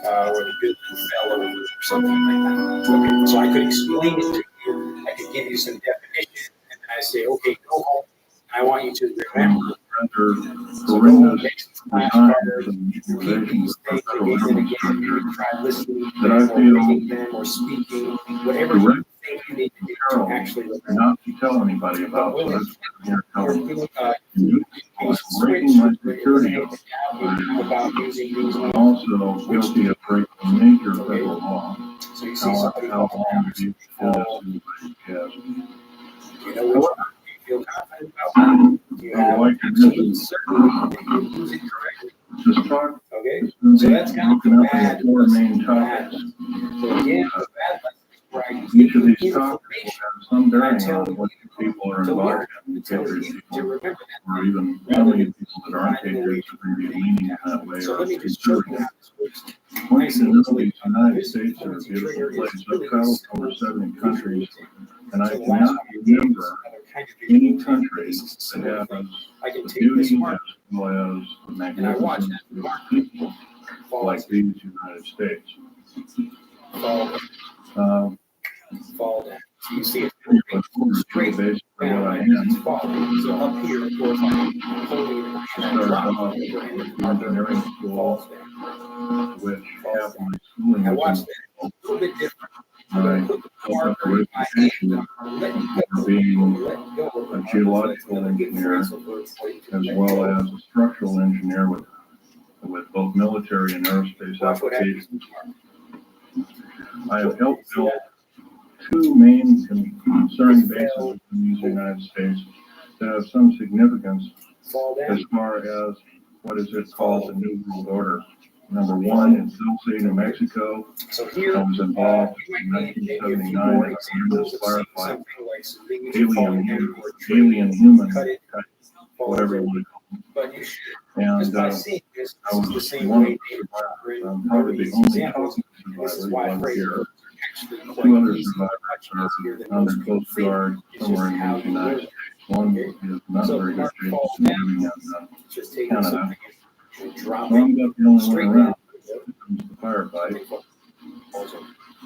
or the building fell over, or something like that. Okay, so I could explain it to you. I could give you some definition, and then I say, okay, go home. I want you to remember. So go home, make some flashcards, repeat these things again and again. Maybe try listening to them, or reading them, or speaking, whatever you think you need to do to actually remember. Not to tell anybody about. So that's Or breaking my security about using these. also guilty of breaking major federal law. So you see somebody How long do you feel yes. You know which one you feel confident about? Do you have absolute certainty that you use it correctly? Just talk. Okay, so that's kind of the bad lesson. So again, the bad lesson is where I use Each of these information. topics have some bearing tell on what people are to learn, involved in, to every remember people, that. or even so many people that aren't patriots are maybe leaning that way So or let me just show you conservative. how this works. Once you know the United States are a beautiful place, I've traveled to over 70 countries, and I cannot remember any country that has the beauty as well as the magnificence of people like these United States. Fall down. So you see it Straight down, right? It's falling. So up here, of course, I'm holding it and I drop it over and the engineering school, which have my schooling. I watched that a little bit different. I'm going to put the marker in my hand. I'm letting go. being a geological engineer as well as a structural engineer with both military and aerospace applications. I have helped build two main concern bases in the United States that have some significance as far as what is it called the New World Order. Number one in Dulce, New Mexico. I was involved in 1979 in a tremendous firefight. Alien human type, whatever you want to call them. And I was one of the survivors. I'm probably the only talking survivor here. Two other survivors are under close guard somewhere in the United States. One is not very good shape, living in Canada. So I'm about the only one around when it comes to firefight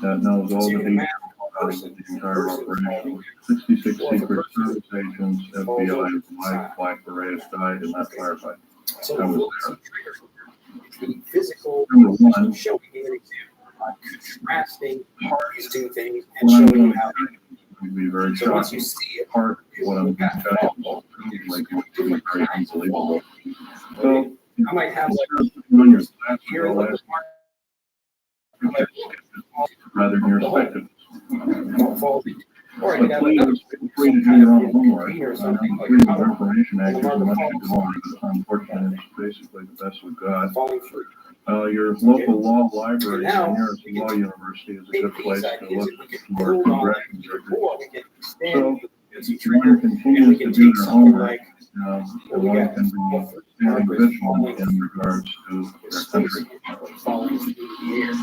that knows all the details about the entire operation. 66 Secret Service agents, FBI, Black Berets died in that firefight. I was there. Number one, contrasting these two things and showing you how. Be very so once you see it, part of what I'm going to tell you like to be very unbelievable. So I might have like on your here in the rather than your spectacles. Or I But could have please another feel free to do your own homework. or something like Freedom of Information Act is much to go on, but unfortunately, it's basically the best we've got. falling through. Your local law library Now, nearest law university is a good place to look for build on progressions. or we can extend So, if if one continues to do their homework, one can be very vigilant in regards to their country. falling through the air.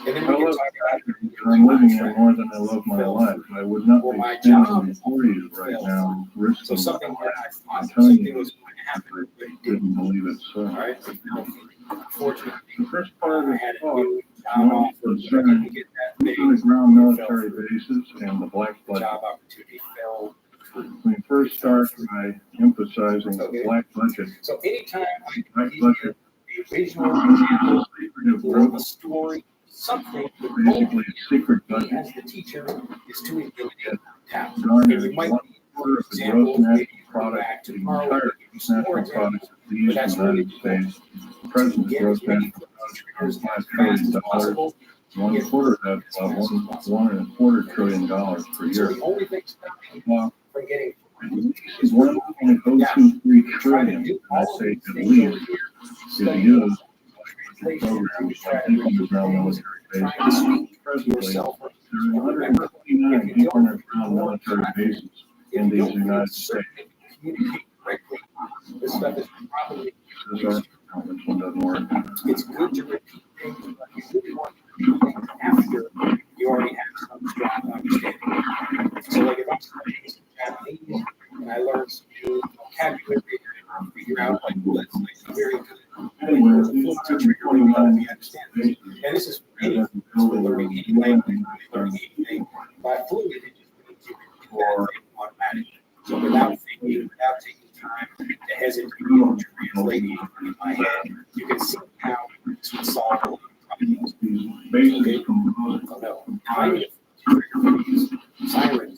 And then I we can love talk about the country I'm living in more than I love my life. I would not well, be my standing job before you right now risking so my something life. that I I'm thought telling something you, was going to happen, but it didn't didn't. believe it so. All right. Fortunately, The first part of I the had a talk new job offer. I concerned didn't get that big underground military bases and the black budget. job opportunity fell through. We first start by emphasizing the black budget. So anytime I Black give budget you a visual example secretive or group, a story, something, the goal basically a secret budget as the teacher is to eliminate doubt. And garners you might 1/4 of the gross national product, the entire national product of the United States. The President's gross national product is $5 trillion. 1/4 of that, $1.25 trillion per year. The only thing stopping Well, from getting is 1.023 trillion, I say at least, is used for programs like deep underground military bases. Presently, there are 129 deep underground military bases in these United States. communicate correctly, this stuff is probably This one doesn't work. it's good to repeat things, but you really want to repeat things after you already have some strong understanding. So like if I'm studying some Japanese and I learn some new vocabulary, I figure out like, well, that's like very good. There's a full teacher here who help me understand this. And this is for any learning any language, learning anything. By fluid, it just means you can do that thing automatically. So without thinking, without taking time to hesitate to translate anything in my head, you can see how this would solve all the problems. Basically, Oh no, now I need a trigger for these sirens.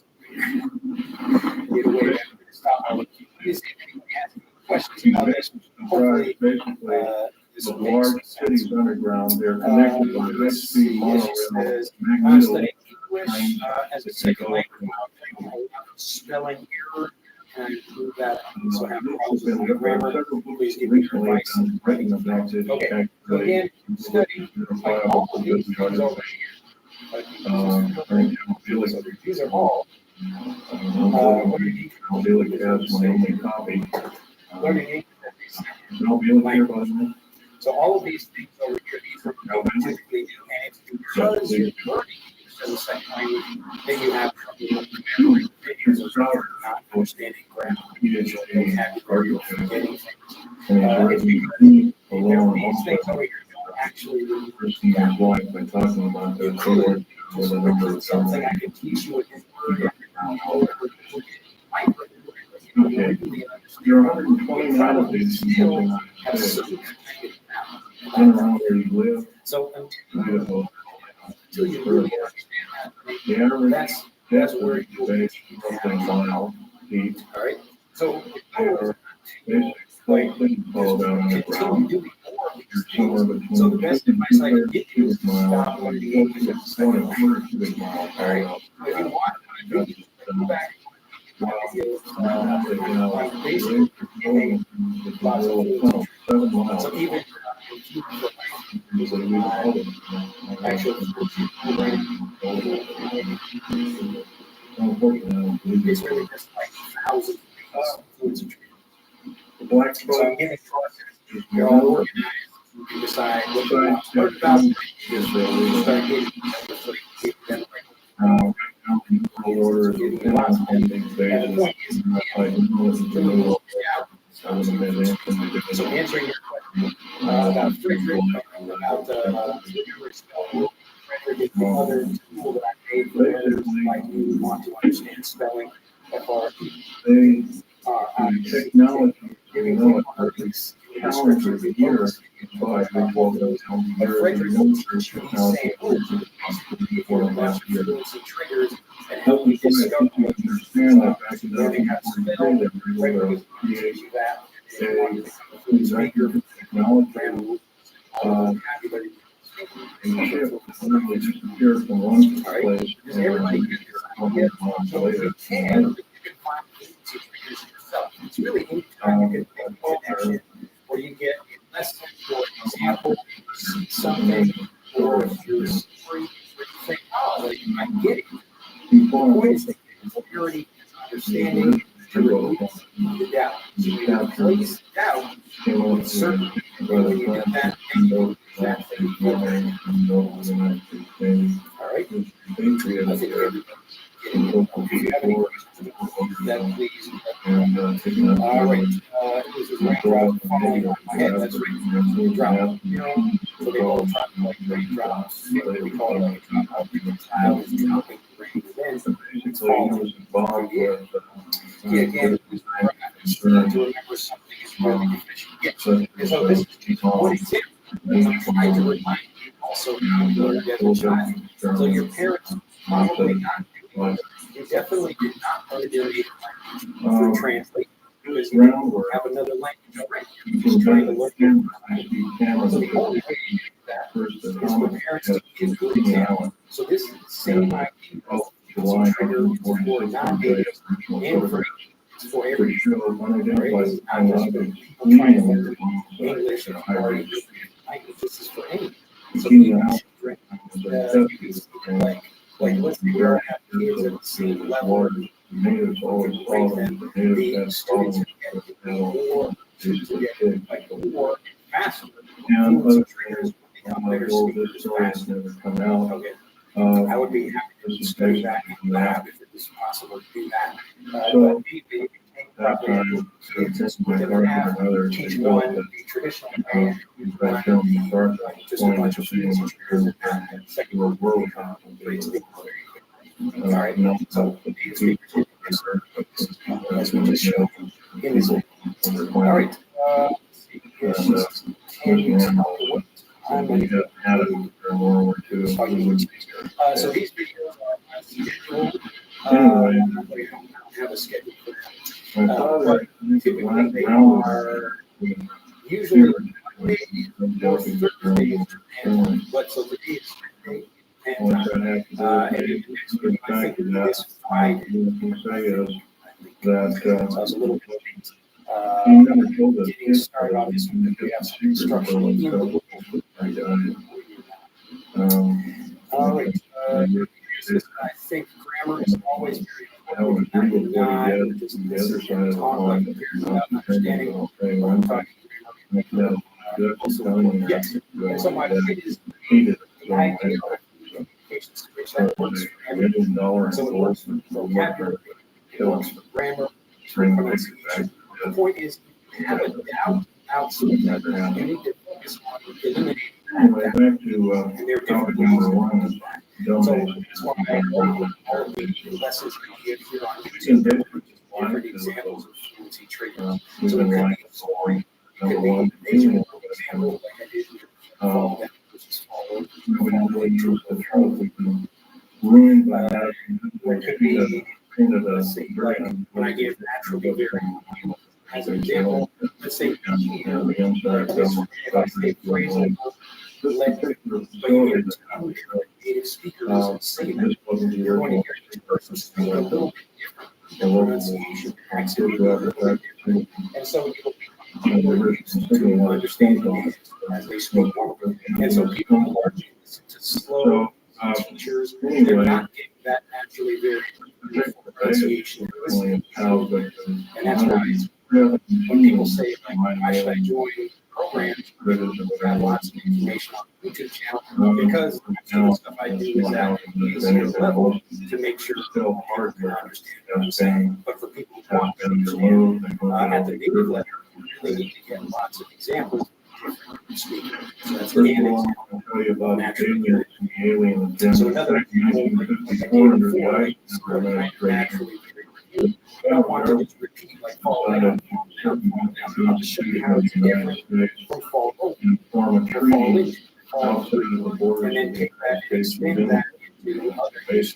Get away back to stop all the kids. Anybody has any questions about this? Hopefully, basically, this the will large cities underground, they're connected by high-speed monorail, I'm magneto, studying English as a second language. I'm a whole lot of spelling error, and I improve that. So I have problems with my grammar. Please give me your advice. written about this. Okay, so again, study like all of these things over here. Like so these are all learning So all of these things over here, these are what we typically do, and it's because you're learning in the second language that you have trouble remembering videos of not understanding grammar, vocabulary, or forgetting things. It's because these things over here don't actually really something I can teach you with this word. Okay. There are 129 of these using around where you live. So until you really understand that, that's where you base something mile deep. All right. So They are basically fall down on the ground. You're somewhere between so the best 50 advice I can cubic give you is miles stop and when the 40 age of to 100 cubic miles. all right. If you want, you can go back. On Facebook, lots of 7 miles. So even Actually, it's really just like thousands of foods and trees. the black So I'm giving process. They're all organized. You can decide what you want to learn about. Start getting them order is and the point is, so answering your question about Frederick, about Frederick is the other tool that I made for those like you want to understand spelling. technology, Giving calendar years. But Frederick will teach you these same rules. Triggers and help you discover understand that back in learning how to spell. Frederick will teach you that. Technology, here from one place and everybody later. It's really anytime you can make a connection where you get a lesson, for example, something, or if you're free, you think, oh, I get it. The point is that clarity, understanding, to remove the doubt. So you replace doubt with certainty. When you do that, you that thing. All right. I think everybody if you have any questions, then please. All right. This is raindrop falling on my head. That's raindrop. So they all talk like raindrops. We call it raindrop. The cloud is dropping rain. Then it's falling. Yeah, again, to remember something is really efficient. Yeah. So this is one example. I'm trying to remind you also how to learn as a child. So your parents probably not doing it. You definitely did not learn their native language through translation because you didn't have another language already. You're just trying to learn your language. So the only way to do that is for parents to give good examples. So this is the same idea of using trigger for non-native and for every show. Right? This is not just for people trying to learn English or language. This is for anyone. So even children, like let's say we're have kids at the same level, Natives always follow the students are getting more to get like more faster. and Triggers become better speakers faster. never come out. Okay. I would be happy to study that in lab if it was possible to do that. But maybe you can take probably kids that have teach one the traditional way, just a bunch of students and second world great speakers. All right, so native speakers as we just showed in this video. All right, so these videos are scheduled. I don't have a schedule for them. But typically they are usually Thursdays, but so today is Friday. And next week, I think this Friday. That I was a little getting started on this one. We have some instructional in the book. All right. I think grammar is always very important. Not just this is talk like about understanding what I'm talking about. Yes. And so my point is the idea of communication switch that works for everything. So it works for vocabulary, it works for grammar, pronunciation. The point is, if you have a doubt outside that, you need to focus on eliminating that. And there are different ways to do that. So that's why all of the lessons we give here on YouTube, different examples of fluency triggers. So it could be a story, it could be a visual example, like I did here. Fall down, which is fall over. ruined by that. It could be, let's say, like like when I give naturally varying as an example, let's say if I say phrasal legend, but you hear two native speakers say that, you're going to hear each person speak a little bit different. The pronunciation, accent, and so you'll more used to understanding Asians as they speak normally. And so people who are listen to slow teachers, they're not getting that naturally very beautiful pronunciation. And that's why when people say, like, why should I join programs that have lots of information on the YouTube channel? Because some of the stuff I do is at an easier level to make sure people can understand what I'm saying. But for people who want to understand at the native level, you really need to get lots of examples of different speakers. So that's an example of naturally. So another example, like I gave before, like, naturally very. I don't want to just repeat like fall down. I'll just show you how it's different from fall over, or fall into, fall through, and then take that and extend that into other cases.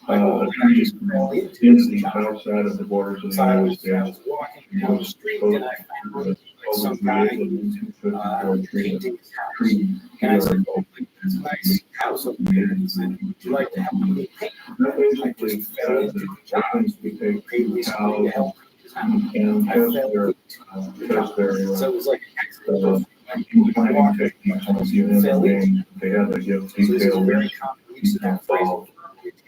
Like, oh, I just fell into the outside of the borders. So I was walking down the street and I found like some guy painting his house. And I said, oh, that's a nice house up there. And he said, would you like to help me paint? I just fell into the job. He paid me something to help paint his house. I fell into the job. So it was like an accident. I walked, fell in. So this is a very common use of that phrase.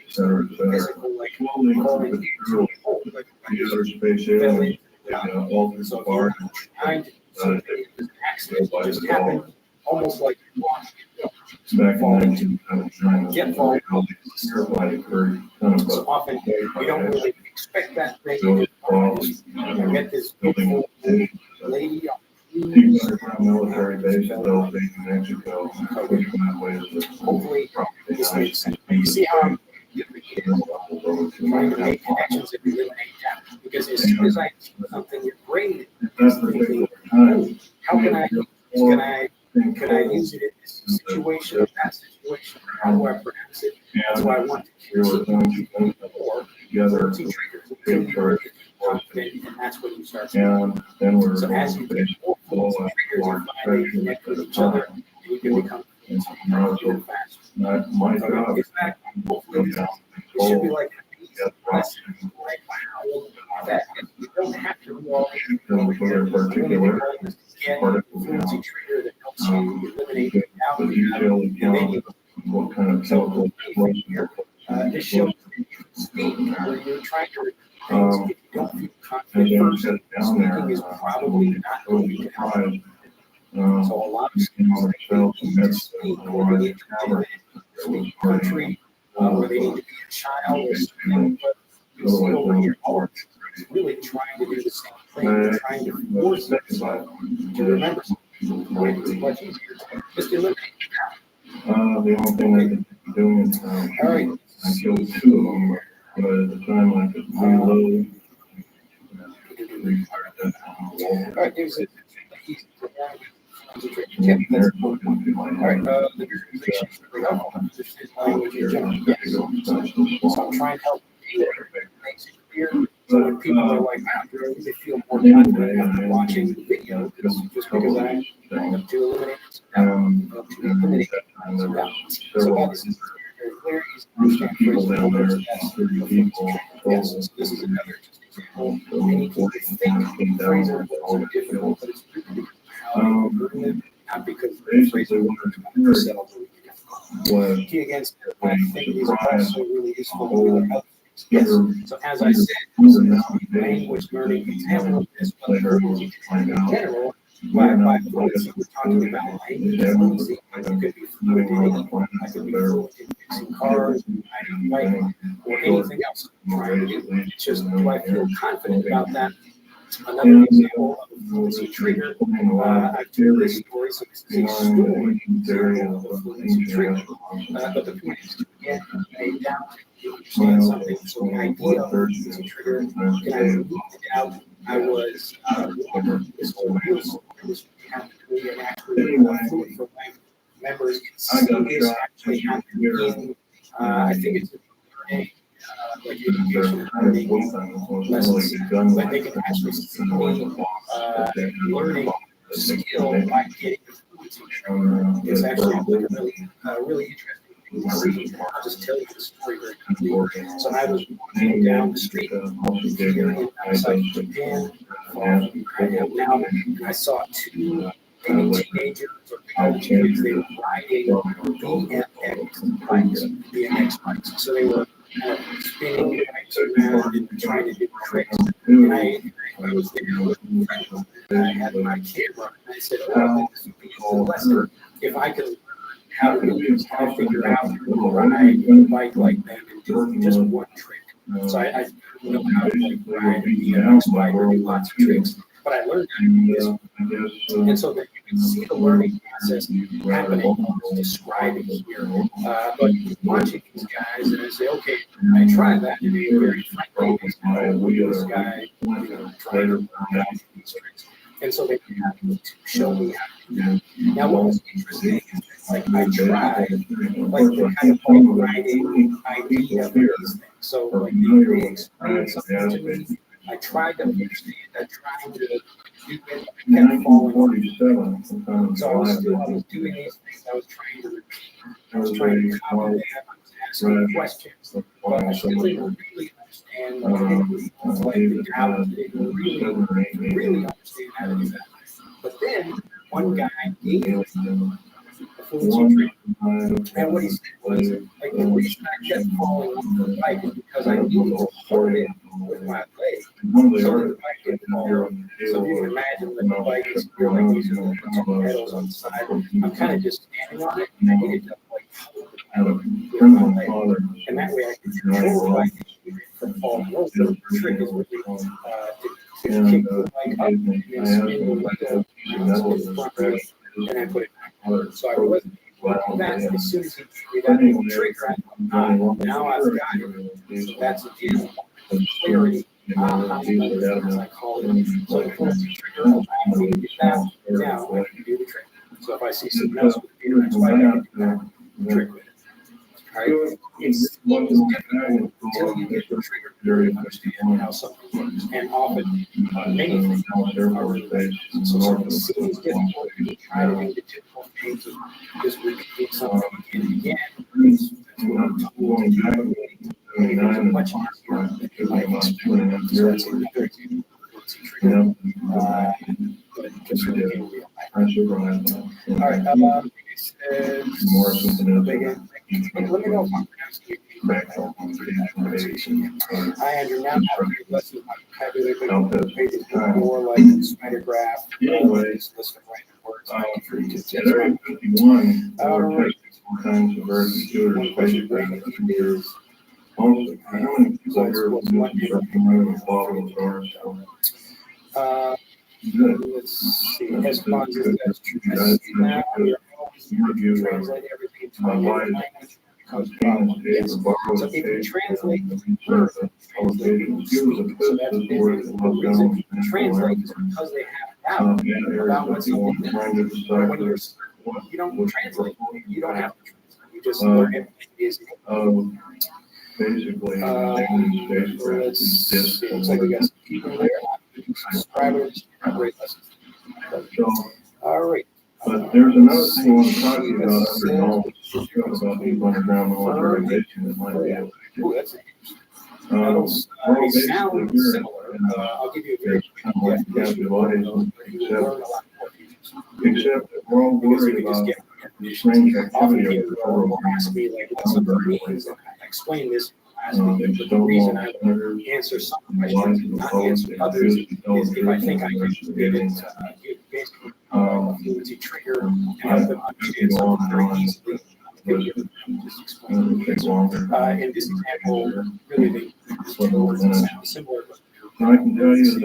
Physical, like falling into a hole, like fell into the job. So if you're trying to do something, it was an accident, it just happened, almost like you're walking, fall into, can't fall into. So often, we don't really expect that thing to I met this beautiful lady on military base built in Mexico. Hopefully, this makes sense. You see how I'm trying to make connections and eliminate doubt. Because as soon as I see something, your brain is thinking, oh, how can I use it in this situation or that situation? How do I pronounce it? That's why I want to continue or teach triggers until you're confident, and that's when you start speaking. So as you get more triggers, you find they connect with each other, and you can become even faster. So it's not hopefully it should be like an easy lesson, like wow, that you don't have to do all the get a fluency trigger that helps you eliminate doubt, and then you what kind of chemical here. This shows that you speak where you're trying to repeat things if you don't feel confident first. Speaking is probably not going to help. So a lot of students speak where they need to speak country, where they need to be a child or something, but you see over here, art is really trying to do the same thing. They're trying to force themselves to remember something. It's much easier to just eliminate that. The only thing I can be doing is all right. I killed 2 of them, but at the time I could reload. All right, there's a tip that's all right, the visualization is really helpful. Understand language in general. Yes. So I'm trying to help makes it clear. So when people are like, wow, they feel more confident after watching the video, just because I'm trying to eliminate some doubt. So that's very clear. Understand phrasal verbs. Yes, so this is another just example. Many people think phrasal verbs are difficult, but it's really because how you learn them, not because phrasal verbs are themselves really difficult. Key against it, I think these are also really useful with other. Yes. So as I said, this is a language learning example of this, but in general, by fluency, we're talking about language fluency. You could be fluent in anything. I could be fluent in fixing cars, riding a bike, or anything else I'm trying to do. It's just, do I feel confident about that? Another example of a fluency trigger, I've told this story, so this is a story example of a fluency trigger. But the point is to get a doubt, to understand something. So the idea of a fluency trigger, can I remove the doubt? I was this whole real story was happened to me, and actually fluent for my members. This actually happened in, I think it's like education and learning lessons, but they can actually see me learning skill by getting the fluency. It's actually like a really interesting thing to see. I'll just tell you the story very quickly. So I was walking down the street here in outside Japan, now I saw two teenagers or college kids. They were riding BMX bikes. So they were kind of spinning bikes around and trying to do tricks. And I was there with a friend. I had my camera, and I said, "Oh, this would be a lesson if I could learn how to do this, how to figure out how to ride a bike like them and do just one trick." So I know how to like ride a BMX bike or do lots of tricks, but I learned how to do this. And so that you can see the learning process happening, describing here. But watching these guys, and I say, okay, I tried that to be very friendly. This guy, trying to learn how to do these tricks. And so they have to show me how to do that. Now, what was interesting is like I tried, like the kind of whole writing idea of these things. So like they explained something to me. I tried to understand. I tried to do it. I kept falling. So I was doing these things. I was trying to repeat. I was trying to copy them. I was asking questions, but I still didn't really understand like the doubt. I didn't really understand how to do that. But then one guy gave me a fluency trick. And what he said was, like, the reason I kept falling off the bike is because I needed to hold it with my leg so that the bike didn't fall. So if you can imagine that the bike is here, like these are the pedals on the side. I'm kind of just standing on it, and I needed to like hold the pedal with my leg. And that way I could control the bike from falling over. The trick is really to kick the bike up and then spin the wheel in front of it, and then put it back. So I wasn't that as soon as he gave me that trigger, I thought, now I've got it. So that's a deal. Clarity. As I call it. So the fluency trigger allows me to get that. Now I can do the trick. So if I see someone else with a BMX bike, I can do that trick with it. Right? It's difficult until you get the trigger to understand how something works. And often, many things are related. So it seems difficult to try to do the typical things of just repeating something again and again. That's what I'm told to do. And it's much easier than you might expect. So that's another example of trigger. But just really in real life. All right. Let me know if I'm pronouncing it correctly. I am now having a lesson on vocabulary, but pages more like spider graph. List of random words. Thank you for your tips. All right. One question is. Let's see. As long as now you're always translate everything into a language becomes a problem. Yes. So if you translate the word, translate it to speak. So that's the reason people translate is because they have doubt about what something means. When you don't translate, you don't have to translate. You just learn it is. Basically, let's see. It looks like we got some people there. Subscribers, great lessons. All right. But there's another thing I want to talk to you about about the underground military mission that might be able to do. That's they sound similar. I'll give you a very quick definition. Except that we're all worried about strange activity of the federal ask me like what something means, and I explain this. But the reason I answer some questions and not answer others is if I think I can give it basically a fluency trigger and help them understand something very easily. Just explain it. In this example, really the two words sound similar, but I can tell you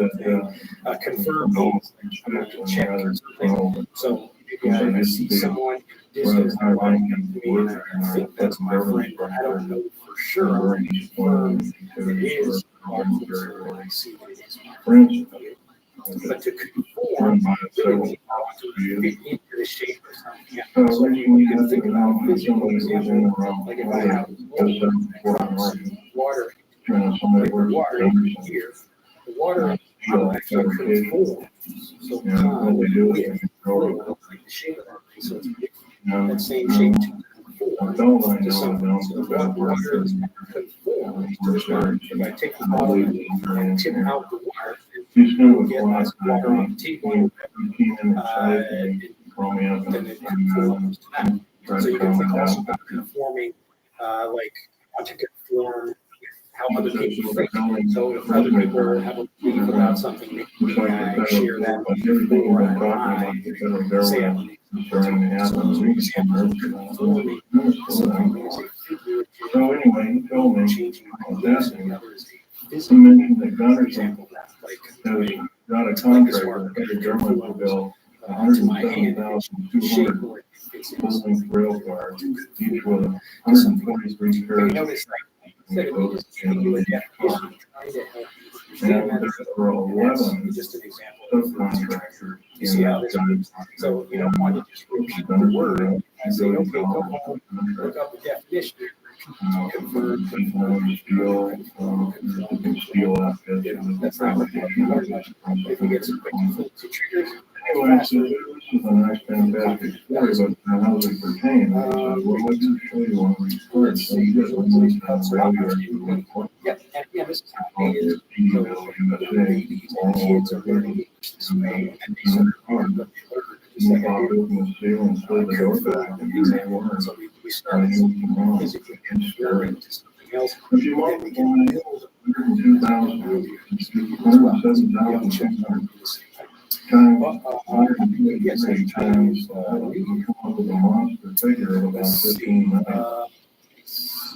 that confirm means like check or something. So maybe I see someone in distance that walking up to me and I think that's my friend, but I don't know for sure. It is or I see that it is my friend. But to conform, really means I want to fit into the shape or something. So you can think about a physical example, like if I have water, somebody works water here, the water actually conforms. So what they do is they with control it. like the shape of that thing, so it's That same shape to conform don't to something. So the water is conformed to the ground. If I take the bottle and tip out the water, you'll get lots of water on the table, and then it conforms to that. So you can think also about conforming, like to conform with how other people think. So if other people have a belief about something, maybe I share that belief, or I say I believe. So those are examples of conforming to something as a figure So anyway, he told me, changing my beliefs, and the other is a he physical mentioned that Gunner's example of that, like got a like a contract smart with the gun government to build to my hand, shape 107,200 or it's full-length rail cars, each with 143 you curves. notice like instead of me just giving you a definition, trying to help you And there were 11 just an example subcontractors. you see how this works. So you don't want to just repeat the word and say, okay, go home, look up the definition, convert, that's not what you learn much. If you get some quick to triggers, Anyway, so this is a nice fantastic story, but how does it pertain? Well, let me show you one of these cards. So you get one of these Yep, and yeah, this is how it is. So babies and kids are learning English this way, and they sort of learn what they learn. Just like I did. So we start physically conforming to something else, then we can build as well. You have to check out this. Yes, times let's see.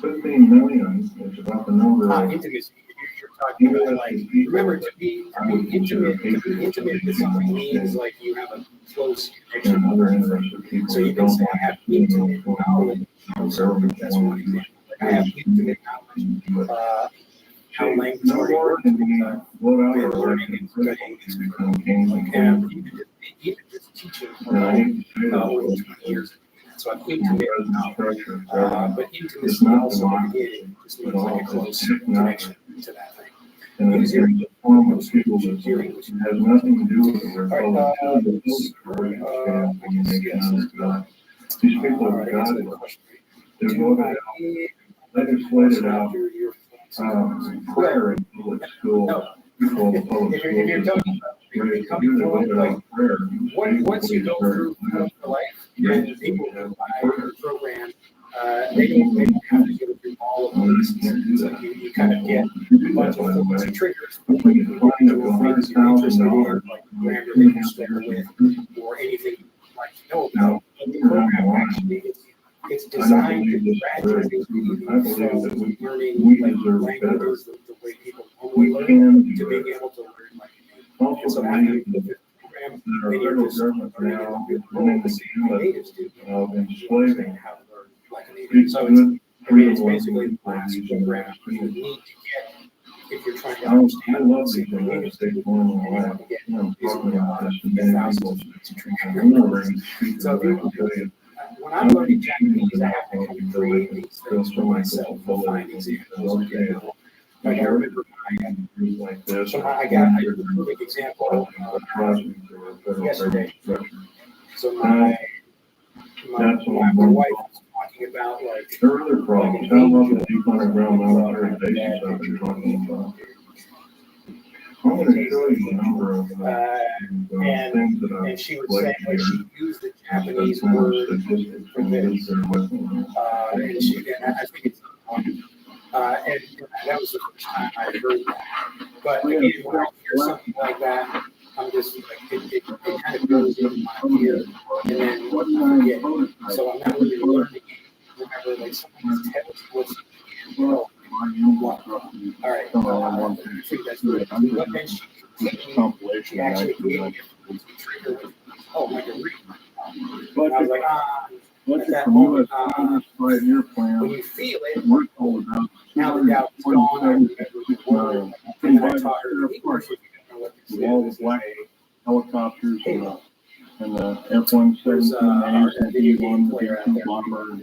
15 million is about the number of intimacy. You're talking about like, remember to be intimate with something means like you have a close connection. So you can say I have intimate knowledge of something. That's one example. Like I have intimate knowledge. How language learning works, learning and studying and even just teaching for over 20 years. So I'm intimate knowledge. But intimacy also again just means like a close connection to that thing. and it's a form of people that has nothing to do with the Republic. These people have got it. They've voted out, legislated out prayer in public school. People in public school. If you're talking about once you go through for life, and people who buy your program, they don't have to go through all of those. So you kind of get a bunch of triggers, things you're interested in, like grammar that you're there with, or anything you'd like to know about. But the program actually it's designed to gradually from learning like languages the way people normally learn to being able to learn like native. So after you put the program, then you're just learning the same natives do. Enslaving how to learn like a native. So it's basically the last program you need to get if you're trying to understand. I love these natives. They form a lot. I'm talking about this to So when I'm learning Japanese, I have to come create these things for myself, find examples. Like I remember so I got a perfect example yesterday. So my wife was talking about like there are other problems. How about the deep underground military bases that you're talking about? I'm going to show you a number of things that and she would say like she used the Japanese word for this. And I think it's and that was the first time I heard that. But again, when I hear something like that, I'm just like it kind of goes into my ear, and then I forget. So I'm not really learning. Remember, like someone tells you what's all right. I think that's good. But then she actually gave me a trigger. Oh, like a read. And I was like, at that moment, when you feel it, now the doubt is gone. I remember the word. And then I taught her English. If you don't know what this is. black helicopters. and the F-117A, the B-1, the B-2 bomber, and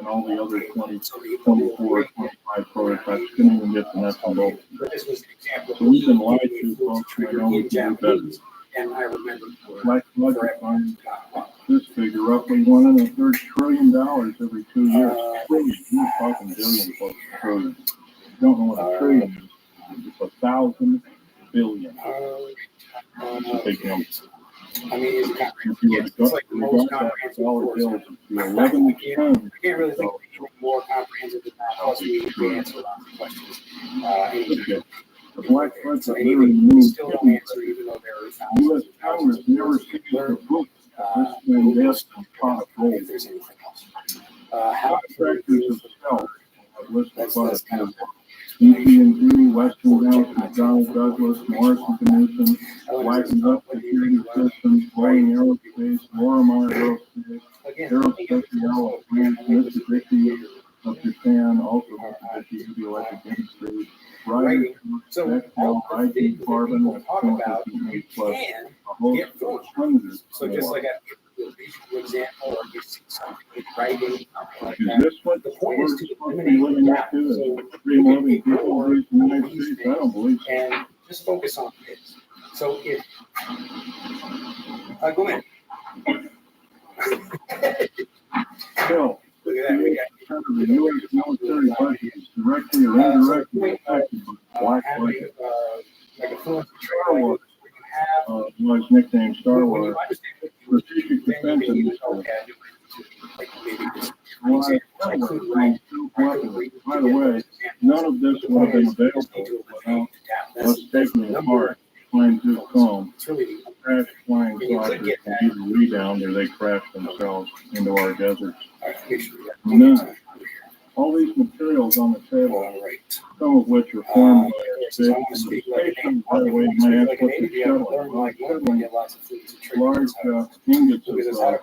all the other 20, 24, 25 prototypes couldn't even get the nuts and bolts. So we've been lied to, folks, and I know we can do better. And I remember Like this figure, roughly $1.25 trillion every 2 years. Trillion. We're talking billion, folks. Trillion. You don't know what a trillion is. It's 1,000 billion. Big number. I mean, it's like the most comprehensive course. I can't really think of anything more comprehensive than that. Plus, we answer lots of questions. The black flags So are anything we still don't answer, even though there are thousands U.S. Congress never sees the book. This and pot gold. if there's anything else. How Contractors of self. that's kind of EPG, Westinghouse, McDonnell Douglas, Morrison Commission, Wagner Up Security Systems, Boeing Aerospace, Lorimar Aerospace, Aerospace, France, Mitsubishi of Japan, also Mitsubishi Heavy Electric Industries, Ryder, Bechtel, IG Carbon, talk about, you can get forms. So just like I give you a visual example, or you see something in writing, something like that. The point is to eliminate that. So you can ignore these things and just focus on this. So if go ahead. Phil, Look at that. We got the U.S. military budget is directly or indirectly affected by black budget. like a fluent Star Wars was nicknamed Star Wars. Strategic Defense Initiative. By the way, none of this would have been available without us taking it apart, flying through the comb, crash flying saucers, and either rebound or they crash themselves into our deserts. None. All these materials on the table, some of which are formed by space, by the way, you might ask what's a shuttle. Large ingots of metal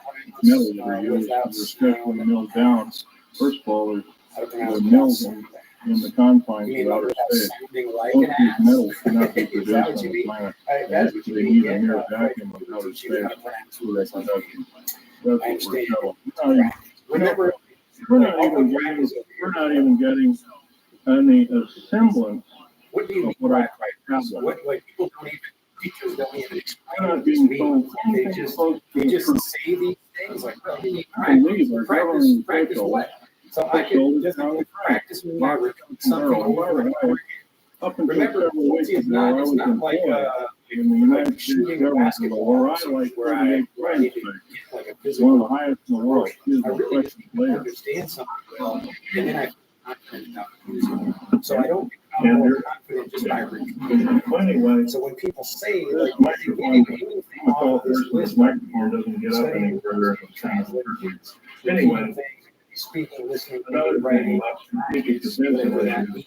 that are used, they're specially milled down. First of all, they're milled in the confines of outer space. Most of these metals cannot be produced on the planet. They need a mere vacuum of outer space for their production. That's what we're shuttle. We're not even getting any semblance what do you mean what by I right? What like people don't even teachers don't even explain We're not what this being means. told They anything just close to the truth. say these things like, well, you need I believe our government practice officials what? So I can just practice when I repeat something over and over. Up until Remember, several weeks it's ago, not I was like employed in the United States government with a O'Reilly where I 38 need to French get like a It's physical. one of the highest in the world. Excuse I my really just question later. understand something well, and then I'm confident enough to use it. So I don't become And more there- confident just by repeating. Anyway, So when people say this like, microphone, anything I off call of this person, this list, microphone doesn't get up any further. It's kind of weird. Anyway, speaking, listening, another thing writing, about strategic defense whatever that initiatives, means.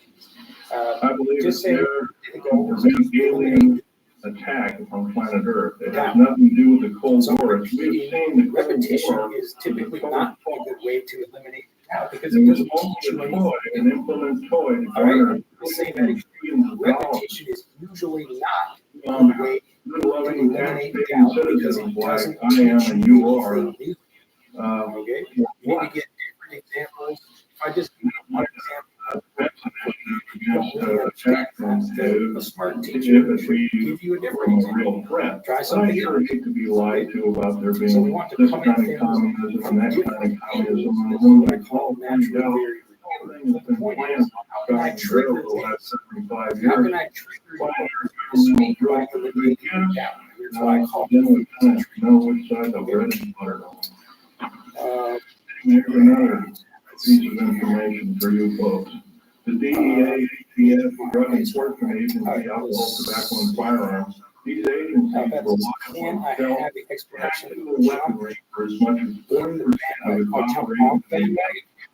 I believe Just it's say, there to prevent alien attack on planet Earth. It has Now, nothing to do with the Cold War. As we've seen, the Cold repetition War is typically not a good way to eliminate doubt because it it was doesn't only teach you a anything. toy, an implement toy. To All right, garner I'll say that billions of dollars. repetition is usually not a Um, way to Good-loving, eliminate tax-paying doubt because citizens it like doesn't I am and teach you you are. anything new. Okay, you need to get different examples. If I just give you one example, a smart teacher should give you a different example. Try I something sure else. hate to be lied to about there being So we want to this come kind at of things communism from and that different kind of communism. angles. And This is what I when we call find natural out theory. everything that's been planned How can I trigger for the last 75 How years. can I trigger you to speak by eliminating doubt? Here's what I call Then we kind of know which side the bread is buttered on. Here's another piece of information for you folks. The DEA, ATF, Drug Enforcement Agency, Alcohol, Tobacco, and Firearms, these agencies rely can on I self have the explanation tactical weaponry for as much as 40% of its operating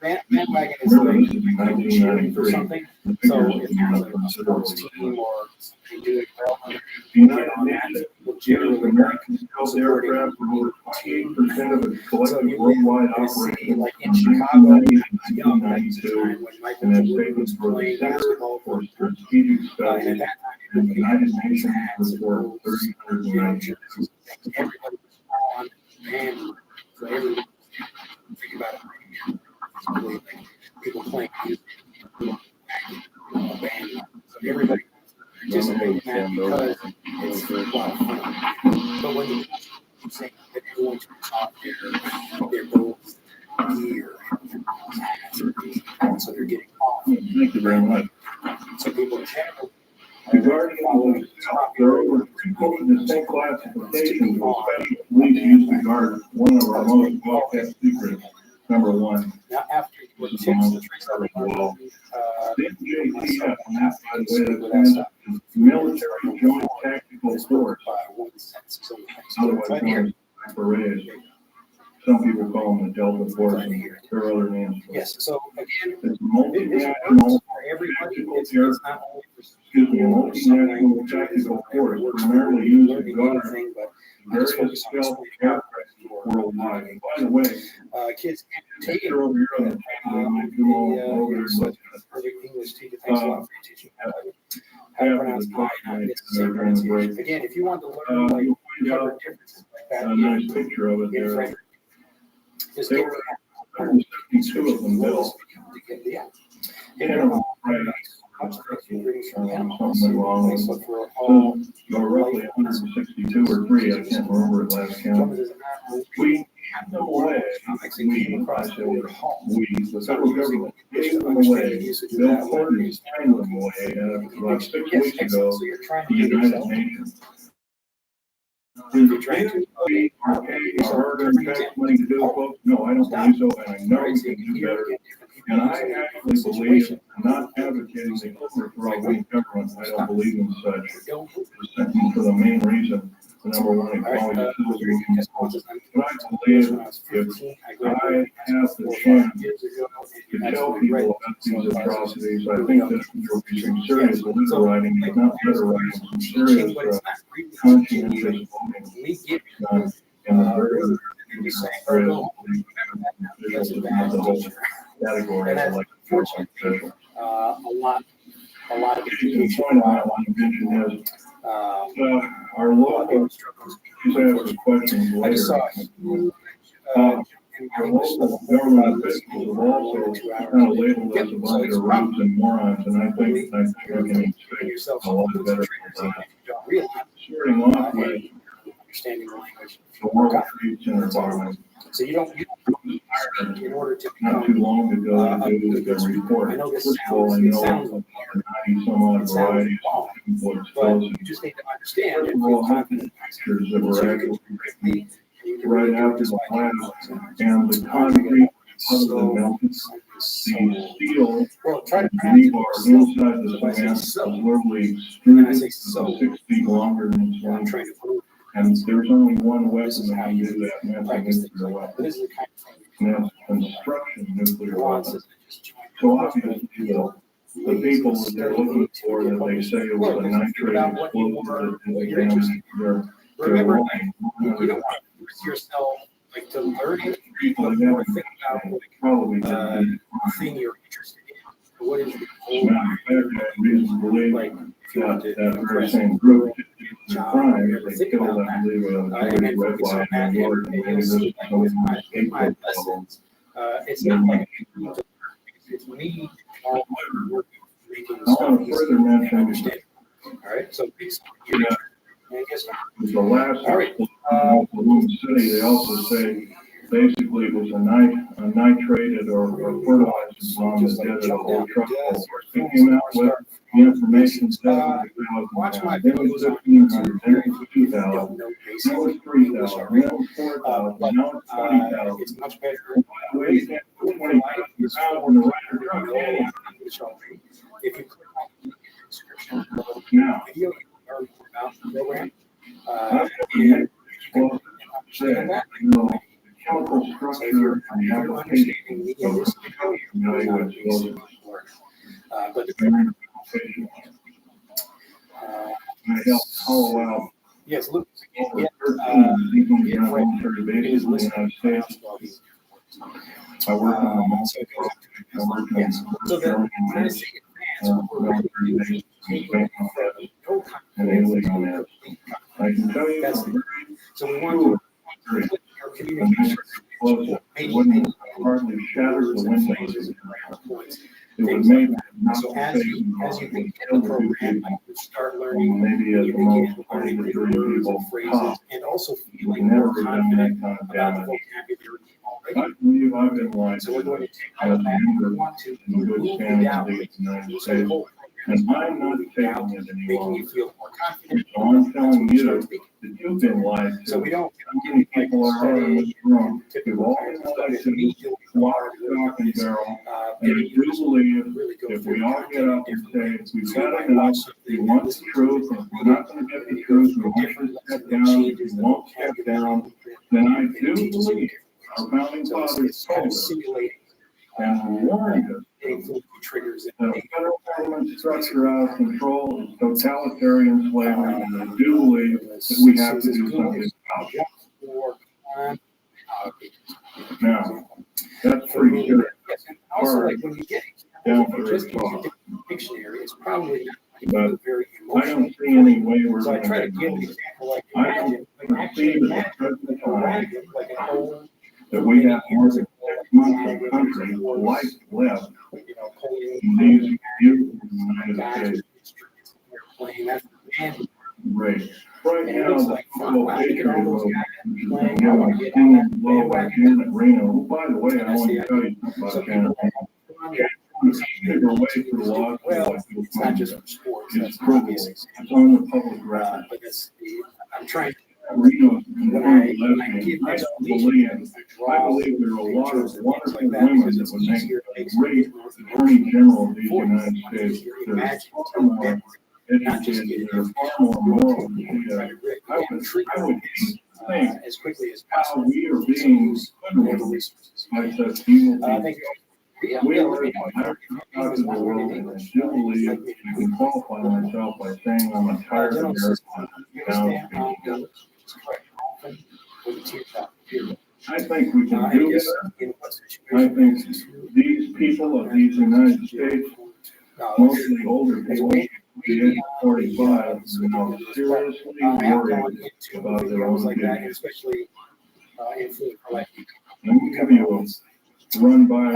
bandwagon is Remember, like this is cheering for 1993. something. The So figures if have you're gone like up a sports considerably. team or something doing well, The United on that, Nations people gives generally like American stealth supporting aircraft for over 28% of its So collective you worldwide live in a city operations like in from Chicago, 1990 to young, that's the 1992, time when Michael and has Jordan taken was for the playing Center basketball for for Strategic and Studies at that time, and the United everybody Nations had Report things 3092. everybody was on band. So everyone think about it. It's really like people playing music, a band. So everybody participate in that because it's a lot of fun. But when you say that everyone turns off their goals, gear, so they're getting off. Thank you very much. So people generally Regarding there are two distinct classifications of special police use the guard. One of our most well-kept secrets. Number one. Now, after your tips and tricks on the wall, the MJTF, and that's by the way that stands for Military Joint Tactical Force, otherwise known as Berets. Some people call them the Delta Force, and there are other names. Yes, so again, It's this multinational, works for everybody. It's not only for multinational tactical force, primarily used to guard anything, but various stealth aircraft worldwide. And by the way, kids can't take it. picture over here on the Perfect English teacher. Thanks a lot for teaching how to pronounce again, if you want to learn like cover differences like that, a nice picture of it there. just There get were 162 of them built. Something wrong with them. So, there were roughly 162 or 3, I can't remember at last count. We gave them away. The federal government gave them away. Bill Clinton signed them away about 6 weeks ago to the United Nations. Is it trying to are going to tax money to do it, folks? No, I don't believe so, and I know we can do better. And I actually believe, I'm not advocating the overthrow of government. I don't believe in such. For the main reason, number one, equality of citizens. But I believe if I have the chance to tell people about these atrocities, I think that there will be some serious letter writing, but not letter writing, some serious conscientious voting in the very category of like special. A lot of The point I want to mention is our local, you say have some questions later. Our local government officials have also kind of labeled us a bunch of rubes and morons, and I think we can expect a lot better from that. Starting off with understanding the language. the World Trade Center bombing. So you don't in order to Not too long ago to do the report. First of all, I know 90 some odd varieties of chemical explosives. you just need to understand First of all, how many pictures that were actually right after the blast, and the concrete other than melted, the steel and rebar inside the cement was literally extruded about 6 feet longer than it's length. And there's only one weapon that can do that, and that's a nuclear weapon. And that's construction nuclear weapon. So obviously, the people that they're looking for, that they say it was a nitrate explosive that damaged their lung. You don't want to force yourself like to learn it. People But that more haven't think about probably thing you're interested in. What is the matter of fact, I have reason to believe that very same group did the crime. They killed, I believe, a very red light in New York, and maybe this is some skateboard problem. it's not like it's me all making I want to further mention, understand. All right, so the last article in Oklahoma City, they also say basically it was a nitrated or fertilizing bomb that did it, a whole truck full. They came out with the information said it was 2,000 pounds, then it was 1,500, then it was 2,000, then it was 3,000, then it was 4,000, now it's 20,000. It's much better. By the way, you can't put 20,000 pounds in the right truck. If you click on the description of the Now, video, you learn more about the program. the chemical structure and the application of this But the I helped hollow out yes, look, over 13 military bases in the United States. I worked on the military. I worked on German military bases in Spain and Italy on that. I can tell you, so we want to communication close it. It wouldn't hardly shatter the windows. It would make it not so as you begin the program, you start learning maybe at you the begin most learning 20 to new 30 words people and phrases top. and also We've feeling never more done confident that kind of about the damage. vocabulary I already. believe I've been like So we're going to take as all a that. member We want to in good remove the standing in doubt, the United so the States, whole and program I'm not is about taking it any making longer. you feel more confident. So I'm telling That's when you start speaking. that you've been lied to. So we don't How many people are in this room who've all been lied to, lock, stock, and barrel, and I do believe if we all get up and say, we've had enough, we want the truth, and we're not going to get the truth, we want to step down, we won't step down, then I do believe our founding fathers told us, and warned us, triggers that a federal government structure out of control is totalitarian slavery, and I do believe that we have to do something about it. Now, that's pretty good. Also, like when you get Down for just a use talk. a dictionary, it's probably But very I don't emotional. see any way we're So I going try to to give an example, like I imagine, don't like actually see that imagine at present a time wagon, like an old, that we have more than 6 months of country life left you know, pulling in these beautiful United States. playing that band. Right. Right And it now, looks the like fun. football Wow, look at Patriot all those vote guys is playing. I getting want to get on that low by bandwagon. Janet Reno. Who, by the way, I want to tell you something So about people Janet Reno. She's her way through law school. well, like you'll it's not find just it. for sports. It's That's an privilege. obvious It's example. on the public record. But it's the, I'm trying to Reno's when I give I explanations, believe there are a lot of pictures and things wonderful like that, women because that it's would make easier, it makes a great it more attorney general of these for you. United It's States. easier. They're Imagine far more not just educated, getting they're far more moral than we are. I would think as quickly as how possible. we are being hoodwinked by such evil I people. think We are the out of the world, and I do believe I can qualify myself by saying I'm a tired American now speaking English. I think we can do better. I think these people of these United States, mostly older people, the age of 45, are now seriously worried about their own future. especially in food for like Let me give you a run by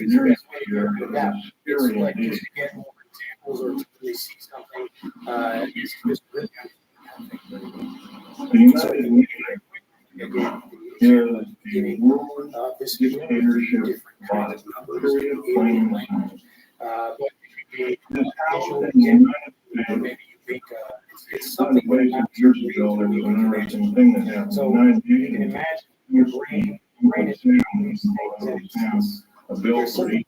engineering here. It's scary like indeed. just to get more examples or to really see something. It's just really The United Nations is the world dictatorship body, period, plain and simple. This house in the United States, it's by the something way, some years ago, there was an interesting thing that happened. So The United you can Nations imagine your brain Sam, a bill for $8 billion.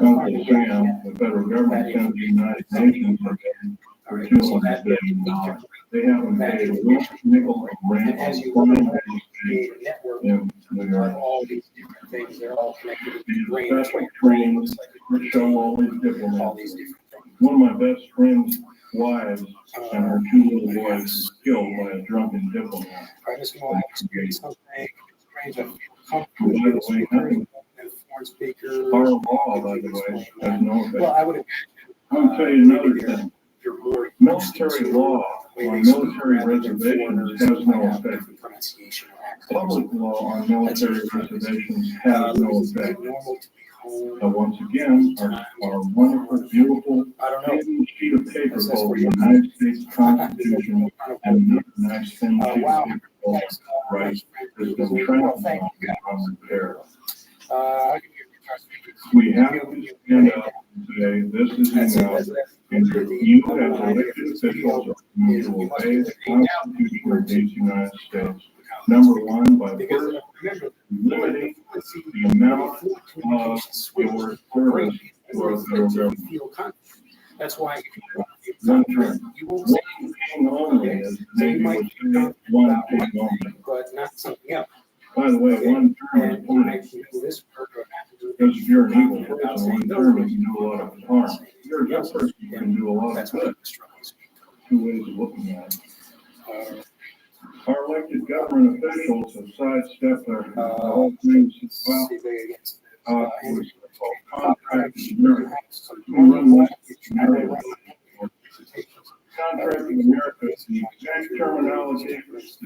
Uncle Sam, the federal government sent the United Nations for $200 billion. They haven't paid one nickel of rent as on you flying create a network in New York. of all these different things, they're all connected to the These brain. That's special why trains that show all these all diplomats. these different things. One of my best friend's wives and her 2 little boys were killed by a drunken diplomat. I just want to experience something strange. I feel By comfortable the way, nothing, with foreign speakers. our law, by the way, has no Well, effect. I would imagine. I'm gonna tell you another thing. You're more Military law on military reservations has no effect. pronunciation or accent. Public law on military reservations has no effect. Normal to be home. Now, once again, our wonderful, beautiful, I don't know. thin sheet of paper called the United States Constitution and another nice thin sheet of paper called rights has been trampled on repair. We have to stand up and say, this is enough, and you as elected officials are going to obey the Constitution of these United States. Number one, by first limiting the amount of your service to our federal government. That's why One term. One thing only, as the Navy would say, one thing only. but not something else. By the way, one term is And plenty. this word or have to do Because if you're an evil person, one term can do a lot of harm. If you're a good person, you can do a lot of good. Two ways of looking at it. Our elected government officials have sidestepped the whole thing. Well, what's called contract engineering. We run what? Contracting America is the exact terminology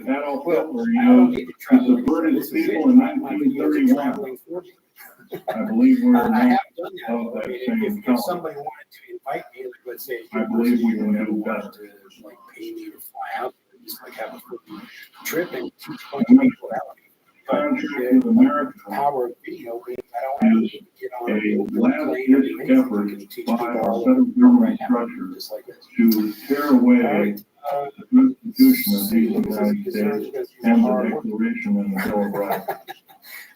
that Adolf Hitler used to subvert his people in 1931. I believe we're I have not done that. of that If same color. somebody wanted to invite me, like, let's say, I believe we can do wanted better. to like pay me to fly out, just like have a freaking trip and teach a bunch of people that way. But Contracting America the power of video means I don't have to get on a last-ditch effort and teach by people our all federal over government right now, structure just like this. to tear away the Constitution of the United States and the Declaration and the Bill of Rights.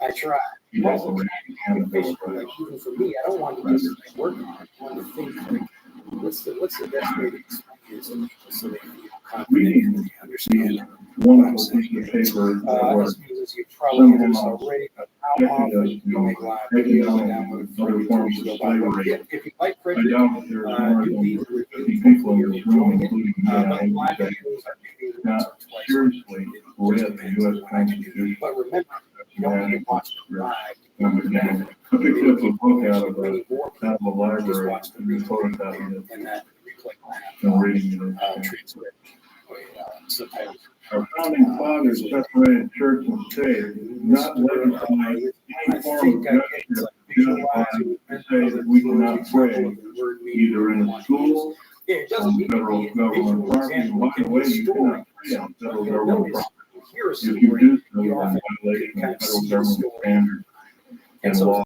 I try. Yes, and the Bill of Like, Rights. even for me, I don't want to just like work on it. I want to think like, what's the best way to explain it to people so they feel confident and Reading they understand wonderful piece of paper that was this means as you probably do this somehow already, but how often do you make live videos and download other forms of slavery. if you like I Frederick, doubt that there's more do than these 50 people in this room, including me, but I live would say, videos are maybe once not or twice. seriously read the U.S. Constitution. But remember, you don't need to watch them live. I picked up a book out of a library and photocopied it And that replay will have and reading it. transcript, subtitles. Our founding fathers separated church and state, not letting any form of justice justified to say that we cannot pray either in a school, on federal government property. And by the way, you cannot pray on federal government property. If you do so, you're in violation of federal government standards and laws.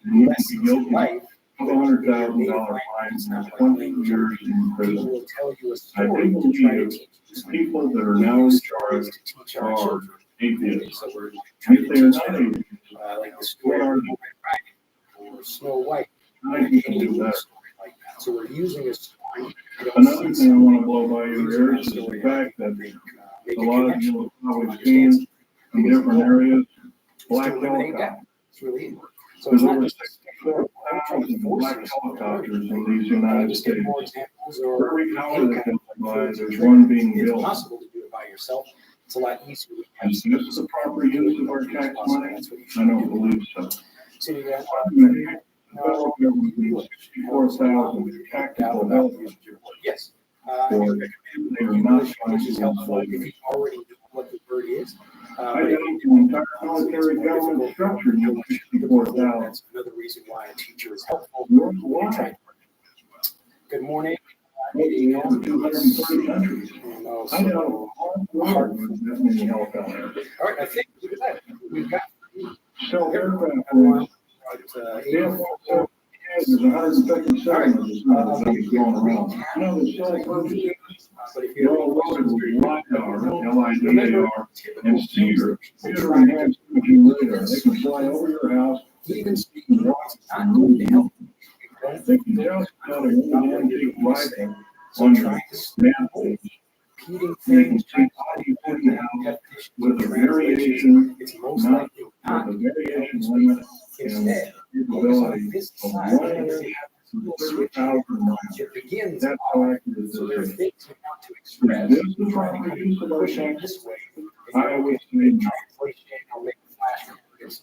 You will be guilty of $100,000 fine and 20 years in prison. I do believe people that are now in charge are atheists. If they are not atheists, Like the what are story or Snow White. I can do that. So we're using a story. Another thing I want to blow by your ears is the fact that a lot of you have probably seen in different areas black helicopters. It's really important. So There's it's not over just 64,000 black helicopters in these United States. For every tower that comes by, there's one being It's built. possible to do it by yourself. It's a lot easier. Is this the proper use of our tax money? I don't believe so. So you got Federal government needs 64,000 tactical helicopters. yes. For they are not trying Which is to helpful if enslavement. you already know what the word is. I think the entire military government structure needs 64,000. That's another reason why a teacher is helpful. Why? Good morning. Over 230 countries. And I also, know hard with that many helicopters. all right, I think look at that. We've got So aircraft wings, there's 157 of these things going around. You know, the cell purchases, but if they're all loaded with LiDAR, L-I-D-A-R, and Seeger, computer enhanced imaging radar. They can fly over your house, even speaking rocks and move down. They can just got a one-handed rifle on your manhole. repeating They can things, see how you put the house with a variation, it's most not likely with not. a variation limit and Instead, capability this of side, 130,000 miles. it begins. That's how accurate this So there are is. things you want to Is express. this the proper use of our tax? This way. I always say no. Translation or make a flash records.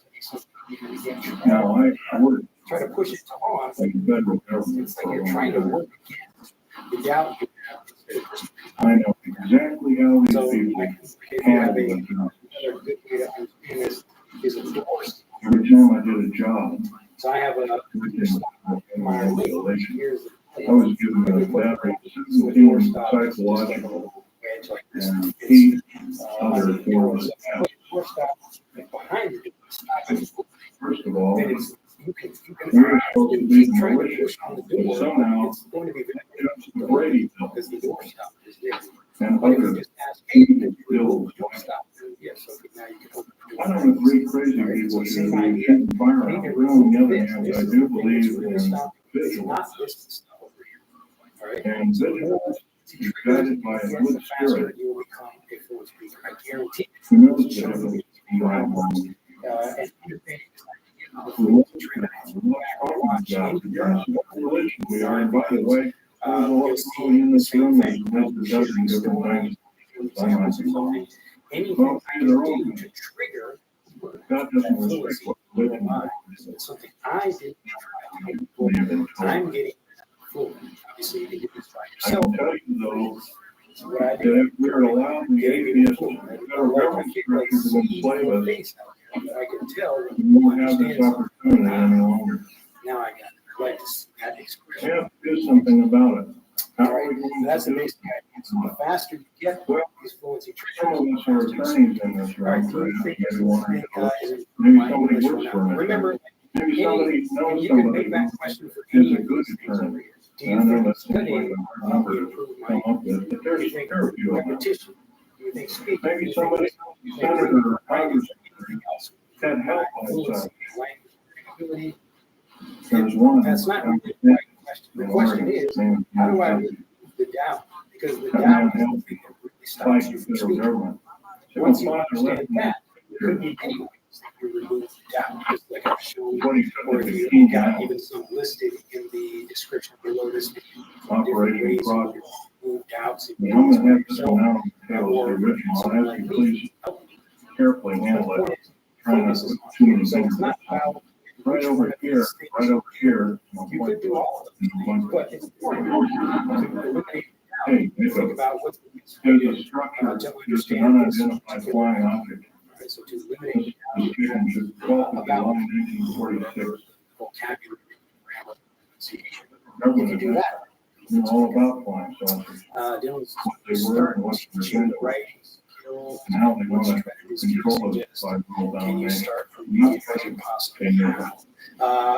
Now, I work Try to push it to on. like the federal government It's like for a you're long trying to time. work against the doubt you have. I know exactly how So, these people if you have handle a, the job. another good way to understand this is a divorce. Every time I did a job, So I have a, in my relation, here's the I was given a battery, 17 psychological, wedge like this. and heat, other forms of Put your stop behind the door. First of all, Then it's, you can we're supposed to be keep trying to malicious, push on the but door. somehow It's going to be it's the Brady bill because the door stop is there. and But if you other just ask, hey, did you bills. remove the door stop? Yes, okay, now you can open the door. I don't agree crazy people should be shooting firearms. But on the other hand, I do believe in vigilance. Not this stuff over here. All right? And vigilance is guided by a good spirit You will become a fluent speaker. I guarantee. who knows the difference between right and wrong. And understanding is like, We want to train out. We want to talk about jobs. Regardless of what religion we are, and by the way, there's a lot of people in this room that live a dozen different things. I might be wrong. anything Well, I they're can all do to trigger God doesn't respect what religion it's something I did. we have been told. I'm getting fully. Obviously, you can do this by I can yourself. tell you though, So what I that do, if we're allowed the atheist federal government structure to enslave us, I can tell that we won't have this opportunity any longer. now I got like that expression. We have to do something about it. How All are we right, going that's to the do it? basic idea. So the faster you get these fluency Some of trainers, us are attorneys in this all right, room, do you think maybe one or two. guys, Maybe somebody works for an remember, attorney. Maybe somebody knows you can somebody make that who question for is any a of good these things over attorney. here. Do And I you know think that seems like studying a hard number to improve come my, up with, but do you there's think a few of them. repetition? Do you think speaking? Maybe Do you somebody, think senator or writing, congressman, anything else? can help Fluency, us. language, ability. There's one. That's not really the right question. The question is, how do I remove the doubt? Because the doubt is the thing that really stops you from speaking. Once you understand that, there could be many ways that you remove the doubt. Just like I've shown, or if you got even some listed in the description below this video, different ways you remove doubts. I'm going to have this one out on the table, the original. I'll ask you please carefully handle it. Try not to put too many fingers right over here, right over here. You could do all of them, but it's important to eliminate. Hey, think about what's there's a structure, there's an unidentified flying object. So to eliminate This vision should call for the line 1946. vocabulary, grammar, pronunciation. Government You can do that. knew all about flying saucers, Dealing with what they were and what their teaching, agenda was, writing skills, and how they want to strategies control you us by world can you domination. start from Not the present, possible? they know.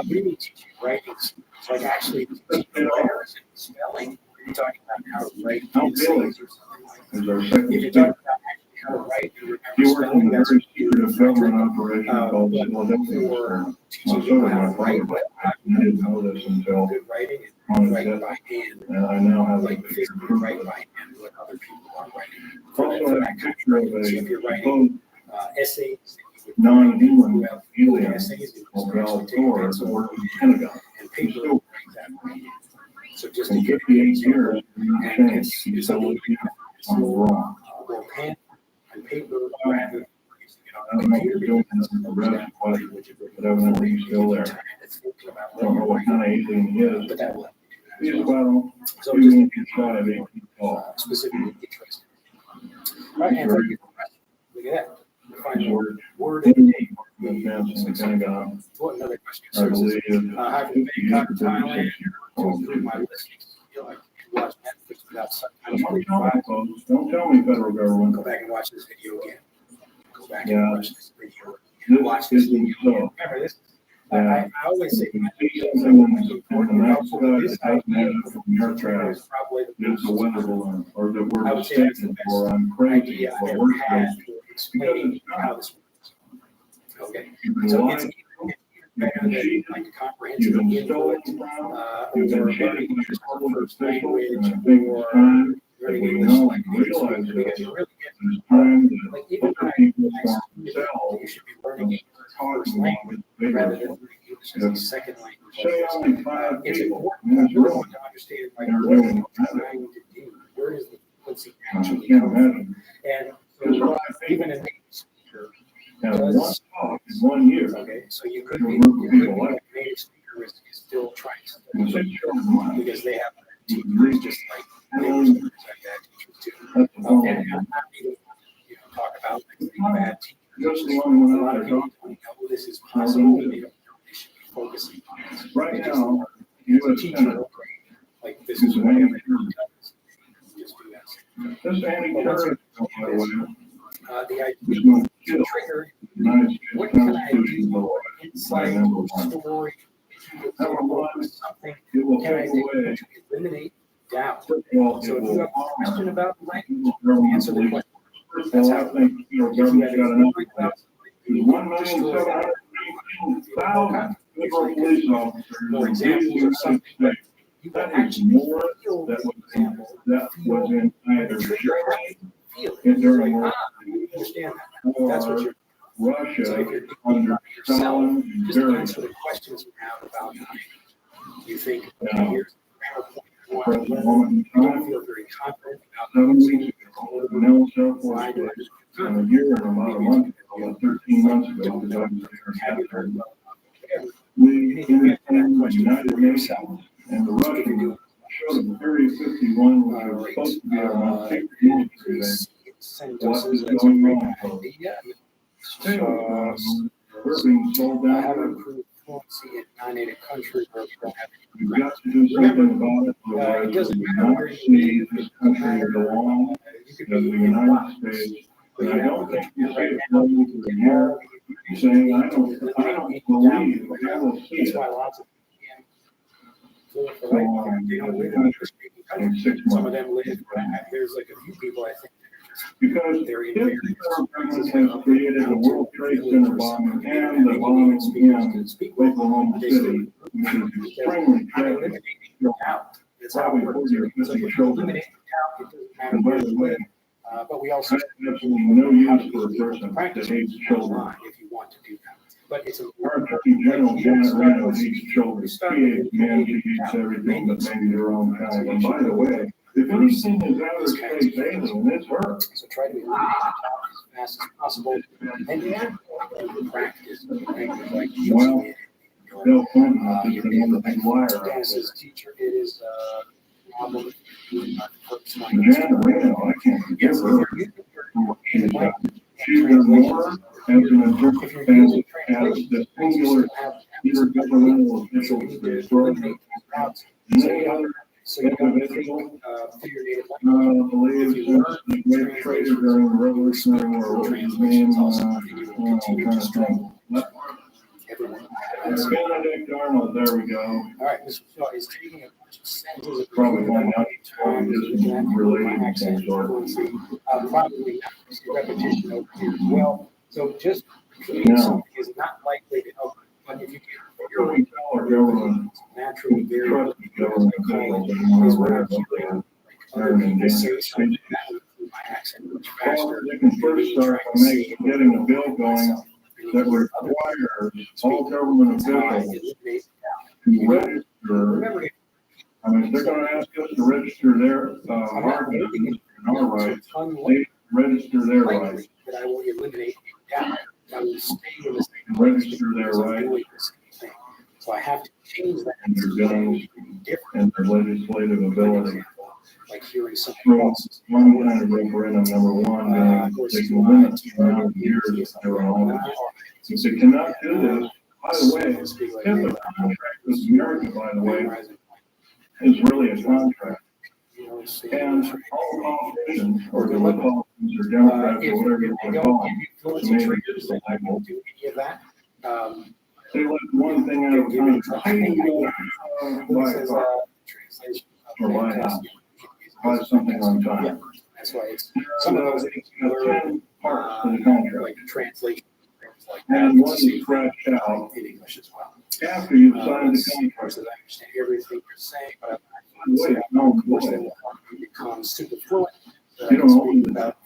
We need teaching writing, it's like actually teaching letters and spelling. You're talking about how to write essays or something like that. Is our If second you're state. talking about actually how to write and remember He worked in spelling, a that's very secretive government operation called the Philadelphia for Experiment. teaching So you did how my to write, father. but I didn't know this until good writing on and his write death, by hand. and I now have a Like picture physically proof write of by it. hand what other people are writing. Also have a picture of So if you're a writing supposed essays, non-human alien essays, called Val Thor that worked in the Pentagon. and He's paper still write that by hand. So just to in give 58 you an years, example, he's and changed. He's it's still with you. I'm wrong. or pen and paper rather than using it I on don't the know if computer. you're doing this in the rest, but evidently he's still there. I don't know what kind of alien he is. But that will He's about so 2 just inches shy of 8 feet tall. specifically interesting. All right, and thank you for question. Look at that. Find He's word worked of the day. in the Pentagon. What another question? I Services. believe Having Bangkok, Thailand, to 56 improve my listings. Feel like you watch Netflix without subtitles. Don't tell me, folks. Don't tell me federal government. Go back and watch this video again. Go back Yeah. and watch this video again. Watch this video So, again. Remember this. yeah. I always say If you see something in the night sky that this doesn't idea have from your is craft, probably the it's a weather balloon, or that I we're would say that's the mistaken best for, I'm crazy, idea I or ever worse had than. for explaining how this works. Okay. You've been So lied it's to, better you've been than cheated, like a you've comprehensive been input, stolen from, you've or been cheated learning by English your public first officials, language, and I think or it's time that learning we English know like and native realize speaker, that because you really it's time that like even other when people I start you themselves should be learning English first talking language with rather than vigorously. learning English as a second language. Say only 5 It's people important in for this room everyone to understand like are what doing it's that. trying to do. Where does the frequency I actually can't come from? imagine. And Just so 5 even people a native speaker and one does talk in 1 year. okay, so you could You're be a group of people like like a native speaker is still trying and to say, sure, why? because they have teachers just like Hello. native speakers have bad teachers too. That's the problem. And I'm not even talk about like bad teachers. Just the A one who lot went of out people there don't know this is possible. They don't know they should be focusing on this. right They just now, learn as a U.S. teacher, Senate, like this is is an what everybody anti-terrorist. does. Just do that. This anti-terrorist, bill, by the way, The is idea going to kill to trigger the United States what can I Constitution do? law by Insight, number 1. story, Number 1, something. it will Can I take do away, to eliminate doubt? first of all, So it if you will have a question harm about the language, government answer the police. question. First of That's all, I how. think the federal If you government's have got a enough. theory about There's 1,780,000 federal police officers in more these examples or United something. States. You can That is actually more feel that the was example. in either Trigger Germany feel it. and during Like, World you understand that. That's what War, you're. So Russia if you're under yourself, Stalin and just Goering. answer the questions you have about language. You think, Yeah. okay, here's the grammar point you want to Present learn. moment in You don't time, feel very confident about 7 using weeks ago, Manila Air Force why do Base, and a year and about a month ago, 13 months ago, because I was there in April, we entertained the United Nations and the Russians supposed to be our increase in sentences. That's a great idea. We're being sold I down have there. improved fluency in non-native countries where we don't have You've got to do something about it. it doesn't We matter not where you see live. this country go on You could as be the in United States. And I don't think you see it flowing through the air saying, I don't believe, but I will see That's it. why lots of people can't So, they don't live in English-speaking in countries. 6 Some of months. them live. There's like a few people I think Because they're if in the federal government has created the World Trade Center bombing and the bombing in Oklahoma City, which is extremely tragic, probably 40 or 50 children. And by the way, but we also I have absolutely no use for a person that hates children. if you want to do that. But it's a Our Attorney General Janet Reno hates children. She hates men, she hates everything but maybe their own kind. And by the way, if anything is outer space alien, it's her. So try to eliminate the top as fast as possible. And then practice like Well, Bill Clinton is your the number one liar out Dennis's teacher. It is a problem. Janet Reno, I can't forgive her. She's done more as an interpreter as the singular intergovernmental officials that destroyed many other individuals believes since the great trader during the Revolutionary War. His name, I'm trying to think. Benedict Arnold, there we go. All right, Mr. Shaw is taking a bunch of sentences. Probably find out just related to some sort. Probably repetition over here as well. So just something is not likely to help. But if you get What we tell our government, naturally very trust the government officials and more aware of their endangered species. Well, they can first start by getting a bill going that would require all government officials to register. I mean, if they're going to ask us to register their our government and our rights, they register their rights. that I will eliminate doubt. I will stay in the same Register their rights So I have to change that. and their guns and their legislative ability. Like hearing something So, else. one kind of referendum, number one, they can limit the amount of years that they're on office. If they cannot do this, by the way, if a contract with America, by the way, is really a contract. And all politicians, or the Republicans or Democrats or whatever you want to call them, to me, it's just a label. They let one thing out of a contract. Hey, you buy a car or buy a house, buy something on time. That's why it's some of those things are 10 parts to the contract. like translation. And one is scratched out in English as well. after you've signed the contract. I understand everything you're saying, but Wait, no, become super fluent. you don't own that.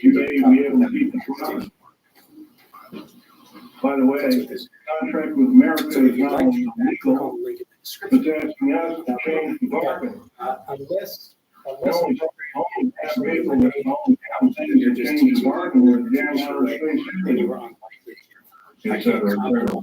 You may be able to keep the promise. By the way, this contract with America is not only legal, it's asking us to change the bargain. Unless The only people that only have things to change the bargain with damn outer space shooting, et cetera, et cetera.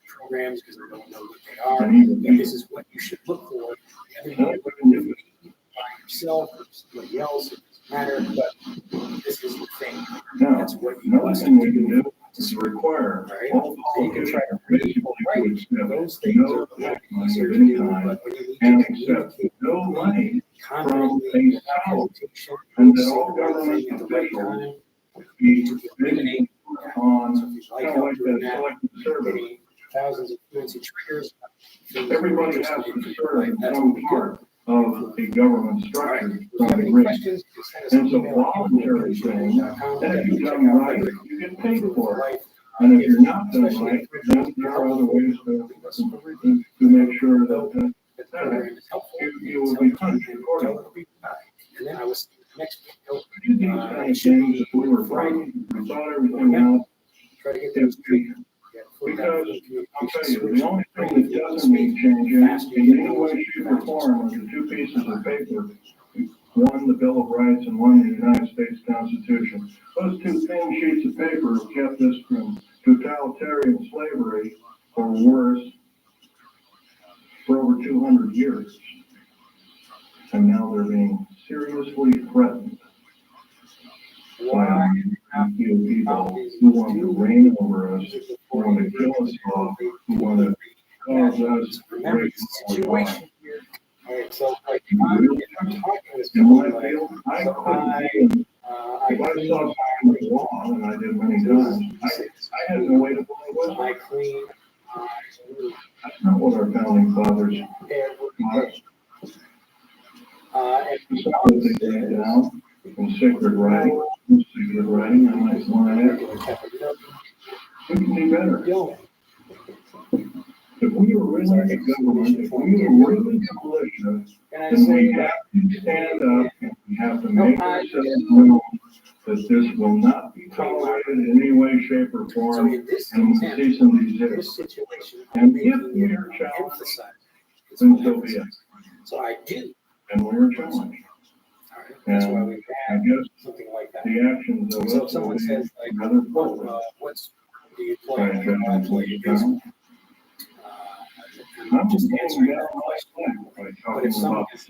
programs because I don't know what they are. And even And this is what you should look for. Everybody by yourself or somebody else, it doesn't matter, but this is the thing. No, That's what you another must thing we do. can do is require Right? all So you can try to politicians read basically to those accept things no are money easier of to any do, kind but when you and need to accept communicate no money from confidently a salary. communication, And that say all the right government thing at the right officials time, be to eliminate on so if you like kind of help like doing that that, selective service. getting thousands of fluency triggers. Everybody has to serve some part of a government structure to some degree. And it's a voluntary thing, and if you've done right, you get paid for it. And if you're not done right, then there are other ways to make sure that you will be punished accordingly. And then I was next We did these kind of things if we were frightened, we thought everything out. try to get If we, because I'll tell you, the only thing that doesn't need changing in any way, shape, or form are the two pieces of paper. One, the Bill of Rights, and one, the United States Constitution. Those two thin sheets of paper have kept us from totalitarian slavery, or worse, for over 200 years. And now they're being seriously threatened when we feel people who want to reign over us, who want to kill us off, who want to cause us to break our law. All right, so like In I'm talking with my field, I couldn't if I saw something was wrong, and I did many times, I had no way to follow it. I clean. That's not what our founding fathers taught. It's not what they laid down in sacred writing. I might want to add. We can be better. If we were really a government, if we were really a militia, then we have to stand up and we have to make ourselves known that this will not be tolerated in any way, shape, or form, and we cease and desist. And if we are challenged, then so be it. So I do. And we are challenged. That's why And we I have guess something like that. the actions of So if us will someone be says like, rather bold. what's do you Try play? and try I and play please baseball. God. I'm Just just answering down that my question. life by But if talking someone about says,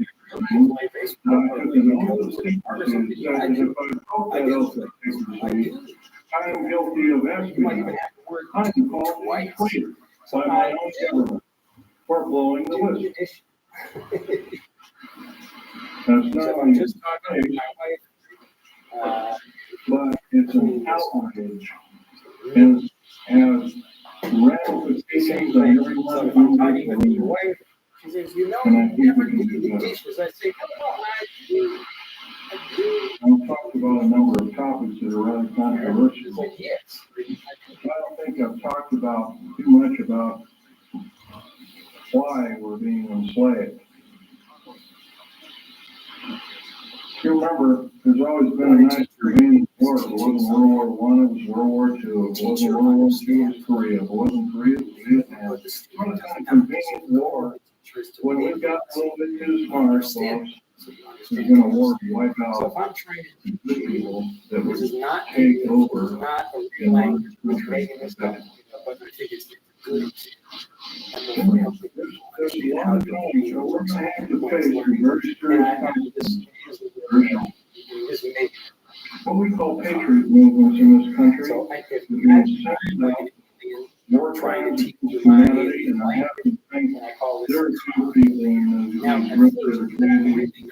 you play baseball, now, or if you there's go another to the thing park or to something, say yeah, I that do. if I call I that do. out to I secrecy, do. I'm guilty of You might even espionage. have the word I'm called twice. a traitor So by my I own do. government for blowing the Do whistle. the addition. That's So not if I'm only just talking to my wife, but it's an outrage and has ramifications on every one so of if I'm you talking with your individuals. wife, she says, you know, And I you think never we can do do the better. dishes. I say, no, I do. I do. I've talked about a number of topics that are rather She's controversial. like, yes. I don't think I've talked about too much about why we're being enslaved. You remember, there's always been a nice convenient war. It wasn't World War I, it was World War II. It wasn't World War II, it was Korea. It wasn't Korea, it was Vietnam. Some kind of convenient war. When we got a little bit too smart, folks, there's been a war to wipe So out if I'm trying to the people that this is would not take this over is not a real in our language, we're country. making this up, but I think it's good. And we'll help people There's a understand lot how of to times that we're gonna have to do face some very and serious I consequences. just make What we call patriot movements in this country, so I if we've been setting up war trying crimes to teach against you my humanity, and I have to think and I call there are this two people in these now groups that are crazy.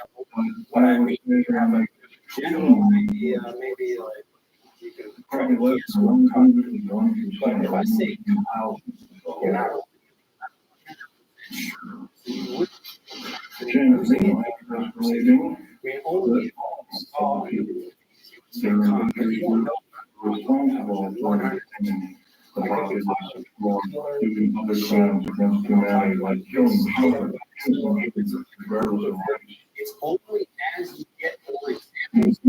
what I I would mean. say You have they're a like general idea, maybe like you can probably less than 101%. But if I say you're not James Dean was believing we only saw responsible for understanding the population for doing other crimes against humanity, like killing children, regardless of race. it's only as you get more Things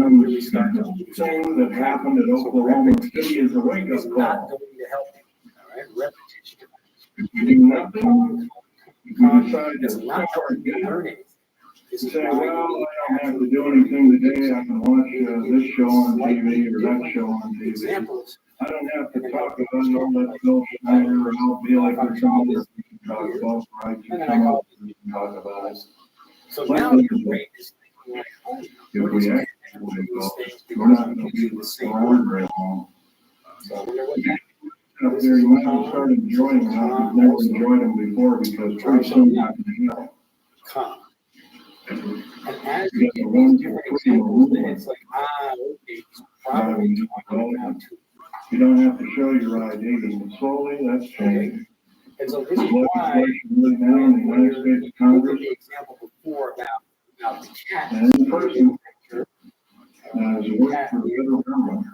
that happened at Oklahoma City is a wake-up not call. going to help you. All right, repetition. If you do nothing, if you decide It's to not start going to again, learn anything. you say, well, I don't have to do anything today, I can watch this show on TV or that show on TV. Examples. I don't have to talk about all that Bill Schneider or I'll be like there's some other people talk about rights or some other people talk about it. So now your brain is thinking like, oh, If we actually go, we're not gonna be around very long. so Up there, you might have started enjoying them, I've never enjoyed them before because pretty soon you're not gonna know. calm. And as You you get the get one, these two, different three, examples, then and it's like, okay, he's probably talking about two. you don't have to show your ID, and slowly that's changed. And so this is why Legislation really now in the United States look at Congress the example before about the cat. and the person that has worked for the federal government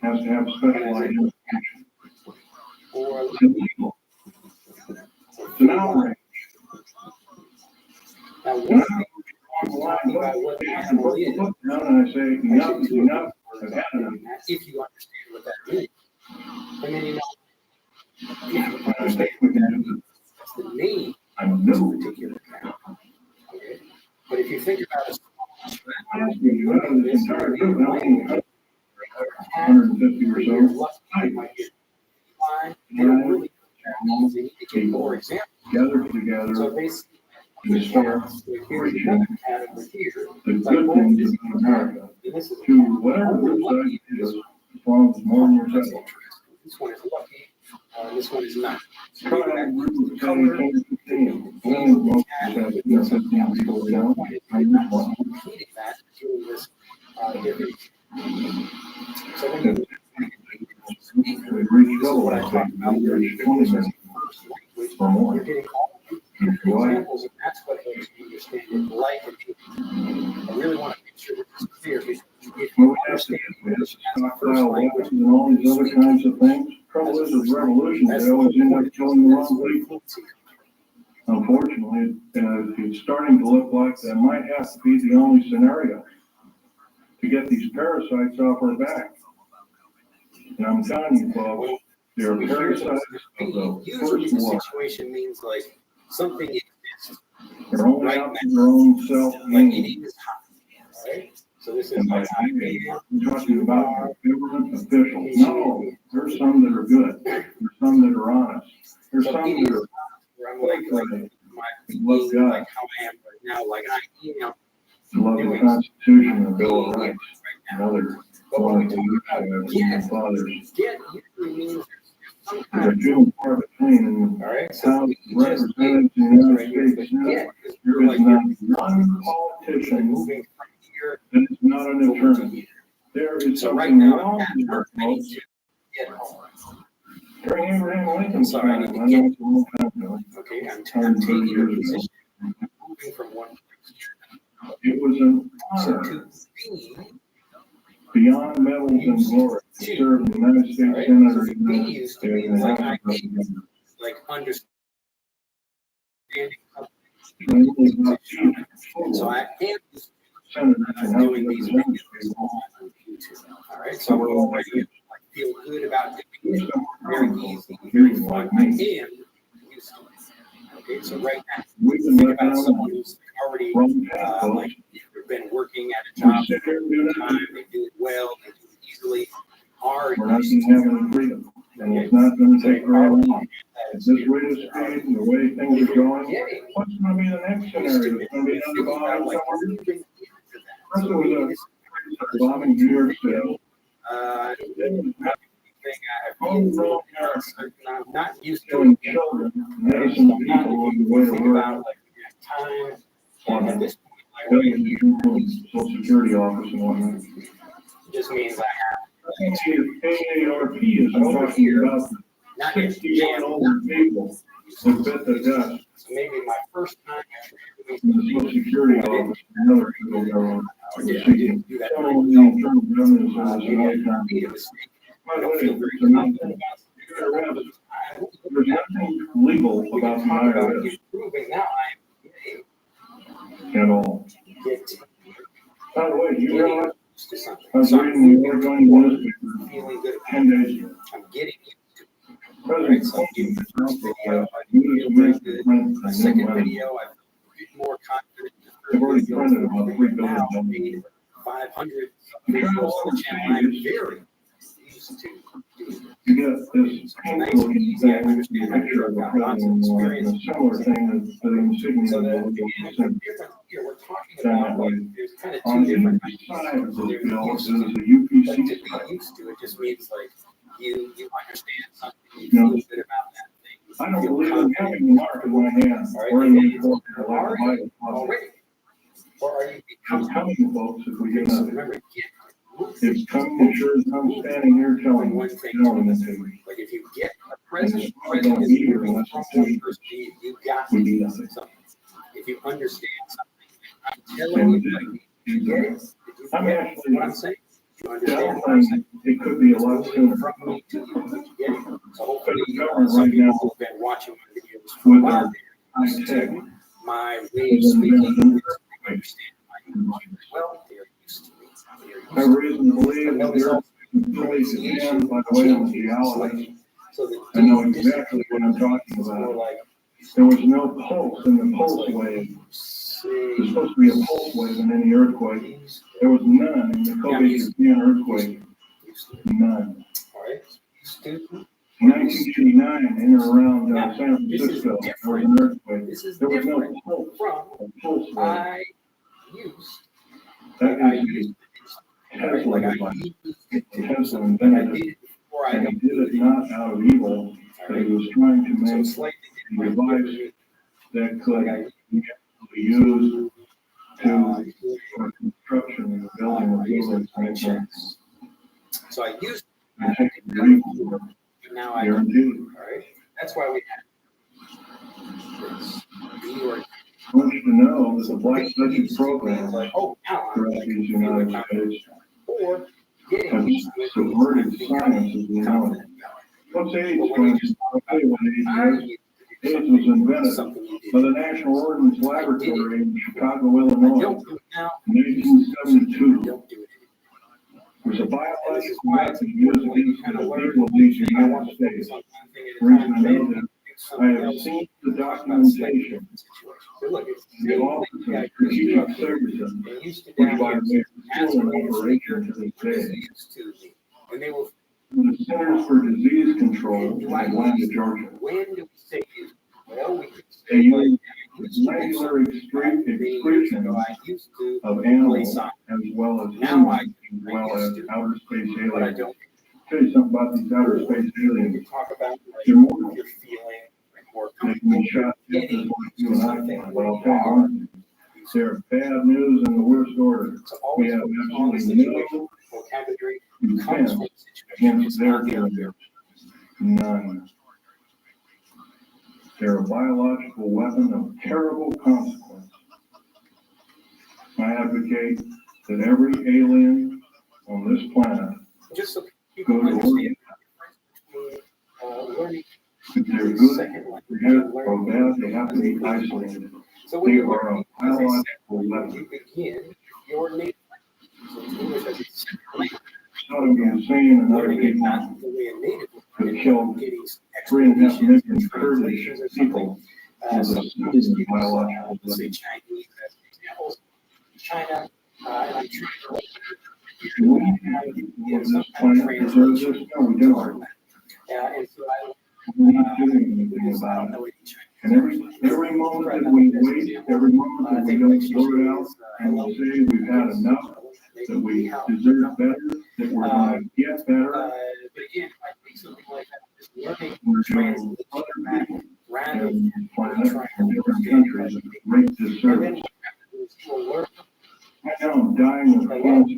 has to have special identification. Or It's illegal. It's an outrage. now And what I'm is talking about what the I animal put the is, book down and I say, enough is enough, I've had enough. if you understand what that means. And then you know, if you And I understand think we can do that's the name I of this know. particular cat. Okay? But if you think about it, You have this entire group, now we can cut 150 or so. they don't really they need to get more examples. Gathered So together, they see to start Here's reaching another tab over here. the It's like good both things this of America and this is a to tab. whatever One is website lucky. it is, as long as it's more than your That's title. interesting. This one is lucky. This one is not. So Try maybe to that remove the color. 10, 15. Women most have 15 people down. I know one. Completing that through this different. So when you We reach this is what I level, talked about. You're reach 20 using minutes first language. or more. You're getting all the examples, and that's what helps you understand it. Life and people. I really want to make sure this is clear because if Well, you we have to understand we have to English as a first stockpile language, weapons and all these other kinds of things. Trouble is with revolutions, they always end up killing the wrong people. Unfortunately, it's starting to look like that might have to be the only scenario to get these parasites off our back. And I'm telling you, folks, they're parasites of the usually first the war. situation means like something exists. They're only right out for their own self. Like it is hot. Right? So this is And like I'm talking about government officials. No, there's some that are good. There's some that are honest. There's some that are where I'm like my love God, like how I am right now, like I am love the Constitution and the Bill of Rights, and other one of the fathers. get usually means some They're kind few and far between in right, so House we representatives just in the United States. get There is not one politician moving from here that is not an over to attorney. here. There is So right something now wrong with our folks. get home. During Abraham Lincoln's Sorry, I time, need I to know get it's a long time ago. okay, I'm taking a position, moving from one place to It was an another. honor So to be beyond medals and glory to serve the United States right? Senator So in to the be United used States to and means the like House I of Representatives. like understanding. And it was not cheap. So I am Senators and House doing these Representatives. videos on YouTube. All right, so I'm already like feel good about doing it. Very easy, very fun. I am used to it. Okay, so right now, We've been think let about down someone on who's already wrong path, folks. like they've been working at a job We sit here and do for nothing. time. They do it well. They do it easily. Are We're not used going to to have any freedom. And it's not going to take very long. At this rate of speed and the way things are going, what's going to be the next scenario? It's going to be another bomb somewhere. First it was a bombing New York City. Then homegrown parents I'm not used to killing it. children, innocent people on the way to Think work. about like time. On At the this point, like Social Security office and whatnot. just means I AARP is talking about not 60 and older people that bit the dust So maybe my first time in the Social Security office and other federal government. I didn't do that. So the Internal Revenue Service and other I made a times. mistake. By I the don't way, feel very there's confident about it. there's nothing legal about the IRS Improving now, at all. I get By the way, do you realize used to something. I was So reading the Oregon newspaper I'm feeling good. 10 days ago. I'm getting used to it. President So Clinton the first video, I U.S. feel very Mint good. printed My a second new money. video, I feel more confident. They've already printed about $3 billion. Now I made 500 The videos trouble on the channel. I'm overseas, very used to doing it. you get this pink-looking thing, picture of the president, and a similar thing that the insignia So of that the different here, we're talking done about that like way. there's kind of On two the different side of this They're bill used is to a But to UPC be stripe. used to it just means like you understand something, you No. feel good about that thing. I don't feel believe in confident. having the mark in my hand or in the court like the Bible. Already. Or are you I'm telling you, folks, if we get so nothing. remember, It's coming, it sure is, I'm standing here telling you, one thing telling it to me. like if you get a And president, it's not gonna president be is here moving unless from it's one two. person to you got We to do do nothing. something. If you understand something, I'm telling you, like, you get it. I'm Get actually, what I'm saying. You I understand what I'm saying. it could be a lot Moving sooner. from me to you. You get it. So hopefully, The government some right people now, who have been watching my videos for a with while, their they're used high tech, to my way of speaking. They understand my well, they're used to me. I have reason to believe that there is pronunciation by the way of the geologist. So the I know exactly what I'm talking more about. like There was no pulse in the pulse wave. There's supposed to be a pulse wave in any earthquake. There was none in the Kobe Japan earthquake. None. all right, student. In 1989, in or around San Francisco, there was an earthquake. This is There was no different pulse. from Pulse wave. I used. That I is used a Tesla like I device. used Tesla I invented did it. it before I And he did it not out of evil, but he was trying to So make it's slightly a different. device that could be used for construction and building of buildings. So I used And it. take the evil, Now I guaranteed. all right. That's why we have this. I want you to know that the Black Budget program Like, oh, now throughout I'm these United States or getting has used to it. subverted science as we know it. What's AIDS, for instance? I'll tell you what AIDS is. AIDS was invented by the National Ordnance Laboratory in Chicago, Illinois, in 1972. There's a biological weapon used against the people of these United States. The reason I know that, I have seen the documentation in the Office of Strategic Services, which by the way is still in operation to this day. The Centers for Disease Control in Atlanta, Georgia. When do we say use? Well, we could They use regular excretion of animals as well as humans, as well as outer space aliens. Tell you something about these outer space aliens. They're more. They can be shot just as like you and I can, but I'll tell you one thing. They're bad news in the worst order. We have absolutely no defense against their gender. None. They're a biological weapon of terrible consequence. I advocate that every alien on this planet go to Oregon. If they're good, or bad, they have to be isolated. They are a biological weapon. Saddam Hussein and other people have killed 3.5 million Kurdish people with a simple biological weapon. China, and I'm trying Does this planet deserve this? No, we don't. and so We're not doing anything about it. And every moment that we wait, every moment that we don't sort it out, and we say we've had enough, that we deserve better, that we're going to get better, but again, I think something like that, learning we're doing other people and planet and different countries a great disservice. I know I'm dying of funds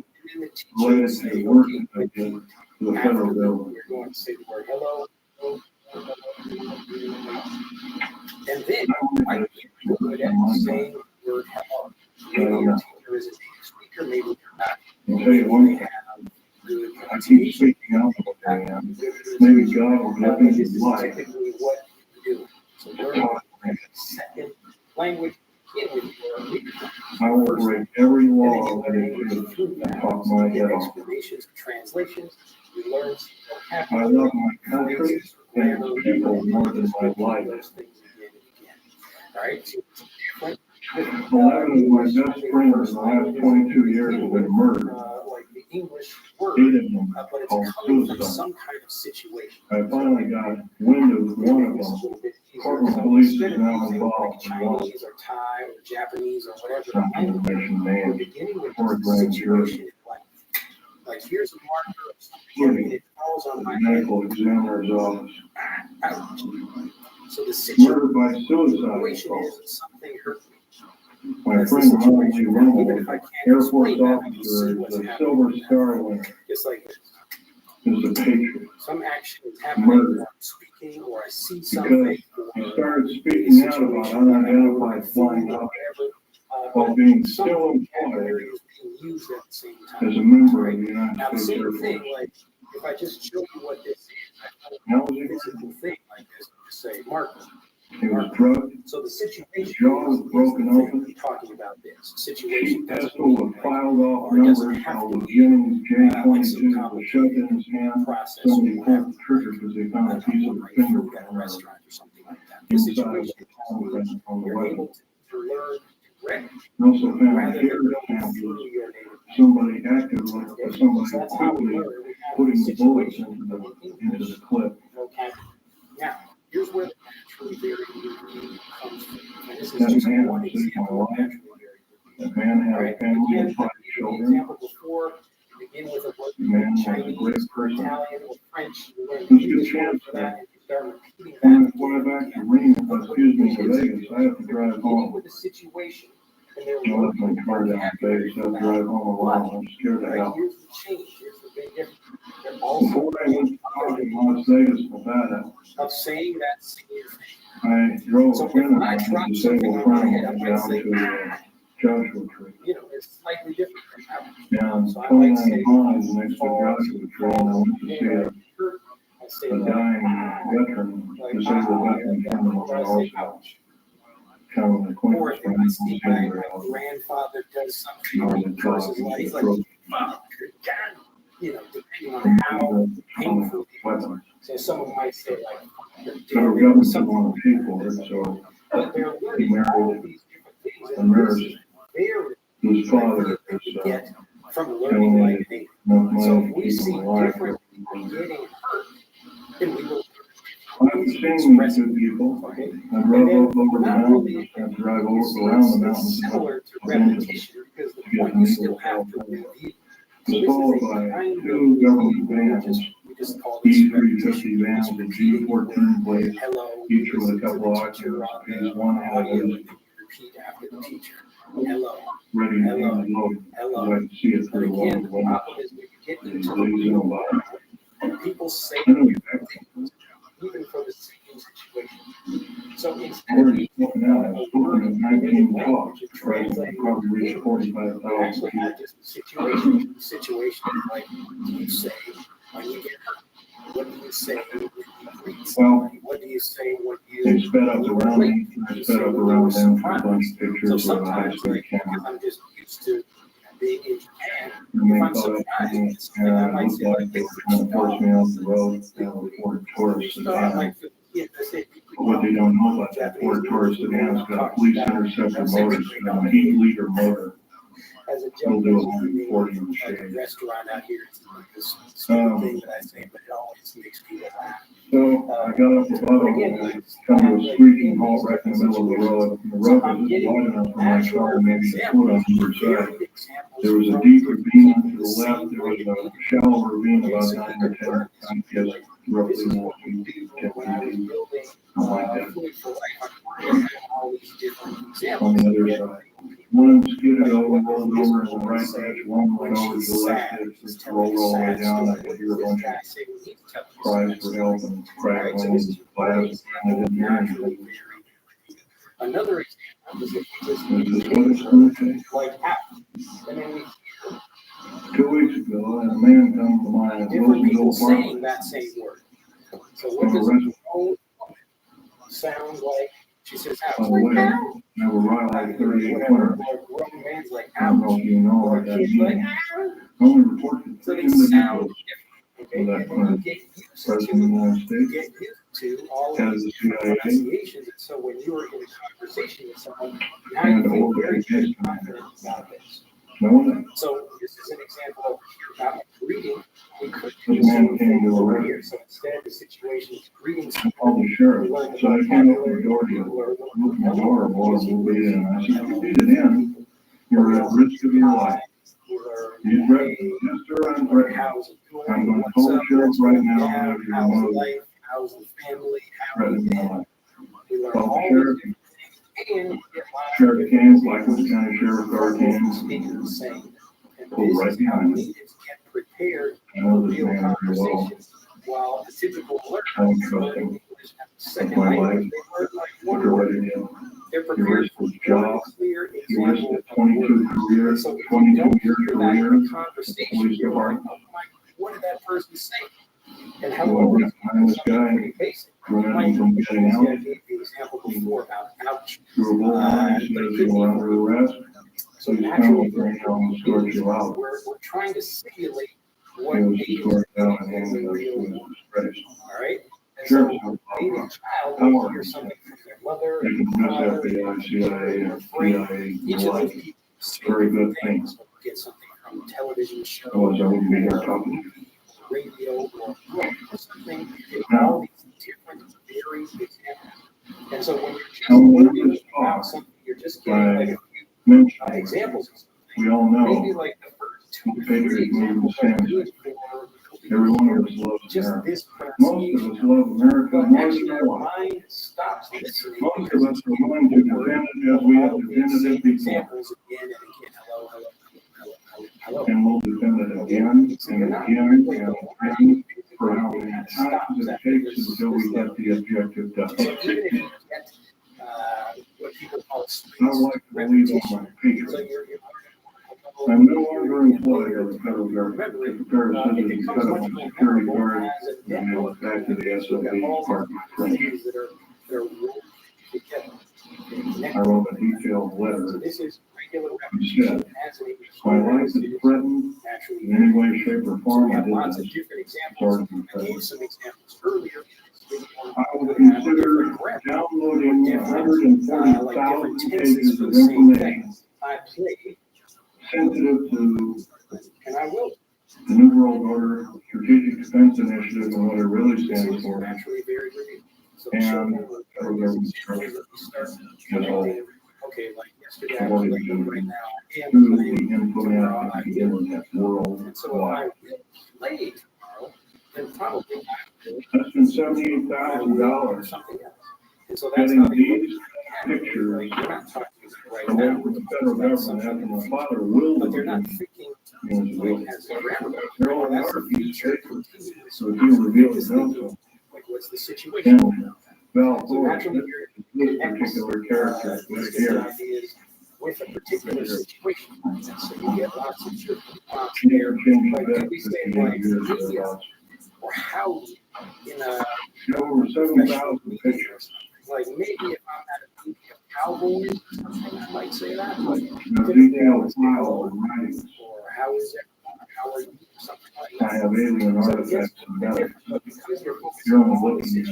related to the work that I did to the federal government. You're going to say the word hello. And then I think you're good at saying the word hello. Maybe your teacher is a native speaker, maybe you're not. I'll tell you one thing. I keep speaking out what I am. Maybe God will let me This is life. typically what you do. So learn second language in with your leadership. I will break every law that exists and talk my head off. Explanations, translations, you learn I love my country and its people more than my life. those things again and again. All right, so it's different. 11 of my best friends in the last 22 years have been murdered. Like the English word, 8 of them but it's called coming from suicide. some kind of situation. I finally got wind of one of them. Portland police is now involved in one Chinese or Thai or Japanese or whatever. something mentioned We're name beginning with for a this grand jury. situation. Like here's a marker of something that falls on The my head. medical examiner's office. Ouch. So the Murder by suicide. situation is something hurt me. My friend Ronald Lee Rummel, Air Force officer, the Silver Star winner, Just like this. is a patriot. Some action is happening, Murder. or I'm speaking, or I see Because something. he started speaking out about unidentified flying objects while being still employed Used at the same time. as a member of the United Now the States Air same Force. thing, like if I just show you what this is, How was he? physical thing like this, just say marker. He was drugged. So the situation His jaw was broken open. talking about this Cheap situation doesn't pistol mean with filed off or it doesn't numbers have called to the be Jennings like some J-22 was complicated shoved in his hand. process. Somebody You have pulled the trigger because they found a piece of the food at a fingerprint restaurant or something like that. The inside of situation the fingerprint on the you're able weapon. to learn direct They also found rather hair than going samples. through your native Somebody acted like language. somebody So that's how we quickly learn. We have putting a the bullets situation into the clip. happening. Now, here's where the naturally varied comes from. And this is That just man one was sitting example on of life. naturally varied. That man had a family and five children. Example before, begin with a word The man was a Chinese, great or person. Italian, or French. You learn This is a English good chance for that, and you start repeating When I that. fly back to Reno, excuse me, to Vegas, I have to drive Beginning home. with a situation, and they're I left my car down in Vegas, I have to drive home alone. I'm scared to right, hell. here's the change, here's the big difference. They're also Before I went to college in Las Vegas, Nevada, of saying that same thing. I drove So a friend of if I mine, drop a something disabled on my friend, head, I might down say, to Joshua Tree. you know, it's slightly different from that. Down So I might 29 say, miles next to Joshua Tree, and I went to see I say, a dying veteran, disabled veteran friend of mine also. Kind of an or acquaintance if friend I from see my Denver. grandfather does something, I he was curses like, he's like, talking fuck, God, you know, depending on how painful it is. So someone might say like, federal government's one of the people, so but they're he learning all married these different things. a nurse Very whose father get is from learning like me. enough So money if to we keep see him alive. different people getting hurt, then we will I've seen these good people. I'd drive over the mountains, I'd drive around the mountains. Similar to repetition because the point you still have to review. It's followed by two government vans, E350 vans with G14 plates, each with a couple of occupants. One had a repeat after the teacher. Hello. ready to hand load. Hello. I can see it through the Again, the wall. problem is when you get into the Ladies real and life, and people say I know exactly. even for the same situation. So instead We're of just looking at it, spoken in 19 talks, right? Probably reached you 45,000 actually people. have just a situation like you say when you get hurt. What do you say when you breathe? Well, What do you say when they you sped up around me, I sped up around them for a bunch of so pictures of a high sometimes speed like camera. I'm just used to being in Japan. And If they I'm thought I surprised, and I it might looked say like like they were trying to force me off the road down Ford Taurus sedan. But what they don't know about that Ford Taurus sedan's got a police interceptor motor, a 8-liter motor. As a We'll joke, do 140 in the like a shade. restaurant out here, it's like this stupid thing that I say, but it always makes people laugh. So I got up above it and I come to a screeching halt right in the middle of the road. And the road was just wide enough for my car maybe to foot on either side. There was a deep ravine to the left. There was a shallow ravine about 9 or 10, I guess, roughly 9 feet, 10 feet deep, something like that. On the other side. One skidded over, rolled over in the right direction, one went over to the left, it just rolled all the way down. I could hear a bunch of cries for help and crackling and glass. I didn't hear anything. Another example is if you just This is what it's going to take. like and then we 2 weeks ago, and a man comes to my different people little saying apartment. that same word. So what does On the old woman sound like? She says, ouch. the way, I have a Riley 38 winner. Grown man's like, I don't know ouch. if you know Or what that kids like, means. ouch. Only reported So 3 they sound individuals different. for Okay, that and then winner. you get used President of the United to States, get used to all head of of the these different CIA, pronunciations. And so when you're in a conversation with someone, now and you feel over very, the very case confident about this. no, So this is an example of about greeting. We could this do the man same came thing to over arrest here. So instead the situation is greeting I called the sheriff, so I came up to the door to open the door, boy, we'll be in. I said, if you beat it in, you're at risk of your life. You threatened, Mr. I'm threatened. I'm going to call the sheriff right now, whenever you're moving. How's the family? Threatening my life. We learn Called the all sheriff. these things and Sheriff came, Blackwood County Sheriff Car came, speaking the same. And pulled this right is how behind we me. need to get prepared I for know this real man very well. conversations. While the typical I learner don't trust him. English at the With second my language, life, they learn like look one at what word. he did. They're He prepared risked for his job. one clear He risked example a of a 22 word. career, And so if you 22 don't year hear that career in at a the conversation, police you're like, department. oh my, what did that person say? And You how went long right behind this guy, basic. prevented him from getting out. I gave the example before about ouch. Through a bullhorn, he says you're under arrest. So Please come naturally, with me, I'll escort you out. we're trying to simulate He what was being escorted out and is a handed real to one. British. All right? And Sure. so being a child, will hear something from their mother, They can miss FBI, CIA, and CIA, each and of the like. those people say Very good different thing. things. Get something from a television show, Otherwise, I wouldn't be here talking to you. radio, or book, or something. Now, All these different, varied examples. And so when you're just learning about something, you're just getting like a few examples. We all know maybe like the first 2 or 3 examples are good for every one of us loves just America. this Most of us love America but more actually than our anyone. mind stops listening Most because of us are going to defend it as we have defended it before. examples again and again. Hello, hello, hello, hello, hello. And we'll defend it again and again and again for how many times it takes until we get the objective done. So even if you get what people call I would like to believe on my feet. I'm no longer employed by the federal government to prepare citizens to set up my security guard and mail it back to the SOB part of my training. I wrote a detailed letter. Instead, my life is threatened in any way, shape, or form. I did I would consider downloading 140,000 pages of information sensitive to the New World Order, Strategic Defense Initiative, and what it really stands for, and federal government structure as a whole. According to the input out of the internet worldwide. That's been $78,000 getting these pictures away from the federal government after my father willed them in they're all in our piece of paper, so if you reveal it also. And Val Ford, this particular character right here. With a particular situation. So you get lots of or how in a over 7,000 pictures. Like maybe if I'm at a movie of cowboys or something, I might say that. Or how is it? How are you? Something like that. I have alien artifacts and metals. You're only looking at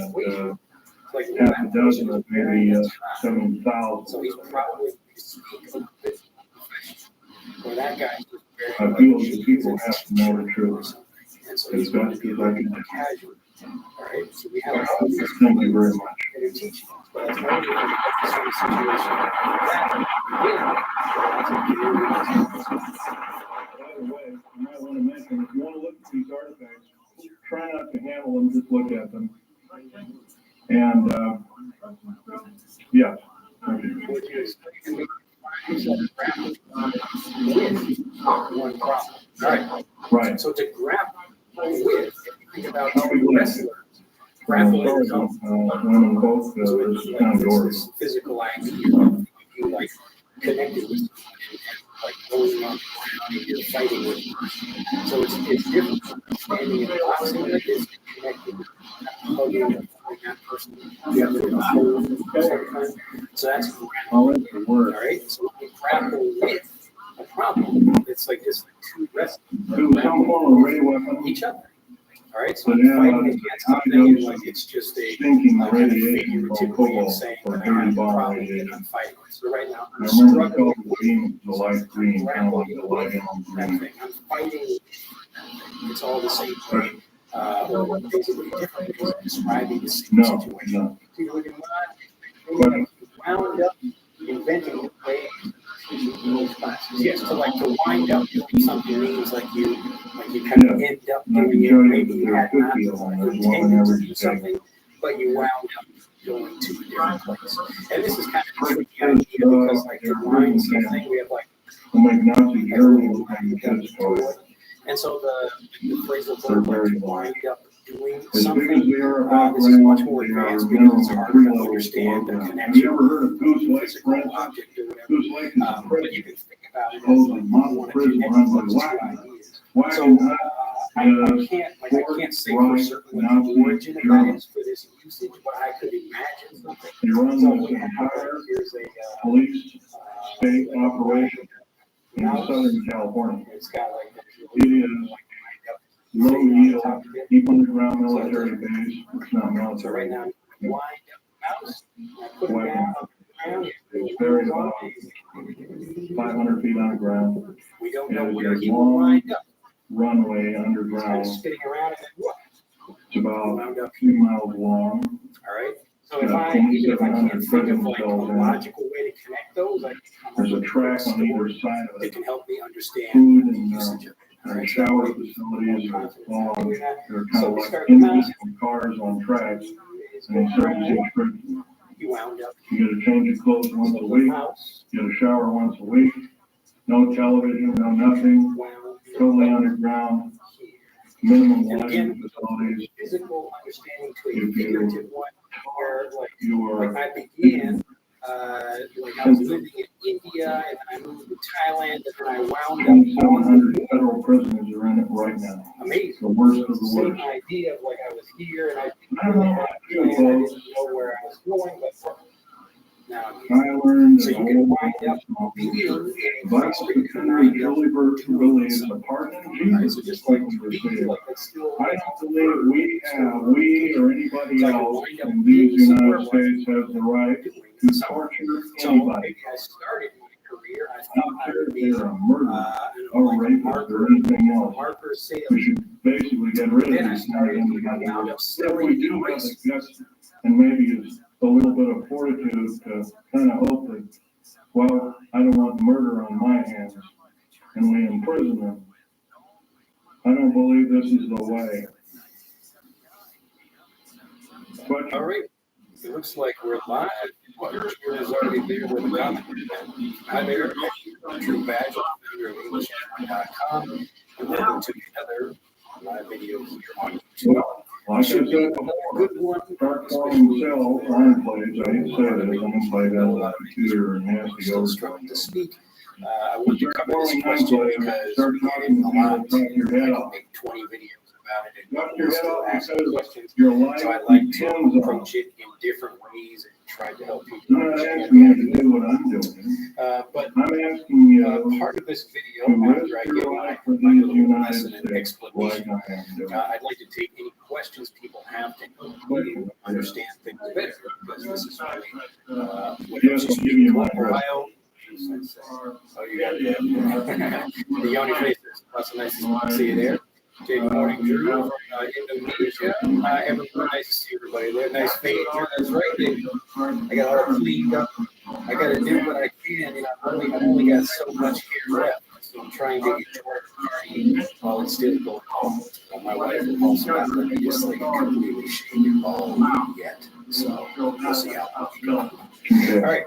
half a dozen of maybe 7,000. So he's probably or that guy. I feel that people have to know the truth. It's best because I can. All right, so we have Thank you very much. but it's only in a situation By the way, you might want to mention, if you want to look at these artifacts, try not to handle them, just look at them. And, yeah. Thank you. one problem. Right. Right. So to grapple with, if you think about two wrestlers, grappling this physical idea of you like connected with like going on and you're fighting with the person. So it's different from standing in boxing like this, connected with hugging that person. You have to hold sometimes. So that's grappling. All right. So when you grapple with a problem, it's like this two wrestling each other. All right, so I'm fighting against something, and like it's just a figurative way of saying that I have a problem and I'm fighting. So right now, I'm struggling with the light green, kind of like the light that thing. I'm fighting. It's all the same way, or basically different ways of describing the same situation. So when you wound up inventing new ways. Yes, to wind up doing something means like you kind of end up doing it. Maybe you had not intended to do something, but you wound up going to a different place. And this is kind of a tricky idea because like to wind something, we have like and so the phrasal verb like to wind up doing something. This is much more advanced because it's harder to understand the connection with physical object or whatever. But you can think about it as like you want to connect these two ideas. So I can't say for certain what the origin of that is for this usage, but I could imagine something. So we have here's a police state operation in Southern California. It's got like it is low yield, keep underground military base. It's not military. So right now, wind up mouse, put it down on the ground. It's buried about 500 feet underground. We don't know where he will wind up. Runway underground. Spinning around and then what? It's about 3 miles long. All right. So if I can't think of like a logical way to connect those, I can come There's up a with track a on either story side of that it. can help me understand Food the and usage of it. All right. shower facilities are long. They're kind So of we like start the mouse. invisible cars on tracks. And they serve each trip. You wound up. You gotta change your clothes once a week. You gotta shower once a week. No television, no nothing. Totally underground. Minimum lighting facilities. Physical understanding to a If figurative one, where you like I began, like I was living in India, and then I moved to Thailand, and then I wound up. 2,700 federal prisoners are in it right now. Amazing. The worst of the Same worst. idea of like I was here, and I I don't know about you, I folks. didn't know where I was going, but now I'm I here. learned So that you can all wind up small being picture. in The Bible Facebook says and that wind we up really is a part of Jesus. So just Like like we were be saying. like it's still I don't believe we or anybody else in these United States has the right to torture anybody. Maybe I started my career. I I thought don't I care would if be they're a murderer, a rapist, or anything else. marker sales. We should basically get rid of Then I these started things wound together. up If selling we do have erasers. the guts and maybe a little bit of fortitude to kind of hope that, well, I don't want murder on my hands, and we imprison them. I don't believe this is the way. But All right. It looks like we're live. Here is already there with a comment. Hi there. True badge of English.com. And welcome to another live video here on YouTube. like I said before, start calling yourself iron plates. I hate to say this, I'm played on a computer and has to go. Struggling to speak. I want to cover this question because start talking to I people, talk your head can off. make 20 videos about it and Knock your head still off ask because questions. your life So I like to depends on approach it in different ways and try to help people I'm not understand asking you to do what I'm doing. but I'm asking you part of this video, to after risk I your give life my for these little United lesson and States explanation, like I am doing. I'd like to take any questions people have to help you understand things better, because this is really what Yes, I'll give you my Ohio. Oh, you got the Yoni faces. That's nice to see you there. Good morning, Drew from Indonesia. Everyone, nice to see everybody there. Nice fade here. That's right, Dave. I got all cleaned up. I got to do what I can. You know, I've only got so much hair left, so I'm trying to enjoy the party while it's still going on. My wife will also not let me just like completely shave it bald yet. So we'll see how it goes. All right.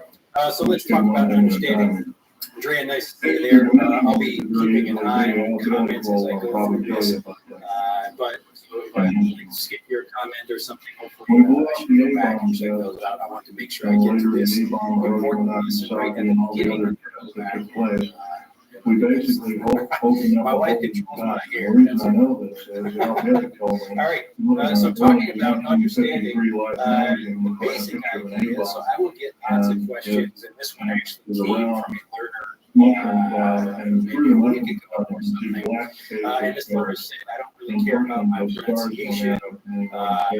So let's talk about understanding. Andrea, nice to see you there. I'll be keeping an eye on comments as I go through this. But so if I skip your comment or something, hopefully I should go back and check those out. I want to make sure I get to this important lesson right at the beginning. We basically open up. My wife controls my hair. The reason I know this is I'll get it told me. All right. So talking about understanding basic ideas, so I will get lots of questions, and this one actually came from a learner. And pretty much And as far as I don't really care about my pronunciation. I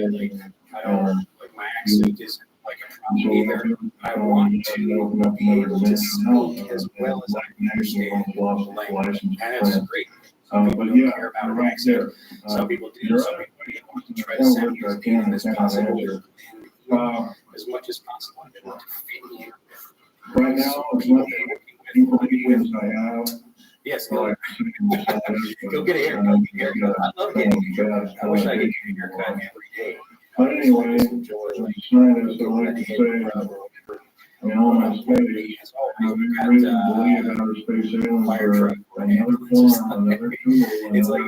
don't like my accent isn't like a problem either. I want to be able to speak as well as I can understand the language, and that's great. Some people don't care about an accent. Some people do. Some people want to try to sound as native as possible, as much as possible. They want to fit in. Right now, as much information as I have. Yes, go get a haircut. I love getting a haircut. I wish I could get a haircut every day. But anyway, I'm trying to like to say, in all my studies, I really believe outer space aliens are another form, another tool, it's like a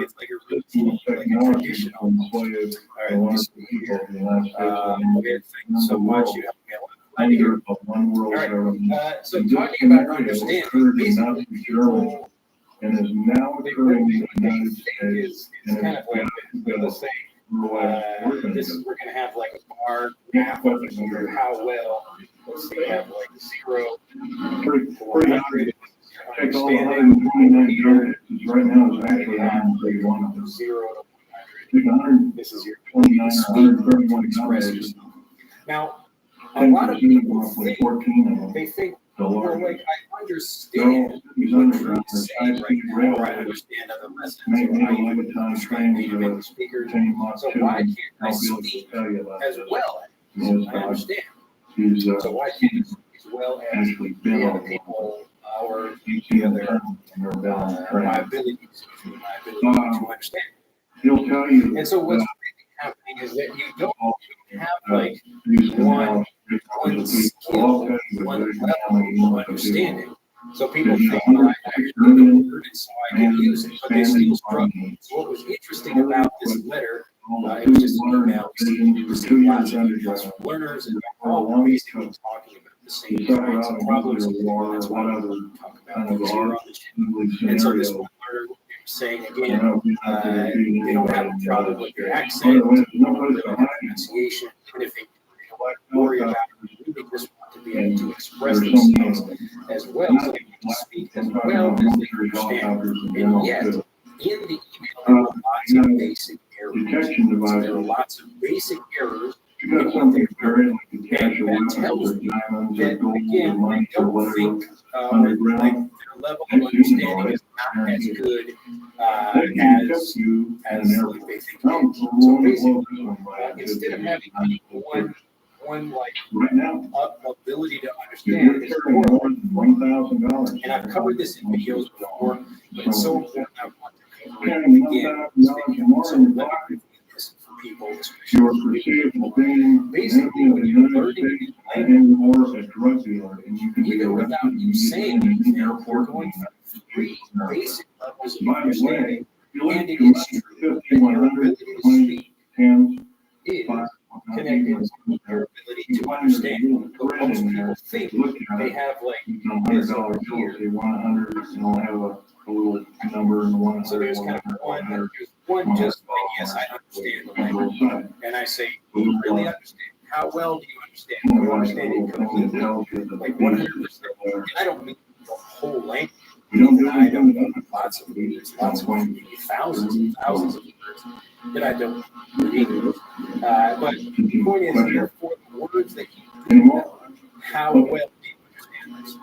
routine, like a tradition almost. All right, okay, thank you so much. You helped me a lot. All right, so talking about understanding, basically, people, and is now occurring in the United States, is kind of like let's say we're going to have like a bar graph of how well, let's say you have like 0 to 100. Take all 129 units, right now it's actually 131. 0 to 100. This is your 29 or 131 express yourself. Now, a lot of people think, Well, like, I understand what you're saying right now, or I understand other lessons, or I even understand native English speakers. So why can't I speak as well as I understand? So why can't I speak as well as the other people or the other my ability to understand? And so what's really happening is that you don't have like one skill, one level of understanding. So people think, well, I actually know the word, and so I can use it, but they still struggle. So what was interesting about this letter, it was just an email, we received lots of emails from learners, and all basically talking about the same kinds of problems. That's what I want to talk about here on the channel. And so this one learner saying again, they don't have a problem with their accent, they don't have pronunciation, even if they don't worry about it, they just want to be able to express themselves as well, so they can speak as well as they understand. And yet, in the email, there were lots of basic errors. So there are lots of basic errors in what they've written. And that tells me that, again, I don't think like their level of understanding is not as good as like they think it is. So basically, instead of having one like ability to understand is more $1,000. And I've covered this in videos before, but it's so important I want to cover it again. So let me listen for people, especially basically when you're learning a new language, even without you saying anything, you're going through 3 basic levels of understanding, and it is true that your ability to speak is connected to your ability to understand. But most people think they have like this over here. So there's kind of one just like, yes, I understand the language. And I say, do you really understand? How well do you understand? Do you understand it completely? Like 100%. And I don't mean the whole language. I don't know lots of words, maybe thousands and thousands of words that I don't read. But the point is, here for the words that you do know, how well do you understand this?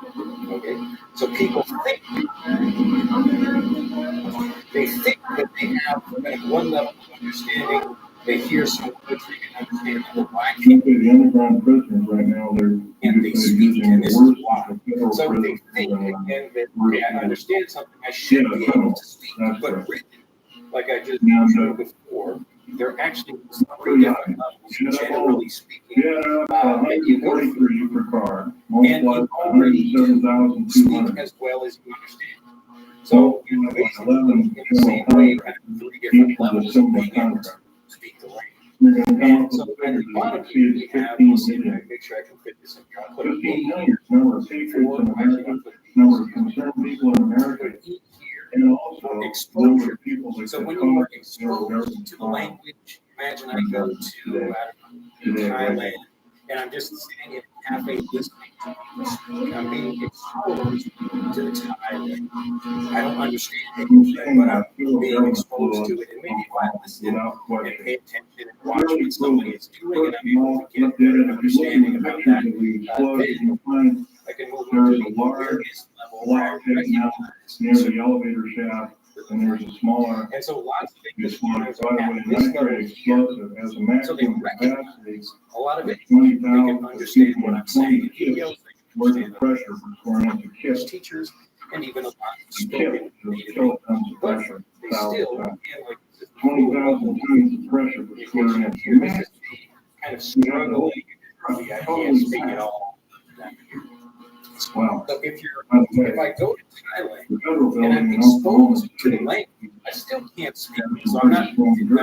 Okay, so people think that they have like one level of understanding. They hear some words they can understand. Well, why can't they? The underground prisoners right now, and they speak, and this is why. So they think again that okay, I understand something, I should be able to speak, but written, like I just showed before, they're actually 3 different levels, generally speaking, that you go through, and you already do speak as well as you understand. So you're basically in the same way, kind of 3 different levels of being able to speak the language. And so at the bottom here, we have, let's see, make sure I can fit this in here. I'll put an E, number of concerned people in America, put an E here, and also exposure. So when you are exposed to the language, imagine I go to Thailand, and I'm just sitting in a cafe listening to people speak. I'm being exposed to Thailand. I don't understand anything, but I'm being exposed to it. And maybe if I listen and pay attention and watch what somebody is doing, and I'm able to get an understanding about that, then I can move on to the awareness level where I recognize near the elevator shaft. And there's a smaller, and so lots of English learners are at this level here, so they recognize a lot of it. They can understand what I'm saying in videos, they can understand pressure for teachers, and even a lot of spoken native, but they still, again, like 20,000 times the pressure for squaring up here, they just kind of struggling with the idea of speaking it all. Wow. So if I go to Thailand and I'm exposed to the language, I still can't speak. So I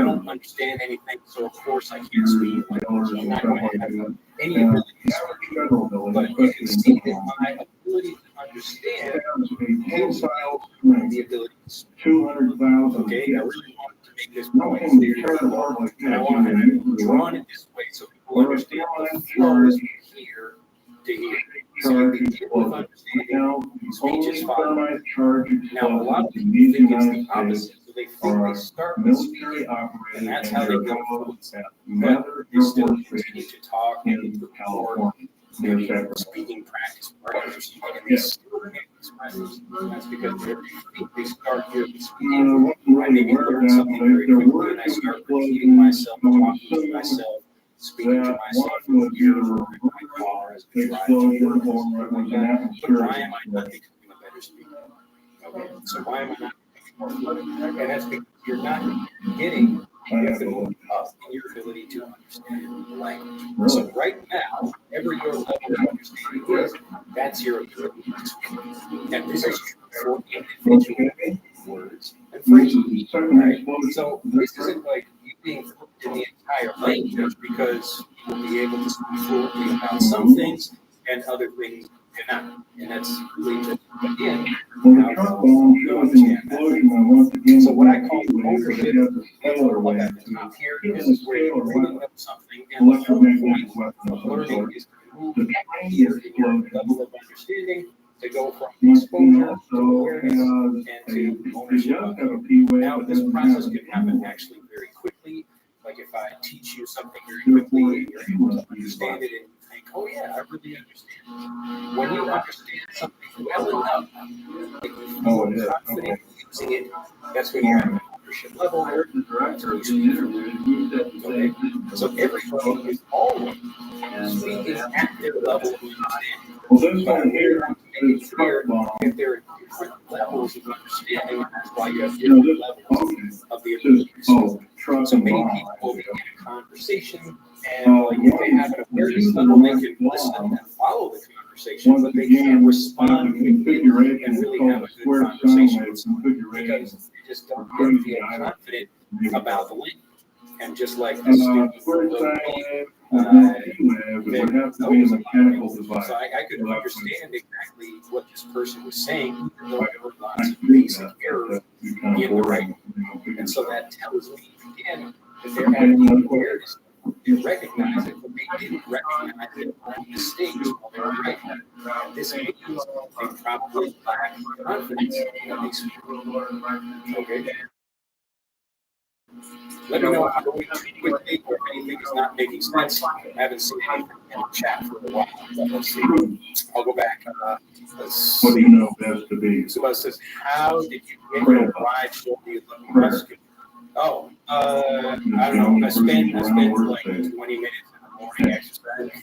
don't understand anything. So of course I can't speak language. I'm not going to have any ability to speak. But you can see that my ability to understand coincides with the ability to speak. 200,000. Okay, I really want to make this point clear. And I want to have drawn it this way so people understand the flow is from here to here. So you can deal with understanding speech is fine. Now, a lot of people think it's the opposite. So they think they start with speaking, and that's how they go forward. But they still continue to talk and look for maybe speaking practice partners, and they still can't express it. That's because they start here speaking. I maybe learn something very quickly, and I start repeating myself, talking to myself, speaking to myself in the mirror, in my car as I drive to work, something like that. But why am I not becoming a better speaker? Okay, so why am I not becoming more fluent? And that's because you're not getting definitely up in your ability to understand the language. So right now, whatever your level of understanding is, that's your ability to speak. And this is true for individual words and phrases. Right? So this isn't like you being fluent in the entire language, because you will be able to speak fluently about some things and other things cannot. And that's really just, again, how you understand that. So what I call ownership is up at the top here. This is where you really know something, and the whole point of learning is to move here in your level of understanding, to go from exposure to awareness and to ownership. Now, this process can happen actually very quickly. Like if I teach you something very quickly and you're able to understand it, and you think, oh yeah, I really understand. When you understand something well enough, that you feel confident using it, that's when you're at an ownership level. That's where you speak from there. Okay? So everybody is always speaking at their level of understanding. But I really want to make it clear that there are different levels of understanding, and that's why you have different levels of the ability to speak. So many people will be in a conversation, and like if they have an awareness level, they can listen and follow the conversation, but they can't respond quickly and really have a good conversation with someone because they just don't feel confident about the language. And just like the student so I could understand exactly what this person was saying, even though there were lots of basic errors in the writing. And so that tells me, again, that they're having awareness. They recognize it, but they didn't recognize it on the stage while they were writing. And this means they probably lack confidence in what they speak. Okay. Let me know if I'm going too quickly or if anything is not making sense. I haven't seen anything in the chat for a while. But let's see. I'll go back. What do you know best to be? Somebody says, how did you get your ride for the Olympic rescue? Oh, I don't know. I spent like 20 minutes in the morning exercising.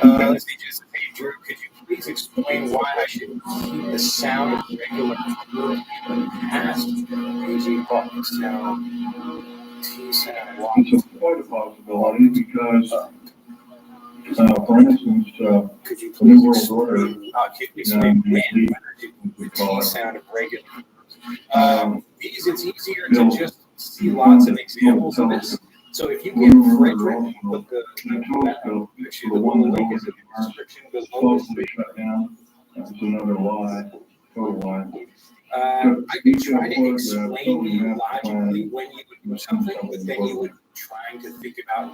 Let's see, just hey, Drew, could you please explain why I should keep the sound of regular number in the past? AG Hawk sound, T sound, walk. It's quite a possibility because, for instance, could you please explain when the T sound of regular? Because it's easier to just see lots of examples of this. So if you get Frederick, put actually the one link is in the description below. That's another lie. Total lie. I could try to explain to you logically when you would do something, but then you would be trying to think about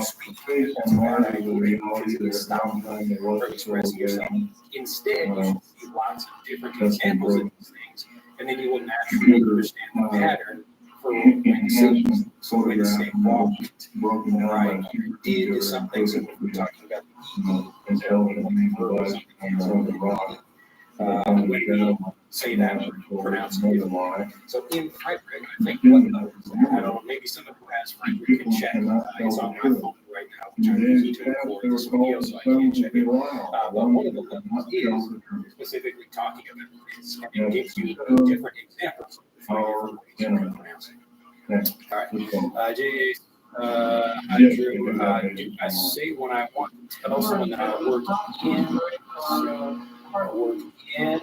speaking. That's a bad idea because it would stop you from expressing yourself. Instead, you should see lots of different examples of these things, and then you will naturally understand the pattern for when to say, so when to say walked, right? You did something, so we're talking about when we say that, we're pronouncing it. So in Frederick, I think I don't know, maybe someone who has Frederick can check. It's on my phone right now, which I'm using to record this video, so I can't check it. But one of the levels is specifically talking about this, and it gives you different examples of different pronouncing. All right. Drew, I say when I want to tell someone that I work in, and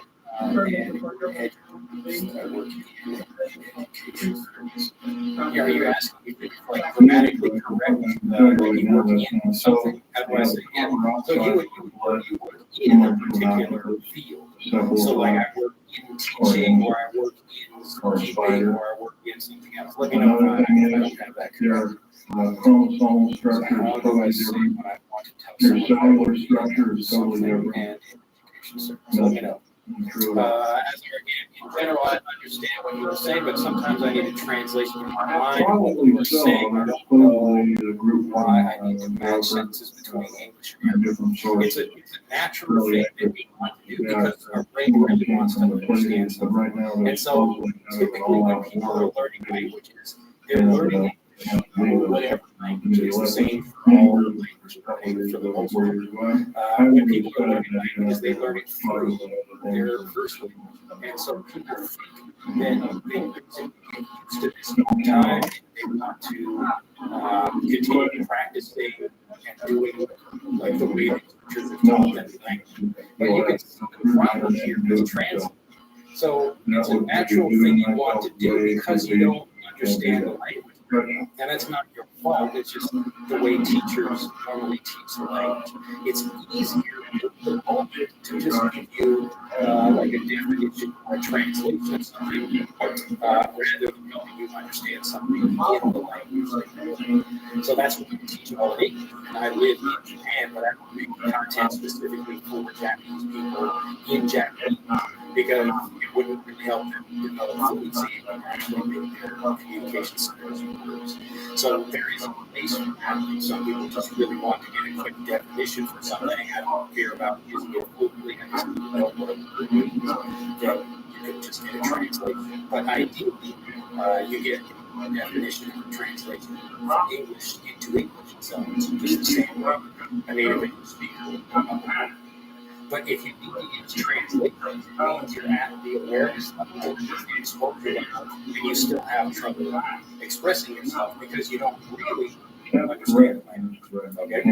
education. Yeah, are you asking me to like grammatically correct when you work in something? How do I say yeah? So you work in a particular field. So like I work in teaching, or I work in keeping, or I work in something else. Let me know if I don't have that correct. Chromosome structure is totally different. Your cellular structure is totally different. So let me know. In general, I understand what you were saying, but sometimes I need to translate in my mind what you were saying. I don't know why I need to match sentences between English and Arabic. It's a natural thing that we want to do because our brain really wants to understand something. And so typically when people are learning languages, they're learning whatever language is the same for all languages for the most part. When people are learning languages, they learn it through their first language. And so people think that they get used to this over time, they want to continue practicing and doing like the way the teachers have taught them the language. But you can see the problem here with translate. So it's a natural thing you want to do because you don't understand the language. And it's not your fault, it's just the way teachers normally teach the language. It's easier to just give you like a definition or a translation of something rather than helping you understand something in the language. So that's what we teach all in English. And I live in Japan, but I don't make content specifically for Japanese people in Japanese because it wouldn't really help them develop fluency and actually make their communication skills improve. So there is a place for that. Some people just really want to get a quick definition for something. I don't care about using it fluently. I just need to know what it means. Then you can just get a translation. But ideally, you get a definition and a translation from English into English. So it's just the same way a native English speaker would come up with it. But if you need to use translation, it means you're at the awareness level, the exposure level, and you still have trouble expressing yourself because you don't really understand language. Okay?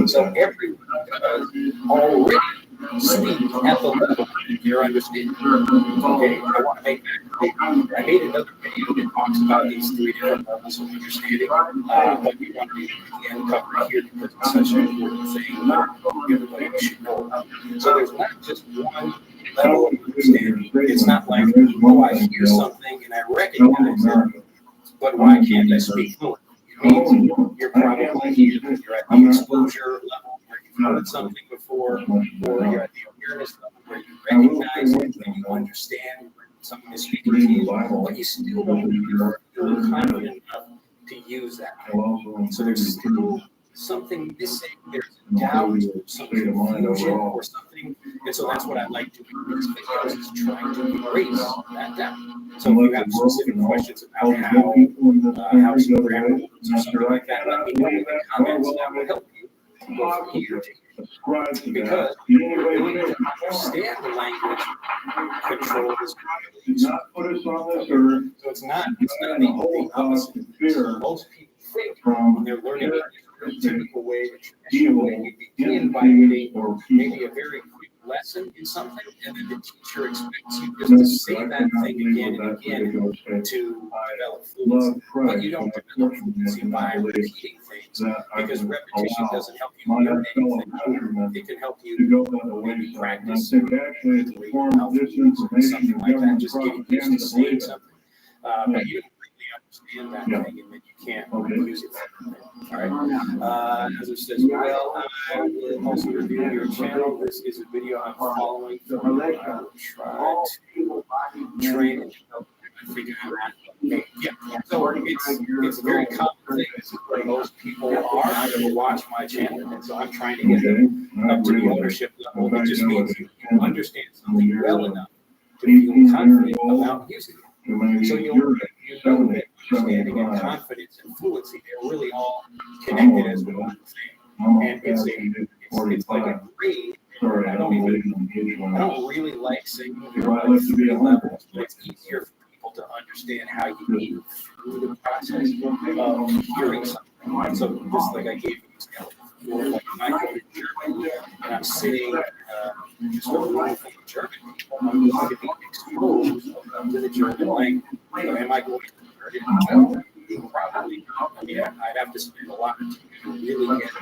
So everyone does already speak at the level you're understanding. Okay? I want to make that clear. I made another video that talks about these 3 different levels of understanding, but we want to again cover it here because it's such an important thing that everybody should know about. So there's not just one level of understanding. It's not like, oh, I hear something and I recognize it, but why can't I speak fluent? It means you're probably here. You're at the exposure level where you've heard something before, or you're at the awareness level where you recognize it and you understand when someone is speaking to you, but you still don't feel confident enough to use that. So there's still something missing, there's a doubt, some confusion or something. And so that's what I like to do in these videos is trying to erase that doubt. So if you have specific questions about how some grammar works or something like that, let me know in the comments. That will help you go from here to here. Because you really need to understand the language, control is good. So it's not the opposite. Most people think when they're learning the typical way, the traditional way, you begin by getting maybe a very quick lesson in something, and then the teacher expects you just to say that thing again and again to develop fluency. But you don't develop fluency by repeating things, because repetition doesn't help you learn anything. It can help you maybe practice something like that, just getting used to saying something. But you don't really understand that thing, and then you can't use it. All right. As it says, well, I will also review your channel. This is a video I'm following. I will try to train and help figure out how to yeah. So it's a very common thing. This is where most people are who watch my channel, and so I'm trying to get them up to the ownership level. It just means you understand something well enough to feel confident about using it. So you know that understanding and confidence and fluency, they're really all connected as one thing. And it's like a grade. I don't really like saying there are like 3 levels, but it's easier for people to understand how you move through the process of hearing something. So just like I gave you an example before, like when I go to German and I'm sitting just learning from German people, I'm going to be exposed to the German language. So am I going to learn it? Probably not. I mean, I'd have to spend a lot of time to really get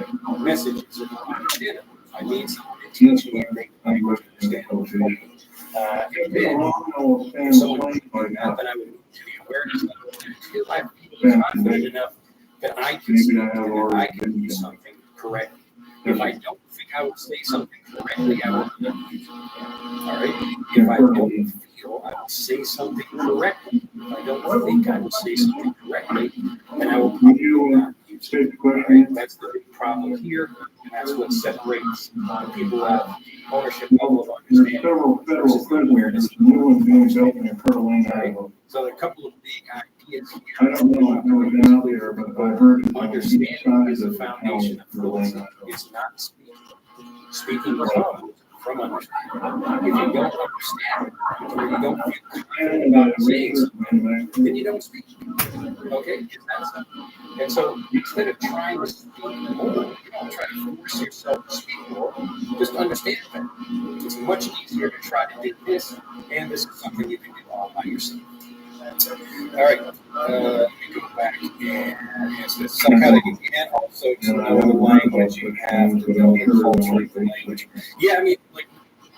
messages and understand it. I need someone to teach me and make the language understandable. And then, if someone could do that, then I would move to the awareness level until I feel confident enough that I can speak and that I can do something correctly. If I don't think I would say something correctly, I will not use it. All right? If I don't feel I will say something correctly, if I don't think I will say something correctly, then I will probably not use it. All right? That's the big problem here, and that's what separates people who have ownership level of understanding versus awareness. Right? So there are a couple of big ideas here. I don't know if it's out there, but I've heard understanding is the foundation of fluency. It's not speaking. Speaking comes from understanding. If you don't understand or you don't feel confident about saying something, then you don't speak. Okay? It's that simple. And so instead of trying to speak more, you don't try to force yourself to speak more, just understand that. It's much easier to try to do this, and this is something you can do all by yourself. All right, let me go back and answer this. Psychology, and also to know the language, you have to know the culture of the language. Yeah, I mean, like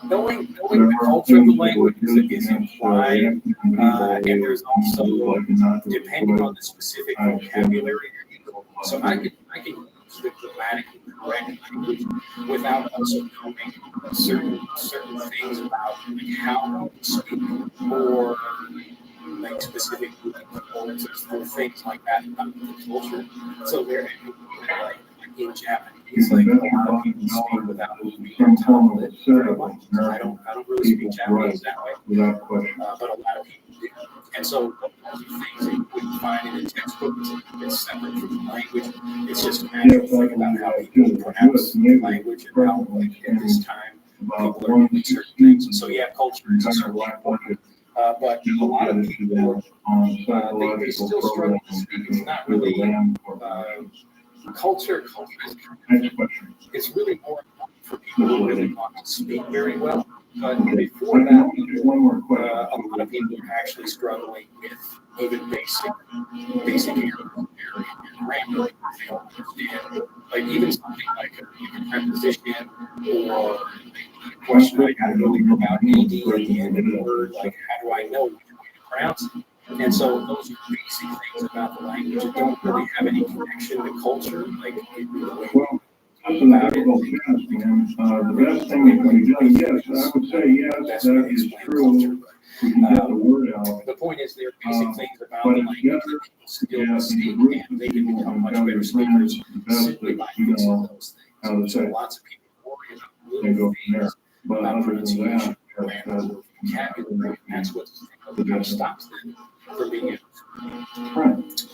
knowing the culture of the language is implied, and there's also depending on the specific vocabulary you're using. So I can use the grammatically correct language without also knowing certain things about like how to speak or like specific words or things like that about the culture. So they're like in Japanese, like a lot of people speak without moving their tongue lip very much. I don't really speak Japanese that way, but a lot of people do. And so those are things that you wouldn't find in a textbook. It's separate from the language. It's just a natural thing about how people pronounce the language and how, like, at this time, people are doing certain things. So yeah, culture is certainly important. But a lot of people, they still struggle to speak. It's not really culture. It's really more important for people who really want to speak very well. But before that, a lot of people are actually struggling with even basic grammar. They don't understand, like even something like a preposition or a question like how to know about AD at the end of the word, like how do I know which way to pronounce it? And so those are basic things about the language that don't really have any connection to culture, like the way about it. The best thing that can be done, yes, I would say yes, that is true. The point is there are basic things about the language that people still mistake, and they can become much better speakers simply by fixing those things. So lots of people worry about little things about pronunciation, grammar, vocabulary, and that's what kind of stops them from being able to speak.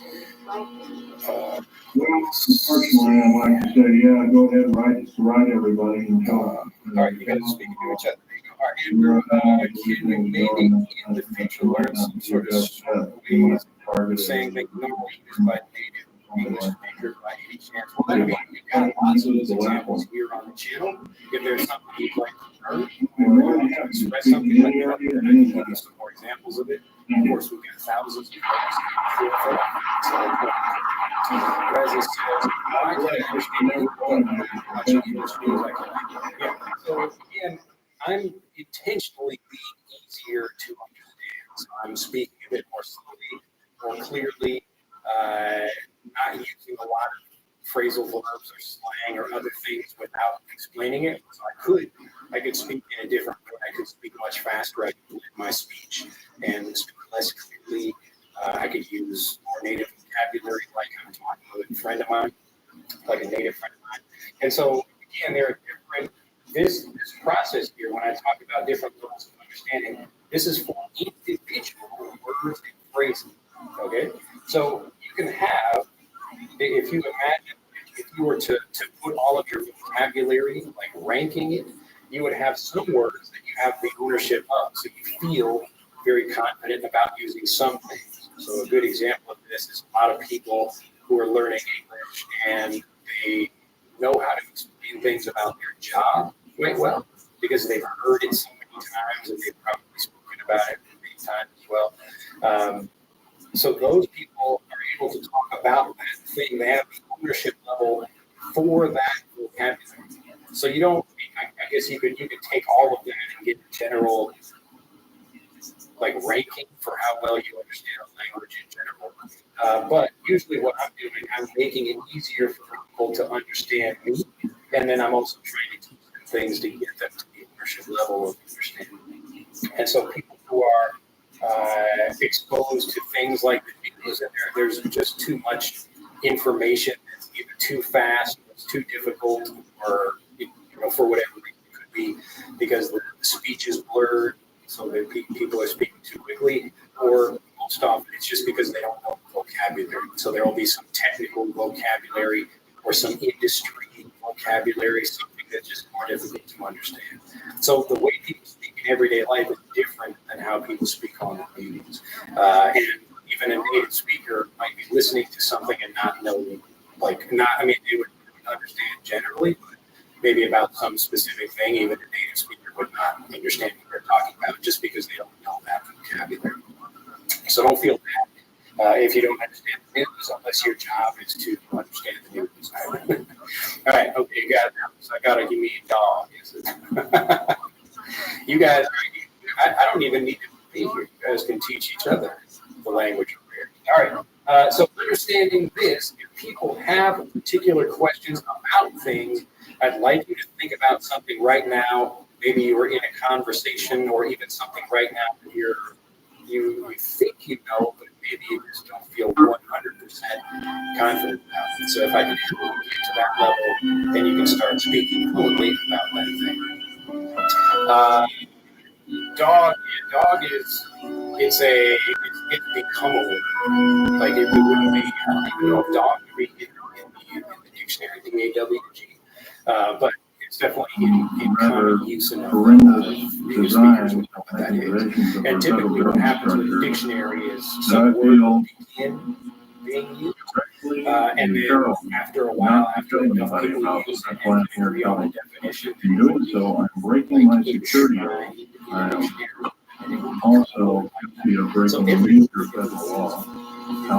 Well, unfortunately, I'd like to say, yeah, go ahead and write everybody and tell them. All right, you guys are speaking to each other. All right, Andrew, can you maybe in the future learn some sort of ways saying that normally used by native English speakers by any chance? Well, I mean, we've got lots of those examples here on the channel. If there's something you'd like to learn or you want to express something like that, then I can give you some more examples of it. Of course, we've got thousands of videos. Reza says, I can understand watching English news. I can. Yeah. So again, I'm intentionally being easier to understand. So I'm speaking a bit more slowly, more clearly, not using a lot of phrasal verbs or slang or other things without explaining it. So I could speak in a different way. I could speak much faster. I could blend my speech and speak less clearly. I could use more native vocabulary, like I'm talking with a friend of mine, like a native friend of mine. And so, again, there are different, this process here, when I talk about different levels of understanding, this is for individual words and phrases, okay? So you can have, if you imagine, if you were to put all of your vocabulary, like ranking it, you would have some words that you have the ownership of, so you feel very confident about using some things. So a good example of this is a lot of people who are learning English and they know how to explain things about their job quite well because they've heard it so many times and they've probably spoken about it many times as well. So those people are able to talk about that thing. They have the ownership level for that vocabulary. So you don't, I guess you could take all of that and get general like ranking for how well you understand a language in general. But usually what I'm doing, I'm making it easier for people to understand me and then I'm also trying to teach them things to get them to the ownership level of understanding. And so people who are exposed to things like the videos, and there's just too much information. It's either too fast, it's too difficult, or for whatever reason it could be because the speech is blurred, so that people are speaking too quickly, or most often it's just because they don't know vocabulary. So there will be some technical vocabulary or some industry vocabulary, something that's just more difficult to understand. So the way people speak in everyday life is different than how people speak on the meetings. And even a native speaker might be listening to something and not knowing, they would understand generally, but maybe about some specific thing, even a native speaker would not understand what they're talking about just because they don't know that vocabulary. So don't feel bad if you don't understand the news, unless your job is to understand the news. All right, okay, you got it now. So I got to give me a dog. You guys, I don't even need to be here. You guys can teach each other the language of prayer. All right, so understanding this, if people have particular questions about things, I'd like you to think about something right now. Maybe you were in a conversation, or even something right now that you think you know, but maybe you just don't feel 100% confident about it. So if I can help you get to that level, then you can start speaking fluently about that thing. Dog is it's become a word. Like it wouldn't be. I don't even know if dog would be in the dictionary, the AWG, but it's definitely in common use enough. Native speakers would know what that is. And typically, what happens with the dictionary is some word will begin being used, and then after a while, after enough people use it and agree on a definition, in doing so, I'm breaking my security law. I'm also breaking the major federal law. How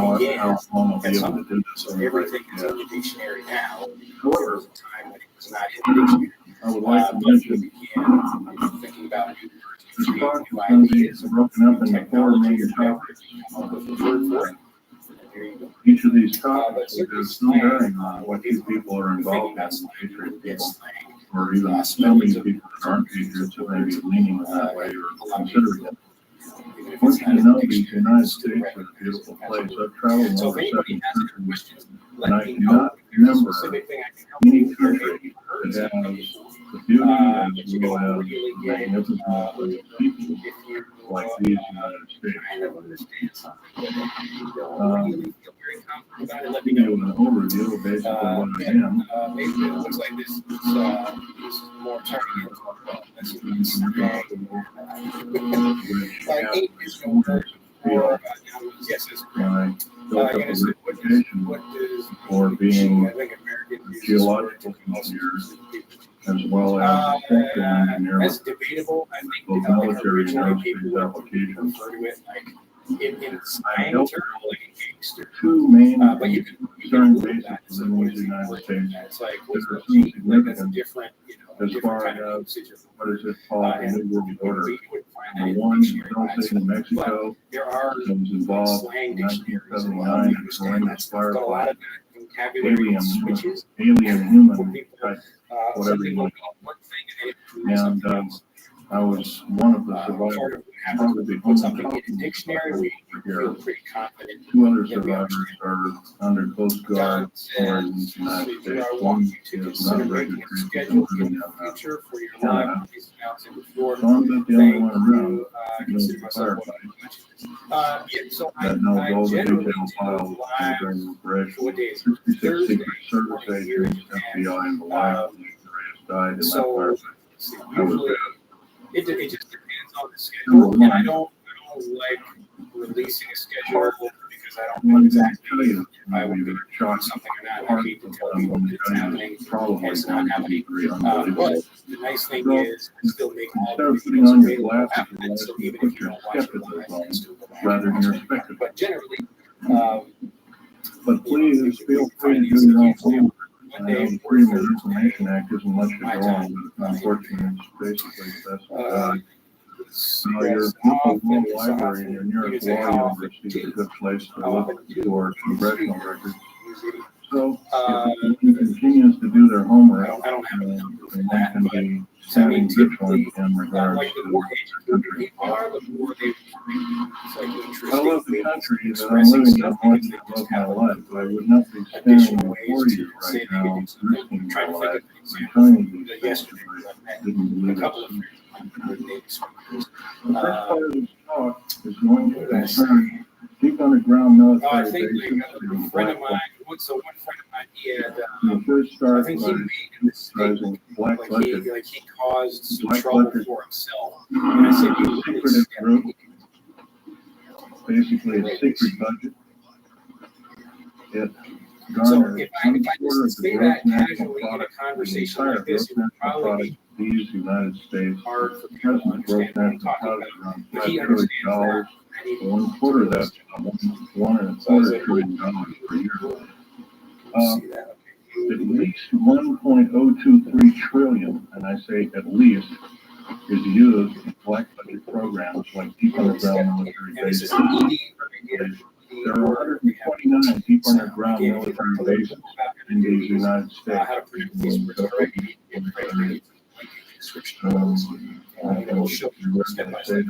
long I'll be able to do this? So everything is in the dictionary now. There was a time when it was not in the dictionary. I would like to mention thinking about this talk is going to be broken up into 4 major topics. Each of these topics is some bearing on what these people are involved in, patriot people, or even some of these people that aren't patriots who may be leaning that way or considering it. Once you know the United States is a beautiful place, I've traveled over 7 countries, and I cannot remember any country that has the beauty as well as the magnificence of people like these United States. Give you an overview of basically what I am. Maybe it looks like this is more turning for being geological engineer as well as structural engineer. That's debatable. I think both military and aerospace applications. In slang terms, like a gangster. 2 main but you can bases within the United States. It's like There's some significant different as different far kind of as usage of what is it called, the New World Order. and One built in Mexico there are was involved slang in dictionaries. 1979 in horrendous Got a lot firefight. of vocabulary switches. Alien human type, whatever Something you will want. call one thing and then And I was one of the survivors. Probably put something in the dictionary, we feel pretty confident. 2 other survivors are under close guard somewhere in the United States. One is not registered in Future for your Canada. life, these amounts in before. So I'm not the only one around. Consider myself yeah, so That knows I all the generally detailed files live during the operation. what days? 66 Thursday, Secret Service agents, FBI, and the like died in that so firefight. That was usually bad. it just depends on the schedule, and I don't like releasing a schedule because I don't know exactly if I would be doing something or not. I hate to tell people that it's happening and it's not happening. But the nice thing is I still make all the videos available after that, so even if you don't watch it live, you can still go back rather and than watch your it. spectacle. But generally, But please feel free to do your own homework. The Freedom of Information Act isn't much to go on, but unfortunately, it's basically that's what your local library in your nearest law university is a good place to look for congressional records. So if he continues to do their homework, I don't have a and number for one that, can but be I mean, standing good for typically, in regards like the to more the educated country. people are, the more they it's like I love the interesting country that I'm expressing living in. stuff I because they love just my have life, but I would not be standing additional before ways you to right say they now, can do something. risking I'm my trying to think life, of an and example. telling you these things Yesterday, because I I met didn't a believe couple it. of friends of mine who were native speakers. The first Uh, part of this talk is going to what did I say? concern deep underground Oh, I military think bases like a and friend of black mine, one friend of mine, he had, the first I start think by he made a mistake. criticizing black Like budget. he caused some Black trouble budget for himself. And I said, you really secretive stepped group, in. basically a secret budget. It So garners if I one-quarter just of the say gross that national casually in a product, the conversation entire like this, gross it would national probably product be of these United States. hard for people to Present gross understand what I'm national talking product about. around But $5 he trillion. understands that. I need One-quarter of that's one and a So I quarter said, trillion dollars per year. see that. At least 1.023 trillion, and I say at least, is used in black budget programs like deep underground military bases. There are 129 deep underground military bases in these United States. How to print these words correctly. It'll show you step by step.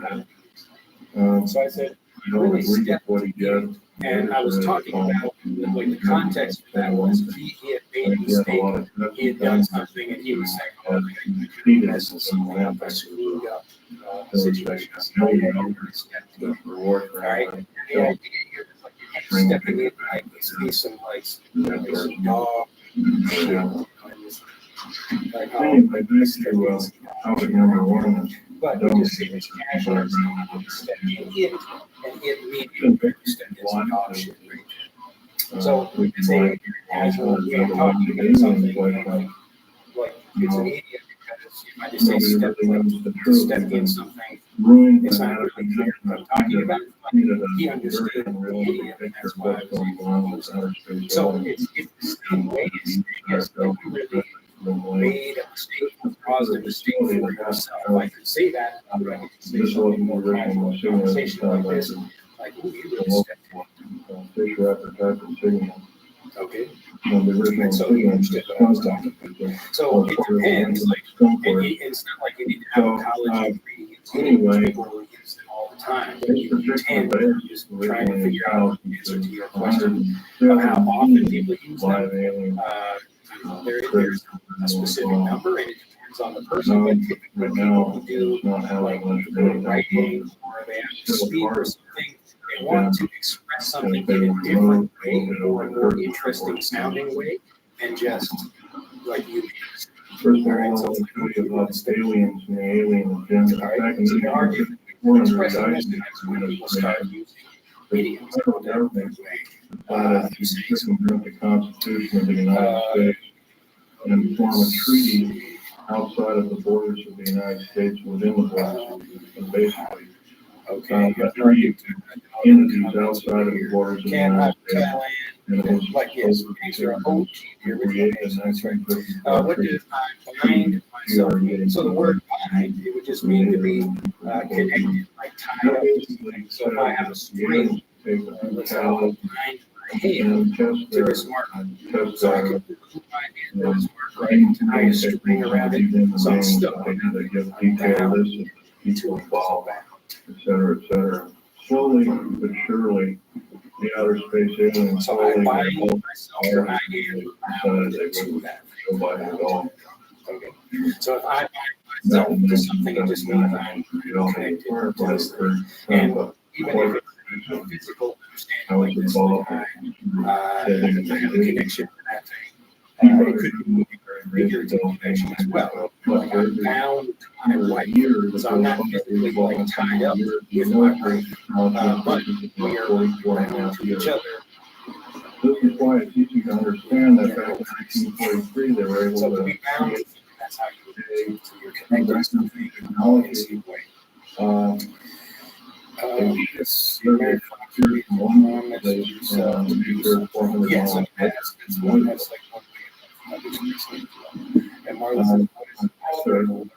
So I said, I don't really agree with step what he did. and I was talking about like the context for that was he had made a mistake, he had done something, and he was saying, "Oh, I messed something up, I screwed up situations." All right, and the idea here is like you're stepping in, like there's some like some dog, like Topic number one is but you just say it's casual, step in it, and it immediately step in some dog shit. So we can say casual way of talking about something like it's an idiot because if I just say step in something, it's not really clear what I'm talking about. But he understood the idiot, and that's why I was using. So it's the same way as you really made a mistake, caused a mistake for yourself. I could say that, I could say something more casual conversation like this, like, ooh, you really stepped in. Okay. And so you understood what I was talking about. So it depends, like, it's not like you need to have a college degree. Anyway, people will use it all the time. You tend to just trying to figure out the answer to your question of how often people use them. There's a specific number, and it depends on the person. But typically, people who do like writing or they have to speak or something, they want to express something in a different way or a more interesting sounding way than just like you. First of all, so aliens and the alien agenda. Back in the argument, Expressing this, and that's when people start using idioms. The Constitution of the United States and form a treaty outside of the borders of the United States, within the borders, and basically, entities outside of the borders of the United States. And it was like yes, these are OG, the original names. That's right. What did I bind myself? So the word bind, it would just mean to be connected, like tied up to something. So if I have a string, let's say I'll bind my hand to this marker. So I could put my hand to this marker, I can tie a string around it, so I'm stuck. They give detail this and people involved, et cetera, slowly but surely. The outer space aliens slowly bind myself to my hand decided they wouldn't go by it at all. Okay. So if I bind myself to something, it just means I'm connected to this thing. And even if it's a physical understanding like this, like I have a connection to that thing. It could be a figurative connection as well. Like I'm bound to my wife, so I'm not physically like tied up with my wife, but we are bound to each other. This is why it's easy to understand that back in 1943 they were able to be bound. That's how you would so you're connected to something in the same way. Yes, that's one that's like one way of expressing it. And Marlon said, to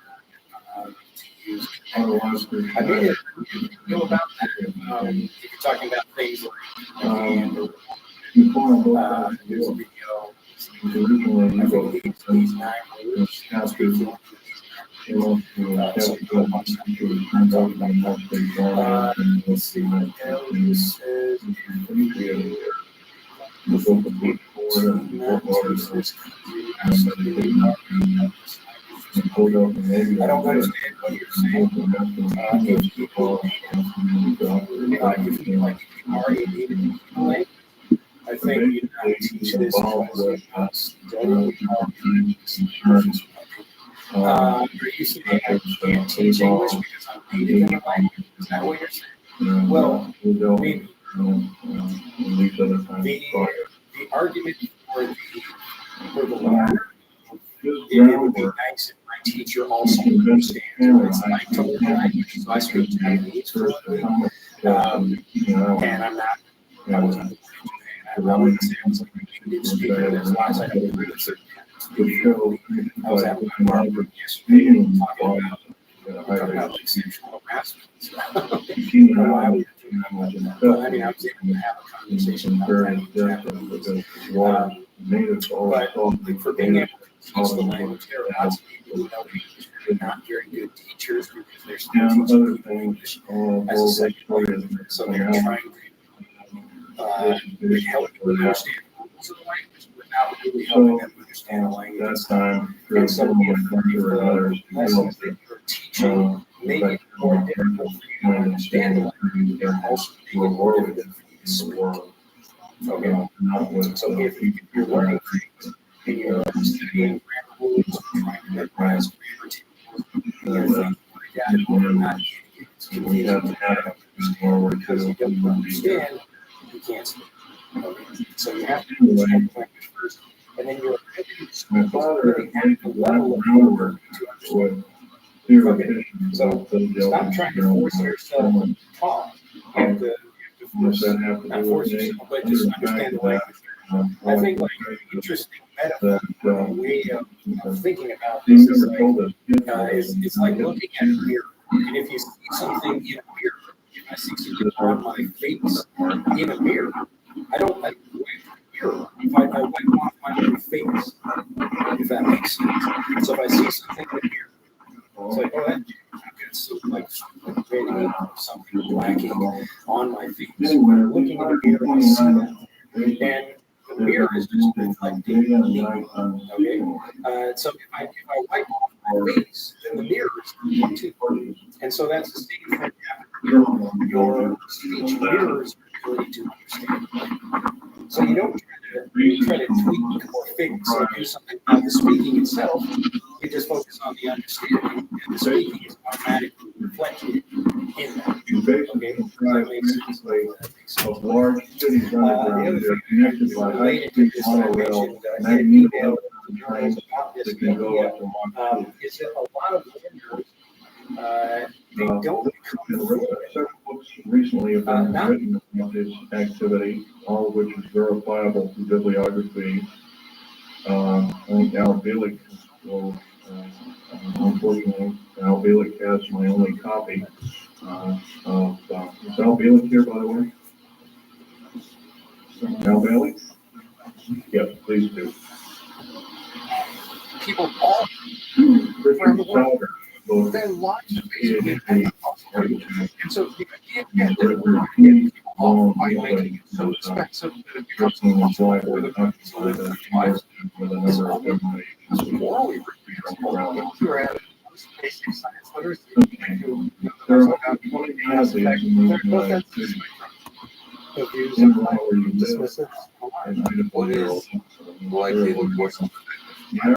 use. I made it know about that. If you're talking about things like and There's a video. I think these 9 words. Let's see what else says. I don't understand what you're saying. If you are able to I think you know, teach this are you saying I can't teach English because I'm native in the language? Is that what you're saying? Well, maybe. The argument for the learner, it would be nice if my teacher also understands. It's like total language, so I speak Japanese fluently, and I'm not. I wasn't. I wouldn't say I was like a native speaker. That's why I don't agree with certain. I was at my group yesterday talking about like sexual harassment. But I mean, I was able to have a conversation about that in Japanese. But for being able to teach the language, there are lots of people who know English who are not very good teachers because they're still teaching people English as a second language. So they're trying to help people understand the rules of the language without really helping them understand the language. And so the lessons that you're teaching make it more difficult for you to understand the language. They're also making it more difficult for you to speak. Okay. So if you're learning things and you're studying grammar rules, trying to memorize grammar tables, and things like that, you're not getting it. It's confusing because you don't understand. You can't speak. Okay. So you have to understand the language first, and then your ability to speak is really at the level of your work to understand. Okay. So stop trying to force yourself to talk. You have to force, not force yourself, but just understand the language. I think like an interesting metaphor, way of thinking about this is like it's like looking at a mirror, and if you see something in a mirror. If I see something on my face in a mirror, I don't like the way mirror. If I wipe off my own face, if that makes sense. So if I see something in a mirror, it's like, oh, I've got something like something lacking on my face. When I'm looking in the mirror, I see that. And the mirror is just reflecting me. Okay? So if I wipe off my face, then the mirror is going too. And so that's the same thing happening. Your speech mirrors your ability to understand. So you don't try to tweak or fix or do something about the speaking itself. You just focus on the understanding, and the speaking is automatically reflected in that. Okay, that makes sense. The other thing related to this that I mentioned, I get an email journals about this idea, is that a lot of lenders they don't become recently have been written about this activity, all of which is verifiable through bibliography. I think Al Bielek will, unfortunately, Al Bielek has my only copy. Is Al Bielek here, by the way? Al Bielek? Yes, please do. People all around the world. Their lives are basically and so the idea that we're going to get people off by making it so expensive that it becomes impossible for them to live their lives is morally reprehensible. You're at basic science literacy. There's no sense. What is likely the worst?